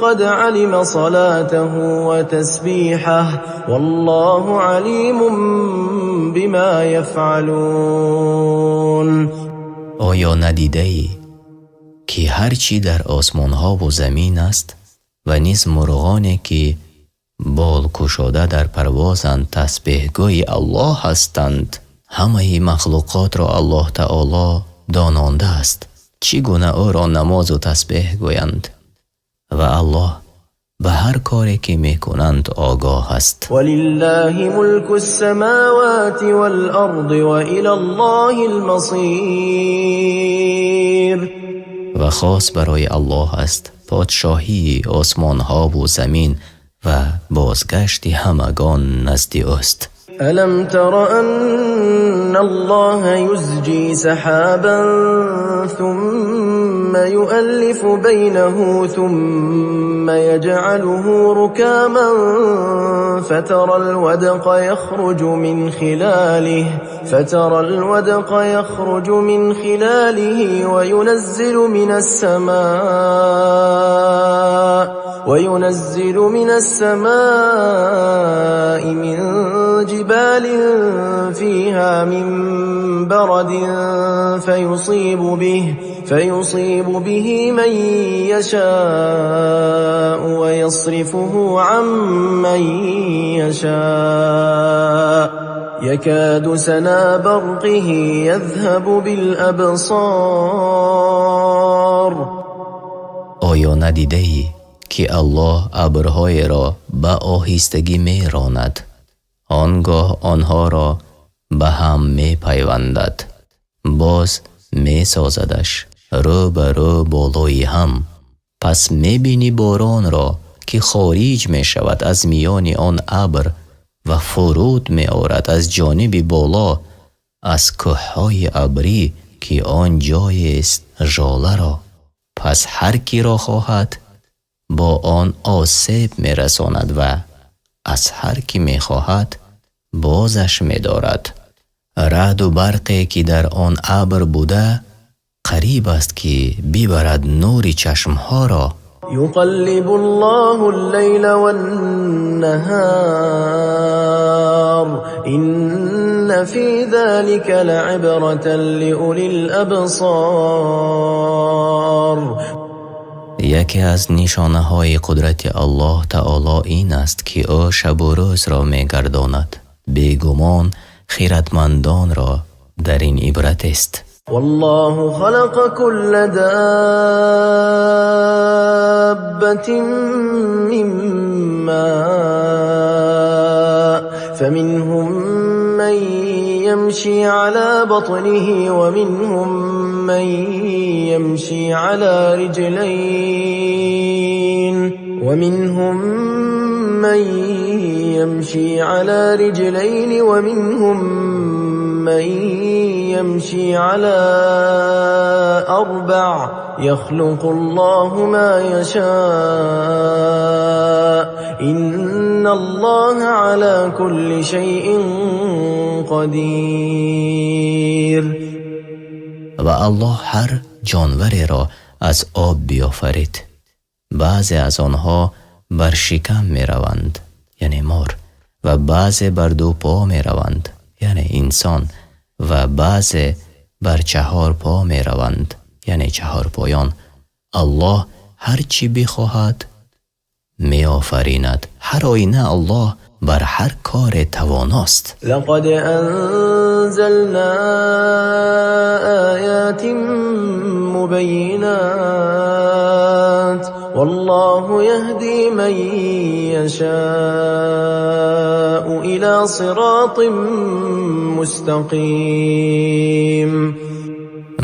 قد علم صلاته وتسبيحه والله عليم بما يفعلون. آیا ندیده ای که هرچی در آسمان ها و زمین است و نیز مرغانی که بال کشاده در پروازند تسبیحگوی الله هستند. همه مخلوقات را الله تعالی دانانده است چگونه او را نماز و تسبیح گویند و الله به هر کاری که میکنند آگاه است. ولله ملك السماوات والأرض وإلى الله المصير. و خاص برای الله است پادشاهی آسمان ها و زمین و بازگشت همگان نزد اوست. ألم تر أن الله يزجي سحابا ثم يؤلف بينه ثم يجعله ركاما فترى الودق يخرج من خلاله وينزل من السماء من جبال فيها من برد فيصيب به من يشاء ويصرفه عن من يشاء يكاد سنا برقه يذهب بالأبصار. آیا ندیده ای که الله ابرهای را به آهستگی می راند، آنگاه آنها را به هم می پیوندد، باز می سازدش رو به رو بالای هم. پس می بینی باران را که خارج می شود از میان آن ابر و فرود می آورد از جانب بالا از کوههای ابری که آن جای است ژاله را. پس هر کی را خواهد با آن آسیب می رساند و از هر کی می خواهد بازش می دارد. رعد و برقی که در آن ابر بوده قریب است که ببرد نور چشمها را. يقلب الله الليل والنهار إن في ذلك لعبرة لأولي الأبصار. یکی از نشانه های قدرت الله تعالی این است که او شب و روز را می گرداند. بیگمان خیرتمندان را در این عبرت است. والله خلق كل دابة من ماء فمنهم من يمشي على بطنه ومنهم من يمشي على رجلين ومنهم من يمشي على أربع يخلق الله ما يشاء إن الله على كل شيء قدير. و الله هر جانوری را از آب بیافرید. بعضی از آنها بر شکم می روند یعنی مار و بعضی بر دو پا می روند یعنی انسان و بعضی بر چهار پا می روند یعنی چهار پایان. الله هر چی بخواهد می آفریند. هر آینه الله بر هر کار تواناست. لقد أنزلنا آيات مبينات والله يهدي من يشاء إلى صراط مستقيم.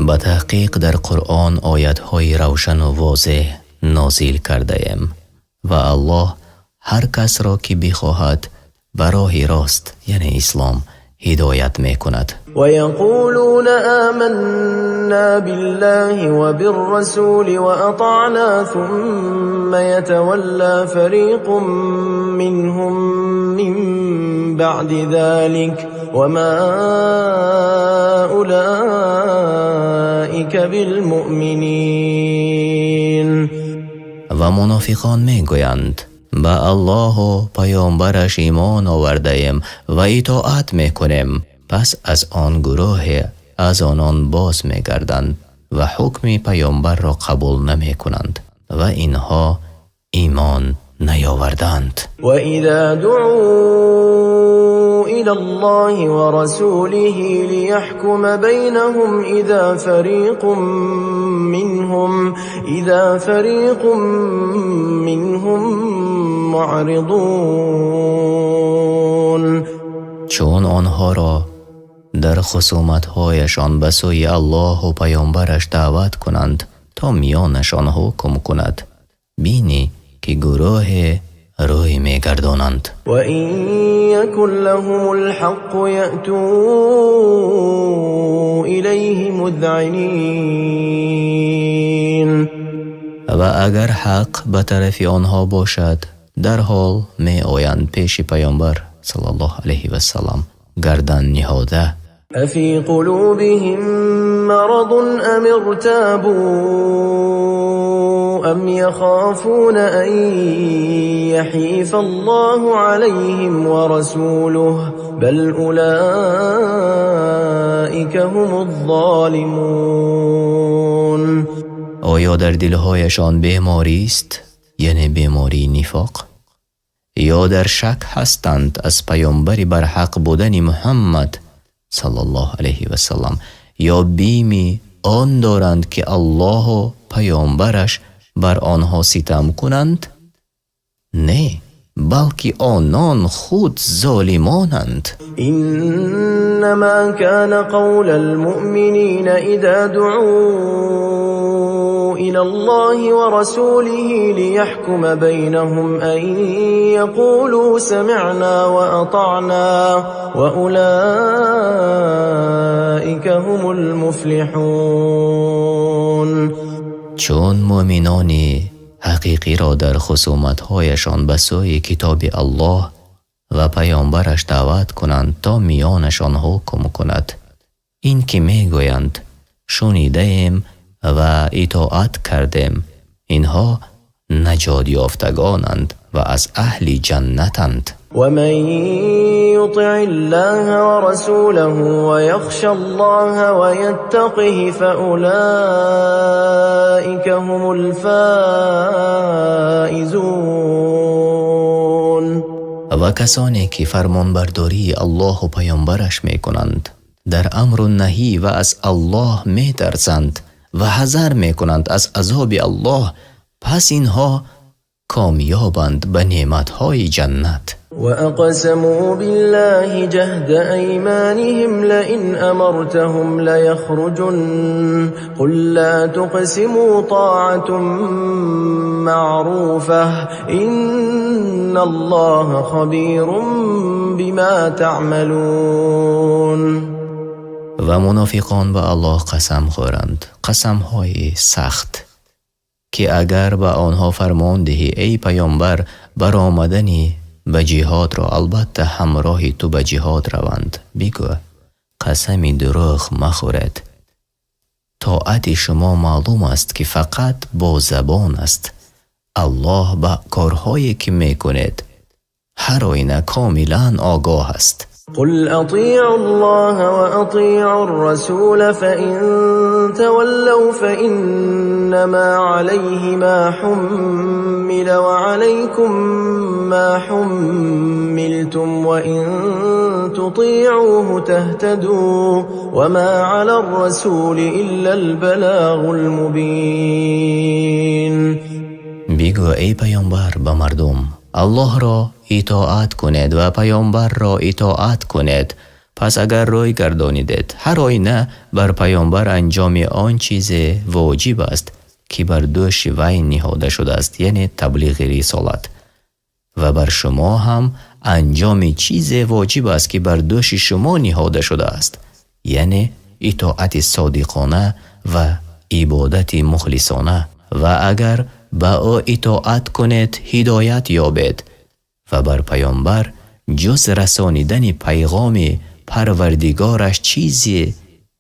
به تحقیق در قرآن آیت‌های روشن و واضح نازل کرده ایم و الله هر کس را که بخواهد به راه راست یعنی اسلام هدایت می کند. ويقولون آمنا بالله وبالرسول وأطعنا ثم يتولى فريق منهم من بعد ذلك وما أولئك بالمؤمنين. و منافقان می گویند به الله و پیامبرش ایمان آورده ایم و اطاعت می کنیم. پس از آن گروه از آنان باز می گردند و حکم پیامبر را قبول نمی کنند و اینها ایمان نیاوردند. وإذا دعوا إلى الله ورسوله ليحكم بينهم إذا فريق منهم معرضون. چون آنها را در خصومت‌هایشان به سوی الله و پیامبرش دعوت کنند تا میانشان حکم کند، بینی که گروه روی میگردانند. وإن يكن لهم الحق يأتوا إليه مذعنين. و اگر حق به طرف آنها باشد، در حال می آیند پیش پیامبر صلی الله علیه و سلم گردن نهاده. أفي قلوبهم مرض أم ارتابوا أم يخافون أن يحيف الله عليهم ورسوله بل أولئك هم الظالمون. آیا در دلهایشان بیماری است، یعنی بیماری نفاق؟ یا در شک هستند از پیامبری بر حق بودن محمد صلی الله علیه و سلم، یا بیمی آن دارند که الله و پیامبرش بر آنها ستم کنند؟ نه، بلکه آنان خود ظالمانند. إنما كان قول المؤمنين إذا دعوا إلى الله ورسوله ليحكم بينهم أن يقولوا سمعنا وأطعنا وأولئك هم المفلحون. چون مؤمنان حقیقی را در خصومت‌هایشان به سوی کتاب الله و پیامبرش دعوت کنند تا میانشان حکم کند، این که میگویند شنیده ایم و اطاعت کردیم، اینها نجات یافتگانند و از اهل جنتند. ومن يطع الله ورسوله ويخشى الله ويتقه فأولئك هم الفائزون. و کسانی که فرمانبرداری الله و پیامبرش می کنند، در امر و نهی و از الله می ترسند و حذر می کنند از عذاب الله، پس اینها کامیابند به نعمتهای جنت. وأقسموا بالله جهد أيمانهم لئن أمرتهم ليخرجن قل لا تقسموا طاعة معروفة إن الله خبير بما تعملون. و منافقان به الله قسم خورند، قسمهای سخت، که اگر به آنها فرمان دهی ای پیامبر برآمدنی به جهاد را، البته همراه تو به جهاد روند، بگو قسمی دروغ مخورد. طاعت شما معلوم است که فقط با زبان است. الله به کارهایی که میکنید هر آینه کاملا آگاه است. قل أطيعوا الله وأطيعوا الرسول فإن تولوا فإنما عليه ما حمل وعليكم ما حملتم وإن تطيعوه تهتدوا وما على الرسول إلا البلاغ المبين. بگو ای پیامبر به مردم، الله را اطاعت کنید و پیامبر را اطاعت کنید. پس اگر روی گردانیدید، هر آینه بر پیامبر انجام آن چیز واجب است که بر دوش وی نهاده شده است، یعنی تبلیغ رسالت، و بر شما هم انجام چیز واجب است که بر دوش شما نهاده شده است، یعنی اطاعت صادقانه و عبادت مخلصانه. و اگر با او اطاعت کنید هدایت یابید، و بر پیامبر جز رسانیدن پیغام پروردگارش چیزی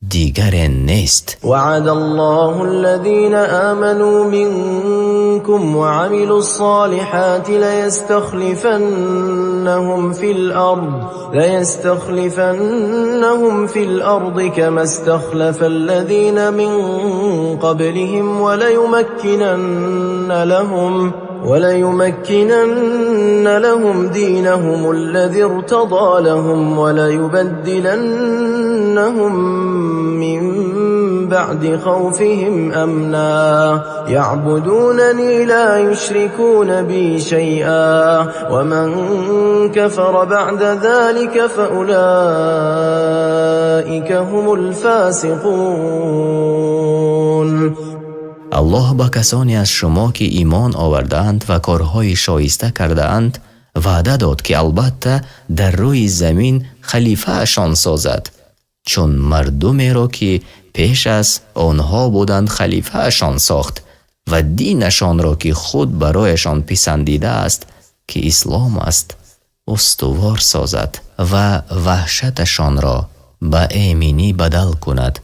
دیگر نیست. وعد الله الذين آمنوا منكم وعملوا الصالحات ليستخلفنهم في الأرض كما استخلف الذين من قبلهم وليمكنن لهم دينهم الذي ارتضى لهم وليبدلنهم من بعد خوفهم أمنا يعبدونني لا يشركون بي شيئا ومن كفر بعد ذلك فأولئك هم الفاسقون. الله با کسانی از شما که ایمان آوردند و کارهای شایسته کردند وعده داد که البته در روی زمین خلیفه اشان سازد، چون مردمی را که پیش از آنها بودند خلیفه اشان ساخت و دینشان را که خود برایشان پسندیده است که اسلام است استوار سازد و وحشتشان را به ایمنی بدل کند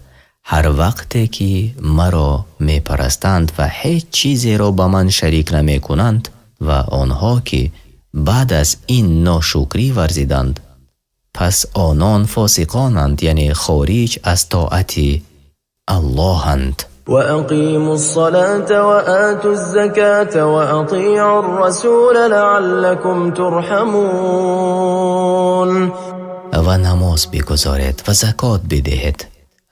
هر وقتی که مرا می پرستند و هیچ چیزی را با من شریک نمی کنند و آنها که بعد از این ناشکری ورزیدند پس آنان فاسقانند، یعنی خارج از طاعت اللهند. وأقيموا الصلاة وآتوا الزكاة وأطيعوا الرسول لعلكم ترحمون. و نماز بگذارید و زکات بدهید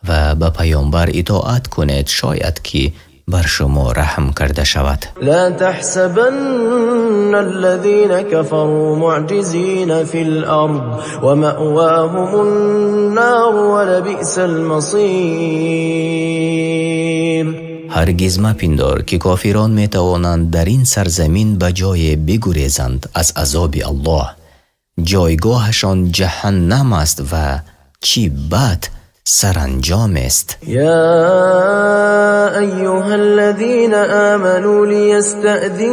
و به پیامبر اطاعت کنید شاید که بر شما رحم کرده شود. لا تحسبن الذين كفروا معجزين في الأرض ومأواهم النار ولبئس المصير. هرگز مپندار که کافران می توانند در این سرزمین به جای بگریزند از عذاب الله. جایگاهشان جهنم است و چی بد سرانجام است. يا أيها الذين آمنوا ليستأذنكم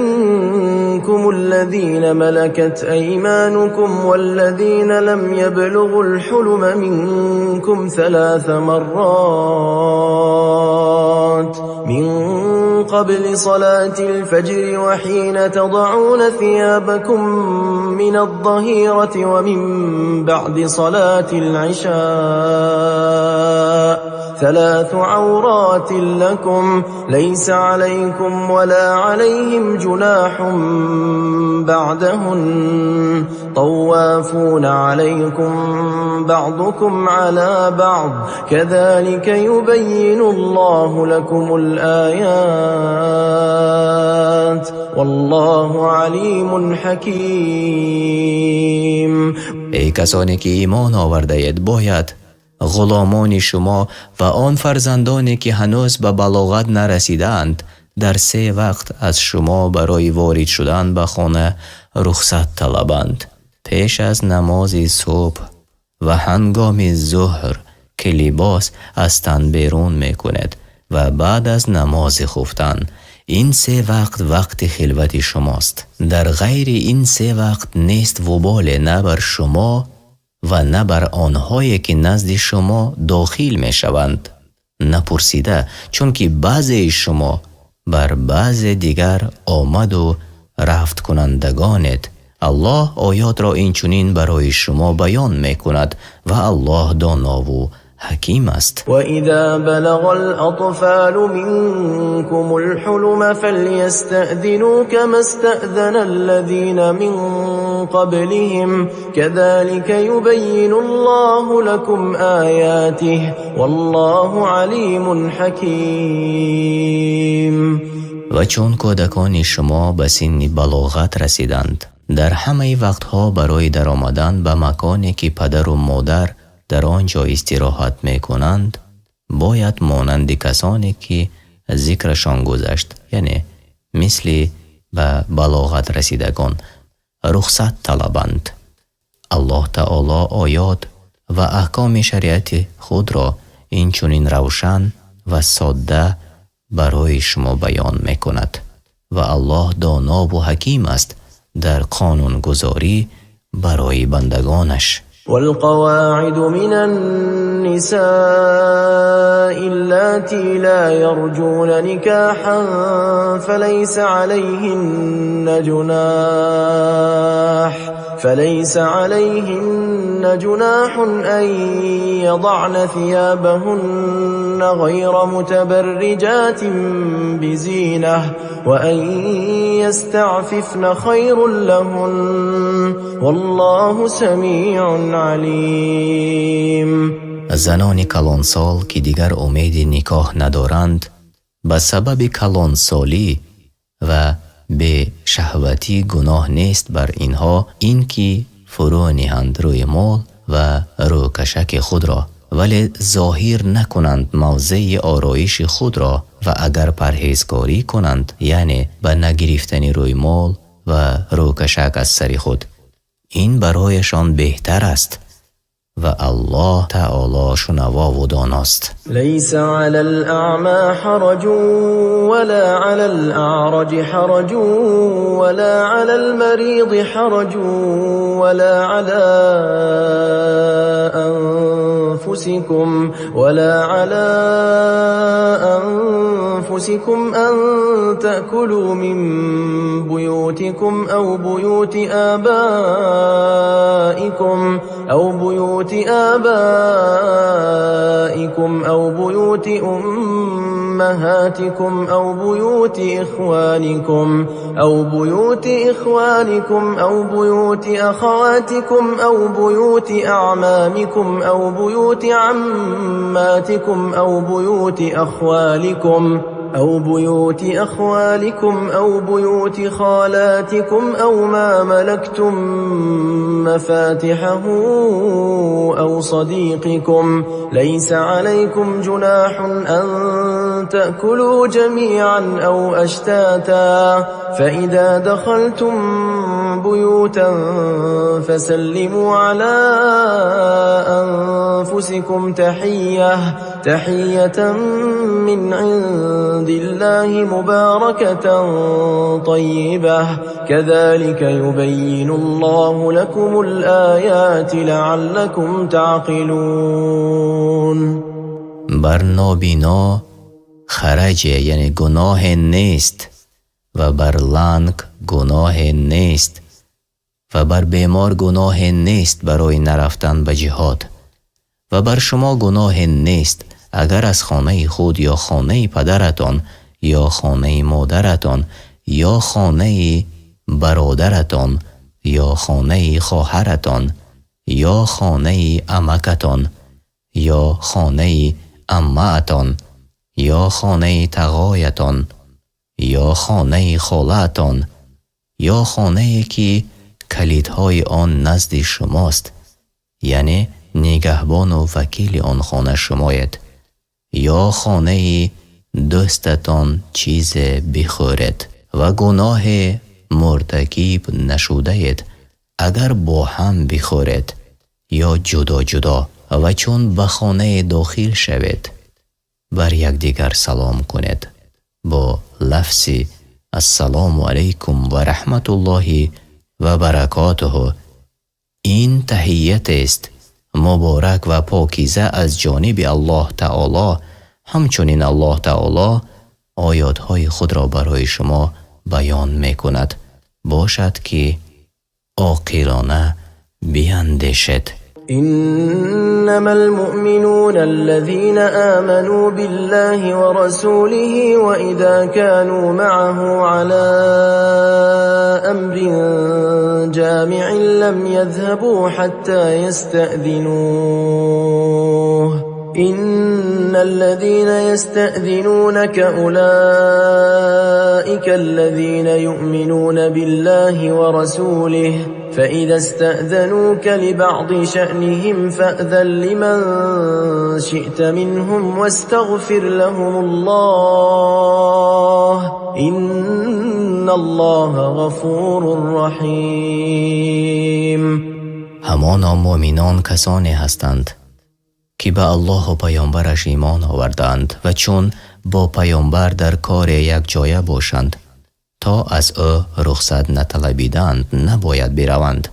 الذين ملكت أيمانكم والذين لم يبلغوا الحلم منكم 3 مرات من قبل صلاة الفجر وحين تضعون ثيابكم من الظهيرة ومن بعد صلاة العشاء 3 عورات لكم ليس عليكم ولا عليهم جناح بعدهن طوافون عليكم بعضكم على بعض كذلك يبين الله لكم الآيات والله عليم حكيم. ای کسانی که ایمان آورده اید باید غلامان شما و آن فرزندانی که هنوز به بلاغت نرسیدند در 3 وقت از شما برای وارد شدن به خانه رخصت طلبند پیش از نماز صبح و هنگام ظهر که لباس از تن بیرون میکند و بعد از نماز خفتن. این 3 وقت خلوت شماست. در غیر این 3 وقت نیست وبال نه بر شما و نه بر آنهایی که نزد شما داخل می شوند. نپرسیده چون که بعضی شما بر بعض دیگر آمد و رفت کنندگانید. الله آیات را اینچنین برای شما بیان می کند و الله دانا و حکیم است. وَإِذَا بَلَغَ الْأَطْفَالُ مِنْكُمُ الْحُلُمَ فَلْيَسْتَأْذِنُوا كَمَا اسْتَأْذَنَ الَّذِينَ مِنْ قَبْلِهِمْ كَذَلِكَ يُبَيِّنُ اللَّهُ لَكُمْ آيَاتِهِ وَاللَّهُ عَلِيمٌ حَكِيمٌ. و چون کودکان شما به سن بلاغت رسیدند در همه وقتها برای در آمدن به مکانی که پدر و مادر در آنجا استراحت می کنند باید مانند کسانی که ذکرشان گذشت، یعنی مثل به بلاغت رسیدگان رخصت طلبند. الله تعالی آیات و احکام شریعت خود را اینچنین روشن و ساده برای شما بیان می کند و الله دانا و حکیم است در قانون گذاری برای بندگانش. والقواعد من النساء اللاتي لا يرجون نكاحا فليس عليهن جناح أن يضعن ثيابهن غير متبرجات بزينة وأن يستعففن خير لهن والله سمیع علیم. زنان کلانسال که دیگر امید نکاح ندارند به سبب کلانسالی و به شهوتی گناه نیست بر اینها این که فرو نهند روی مال و روکشک خود را، ولی ظاهر نکنند موضع آرایش خود را و اگر پرهیزکاری کنند یعنی به نگرفتن روی مال و روکشک از سر خود، این برایشان بهتر است و الله تعالی شنوا و داناست. ليس على الأعمى حرج ولا على الأعرج حرج ولا على المريض حرج ولا على أنفسكم أن تأكلوا من بيوتكم أو بيوت آبائكم أو بيوت أمهاتكم أو بيوت إخوانكم أو بيوت أخواتكم أو بيوت أعمامكم أو بيوت عماتكم أو بيوت أخوالكم أو بيوت خالاتكم أو ما ملكتم مفاتحه أو صديقكم. ليس عليكم جناح أن تأكلوا جميعا أو أشتاتا فإذا دخلتم بيوتا فسلموا على أنفسكم تحية من عند الله مباركة طيبة كذلك يبين الله لكم الآيات لعلكم تعقلون. بر نابینا خرج یعنی گناه نیست و بر لنگ گناه نیست و بر بیمار گناه نیست برای نرفتن به جهاد و بر شما گناه نیست اگر از خانه خود یا خانه پدرتان یا خانه مادرتان یا خانه برادرتان یا خانه خواهرتان یا خانه عمکتان یا خانه عمه‌تان یا خانه تقایتان یا خانه خالتان یا خانه که کلیدهای آن نزد شماست یعنی نگهبان و وکیل آن خانه شماید یا خانه دوستتان چیز بخورید و گناه مرتکب نشودید اگر با هم بخورید یا جدا جدا و چون به خانه داخل شوید بر یکدیگر سلام کنید با لفظ السلام علیکم و رحمت الله و برکاته. این تحیت است مبارک و پاکیزه از جانب الله تعالی. همچنین الله تعالی آیاتهای خود را برای شما بیان میکند باشد که عاقلانه بیندیشید. إنما المؤمنون الذين آمنوا بالله ورسوله وإذا كانوا معه على أمر جامع لم يذهبوا حتى يستأذنوه إن الذين يستأذنونك أولئك الذين يؤمنون بالله ورسوله فإذا استأذنوك لبعض شأنهم فأذن لمن شئت منهم واستغفر لهم الله إن الله غفور رحيم. همانا مؤمنان کسانی هستند که به الله و پیامبرش ایمان آوردند و چون با پیامبر در کار یک جایه باشند تا از او رخصت نطلبیدند نباید بروند.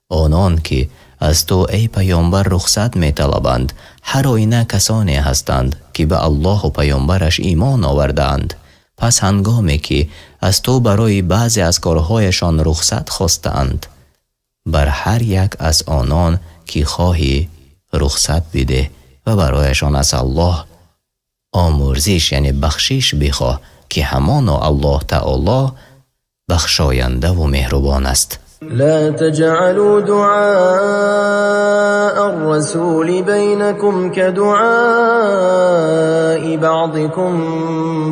آنان که از تو ای پیامبر رخصت می طلبند هر آینه کسانی هستند که به الله و پیامبرش ایمان آوردند. پس هنگامی که از تو برای بعضی از کارهایشان رخصت خواستند بر هر یک از آنان که خواهی رخصت بده و برایشان از الله آمرزش یعنی بخشش بخواه که همانا الله تعالی بخشاینده و مهربان است. لا تجعلوا دعاء الرسول بينكم كدعاء بعضكم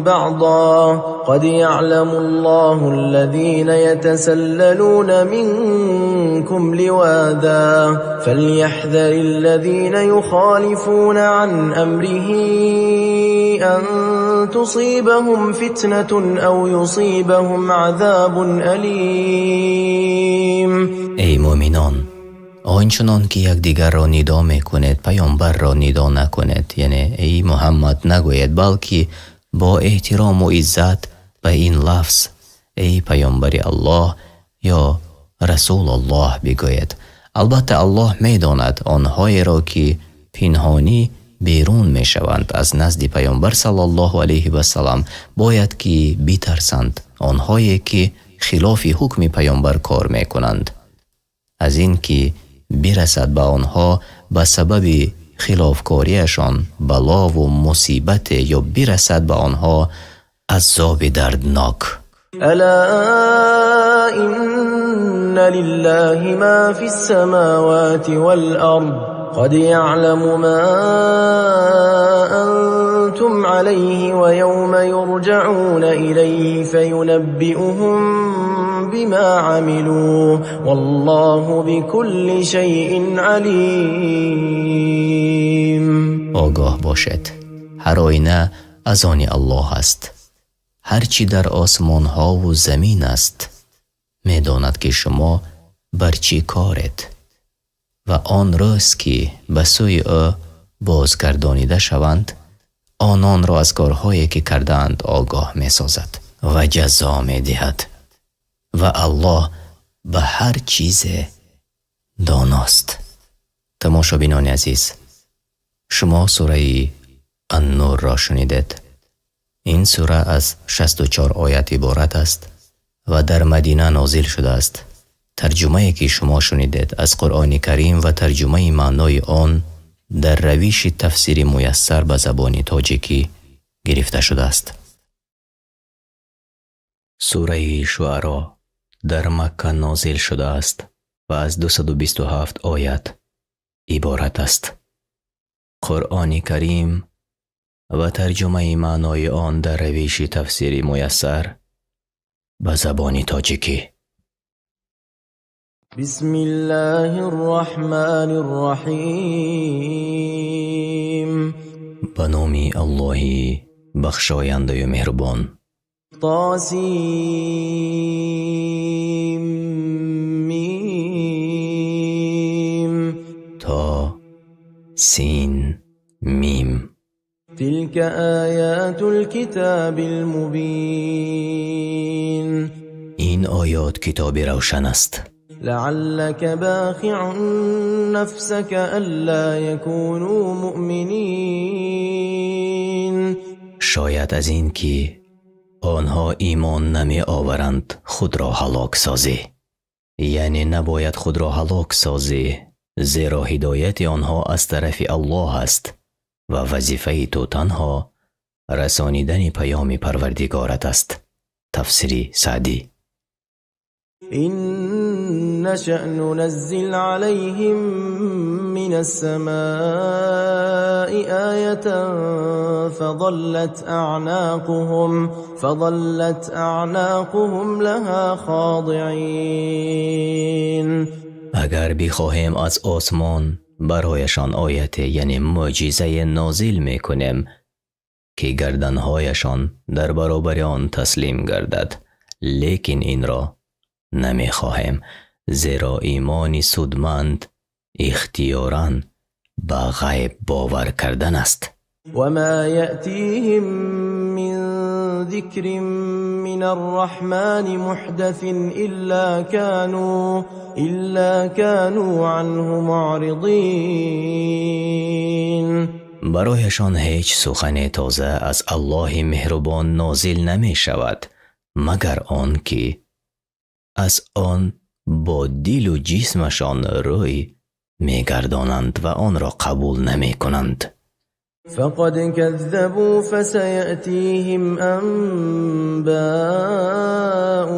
بعضا قد يعلم الله الذين يتسللون منكم لواذا فليحذر الذين يخالفون عن أمره أن تصيبهم فتنة أو يصيبهم عذاب أليم. ای مؤمنان، آنچنان که یکدیگر را ندا میکنید پیامبر را ندا نکنید، یعنی ای محمد نگوید، بلکه با احترام و عزت به این لفظ ای پیامبر الله یا رسول الله بگوید. البته الله میداند آنهایی را که پنهانی بیرون میشوند از نزد پیامبر صلی الله علیه و سلم باید که بترسند. آنهایی که خلاف حکم پیامبر کار میکنند از این که برسد به آنها به سبب خلافکاریشان بلا و مصیبت یا برسد به آنها عذاب دردناک. الا ان لله ما في السماوات والارض قد يعلم ما أنتم عليه ويوم يرجعون إليه فينبئهم بما عملوا والله بكل شيء عليم. آگاه باشد هر آینه از آن الله است، هرچی در آسمان ها و زمین است میداند که شما بر چی کارید و آن روز که به سوی او بازگردانیده شوند آنان را از کارهایی که کردند آگاه می سازد و جزا می دهد و الله به هر چیز داناست. تماشابینان عزیز، شما سوره النور را شنیدید. این سوره از 64 آیت عبارت است و در مدینه نازل شده است. ترجمه که شما شنیدید از قرآن کریم و ترجمه معنای آن در روش تفسیر میسر به زبان تاجیکی گرفته شده است. سوره شعرا در مکه نازل شده است و از 227 آیت عبارت است. قرآن کریم و ترجمه معنای آن در روش تفسیر میسر به زبان تاجیکی. بسم الله الرحمن الرحیم. به نام الله بخشاینده و مهربان. طاسیم میم. تا سین میم. تلك آیات الكتاب المبین. این آیات کتاب روشن است. لعلك باخع نفسك ألا يكونوا مؤمنين. شاید از این که آنها ایمان نمی آورند خود را هلاک سازی، یعنی نباید خود را هلاک سازی، زیرا هدایت آنها از طرف الله است و وظیفه تو تنها رسانیدن پیام پروردگارت است. تفسیر سعدی. إن نشأ ننزل عليهم من السماء آية فظلت أعناقهم لها خاضعين. اگر بخواهیم از آسمان برایشان آیت یعنی معجزه نازل میکنیم که گردنهایشان در برابر آن تسلیم گردد، لیکن این را نمی خواهیم، زیرا ایمان سودمند اختیاراً به غیب باور کردن است. و ما یأتیهم من ذکر من الرحمن محدث إلا كانوا عنه معرضین. برایشان هیچ سخن تازه از الله مهربان نازل نمی شود مگر آن که از آن با دل و جسمشان روی میگردانند و آن را قبول نمی کنند. فقد كذبوا فسيأتيهم أنباء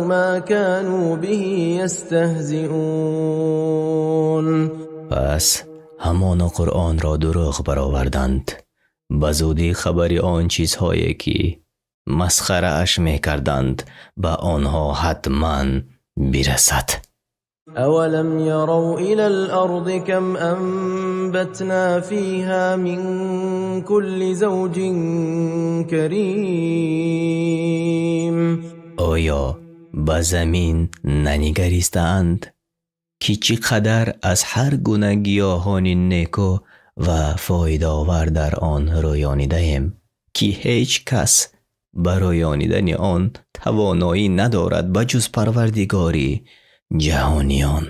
ما كانوا به يستهزئون. پس همان قرآن را دروغ برآوردند. بزودی خبری آن چیزهایی که مسخره اش می کردند به آنها حتما برسد. أولم يروا إلى الأرض كم أنبتنا فيها من كل زوج كريم. آیا به زمین ننگریستند که چقدر از هر گونه گیاهان نیکو و فایده‌آور در آن رویانیده ایم که هیچ کس برایانیدن آن توانایی ندارد بجز پروردگاری جهانیان.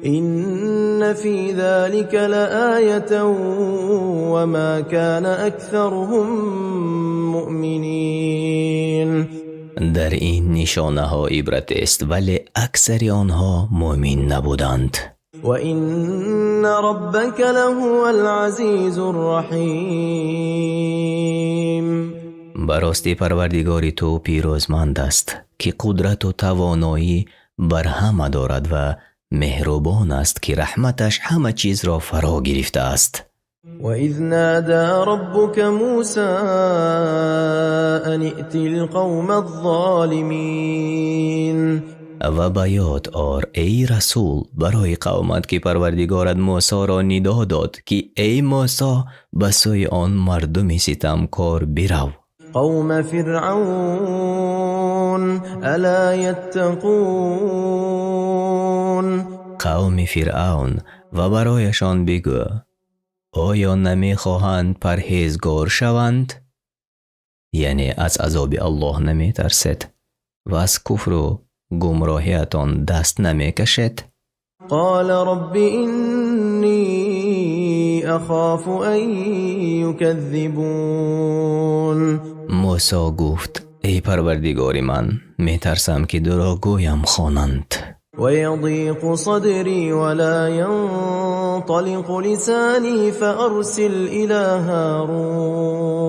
إن في ذلك لآية وما كان أكثرهم مؤمنين. در این نشانه ها عبرت است ولی اکثر آنها مؤمن نبودند. وإن ربك لهو العزيز الرحيم. براستی پروردگاری تو پیروزمند است که قدرت و توانایی بر همه دارد و مهربان است که رحمتش همه چیز را فرا گرفته است. وَإِذْ نَادَى رَبُّكَ مُوسَىٰ أَنِ ائْتِ الْقَوْمَ الظَّالِمِينَ. و به یاد آر ای رسول برای قومت که پروردگارت موسی را ندا داد که ای موسی به سوی آن مردم ستمکار برو. قوم فرعون الا یتقون. قوم فرعون و برایشان بگو آیا نمیخواهند پرهیزگار شوند؟ یعنی از عذاب الله نمی ترسد و از کفر و گمراهیتان دست نمی کشد. قال رب اینی اخاف ان یکذبون. موسی گفت ای پروردگار من می ترسم که دروغگویم خوانند. ويضيق صدري ولا ينطلق لساني فأرسل إلى هارون.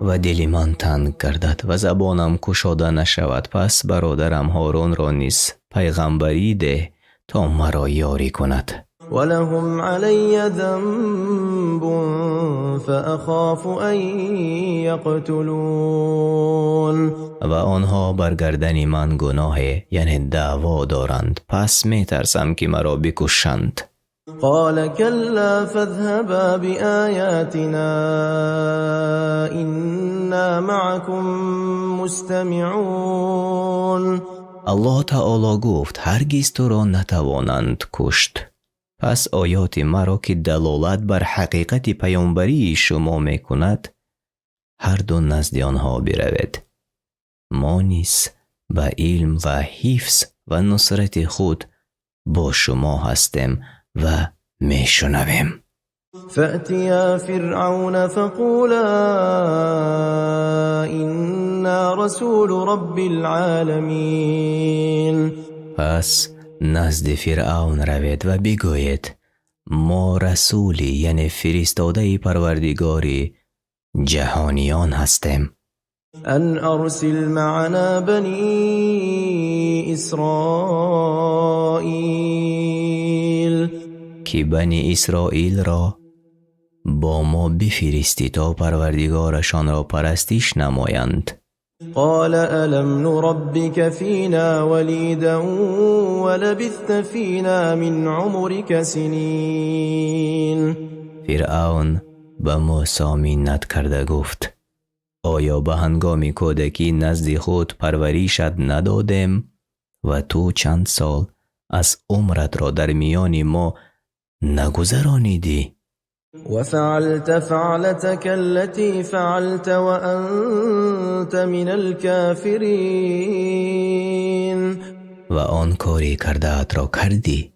و دل من تنگ گردد و زبانم گشاده نشود پس برادرم هارون را نیز پیغمبری ده تا مرا یاری کند. ولهم علی ذنب فأخاف ان یقتلون. و آنها بر گردن من گناه یعنی دعوا دارند پس می ترسم که مرا بکشند. قال كلا فاذهبا بآياتنا إنا معكم مستمعون. الله تعالی گفت هرگز تو را نتوانند کشت پس آیات مرا که دلالت بر حقیقت پیامبری شما می کند هر دو نزد آنها بروید. ما نیز به علم و حفظ و نصرت خود با شما هستیم و می شنویم. فأتیا فرعون فقولا إنا رسول رب العالمین. پس نزد فرعون روید و بگویید ما رسولی یعنی فرستاده پروردگاری جهانیان هستیم. ان ارسل معنا بنی اسرائیل. که بنی اسرائیل را با ما بفرستی تا پروردگارشان را پرستش نمایند. قال الم نربك فينا وليدا ولبثت فينا من عمرك سنين. فرعون به موسی منت کرده گفت آیا به هنگام کودکی نزد خود پروریشت ندادیم و تو چند سال از عمرت را در میان ما نگذرانیدی؟ وفعلت فعلتك التي فعلت وأنت من الكافرين. و آن کاری کرده‌ات را کردی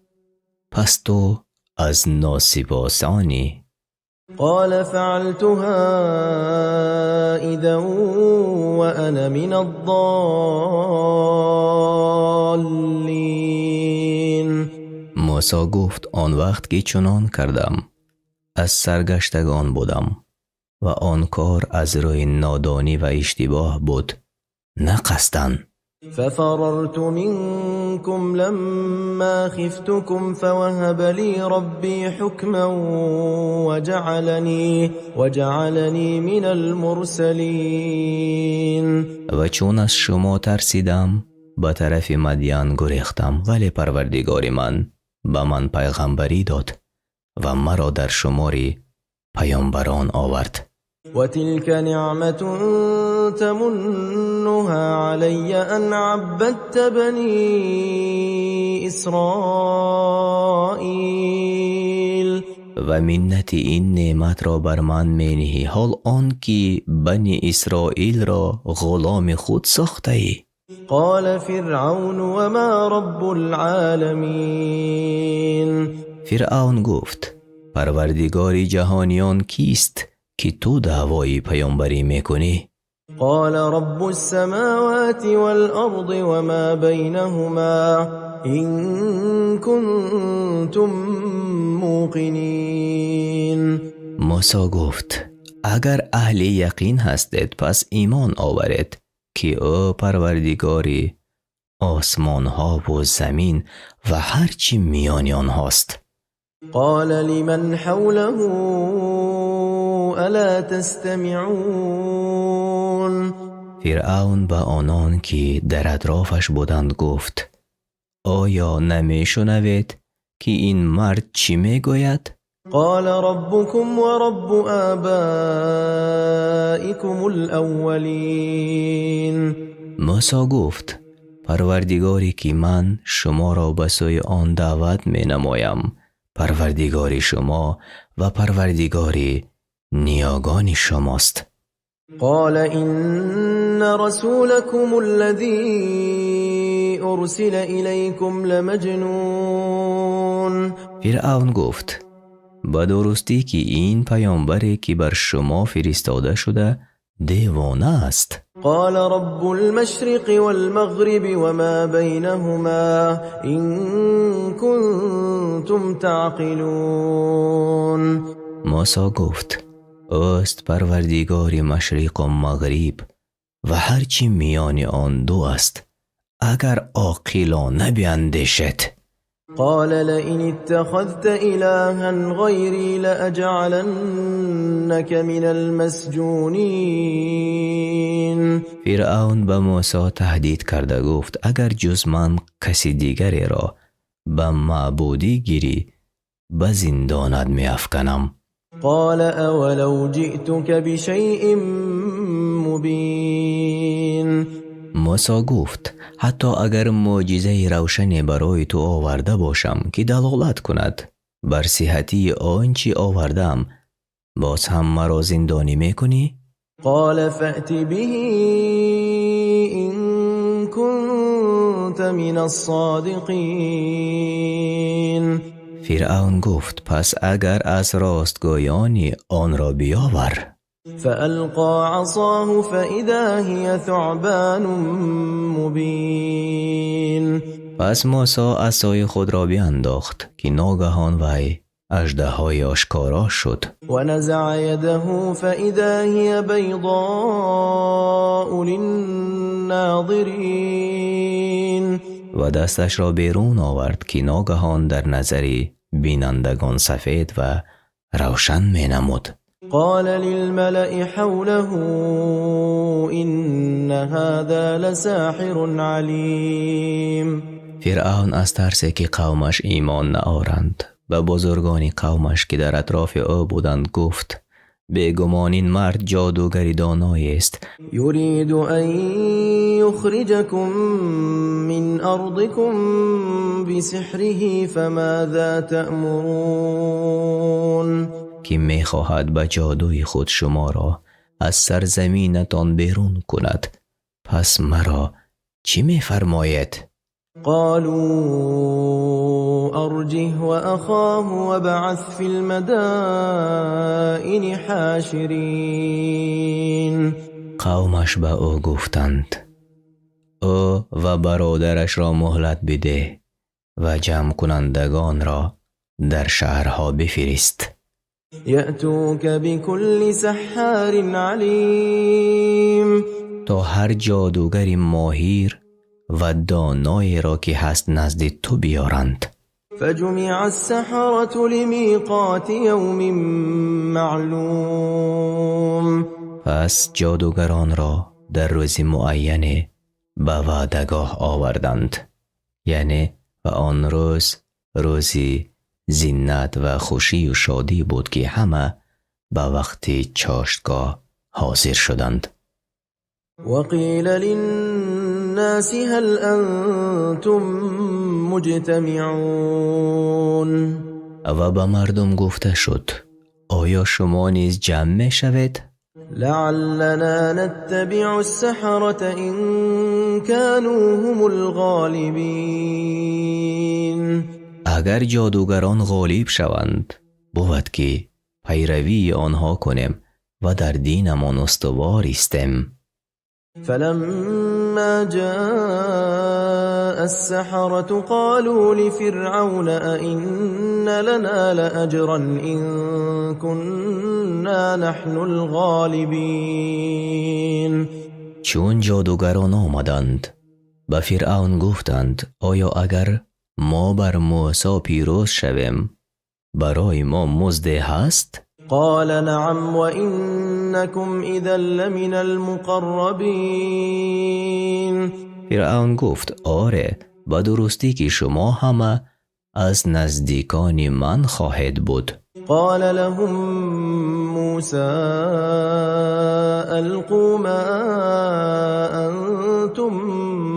پس تو از ناسپاسانی. قال فعلتها إذا وأنا من الضالين. موسی گفت آن وقت که چنان کردم از سرگشتگان بودم و آن کار از روی نادانی و اشتباه بود، نه قصداً. ففررت منكم لما خفتكم فوهب لي ربي حكما وجعلني من المرسلين. و چون از شما ترسیدم به طرف مدین گریختم، ولی پروردگار من به من پیغمبری داد و مرا در شمار پیامبران آورد. وتلك نعمة تمنها علي أن عبدت بني إسرائيل. و منت این نعمت را بر من مینهی حال آن که بنی اسرائیل را غلام خود ساخته ای. قال فرعون وما رب العالمین. فرعون گفت پروردگار جهانیان کیست که تو دعوای پیامبری میکنی؟ قال رب السماوات والأرض وما بينهما إن كنتم موقنين. موسی گفت اگر اهل یقین هستید پس ایمان آورید که او پروردگاری آسمان ها و زمین و هرچی میان آنهاست. قال لمن حوله الا تستمعون. فرعون به آنان که در اطرافش بودند گفت آیا نمیشنوید که این مرد چی میگوید؟ قال ربكم ورب آبائكم الأولين. موسی گفت پروردگاری که من شما را به سوی آن دعوت می نمایم، پروردگاری شما و پروردگاری نیاگان شماست. قال إن رسولكم الذي أرسل إليكم لمجنون. فرعون گفت به درستی که این پیامبری که بر شما فرستاده شده دیوانه است. قال رب المشرق والمغرب وما بينهما إن كنتم تعقلون. موسی گفت اوست پروردگار مشرق و مغرب و هرچی میان آن دو است اگر عاقلانه بیندیشید. قال لئن اتخذت إلها غيري لأجعلنك من المسجونين. فرعون به موسی تهدید کرده گفت اگر جز من کسی دیگری را به معبودی گیری به زندانت می افکنم. قال اولو جئتك بشيء مبين. موسی گفت حتی اگر معجزه روشنی برای تو آورده باشم که دلالت کند بر صحتی آنچه آوردم، باز هم مرا زندانی میکنی؟ قال فأت به إن كنت من الصادقين. فرعون گفت پس اگر از راستگویانی آن را بیاور. فألقى عصاه فإذا هي ثعبان مبين. پس موسی عصای خود را بیانداخت که ناگهان وی اژدهای آشکارا شد. ونزع يده فإذا هي بيضاء للناظرين. و دستش را بیرون آورد که ناگهان در نظر بینندگان سفید و روشن می نمود. قال للملأ حوله إن هذا لساحر عليم. فرعون از ترس که قومش ایمان نآورند به بزرگان قومش که در اطراف او بودند گفت بیگمان این مرد جادوگری دانایی است. يريد أن يخرجكم من أرضكم بسحره فماذا تأمرون. که می خواهد به جادوی خود شما را از سرزمینتان بیرون کند، پس مرا چی می فرماید؟ قالوا أرجه وأخاه وابعث في المدائن حاشرين. قومش به او گفتند او و برادرش را مهلت بده و جمع کنندگان را در شهرها بفرست. يأتوك بكل سحار عليم تا هر جادوگر ماهر و دانایی را که هست نزد تو بیارند. فجمع السحرة لميقات يوم معلوم پس جادوگران را در روز معین به وعدگاه آوردند، یعنی و آن روز روزی زینت و خوشی و شادی بود که همه به وقت چاشتگاه حاضر شدند. وقيل للناس هل أنتم مجتمعون و به مردم گفته شد آیا شما نیز جمع می شوید؟ لعلنا نتبع السحرة إن كانوا هم الغالبين اگر جادوگران غالب شوند بود که پیروی آنها کنیم و در دینمان استوار استیم. فلما جاء السحرة قالوا لفرعون أئن لنا لأجرا إن كنا نحن الغالبين چون جادوگران آمدند به فرعون گفتند آیا اگر ما بر موسی پیروز شویم برای ما مزد هست؟ قال نعم وإنكم إذا لمن المقربين فرعون گفت آره به درستی که شما همه از نزدیکان من خواهد بود. قال لهم موسى ألقوا ما أنتم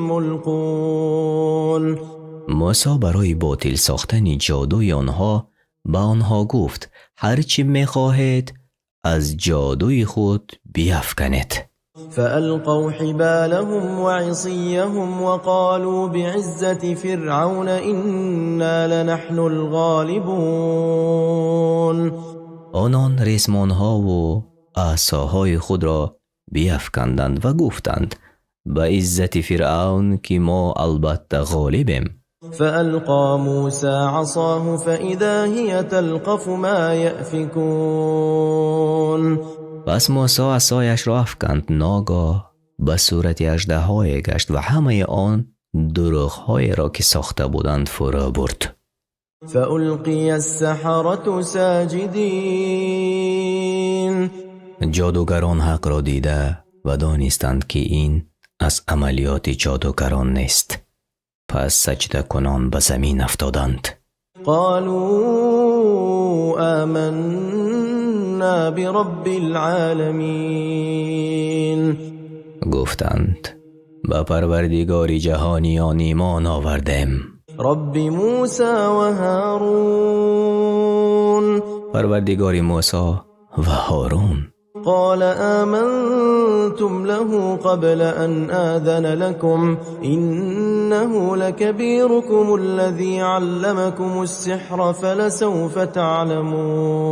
ملقون موسی برای باطل ساختن جادوی آنها به آنها گفت هرچی میخواهید از جادوی خود بیفکنید. فألقوا حبالهم وعصيهم وقالوا بعزة فرعون إنا لنحن الغالبون آنان ریسمانها و عصاهای خود را بیفکندند و گفتند به عزت فرعون که ما البته غالبیم. فألقى موسى عصاه فإذا هي تلقف ما يأفكون پس موسی عصایش را افکند ناگاه به صورت اژدهای گشت و همه آن دروغ‌های را که ساخته بودند فرا برد. فألقي السحرة ساجدين جادوگران حق را دیده و دانستند که این از عملیات جادوگران نیست، پس سجده کنان به زمین افتادند. قالوا آمنا برب العالمین گفتند به پروردگار جهانیان ایمان آوردیم. رب موسی و هارون پروردگار موسی و هارون. قال آمنتم له قبل أن آذن لكم إنه لكبيركم الذي علمكم السحر فلسوف تعلمون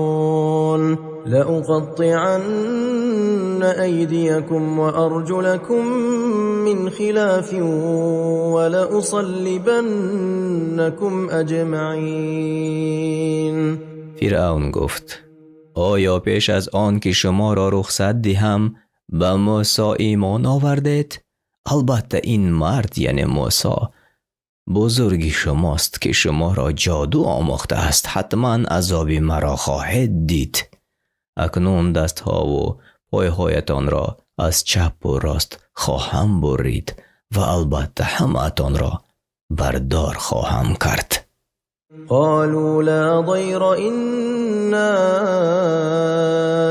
لأقطعن أيديكم وأرجلكم من خلاف ولأصلبنكم أجمعين. فرعون گفت آیا پیش از آن که شما را رخصت دهم به موسی ایمان آوردید؟ البته این مرد یعنی موسی بزرگی شماست که شما را جادو آموخته است، حتما عذاب مرا خواهد دید. اکنون دستها و پایهایتان را از چپ و راست خواهم برید و البته همه‌تان را بردار خواهم کرد. قالوا لا ضير إنا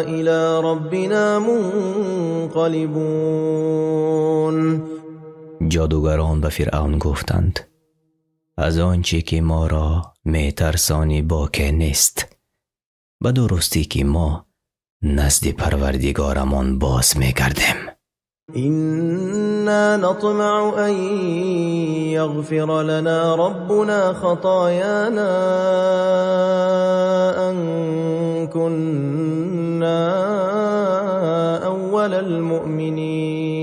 إلى ربنا منقلبون. جادوگران به فرعون گفتند از آنچه که ما را میترسانی باکی نیست، به درستی که ما نزد پروردگارمان باز میگردیم. إنا نطمع أن يغفر لنا ربنا خطايانا أن كنا أول المؤمنين.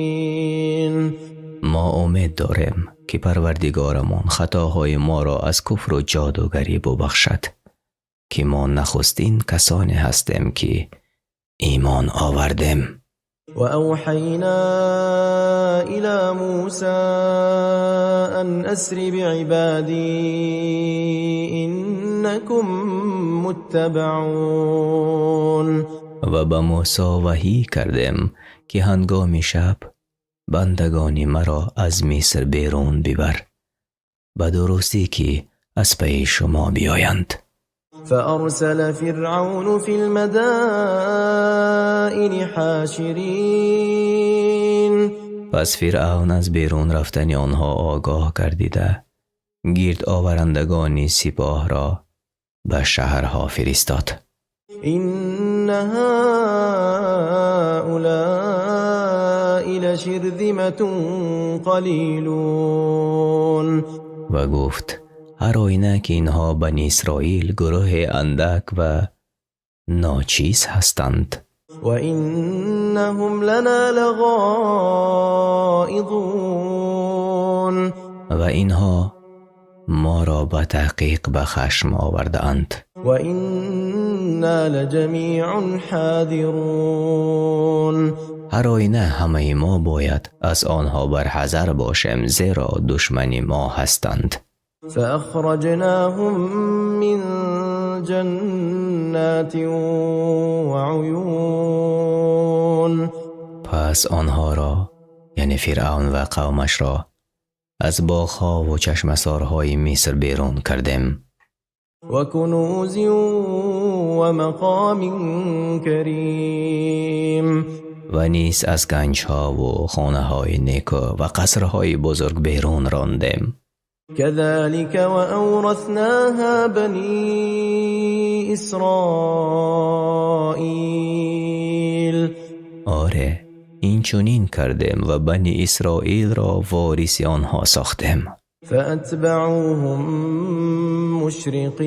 ما ما امید داریم که پروردگارمان خطاهای ما را از کفر و جادوگری ببخشد که ما نخستین کسانی هستیم که ایمان آوردیم. و اوحینا الى موسی ان اسر بعبادی انکم متبعون. و به موسی وحی کردیم که هنگام شب بندگان مرا از مصر بیرون ببر به درستی که از پی شما بیایند. فأرسل فرعون في المدائن حاشرین. پس فرعون از بیرون رفتن آنها آگاه گردیده گرد آورندگان سپاه را به شهرها فرستاد. این هؤلاء لشرذمة قلیلون. و گفت هر آینه که اینها بنی اسرائیل گروه اندک و ناچیز هستند. و انهم لنا لغائظون. و اینها ما را به تحقیق به خشم آوردند. و انا لجمیع حاذرون. هر آینه همه ما باید از آنها برحذر باشیم زیرا دشمن ما هستند. فأخرجناهم من جنات وعیون. پس آنها را یعنی فرعون و قومش را از باغ‌ها و چشمسارهای مصر بیرون کردیم. و کنوز و مقام کریم. و نیز از گنج‌ها و خانه‌های نیکو و قصرهای بزرگ بیرون راندیم. كذلك وأورثناها بني إسرائيل. آره این چنین کردیم و بنی اسرائیل را وارث آنها ساختیم. فأتبعوهم مشرقین.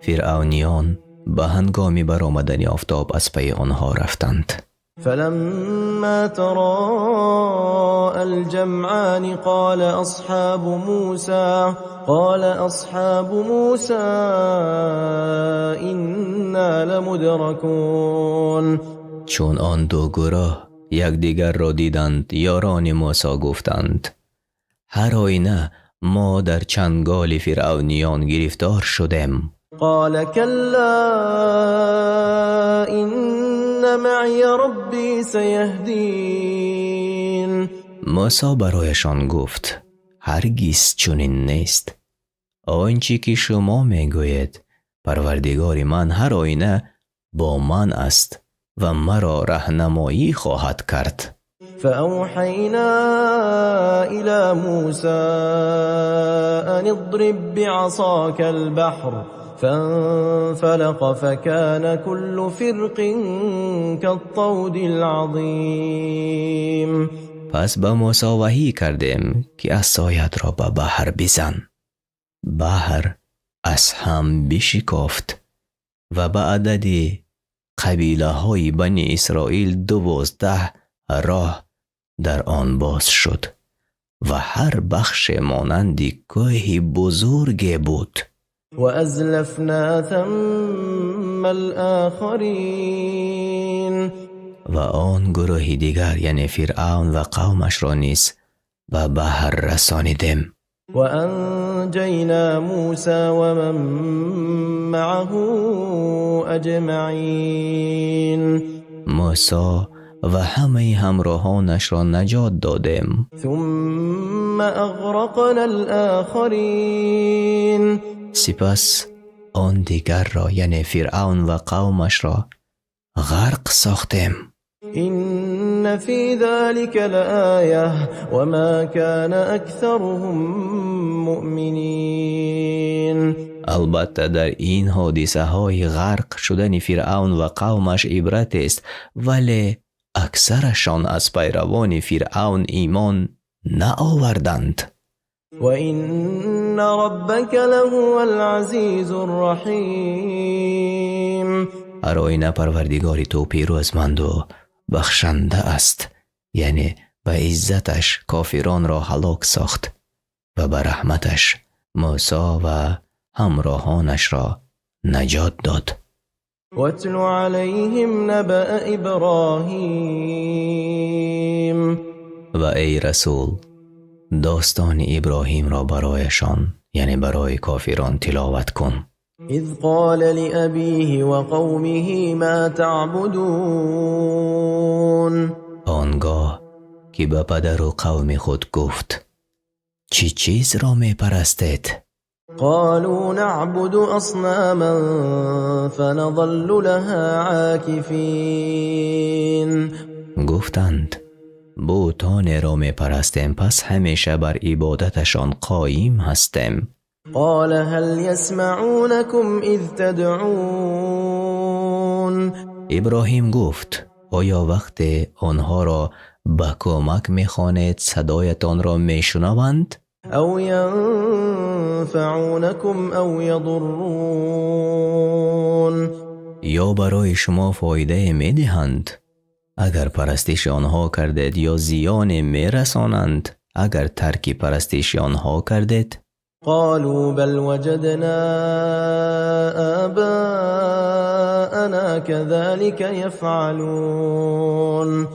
فرعونیان به هنگام برآمدن آفتاب از پی آنها رفتند. فلما تراءى الجمعان قال أصحاب موسى إنا لمدركون. چون آن دو گروه یکدیگر را دیدند یاران موسی گفتند هر آینه ما در چنگال فرعونیان گرفتار شدیم. قال كلا إن معي ربي سيهدين. موسی برایشان گفت هرگز چنین نیست. آنچه که شما میگویید پروردگار من هر آینه با من است و مرا راهنمایی خواهد کرد. فأوحينا إلى موسى أن اضرب بعصاك البحر فانفلق فكان كل فرق كالطود العظيم. پس به موسی وحی کردیم که عصایت را به بحر بزن. بحر از هم بشکافت و به عدد قبیله های بنی اسرائیل 12 راه در آن باز شد و هر بخش مانندی کوه بزرگی بود. و ازلفنا ثم الاخرین. و آن گروه دیگر یعنی فرعون و قومش را نیز به بحر رسانیدیم. و انجینا موسی و من معه اجمعین. موسی و همه همراهانش را نجات دادیم. ثم اغرقنا الاخرین. سپس آن دیگر را یعنی فرعون و قومش را غرق ساختیم. إن في ذلك لآية وما كان أكثرهم مؤمنين. البته در این حادثه های غرق شدن فرعون و قومش عبرت است ولی اکثرشان از پیروان فرعون ایمان نآوردند. و إن ربك لهو العزیز الرحیم. هر آینه پروردگاری تو پیروزمند و بخشنده است یعنی و عزتش کافران را هلاک ساخت و به رحمتش موسی و همراهانش را نجات داد. واتل عليهم نبأ إبراهيم و ای رسول داستان ابراهیم را برایشان یعنی برای کافران تلاوت کن. إذ قال لأبيه وقومه ما تعبدون آنگاه که به پدر و قوم خود گفت چی چیز را می پرستید؟ قالوا نعبد أصناما فنظل لها عاكفين گفتند بوتان را می پرستیم پس همیشه بر عبادتشان قایم هستیم. قال هل يسمعونكم إذ تدعون ابراهیم گفت آیا وقت آنها را به کمک می‌خوانید صدایتان را میشنوند؟ أو ينفعونكم أو يضرون یا برای شما فایده میدهند اگر پرستش آنها کردید یا زیان میرسانند اگر ترک پرستش آنها کردید؟ قالوا بل وجدنا آباءنا كذلك يفعلون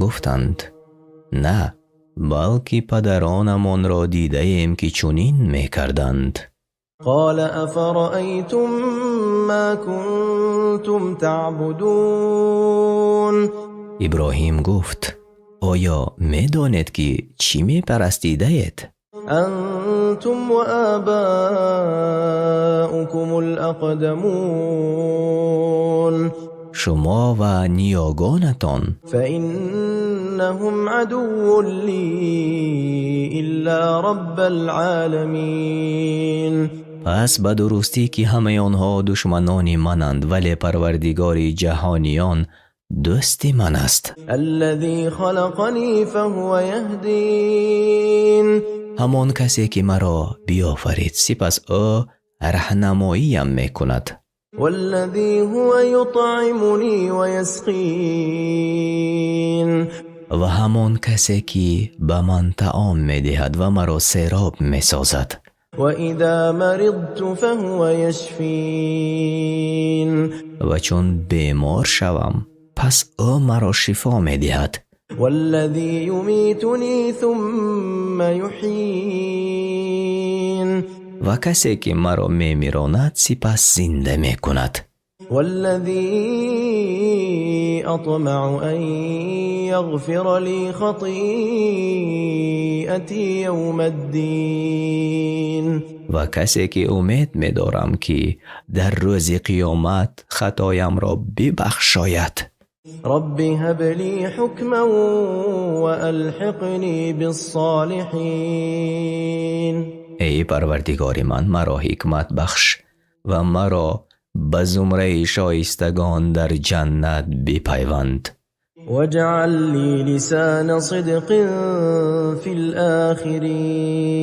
گفتند نه بلکه پدرانمان را دیده ایم که چنین میکردند. قال أفرأيتم ما كنتم تعبدون ابراهیم گفت آیا میدانید که چی میپرستیده اید؟ أنتم وآباؤكم الأقدمون شما و نیاگانتان فإنهم عدو لي إلا رب العالمين پس به درستی که همه آنها دشمنان منند ولی پروردگار جهانیان دوست من است. الذي خلقني فهو يهدين همان کسی که مرا بیافرید سپس او راهنماییم میکند. والذي هو يطعمني ويسقين و همان کسی که به من طعام میدهد و مرا سیراب میسازد. وإذا مرضت فهو يشفين و چون بیمار شوم پس او مرا شفا میدهد. والذي يميتني ثم يحيين و کسی که مرا میمیراند سپس زنده میکند. والذي أطمع أن يغفر لي خطيئتي يوم الدين و کسی که امید می‌دارم که در روز قیامت خطایم را ببخشاید. رب هب لي حكما وألحقني بالصالحين ای پروردگار من مرا حکمت بخش و مرا به زمره شایستگان در جنت بپیوند. واجعل لي لسان صدق في الآخرين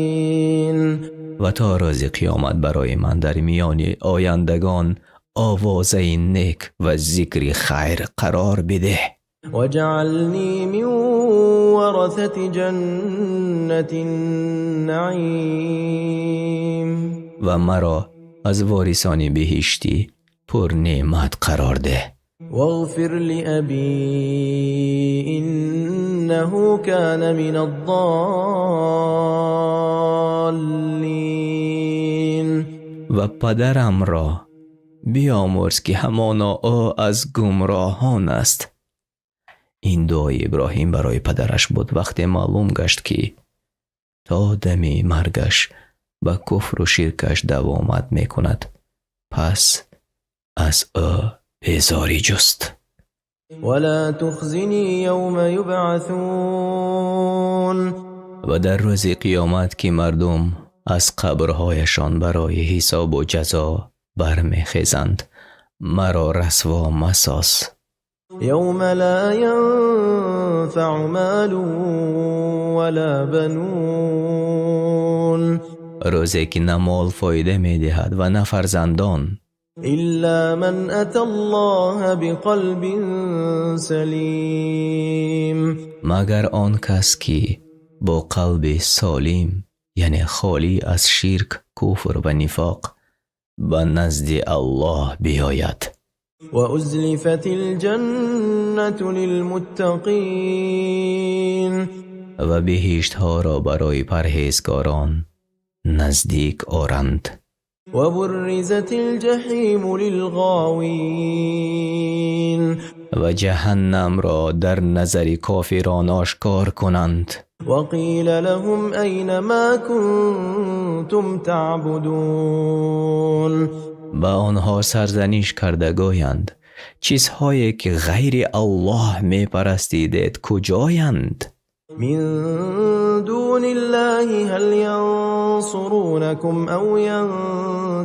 و تا روز قیامت برای من در میان آیندگان آوازه نیک و ذکر خیر قرار بده. واجعلني من ورثة جنة النعيم و مرا از وارثان بهشتی پر نعمت قرار ده. واغفر لأبي إنه كان من الضالين و پدرم را بیامرز که همانا او از گمراهان است. این دعای ابراهیم برای پدرش بود وقتی معلوم گشت که تا دم مرگش به کفر و شرکش دوامت می کند. پس از او بیزاری جست. ولا تخزني يوم يبعثون و در روز قیامت که مردم از قبرهایشان برای حساب و جزا برمیخیزند مرا رسوا مساز. يوم لا ينفع مال ولا بنون روزی که نه مال فایده میدهد و نه فرزندان. إلا من أتى الله بقلب سلیم، مگر آن کس که با قلب سالم یعنی خالی از شرک، کفر و نفاق به نزد الله بیاید. و ازلفت الجنة للمتقین، و بهشت ها را برای پرهیزگاران نزدیک آرند. و برزت الجحیم للغاوین، و جهنم را در نظر کافران آشکار کنند. و قیل لهم این ما کنتم تعبدون، به آنها سرزنش کرده گویند چیزهایی که غیر الله می پرستیدید کجایند؟ من دون الله هل ينصرونكم او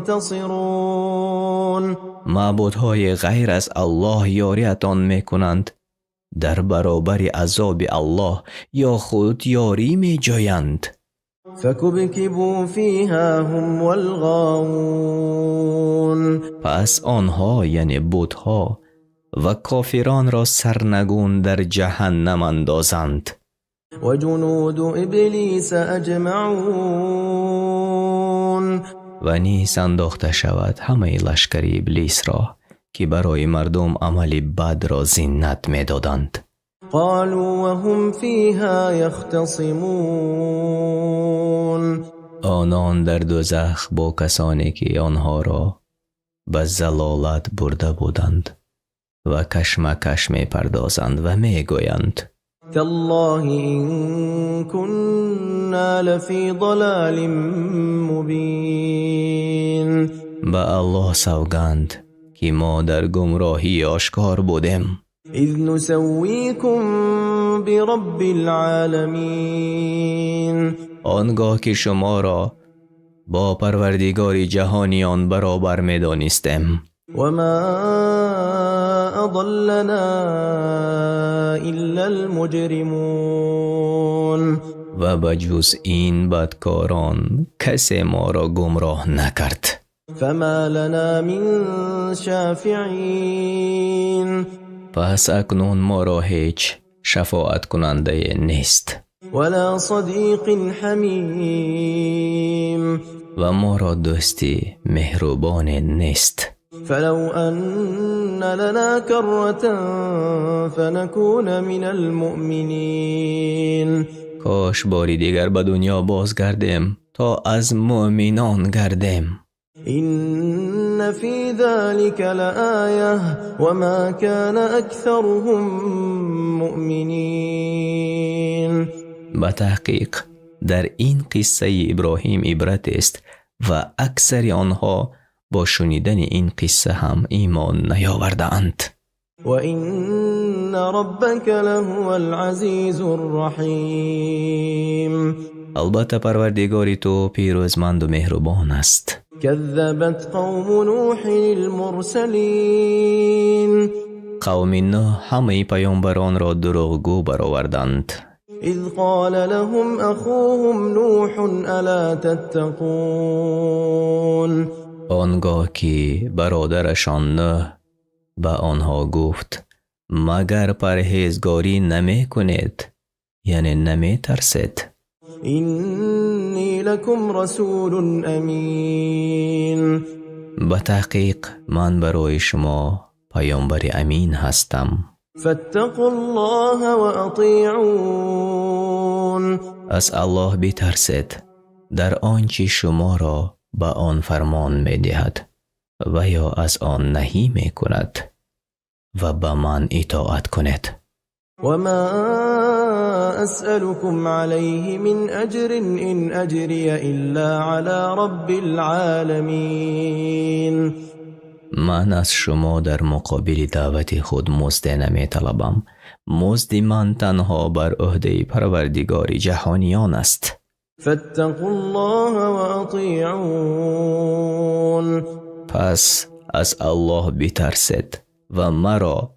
ينتصرون، معبودهای غیر از الله یاریتان می کنند در برابر عذاب الله یا خود یاری می جویند. فكبكبوا فيها هم والغاوون، پس آنها یعنی بتها و کافران را سرنگون در جهنم اندازند. و جنود ابلیس اجمعون، و نیز انداخته شود همه لشکر ابلیس را که برای مردم عمل بد را زینت می دادند. قالوا وهم فيها يختصمون، آنان در دوزخ با کسانی که آنها را به ضلالت برده بودند و کشمکش می پردازند و می گویند تالله إن كنا لفي ضلال مبين، به الله سوگند که ما در گمراهی آشکار بودیم. اذ نسویکم برب العالمین، آنگاه که شما را با پروردگار جهانیان برابر می دانستیم. و ما اضلنا الا المجرمون، و بجز این بدکاران کسی ما را گمراه نکرد. فما لنا من شافعین، پس اکنون ما را هیچ شفاعت کننده نیست ولا صدیق حمیم، و ما را دوستی مهربان نیست. فلو ان لنا كرة فنكون من المؤمنین، کاش باری دیگر به دنیا بازگردیم تا از مؤمنان گردیم. إن في ذلك لآية وما كان أكثرهم مؤمنين، به تحقیق در این قصه ابراهیم عبرت است و اکثر آنها با شنیدن این قصه هم ایمان نیاوردند. وإن ربك لهو العزيز الرحيم، البته پروردگار تو پیروزمند و مهربان است. كذبت قوم نوح المرسلين، قوم نوح همه پیامبران را دروغگو برآوردند. اذ قال لهم اخوهم نوح الا تتقون، آنگاه که برادرشان نوح به آنها گفت مگر پرهیزگاری نمی کنید یعنی نمی ترسید. اینی لکم رسول امین، به تحقیق من برای شما پیامبر امین هستم. فاتقوا الله و اطیعون، از الله بترسید در آنچه شما را به آن فرمان می دهد و یا از آن نهی می کند و به من اطاعت کنید. و ما اسألكم علیه من اجر ان اجری الا علی رب العالمین، من از شما در مقابل دعوت خود مزد نمی طلبم. مزد من تنها بر عهده پروردگار جهانیان است. فاتقوا الله و اطیعون، پس از الله بترسید و مرا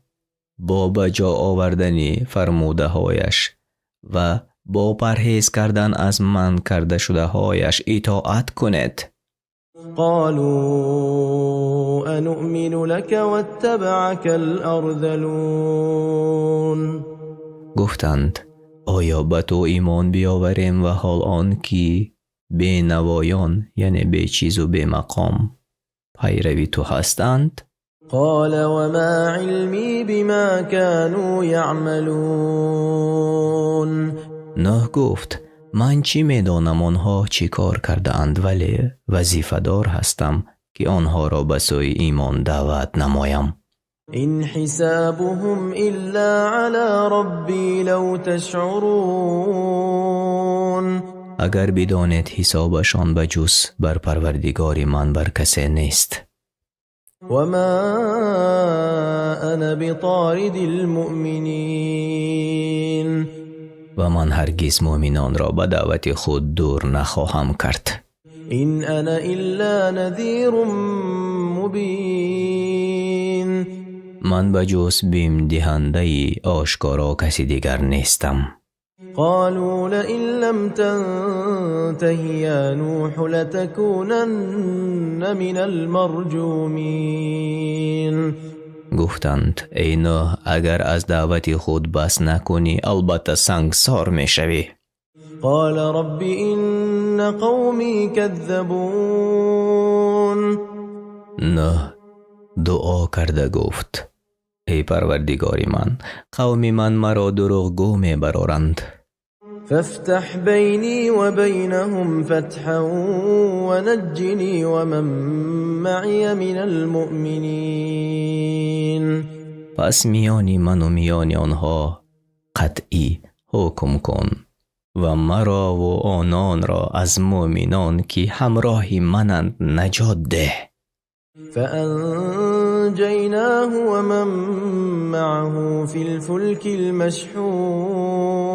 با بجا آوردن فرموده هایش و با پرهیز کردن از من کرده شده هایش اطاعت کنید. قالوا أنؤمن لك واتبعك الأرذلون. گفتند آیا به تو ایمان بیاوریم و حال آن که بی نوایان یعنی بی چیز و بی مقام پیروی تو هستند؟ قال وما علمی بما كانوا يعملون. نوح گفت من چی میدانم آنها چی کار کرده اند، ولی وظیفه‌دار هستم که آنها را به سوی ایمان دعوت نمایم. إن حسابهم إلا على ربي لو تشعرون. اگر بدانید حسابشان به جز بر پروردگار من بر کسی نیست. وما أنا بطارد المؤمنين. و من هرگز مؤمنان را به دعوت خود دور نخواهم کرد. إن أنا إلا نذير مبين. من به جز بیم دهنده آشکارا کسی دیگر نیستم. قالوا لئن لم تنته يا نوح لتكونن من المرجومين. گفتند ای نوح اگر از دعوت خود بس نکنی البته سنگسار می شوی. قال رب إن قومي كذبون. نوح دعا کرده گفت ای پروردگاری من قوم من مرا دروغگو می برارند. فافتح بيني وبينهم فتحا ونجني ومن معي من المؤمنين. پس میانی من و میانی آنها قطعی حکم کن و مرا و آنان را از مؤمنان که همراه منند نجات ده. فأنجيناه ومن معه في الفلك المشحون.